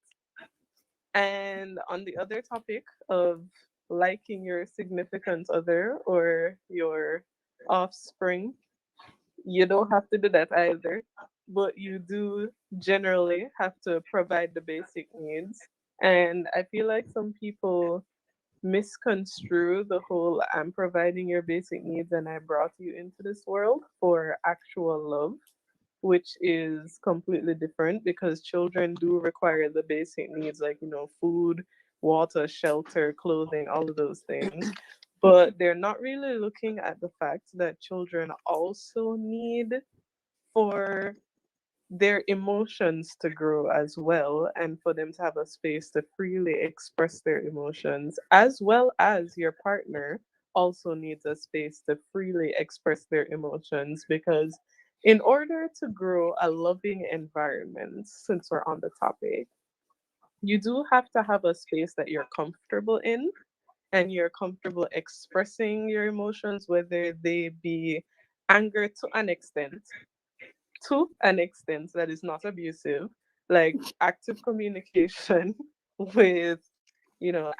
Speaker 3: And on the other topic of liking your significant other or your offspring, you don't have to do that either, but you do generally have to provide the basic needs. And I feel like some people misconstrue the whole I'm providing your basic needs and I brought you into this world for actual love, which is completely different because children do require the basic needs like, food, water, shelter, clothing, all of those things. But they're not really looking at the fact that children also need for their emotions to grow as well, and for them to have a space to freely express their emotions, as well as your partner also needs a space to freely express their emotions. Because in order to grow a loving environment, since we're on the topic, you do have to have a space that you're comfortable in, and you're comfortable expressing your emotions, whether they be anger to an extent that is not abusive, like active communication with,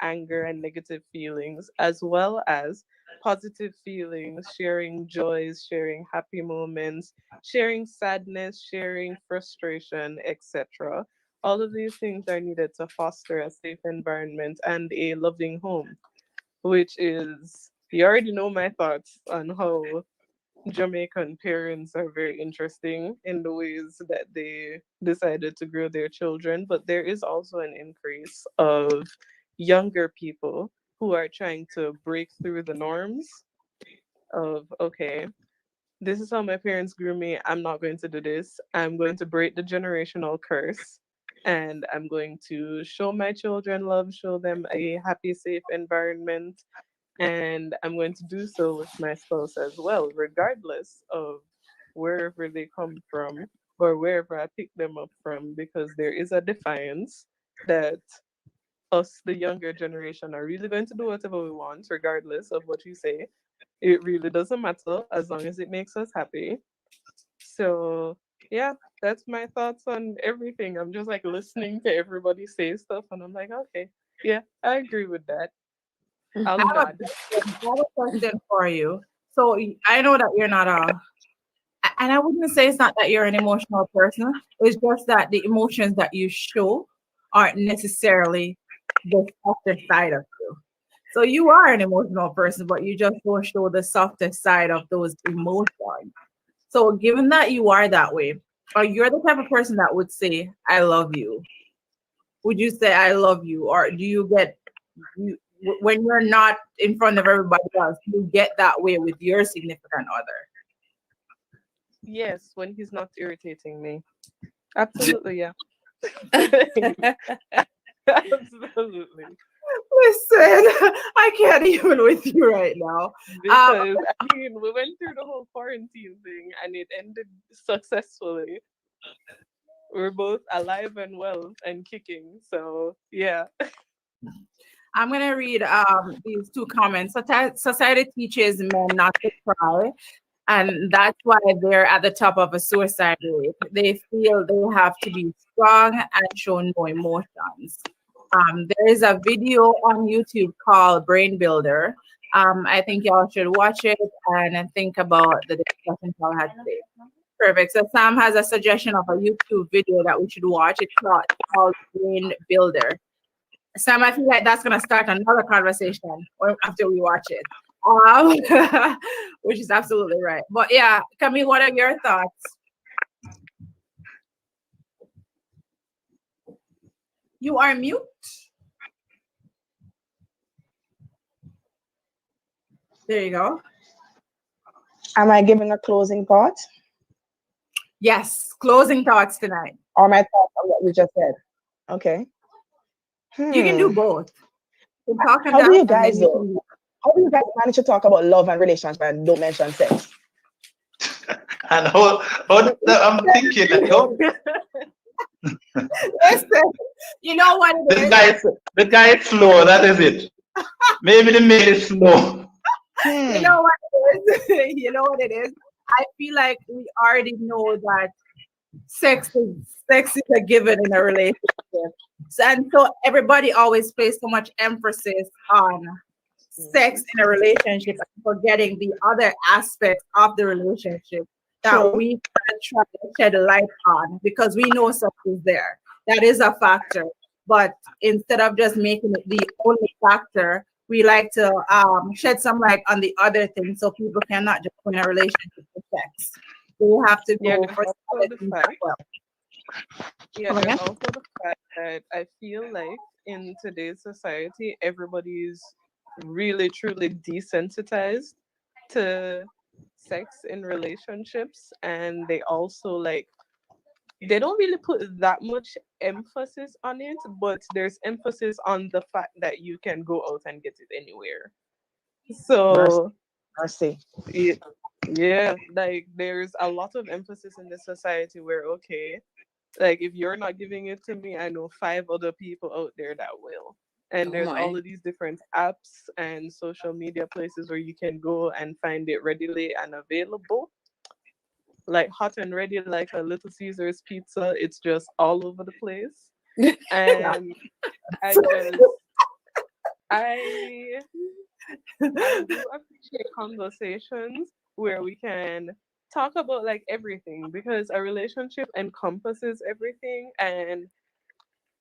Speaker 3: anger and negative feelings, as well as positive feelings, sharing joys, sharing happy moments, sharing sadness, sharing frustration, etc. All of these things are needed to foster a safe environment and a loving home, which is, you already know my thoughts on how Jamaican parents are very interesting in the ways that they decided to grow their children, but there is also an increase of younger people who are trying to break through the norms of, okay, this is how my parents grew me. I'm not going to do this. I'm going to break the generational curse, and I'm going to show my children love, show them a happy, safe environment, and I'm going to do so with my spouse as well, regardless of wherever they come from or wherever I pick them up from, because there is a defiance that us, the younger generation, are really going to do whatever we want, regardless of what you say. It really doesn't matter as long as it makes us happy. So, yeah, that's my thoughts on everything. I'm just like listening to everybody say stuff, and I'm like, okay, yeah, I agree with that. I'll
Speaker 1: I have
Speaker 3: nod.
Speaker 1: a question for you. So I know that you're not and I wouldn't say it's not that you're an emotional person. It's just that the emotions that you show aren't necessarily the softer side of you. So you are an emotional person, but you just don't show the softer side of those emotions. So given that you are that way, or you're the type of person that would say, I love you, would you say I love you? Or do you get when you're not in front of everybody else, you get that way with your significant other?
Speaker 3: Yes, when he's not irritating me. Absolutely, yeah. Absolutely.
Speaker 1: Listen, I can't even with you right now.
Speaker 3: Because I mean, we went through the whole quarantine thing and it ended successfully. We're both alive and well and kicking. So yeah.
Speaker 1: I'm gonna read these two comments. Society teaches men not to cry, and that's why they're at the top of a suicide rate. They feel they have to be strong and show no emotions. There is a video on YouTube called Brain Builder. I think y'all should watch it and think about the discussion y'all had today. Perfect. So Sam has a suggestion of a YouTube video that we should watch. It's called Brain Builder. Sam, I feel like that's gonna start another conversation after we watch it, which is absolutely right. But yeah, Camille, what are your thoughts? You are mute. There you go.
Speaker 12: Am I giving a closing thought?
Speaker 1: Yes, closing thoughts tonight.
Speaker 12: Or my thoughts on what you just said? Okay.
Speaker 1: You can do both.
Speaker 12: How do you guys manage to talk about love and relationships and don't mention sex?
Speaker 10: And I'm thinking like, oh,
Speaker 1: listen, you know what it is?
Speaker 10: The guy is slow, that is it. Maybe the male is slow.
Speaker 1: You know what it is? You know what it is? I feel like we already know that sex is a given in a relationship. And so everybody always places so much emphasis on sex in a relationship and forgetting the other aspects of the relationship that we can try to shed light on, because we know sex is there. That is a factor. But instead of just making it the only factor, we like to shed some light on the other things so people cannot just go in a relationship with sex. They have to go for the other things as well.
Speaker 3: Yeah, there's also the fact that that I feel like in today's society, everybody's really truly desensitized to sex in relationships, and they also like they don't really put that much emphasis on it, but there's emphasis on the fact that you can go out and get it anywhere. So
Speaker 12: Mercy.
Speaker 3: yeah, like there's a lot of emphasis in the society where okay, like if you're not giving it to me, I know 5 other people out there that will. And
Speaker 16: Oh
Speaker 3: there's all
Speaker 16: my.
Speaker 3: of these different apps and social media places where you can go and find it readily and available. Like hot and ready, like a Little Caesars pizza. It's just all over the place. And I just I I do appreciate conversations where we can talk about like everything because a relationship encompasses everything, and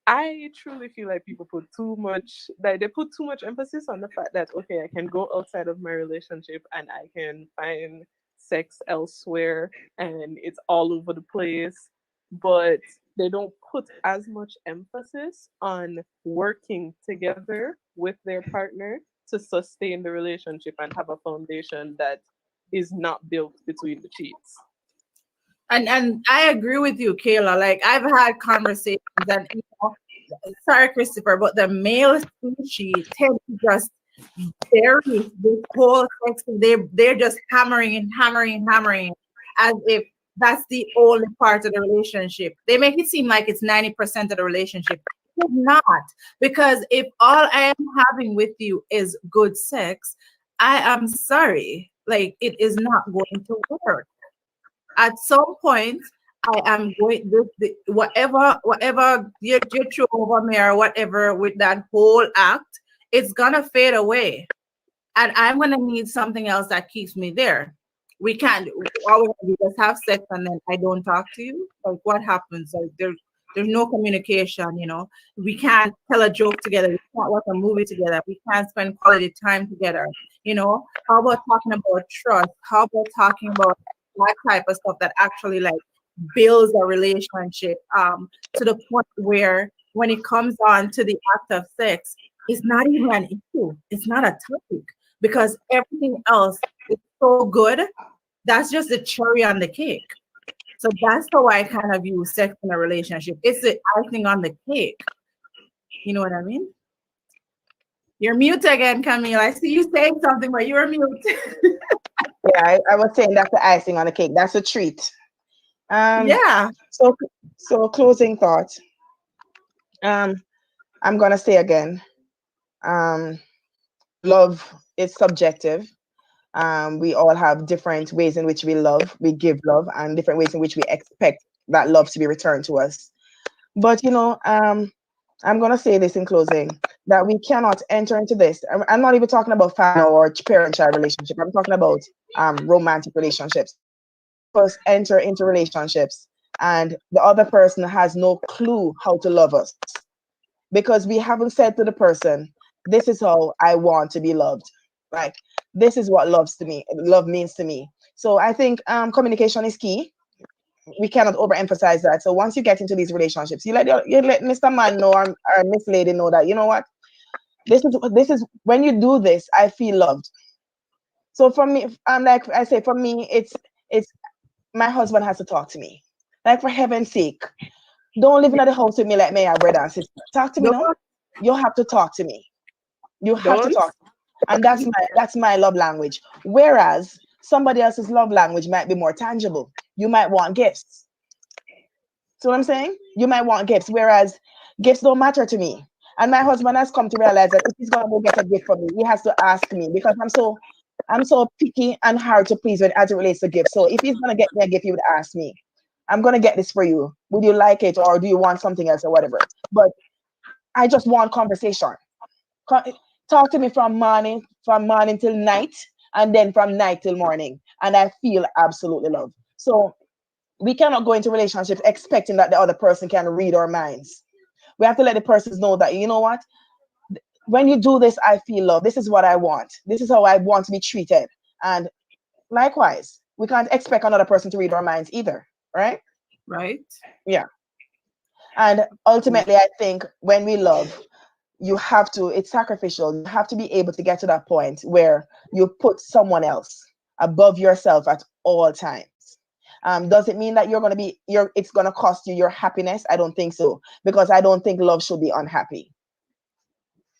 Speaker 3: I truly feel like people put too much like they put too much emphasis on the fact that okay, I can go outside of my relationship and I can find sex elsewhere and it's all over the place, but they don't put as much emphasis on working together with their partner to sustain the relationship and have a foundation that is not built between the sheets.
Speaker 1: And I agree with you, Kayla. Like I've had conversations and sorry, Christopher, but the male species tend to just bury this whole sex. They're just hammering and hammering and hammering as if that's the only part of the relationship. They make it seem like it's 90% of the relationship. It's not, because if all I am having with you is good sex, I am sorry. Like it is not going to work. At some point, I am going whatever you throw over me or whatever with that whole act, it's gonna fade away, and I'm gonna need something else that keeps me there. We can't all we do is have sex and then I don't talk to you. Like what happens? Like there's no communication. We can't tell a joke together. We can't watch a movie together. We can't spend quality time together. How about talking about trust? How about talking about that type of stuff that actually like builds a relationship to the point where when it comes on to the act of sex, it's not even an issue. It's not a topic because everything else is so good. That's just the cherry on the cake. So that's how I kind of view sex in a relationship. It's the icing on the cake. You know what I mean? You're mute again, Camille. I see you saying something, but you're mute.
Speaker 12: Yeah, I was saying that's the icing on the cake. That's a treat.
Speaker 1: Yeah.
Speaker 12: So closing thought. I'm gonna say again, love is subjective. We all have different ways in which we love, we give love, and different ways in which we expect that love to be returned to us. But I'm gonna say this in closing, that we cannot enter into this. I'm not even talking about family or parent-child relationship. I'm talking about romantic relationships. First, enter into relationships, and the other person has no clue how to love us because we haven't said to the person, "This is how I want to be loved." Like this is what love means to me. So I think communication is key. We cannot overemphasize that. So once you get into these relationships, you let Mr. Man know or Miss Lady know that, you know what, this is when you do this, I feel loved. So for me, like I say, for me, it's my husband has to talk to me. Like for heaven's sake, don't live in the house with me like me, our brother and sister. Talk to me now. You have to talk to me. You have to talk. And that's my love language. Whereas somebody else's love language might be more tangible. You might want gifts. See what I'm saying? You might want gifts, whereas gifts don't matter to me. And my husband has come to realize that if he's gonna go get a gift for me, he has to ask me because I'm so picky and hard to please as it relates to gifts. So if he's gonna get me a gift, he would ask me, "I'm gonna get this for you. Would you like it, or do you want something else, or whatever?" But I just want conversation. Talk to me from morning till night, and then from night till morning, and I feel absolutely loved. So we cannot go into relationships expecting that the other person can read our minds. We have to let the persons know that, you know what, when you do this, I feel love. This is what I want. This is how I want to be treated. And likewise, we can't expect another person to read our minds either, right?
Speaker 1: Right.
Speaker 12: Yeah. And ultimately, I think when we love, you have to, it's sacrificial. You have to be able to get to that point where you put someone else above yourself at all times. Does it mean that you're going to be, it's going to cost you your happiness? I don't think so, because I don't think love should be unhappy.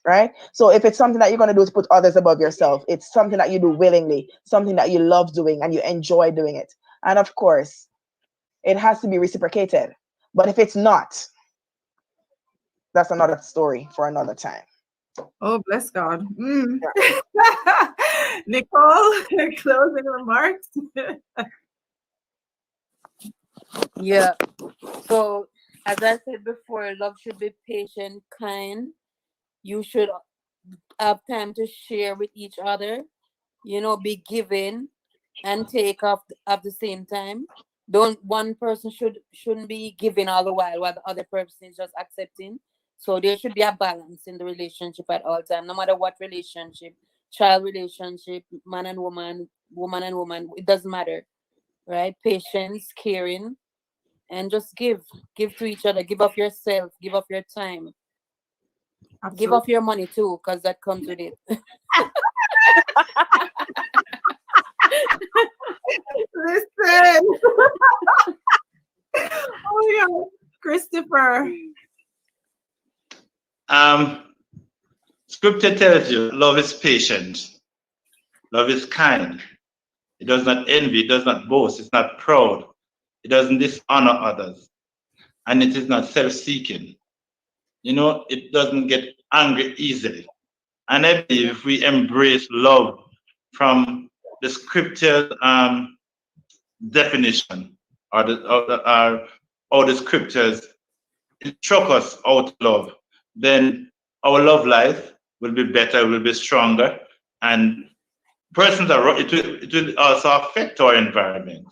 Speaker 12: Right? So if it's something that you're going to do to put others above yourself, it's something that you do willingly, something that you love doing and you enjoy doing it. And of course, it has to be reciprocated. But if it's not, that's another story for another time.
Speaker 1: Oh, bless God. Nicole, closing remarks.
Speaker 16: Yeah. So, as I said before, love should be patient, kind. You should have time to share with each other. Be giving and take off at the same time. Don't one person shouldn't be giving all the while the other person is just accepting. So there should be a balance in the relationship at all time, no matter what relationship, child relationship, man and woman, woman and woman, it doesn't matter, right? Patience, caring, and just give to each other. Give of yourself, give of your time, give off your money too, because that comes with it.
Speaker 1: Listen. Oh yeah, Christopher.
Speaker 10: Scripture tells you love is patient, love is kind. It does not envy, it does not boast, it's not proud, it doesn't dishonor others, and it is not self-seeking. It doesn't get angry easily. And I believe if we embrace love from the scripture definition or the scriptures instruct us how to love, then our love life will be better, will be stronger, and it will also affect our environment,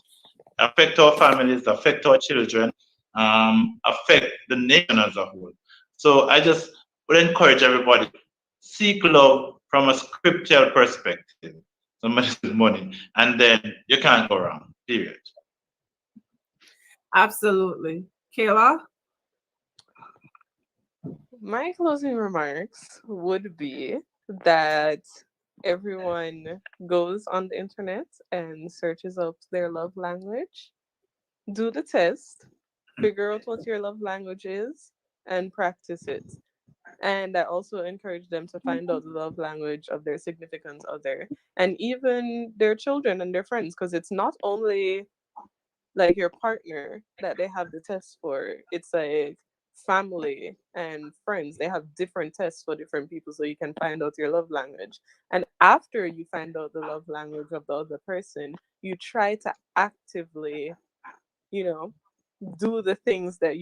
Speaker 10: affect our families, affect our children, affect the nation as a whole. So I just would encourage everybody, seek love from a scriptural perspective. Somebody says money, and then you can't go wrong, period.
Speaker 1: Absolutely. Kayla?
Speaker 3: My closing remarks would be that everyone goes on the internet and searches up their love language, do the test, figure out what your love language is, and practice it. And I also encourage them to find out the love language of their significant other and even their children and their friends, because it's not only like your partner that they have the test for, it's like family and friends. They have different tests for different people, so you can find out your love language. And after you find out the love language of the other person, you try to actively, do the things that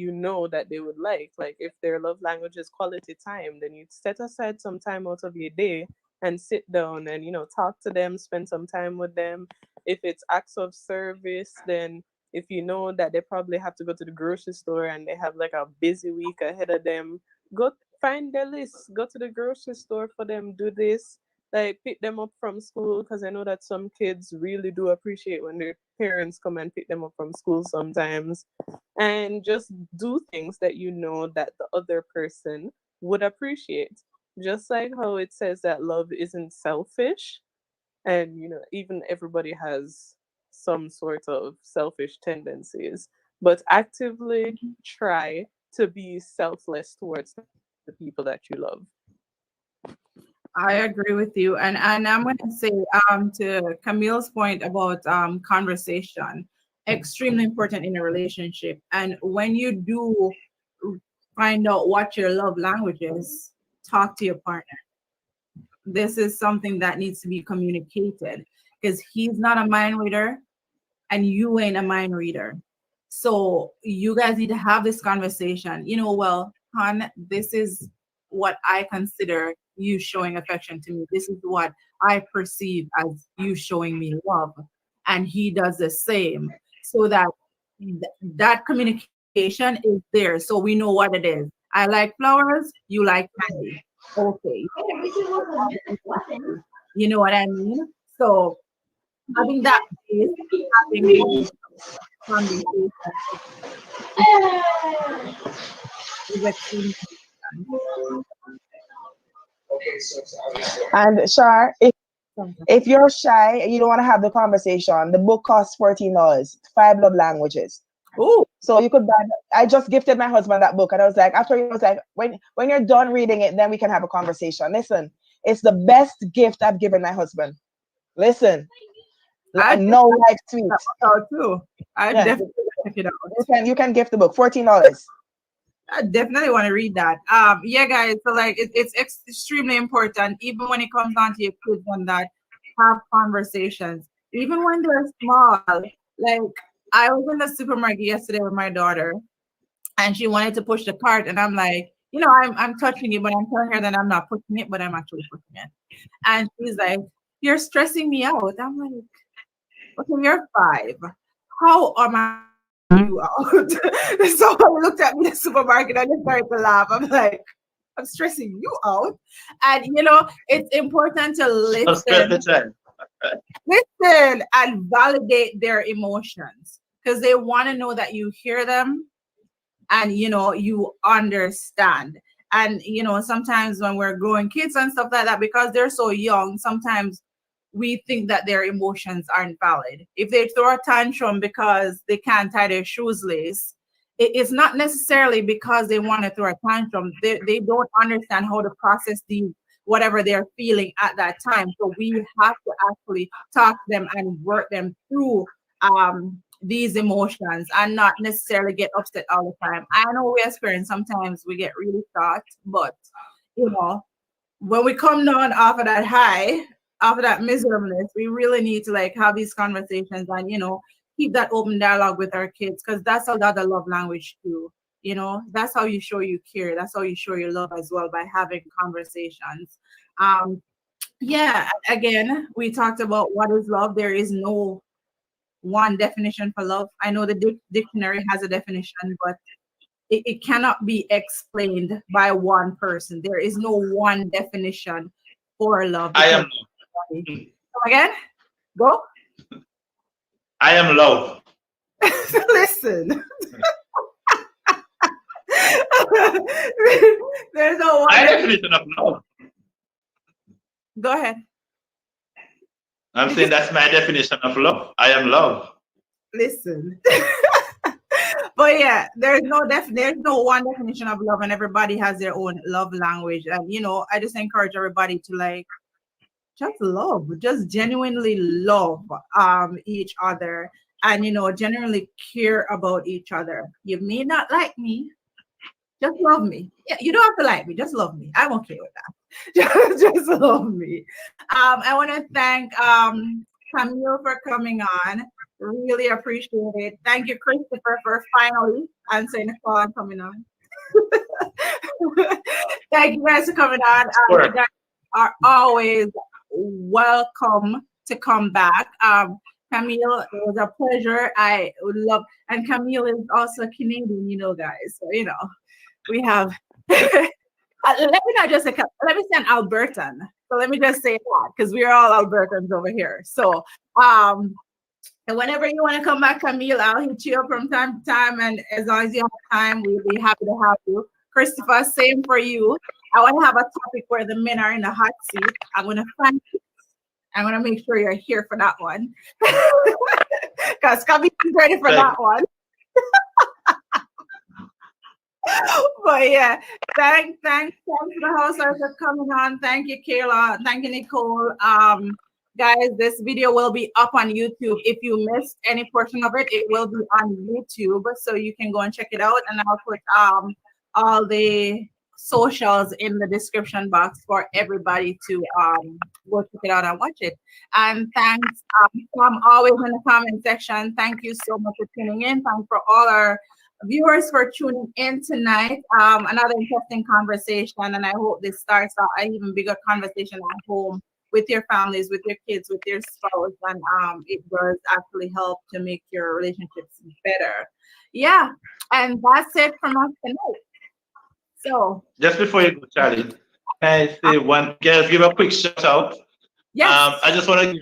Speaker 3: that they would like. Like if their love language is quality time, then you set aside some time out of your day and sit down and talk to them, spend some time with them. If it's acts of service, then if you know that they probably have to go to the grocery store and they have like a busy week ahead of them, go find their list, go to the grocery store for them, do this, like pick them up from school, because I know that some kids really do appreciate when their parents come and pick them up from school sometimes. And just do things that that the other person would appreciate. Just like how it says that love isn't selfish, and even everybody has some sort of selfish tendencies, but actively try to be selfless towards the people that you love.
Speaker 1: I agree with you. And I'm going to say to Camille's point about conversation, extremely important in a relationship. And when you do find out what your love language is, talk to your partner. This is something that needs to be communicated, because he's not a mind reader and you ain't a mind reader. So you guys need to have this conversation. Well, hon, this is what I consider you showing affection to me. This is what I perceive as you showing me love. And he does the same, so that that communication is there. So we know what it is. I like flowers, you like candy. Okay. You know what I mean? So having that base, having conversation. is extremely
Speaker 12: And Shar, if you're shy and you don't want to have the conversation, the book costs $14. 5 Love Languages.
Speaker 1: Oh,
Speaker 12: so you could buy. I just gifted my husband that book, and I was like, after he was like, when you're done reading it, then we can have a conversation. Listen, it's the best gift I've given my husband. Listen, no life tweet.
Speaker 1: Too. I
Speaker 12: Yeah.
Speaker 1: definitely check it out.
Speaker 12: You can gift the book, $14.
Speaker 1: I definitely want to read that. Yeah, guys. So like, it's extremely important, even when it comes down to your kids and that, have conversations, even when they're small. Like, I was in the supermarket yesterday with my daughter, and she wanted to push the cart, and I'm like, you know, I'm touching it, but I'm telling her that I'm not pushing it, but I'm actually pushing it. And she's like, "You're stressing me out." I'm like, "Okay, you're 5. How am I you out?" So I looked at me in the supermarket and I just started to laugh. I'm like, "I'm stressing you out." And you know, it's important to listen and validate their emotions, because they want to know that you hear them and you know you understand. And you know, sometimes when we're growing kids and stuff like that, because they're so young, sometimes we think that their emotions aren't valid. If they throw a tantrum because they can't tie their shoes lace, it's not necessarily because they want to throw a tantrum. They don't understand how to process whatever they're feeling at that time. So we have to actually talk to them and work them through these emotions and not necessarily get upset all the time. I know we as parents, sometimes we get really shocked, but you know, when we come down off of that high, off of that miserableness, we really need to like have these conversations and, you know, keep that open dialogue with our kids, because that's another love language too. You know, that's how you show you care. That's how you show your love as well, by having conversations. Yeah, again, we talked about what is love. There is no one definition for love. I know the dictionary has a definition, but it cannot be explained by one person. There is no one definition for love.
Speaker 10: I am.
Speaker 1: Come again? Go.
Speaker 10: I am love.
Speaker 1: Listen. There's no one.
Speaker 10: My definition of love.
Speaker 1: Go ahead.
Speaker 10: I'm saying that's my definition of love. I am love.
Speaker 1: Listen. But yeah, there's no one definition of love, and everybody has their own love language. And you know, I just encourage everybody to like just love, just genuinely love each other, and you know, genuinely care about each other. You may not like me, just love me. Yeah, you don't have to like me, just love me. I'm okay with that. just love me. I want to thank Camille for coming on. Really appreciate it. Thank you, Christopher, for finally answering the call and coming on. Thank you guys for coming on. You guys are always welcome to come back. Camille, it was a pleasure. I would love, and Camille is also Canadian, you know, guys. So, you know, we have, let me not just say, let me say an Albertan. So let me just say that, because we're all Albertans over here. So, and whenever you want to come back, Camille, I'll hit you up from time to time. And as long as you have time, we'll be happy to have you. Christopher, same for you. I want to have a topic where the men are in the hot seat. I'm going to find you. I'm going to make sure you're here for that one. Because Camille's ready for that one. But yeah, thanks to the housewives for coming on. Thank you, Kayla. Thank you, Nicole. Guys, this video will be up on YouTube. If you missed any portion of it, it will be on YouTube, so you can go and check it out. And I'll put all the socials in the description box for everybody to go check it out and watch it. And thanks from always in the comment section. Thank you so much for tuning in. Thanks for all our viewers for tuning in tonight. Another interesting conversation, and I hope this starts out an even bigger conversation at home with your families, with your kids, with your spouse, and it does actually help to make your relationships better. Yeah, and that's it from us tonight. So
Speaker 10: just before you go, Charlie, can I say give a quick shout out?
Speaker 1: Yes.
Speaker 10: I just want to give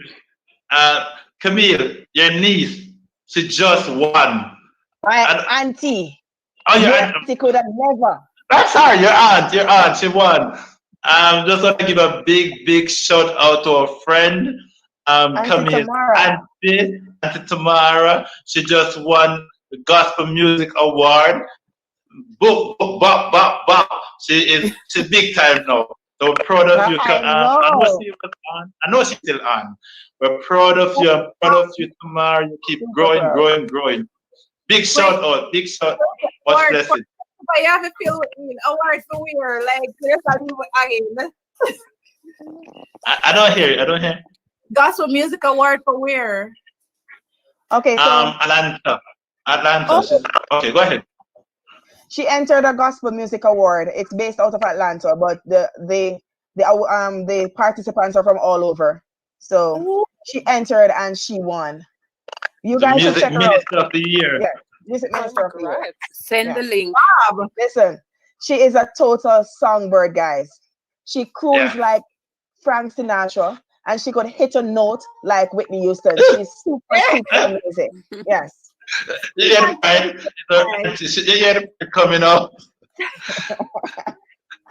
Speaker 10: Camille, your niece, she just won.
Speaker 12: My auntie.
Speaker 10: Oh, your
Speaker 12: auntie could have never.
Speaker 10: That's her, your aunt, she won. Just want to give a big shout out to our friend,
Speaker 12: Auntie
Speaker 10: Camille
Speaker 12: Tamara.
Speaker 10: Auntie Tamara. She just won the Gospel Music Award. Boop, boop, bop, bop, bop. She's big time now. So we're proud of you.
Speaker 12: I
Speaker 10: I know
Speaker 12: know.
Speaker 10: she was on. I know she's still on. We're proud of you. I'm proud of you, Tamara. You keep growing, growing, growing. Big shout out. Big shout. Much
Speaker 1: Award
Speaker 10: blessed.
Speaker 1: but you have to feel award for weird. Like there's a new again.
Speaker 10: I don't hear you. I don't hear.
Speaker 1: Gospel Music Award for where?
Speaker 12: Okay, so
Speaker 10: Atlanta.
Speaker 12: okay.
Speaker 10: Okay, go ahead.
Speaker 12: She entered a Gospel Music Award. It's based out of Atlanta, but the participants are from all over. So she entered and she won. You
Speaker 10: The
Speaker 12: guys should
Speaker 10: Music
Speaker 12: check her out.
Speaker 10: Minister of the Year.
Speaker 12: Yeah, Music Minister of the Year.
Speaker 16: Send the link.
Speaker 12: Listen, she is a total songbird, guys. She croons
Speaker 10: Yeah.
Speaker 12: like Frank Sinatra, and she could hit a note like Whitney Houston. She's super amazing. Yes.
Speaker 10: You hear the right? You hear the coming up.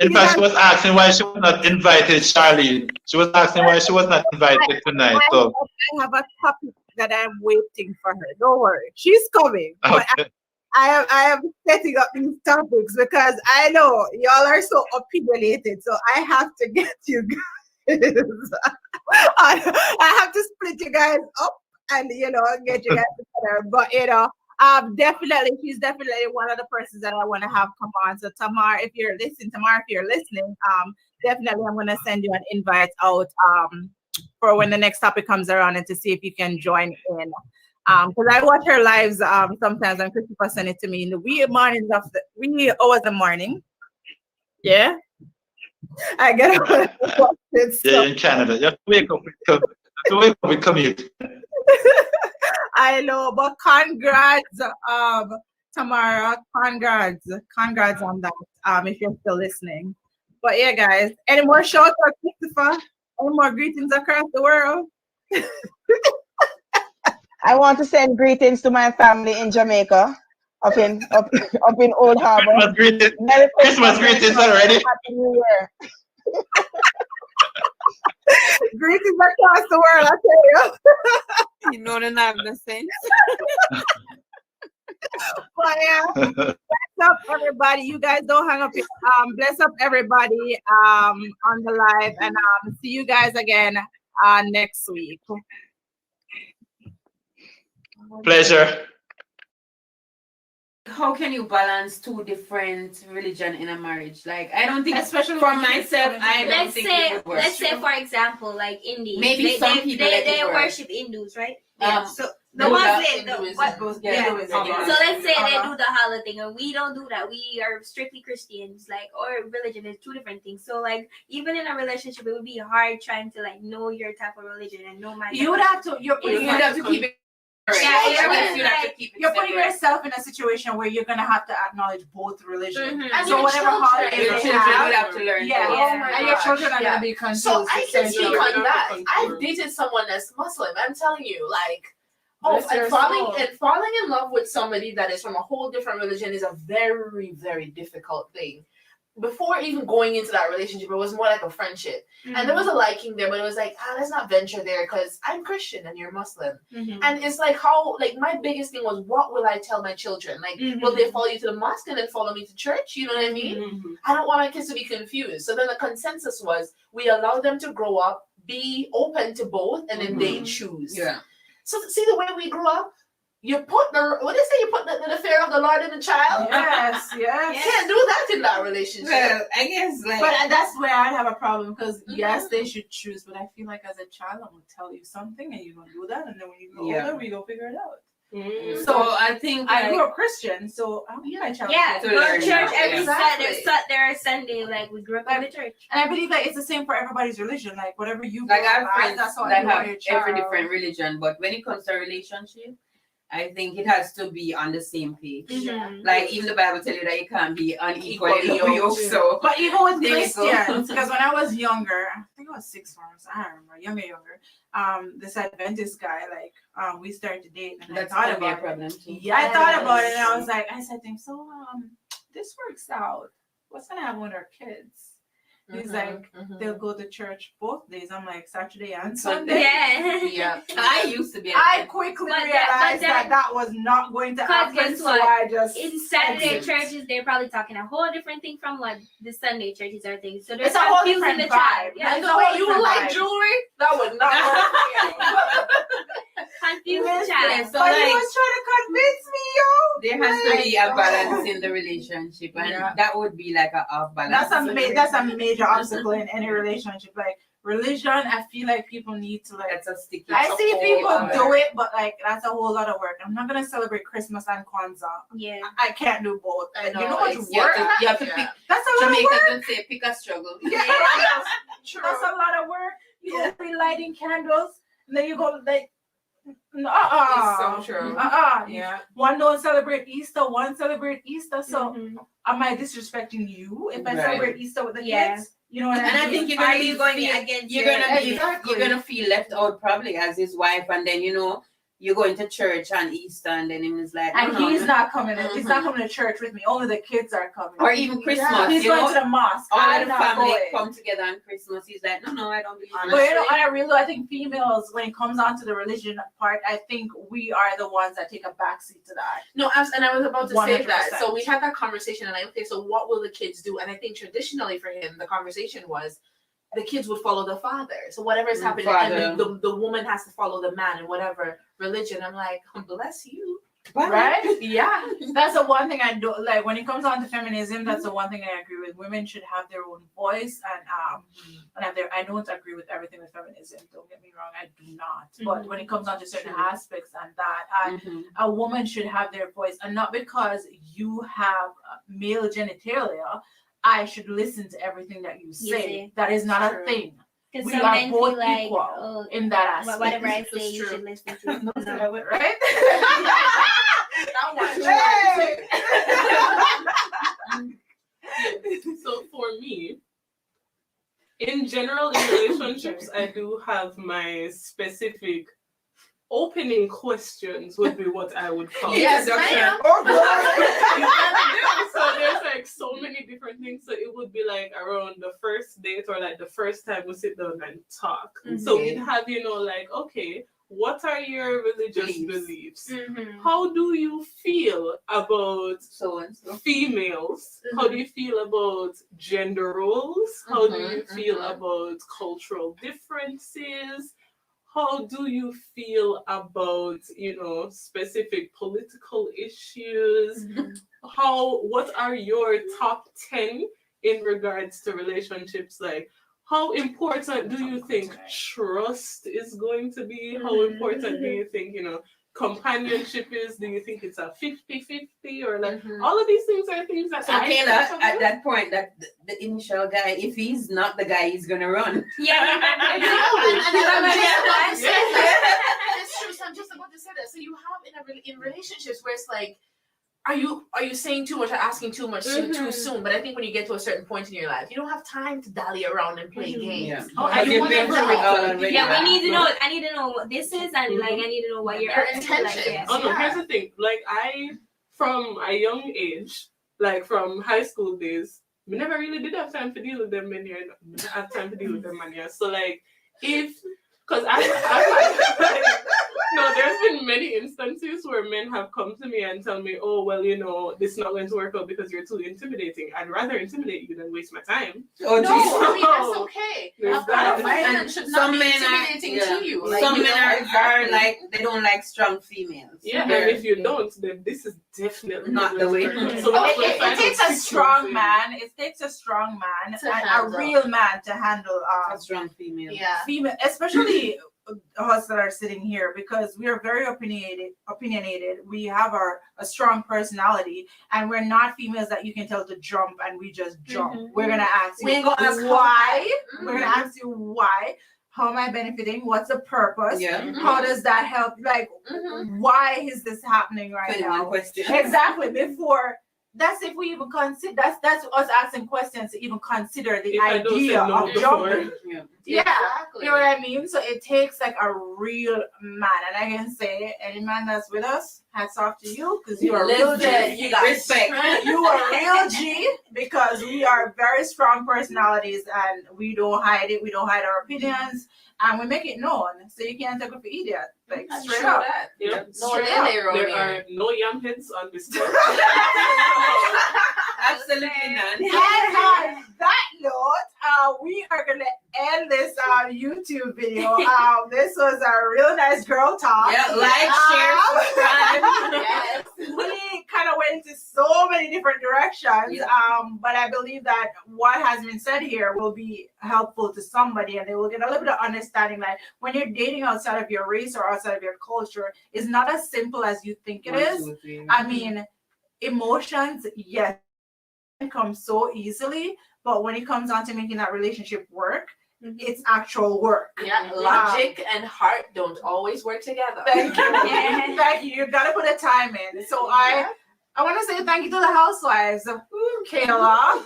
Speaker 10: In fact, she was asking why she was not invited, Charlene. She was asking why she was not invited tonight. So
Speaker 1: I have a topic that I'm waiting for her. Don't worry, she's coming. But
Speaker 10: okay.
Speaker 1: I am setting up these topics because I know y'all are so opinionated. So I have to get you guys. I have to split you guys up and get you guys together. But definitely, she's definitely one of the persons that I want to have come on. So Tamar, if you're listening, definitely I'm gonna send you an invite out for when the next topic comes around and to see if you can join in. Because I watch her lives sometimes, and Christopher send it to me in the wee mornings of the wee hours of the morning. Yeah, I get up and watch it.
Speaker 10: Yeah, you're in Canada. You have to wake up with commute.
Speaker 1: I know, but congrats, Tamara. Congrats on that. If you're still listening. But yeah, guys, any more shout out, Christopher? Any more greetings across the world?
Speaker 12: I want to send greetings to my family in Jamaica, up in Old Harbor.
Speaker 10: Christmas greetings already.
Speaker 12: Happy New Year.
Speaker 1: Greetings across the world, I tell you.
Speaker 16: You know, they're not the sense.
Speaker 1: But yeah, bless up everybody. You guys don't hang up. Bless up everybody on the live, and see you guys again next week.
Speaker 10: Pleasure.
Speaker 19: How can you balance two different religion in a marriage? Like, I don't think,
Speaker 20: Especially
Speaker 19: for
Speaker 20: when you-
Speaker 19: myself, I don't
Speaker 20: Let's
Speaker 19: think
Speaker 20: say,
Speaker 19: it would work.
Speaker 20: let's say for example, like Indians.
Speaker 19: Maybe some people let it
Speaker 20: they
Speaker 19: work.
Speaker 20: worship Hindus, right?
Speaker 19: So
Speaker 20: the
Speaker 19: Buddha,
Speaker 20: Muslim,
Speaker 19: Hinduism,
Speaker 20: yeah.
Speaker 19: Hinduism.
Speaker 20: So let's say they do the Hala thing, and we don't do that. We are strictly Christians. Like, or religion is two different things. So like, even in a relationship, it would be hard trying to like know your type of religion and know my.
Speaker 19: You would have to. You'd have to keep it.
Speaker 1: You're putting yourself in a situation where you're gonna have to acknowledge both religions.
Speaker 20: And
Speaker 1: So
Speaker 20: your
Speaker 1: whatever holiday
Speaker 19: Your
Speaker 1: they
Speaker 19: children
Speaker 1: have,
Speaker 19: will have to learn.
Speaker 1: Yeah,
Speaker 20: Oh my
Speaker 1: and your
Speaker 20: gosh,
Speaker 1: children are
Speaker 20: yeah.
Speaker 1: gonna be confused.
Speaker 21: So I can speak
Speaker 1: essentially.
Speaker 21: on that. I've dated someone that's Muslim. I'm telling you, like,
Speaker 1: Bless
Speaker 21: and
Speaker 1: your
Speaker 21: falling
Speaker 1: soul.
Speaker 21: in love with somebody that is from a whole different religion is a very, very difficult thing. Before even going into that relationship, it was more like a friendship. And there was a liking there, but it was like, let's not venture there because I'm Christian and you're Muslim. And it's like my biggest thing was, what will I tell my children? Like, will they follow you to the mosque and then follow me to church? You know what I mean? I don't want my kids to be confused. So then the consensus was, we allow them to grow up, be open to both, and then they choose.
Speaker 19: Yeah.
Speaker 21: So see the way we grew up? You put the fear of the Lord in the child.
Speaker 1: Yes.
Speaker 21: You can't do that in that relationship.
Speaker 19: Well, I guess
Speaker 1: But that's where I'd have a problem because yes, they should choose, but I feel like as a child, I'm gonna tell you something and you're gonna do that, and then when you grow older, we go figure it out.
Speaker 19: So I think
Speaker 1: I grew up Christian, so I want my child
Speaker 20: Yeah,
Speaker 1: to
Speaker 20: go to
Speaker 1: learn
Speaker 20: church
Speaker 1: now.
Speaker 20: every
Speaker 1: Exactly.
Speaker 20: Saturday, Sunday. Like we grew up in the church.
Speaker 1: And I believe that it's the same for everybody's religion. Like whatever you
Speaker 19: Like
Speaker 1: grow
Speaker 19: I
Speaker 1: up
Speaker 19: have
Speaker 1: as,
Speaker 19: friends
Speaker 1: that's how
Speaker 19: that
Speaker 1: you want
Speaker 19: have
Speaker 1: your child.
Speaker 19: every different religion, but when it comes to relationship, I think it has to be on the same page. Like even the Bible tells you that you can't be unequally yoked. So,
Speaker 1: but even with
Speaker 19: there you go.
Speaker 1: Christians, because when I was younger, I think I was 6 months, I don't remember, younger. This Adventist guy, like, we started to date, and
Speaker 19: That's
Speaker 1: I thought
Speaker 19: gonna be a
Speaker 1: about
Speaker 19: problem
Speaker 1: it.
Speaker 19: too.
Speaker 1: Yeah, I thought about it, and I was like, I said to him, so this works out.
Speaker 5: what's gonna happen with our kids? He's like, they'll go to church both days. I'm like, Saturday and Sunday.
Speaker 19: Yeah. I used to be.
Speaker 5: I quickly realized that was not going to happen.
Speaker 20: Guess
Speaker 5: So
Speaker 20: what?
Speaker 5: I just
Speaker 20: In Saturday churches, they're probably talking a whole different thing from what the Sunday churches are thinking. So they're
Speaker 5: It's a whole
Speaker 20: confusing
Speaker 5: different
Speaker 20: the child.
Speaker 5: vibe.
Speaker 20: Yeah,
Speaker 5: It's a whole
Speaker 21: You
Speaker 5: different
Speaker 21: like
Speaker 5: vibe.
Speaker 21: jewelry? That would not work.
Speaker 20: confuse the
Speaker 5: Listen,
Speaker 20: child.
Speaker 19: So
Speaker 5: but he
Speaker 19: like,
Speaker 5: was trying to convince me, yo.
Speaker 19: there has to
Speaker 5: Like,
Speaker 19: be a balance in the relationship, and
Speaker 5: Yeah.
Speaker 19: that would be like a off balance.
Speaker 5: That's a major obstacle in any relationship. Like religion, I feel like people need to like.
Speaker 19: That's a sticky.
Speaker 5: I see people
Speaker 19: other.
Speaker 5: do it, but like that's a whole lot of work. I'm not gonna celebrate Christmas and Kwanzaa.
Speaker 20: Yeah.
Speaker 5: I can't do both.
Speaker 21: I
Speaker 5: You
Speaker 21: know,
Speaker 5: know what
Speaker 21: it's-
Speaker 5: work?
Speaker 21: you have to pick.
Speaker 5: That's a lot of
Speaker 21: Jamaicans
Speaker 5: work.
Speaker 21: would say, pick a struggle.
Speaker 5: Yeah, that's a lot of work. You go be lighting candles, and then you go like.
Speaker 21: It's so true.
Speaker 5: Yeah. One don't celebrate Easter, one celebrate Easter. So am I disrespecting you if I
Speaker 19: Right.
Speaker 5: celebrate Easter with the
Speaker 20: Yeah.
Speaker 5: kids? You know what
Speaker 19: And
Speaker 5: I mean?
Speaker 19: I think you're
Speaker 20: Are
Speaker 19: gonna
Speaker 20: you
Speaker 19: be
Speaker 20: going
Speaker 19: feel-
Speaker 20: against
Speaker 19: you're
Speaker 20: your-
Speaker 19: gonna be
Speaker 5: Exactly.
Speaker 19: you're gonna feel left out probably as his wife, and then you're going to church on Easter, and then him is like,
Speaker 5: And
Speaker 19: no,
Speaker 5: he's
Speaker 19: no.
Speaker 5: not coming. He's not coming to church with me. Only the kids are coming.
Speaker 19: Or even Christmas,
Speaker 5: Yeah. He's
Speaker 19: you
Speaker 5: going
Speaker 19: know?
Speaker 5: to the mosque.
Speaker 19: All
Speaker 5: I'm
Speaker 19: of the
Speaker 5: not
Speaker 19: family
Speaker 5: going.
Speaker 19: come together on Christmas. He's like, no, I don't believe in
Speaker 5: But
Speaker 19: that.
Speaker 5: I think females, when it comes down to the religion part, I think we are the ones that take a backseat to that.
Speaker 21: No, and I was about to say that.
Speaker 5: 100%.
Speaker 21: So we had that conversation, and okay, so what will the kids do? And I think traditionally for him, the conversation was the kids would follow the father. So whatever is happening, and the woman has to follow the man in whatever religion. I'm like, bless you.
Speaker 5: Right? Yeah. That's the one thing I do like when it comes on to feminism, that's the one thing I agree with. Women should have their own voice and have their I don't agree with everything with feminism. Don't get me wrong, I do not. But when it comes on to certain aspects and that a woman should have their voice, and not because you have male genitalia, I should listen to everything that you say. That is not a thing.
Speaker 20: Because
Speaker 5: We
Speaker 20: some
Speaker 5: are
Speaker 20: men
Speaker 5: both
Speaker 20: feel like,
Speaker 5: equal in that aspect.
Speaker 20: whatever I say, you should listen to. No.
Speaker 5: Right?
Speaker 3: So for me, in general, in relationships, I do have my specific opening questions would be what I would call
Speaker 21: Yes,
Speaker 3: introduction.
Speaker 21: ma'am.
Speaker 3: So there's like so many different things. So it would be like around the first date or like the first time we sit down and talk. So we'd have, like, okay, what are your religious beliefs? How do you feel about females? How do you feel about gender roles? How do you feel about cultural differences? How do you feel about, specific political issues? What are your top 10 in regards to relationships? Like, how important do you think trust is going to be? How important do you think, companionship is? Do you think it's a 50-50 or like all of these things are things that
Speaker 19: So Kayla, at that point, that the initial guy, if he's not the guy, he's gonna run.
Speaker 20: Yeah.
Speaker 21: It's true. So I'm just about to say that. So you have in relationships where it's like, are you saying too much or asking too much too soon? But I think when you get to a certain point in your life, you don't have time to dally around and play games.
Speaker 19: Yeah.
Speaker 21: And you want them to
Speaker 20: Yeah, we need to know. I need to know what this is, and like I need to know what your
Speaker 21: intentions.
Speaker 3: Oh no, here's the thing. Like from a young age, like from high school days, we never really did have time to deal with them men here. We didn't have time to deal with them man here. So like because there's been many instances where men have come to me and tell me, oh, well, this is not going to work out because you're too intimidating. I'd rather intimidate you than waste my time.
Speaker 21: Oh, no, I mean, that's okay.
Speaker 3: There's
Speaker 21: A
Speaker 3: that.
Speaker 21: man should not be intimidating to you. Like,
Speaker 19: Some men are like, they don't like strong females.
Speaker 3: Yeah, and if you don't, then this is definitely
Speaker 19: not the way.
Speaker 3: So
Speaker 5: it takes a strong man. It takes a strong man
Speaker 21: To
Speaker 5: and
Speaker 21: handle.
Speaker 5: a real man to handle
Speaker 19: a strong female.
Speaker 21: Yeah.
Speaker 5: Female, especially us that are sitting here, because we are very opinionated. We have a strong personality, and we're not females that you can tell to jump and we just jump. We're gonna ask you
Speaker 21: We ain't gonna ask
Speaker 5: why.
Speaker 21: how.
Speaker 5: We're gonna ask you why. How am I benefiting? What's the purpose?
Speaker 19: Yeah.
Speaker 5: How does that help? Like, why is this happening right
Speaker 19: 21
Speaker 5: now?
Speaker 19: questions.
Speaker 5: Exactly. Before. That's if we even consider. That's us asking questions to even consider the
Speaker 3: If I don't say
Speaker 5: idea
Speaker 3: no
Speaker 5: of
Speaker 3: before.
Speaker 5: jumping.
Speaker 19: Yeah.
Speaker 5: Yeah,
Speaker 21: Exactly.
Speaker 5: you know what I mean? So it takes like a real man. And I can say, any man that's with us, hats off to you, because you are real G.
Speaker 21: Listen, you got
Speaker 5: Respect.
Speaker 21: strength.
Speaker 5: You are real G, because we are very strong personalities and we don't hide it. We don't hide our opinions and we make it known. So you can't take it for idiot. Like, straight
Speaker 21: Sure
Speaker 5: up.
Speaker 21: that.
Speaker 3: Yep.
Speaker 21: No
Speaker 5: Straight
Speaker 21: lele
Speaker 5: up.
Speaker 21: around
Speaker 3: There
Speaker 21: here.
Speaker 3: are no yam heads on this floor.
Speaker 19: Absolutely none.
Speaker 5: And on that note, we are gonna end this YouTube video. This was a real nice girl talk.
Speaker 19: Yeah, like, share, subscribe.
Speaker 5: Yes. We kind of went into so many different directions. But I believe that what has been said here will be helpful to somebody, and they will get a little bit of understanding. Like, when you're dating outside of your race or outside of your culture, it's not as simple as you think it is. I mean, emotions, yes, come so easily, but when it comes down to making that relationship work, it's actual work.
Speaker 21: Yeah, logic and heart don't always work together.
Speaker 5: Thank you. Thank you. You gotta put a time in. So I want to say thank you to the housewives, Kayla,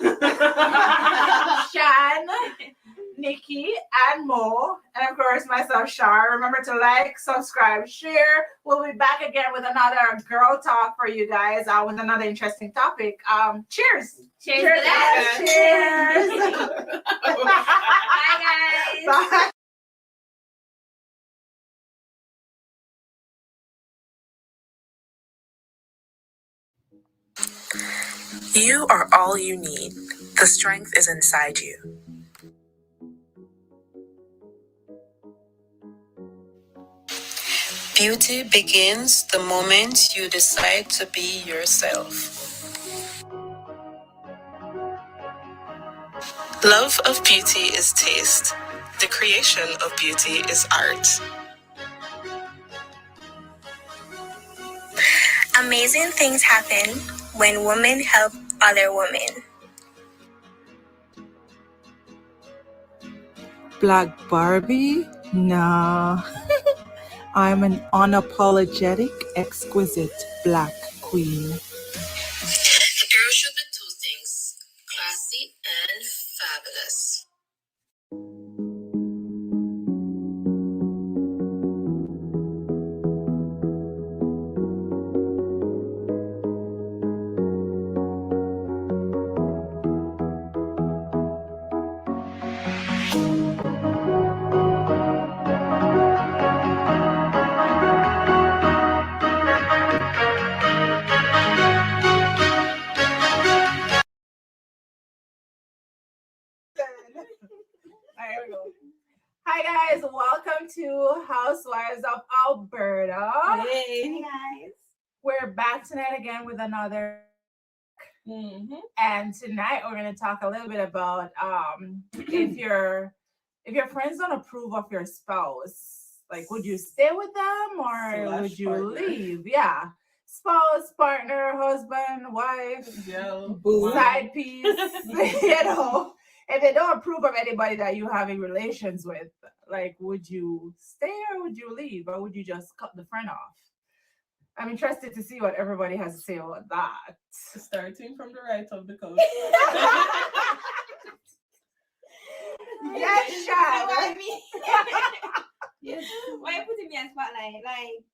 Speaker 5: Shan, Nikki, and Mo, and of course myself, Shar. Remember to like, subscribe, share. We'll be back again with another girl talk for you guys, with another interesting topic. Cheers.
Speaker 20: Cheers
Speaker 5: Cheers,
Speaker 20: to that.
Speaker 5: guys. Cheers.
Speaker 20: Bye, guys.
Speaker 5: Bye.
Speaker 8: You are all you need. The strength is inside you. Beauty begins the moment you decide to be yourself. Love of beauty is taste. The creation of beauty is art.
Speaker 22: Amazing things happen when women help other women.
Speaker 23: Black Barbie? Nah. I'm an unapologetic, exquisite black queen.
Speaker 8: A girl should be two things, classy and fabulous.
Speaker 5: There we go. Hi guys, welcome to Housewives of Alberta.
Speaker 20: Hey guys.
Speaker 5: We're back tonight again with another. And tonight we're going to talk a little bit about if your friends don't approve of your spouse, like, would you stay with them or would you leave? Yeah. Spouse, partner, husband, wife, side piece, you know. If they don't approve of anybody that you having relations with, like, would you stay or would you leave, or would you just cut the friend off? I'm interested to see what everybody has to say about that.
Speaker 3: Starting from the right of the coast.
Speaker 5: Yes, Shad.
Speaker 20: Yes. Why are you putting me on spotlight? Like,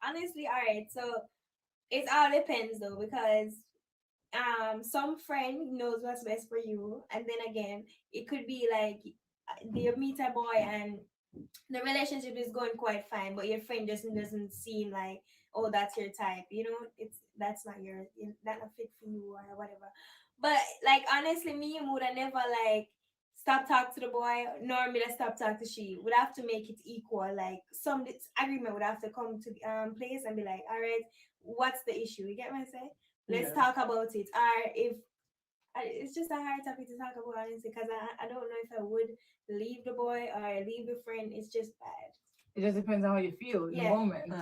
Speaker 20: honestly, all right. So it all depends though, because some friend knows what's best for you, and then again, it could be like you meet a boy and the relationship is going quite fine, but your friend just doesn't seem like, oh, that's your type, you know, that's not fit for you or whatever. But like, honestly, me would have never like stop talk to the boy, nor me to stop talk to she. Would have to make it equal. Like, some agreement would have to come to place and be like, all right, what's the issue? You get what I say? Let's talk about it. Or if it's just a hard topic to talk about, honestly, because I don't know if I would leave the boy or leave the friend. It's just bad.
Speaker 5: It just depends on how you feel in the moment.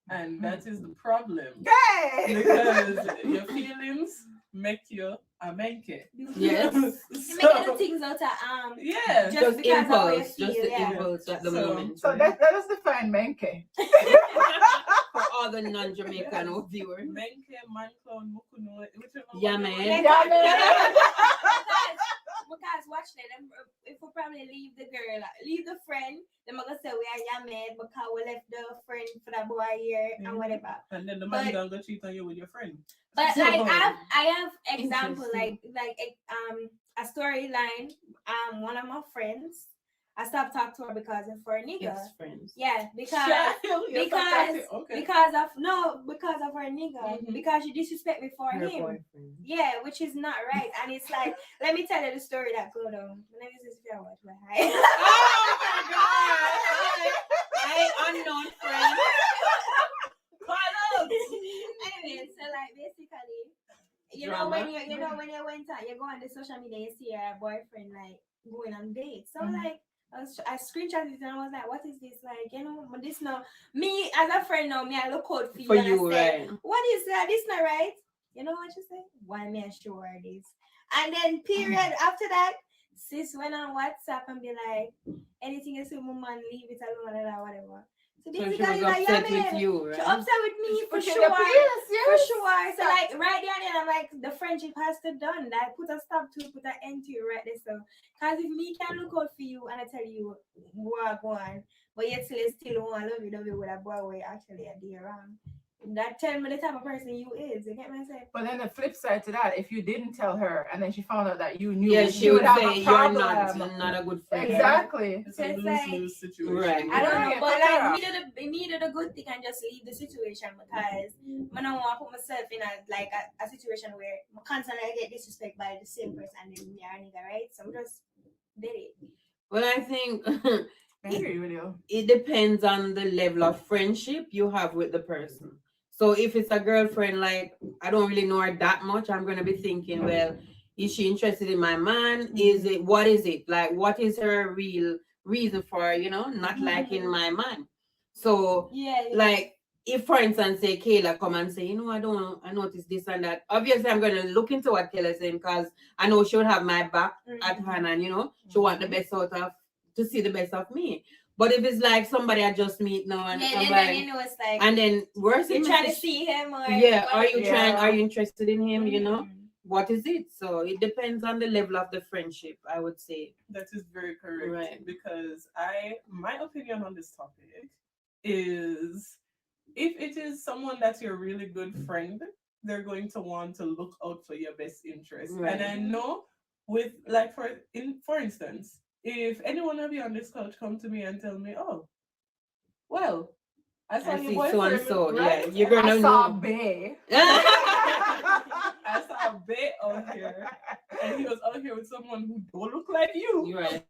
Speaker 3: And that is the problem.
Speaker 5: Hey!
Speaker 3: Because your feelings make you a menke.
Speaker 20: Yes. You make the things out of
Speaker 3: yeah,
Speaker 20: just because of how you feel.
Speaker 19: Just the impulse at the moment.
Speaker 5: So that is define menke.
Speaker 19: For all the non-Jamaican viewers.
Speaker 3: Menke, man, clown, mukuno, whichever.
Speaker 19: Yeah, man.
Speaker 20: Because watch them. If a probably leave the girl, leave the friend. Then I'm gonna say we are mad because we left the friend for that boy here and whatever.
Speaker 3: And then the man gonna cheat on you with your friend.
Speaker 20: But
Speaker 3: So-
Speaker 20: like I have example
Speaker 3: Interesting.
Speaker 20: like a storyline. One of my friends, I stopped talking to her because of her nigga.
Speaker 16: Friends.
Speaker 20: Yeah, because
Speaker 3: You stopped talking- okay.
Speaker 20: because of her nigga. Because she disrespect me for
Speaker 16: Her
Speaker 20: him.
Speaker 16: boyfriend.
Speaker 20: Yeah, which is not right. And it's like, let me tell you the story that go down. My name is Sophia Watch.
Speaker 16: I unknown friend.
Speaker 20: Anyway, so like basically, you know when you went out, you go on the social media, you see your boyfriend like going on dates. So like I screenshot it and I was like, what is this? Like, you know, this now me as a friend now, me I look out for you.
Speaker 16: For
Speaker 20: and
Speaker 16: you,
Speaker 20: I say,
Speaker 16: right.
Speaker 20: what is that? This not right. You know what you say? Why me I show her this? And then period after that, sis went on WhatsApp and be like, anything you see woman, leave it alone or whatever. So
Speaker 16: So she was
Speaker 20: basically, like,
Speaker 16: upset
Speaker 20: yeah,
Speaker 16: with
Speaker 20: man,
Speaker 16: you,
Speaker 20: she
Speaker 16: right?
Speaker 20: upset with me for
Speaker 12: Pushing
Speaker 20: sure.
Speaker 12: the pace,
Speaker 20: For
Speaker 12: yes.
Speaker 20: sure. So like right there and then I'm like, the friendship has to done. Like put a stop to it, put an end to it right there. So cause if me can look out for you and I tell you what go on, but yet still want to love you with a boy where you actually are there around. That tell me the type of person you is. You get what I'm saying?
Speaker 12: But then the flip side to that, if you didn't tell her and then she found out that you knew,
Speaker 16: Yeah, she would
Speaker 12: have
Speaker 16: say
Speaker 12: a
Speaker 16: you're
Speaker 12: problem.
Speaker 16: not a good friend.
Speaker 12: Exactly.
Speaker 3: It's
Speaker 20: So
Speaker 3: a
Speaker 20: it's like,
Speaker 3: lose-lose situation.
Speaker 16: Right.
Speaker 20: I don't know,
Speaker 12: Yeah,
Speaker 20: but
Speaker 12: cut her
Speaker 20: like me did a good thing and just leave the situation because I don't want to put myself in a situation where I constantly get disrespected by the same person and then me are nigga, right? So I just did it.
Speaker 16: Well, I think
Speaker 12: I agree with you.
Speaker 16: it depends on the level of friendship you have with the person. So if it's a girlfriend, like I don't really know her that much, I'm gonna be thinking, well, is she interested in my man? Is it what is it? Like what is her real reason for, not liking my man? So like if for instance say Kayla come and say, I noticed this and that. Obviously I'm gonna look into what Kayla's saying because I know she would have my back at hand and she want the best to see the best of me. But if it's like somebody I just meet now and I'm like,
Speaker 20: then it's like,
Speaker 16: and then worse,
Speaker 20: you're trying to see him or
Speaker 16: yeah, are you
Speaker 20: whatever.
Speaker 16: trying? Are you interested in him? What is it? So it depends on the level of the friendship, I would say.
Speaker 3: That is very correct.
Speaker 16: Right.
Speaker 3: Because my opinion on this topic is if it is someone that's your really good friend, they're going to want to look out for your best interest.
Speaker 16: Right.
Speaker 3: And I know with like for instance, if any one of you on this couch come to me and tell me, oh, well, I saw
Speaker 16: I
Speaker 3: your
Speaker 16: see
Speaker 3: boyfriend,
Speaker 16: so and so,
Speaker 3: right?
Speaker 16: yeah, you're gonna
Speaker 12: I saw
Speaker 16: know.
Speaker 12: Bay.
Speaker 3: I saw a bit out here, and he was out here with someone who don't look like you.
Speaker 16: You're right.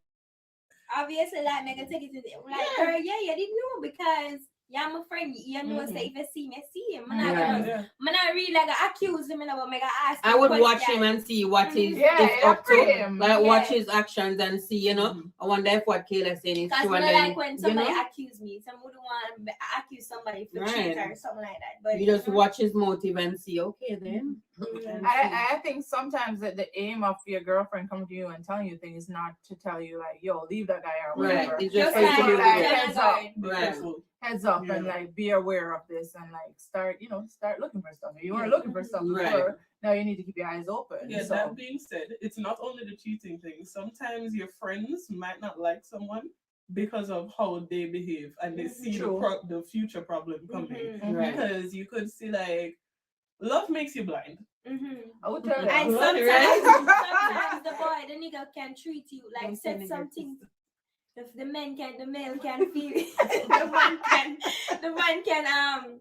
Speaker 20: Obviously, like, nigga, take it to the girl, yeah, you didn't know because yeah, I'm a friend. You know, say if you see me, see him. I'm not really like accuse him, but make ask.
Speaker 16: I would watch him and see what is up to, like watch his actions and see, I wonder if what Kayla saying is
Speaker 20: Because
Speaker 16: true. And
Speaker 20: like
Speaker 16: then,
Speaker 20: when somebody accuse me, someone would want to accuse somebody for cheating or something like that. But
Speaker 16: you just watch his motive and see, okay, then.
Speaker 12: I think sometimes that the aim of your girlfriend coming to you and telling you things is not to tell you like, yo, leave that guy or
Speaker 16: Right.
Speaker 12: whatever.
Speaker 16: It's just
Speaker 12: It's
Speaker 16: for you to
Speaker 12: more
Speaker 16: be
Speaker 12: like,
Speaker 16: aware.
Speaker 12: heads up.
Speaker 16: Right.
Speaker 12: Heads up
Speaker 3: Yeah.
Speaker 12: and like be aware of this and like start looking for stuff. You weren't
Speaker 3: Yeah.
Speaker 12: looking for stuff
Speaker 16: Right.
Speaker 12: before. Now you need to keep your eyes open.
Speaker 3: Yeah,
Speaker 12: So
Speaker 3: that being said, it's not only the cheating thing. Sometimes your friends might not like someone because of how they behave and they see
Speaker 12: True.
Speaker 3: the future problem coming.
Speaker 16: Right.
Speaker 3: Because you could see like love makes you blind.
Speaker 12: I would tell you.
Speaker 20: And
Speaker 3: Blood,
Speaker 20: sometimes the boy, the nigga can treat you like
Speaker 16: Don't
Speaker 20: said
Speaker 16: say
Speaker 20: something. If the male can feel it. the man can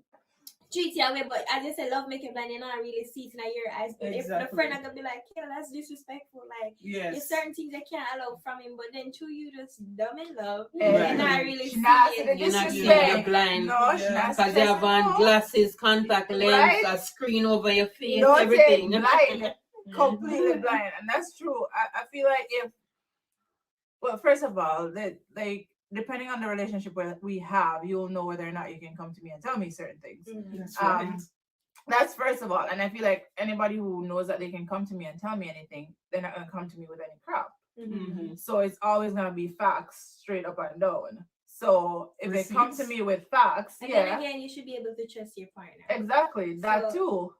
Speaker 20: treat you away, but as you say, love make you blind, you not really see it in your eyes. But if the
Speaker 3: Exactly.
Speaker 20: friend are gonna be like, yeah, that's disrespectful, like there's
Speaker 3: Yes.
Speaker 20: certain things they can't allow from him, but then to you just dumb in love.
Speaker 12: Right.
Speaker 20: You're not really
Speaker 12: She not
Speaker 20: seeing
Speaker 12: see
Speaker 20: it.
Speaker 12: the
Speaker 16: You're not seeing
Speaker 12: disrespect.
Speaker 16: the blind.
Speaker 12: No, she
Speaker 3: Yeah.
Speaker 12: not
Speaker 16: Because you have on glasses, contact lens,
Speaker 12: Right?
Speaker 16: a screen over your face,
Speaker 12: No,
Speaker 16: everything.
Speaker 12: blind, completely blind, and that's true. I feel like well, first of all, that like depending on the relationship that we have, you'll know whether or not you can come to me and tell me certain things.
Speaker 3: That's right.
Speaker 12: That's first of all, and I feel like anybody who knows that they can come to me and tell me anything, they're not gonna come to me with any crap.
Speaker 3: Mhm.
Speaker 12: So it's always gonna be facts, straight up and down. So if they come to
Speaker 3: Receipts.
Speaker 12: me with facts,
Speaker 20: And
Speaker 12: yeah,
Speaker 20: then again, you should be able to trust your partner.
Speaker 12: exactly that
Speaker 20: So-
Speaker 12: too.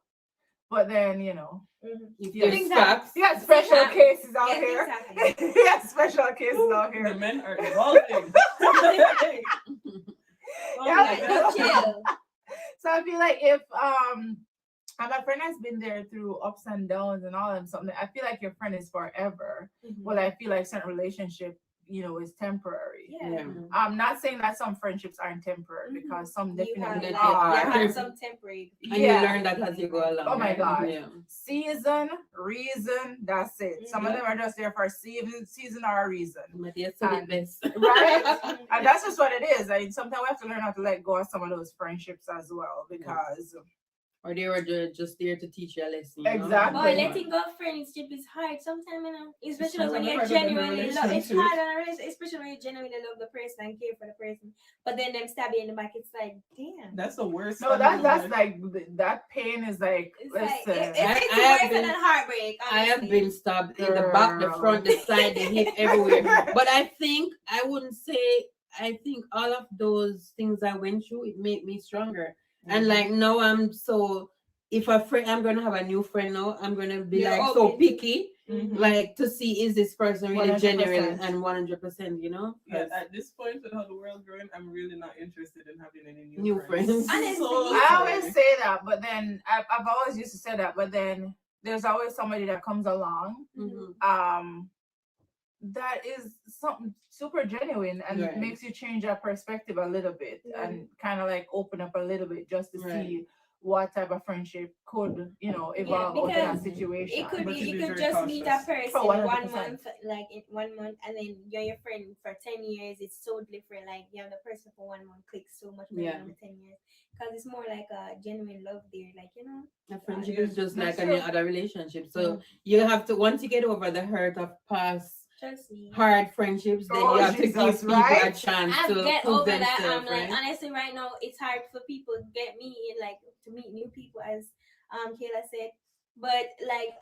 Speaker 12: But then
Speaker 16: If
Speaker 12: Yeah.
Speaker 16: there's facts,
Speaker 12: you got special cases out
Speaker 20: Yes,
Speaker 12: here.
Speaker 20: exactly.
Speaker 12: You got special cases out
Speaker 1: out here.
Speaker 3: The men are evolving.
Speaker 1: So I feel like if and my friend has been there through ups and downs and all and something, I feel like your friend is forever. Well, I feel like certain relationship, is temporary. I'm not saying that some friendships aren't temporary because some definitely are.
Speaker 20: You have some temporary.
Speaker 16: And you learn that as you go along.
Speaker 1: Oh my
Speaker 16: right?
Speaker 1: God.
Speaker 16: Yeah.
Speaker 1: Season, reason, that's it. Some of them are just there for season or a reason.
Speaker 16: And,
Speaker 1: right? And that's just what it is. Like, sometimes we have to learn how to let go of some of those friendships as well because
Speaker 16: or they were just there to teach you a lesson.
Speaker 1: Exactly.
Speaker 20: But letting go of friendship is hard sometimes, especially when you
Speaker 3: Sometimes
Speaker 20: genuinely love. It's
Speaker 3: relationship.
Speaker 20: hard, and especially when you genuinely love the person and care for the person. But then them stab you in the back. It's like, damn.
Speaker 3: That's the worst.
Speaker 1: No, that's like that pain is like.
Speaker 20: It's
Speaker 1: Listen,
Speaker 20: it's worse than heartbreak.
Speaker 16: I have been stabbed in the back, the front, the side, the hip, everywhere. But I think I think all of those things I went through, it made me stronger. And like now if I'm gonna have a new friend now, I'm gonna be so picky, like to see is this person really
Speaker 1: 100%.
Speaker 16: genuine and 100%,
Speaker 3: Yeah, at this point with how the world's growing, I'm really not interested in having any
Speaker 16: new friends.
Speaker 1: I always say that, but then I've always used to say that, but then there's always somebody that comes along, that is something super genuine and makes you change your perspective a little bit and kind of like open up a little bit just to see what type of friendship could evolve out of that situation.
Speaker 20: It could be you could just meet a person
Speaker 1: For 100%.
Speaker 20: 1 month, like in 1 month, and then you're your friend for 10 years. It's so different. Like you have the person for 1 month clicks so much better than 10 years because it's more like a genuine love there. Like
Speaker 16: a friendship is just like any other relationship. So you have to, once you get over the hurt of past hard friendships, then you have to give people a chance
Speaker 20: I
Speaker 16: to
Speaker 20: get
Speaker 16: prove
Speaker 20: over that.
Speaker 16: themselves,
Speaker 20: I'm like,
Speaker 16: right?
Speaker 20: honestly, right now it's hard for people to get me in, like to meet new people, as Kayla said. But like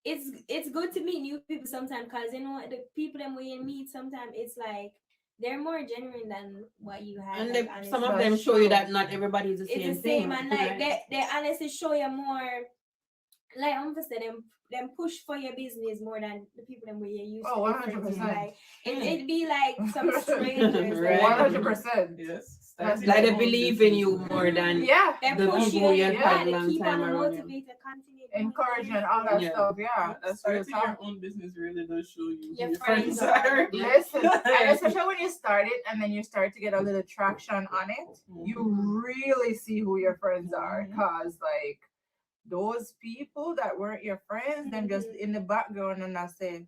Speaker 20: it's good to meet new people sometimes because the people that we meet sometimes it's like they're more genuine than what you have.
Speaker 16: And
Speaker 20: like,
Speaker 16: some of
Speaker 20: honestly.
Speaker 16: them show you that not everybody is the
Speaker 20: It's
Speaker 16: same
Speaker 20: the
Speaker 16: thing.
Speaker 20: same, and like
Speaker 16: right?
Speaker 20: they honestly show you more. Like I'm just saying, them push for your business more than the people that we're used to.
Speaker 1: 100%.
Speaker 20: Like it'd be like some strangers. like,
Speaker 1: 100%.
Speaker 3: Yes.
Speaker 1: That's
Speaker 16: Like they believe in you more than
Speaker 20: they
Speaker 16: the
Speaker 20: push
Speaker 16: people you
Speaker 20: you,
Speaker 16: have had a
Speaker 20: they
Speaker 16: long
Speaker 20: keep
Speaker 16: time
Speaker 20: on
Speaker 16: around you.
Speaker 20: motivated, continue,
Speaker 1: encouraging all that stuff. Yeah, that's real
Speaker 3: Starting
Speaker 1: talk.
Speaker 3: your own business really does show you
Speaker 20: Your
Speaker 3: who your
Speaker 20: friends
Speaker 3: friends are.
Speaker 1: Listen, and especially when you start it and then you start to get a little traction on it, you really see who your friends are. Cause like those people that weren't your friends, them just in the background and I say,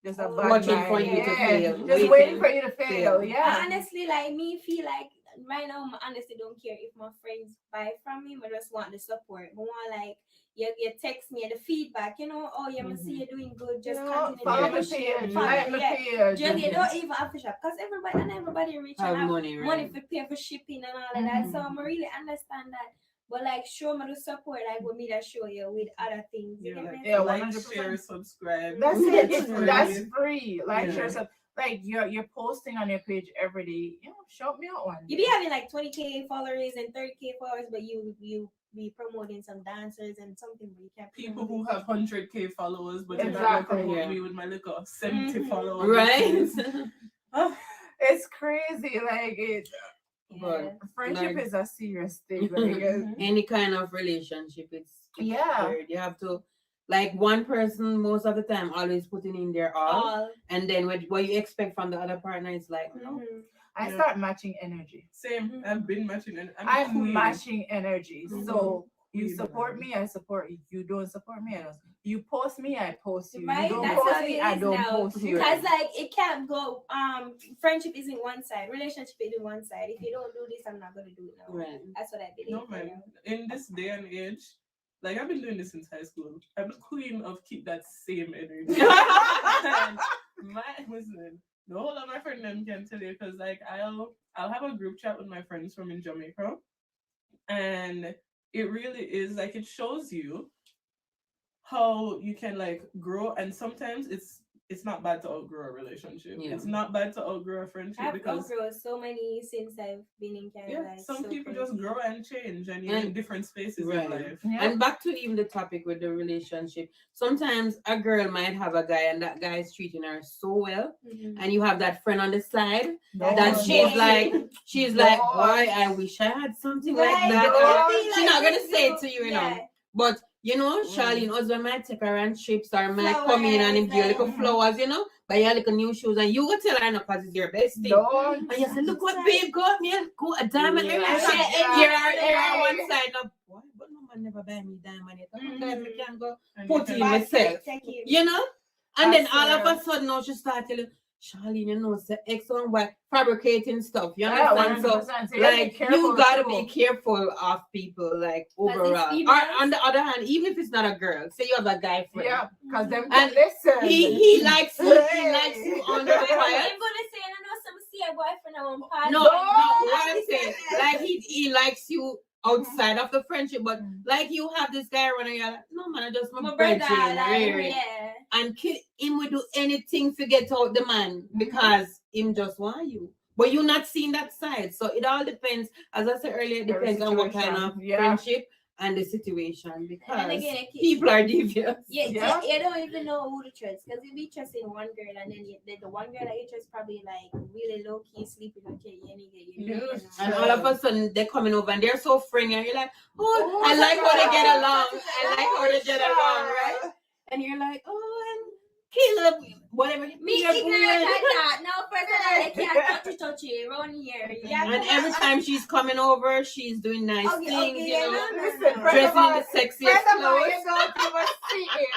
Speaker 1: just a bad
Speaker 16: Watching
Speaker 1: mind.
Speaker 16: for you to fail.
Speaker 1: Just waiting for you to fail. Yeah.
Speaker 20: Honestly, like me feel like right now, I honestly don't care if my friends buy from me, but I just want the support. But want like you text me the feedback, oh you must see you doing good, just continue
Speaker 1: follow
Speaker 20: to
Speaker 1: my
Speaker 20: push
Speaker 1: page,
Speaker 20: it.
Speaker 1: like my page.
Speaker 20: Just you don't even have to shop because everybody rich
Speaker 16: Have
Speaker 20: and have
Speaker 16: money,
Speaker 20: money
Speaker 16: right?
Speaker 20: for pay for shipping and all of that. So I really understand that. But like show me the support like with me that show you with other things. You get me?
Speaker 3: Like, share, subscribe.
Speaker 1: That's it.
Speaker 3: Free.
Speaker 1: That's free. Like
Speaker 3: Yeah.
Speaker 1: share some. Like you're posting on your page every day. Shout me out one.
Speaker 20: You be having like 20K followers and 30K followers, but you be promoting some dancers and something, but you can't.
Speaker 3: People who have 100K followers, but
Speaker 1: Exactly.
Speaker 3: you're not gonna promote me with my little 70 followers.
Speaker 16: Right?
Speaker 1: It's crazy. Like it.
Speaker 16: But
Speaker 1: Friendship
Speaker 16: like-
Speaker 1: is a serious thing. Like,
Speaker 16: any kind of relationship, it's
Speaker 1: Yeah.
Speaker 16: weird. You have to, like, one person most of the time always putting in their all, and then what you expect from the other partner is like, no.
Speaker 1: I start matching energy.
Speaker 3: Same. I've been matching, and
Speaker 1: I'm
Speaker 3: queen.
Speaker 1: matching energy. So you
Speaker 3: Queen,
Speaker 1: support me, I support you. You don't support me, I don't. You post me, I post you.
Speaker 20: Right,
Speaker 1: You don't
Speaker 20: that's
Speaker 1: post
Speaker 20: how it
Speaker 1: me, I
Speaker 20: is
Speaker 1: don't
Speaker 20: now.
Speaker 1: post you.
Speaker 20: Because like it can't go. Friendship isn't one side. Relationship isn't one side. If you don't do this, I'm not gonna do it now.
Speaker 16: Right.
Speaker 20: That's what I believe.
Speaker 3: No man. In this day and age, like I've been doing this since high school. I'm the queen of keep that same energy. And the whole of my friend them can tell you because like I'll have a group chat with my friends from in Jamaica, and it really is like it shows you how you can like grow, and sometimes it's not bad to outgrow a relationship.
Speaker 16: Yeah.
Speaker 3: It's not bad to outgrow a friendship
Speaker 20: I've
Speaker 3: because
Speaker 20: outgrown so many since I've been in Canada.
Speaker 3: yeah,
Speaker 20: It's
Speaker 3: some
Speaker 20: so
Speaker 3: people
Speaker 20: crazy.
Speaker 3: just grow and change and you're in different spaces in life.
Speaker 16: And back to even the topic with the relationship. Sometimes a girl might have a guy and that guy is treating her so well, and you have that friend on the side that she's like, why I wish I had something like that. Or she's not gonna say it to you, you know. But you know, Charlene husband might take her on trips or might come in and him give you little flowers, you know, buy your little new shoes, and you go tell her no because it's your bestie. And you say, look what babe got me, a diamond. Here are one side now. Boy, but no man never buy me diamond yet. I can go put it in myself. You know? And then all of a sudden now she start telling Charlene, you know, say X and Y fabricating stuff. You understand? So like you gotta be careful of people, like overall. Or on the other hand, even if it's not a girl, say you have a guy friend.
Speaker 1: Yeah, because them
Speaker 16: and
Speaker 1: listen.
Speaker 16: He likes you, he likes you under the
Speaker 20: I'm
Speaker 16: quiet.
Speaker 20: gonna say, I know some see a boyfriend I want party.
Speaker 16: No, what I'm saying, like he likes you outside of the friendship, but like you have this guy running, you're like, no man, I just my
Speaker 20: brother,
Speaker 16: brother,
Speaker 20: yeah.
Speaker 16: and him will do anything to get out the man because him just want you. But you're not seeing that side, so it all depends. As I said earlier, it depends on what kind of friendship and the situation, because
Speaker 20: again,
Speaker 16: people are devious.
Speaker 20: Yeah, you don't even know who to trust, because you be trusting one girl and then the one girl that you trust probably like really low key sleeping with your nigga.
Speaker 16: And all of a sudden they're coming over and they're so friendly, and you're like, oh, I like how they get along. I like how they get along, right? And you're like, oh, and Caleb, whatever.
Speaker 20: Me ignorant like that. No person I can't touch it around here. Yeah.
Speaker 16: And every time she's coming over, she's doing nice things, you know,
Speaker 1: Listen,
Speaker 16: dressing in the sexiest clothes.
Speaker 1: You don't even see it.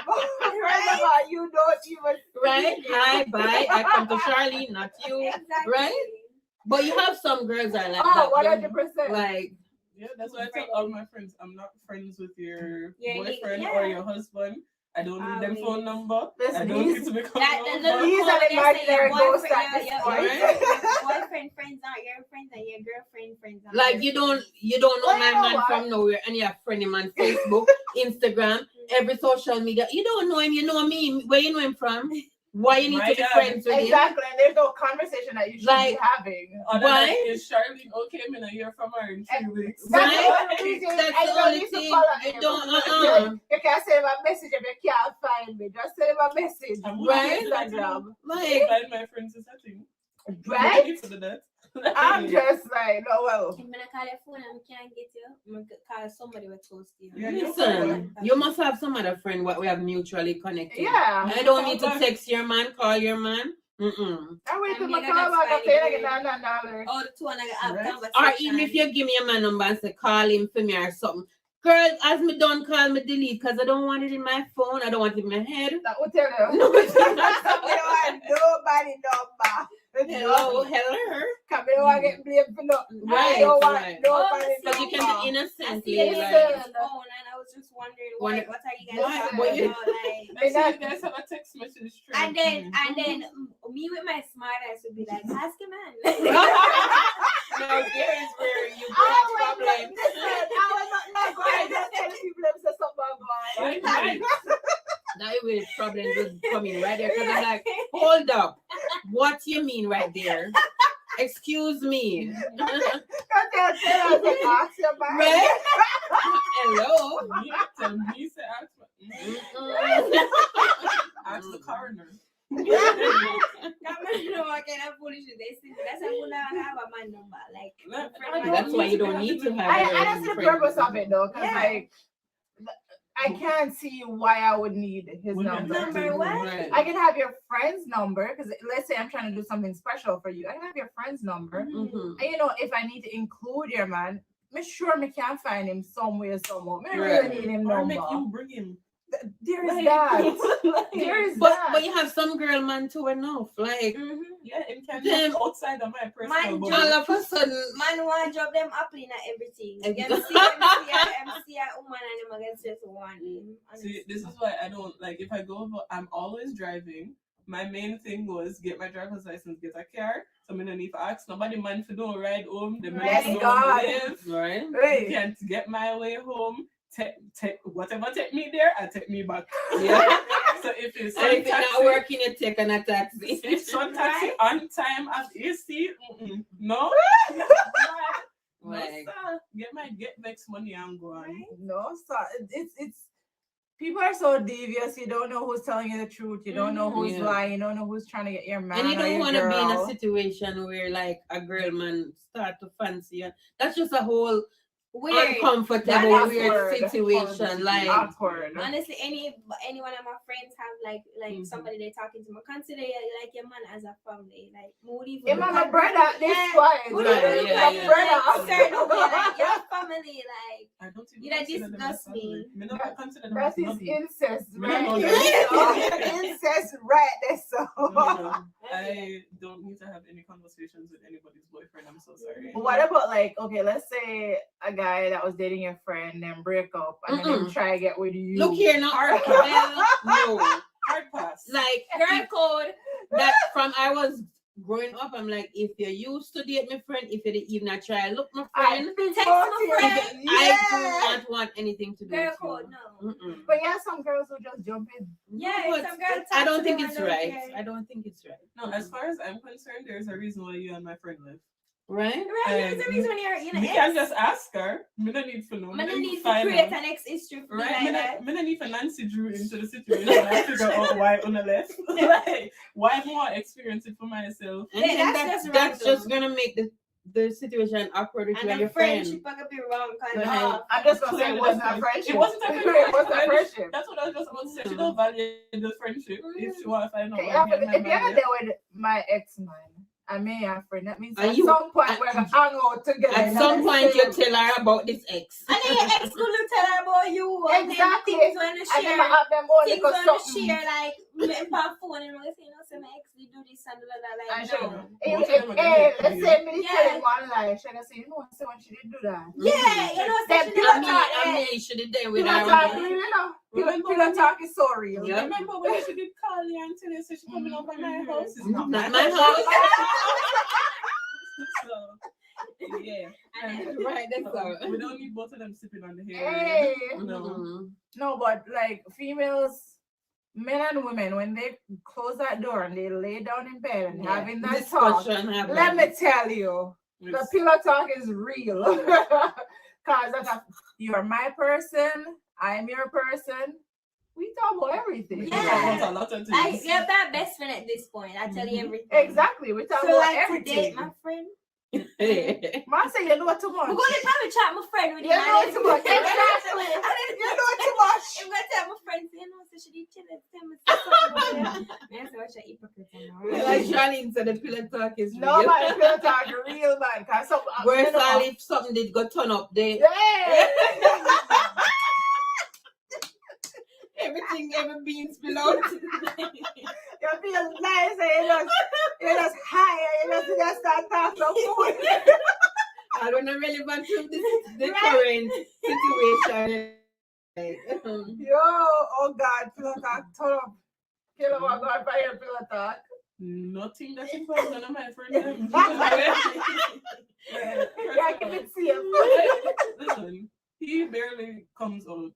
Speaker 1: You don't even see
Speaker 16: Right?
Speaker 1: it.
Speaker 16: Hi, bye. I come to Charlene, not you. Right? But you have some girls that are like that.
Speaker 1: 100%.
Speaker 16: Like,
Speaker 3: yeah, that's why I tell all my friends, I'm not friends with your
Speaker 20: Yeah,
Speaker 3: boyfriend
Speaker 20: yeah.
Speaker 3: or your husband. I don't need them phone number.
Speaker 1: Listen,
Speaker 3: I don't need to become
Speaker 1: He's an imaginary ghost at this point.
Speaker 20: Boyfriend friends aren't your friends and your girlfriend friends aren't
Speaker 16: like you don't know my man from nowhere, and you have friend him on Facebook, Instagram, every social media. You don't know him, you know me. Where you know him from? Why you need to be friends with him?
Speaker 1: Exactly, and there's no conversation that you should be having.
Speaker 3: Why? Is Charlene okay? I mean, you're from her in 3 weeks.
Speaker 1: That's
Speaker 16: Right?
Speaker 1: the reason.
Speaker 16: That's
Speaker 1: I
Speaker 16: the
Speaker 1: don't
Speaker 16: only
Speaker 1: need to
Speaker 16: thing.
Speaker 1: follow
Speaker 16: You
Speaker 1: him.
Speaker 16: don't,
Speaker 1: You can send him a message if you can't find me. Just send him a message.
Speaker 16: Right?
Speaker 1: Instagram.
Speaker 3: Like, find my friends is setting.
Speaker 1: Right?
Speaker 3: You need to do that.
Speaker 1: I'm just like, no, well.
Speaker 20: I'm gonna call your phone and I can't get you. I'm gonna call somebody with close to you.
Speaker 16: Listen, you must have some other friend what we have mutually connected.
Speaker 1: Yeah.
Speaker 16: I don't need to text your man, call your man.
Speaker 1: I wait till
Speaker 20: I'm
Speaker 1: my
Speaker 20: gonna
Speaker 1: call back
Speaker 20: find
Speaker 1: and say I
Speaker 20: you.
Speaker 1: get $9.
Speaker 20: Oh, the two and I have conversation.
Speaker 16: Or even if you give me a man number and say call him for me or something. Girl, as me done call me delete because I don't want it in my phone. I don't want it in my head.
Speaker 1: That will tell you.
Speaker 16: No,
Speaker 1: I don't want nobody number.
Speaker 16: hello.
Speaker 1: Come here, I get blamed for nothing.
Speaker 16: Right,
Speaker 1: I don't want
Speaker 16: right.
Speaker 1: nobody
Speaker 16: But you can
Speaker 1: number.
Speaker 16: do innocently.
Speaker 20: I see
Speaker 16: Like,
Speaker 20: the phone and I was just wondering what are you guys
Speaker 16: Why?
Speaker 20: talking
Speaker 16: But you-
Speaker 20: about? Like,
Speaker 3: I see you guys have a text message string.
Speaker 20: and then me with my smart ass would be like, ask a man.
Speaker 16: now there is where you
Speaker 1: I
Speaker 16: got
Speaker 1: was
Speaker 16: problems.
Speaker 1: not going to tell people them say something about
Speaker 16: Right. Now you will problems with coming right there because I'm like, hold up. What you mean right there? Excuse me. Right? Hello.
Speaker 3: Tell me, say, ask the coroner.
Speaker 20: That's have a man number. Like,
Speaker 16: That's why you don't need to have
Speaker 1: I see the
Speaker 16: friends.
Speaker 1: purpose of it though, because
Speaker 20: Yeah.
Speaker 1: like I can't see why I would need his number.
Speaker 20: Number what?
Speaker 16: Right.
Speaker 1: I can have your friend's number because let's say I'm trying to do something special for you. I can have your friend's number,
Speaker 16: Mhm.
Speaker 1: and you know if I need to include your man, make sure me can find him somewhere, somehow. Me
Speaker 16: Right.
Speaker 1: really need him
Speaker 3: Or
Speaker 1: number.
Speaker 3: make you bring him.
Speaker 1: There is
Speaker 3: Like-
Speaker 1: that. There is
Speaker 16: But
Speaker 1: that.
Speaker 16: you have some girl man too enough. Like
Speaker 3: Yeah, it can
Speaker 16: Them-
Speaker 3: be outside of my personal
Speaker 20: Man,
Speaker 3: bubble.
Speaker 16: all of a sudden,
Speaker 20: man want job them up in everything. You
Speaker 16: Exactly.
Speaker 20: see a woman and them against just one name.
Speaker 3: See, this is why I don't like if I go over, I'm always driving. My main thing was get my driver's license, get a car. So I don't need to ask nobody man to do a ride home. The man
Speaker 1: Yes,
Speaker 3: don't
Speaker 1: God.
Speaker 3: live.
Speaker 16: right?
Speaker 1: Hey.
Speaker 3: Can't get my way home. Take whatever take me there, I take me back.
Speaker 16: Yeah.
Speaker 3: So if it's
Speaker 16: And if it's not working, you take an taxi.
Speaker 3: If some taxi on time at AC, no. No,
Speaker 16: Like,
Speaker 3: sir. Get next money and go on.
Speaker 1: No, so it's people are so devious. You don't know who's telling you the truth. You don't know who's
Speaker 16: Yeah.
Speaker 1: lying. You don't know who's trying to get your man.
Speaker 16: and you
Speaker 1: or
Speaker 16: don't
Speaker 1: your
Speaker 16: want to be in a
Speaker 1: girl.
Speaker 16: situation where like a girl man start to fancy you. That's just a whole
Speaker 20: Weird.
Speaker 16: uncomfortable, weird
Speaker 1: Awkward.
Speaker 16: situation. Like,
Speaker 1: Awkward.
Speaker 20: Honestly, any one of my friends have like somebody they're talking to. Me. Consider you like your man as a family. Like moody.
Speaker 1: Your man a brother at this point.
Speaker 16: Right, yeah, yeah.
Speaker 1: Brother.
Speaker 20: Certain way, like your family, like
Speaker 3: I don't even
Speaker 20: you know,
Speaker 3: consider them
Speaker 20: disgust
Speaker 3: as
Speaker 20: me.
Speaker 3: family. Me not consider them
Speaker 1: That
Speaker 3: as
Speaker 1: is
Speaker 3: nothing.
Speaker 1: incest,
Speaker 3: Me
Speaker 1: right?
Speaker 3: not know them.
Speaker 1: Incest, right? That's so.
Speaker 3: No. I don't need to have any conversations with anybody's boyfriend. I'm so sorry.
Speaker 1: What about like, okay, let's say a guy that was dating your friend then break up and then him try to get with you.
Speaker 16: look here, not hard pass. No,
Speaker 3: Hard pass.
Speaker 16: like
Speaker 20: Girl code.
Speaker 16: that from I was growing up. I'm like, if you used to date my friend, if you didn't even try, look, my friend,
Speaker 20: Text my friend.
Speaker 16: I do not want anything to do
Speaker 20: Girl
Speaker 16: with you.
Speaker 20: code, no.
Speaker 16: Mm-mm.
Speaker 1: But yeah, some girls will just jump in.
Speaker 20: Yeah,
Speaker 16: But
Speaker 20: some girls
Speaker 16: I
Speaker 20: talk
Speaker 16: don't
Speaker 20: to
Speaker 16: think
Speaker 20: them
Speaker 16: it's
Speaker 20: and don't
Speaker 16: right.
Speaker 20: care.
Speaker 16: I don't think it's right.
Speaker 3: No, as far as I'm concerned, there's a reason why you and my friend live.
Speaker 16: Right?
Speaker 20: Right, there's a reason when you're
Speaker 3: You
Speaker 20: an
Speaker 3: can
Speaker 20: ex.
Speaker 3: just ask her. Me no need to know.
Speaker 20: Man, I need to
Speaker 3: find
Speaker 20: create
Speaker 3: out.
Speaker 20: an ex history for
Speaker 3: Right,
Speaker 20: that.
Speaker 3: me no need for Nancy Drew into the situation and figure out why on the left. Like, why more experience it for myself?
Speaker 16: And
Speaker 20: Yeah,
Speaker 16: then
Speaker 20: that's
Speaker 16: that's
Speaker 20: just
Speaker 16: just gonna make the situation awkward with you and
Speaker 20: And
Speaker 16: your
Speaker 20: the
Speaker 16: friend.
Speaker 20: friendship could be wrong because
Speaker 16: Right.
Speaker 1: I'm just gonna say it
Speaker 3: Clearly
Speaker 1: wasn't
Speaker 3: that's
Speaker 1: a
Speaker 3: not-
Speaker 1: friendship.
Speaker 3: It wasn't a
Speaker 1: It
Speaker 3: friendship.
Speaker 1: wasn't a friendship.
Speaker 3: That's what I was just about to say. She don't value the friendship if she want to find out.
Speaker 1: Okay,
Speaker 3: why
Speaker 1: yeah,
Speaker 3: me
Speaker 1: but
Speaker 3: and my
Speaker 1: if you're
Speaker 3: man
Speaker 1: there with my ex man and me and friend, that means
Speaker 16: And
Speaker 1: at
Speaker 16: you-
Speaker 1: some point we're gonna hang out together.
Speaker 16: At
Speaker 1: you know
Speaker 16: some
Speaker 1: what I'm
Speaker 16: point, you
Speaker 1: saying?
Speaker 16: tell her about this ex.
Speaker 20: And then your ex gonna tell her about you. And
Speaker 1: Exactly.
Speaker 20: then things wanna
Speaker 1: And
Speaker 20: share.
Speaker 1: then I have them all
Speaker 20: Things
Speaker 1: little
Speaker 20: wanna
Speaker 1: something.
Speaker 20: share like my phone and all say, no, so my ex they do this and blah blah
Speaker 1: And
Speaker 20: like
Speaker 1: she,
Speaker 20: no.
Speaker 1: let's say me
Speaker 20: Yeah.
Speaker 1: tell him one lie. She gonna say, you know, so when she did do that.
Speaker 20: Yeah, you know,
Speaker 1: Them
Speaker 20: so she
Speaker 1: pillow
Speaker 20: never
Speaker 1: talk,
Speaker 20: talk,
Speaker 16: You should have done with
Speaker 1: pillow
Speaker 16: her.
Speaker 1: talk real, you know. Pillow talk is so real.
Speaker 16: Yeah.
Speaker 3: Remember when she did call you and tell you so she coming up at my house? It's not
Speaker 16: Not
Speaker 3: my
Speaker 16: my
Speaker 3: house.
Speaker 16: house.
Speaker 3: So, yeah.
Speaker 16: Right, that's all.
Speaker 3: We don't need both of them sipping on the hair.
Speaker 1: Hey.
Speaker 3: No.
Speaker 1: No, but like females, men and women, when they close that door and they lay down in bed and
Speaker 16: Yeah.
Speaker 1: having that talk,
Speaker 16: Discussion happen.
Speaker 1: let me tell you, the pillow talk is real. Cause you're my person, I'm your person. We talk about everything.
Speaker 20: Yeah.
Speaker 3: A lot of
Speaker 20: Like
Speaker 3: things.
Speaker 20: you're my best friend at this point. I tell you everything.
Speaker 1: Exactly. We talk
Speaker 20: So
Speaker 1: about
Speaker 20: like
Speaker 1: everything.
Speaker 20: to date my friend.
Speaker 1: Man say you know too much.
Speaker 20: I'm gonna probably chat my friend with
Speaker 1: You know too much. Exactly. You know too much.
Speaker 20: I'm gonna tell my friend, you know, so she did chill and tell me something. Man, so what's your hypocrite?
Speaker 16: Like Charlene said, the pillow talk is real.
Speaker 1: No man, pillow talk real man. Cause some
Speaker 16: Worse
Speaker 1: you know,
Speaker 16: all if something did go turn up there.
Speaker 1: yeah.
Speaker 16: Everything ever beans below.
Speaker 1: You feel nice and you just high and you just start talking some food.
Speaker 16: I don't know relevant to the current situation.
Speaker 1: Yo, oh God, pillow talk, turn up. Pillow talk, go and buy your pillow talk.
Speaker 3: Nothing that involves none of my friends.
Speaker 1: Yeah, keep it safe.
Speaker 3: Listen, he barely comes out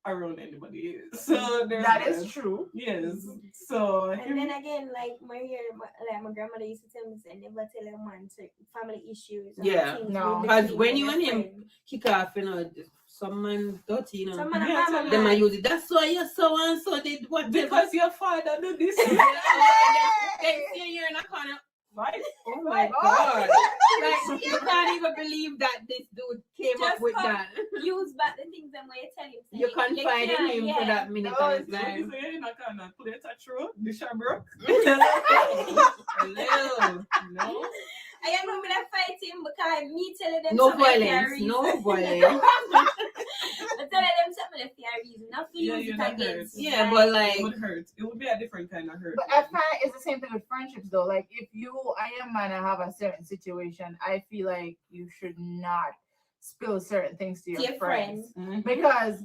Speaker 3: around anybody. So there's
Speaker 1: That is true.
Speaker 3: Yes. So
Speaker 20: And then again, like my grandmother used to tell me, say, never tell a man certain family issues. or
Speaker 16: Yeah.
Speaker 20: things
Speaker 1: No.
Speaker 20: with
Speaker 16: Because
Speaker 20: between
Speaker 16: when you
Speaker 20: your
Speaker 16: and him
Speaker 20: friend.
Speaker 16: kick off, you know, some man dirty, you know.
Speaker 20: Some man a
Speaker 3: Yeah,
Speaker 20: mama
Speaker 3: tell
Speaker 16: Them
Speaker 20: man.
Speaker 16: I use it. That's why you're so and so did what
Speaker 3: because your father did this.
Speaker 16: Then see you in a corner.
Speaker 3: Right?
Speaker 16: Oh my God. Like, you can't even believe that this dude came up
Speaker 20: Just
Speaker 16: with
Speaker 20: come
Speaker 16: that.
Speaker 20: Use back the things and where you tell him. say,
Speaker 16: You confide in
Speaker 20: can't,
Speaker 16: him
Speaker 20: yeah.
Speaker 16: for that minute
Speaker 1: No,
Speaker 16: of his
Speaker 3: So
Speaker 16: life.
Speaker 3: you say, I can't play a true. The shabrook.
Speaker 16: Hello.
Speaker 3: No.
Speaker 20: I am not gonna fight him because me telling them
Speaker 16: No
Speaker 20: something for a
Speaker 16: violence.
Speaker 20: reason.
Speaker 16: No violence.
Speaker 20: I'm telling them something for a reason. Not for
Speaker 3: Yeah,
Speaker 20: use
Speaker 3: you're
Speaker 20: it
Speaker 3: not
Speaker 20: against
Speaker 3: hurt.
Speaker 20: me.
Speaker 16: Yeah,
Speaker 20: Like,
Speaker 16: but
Speaker 3: It
Speaker 16: like,
Speaker 3: would hurt. It would be a different kind of hurt.
Speaker 1: But I find it's the same thing with friendships though. Like if I am man and have a certain situation, I feel like you should not spill certain things to your
Speaker 20: To your
Speaker 1: friends.
Speaker 20: friends.
Speaker 1: Because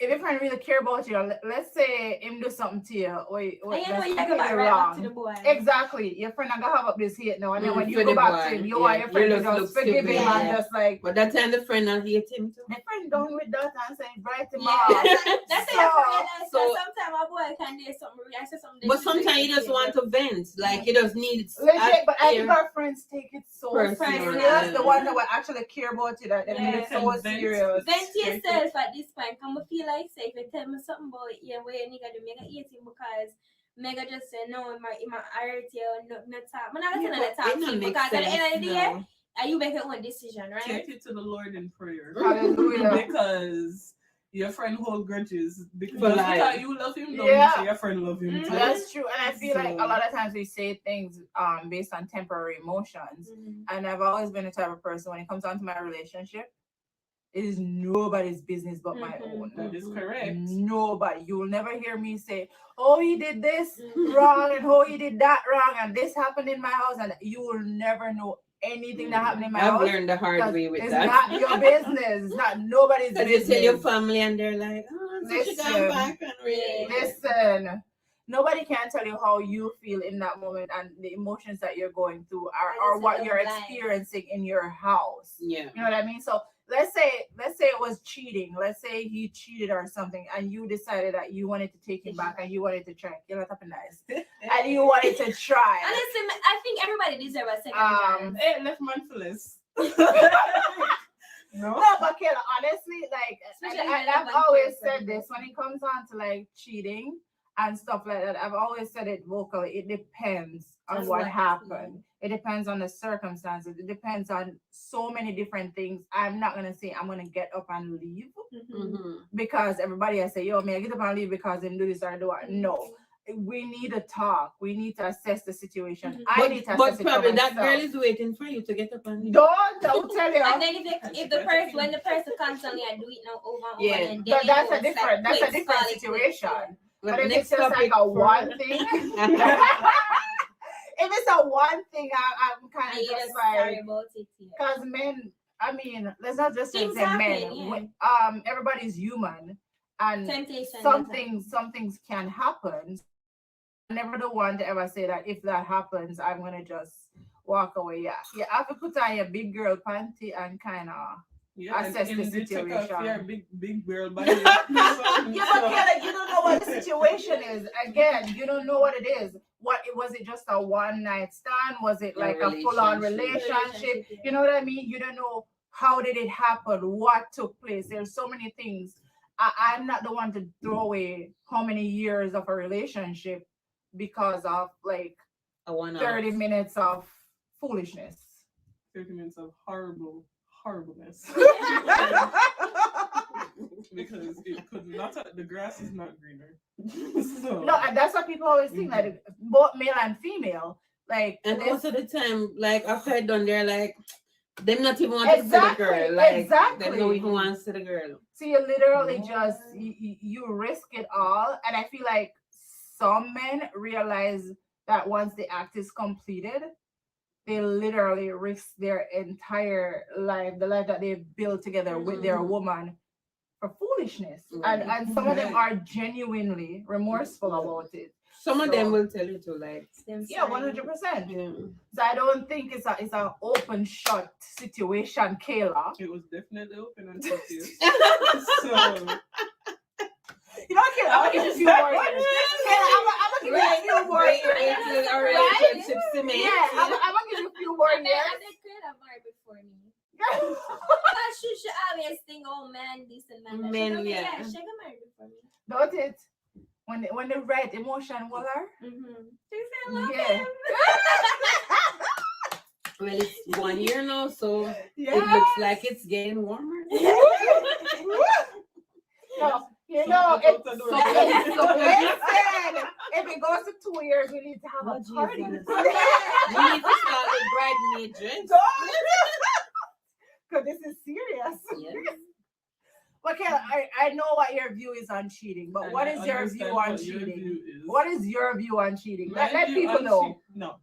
Speaker 1: if your friend really care about you, let's say him do something to you, or
Speaker 20: And you know
Speaker 1: that's
Speaker 20: you go
Speaker 1: completely
Speaker 20: back right back to the
Speaker 1: wrong.
Speaker 20: boy.
Speaker 1: Exactly. Your friend not gonna have up this hate now, and then when you
Speaker 16: For
Speaker 1: go
Speaker 16: the
Speaker 1: back to
Speaker 16: boy,
Speaker 1: him, you want your
Speaker 16: you
Speaker 1: friend to
Speaker 16: just
Speaker 1: just
Speaker 16: look
Speaker 1: forgive
Speaker 16: stupid,
Speaker 1: him and
Speaker 16: yeah.
Speaker 1: just like.
Speaker 16: But that time the friend not hate him too.
Speaker 1: My friend done with that and saying bright him
Speaker 20: Yeah,
Speaker 1: off.
Speaker 20: that's
Speaker 1: So-
Speaker 20: it.
Speaker 16: so-
Speaker 20: Sometimes a boy can do something. I say something.
Speaker 16: But sometimes he just want to vent. Like he just needs.
Speaker 1: Legit, but I
Speaker 16: air.
Speaker 1: think our friends take it so
Speaker 16: Personal,
Speaker 1: serious.
Speaker 16: yeah.
Speaker 1: The ones that will actually care about you, that they take it so serious.
Speaker 20: Vent yourself at this point. Come feel like say if you tell me something about yeah, where nigga do mega eating because mega just say no, it might hurt you, not talk. I'm not gonna
Speaker 16: Yeah,
Speaker 20: talk
Speaker 16: but it
Speaker 20: to
Speaker 16: don't
Speaker 20: you
Speaker 16: make
Speaker 20: because at the end of the day,
Speaker 16: sense,
Speaker 20: you make your own decision, right?
Speaker 3: Take it to the Lord in prayer.
Speaker 1: Hallelujah.
Speaker 3: Because your friend hold grudges because,
Speaker 16: For
Speaker 3: just
Speaker 16: life.
Speaker 3: because you love him, don't
Speaker 1: Yeah.
Speaker 3: say your friend love him too.
Speaker 1: That's true, and I feel like a
Speaker 3: So-
Speaker 1: lot of times we say things based on temporary emotions, and I've always been the type of person when it comes down to my relationship, it is nobody's business but my own.
Speaker 3: That is correct.
Speaker 1: Nobody. You will never hear me say, "Oh, he did this wrong," and "Oh, he did that wrong," and this happened in my house, and you will never know anything that happened in my
Speaker 16: I've
Speaker 1: house.
Speaker 16: learned the hard
Speaker 1: because
Speaker 16: way with
Speaker 1: it's
Speaker 16: that.
Speaker 1: not your business. It's not nobody's
Speaker 16: Because you
Speaker 1: business.
Speaker 16: tell your family and they're like, oh, so she gone back and really.
Speaker 1: Listen, nobody can tell you how you feel in that moment and the emotions that you're going through or what you're experiencing in your house.
Speaker 16: Yeah.
Speaker 1: You know what I mean? So let's say it was cheating. Let's say he cheated or something, and you decided that you wanted to take him back and you wanted to try. You're not nice. And you wanted to try.
Speaker 20: Honestly, I think everybody deserves a second chance.
Speaker 3: Hey, left man for less.
Speaker 1: No, but Kayla, honestly, like
Speaker 20: Especially
Speaker 1: I've
Speaker 20: when you're
Speaker 1: always
Speaker 20: one
Speaker 1: said this when it comes on to like cheating and stuff like that. I've always said it vocally. It depends on
Speaker 20: That's
Speaker 1: what
Speaker 20: what-
Speaker 1: happened. It depends on the circumstances. It depends on so many different things. I'm not gonna say I'm gonna get up and leave because everybody has say, "Yo, may I get up and leave because them do this or do that." No. We need to talk. We need to assess the situation. I need to assess
Speaker 16: But
Speaker 1: it
Speaker 16: probably
Speaker 1: for
Speaker 16: that girl
Speaker 1: myself.
Speaker 16: is waiting for you to get up and leave.
Speaker 1: Don't tell you.
Speaker 20: And then if the person when the person constantly do it now over and over,
Speaker 16: Yeah.
Speaker 20: and
Speaker 1: But
Speaker 20: then
Speaker 1: that's
Speaker 20: it
Speaker 1: a
Speaker 20: goes
Speaker 1: different
Speaker 20: like quick,
Speaker 1: situation.
Speaker 20: solid,
Speaker 1: But
Speaker 16: Well,
Speaker 1: if
Speaker 16: next
Speaker 1: it's just like
Speaker 16: topic
Speaker 1: a
Speaker 16: for-
Speaker 1: one thing, if it's a one thing, I'm kind of
Speaker 20: And you're
Speaker 1: just
Speaker 20: just sorry
Speaker 1: like,
Speaker 20: about it. Yeah.
Speaker 1: because men, I mean, let's not just say
Speaker 20: Things
Speaker 1: men.
Speaker 20: happen, yeah.
Speaker 1: Everybody's human, and
Speaker 20: Temptation,
Speaker 1: some
Speaker 20: that's
Speaker 1: things can happen. I'm never the one to ever say that if that happens, I'm gonna just walk away. Yeah, you have to put on your big girl panty and kind of assess the situation.
Speaker 3: Yeah, big girl body.
Speaker 1: Yeah, but Kelly, you don't know what the situation is. Again, you don't know what it is. What was it? Just a one night stand? Was it like a full on relationship? You know what I mean? You don't know how did it happen? What took place? There's so many things. I'm not the one to throw away how many years of a relationship because of like
Speaker 16: A 1 hour.
Speaker 1: 30 minutes of foolishness.
Speaker 3: 30 minutes of horribleness. Because the grass is not greener. So.
Speaker 1: No, and that's what people always think, like both male and female. Like
Speaker 16: And
Speaker 1: this-
Speaker 16: most of the time, like after I done, they're like, them not even want to see the
Speaker 1: Exactly,
Speaker 16: girl. Like,
Speaker 1: exactly.
Speaker 16: They don't even want to see the girl.
Speaker 1: So you literally just you risk it all, and I feel like some men realize that once the act is completed, they literally risk their entire life, the life that they've built together with their woman, for foolishness. And some of them are genuinely remorseful about it.
Speaker 16: Some of
Speaker 1: So-
Speaker 16: them will tell you to like.
Speaker 1: Yeah, 100%. So I don't think it's an open shut situation, Kayla.
Speaker 3: It was definitely open and shut. So
Speaker 1: You know, Kayla, I'm gonna give you a few more years. Kayla, I'm gonna give you a few more
Speaker 16: Right,
Speaker 1: years.
Speaker 16: until our
Speaker 1: Right?
Speaker 16: relationship cements.
Speaker 1: Yeah, I'm gonna give you a few more
Speaker 20: And
Speaker 1: years.
Speaker 20: they could have married before me. Because she should always think, oh man, this and man.
Speaker 16: Men,
Speaker 20: She
Speaker 16: yeah.
Speaker 20: got married before me.
Speaker 1: Don't it? When the right emotion was her. Yeah.
Speaker 16: Well, it's 1 year now, so it
Speaker 1: Yes.
Speaker 16: looks like it's getting warmer.
Speaker 1: No, you know, listen, if it goes to 2 years, we need to have a party.
Speaker 16: We need to start with bridesmaid dress.
Speaker 1: Because this is serious.
Speaker 16: Yes.
Speaker 1: Okay, I know what your view is on cheating, but
Speaker 3: And
Speaker 1: what
Speaker 3: I
Speaker 1: is your
Speaker 3: understand
Speaker 1: view on
Speaker 3: what your
Speaker 1: cheating?
Speaker 3: view is.
Speaker 1: What is your view on cheating?
Speaker 3: My
Speaker 1: Let
Speaker 3: view
Speaker 1: people
Speaker 3: on
Speaker 1: know.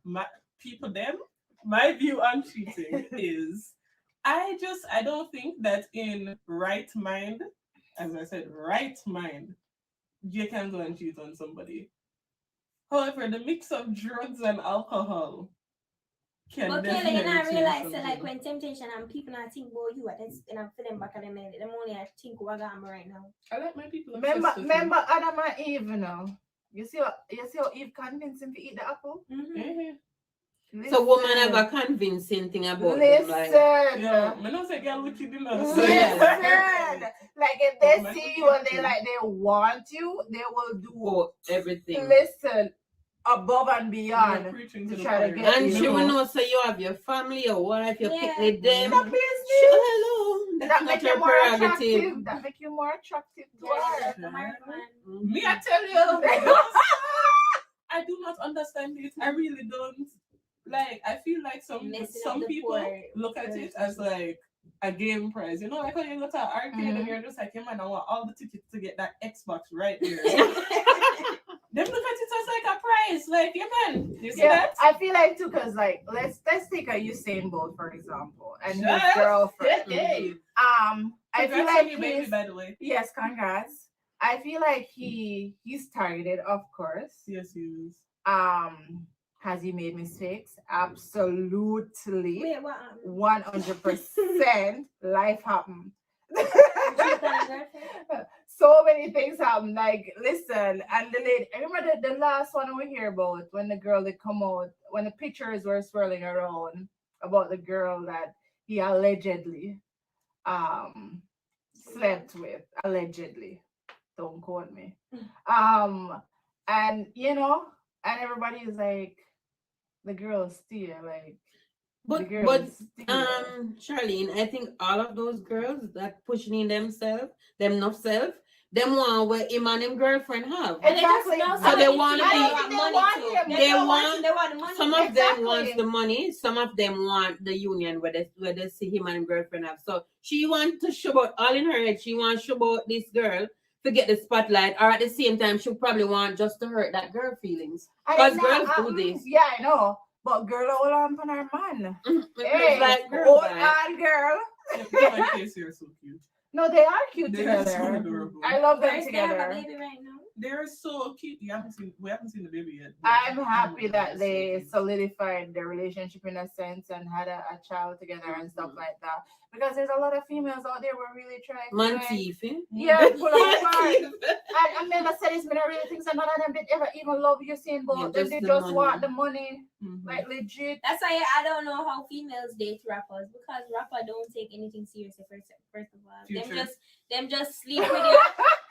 Speaker 3: My view on cheating is I don't think that in right mind as I said, right mind, you can go and cheat on somebody. However, the mix of drugs and alcohol can
Speaker 20: But Kelly,
Speaker 3: definitely
Speaker 20: you not
Speaker 3: change
Speaker 20: realize
Speaker 3: something.
Speaker 20: like when temptation and people not think about you, and I'm feeling back at them, them only I think what I'm right now.
Speaker 3: I like my people.
Speaker 2: Remember Adam and Eve, you know. You see how Eve convinced him to eat the apple?
Speaker 19: So woman have a convincing thing about them, like
Speaker 2: Listen.
Speaker 3: Yeah, I don't say girl wicked enough.
Speaker 2: Listen. Like if they see you and they want you, they will do
Speaker 19: everything.
Speaker 2: Listen, above and beyond to try to get
Speaker 19: And
Speaker 2: you.
Speaker 19: she will know so you have your family, your wife, your
Speaker 2: Yeah.
Speaker 19: pick with them.
Speaker 2: It's a business.
Speaker 19: Hello.
Speaker 2: That
Speaker 19: That's
Speaker 2: make
Speaker 19: not
Speaker 2: you
Speaker 19: your
Speaker 2: more
Speaker 19: prerogative.
Speaker 2: attractive. That make you more attractive to her.
Speaker 3: Me, I tell you, I do not understand it. I really don't. Like, I feel like some people look at it as like a game prize. You know, like when you go to an arcade and you're just like, yeah, man, I want all the tickets to get that Xbox right there. Them look at it as like a prize. Like, yeah, man, you see that?
Speaker 2: I feel like too, cause like let's take a Usain Bolt for example, and his
Speaker 3: Yes.
Speaker 2: girlfriend.
Speaker 3: Hey.
Speaker 2: I feel
Speaker 3: Congrats
Speaker 2: like
Speaker 3: on your baby, by the way.
Speaker 2: Yes, congrats. I feel like he's targeted, of course.
Speaker 3: Yes, he is.
Speaker 2: Has he made mistakes? Absolutely.
Speaker 20: Wait, what?
Speaker 2: 100%. Life happened. So many things happen. Like, listen, and the lady, I remember the last one we hear about when the girl that come out, when the pictures were swirling around about the girl that he allegedly slept with. Allegedly. Don't quote me. And you know, and everybody is like, the girl is still like
Speaker 19: But Charlene, I think all of those girls that pushing in themselves, them enough self, them want what him and them girlfriend have.
Speaker 2: Exactly.
Speaker 19: So they want to
Speaker 2: him.
Speaker 19: be. They want.
Speaker 20: They want the money.
Speaker 19: Some of them
Speaker 2: Exactly.
Speaker 19: wants the money. Some of them want the union where they see him and girlfriend have. So she want to show about all in her head. She want to show about this girl to get the spotlight, or at the same time, she probably want just to hurt that girl feelings. Because girls do this.
Speaker 2: Yeah, I know. But girl, hold on for her man.
Speaker 19: It's like, girl,
Speaker 2: hold on, girl.
Speaker 3: Yeah, like Casey are so cute.
Speaker 2: No, they are cute
Speaker 3: They are so
Speaker 2: together.
Speaker 3: adorable.
Speaker 2: I love them
Speaker 20: First, they have a
Speaker 2: together.
Speaker 20: baby right now.
Speaker 3: They're so cute. We haven't seen the baby yet. but-
Speaker 2: I'm happy that they solidified their relationship in a sense and had a child together and stuff like that. Because there's a lot of females out there who are really trying to like,
Speaker 19: Monteith,
Speaker 2: yeah, pull them apart. I never said this, but I really think so none of them did ever even love Usain Bolt.
Speaker 19: Yeah,
Speaker 2: They
Speaker 19: just the
Speaker 2: just
Speaker 19: money.
Speaker 2: want the money, like legit.
Speaker 20: That's why I don't know how females date rappers because rapper don't take anything seriously. First of all,
Speaker 3: Future.
Speaker 20: them just sleep with you.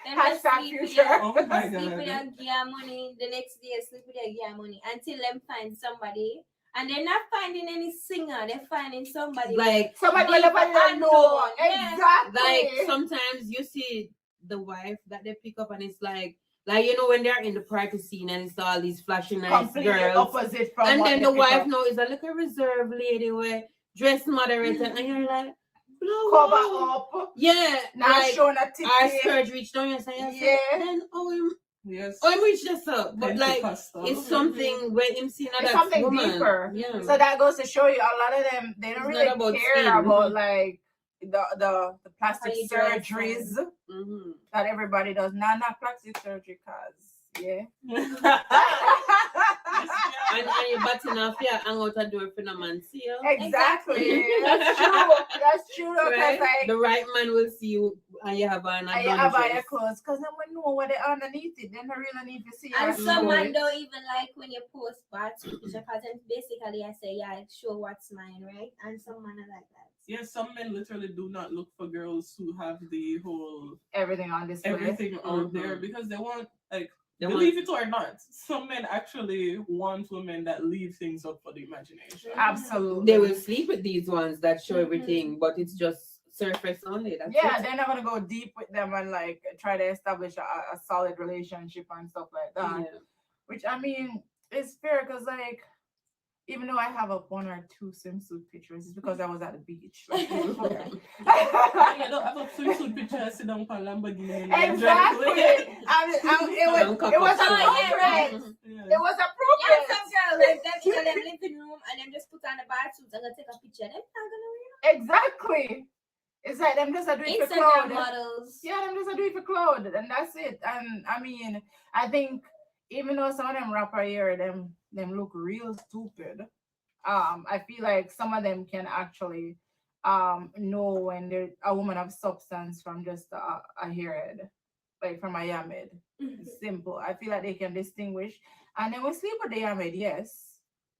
Speaker 20: Them just
Speaker 2: Hashtag
Speaker 20: sleep with
Speaker 2: future.
Speaker 20: you.
Speaker 3: Oh my
Speaker 20: Sleep
Speaker 3: God.
Speaker 20: with your gear money. The next day sleep with your gear money until them find somebody. And they're not finding any singer. They're finding somebody
Speaker 19: Like
Speaker 2: Somebody will never
Speaker 20: unknown.
Speaker 2: know.
Speaker 20: Yeah.
Speaker 2: Exactly.
Speaker 19: like sometimes you see the wife that they pick up and it's like you know when they're in the party scene and it's all these flashing nice
Speaker 2: completely
Speaker 19: girls
Speaker 2: opposite from
Speaker 19: and
Speaker 2: what
Speaker 19: then
Speaker 2: they
Speaker 19: the
Speaker 2: pick
Speaker 19: wife
Speaker 2: up.
Speaker 19: know is a little reserved lady where dress moderate and you're like blow
Speaker 2: Cover up.
Speaker 19: yeah
Speaker 2: Not
Speaker 19: like
Speaker 2: showing a
Speaker 19: our
Speaker 2: titty.
Speaker 19: skirt reach down you say
Speaker 2: Yeah.
Speaker 19: then
Speaker 3: Yes.
Speaker 19: I'm reach this up but like
Speaker 3: Pentecostal.
Speaker 19: it's something where him seeing
Speaker 2: It's
Speaker 19: that
Speaker 2: something
Speaker 19: woman
Speaker 2: deeper.
Speaker 19: yeah
Speaker 2: So that goes to show you a lot of them they don't
Speaker 19: It's
Speaker 2: really
Speaker 19: not about
Speaker 2: care
Speaker 19: skin.
Speaker 2: about like the plastic
Speaker 20: How you dress,
Speaker 2: surgeries
Speaker 19: Mhm.
Speaker 2: that everybody does. Not plastic surgery cause yeah.
Speaker 19: and you button off yeah hang out and do it for the man see you
Speaker 2: Exactly. That's true. That's true. Because
Speaker 19: right?
Speaker 2: like
Speaker 19: The right man will see you and you have on a
Speaker 2: I have on your
Speaker 19: dress.
Speaker 2: clothes because then we know what they underneath it. Then they really need to see
Speaker 20: And
Speaker 2: your
Speaker 20: some
Speaker 2: story.
Speaker 20: man don't even like when you post bad picture because then basically I say, yeah, show what's mine, right? And some man are like that.
Speaker 3: Yeah, some men literally do not look for girls who have the whole
Speaker 2: Everything on display.
Speaker 3: everything out there because they want like
Speaker 19: They
Speaker 3: believe it or not, some men actually want women that leave things up for the imagination.
Speaker 2: Absolutely.
Speaker 19: They will sleep with these ones that show everything, but it's just surface only. That's
Speaker 2: Yeah,
Speaker 19: it.
Speaker 2: they're not gonna go deep with them and like try to establish a solid relationship and stuff like that.
Speaker 19: Yeah.
Speaker 2: Which I mean, it's fair because like even though I have up one or two swimsuit pictures, it's because I was at the beach. Like,
Speaker 3: You don't have a swimsuit picture sit down on Lamborghini.
Speaker 2: exactly. It was appropriate.
Speaker 20: Yeah.
Speaker 2: It was
Speaker 20: Yeah,
Speaker 2: appropriate.
Speaker 20: some girl like them in them living room and them just put on the bathsuits and go take a picture. Them not gonna real.
Speaker 2: Exactly. It's like them just a do it for
Speaker 20: Instagram
Speaker 2: cloud.
Speaker 20: models.
Speaker 2: Yeah, them just a do it for cloud, and that's it. And I mean, I think even though some of them rapper here, them look real stupid. I feel like some of them can actually know when they're a woman of substance from just a hairhead, like from a yamid. It's simple. I feel like they can distinguish. And then we sleep with the yamid, yes,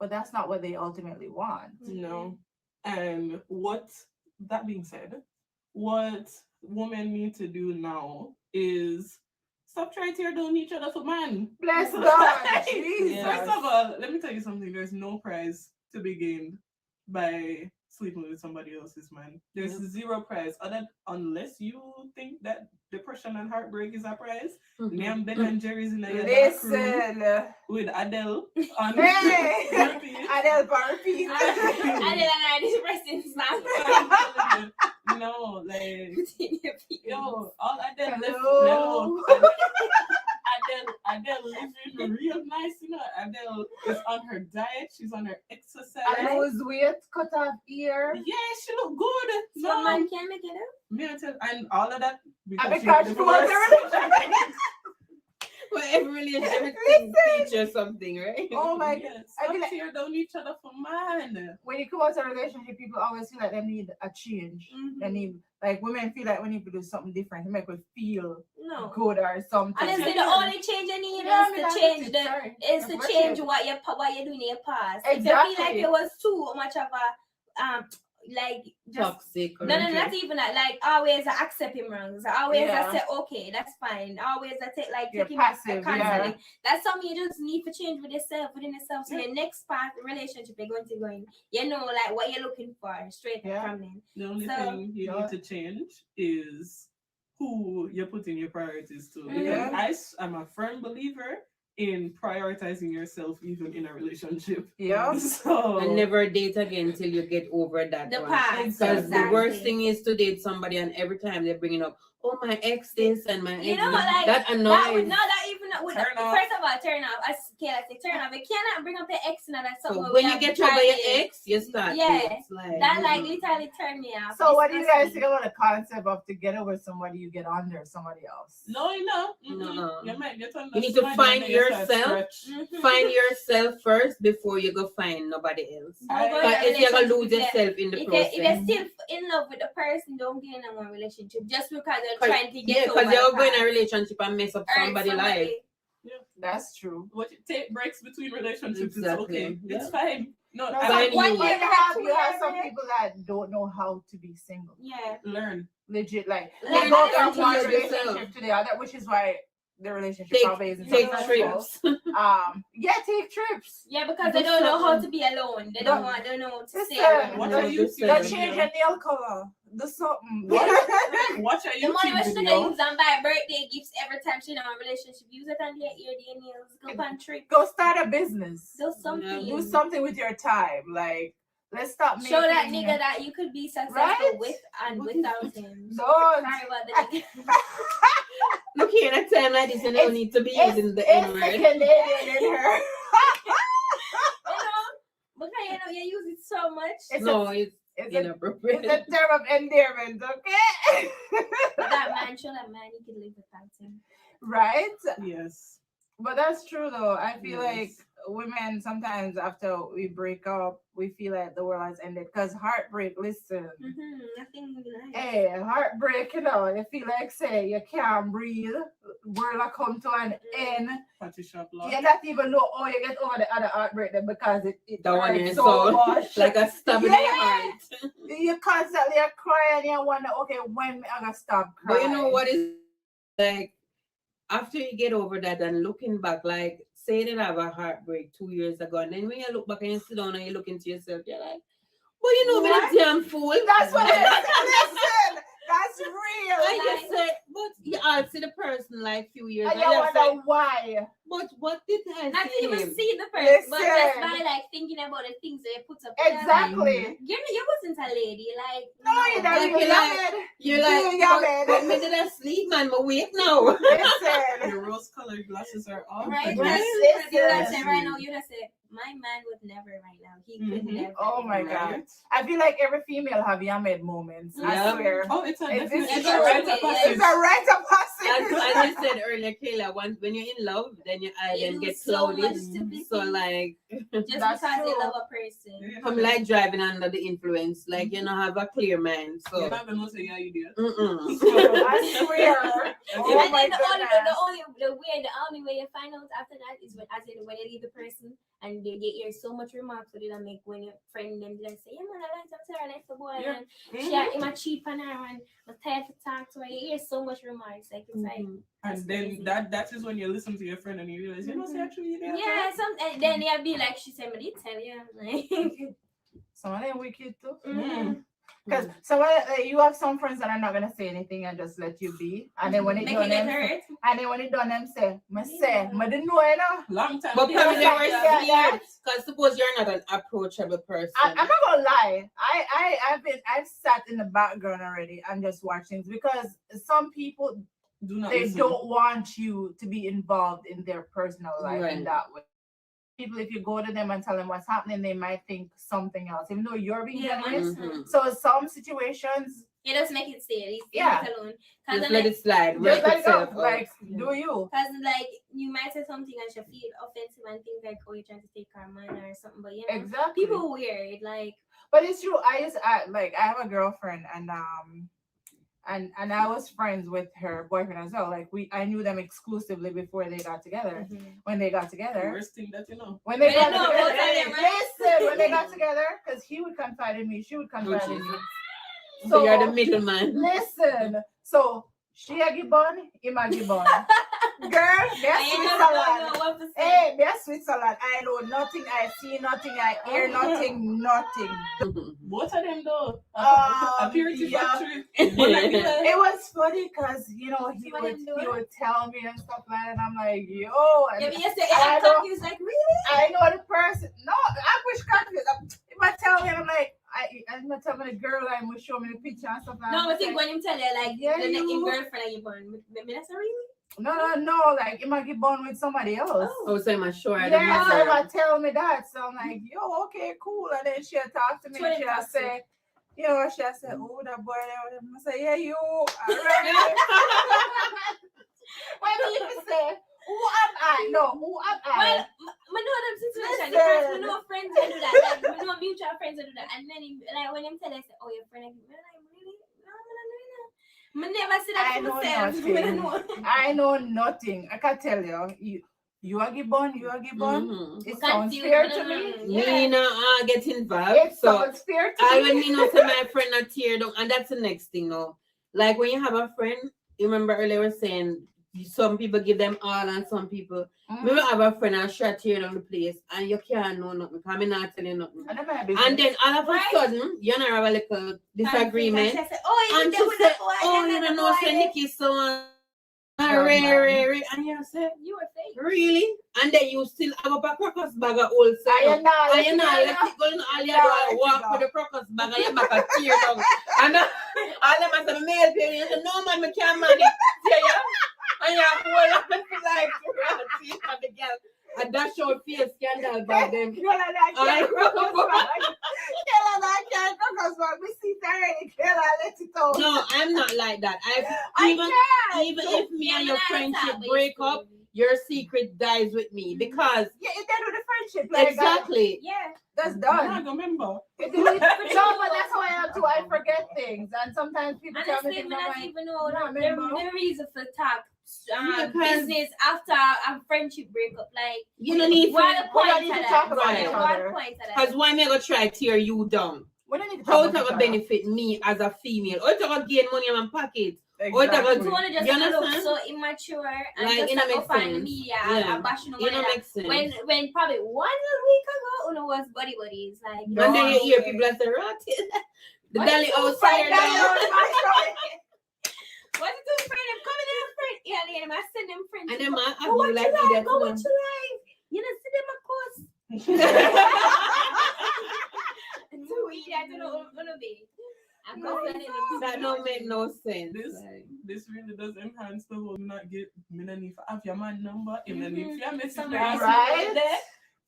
Speaker 2: but that's not what they ultimately want.
Speaker 3: No. And that being said, what women need to do now is stop trying to tear down each other for man.
Speaker 2: Bless God.
Speaker 3: First
Speaker 2: Jesus.
Speaker 3: of all, let me tell you something. There's no prize to be gained by sleeping with somebody else's man. There's zero prize unless you think that depression and heartbreak is a prize. Me and Ben and Jerry's in a crew with Adele on
Speaker 2: Adele Barbie.
Speaker 20: Adele and I depressing snap.
Speaker 3: No, like yo, all Adele
Speaker 2: Hello.
Speaker 3: Adele living real nice, you know. Adele is on her diet, she's on her exercise.
Speaker 2: I lose weight, cut off ear.
Speaker 3: Yeah, she look good.
Speaker 20: Some man can make it up.
Speaker 3: Me I tell, and all of that
Speaker 2: Because
Speaker 3: she
Speaker 2: she was
Speaker 19: Well, every relationship features something, right?
Speaker 2: Oh my
Speaker 3: Yes,
Speaker 2: God. I
Speaker 3: stop
Speaker 2: feel like
Speaker 3: tear down each other for man.
Speaker 2: when you come out of a relationship, people always feel like they need a change. They need, like, women feel like we need to do something different to make us feel
Speaker 20: No.
Speaker 2: good or something.
Speaker 20: Honestly, the only change you need
Speaker 2: Yeah,
Speaker 20: is to change
Speaker 2: That's
Speaker 20: to
Speaker 2: what
Speaker 20: change
Speaker 2: it-
Speaker 20: what you're doing in your past.
Speaker 2: Exactly.
Speaker 20: If you feel like it was too much of a like just
Speaker 19: Toxic.
Speaker 20: no, not even that. Like always, I accept him wrong. So always,
Speaker 2: Yeah.
Speaker 20: I say okay, that's fine. Always, I take
Speaker 2: You're
Speaker 20: him
Speaker 2: passive,
Speaker 20: constantly.
Speaker 2: yeah.
Speaker 20: That's something you just need to change within yourself. So your next part relationship you're going to go in, you know, like what you're looking for straight from them.
Speaker 3: The only
Speaker 20: So-
Speaker 3: thing you need to change is who you're putting your priorities to.
Speaker 20: Yeah.
Speaker 3: Because I'm a firm believer in prioritizing yourself even in a relationship.
Speaker 2: Yeah.
Speaker 3: So
Speaker 19: And never date again till you get over that
Speaker 20: The
Speaker 19: one.
Speaker 20: past,
Speaker 19: Because the worst
Speaker 20: exactly.
Speaker 19: thing is to date somebody and every time they're bringing up, oh, my ex this and my ex
Speaker 20: You know,
Speaker 19: that.
Speaker 20: like
Speaker 19: That
Speaker 20: that
Speaker 19: annoys.
Speaker 20: would not that even with
Speaker 3: Turn off.
Speaker 20: first of all, turn off. As Kayla said, turn off. You cannot bring up your ex and that's something
Speaker 19: So
Speaker 20: we
Speaker 19: when you
Speaker 20: have
Speaker 19: get
Speaker 20: tried
Speaker 19: over your
Speaker 20: it.
Speaker 19: ex, you start.
Speaker 20: Yeah,
Speaker 19: It's like,
Speaker 20: that like literally turned me off.
Speaker 2: So what do you guys
Speaker 20: Disgusting.
Speaker 2: think about the concept of to get over somebody, you get under somebody else?
Speaker 3: No, you know.
Speaker 19: No.
Speaker 3: You might get on
Speaker 19: You
Speaker 3: the
Speaker 19: need to
Speaker 3: slide
Speaker 19: find
Speaker 3: and then you start
Speaker 19: yourself.
Speaker 3: stretch.
Speaker 19: Find yourself first before you go find nobody else.
Speaker 20: Don't go in a
Speaker 19: But if you're gonna
Speaker 20: relationship
Speaker 19: lose
Speaker 20: if
Speaker 19: yourself in the
Speaker 20: if
Speaker 19: process.
Speaker 20: you're still in love with the person, don't get in a one relationship just because you're
Speaker 19: 'Cause-
Speaker 20: trying to
Speaker 19: yeah,
Speaker 20: get over
Speaker 19: because you're
Speaker 20: the
Speaker 19: going in a
Speaker 20: past.
Speaker 19: relationship and mess up
Speaker 20: Hurt
Speaker 19: somebody's
Speaker 20: somebody.
Speaker 19: life.
Speaker 2: That's true.
Speaker 3: What you take breaks between relationships,
Speaker 19: Exactly.
Speaker 3: it's okay.
Speaker 19: Yeah.
Speaker 3: It's fine. No,
Speaker 2: No,
Speaker 3: I
Speaker 2: some
Speaker 3: mean,
Speaker 2: people
Speaker 19: you-
Speaker 2: you have some people that don't know how to be single.
Speaker 20: Yeah.
Speaker 3: learn.
Speaker 2: Legit, like
Speaker 20: Learn
Speaker 2: they go
Speaker 20: how to
Speaker 2: from one
Speaker 19: love yourself.
Speaker 2: relationship to the other, which is why the relationship
Speaker 19: Take,
Speaker 2: probably isn't
Speaker 19: take
Speaker 2: successful.
Speaker 19: trips.
Speaker 2: Yeah, take trips.
Speaker 20: Yeah, because
Speaker 2: Do
Speaker 20: they don't know how
Speaker 2: something.
Speaker 20: to be alone. They
Speaker 2: Don't-
Speaker 20: don't know what to say.
Speaker 2: Listen,
Speaker 3: What
Speaker 19: No,
Speaker 3: are you
Speaker 19: just
Speaker 2: don't
Speaker 19: saying.
Speaker 2: change your nail color. Do something.
Speaker 3: Watch a
Speaker 20: The money
Speaker 3: YouTube
Speaker 20: we should
Speaker 3: video.
Speaker 20: use and buy birthday gifts every time she in a relationship. Use it on their ear, their nails. Go on trip.
Speaker 2: Go start a business.
Speaker 20: Do something.
Speaker 2: Do something with your time. Like, let's stop making
Speaker 20: Show that nigga that you could be successful
Speaker 2: Right?
Speaker 20: with and without him.
Speaker 2: Don't.
Speaker 20: Sorry about the nigga.
Speaker 19: Look here, at a time like this, you don't need to be using the
Speaker 2: It's
Speaker 19: N
Speaker 2: the
Speaker 19: word.
Speaker 2: Canadian in her.
Speaker 20: Because you use it so much.
Speaker 2: It's
Speaker 19: No,
Speaker 2: a,
Speaker 19: it's
Speaker 2: it's a,
Speaker 19: inappropriate.
Speaker 2: it's a term of endearment, okay?
Speaker 20: But that man, show that man, you could live without him.
Speaker 2: Right?
Speaker 3: Yes.
Speaker 2: But that's true though. I feel like
Speaker 3: Yes.
Speaker 2: women sometimes after we break up, we feel like the world has ended. Because heartbreak, listen.
Speaker 20: Nothing nice.
Speaker 2: Hey, heartbreak, you know, you feel like say you can't breathe, world will come to an end.
Speaker 3: Patricia Block.
Speaker 2: You not even know how you get over the other heartbreak then because it
Speaker 19: That one
Speaker 2: hurts
Speaker 19: is
Speaker 2: so
Speaker 19: so
Speaker 2: much.
Speaker 19: like a stab in
Speaker 2: Yeah.
Speaker 19: your heart.
Speaker 2: You constantly are crying, you wonder, okay, when am I gonna stop crying?
Speaker 19: But you know what is like after you get over that and looking back, like say that I have a heartbreak 2 years ago, and then when you look back and you sit down and you look into yourself, you're like, well, you know, me
Speaker 2: What?
Speaker 19: the damn fool.
Speaker 2: That's what it is. Listen, that's real.
Speaker 19: I just said, but you all see the person like few years
Speaker 2: And
Speaker 19: and
Speaker 2: you
Speaker 19: you're
Speaker 2: wonder
Speaker 19: like,
Speaker 2: why.
Speaker 19: but what did I
Speaker 20: Not
Speaker 19: say?
Speaker 20: even
Speaker 19: him?
Speaker 20: see the person, but just
Speaker 2: Listen.
Speaker 20: by like thinking about the things that you put up.
Speaker 2: Exactly.
Speaker 20: Give me, you wasn't a lady, like
Speaker 2: No, you're not
Speaker 19: Like,
Speaker 2: even
Speaker 19: you're like,
Speaker 2: yammed.
Speaker 19: you're like,
Speaker 2: You
Speaker 19: but,
Speaker 2: yammed.
Speaker 19: but me did I sleep, man? But wait now.
Speaker 2: Listen.
Speaker 3: Your rose-colored glasses are off.
Speaker 20: right?
Speaker 3: and
Speaker 20: Right.
Speaker 3: you're
Speaker 20: You just say right now, you just say my man would never right now. He could never.
Speaker 2: Oh my
Speaker 20: ever.
Speaker 2: god. I feel like every female have Yamed moments. I
Speaker 19: Yeah.
Speaker 2: swear.
Speaker 3: Oh, it's a
Speaker 2: It's
Speaker 3: definite
Speaker 2: a rite of passage. It's a rite of
Speaker 19: As
Speaker 2: passage.
Speaker 19: you said earlier, Kayla, once when you're in love, then your eye then
Speaker 20: You
Speaker 19: gets
Speaker 20: so
Speaker 19: cloudy.
Speaker 20: much to
Speaker 19: So like
Speaker 20: Just
Speaker 2: That's
Speaker 20: because you
Speaker 2: true.
Speaker 20: love a person.
Speaker 19: I'm like driving under the influence, like you don't have a clear mind. So
Speaker 3: You're not gonna say yeah, you did.
Speaker 19: mm-mm.
Speaker 2: I swear. Oh
Speaker 20: And
Speaker 2: my
Speaker 20: then
Speaker 2: goodness.
Speaker 20: the only way you find out after that is when, as in, when you leave the person and they get hear so much remarks that they make when your friend them just say, yeah man, I like to her next boy
Speaker 2: Yeah.
Speaker 20: and she I'm a cheap on her and I'm tired to talk to her. You hear so much remarks, like it's like
Speaker 3: And then that is when you listen to your friend and you realize, you know, say actually you did.
Speaker 20: yeah, and then you'll be like, she said, me did tell you. Like,
Speaker 2: Some of them wicked too.
Speaker 20: Mhm.
Speaker 2: Because you have some friends that are not gonna say anything and just let you be, and then when it
Speaker 20: Make
Speaker 2: done
Speaker 20: you get
Speaker 2: them,
Speaker 20: hurt.
Speaker 2: and then when it done them say, I didn't know you know.
Speaker 3: Long time.
Speaker 19: But
Speaker 2: Yeah,
Speaker 19: probably
Speaker 2: yeah,
Speaker 19: they were
Speaker 2: yeah,
Speaker 19: scared because suppose you're not an approachable person.
Speaker 2: I'm not gonna lie. I've sat in the background already and just watched things because some people
Speaker 3: Do not
Speaker 2: they
Speaker 3: listen.
Speaker 2: don't want you to be involved in their personal life in
Speaker 19: Right.
Speaker 2: that way. People, if you go to them and tell them what's happening, they might think something else, even though you're being
Speaker 20: Yeah,
Speaker 2: generous.
Speaker 19: Mhm.
Speaker 2: So some situations,
Speaker 20: you just make it stay. Leave
Speaker 2: Yeah.
Speaker 20: it alone.
Speaker 19: Just let it slide.
Speaker 2: just
Speaker 19: Work
Speaker 2: let it
Speaker 19: itself
Speaker 2: go.
Speaker 19: out.
Speaker 2: Like, do you?
Speaker 20: Because, like, you might say something and she'll feel offensive and think, like, oh, you're trying to take our money or something. But, you know,
Speaker 2: Exactly.
Speaker 20: people weird. Like,
Speaker 2: But it's true. I have a girlfriend and I was friends with her boyfriend as well. Like I knew them exclusively before they got together. When they got
Speaker 3: The
Speaker 2: together,
Speaker 3: worst thing that you know.
Speaker 2: when they got
Speaker 20: know
Speaker 2: together,
Speaker 20: both of them, right?
Speaker 2: listen, when they got together, because he would confide in me, she would confide in me.
Speaker 19: So you're the middleman.
Speaker 2: Listen, so she a gibbon, him a gibbon. Girl, they're
Speaker 20: And you just don't know
Speaker 2: Switzerland.
Speaker 20: what to say.
Speaker 2: Hey, they're Switzerland. I know nothing, I see nothing, I hear nothing, nothing.
Speaker 3: Both of them though.
Speaker 2: Um,
Speaker 3: A purity
Speaker 2: yeah.
Speaker 3: factory. One like the other.
Speaker 2: It was funny because he
Speaker 20: What
Speaker 2: would
Speaker 20: them doing?
Speaker 2: he would tell me and stuff like that, and I'm like, yo, and
Speaker 20: Yeah, but you say,
Speaker 2: I
Speaker 20: I'm
Speaker 2: know-
Speaker 20: confused. Like, really?
Speaker 2: I know the person. No, I wish confused. If I tell me, I'm like, I'm not telling the girl I will show me the picture and stuff like that.
Speaker 20: No, I think when him tell you, like,
Speaker 2: Yeah,
Speaker 20: the next
Speaker 2: you-
Speaker 20: girlfriend and you born. Maybe that's not really?
Speaker 2: No, like it might get born with somebody else.
Speaker 19: Oh, so I'm sure I
Speaker 2: Yeah, so
Speaker 19: don't
Speaker 2: if I tell me that, so I'm like, yo, okay, cool. And then she'll talk to me and she'll say, she'll say, oh, that boy, there. I say, yeah, you. All right. When people say, who am I? No, who am I?
Speaker 20: Well, I know them situation.
Speaker 2: Listen.
Speaker 20: We know friends that do that. Like, we know mutual friends that do that. And then, like, when him tell us, oh, your friend, like, really? No, I never see that
Speaker 2: I
Speaker 20: for
Speaker 2: know
Speaker 20: myself. I don't know.
Speaker 2: nothing. I know nothing. I can tell you are gibbon,
Speaker 19: Mhm.
Speaker 2: It
Speaker 20: Confused,
Speaker 2: sounds fair
Speaker 20: but
Speaker 2: to
Speaker 20: no,
Speaker 2: me.
Speaker 20: no, no.
Speaker 19: Me not get involved.
Speaker 2: It
Speaker 19: So
Speaker 2: sounds fair to
Speaker 19: I
Speaker 2: me.
Speaker 19: when me know say my friend not tear down, and that's the next thing now. Like when you have a friend, you remember earlier we were saying some people give them all and some people. Me will have a friend and she tear down the place and you can't know nothing because I'm not telling you nothing. And then all of a sudden you know have a little disagreement.
Speaker 20: And she say, oh,
Speaker 19: And
Speaker 20: you
Speaker 19: she
Speaker 20: with
Speaker 19: say,
Speaker 20: the boy,
Speaker 19: oh,
Speaker 20: you're
Speaker 19: you
Speaker 20: not
Speaker 19: don't
Speaker 20: the
Speaker 19: know,
Speaker 20: boy.
Speaker 19: say Nikki so
Speaker 2: man.
Speaker 19: rare, and you say,
Speaker 20: You were fake.
Speaker 19: really? And then you still have a crocus bag of old
Speaker 2: I
Speaker 19: side.
Speaker 2: am not
Speaker 19: And you know, let it go in all you do, walk with the crocus bag and you back a tear down. And all them as a male parent, you say, no man, I can't manage. Yeah. And you hold on like royalty and the girl. And that show feel scandal by them.
Speaker 2: Girl, and I can't crocus bag. Girl, and I can't crocus bag. We see that already. Girl, I let it out.
Speaker 19: No, I'm not like that. Even if me and your friendship break up, your secret dies with me because
Speaker 2: Yeah, it done with the friendship. Like,
Speaker 19: exactly.
Speaker 20: Yeah.
Speaker 2: That's
Speaker 3: I
Speaker 2: done.
Speaker 3: don't remember.
Speaker 2: No, but that's how I am too. I forget things, and sometimes people tell me
Speaker 20: Honestly,
Speaker 2: things.
Speaker 20: I
Speaker 2: I'm
Speaker 20: not
Speaker 2: like,
Speaker 20: even know
Speaker 2: nah,
Speaker 20: the
Speaker 2: remember.
Speaker 20: reason for talk
Speaker 19: Because-
Speaker 20: business after a friendship breakup. Like,
Speaker 19: You don't need
Speaker 20: what
Speaker 19: to-
Speaker 20: the
Speaker 2: we don't
Speaker 20: point
Speaker 2: need
Speaker 20: of
Speaker 2: to
Speaker 20: that?
Speaker 2: talk about
Speaker 19: Right.
Speaker 2: each
Speaker 20: What
Speaker 2: other.
Speaker 20: point of that?
Speaker 19: Because why am I gonna try to tear you down?
Speaker 2: We don't need to
Speaker 19: How
Speaker 2: talk
Speaker 19: it
Speaker 2: about each
Speaker 19: gonna
Speaker 2: other.
Speaker 19: benefit me as a female? How it gonna gain money in my pocket?
Speaker 2: Exactly.
Speaker 20: To only just
Speaker 19: You
Speaker 20: look
Speaker 19: understand?
Speaker 20: so immature and
Speaker 19: Like,
Speaker 20: just
Speaker 19: it
Speaker 20: like
Speaker 19: don't
Speaker 20: go
Speaker 19: make
Speaker 20: find the
Speaker 19: sense.
Speaker 20: media
Speaker 19: Yeah.
Speaker 20: and bashing
Speaker 19: It don't make sense.
Speaker 20: when probably 1 week ago Uno was buddies like
Speaker 19: And then you hear people that say, right, the
Speaker 20: What
Speaker 19: dolly
Speaker 20: is so
Speaker 19: outside.
Speaker 20: funny? What is the friend? I'm coming in, friend. Yeah, and I send them friends.
Speaker 19: And then I
Speaker 20: Go
Speaker 19: have
Speaker 20: watch
Speaker 19: you like
Speaker 20: your live,
Speaker 19: that
Speaker 20: go
Speaker 19: too.
Speaker 20: watch your live. You know, see them, of course. To eat, I don't know what to be. I'm going to
Speaker 19: That don't make no sense.
Speaker 3: This really does enhance the whole not get me no need to have your man number, even if you miss
Speaker 20: Some
Speaker 3: it,
Speaker 2: right?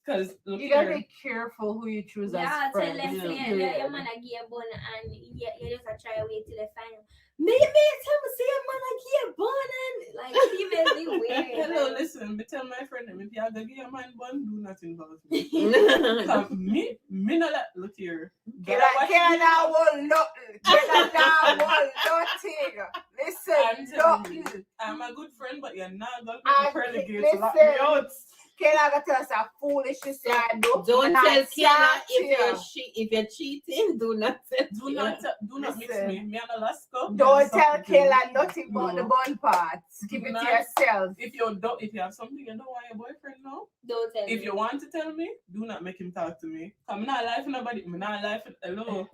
Speaker 3: Because
Speaker 2: you gotta be careful who you choose
Speaker 20: Yeah,
Speaker 2: as
Speaker 20: tell
Speaker 2: friends.
Speaker 20: them say
Speaker 2: Yeah.
Speaker 20: your man a gay bun and you just a try wait till they find him. Me tell me say your man a gay bun and like females be weird.
Speaker 3: Hello,
Speaker 20: like.
Speaker 3: listen, me tell my friend them, if you have to give a man bun, do not involve me. Because me not like, look here.
Speaker 2: Can I want nothing? Can I want nothing? Listen, nothing.
Speaker 3: I'm a good friend, but you're not going
Speaker 2: And
Speaker 3: to relegate
Speaker 2: listen,
Speaker 3: lock me out.
Speaker 2: Can I tell us a foolishness?
Speaker 19: Don't tell Kayla if you're cheating. Do not
Speaker 3: mix me. Me and Alaska.
Speaker 2: Don't tell Kayla nothing about the bun parts. Keep it to yourself.
Speaker 3: If you have something you don't want your boyfriend know,
Speaker 20: don't tell
Speaker 3: if you want to tell me, do not make him talk to me. I'm not lying for nobody. I'm not lying for hello.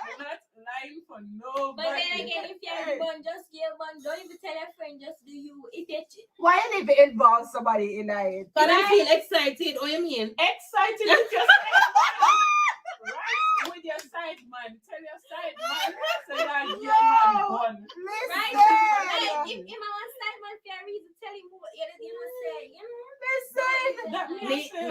Speaker 3: I'm not lying for nobody.
Speaker 20: But then again, if you're bun, just give bun. Don't even tell a friend. Just do you. If you
Speaker 2: why did it involve somebody in it?
Speaker 19: But I feel excited. What you mean?
Speaker 3: Excited with your right with your side man. Tell your side man. Say that your man bun.
Speaker 20: Right? Like, if I want side man for a reason, tell him what you know say. You know.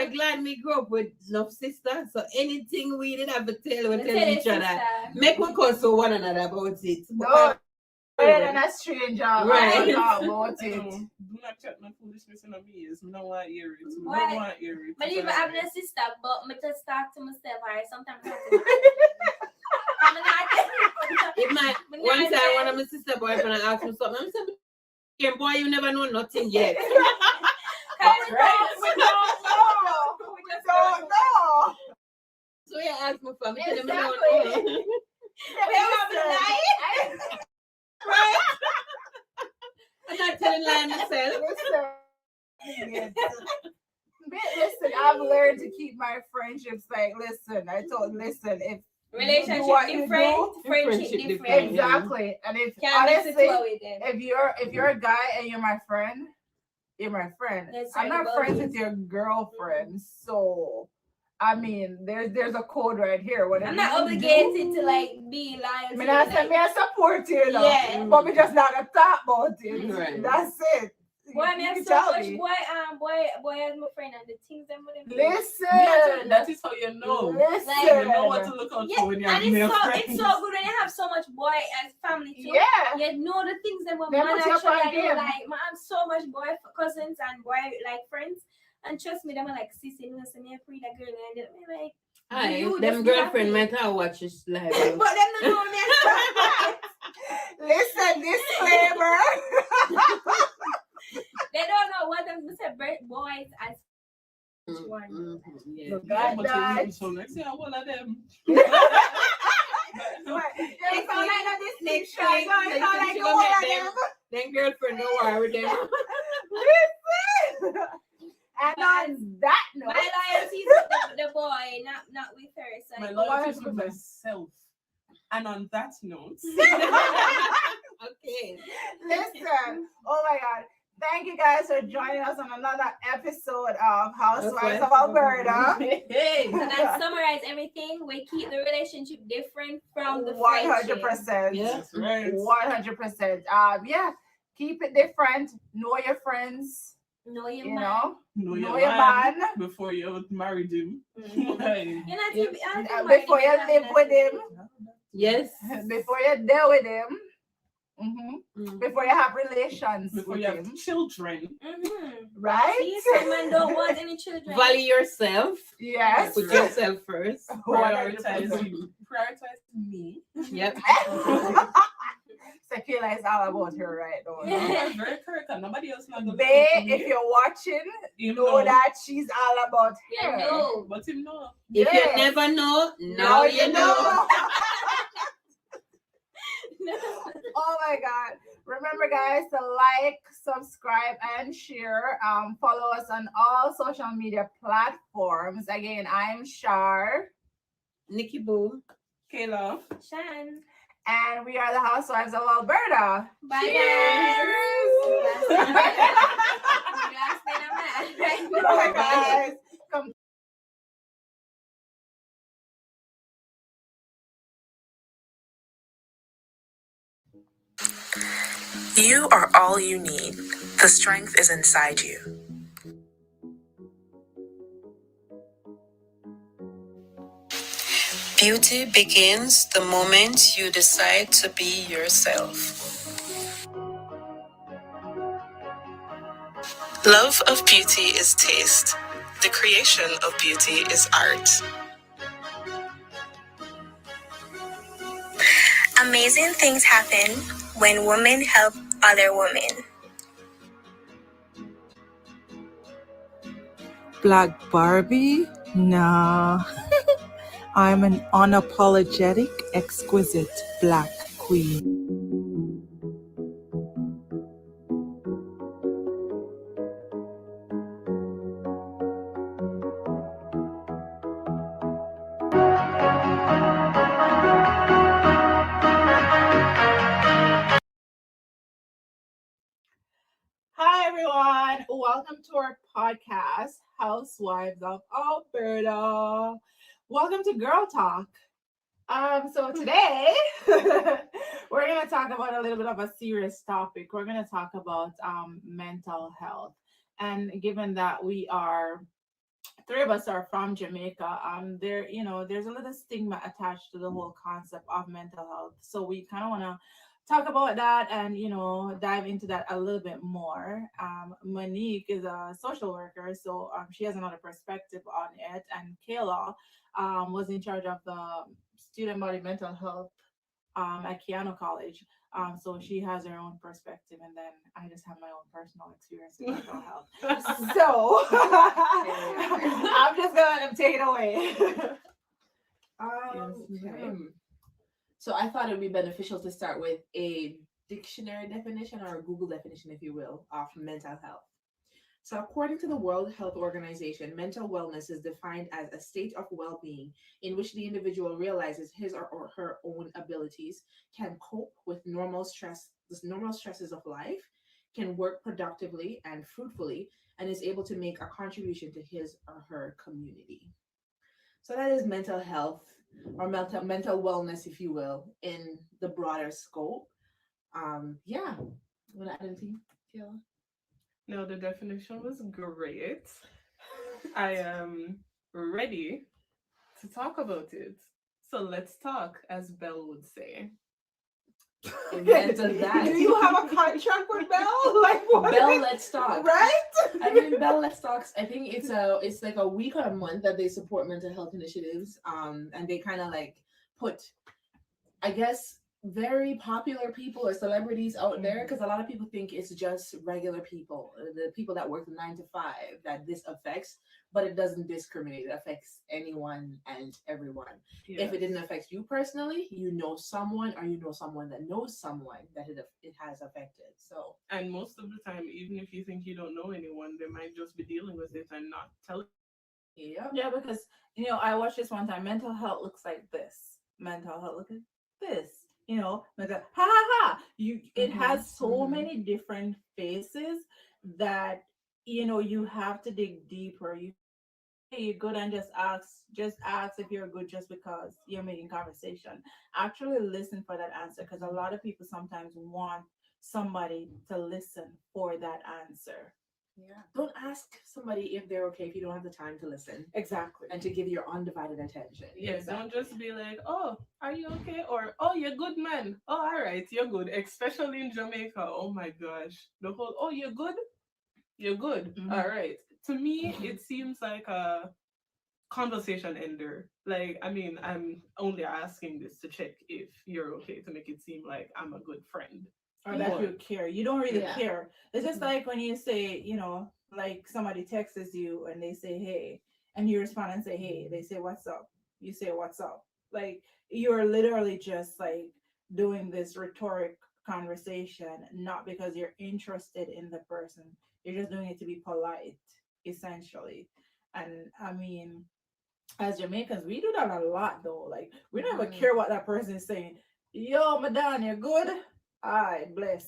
Speaker 19: Me glad me grew up with enough sisters, so anything we didn't have to tell, we
Speaker 20: We
Speaker 19: tell
Speaker 20: tell
Speaker 19: each
Speaker 20: the
Speaker 19: other.
Speaker 20: sister.
Speaker 19: Make one console one another about it.
Speaker 2: No. Better than a stranger.
Speaker 19: Right.
Speaker 2: About it.
Speaker 3: Do not chat my foolishness in my ears. I don't want to hear it. I
Speaker 20: Why?
Speaker 3: don't want to hear it.
Speaker 20: But even having a sister, but me just talk to myself. Alright, sometimes I
Speaker 19: If my one time one of my sister boyfriend asked me something, I'm saying, "Yeah, boy, you never know nothing yet."
Speaker 2: That's right. We don't know. We just don't know.
Speaker 19: So you ask me for me, tell them
Speaker 2: Exactly.
Speaker 19: no.
Speaker 2: Right?
Speaker 19: I'm not telling lie myself.
Speaker 2: Listen, I've learned to keep my friendships like, listen, if
Speaker 20: relationship
Speaker 2: you do what you
Speaker 20: different,
Speaker 2: do,
Speaker 20: friendship different.
Speaker 2: Exactly. And if
Speaker 20: Can't mix
Speaker 2: honestly,
Speaker 20: it well with them.
Speaker 2: if you're a guy and you're my friend, you're my friend.
Speaker 20: That's
Speaker 2: I'm
Speaker 20: right,
Speaker 2: not friends
Speaker 20: buddies.
Speaker 2: with your girlfriend. So I mean, there's a code right here. Whatever
Speaker 20: I'm not
Speaker 2: you
Speaker 20: obligated
Speaker 2: do,
Speaker 20: to like be loyal.
Speaker 2: I mean, I say me I support you, know.
Speaker 20: Yeah.
Speaker 2: But we just not gonna talk about it.
Speaker 19: Right.
Speaker 2: That's it.
Speaker 20: Boy, me
Speaker 2: You
Speaker 20: have
Speaker 2: can
Speaker 20: so
Speaker 2: tell
Speaker 20: much
Speaker 2: me.
Speaker 20: boy as my friend and the things them with them.
Speaker 2: Listen.
Speaker 3: That is how you know.
Speaker 2: Listen.
Speaker 3: You know what to look out
Speaker 20: Yeah,
Speaker 3: for when you have
Speaker 20: and
Speaker 3: male
Speaker 20: it's
Speaker 3: friends.
Speaker 20: so good when you have so much boy as family too.
Speaker 2: Yeah.
Speaker 20: You know the things that my
Speaker 2: They
Speaker 20: man
Speaker 2: put you up on
Speaker 20: actually
Speaker 2: game.
Speaker 20: like. Man, I have so much boy cousins and boy like friends. And trust me, them are like, sis, you know, so me free that girl and them like.
Speaker 19: Aye,
Speaker 20: you
Speaker 19: them
Speaker 20: just be
Speaker 19: girlfriend
Speaker 20: happy.
Speaker 19: might have watched this live.
Speaker 20: But them don't know me.
Speaker 2: Listen, disclaimer.
Speaker 20: They don't know what them say boys as one.
Speaker 19: Yeah.
Speaker 2: Look
Speaker 3: Yeah,
Speaker 2: at
Speaker 3: but
Speaker 2: that.
Speaker 3: you so next year, one of them.
Speaker 2: It's all like a distinction. It's all like a one of them.
Speaker 19: Then girlfriend don't worry with them.
Speaker 2: Listen. And on that note,
Speaker 20: My loyalty is with the boy, not with her. So
Speaker 3: My
Speaker 20: I
Speaker 3: loyalty is
Speaker 20: go-
Speaker 3: with myself. And on that note,
Speaker 19: Okay.
Speaker 2: listen. Oh my God. Thank you guys for joining us on another episode of Housewives of Alberta.
Speaker 19: Hey.
Speaker 20: So that summarize everything. We keep the relationship different from the friendship.
Speaker 2: 100%.
Speaker 19: Yeah.
Speaker 3: that's right.
Speaker 2: 100%. Yeah. Keep it different. Know your friends.
Speaker 20: Know your
Speaker 2: You
Speaker 20: man.
Speaker 2: know.
Speaker 3: Know
Speaker 2: Know
Speaker 3: your
Speaker 2: your
Speaker 3: man
Speaker 2: man.
Speaker 3: before you married him.
Speaker 20: Mhm.
Speaker 3: Right.
Speaker 20: You're not
Speaker 19: Yeah.
Speaker 20: even, I don't think
Speaker 2: Before you
Speaker 20: married,
Speaker 2: live with him.
Speaker 19: Yes.
Speaker 2: Before you deal with him. Before you have relations
Speaker 3: Before
Speaker 2: with
Speaker 3: you have
Speaker 2: him.
Speaker 3: children.
Speaker 2: Right?
Speaker 20: See, some man don't want any children.
Speaker 19: Value yourself.
Speaker 2: Yes.
Speaker 19: Put yourself first.
Speaker 3: Prioritize me.
Speaker 19: Yep.
Speaker 2: Sakila is all about her right now.
Speaker 3: That's very correct. And nobody else not gonna
Speaker 2: Babe,
Speaker 3: come from
Speaker 2: if
Speaker 3: you.
Speaker 2: you're watching,
Speaker 3: You
Speaker 2: know
Speaker 3: know.
Speaker 2: that she's all about
Speaker 20: Yeah,
Speaker 2: her.
Speaker 20: no.
Speaker 3: But him know.
Speaker 19: If
Speaker 2: Yes.
Speaker 19: you never know,
Speaker 2: Now
Speaker 19: now you know.
Speaker 2: Oh my God. Remember, guys, to like, subscribe, and share. Follow us on all social media platforms. Again, I'm Shar.
Speaker 19: Nikki Boo.
Speaker 3: Kayla.
Speaker 20: Shan.
Speaker 2: And we are the Housewives of Alberta.
Speaker 20: Bye,
Speaker 2: Cheers.
Speaker 20: guys. Last night I'm mad.
Speaker 2: Bye, guys. Come
Speaker 8: You are all you need. The strength is inside you. Beauty begins the moment you decide to be yourself. Love of beauty is taste. The creation of beauty is art.
Speaker 22: Amazing things happen when women help other women.
Speaker 23: Black Barbie? Nah. I'm an unapologetic, exquisite black queen.
Speaker 2: Hi everyone, welcome to our podcast, Housewives of Alberta. Welcome to Girl Talk. So today we're gonna talk about a little bit of a serious topic. We're gonna talk about mental health, and given that three of us are from Jamaica, there's a little stigma attached to the whole concept of mental health. So we kind of want to talk about that and dive into that a little bit more. Monique is a social worker, so she has another perspective on it, and Kayla was in charge of the student body mental health at Keanu College. So she has her own perspective, and then I just have my own personal experience with mental health. So I'm just gonna take it away.
Speaker 6: So I thought it would be beneficial to start with a dictionary definition or a Google definition, if you will, of mental health. So according to the World Health Organization, mental wellness is defined as a state of well-being in which the individual realizes his or her own abilities, can cope with normal stresses of life, can work productively and fruitfully, and is able to make a contribution to his or her community. So that is mental health, or mental wellness, if you will, in the broader scope. Yeah. Want to add anything, Kayla?
Speaker 3: No, the definition was great. I am ready to talk about it. So let's talk, as Belle would say.
Speaker 2: Do you have a contract with Belle? Like what?
Speaker 6: Belle Let's Talk,
Speaker 2: right?
Speaker 6: I mean, Belle Let's Talks. I think it's like a week or a month that they support mental health initiatives. And they kind of like put, I guess, very popular people or celebrities out there, because a lot of people think it's just regular people, the people that work the 9 to 5, that this affects, but it doesn't discriminate. It affects anyone and everyone.
Speaker 3: Yes.
Speaker 6: If it didn't affect you personally, you know someone, or you know someone that knows someone that it has affected. So,
Speaker 3: and most of the time, even if you think you don't know anyone, they might just be dealing with it and not telling.
Speaker 2: Yeah, because I watched this one time. Mental health looks like this. Mental health look like this. Like ha ha ha. It has so many different faces that you have to dig deeper. You're good, and just ask if you're good just because you're making conversation. Actually listen for that answer, because a lot of people sometimes want somebody to listen for that answer.
Speaker 6: yeah, don't ask somebody if they're okay if you don't have the time to listen
Speaker 2: Exactly.
Speaker 6: and to give your undivided attention.
Speaker 3: Yes, don't just be like, oh, are you okay? Or, oh, you're good, man. Oh, all right, you're good. Especially in Jamaica. Oh my gosh. The whole, oh, you're good? You're good.
Speaker 2: Mhm.
Speaker 3: All right. To me, it seems like a conversation ender. Like, I mean, I'm only asking this to check if you're okay, to make it seem like I'm a good friend.
Speaker 2: Or that you care. You don't really
Speaker 6: Yeah.
Speaker 2: care. It's just like when you say, like somebody texts you and they say, hey, and you respond and say, hey, they say, what's up? You say, what's up? Like you're literally just like doing this rhetoric conversation, not because you're interested in the person. You're just doing it to be polite, essentially. And I mean, as Jamaicans, we do that a lot though. Like we don't even care what that person is saying. Yo, madam, you're good. I bless.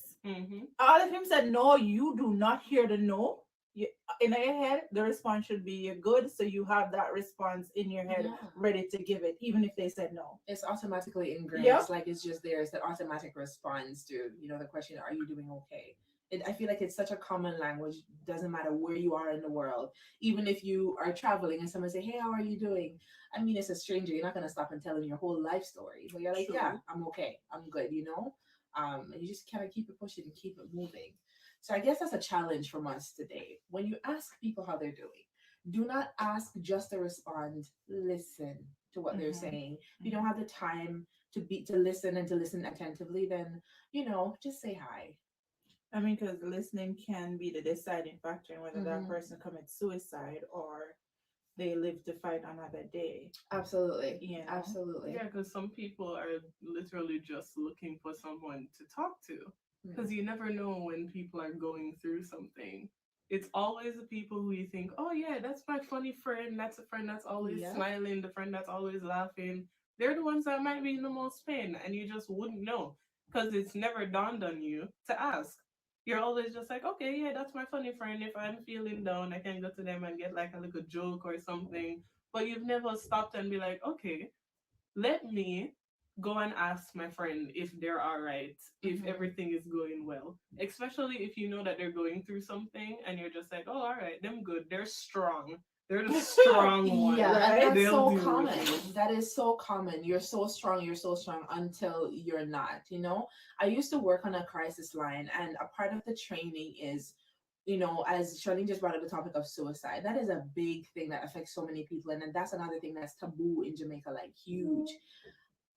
Speaker 2: All of him said no. You do not hear the no. In your head, the response should be you're good. So you have that response in your head
Speaker 6: Yeah.
Speaker 2: ready to give it, even if they said no.
Speaker 6: It's automatically ingrained.
Speaker 2: Yeah.
Speaker 6: It's like it's just there. It's the automatic response to the question, are you doing okay? I feel like it's such a common language. Doesn't matter where you are in the world. Even if you are traveling and someone say, "Hey, how are you doing?" I mean, it's a stranger. You're not gonna stop and tell them your whole life story. But you're like,
Speaker 2: True.
Speaker 6: "Yeah, I'm okay. I'm good," you know. And you just kind of keep it pushing and keep it moving. So I guess that's a challenge from us today. When you ask people how they're doing, do not ask just to respond. Listen to what they're saying. If you don't have the time to listen and to listen attentively, then just say hi.
Speaker 2: I mean, because listening can be the deciding factor in whether that
Speaker 6: Mhm.
Speaker 2: person commits suicide or they live to fight another day.
Speaker 6: Absolutely.
Speaker 2: You know?
Speaker 6: Absolutely.
Speaker 3: Yeah, because some people are literally just looking for someone to talk to. Because you never know when people are going through something. It's always the people who you think, oh yeah, that's my funny friend. That's a friend that's always
Speaker 6: Yeah.
Speaker 3: smiling, the friend that's always laughing. They're the ones that might be in the most pain, and you just wouldn't know because it's never dawned on you to ask. You're always just like, okay, yeah, that's my funny friend. If I'm feeling down, I can go to them and get like a little joke or something. But you've never stopped and be like, okay, let me go and ask my friend if they're all right, if
Speaker 6: Mhm.
Speaker 3: everything is going well. Especially if you know that they're going through something and you're just like, oh, all right, them good. They're strong. They're the strong one.
Speaker 6: Yeah, and
Speaker 3: Right?
Speaker 6: that's
Speaker 3: They'll
Speaker 6: so
Speaker 3: deal with
Speaker 6: common.
Speaker 3: it.
Speaker 6: That is so common. You're so strong until you're not, I used to work on a crisis line, and a part of the training is, as Charlene just brought up the topic of suicide, that is a big thing that affects so many people. And then that's another thing that's taboo in Jamaica, like huge.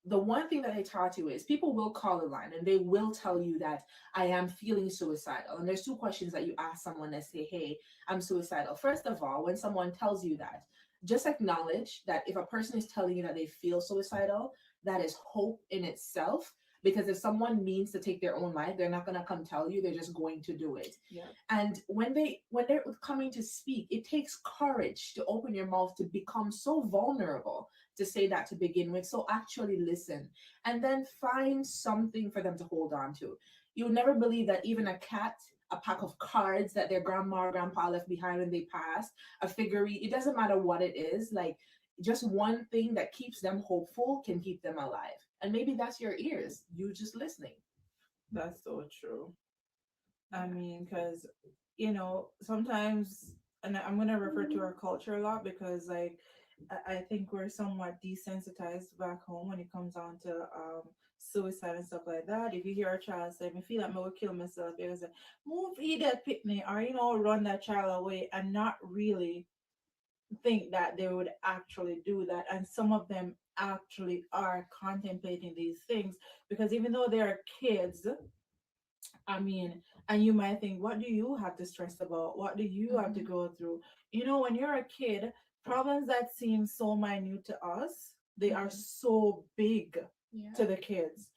Speaker 6: The one thing that I taught you is people will call the line and they will tell you that I am feeling suicidal. And there's two questions that you ask someone that say, hey, I'm suicidal. First of all, when someone tells you that, just acknowledge that if a person is telling you that they feel suicidal, that is hope in itself. Because if someone means to take their own life, they're not gonna come tell you, they're just going to do it.
Speaker 2: Yeah.
Speaker 6: And when they're coming to speak, it takes courage to open your mouth, to become so vulnerable, to say that to begin with. So actually listen and then find something for them to hold on to. You'll never believe that even a cat, a pack of cards that their grandma or grandpa left behind when they passed, a figurine, it doesn't matter what it is, like just one thing that keeps them hopeful can keep them alive. And maybe that's your ears, you just listening.
Speaker 2: That's so true. I mean, because sometimes, and I'm gonna refer to our culture a lot because, like, I think we're somewhat desensitized back home when it comes down to suicide and stuff like that. If you hear a child say, "I feel like I will kill myself," they're gonna say, "Move, eat that picnic," or run that child away, and not really think that they would actually do that. And some of them actually are contemplating these things because even though they're kids, I mean, and you might think, what do you have to stress about? What do you have to go through? When you're a kid, problems that seem so minute to us, they are so big to the kids.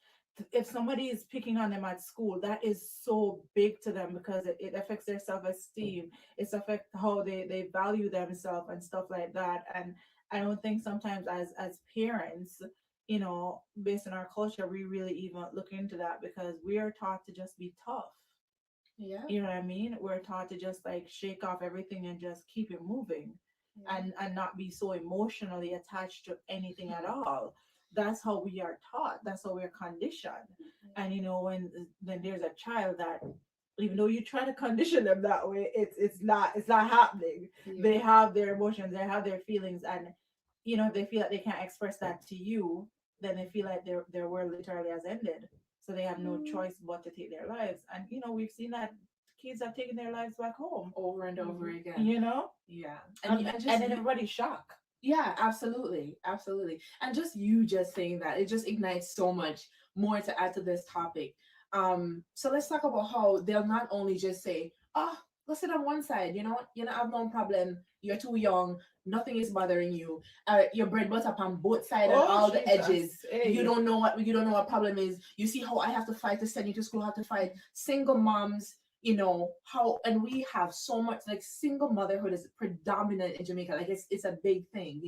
Speaker 2: If somebody is picking on them at school, that is so big to them because it affects their self-esteem. It affects how they value themselves and stuff like that. And I don't think sometimes as parents, based on our culture, we really even look into that because we are taught to just be tough.
Speaker 6: Yeah.
Speaker 2: You know what I mean? We're taught to just like shake off everything and just keep it moving and not be so emotionally attached to anything at all. That's how we are taught. That's how we're conditioned. And when there's a child that even though you try to condition them that way, it's not happening. They have their emotions, they have their feelings, and they feel like they can't express that to you, then they feel like their world literally has ended. So they have no choice but to take their lives. And we've seen that kids have taken their lives back home
Speaker 6: over and over again.
Speaker 2: Yeah.
Speaker 6: And
Speaker 2: And then everybody's shocked.
Speaker 6: Yeah, absolutely. Absolutely. And just saying that, it just ignites so much more to add to this topic. So let's talk about how they'll not only just say, oh, go sit on one side, you have no problem, you're too young, nothing is bothering you, your bread butter on both sides and all the edges. You don't know what problem is. You see how I have to fight to send you to school, how to fight. Single moms, and we have so much, like, single motherhood is predominant in Jamaica, like it's a big thing.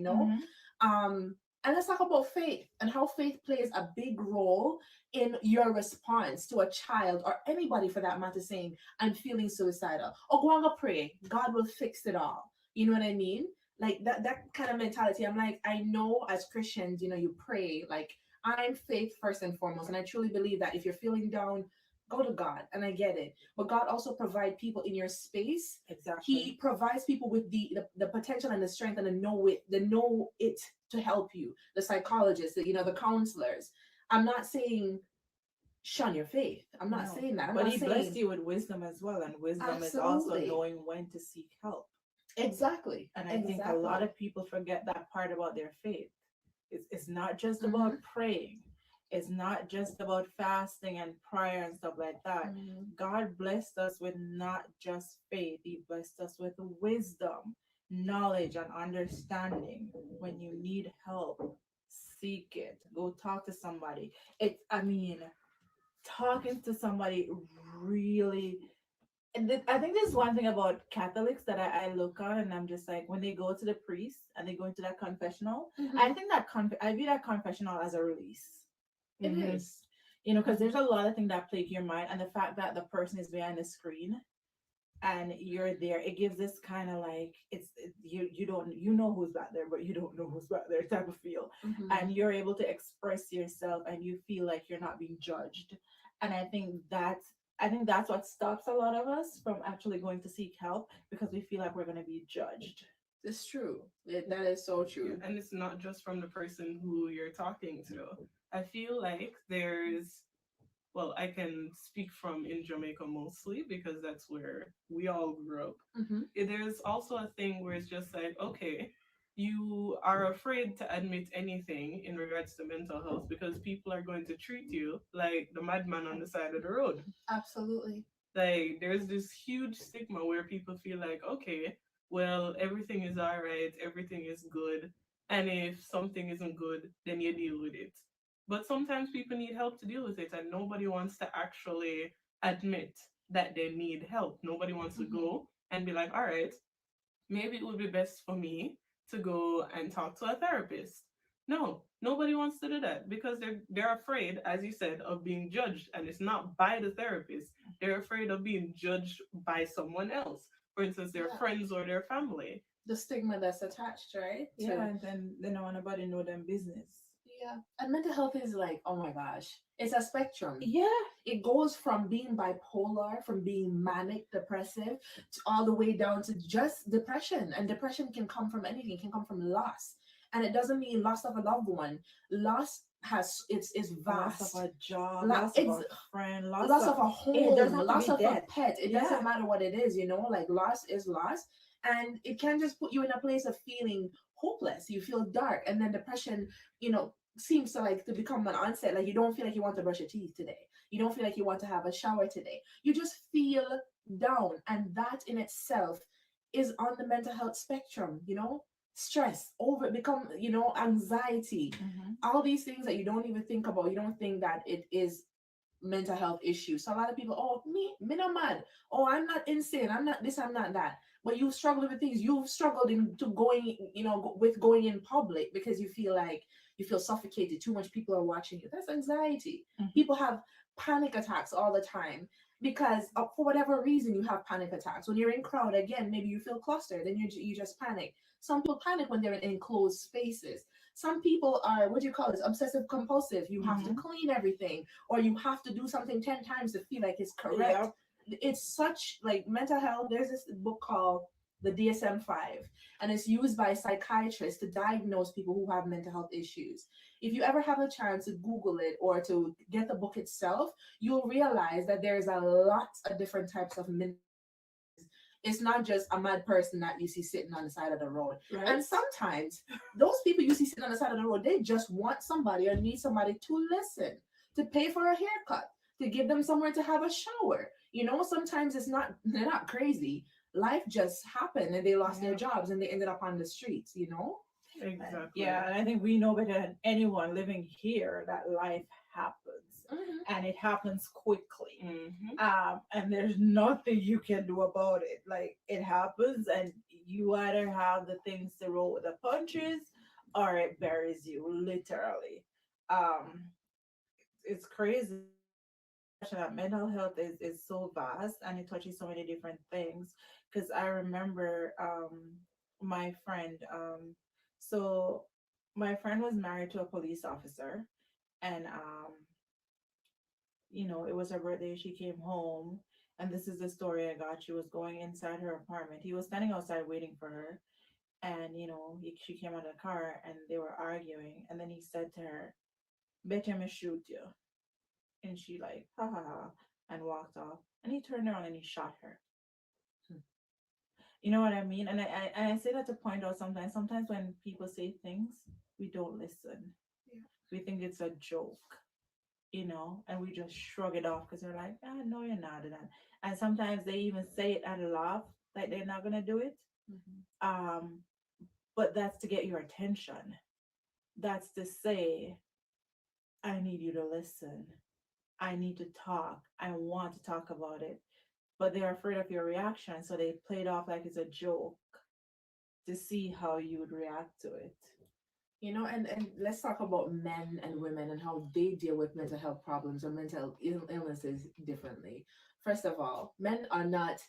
Speaker 6: And let's talk about faith and how faith plays a big role in your response to a child or anybody for that matter saying, I'm feeling suicidal. Or go and pray, God will fix it all. You know what I mean? Like that kind of mentality. I'm like, I know as Christians, you pray, like, I'm faith first and foremost. And I truly believe that if you're feeling down, go to God, and I get it. But God also provide people in your space.
Speaker 2: Exactly.
Speaker 6: He provides people with the potential and the strength and the know it to help you. The psychologists, the counselors. I'm not saying shun your faith. I'm not
Speaker 2: No,
Speaker 6: saying that. I'm
Speaker 2: but
Speaker 6: not
Speaker 2: he
Speaker 6: saying
Speaker 2: blessed you with wisdom as well, and wisdom is also
Speaker 6: absolutely.
Speaker 2: knowing when to seek help.
Speaker 6: Exactly.
Speaker 2: And I think a lot of people forget that part about their faith. It's not just about praying. It's not just about fasting and prayer and stuff like that. God blessed us with not just faith. He blessed us with wisdom, knowledge, and understanding. When you need help, seek it. Go talk to somebody. Talking to somebody really. I think there's one thing about Catholics that I look on, and I'm just like, when they go to the priest and they go into that confessional, I think that I view that confessional as a release. It is, because there's a lot of things that plague your mind, and the fact that the person is behind the screen and you're there, it gives this kind of like you know who's back there, but you don't know who's back there type of feel, and you're able to express yourself, and you feel like you're not being judged, and I think that's what stops a lot of us from actually going to seek help, because we feel like we're going to be judged.
Speaker 6: It's true. That is so true.
Speaker 3: And it's not just from the person who you're talking to. I feel like I can speak from in Jamaica mostly, because that's where we all grew up. There's also a thing where it's just like, okay, you are afraid to admit anything in regards to mental health because people are going to treat you like the madman on the side of the road.
Speaker 6: Absolutely.
Speaker 3: Like, there's this huge stigma where people feel like, okay, well, everything is all right, everything is good, and if something isn't good, then you deal with it. But sometimes people need help to deal with it, and nobody wants to actually admit that they need help. Nobody wants to go and be like, all right, maybe it would be best for me to go and talk to a therapist. No, nobody wants to do that because they're afraid, as you said, of being judged, and it's not by the therapist. They're afraid of being judged by someone else. For instance, their friends or their family.
Speaker 6: The stigma that's attached, right?
Speaker 2: Yeah, and then they don't want nobody know them business.
Speaker 6: Yeah, and mental health is like, oh my gosh, it's a spectrum.
Speaker 2: Yeah,
Speaker 6: it goes from being bipolar, from being manic depressive, to all the way down to just depression. And depression can come from anything. It can come from loss, and it doesn't mean loss of a loved one. Loss it's vast.
Speaker 2: Loss of a job, loss of a friend,
Speaker 6: loss of a home, loss of a pet. It
Speaker 2: Yeah.
Speaker 6: doesn't matter what it is, like loss is loss. And it can just put you in a place of feeling hopeless. You feel dark, and then depression, seems to become an onset. Like, you don't feel like you want to brush your teeth today. You don't feel like you want to have a shower today. You just feel down, and that in itself is on the mental health spectrum. Stress over become anxiety, all these things that you don't even think about. You don't think that it is mental health issues. So a lot of people, oh, me not mad. Oh, I'm not insane. I'm not this. I'm not that. But you've struggled with things. You've struggled with going in public because you feel like you feel suffocated. Too much people are watching you. That's anxiety. People have panic attacks all the time because for whatever reason you have panic attacks. When you're in crowd, again, maybe you feel clustered, then you just panic. Some people panic when they're in enclosed spaces. Some people are, obsessive compulsive. You have to clean everything, or you have to do something 10 times to feel like it's correct. It's such mental health. There's this book called the DSM-5, and it's used by psychiatrists to diagnose people who have mental health issues. If you ever have a chance to Google it or to get the book itself, you'll realize that there's a lot of different types of mental. It's not just a mad person that you see sitting on the side of the road. Right. And sometimes those people you see sitting on the side of the road, they just want somebody or need somebody to listen, to pay for a haircut, to give them somewhere to have a shower. Sometimes they're not crazy. Life just happened and they lost their jobs and they ended up on the streets,
Speaker 3: Exactly.
Speaker 2: Yeah, and I think we know better than anyone living here that life happens. And it happens quickly. And there's nothing you can do about it. Like, it happens, and you either have the things to roll with the punches or it buries you, literally. It's crazy that mental health is so vast, and it touches so many different things. Because I remember my friend, so my friend was married to a police officer, and
Speaker 9: it was her birthday. She came home, and this is the story I got. She was going inside her apartment. He was standing outside waiting for her, and she came out of the car, and they were arguing. And then he said to her, "Bet me shoot you," and she like ha ha ha and walked off. And he turned around and he shot her. You know what I mean? And I say that to point out sometimes when people say things, we don't listen. We think it's a joke, and we just shrug it off because they're like, no, you're not. And sometimes they even say it and laugh, like they're not gonna do it. But that's to get your attention. That's to say, I need you to listen. I need to talk. I want to talk about it. But they're afraid of your reaction, so they play it off like it's a joke to see how you would react to it.
Speaker 6: And let's talk about men and women and how they deal with mental health problems or mental illnesses differently. First of all, men are not,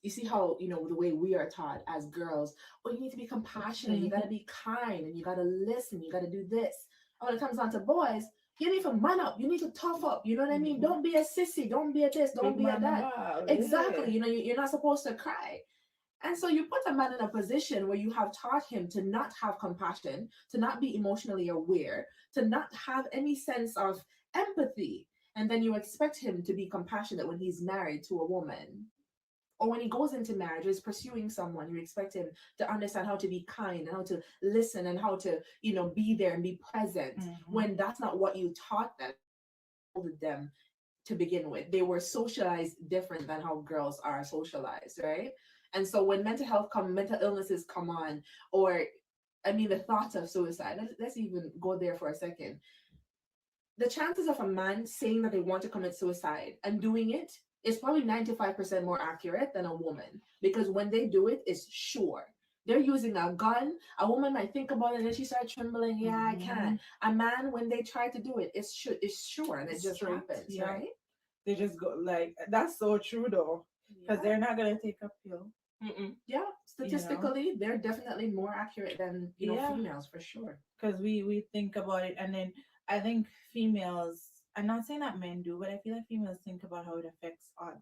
Speaker 6: you see how, the way we are taught as girls, you need to be compassionate, you got to be kind, and you got to listen, you got to do this. And when it comes down to boys, you need to man up, you need to tough up, you know what I mean? Don't be a sissy, don't be a this, don't be a that. Exactly, you're not supposed to cry. And so you put a man in a position where you have taught him to not have compassion, to not be emotionally aware, to not have any sense of empathy. And then you expect him to be compassionate when he's married to a woman. Or when he goes into marriage or is pursuing someone, you expect him to understand how to be kind and how to listen and how to, be there and be present, when that's not what you taught them to begin with. They were socialized different than how girls are socialized, right? And so when mental illnesses come on, or the thoughts of suicide, let's even go there for a second. The chances of a man saying that they want to commit suicide and doing it is probably 95% more accurate than a woman, because when they do it, it's sure. They're using a gun. A woman might think about it and then she starts trembling. Yeah, I can. A man, when they try to do it, it's sure, and it just happens, right?
Speaker 9: They just go like, that's so true though, because they're not gonna take a pill.
Speaker 6: Yeah, statistically, they're definitely more accurate than females for sure.
Speaker 9: Because we think about it, and then I think females. I'm not saying that men do, but I feel like females think about how it affects others.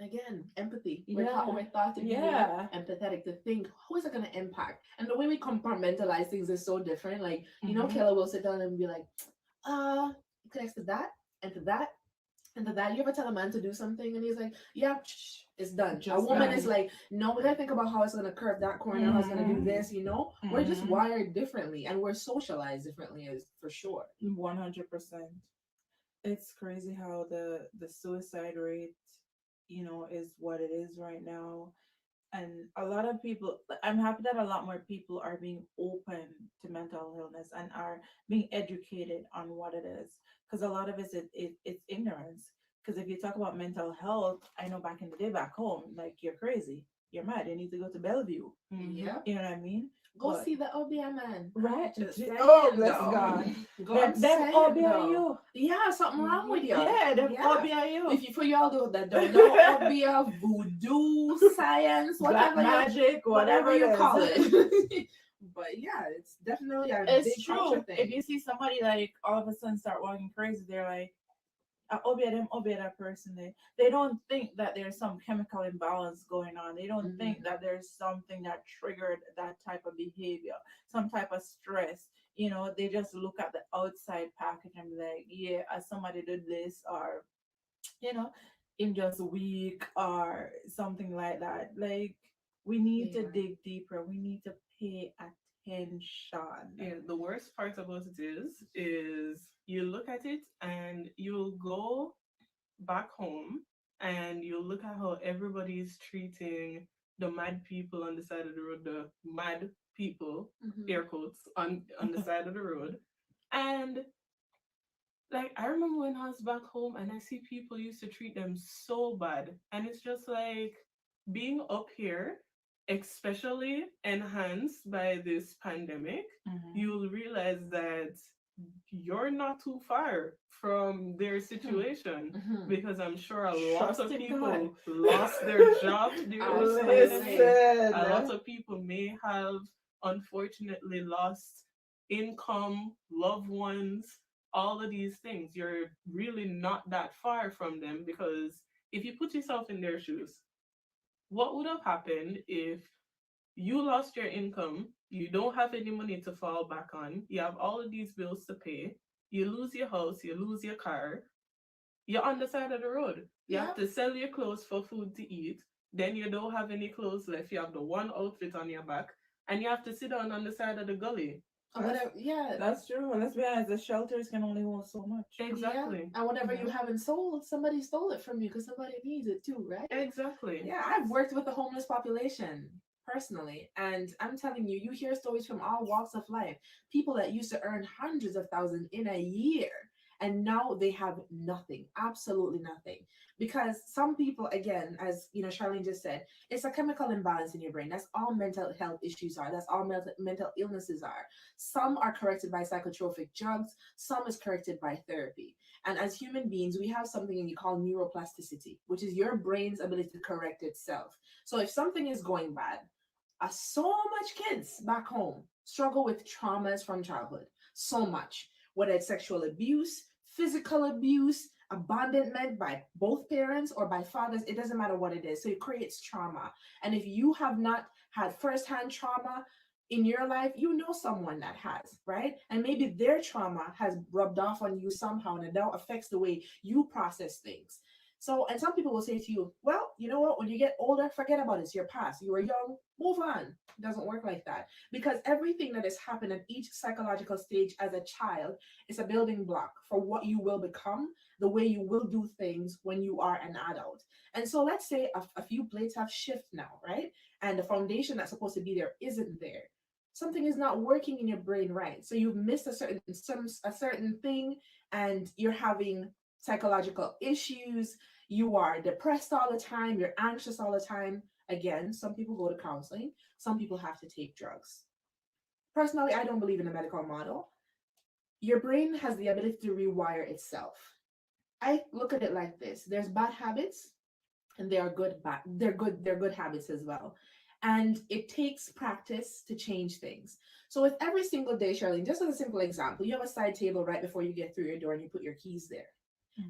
Speaker 6: Again, empathy. We're taught to be empathetic, to think, who is it going to impact? And the way we compartmentalize things is so different. Like, Kayla will sit down and be like, it connects to that, and to that, and to that. You ever tell a man to do something and he's like, yeah, it's done. A woman is like, no, we got to think about how it's going to curve that corner, how it's going to do this, We're just wired differently, and we're socialized differently, for sure.
Speaker 9: 100%. It's crazy how the suicide rate, is what it is right now. And a lot of people, I'm happy that a lot more people are being open to mental illness and are being educated on what it is. Because a lot of it's ignorance. Because if you talk about mental health, I know back in the day back home, like, you're crazy, you're mad, you need to go to Bellevue.
Speaker 6: Yeah.
Speaker 9: You know what I mean?
Speaker 6: Go see the OBI man.
Speaker 9: Right.
Speaker 6: Just saying,
Speaker 9: bless God. Them OBI you.
Speaker 6: Yeah, something wrong with you.
Speaker 9: Yeah, them OBI you.
Speaker 6: If you for y'all that don't know, OBI, voodoo, science,
Speaker 9: Black magic, whatever
Speaker 6: you call it. But yeah, it's definitely a big culture thing.
Speaker 9: If you see somebody like all of a sudden start walking crazy, they're like, obey that person. They don't think that there's some chemical imbalance going on. They don't think that there's something that triggered that type of behavior, some type of stress. They just look at the outside package and be like, yeah, somebody did this, or him just weak or something like that. Like, we need to dig deeper. We need to pay attention.
Speaker 3: Yeah, the worst part about it is you look at it and you'll go back home and you'll look at how everybody's treating the mad people on the side of the road, the mad people, air quotes, on the side of the road. And like, I remember when I was back home and I see people used to treat them so bad. And it's just like, being up here, especially enhanced by this pandemic, you'll realize that you're not too far from their situation, because I'm sure a lot of people lost their job during this pandemic. A lot of people may have unfortunately lost income, loved ones, all of these things. You're really not that far from them, because if you put yourself in their shoes, what would have happened if you lost your income, you don't have any money to fall back on, you have all of these bills to pay, you lose your house, you lose your car, you're on the side of the road. You have to sell your clothes for food to eat. Then you don't have any clothes left. You have the one outfit on your back, and you have to sit down on the side of the gully.
Speaker 9: That's true. Let's be honest, the shelters can only hold so much.
Speaker 3: Exactly.
Speaker 6: And whatever you haven't sold, somebody stole it from you because somebody needs it too, right?
Speaker 3: Exactly.
Speaker 6: Yeah, I've worked with the homeless population personally, and I'm telling you, you hear stories from all walks of life. People that used to earn hundreds of thousands in a year, and now they have nothing, absolutely nothing. Because some people, again, as you know, Charlene just said, it's a chemical imbalance in your brain. That's all mental health issues are. That's all mental illnesses are. Some are corrected by psychotropic drugs. Some is corrected by therapy. And as human beings, we have something you call neuroplasticity, which is your brain's ability to correct itself. So if something is going bad, so much kids back home struggle with traumas from childhood. So much, whether it's sexual abuse, physical abuse, abandonment by both parents or by fathers, it doesn't matter what it is. So it creates trauma. And if you have not had firsthand trauma in your life, you know someone that has, right? And maybe their trauma has rubbed off on you somehow, and it now affects the way you process things. So, and some people will say to you, well, you know what, when you get older, forget about it. It's your past. You were young, move on. It doesn't work like that, because everything that has happened at each psychological stage as a child is a building block for what you will become, the way you will do things when you are an adult. And so let's say a few plates have shifted now, right? And the foundation that's supposed to be there isn't there. Something is not working in your brain right. So you've missed a certain thing, and you're having psychological issues. You are depressed all the time. You're anxious all the time. Again, some people go to counseling. Some people have to take drugs. Personally, I don't believe in a medical model. Your brain has the ability to rewire itself. I look at it like this: there's bad habits, and they're good habits as well. And it takes practice to change things. So if every single day, Charlene, just as a simple example, you have a side table right before you get through your door and you put your keys there.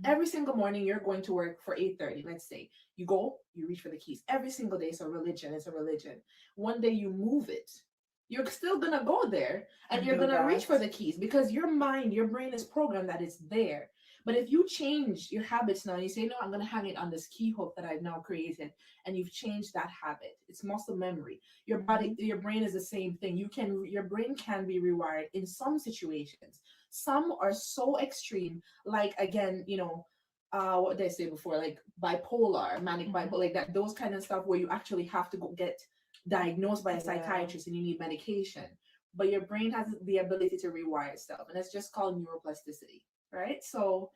Speaker 6: Every single morning you're going to work for 8:30, let's say. You go, you reach for the keys. Every single day it's a religion. One day you move it. You're still gonna go there and you're gonna reach for the keys, because your mind, your brain is programmed that it's there. But if you change your habits now, and you say, no, I'm gonna hang it on this key hook that I've now created, and you've changed that habit. It's muscle memory. Your body, your brain is the same thing. Your brain can be rewired in some situations. Some are so extreme, like, again, what did I say before, like bipolar, manic bipolar, like that, those kind of stuff where you actually have to go get diagnosed by a psychiatrist and you need medication. But your brain has the ability to rewire itself, and it's just called neuroplasticity, right? So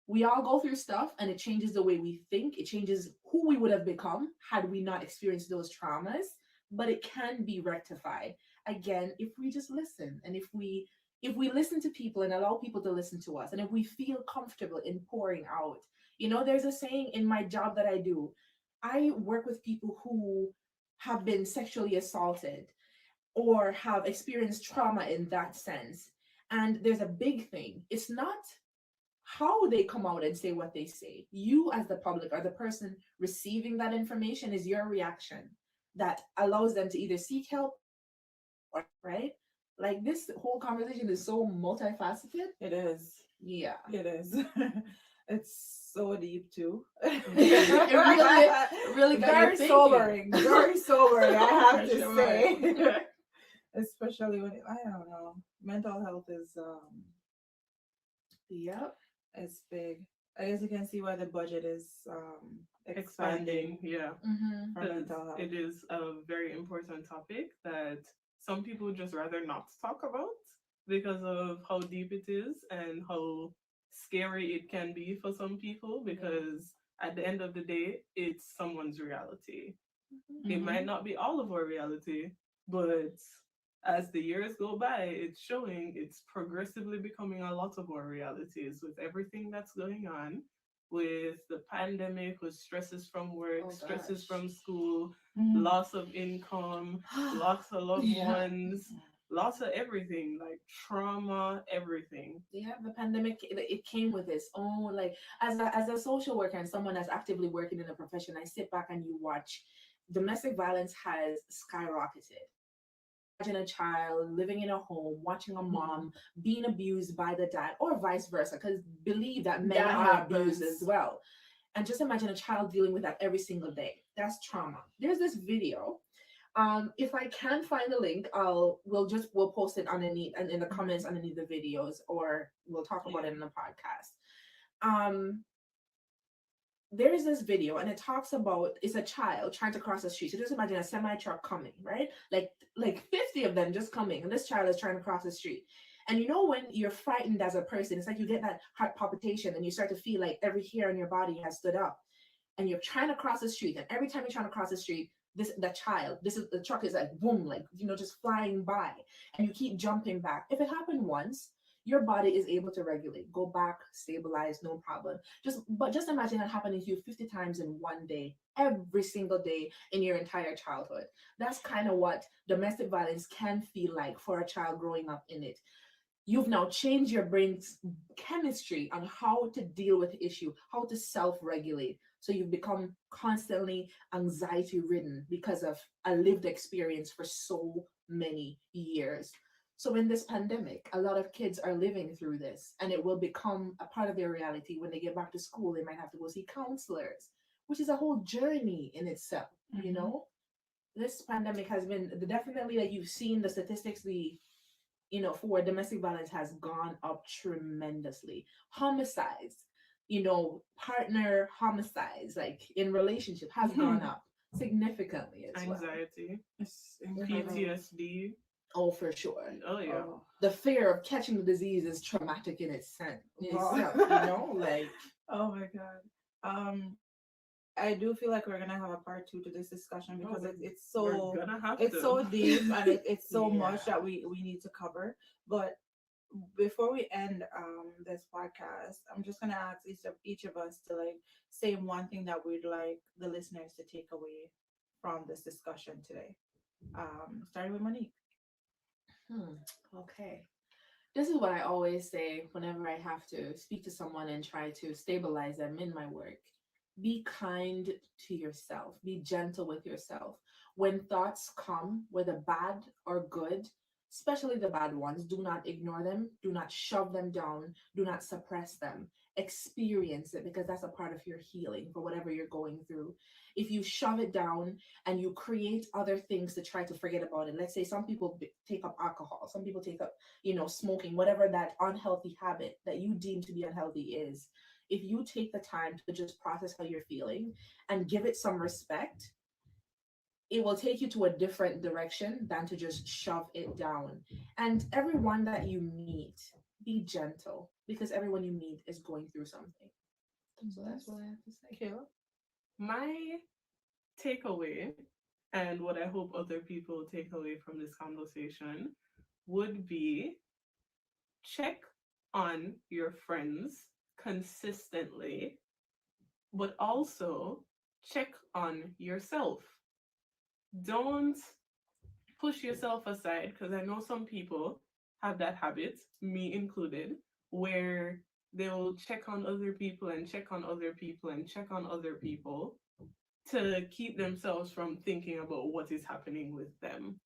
Speaker 6: we all go through stuff, and it changes the way we think. It changes who we would have become had we not experienced those traumas, but it can be rectified, again, if we just listen, and if we listen to people and allow people to listen to us, and if we feel comfortable in pouring out. There's a saying in my job that I do. I work with people who have been sexually assaulted or have experienced trauma in that sense. And there's a big thing. It's not how they come out and say what they say. You, as the public, or the person receiving that information, is your reaction that allows them to either seek help or, right? Like, this whole conversation is so multifaceted.
Speaker 9: It is.
Speaker 6: Yeah.
Speaker 9: It is. It's so deep too.
Speaker 6: It really got
Speaker 9: very
Speaker 6: you thinking.
Speaker 9: sobering. Very sobering, I have to
Speaker 6: Sure.
Speaker 9: say. Especially when, I don't know, mental health is it's big. I guess you can see why the budget is expanding.
Speaker 3: Yeah.
Speaker 9: For
Speaker 3: Because
Speaker 9: mental health.
Speaker 3: it is a very important topic that some people just rather not talk about because of how deep it is and how scary it can be for some people, because at the end of the day, it's someone's reality. It might not be all of our reality, but as the years go by, it's showing it's progressively becoming a lot of our realities with everything that's going on, with the pandemic, with stresses from work, stresses from school, loss of income, loss of loved ones, loss of everything, like trauma, everything.
Speaker 6: Yeah, the pandemic, it came with its own, like, as a social worker and someone that's actively working in a profession, I sit back and you watch, domestic violence has skyrocketed. Imagine a child living in a home, watching a mom being abused by the dad, or vice versa, because believe that men
Speaker 2: That
Speaker 6: are abused
Speaker 2: happens.
Speaker 6: as well. And just imagine a child dealing with that every single day. That's trauma. There's this video. If I can find the link, we'll post it underneath and in the comments underneath the videos, or we'll talk about it in the podcast. There is this video and it talks about, it's a child trying to cross the street. So just imagine a semi truck coming, right? Like 50 of them just coming, and this child is trying to cross the street. And you know, when you're frightened as a person, it's like you get that heart palpitation and you start to feel like every hair on your body has stood up. And you're trying to cross the street, and every time you're trying to cross the street, the truck is like boom, like, you know, just flying by, and you keep jumping back. If it happened once, your body is able to regulate, go back, stabilize, no problem. Just imagine that happening to you 50 times in one day, every single day in your entire childhood. That's kind of what domestic violence can feel like for a child growing up in it. You've now changed your brain's chemistry on how to deal with the issue, how to self-regulate. So you've become constantly anxiety-ridden because of a lived experience for so many years. So in this pandemic, a lot of kids are living through this, and it will become a part of their reality. When they get back to school, they might have to go see counselors, which is a whole journey in itself, you know? This pandemic has been definitely, like, you've seen the statistics, for domestic violence has gone up tremendously. Homicides, partner homicides, like in relationship, has gone up significantly as well.
Speaker 3: Anxiety, PTSD.
Speaker 6: Oh, for sure.
Speaker 3: Oh yeah.
Speaker 6: The fear of catching the disease is traumatic in itself. Like,
Speaker 9: oh my god. I do feel like we're gonna have a part 2 to this discussion because it's so deep and it's so much that we need to cover. But before we end this podcast, I'm just gonna ask each of us to like say one thing that we'd like the listeners to take away from this discussion today. Starting with Monique.
Speaker 6: Okay. This is what I always say whenever I have to speak to someone and try to stabilize them in my work. Be kind to yourself. Be gentle with yourself. When thoughts come, whether bad or good, especially the bad ones, do not ignore them. Do not shove them down. Do not suppress them. Experience it, because that's a part of your healing for whatever you're going through. If you shove it down and you create other things to try to forget about it, let's say some people take up alcohol, some people take up, smoking, whatever that unhealthy habit that you deem to be unhealthy is. If you take the time to just process how you're feeling and give it some respect, it will take you to a different direction than to just shove it down. And everyone that you meet, be gentle, because everyone you meet is going through something. So that's what I have to say.
Speaker 3: Kayla? My takeaway, and what I hope other people take away from this conversation, would be check on your friends consistently, but also check on yourself. Don't push yourself aside, because I know some people have that habit, me included, where they'll check on other people and check on other people and check on other people to keep themselves from thinking about what is happening with them.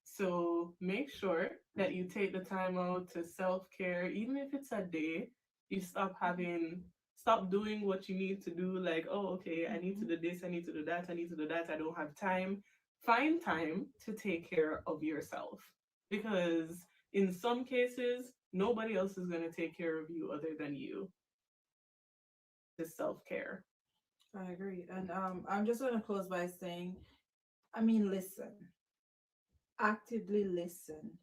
Speaker 3: So make sure that you take the time out to self-care, even if it's a day. You stop doing what you need to do, like, oh, okay, I need to do this, I need to do that, I need to do that, I don't have time. Find time to take care of yourself, because in some cases, nobody else is going to take care of you other than you. It's self-care.
Speaker 9: I agree. And I'm just going to close by saying, listen. Actively listen.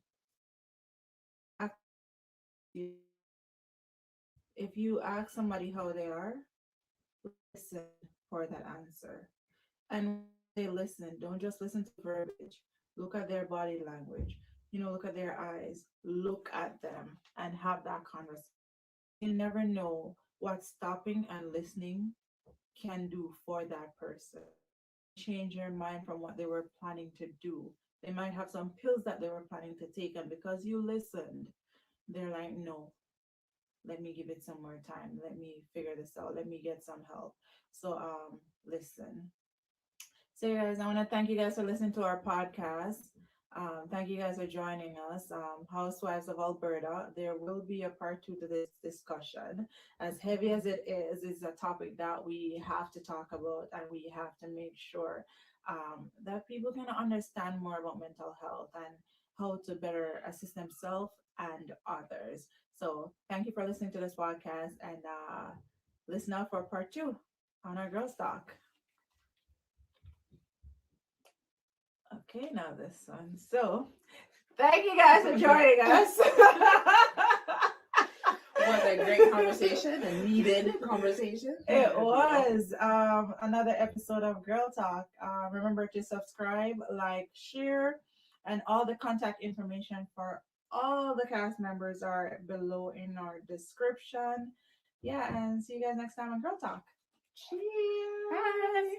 Speaker 9: If you ask somebody how they are, listen for that answer. And when they listen, don't just listen to verbiage. Look at their body language. Look at their eyes. Look at them and have that conversation. You never know what stopping and listening can do for that person. Change your mind from what they were planning to do They might have some pills that they were planning to take, and because you listened, they're like, no, let me give it some more time. Let me figure this out. Let me get some help. So listen. So guys, I want to thank you guys for listening to our podcast. Thank you guys for joining us. Housewives of Alberta, there will be a part 2 to this discussion. As heavy as it is, it's a topic that we have to talk about, and we have to make sure that people can understand more about mental health and how to better assist themselves and others. So thank you for listening to this podcast, and listen out for part 2 on our Girls Talk. Okay, now this one. So, thank you guys for joining us.
Speaker 6: Was a great conversation, a needed conversation.
Speaker 9: It was another episode of Girl Talk. Remember to subscribe, like, share, and all the contact information for all the cast members are below in our description. Yeah, and see you guys next time on Girl Talk. Cheers. Bye.